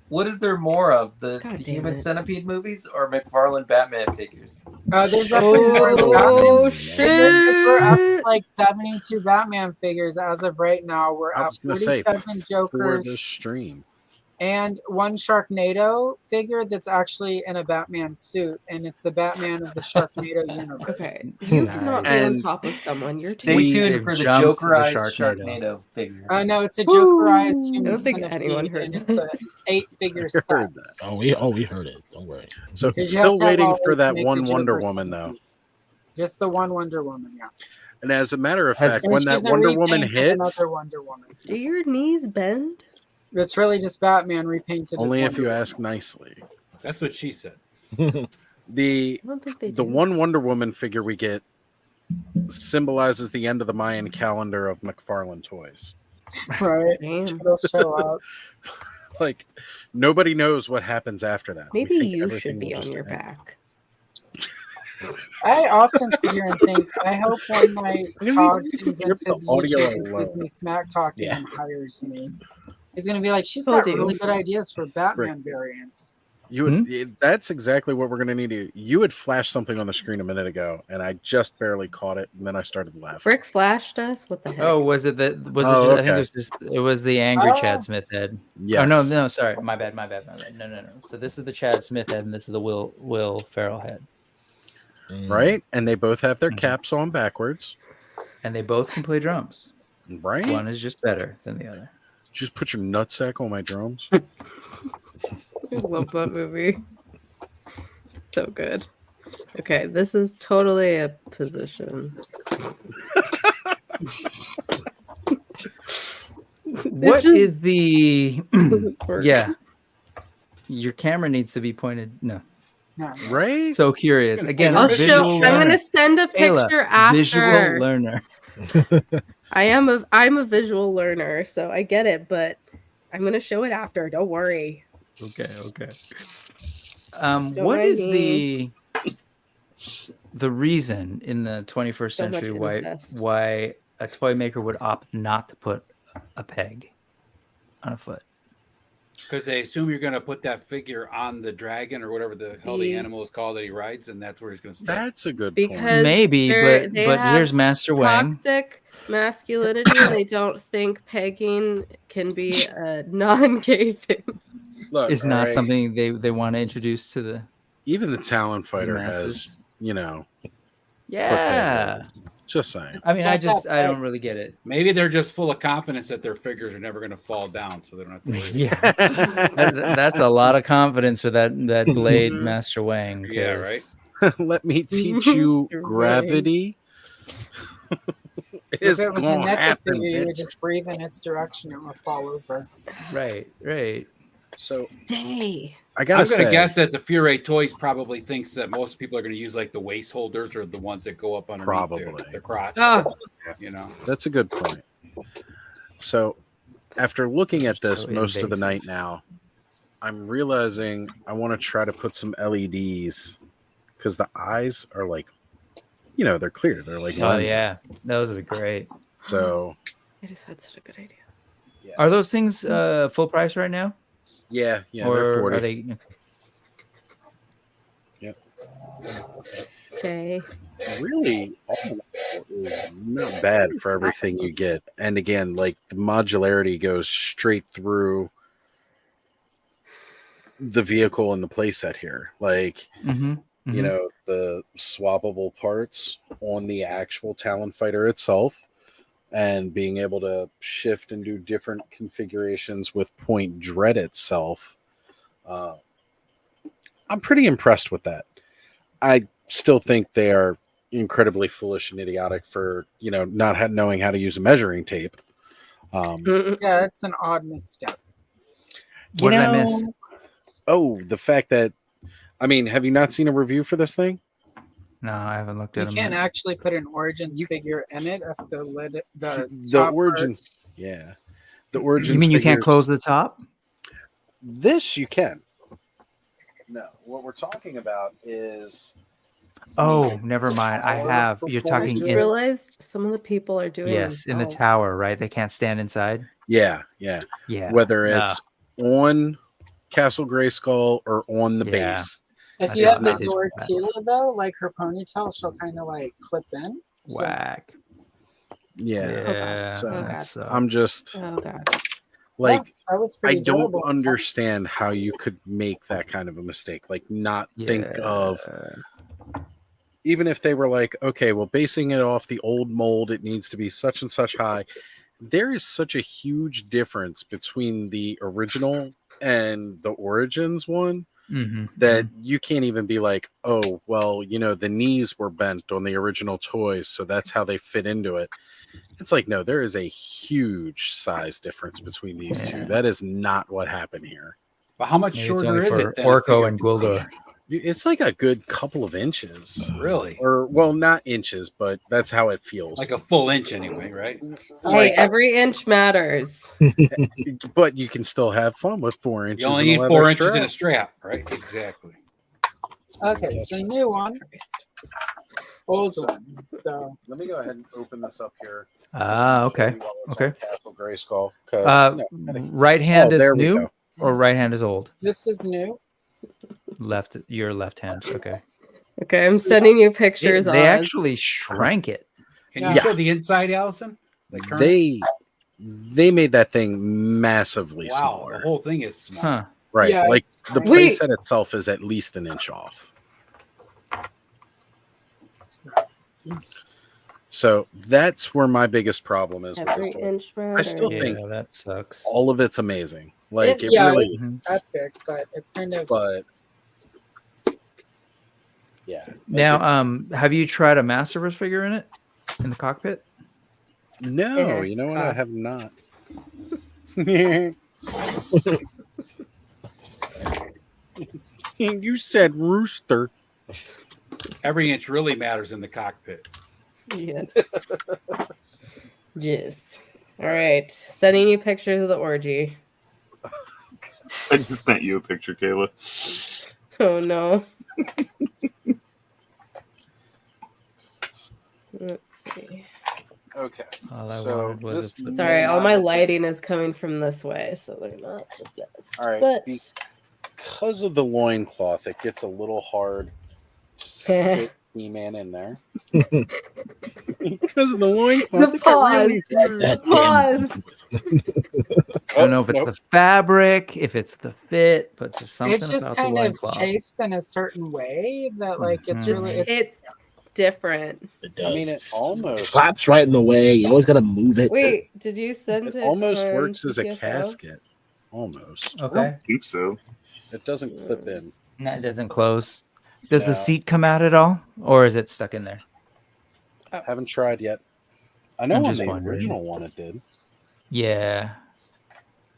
Speaker 18: What is there more of, the
Speaker 15: God damn
Speaker 18: Human
Speaker 15: it.
Speaker 18: Centipede movies or McFarlane Batman figures?
Speaker 8: There's definitely more Batman.
Speaker 15: Oh
Speaker 8: We're up to
Speaker 15: shit.
Speaker 8: like 72 Batman figures as of right now. We're
Speaker 1: I
Speaker 8: at
Speaker 1: was going to say,
Speaker 8: 47
Speaker 1: for
Speaker 8: Jokers
Speaker 1: the stream.
Speaker 8: and 1 Sharknado figure that's actually in a Batman suit, and it's the Batman of the Sharknado universe.
Speaker 15: Okay. You cannot be on
Speaker 1: And
Speaker 15: top of someone. You're
Speaker 18: Stay
Speaker 15: too
Speaker 18: tuned
Speaker 7: they've
Speaker 18: for the
Speaker 7: jumped the
Speaker 18: Jokerized
Speaker 7: Sharknado.
Speaker 18: Sharknado figure.
Speaker 8: No, it's a Jokerized
Speaker 15: I
Speaker 8: human
Speaker 15: don't think
Speaker 8: centipede,
Speaker 15: anyone heard
Speaker 8: and it's
Speaker 15: that.
Speaker 8: an 8-figure
Speaker 1: I
Speaker 8: set.
Speaker 1: heard that.
Speaker 19: Oh, we heard it. Don't worry.
Speaker 1: So,
Speaker 8: Because you have
Speaker 1: still
Speaker 8: to have
Speaker 1: waiting
Speaker 8: all
Speaker 1: for
Speaker 8: those
Speaker 1: that
Speaker 8: to make
Speaker 1: one
Speaker 8: the
Speaker 1: Wonder
Speaker 8: Joker
Speaker 1: Woman, though.
Speaker 8: centipede. Just the one Wonder Woman, yeah.
Speaker 1: And as a matter of
Speaker 7: Has-
Speaker 1: fact,
Speaker 8: And
Speaker 1: when
Speaker 8: she's
Speaker 1: that
Speaker 8: a
Speaker 1: Wonder Woman
Speaker 8: repaint of
Speaker 1: hits,
Speaker 8: another Wonder Woman.
Speaker 15: Do your knees bend?
Speaker 8: It's really just Batman repainted.
Speaker 1: only
Speaker 8: as
Speaker 1: if you
Speaker 8: Wonder
Speaker 1: ask nicely.
Speaker 2: That's what she said.
Speaker 1: The
Speaker 15: I don't think they
Speaker 1: the
Speaker 15: do.
Speaker 1: one Wonder Woman figure we get symbolizes the end of the Mayan calendar of McFarlane toys.
Speaker 8: Woman. Right.
Speaker 15: Damn.
Speaker 8: It'll show up.
Speaker 1: Like, nobody knows what happens after that. We
Speaker 15: Maybe
Speaker 1: think
Speaker 15: you
Speaker 1: everything
Speaker 15: should be
Speaker 1: will
Speaker 15: on
Speaker 1: just
Speaker 15: your
Speaker 1: end.
Speaker 15: back.
Speaker 8: I often sit here and think, I hope one night Todd tunes
Speaker 1: Rip
Speaker 8: into
Speaker 1: the audio
Speaker 8: YouTube and
Speaker 1: alone.
Speaker 8: gives me smack talking
Speaker 19: Yeah.
Speaker 8: and hires me. He's gonna be like, she's
Speaker 15: Told
Speaker 8: got
Speaker 15: you.
Speaker 8: really good ideas for Batman variants.
Speaker 1: You would. That's exactly what we're going to need to. You had flashed something on the screen a minute ago, and I just barely caught it, and then I started laughing.
Speaker 15: Frick flashed us. What the heck?
Speaker 7: Oh, was it that? Was it?
Speaker 1: Oh,
Speaker 7: Just, I think it was the angry
Speaker 8: Oh.
Speaker 7: Chad Smith head.
Speaker 1: Yes.
Speaker 7: Oh no, sorry, my bad. No. So this is the Chad Smith head, and this is the Will Ferrell head.
Speaker 1: Right, and they both have their caps on backwards,
Speaker 7: and they both can play drums.
Speaker 1: Right,
Speaker 7: one is just better than the other.
Speaker 1: Just put your nutsack on my drums.
Speaker 15: I love that movie. So good. Okay, this is totally a position.
Speaker 7: What is the
Speaker 15: work.
Speaker 7: Yeah? Your camera needs to be pointed. No.
Speaker 1: Right?
Speaker 7: So curious. Again,
Speaker 15: I'll
Speaker 7: visual
Speaker 15: show. I'm
Speaker 7: learner.
Speaker 15: gonna send a
Speaker 7: Ayla,
Speaker 15: picture after.
Speaker 7: Visual learner.
Speaker 15: I'm a visual learner, so I get it, but I'm gonna show it after. Don't worry.
Speaker 7: Okay.
Speaker 15: Don't
Speaker 7: What
Speaker 15: mind
Speaker 7: is
Speaker 15: me.
Speaker 7: the reason in the 21st
Speaker 15: So much
Speaker 7: century
Speaker 15: incest.
Speaker 7: why a toy maker would opt not to put a peg on a foot?
Speaker 2: Because they assume you're going to put that figure on the dragon or whatever the hell the
Speaker 15: The-
Speaker 2: animal is called that he rides, and that's where he's going to stay.
Speaker 1: That's a good
Speaker 15: Because
Speaker 7: Maybe,
Speaker 15: they
Speaker 7: but
Speaker 15: have
Speaker 7: here's Master Wang.
Speaker 15: toxic masculinity, and they don't think pegging can be a non-gay thing.
Speaker 1: Look,
Speaker 7: Is not
Speaker 1: alright,
Speaker 7: something they want to introduce to the
Speaker 1: even the Talon Fighter
Speaker 7: masses.
Speaker 1: has, you know.
Speaker 7: Yeah.
Speaker 1: Just saying.
Speaker 7: I mean, I don't really get it.
Speaker 2: Maybe they're just full of confidence that their figures are never going to fall down, so they don't have to worry.
Speaker 7: Yeah, that's a lot of confidence for that blade, Master Wang.
Speaker 2: Yeah,
Speaker 7: 'cause-
Speaker 2: right.
Speaker 1: Let me teach you gravity.
Speaker 8: If
Speaker 1: It's
Speaker 8: it was a
Speaker 1: gonna
Speaker 8: NECA
Speaker 1: happen,
Speaker 8: figure, you would
Speaker 1: bitch.
Speaker 8: just breathe in its direction and it would fall over.
Speaker 7: Right.
Speaker 1: So
Speaker 15: Stay.
Speaker 1: I gotta
Speaker 2: I'm going to
Speaker 1: say,
Speaker 2: guess that the Fury Toys probably thinks that most people are going to use like the waist holders or the ones that go up underneath
Speaker 1: Probably.
Speaker 2: their crotch.
Speaker 15: Oh.
Speaker 2: You know,
Speaker 1: that's a good point. So after looking at this
Speaker 7: So
Speaker 1: most of the
Speaker 7: invasive.
Speaker 1: night now, I'm realizing I want to try to put some LEDs because the eyes are like, you know, they're clear. They're like
Speaker 7: Oh
Speaker 1: lenses.
Speaker 7: yeah, those would be great.
Speaker 1: So
Speaker 15: I just had such a good idea.
Speaker 7: Are those things full price right now?
Speaker 1: yeah,
Speaker 7: or
Speaker 1: they're 40.
Speaker 7: are they?
Speaker 1: Yep.
Speaker 15: Stay.
Speaker 1: Really, all is not bad for everything you get. And again, like the modularity goes straight through the vehicle and the playset here. Like, you know, the swappable parts on the actual Talon Fighter itself, and being able to shift and do different configurations with Point Dread itself. I'm pretty impressed with that. I still think they are incredibly foolish and idiotic for, you know, not knowing how to use a measuring tape.
Speaker 8: Yeah, it's an odd misstep.
Speaker 7: What did I miss?
Speaker 1: Oh, the fact that, I mean, have you not seen a review for this thing?
Speaker 7: No, I haven't looked
Speaker 8: You
Speaker 7: at them.
Speaker 8: can't actually put an Origins figure in it if the lid, the
Speaker 1: The
Speaker 8: top
Speaker 1: Origins, yeah. The Origins.
Speaker 7: You mean you can't
Speaker 1: figures-
Speaker 7: close the top?
Speaker 1: This you can. No, what we're talking about is.
Speaker 7: Oh, never mind. I have. You're
Speaker 15: I
Speaker 7: talking
Speaker 15: just
Speaker 7: in.
Speaker 15: realized some of the people are doing
Speaker 7: Yes, in the
Speaker 15: valves.
Speaker 7: tower, right? They can't stand inside.
Speaker 1: Yeah. Whether
Speaker 7: no.
Speaker 1: it's on Castle Grayskull or on the
Speaker 7: Yeah.
Speaker 1: base.
Speaker 8: If
Speaker 7: That's
Speaker 8: you have the
Speaker 7: not his
Speaker 8: Zortila though, like her ponytail, she'll kind of like clip in. So
Speaker 7: Whack.
Speaker 1: Yeah.
Speaker 7: Yeah.
Speaker 1: So
Speaker 7: that sucks.
Speaker 1: I'm just
Speaker 15: Oh god.
Speaker 1: like,
Speaker 8: that was
Speaker 1: I
Speaker 8: pretty
Speaker 1: don't
Speaker 8: durable.
Speaker 1: understand how you could make that kind of a mistake. Like, not think of, even if they were like, okay, well, basing it off the old mold, it needs to be such and such high. There is such a huge difference between the original and the Origins one that you can't even be like, oh, well, you know, the knees were bent on the original toys, so that's how they fit into it. It's like, no, there is a huge size difference between these two. That is not what happened here.
Speaker 2: But how much
Speaker 7: Maybe it's
Speaker 2: shorter
Speaker 7: only
Speaker 2: is
Speaker 7: for
Speaker 2: it? than a
Speaker 7: Orko
Speaker 2: figure
Speaker 7: and
Speaker 2: can
Speaker 7: Guldor.
Speaker 2: stand?
Speaker 1: It's like a good couple of inches.
Speaker 2: Really?
Speaker 1: Or, well, not inches, but that's how it feels.
Speaker 2: Like a full inch anyway, right?
Speaker 15: Hey, every inch matters.
Speaker 1: But you can still have fun with 4 inches.
Speaker 2: You only
Speaker 1: and
Speaker 2: need
Speaker 1: a
Speaker 2: 4
Speaker 1: leather
Speaker 2: inches in a
Speaker 1: strap.
Speaker 2: strap, right? Exactly.
Speaker 8: Okay, so new one, old one. So
Speaker 1: Let me go ahead and open this up here.
Speaker 7: Ah, okay. Okay.
Speaker 1: Castle Grayskull.
Speaker 7: Right hand
Speaker 1: Oh,
Speaker 7: is
Speaker 1: there we
Speaker 7: new
Speaker 1: go.
Speaker 7: or right hand is old?
Speaker 8: this is new.
Speaker 7: your left hand. Okay.
Speaker 15: Okay, I'm sending you pictures.
Speaker 7: They
Speaker 15: on.
Speaker 7: actually shrank it.
Speaker 2: Can you show the inside, Allison? Like turn it?
Speaker 1: They made that thing massively
Speaker 2: Wow,
Speaker 1: smaller.
Speaker 2: the whole thing is small.
Speaker 7: Huh.
Speaker 1: Right.
Speaker 8: Yeah,
Speaker 1: like
Speaker 8: it's
Speaker 1: the
Speaker 8: tiny.
Speaker 1: playset itself is at least an inch off. So that's where my biggest problem is with this
Speaker 15: Every
Speaker 1: toy.
Speaker 15: inch
Speaker 1: I
Speaker 15: matters.
Speaker 1: still think
Speaker 7: that sucks.
Speaker 1: all of it's amazing. Like it
Speaker 8: yeah,
Speaker 1: really
Speaker 8: it's
Speaker 1: is.
Speaker 8: epic, but it's kind of
Speaker 1: But yeah. like
Speaker 7: Now, have you tried a Masterverse figure in the cockpit?
Speaker 1: no, you know what? I have not. You said rooster.
Speaker 2: Every inch really matters in the cockpit.
Speaker 15: Yes. Yes. All right. Sending you pictures of the orgy.
Speaker 3: I just sent you a picture, Kayla.
Speaker 15: Oh no. Let's see.
Speaker 1: Okay.
Speaker 7: All I
Speaker 1: So
Speaker 7: wanted was
Speaker 1: this
Speaker 15: Sorry, all my
Speaker 1: not-
Speaker 15: lighting is coming from this way, so they're not the best.
Speaker 1: All right.
Speaker 15: But
Speaker 1: Because of the loincloth, it gets a little hard to sit He-Man in there. Because of the loincloth.
Speaker 15: the
Speaker 1: it got really
Speaker 15: pause.
Speaker 1: hard.
Speaker 15: The pause.
Speaker 7: I don't know if it's the fabric, if it's the fit, but just something
Speaker 8: it just
Speaker 7: about
Speaker 8: kind
Speaker 7: the
Speaker 8: of
Speaker 7: loincloth.
Speaker 8: chafes in a certain way that like it's
Speaker 7: Mhm.
Speaker 8: really
Speaker 15: It's different.
Speaker 19: It does.
Speaker 1: I mean, it almost
Speaker 19: flaps right in the way. You always got to move it.
Speaker 15: Wait, did you send
Speaker 1: it
Speaker 15: it?
Speaker 1: almost
Speaker 15: on
Speaker 1: works as a
Speaker 15: TTFO?
Speaker 1: casket. Almost.
Speaker 3: I
Speaker 7: Okay.
Speaker 3: don't think so.
Speaker 1: It doesn't clip in.
Speaker 7: No, it doesn't close. Does the
Speaker 1: No.
Speaker 7: seat come out at all, or is it stuck in there?
Speaker 1: Haven't tried yet. I know
Speaker 7: I'm
Speaker 1: on
Speaker 7: just
Speaker 1: the
Speaker 7: wondering.
Speaker 1: original one it did.
Speaker 7: Yeah.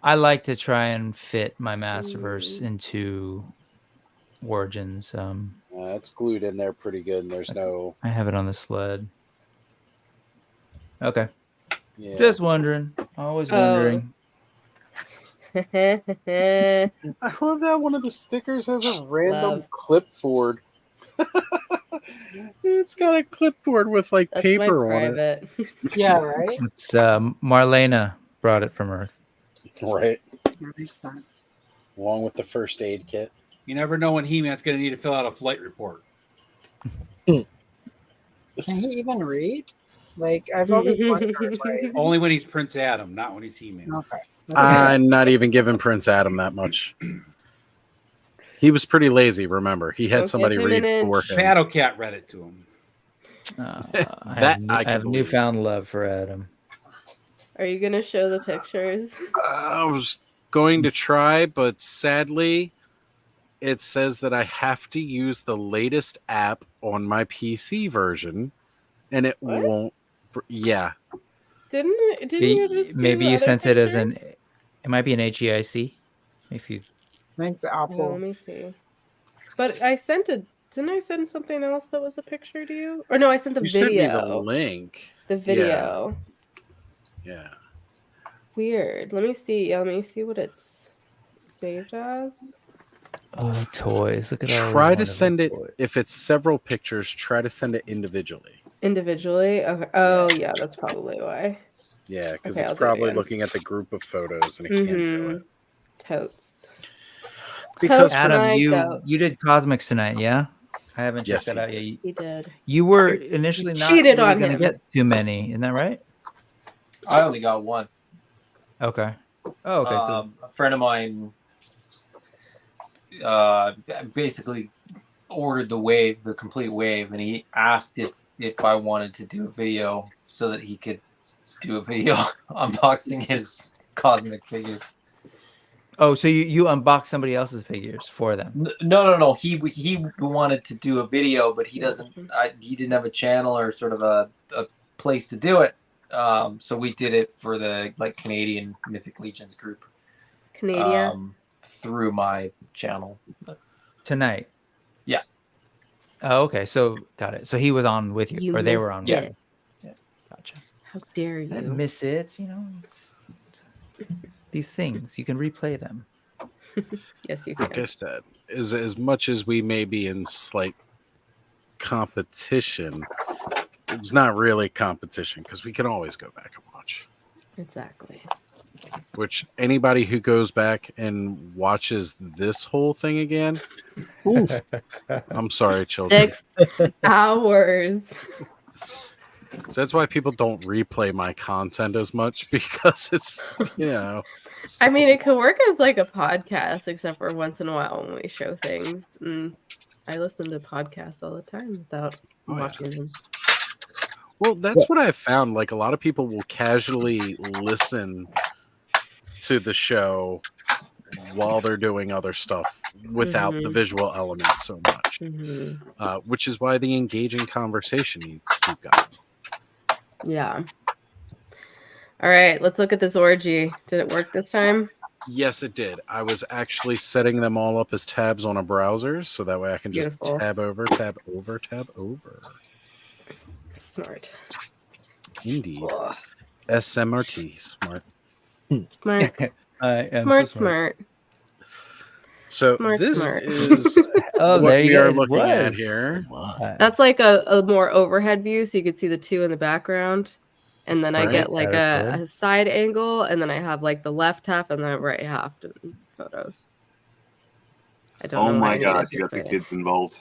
Speaker 7: I like to try and fit my Masterverse into Origins.
Speaker 1: It's glued in there pretty good, and there's no.
Speaker 7: I have it on the sled. Okay.
Speaker 1: Yeah.
Speaker 7: Just wondering. Always wondering.
Speaker 1: I love that one of the stickers has a random
Speaker 15: Love.
Speaker 1: clipboard. It's got a clipboard with like
Speaker 15: That's my
Speaker 1: paper on it.
Speaker 15: private.
Speaker 8: yeah, right.
Speaker 7: It's Marlena brought it from Earth.
Speaker 1: Right.
Speaker 8: That makes sense.
Speaker 1: Along with the first aid kit.
Speaker 2: You never know when He-Man's going to need to fill out a flight report.
Speaker 8: Can he even read? Like I've always wondered. Like,
Speaker 2: Only when he's Prince Adam, not when he's He-Man.
Speaker 8: okay.
Speaker 1: I'm not even giving Prince Adam that much. He was pretty lazy, remember. He had
Speaker 15: Don't
Speaker 1: somebody
Speaker 15: give him
Speaker 1: read
Speaker 15: an
Speaker 1: for
Speaker 15: inch.
Speaker 1: him.
Speaker 2: Shadow Cat read it to him.
Speaker 1: That I
Speaker 7: I
Speaker 1: can
Speaker 7: have
Speaker 1: believe.
Speaker 7: newfound love for Adam.
Speaker 15: Are you gonna show the pictures?
Speaker 1: I was going to try, but sadly, it says that I have to use the latest app on my PC version, and it
Speaker 15: What?
Speaker 1: won't. Yeah.
Speaker 15: Didn't you just do
Speaker 7: Maybe
Speaker 15: the
Speaker 7: you
Speaker 15: other
Speaker 7: sent it as
Speaker 15: picture?
Speaker 7: an. It might be an HEIC. If you.
Speaker 8: Thanks,
Speaker 15: Oh,
Speaker 8: Apple.
Speaker 15: let me see. But I sent a. Didn't I send something else that was a picture to you? Or no, I sent the
Speaker 1: You sent me the
Speaker 15: video.
Speaker 1: link.
Speaker 15: The video.
Speaker 1: Yeah.
Speaker 15: Weird. Let me see. Yeah, let me see what it's saved as.
Speaker 7: Oh, toys! Look at all.
Speaker 1: Try to send it if it's several pictures. Try to send it individually.
Speaker 15: Individually. Okay. Oh, yeah, that's probably why.
Speaker 1: Yeah, because
Speaker 15: Okay,
Speaker 1: it's
Speaker 15: I'll do it
Speaker 1: probably
Speaker 15: again.
Speaker 1: looking at the group of photos and it can't do it.
Speaker 15: Totes.
Speaker 1: Because
Speaker 7: Adam,
Speaker 15: my
Speaker 7: you
Speaker 15: goats.
Speaker 7: did Cosmics tonight, yeah? I haven't
Speaker 1: Yes,
Speaker 7: checked that
Speaker 1: he
Speaker 7: out yet.
Speaker 15: He did.
Speaker 7: You were initially not
Speaker 15: cheated
Speaker 7: really
Speaker 15: on
Speaker 7: going to
Speaker 15: him.
Speaker 7: get too many, isn't that right?
Speaker 18: I only got one.
Speaker 7: Okay. Oh, okay. So
Speaker 18: A friend of mine basically ordered the complete wave, and he asked if I wanted to do a video so that he could do a video unboxing his cosmic figures.
Speaker 7: oh, so you unboxed somebody else's figures for them.
Speaker 18: No. He wanted to do a video, but he doesn't. He didn't have a channel or sort of a place to do it. So we did it for the Canadian Mythic Legions group.
Speaker 15: Canadian.
Speaker 18: Through my channel.
Speaker 7: Tonight.
Speaker 18: Yeah.
Speaker 7: Oh, okay. So got it. So he was on with you,
Speaker 15: You
Speaker 7: or they were on
Speaker 15: missed
Speaker 7: with
Speaker 15: it.
Speaker 7: you. Gotcha.
Speaker 15: How dare
Speaker 7: I didn't
Speaker 15: you?
Speaker 7: miss it, these things you can replay them.
Speaker 15: Yes, you
Speaker 1: Like I
Speaker 15: can.
Speaker 1: said, as much as we may be in slight competition, it's not really competition because we can always go back and watch.
Speaker 15: Exactly.
Speaker 1: which anybody who goes back and watches this whole thing again, I'm sorry, children.
Speaker 15: 6 hours.
Speaker 1: So that's why people don't replay my content as much, because it's,
Speaker 15: I mean, it could work as like a podcast, except for once in a while when we show things. And I listen to podcasts all the time without watching them.
Speaker 1: Well, that's what I've found. Like, a lot of people will casually listen to the show while they're doing other stuff without the visual element so much, which is why the engaging conversation needs to keep going.
Speaker 15: Yeah. All right, let's look at this orgy. Did it work this time?
Speaker 1: Yes, it did. I was actually setting them all up as tabs on a browser, so that way I can just
Speaker 15: Beautiful.
Speaker 1: tab over, tab over, tab over.
Speaker 15: Smart.
Speaker 1: Indeed. SMRT. Smart.
Speaker 15: Smart.
Speaker 7: I am
Speaker 15: Smart,
Speaker 7: so smart.
Speaker 1: So
Speaker 15: Smart,
Speaker 1: this
Speaker 15: smart.
Speaker 1: is
Speaker 7: Oh,
Speaker 1: what
Speaker 7: there you
Speaker 1: we
Speaker 7: go.
Speaker 1: are
Speaker 7: It
Speaker 1: looking at
Speaker 7: was.
Speaker 1: here.
Speaker 15: That's like a more overhead view, so you could see the two in the background. And then I
Speaker 1: Right.
Speaker 15: get like
Speaker 7: Very cool.
Speaker 15: a side angle, and then I have like the left half and the right half in photos. I don't
Speaker 3: Oh
Speaker 15: know.
Speaker 3: my
Speaker 15: how you
Speaker 3: god,
Speaker 15: guys
Speaker 3: you got the
Speaker 15: explain it.
Speaker 3: kids involved.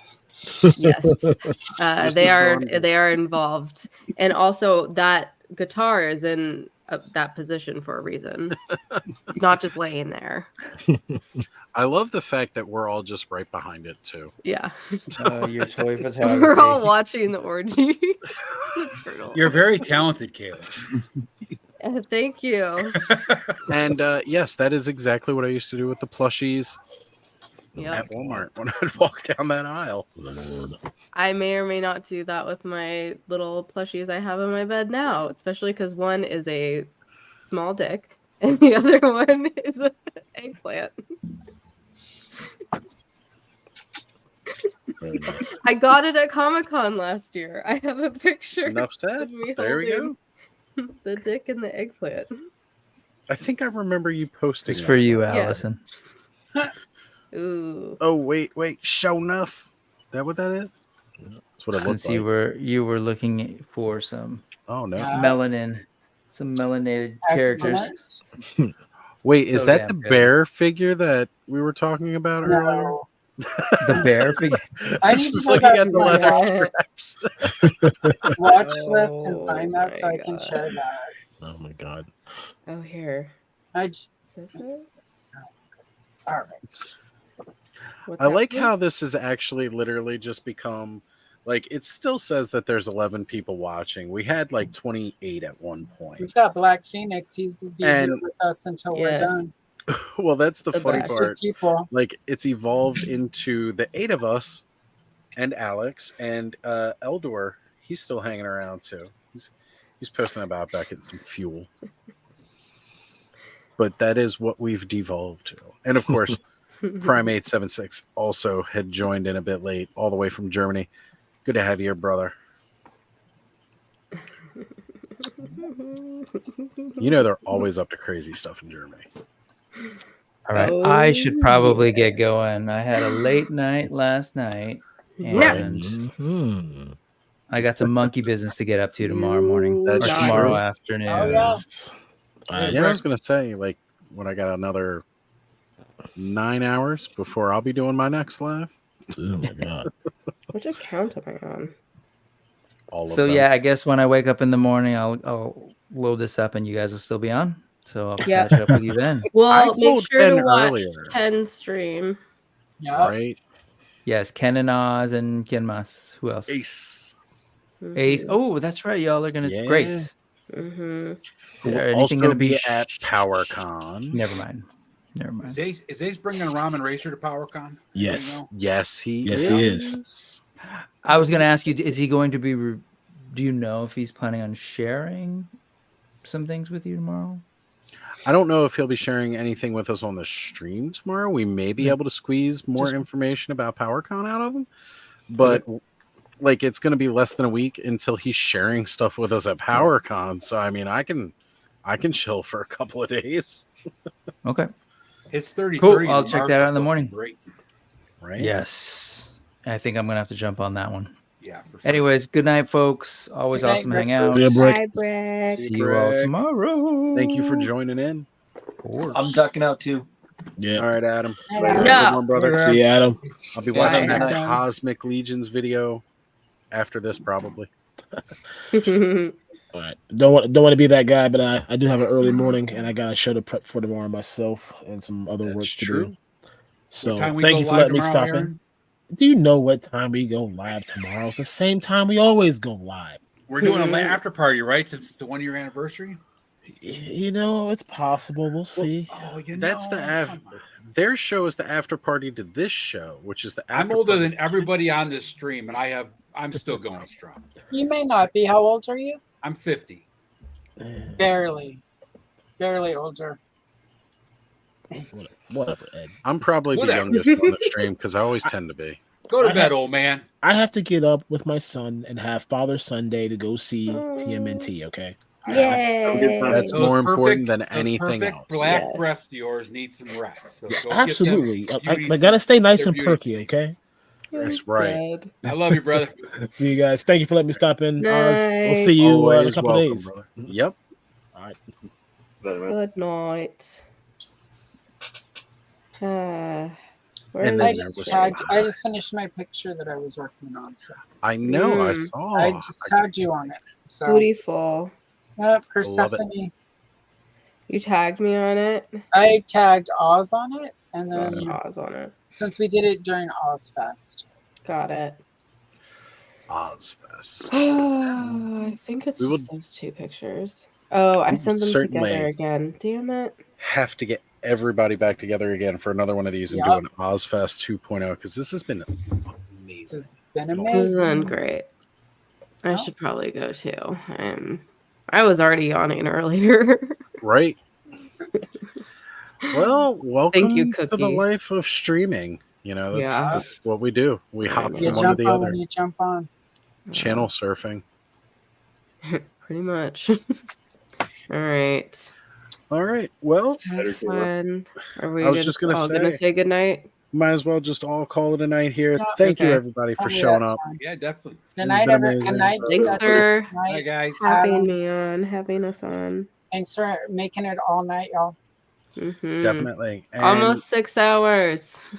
Speaker 15: Yes,
Speaker 1: This
Speaker 15: they
Speaker 1: is
Speaker 15: are.
Speaker 1: going-
Speaker 15: They are involved, and also that guitar is in that position for a reason. It's not just laying there.
Speaker 1: I love the fact that we're all just right behind it too.
Speaker 15: Yeah,
Speaker 7: Oh, your toy photography.
Speaker 15: we're all watching the orgy. The turtle.
Speaker 2: You're very talented, Kayla.
Speaker 15: Thank you.
Speaker 1: And yes, that is exactly what I used to do with the plushies
Speaker 15: Yep.
Speaker 1: at Walmart when I'd walk down that aisle.
Speaker 15: I may or may not do that with my little plushies I have in my bed now, especially because one is a small dick and the other one is an eggplant.
Speaker 20: Very nice.
Speaker 15: I got it at Comic-Con last year. I have a picture
Speaker 1: Enough said.
Speaker 15: of me
Speaker 1: There we go.
Speaker 15: holding the dick and the eggplant.
Speaker 1: I think I remember you posting.
Speaker 7: It's for you,
Speaker 15: Yeah.
Speaker 7: Allison.
Speaker 15: Ooh.
Speaker 1: Oh wait, show enough. That what that is? That's what it looks
Speaker 7: Since
Speaker 1: like.
Speaker 7: you were looking for some
Speaker 1: Oh no.
Speaker 7: melanin, some melanated characters.
Speaker 8: Excellent.
Speaker 1: Wait, is
Speaker 7: So
Speaker 1: that
Speaker 7: damn
Speaker 1: the
Speaker 7: good.
Speaker 1: bear figure that we were talking about earlier?
Speaker 8: No.
Speaker 7: The bear figure.
Speaker 8: I
Speaker 1: I
Speaker 8: need
Speaker 1: was
Speaker 8: to
Speaker 1: just
Speaker 8: go
Speaker 1: looking
Speaker 8: back
Speaker 1: at
Speaker 8: to
Speaker 1: the
Speaker 8: my
Speaker 1: leather straps.
Speaker 8: watch list and
Speaker 15: Oh
Speaker 8: find that so
Speaker 15: my
Speaker 8: I can
Speaker 15: God.
Speaker 8: share that.
Speaker 20: Oh my god.
Speaker 15: Oh, here. Is this it?
Speaker 8: All right.
Speaker 15: What's
Speaker 1: I like
Speaker 15: happening?
Speaker 1: how this has actually literally just become like, it still says that there's 11 people watching. We had like 28 at one point.
Speaker 8: We've got Black Phoenix. He's be here
Speaker 1: And-
Speaker 8: with us until
Speaker 15: Yes.
Speaker 8: we're done.
Speaker 1: Well, that's the
Speaker 15: The
Speaker 1: funny
Speaker 15: best.
Speaker 1: part.
Speaker 8: People.
Speaker 1: Like, it's evolved into the 8 of us and Alex and Eldor. He's still hanging around too. He's posting about back at some fuel. But that is what we've devolved to. And of course, Primate76 also had joined in a bit late, all the way from Germany. Good to have you here, brother. You know they're always up to crazy stuff in Germany.
Speaker 7: All right,
Speaker 15: Oh,
Speaker 7: I should probably get going. I had a late night last night, and
Speaker 20: Mhm.
Speaker 7: I got some monkey business to get up to tomorrow morning or
Speaker 1: That's
Speaker 7: tomorrow
Speaker 1: true.
Speaker 7: afternoon.
Speaker 8: Oh, yeah.
Speaker 20: Yes.
Speaker 1: Yeah, I was gonna say, like, when I got another 9 hours before I'll be doing my next live.
Speaker 20: Oh my god.
Speaker 15: Which account am I on?
Speaker 1: All of
Speaker 7: So
Speaker 1: them.
Speaker 7: yeah, I guess when I wake up in the morning, I'll load this up, and you guys will still be on. So I'll
Speaker 15: Yep.
Speaker 7: catch up with you then.
Speaker 15: Well,
Speaker 1: I
Speaker 15: make
Speaker 1: told
Speaker 15: sure
Speaker 1: Ken
Speaker 15: to watch
Speaker 1: earlier.
Speaker 15: Ken's stream.
Speaker 8: Yeah.
Speaker 1: Right?
Speaker 7: Yes, Ken and Oz and Ken Mas. Who else?
Speaker 1: Ace.
Speaker 7: Ace. Oh, that's right. Y'all are gonna.
Speaker 1: Yeah.
Speaker 7: Great.
Speaker 15: Mm-hmm.
Speaker 1: Who will
Speaker 7: Anything
Speaker 1: also
Speaker 7: gonna be?
Speaker 1: at PowerCon.
Speaker 7: Never mind. Never mind.
Speaker 2: Is Ace bringing a ramen racer to PowerCon?
Speaker 20: Yes.
Speaker 2: You know?
Speaker 1: Yes, he
Speaker 20: Yes,
Speaker 1: is.
Speaker 20: he is.
Speaker 7: I was gonna ask you: is he going to be? Do you know if he's planning on sharing some things with you tomorrow?
Speaker 1: I don't know if he'll be sharing anything with us on the stream tomorrow. We may be able to squeeze more
Speaker 7: Just-
Speaker 1: information about PowerCon out of him, but like, it's going to be less than a week until he's sharing stuff with us at PowerCon. So I mean, I can chill for a couple of days.
Speaker 7: Okay.
Speaker 2: It's 33.
Speaker 7: Cool. I'll
Speaker 2: and
Speaker 7: check that out in the
Speaker 2: Marshall's
Speaker 7: morning.
Speaker 2: Great.
Speaker 1: Right?
Speaker 7: Yes. I think I'm gonna have to jump on that one.
Speaker 2: Yeah. For sure.
Speaker 7: Anyways, good night, folks. Always
Speaker 8: Good night,
Speaker 7: awesome to hang
Speaker 8: Rick.
Speaker 7: out.
Speaker 20: See ya, Brick.
Speaker 15: Bye, Brick.
Speaker 1: See
Speaker 7: See you all
Speaker 1: Greg.
Speaker 7: tomorrow.
Speaker 1: Thank you for joining in.
Speaker 18: I'm ducking out too.
Speaker 19: Yeah.
Speaker 1: All right, Adam.
Speaker 8: Yeah.
Speaker 1: Have a
Speaker 15: No.
Speaker 1: good one, brother.
Speaker 19: See you, Adam.
Speaker 1: I'll be
Speaker 15: Why?
Speaker 1: watching that
Speaker 18: Good night.
Speaker 1: Cosmic Legions video after this, probably.
Speaker 19: All right. Don't want to be that guy, but I do have an early morning, and I got a show to prep for tomorrow myself, and some other work
Speaker 1: That's
Speaker 19: to
Speaker 1: true.
Speaker 19: do. So
Speaker 2: time we
Speaker 19: thank
Speaker 2: go
Speaker 19: you for
Speaker 2: live
Speaker 19: letting me
Speaker 2: tomorrow,
Speaker 19: stop in.
Speaker 2: Aaron?
Speaker 19: Do you know what time we go live tomorrow? It's the same time we always go live.
Speaker 2: We're doing an after party, right? Since it's the 1 year anniversary.
Speaker 19: You know, it's possible. We'll see.
Speaker 2: Oh,
Speaker 1: That's their show is the after party to this show, which is the after
Speaker 2: I'm older
Speaker 1: party.
Speaker 2: than everybody on this stream, and I'm still going strong.
Speaker 8: You may not be. How old are you?
Speaker 2: I'm 50.
Speaker 8: Barely older.
Speaker 19: Whatever, Ed.
Speaker 1: I'm probably the
Speaker 2: Whatever.
Speaker 1: youngest on the stream because I always tend to be.
Speaker 2: Go to
Speaker 19: I
Speaker 2: bed,
Speaker 19: have-
Speaker 2: old man.
Speaker 19: I have to get up with my son and have Father Sunday to go see TMNT. Okay.
Speaker 15: Yay.
Speaker 1: That's
Speaker 2: Those
Speaker 1: more important
Speaker 2: perfect-
Speaker 1: than
Speaker 2: those
Speaker 1: anything
Speaker 2: perfect
Speaker 1: else.
Speaker 2: black
Speaker 15: Yes.
Speaker 2: breasts of yours need some rest. So go get them
Speaker 19: Absolutely. I
Speaker 2: beauty
Speaker 19: gotta stay nice
Speaker 2: their
Speaker 19: and
Speaker 2: beauty
Speaker 19: perky.
Speaker 2: sleep.
Speaker 19: Okay.
Speaker 1: That's right.
Speaker 15: Good.
Speaker 2: I love you, brother.
Speaker 19: See you guys. Thank you for letting me stop in. Oz. We'll
Speaker 15: Night.
Speaker 19: see you in a
Speaker 1: Always
Speaker 19: couple
Speaker 1: welcome,
Speaker 19: days.
Speaker 1: brother. Yep.
Speaker 19: All right.
Speaker 15: Good night. Where
Speaker 1: And
Speaker 15: is
Speaker 1: then
Speaker 8: I
Speaker 15: it?
Speaker 1: there
Speaker 8: just
Speaker 1: was-
Speaker 8: tagged. I just finished my picture that I was working on. So
Speaker 1: I know. I
Speaker 15: Mm.
Speaker 1: saw.
Speaker 8: I just tagged you on it. So
Speaker 15: Beautiful.
Speaker 8: Persephone.
Speaker 15: You tagged me on it.
Speaker 8: I tagged Oz on it, and
Speaker 15: Got
Speaker 8: then
Speaker 15: Oz on it.
Speaker 8: since we did it during Ozfest.
Speaker 15: Got it.
Speaker 1: Ozfest.
Speaker 15: I think it's
Speaker 1: We will-
Speaker 15: just those two pictures. Oh, I
Speaker 1: we
Speaker 15: sent them
Speaker 1: certainly
Speaker 15: together again. Damn it.
Speaker 1: Have to get everybody back together again for another one of these and
Speaker 8: Yep.
Speaker 1: do an Ozfest 2.0 because this has been
Speaker 8: This
Speaker 1: amazing.
Speaker 8: has been
Speaker 15: This has been
Speaker 8: amazing.
Speaker 15: great. I
Speaker 8: Yeah.
Speaker 15: should probably go too. I was already yawning earlier.
Speaker 1: Right. Well, welcome
Speaker 15: Thank you,
Speaker 1: to the
Speaker 15: Cookie.
Speaker 1: life of streaming. You know, that's what we do. We hop
Speaker 8: You
Speaker 1: from one to
Speaker 8: jump
Speaker 1: the
Speaker 8: on
Speaker 1: other.
Speaker 8: when you jump on.
Speaker 1: Channel surfing.
Speaker 15: Pretty much. All right.
Speaker 1: All right. Well,
Speaker 15: Have fun. Are we
Speaker 1: I was just gonna
Speaker 15: all gonna say good night?
Speaker 1: might as well just all call it a night here.
Speaker 8: Yeah.
Speaker 1: Thank you,
Speaker 15: Okay.
Speaker 1: everybody, for
Speaker 8: Oh, yeah,
Speaker 1: showing
Speaker 8: that's
Speaker 1: up.
Speaker 8: fine.
Speaker 2: Yeah, definitely.
Speaker 8: Good
Speaker 1: This
Speaker 8: night,
Speaker 1: has been
Speaker 8: everyone.
Speaker 1: amazing.
Speaker 8: Good night.
Speaker 15: Thanks
Speaker 8: Duchess.
Speaker 15: for
Speaker 8: Good night,
Speaker 2: guys.
Speaker 15: having
Speaker 8: Adam.
Speaker 15: me on, having us on.
Speaker 8: Thanks for making it all night, y'all.
Speaker 15: Mhm.
Speaker 1: Definitely. And
Speaker 15: Almost 6 hours.
Speaker 1: yeah.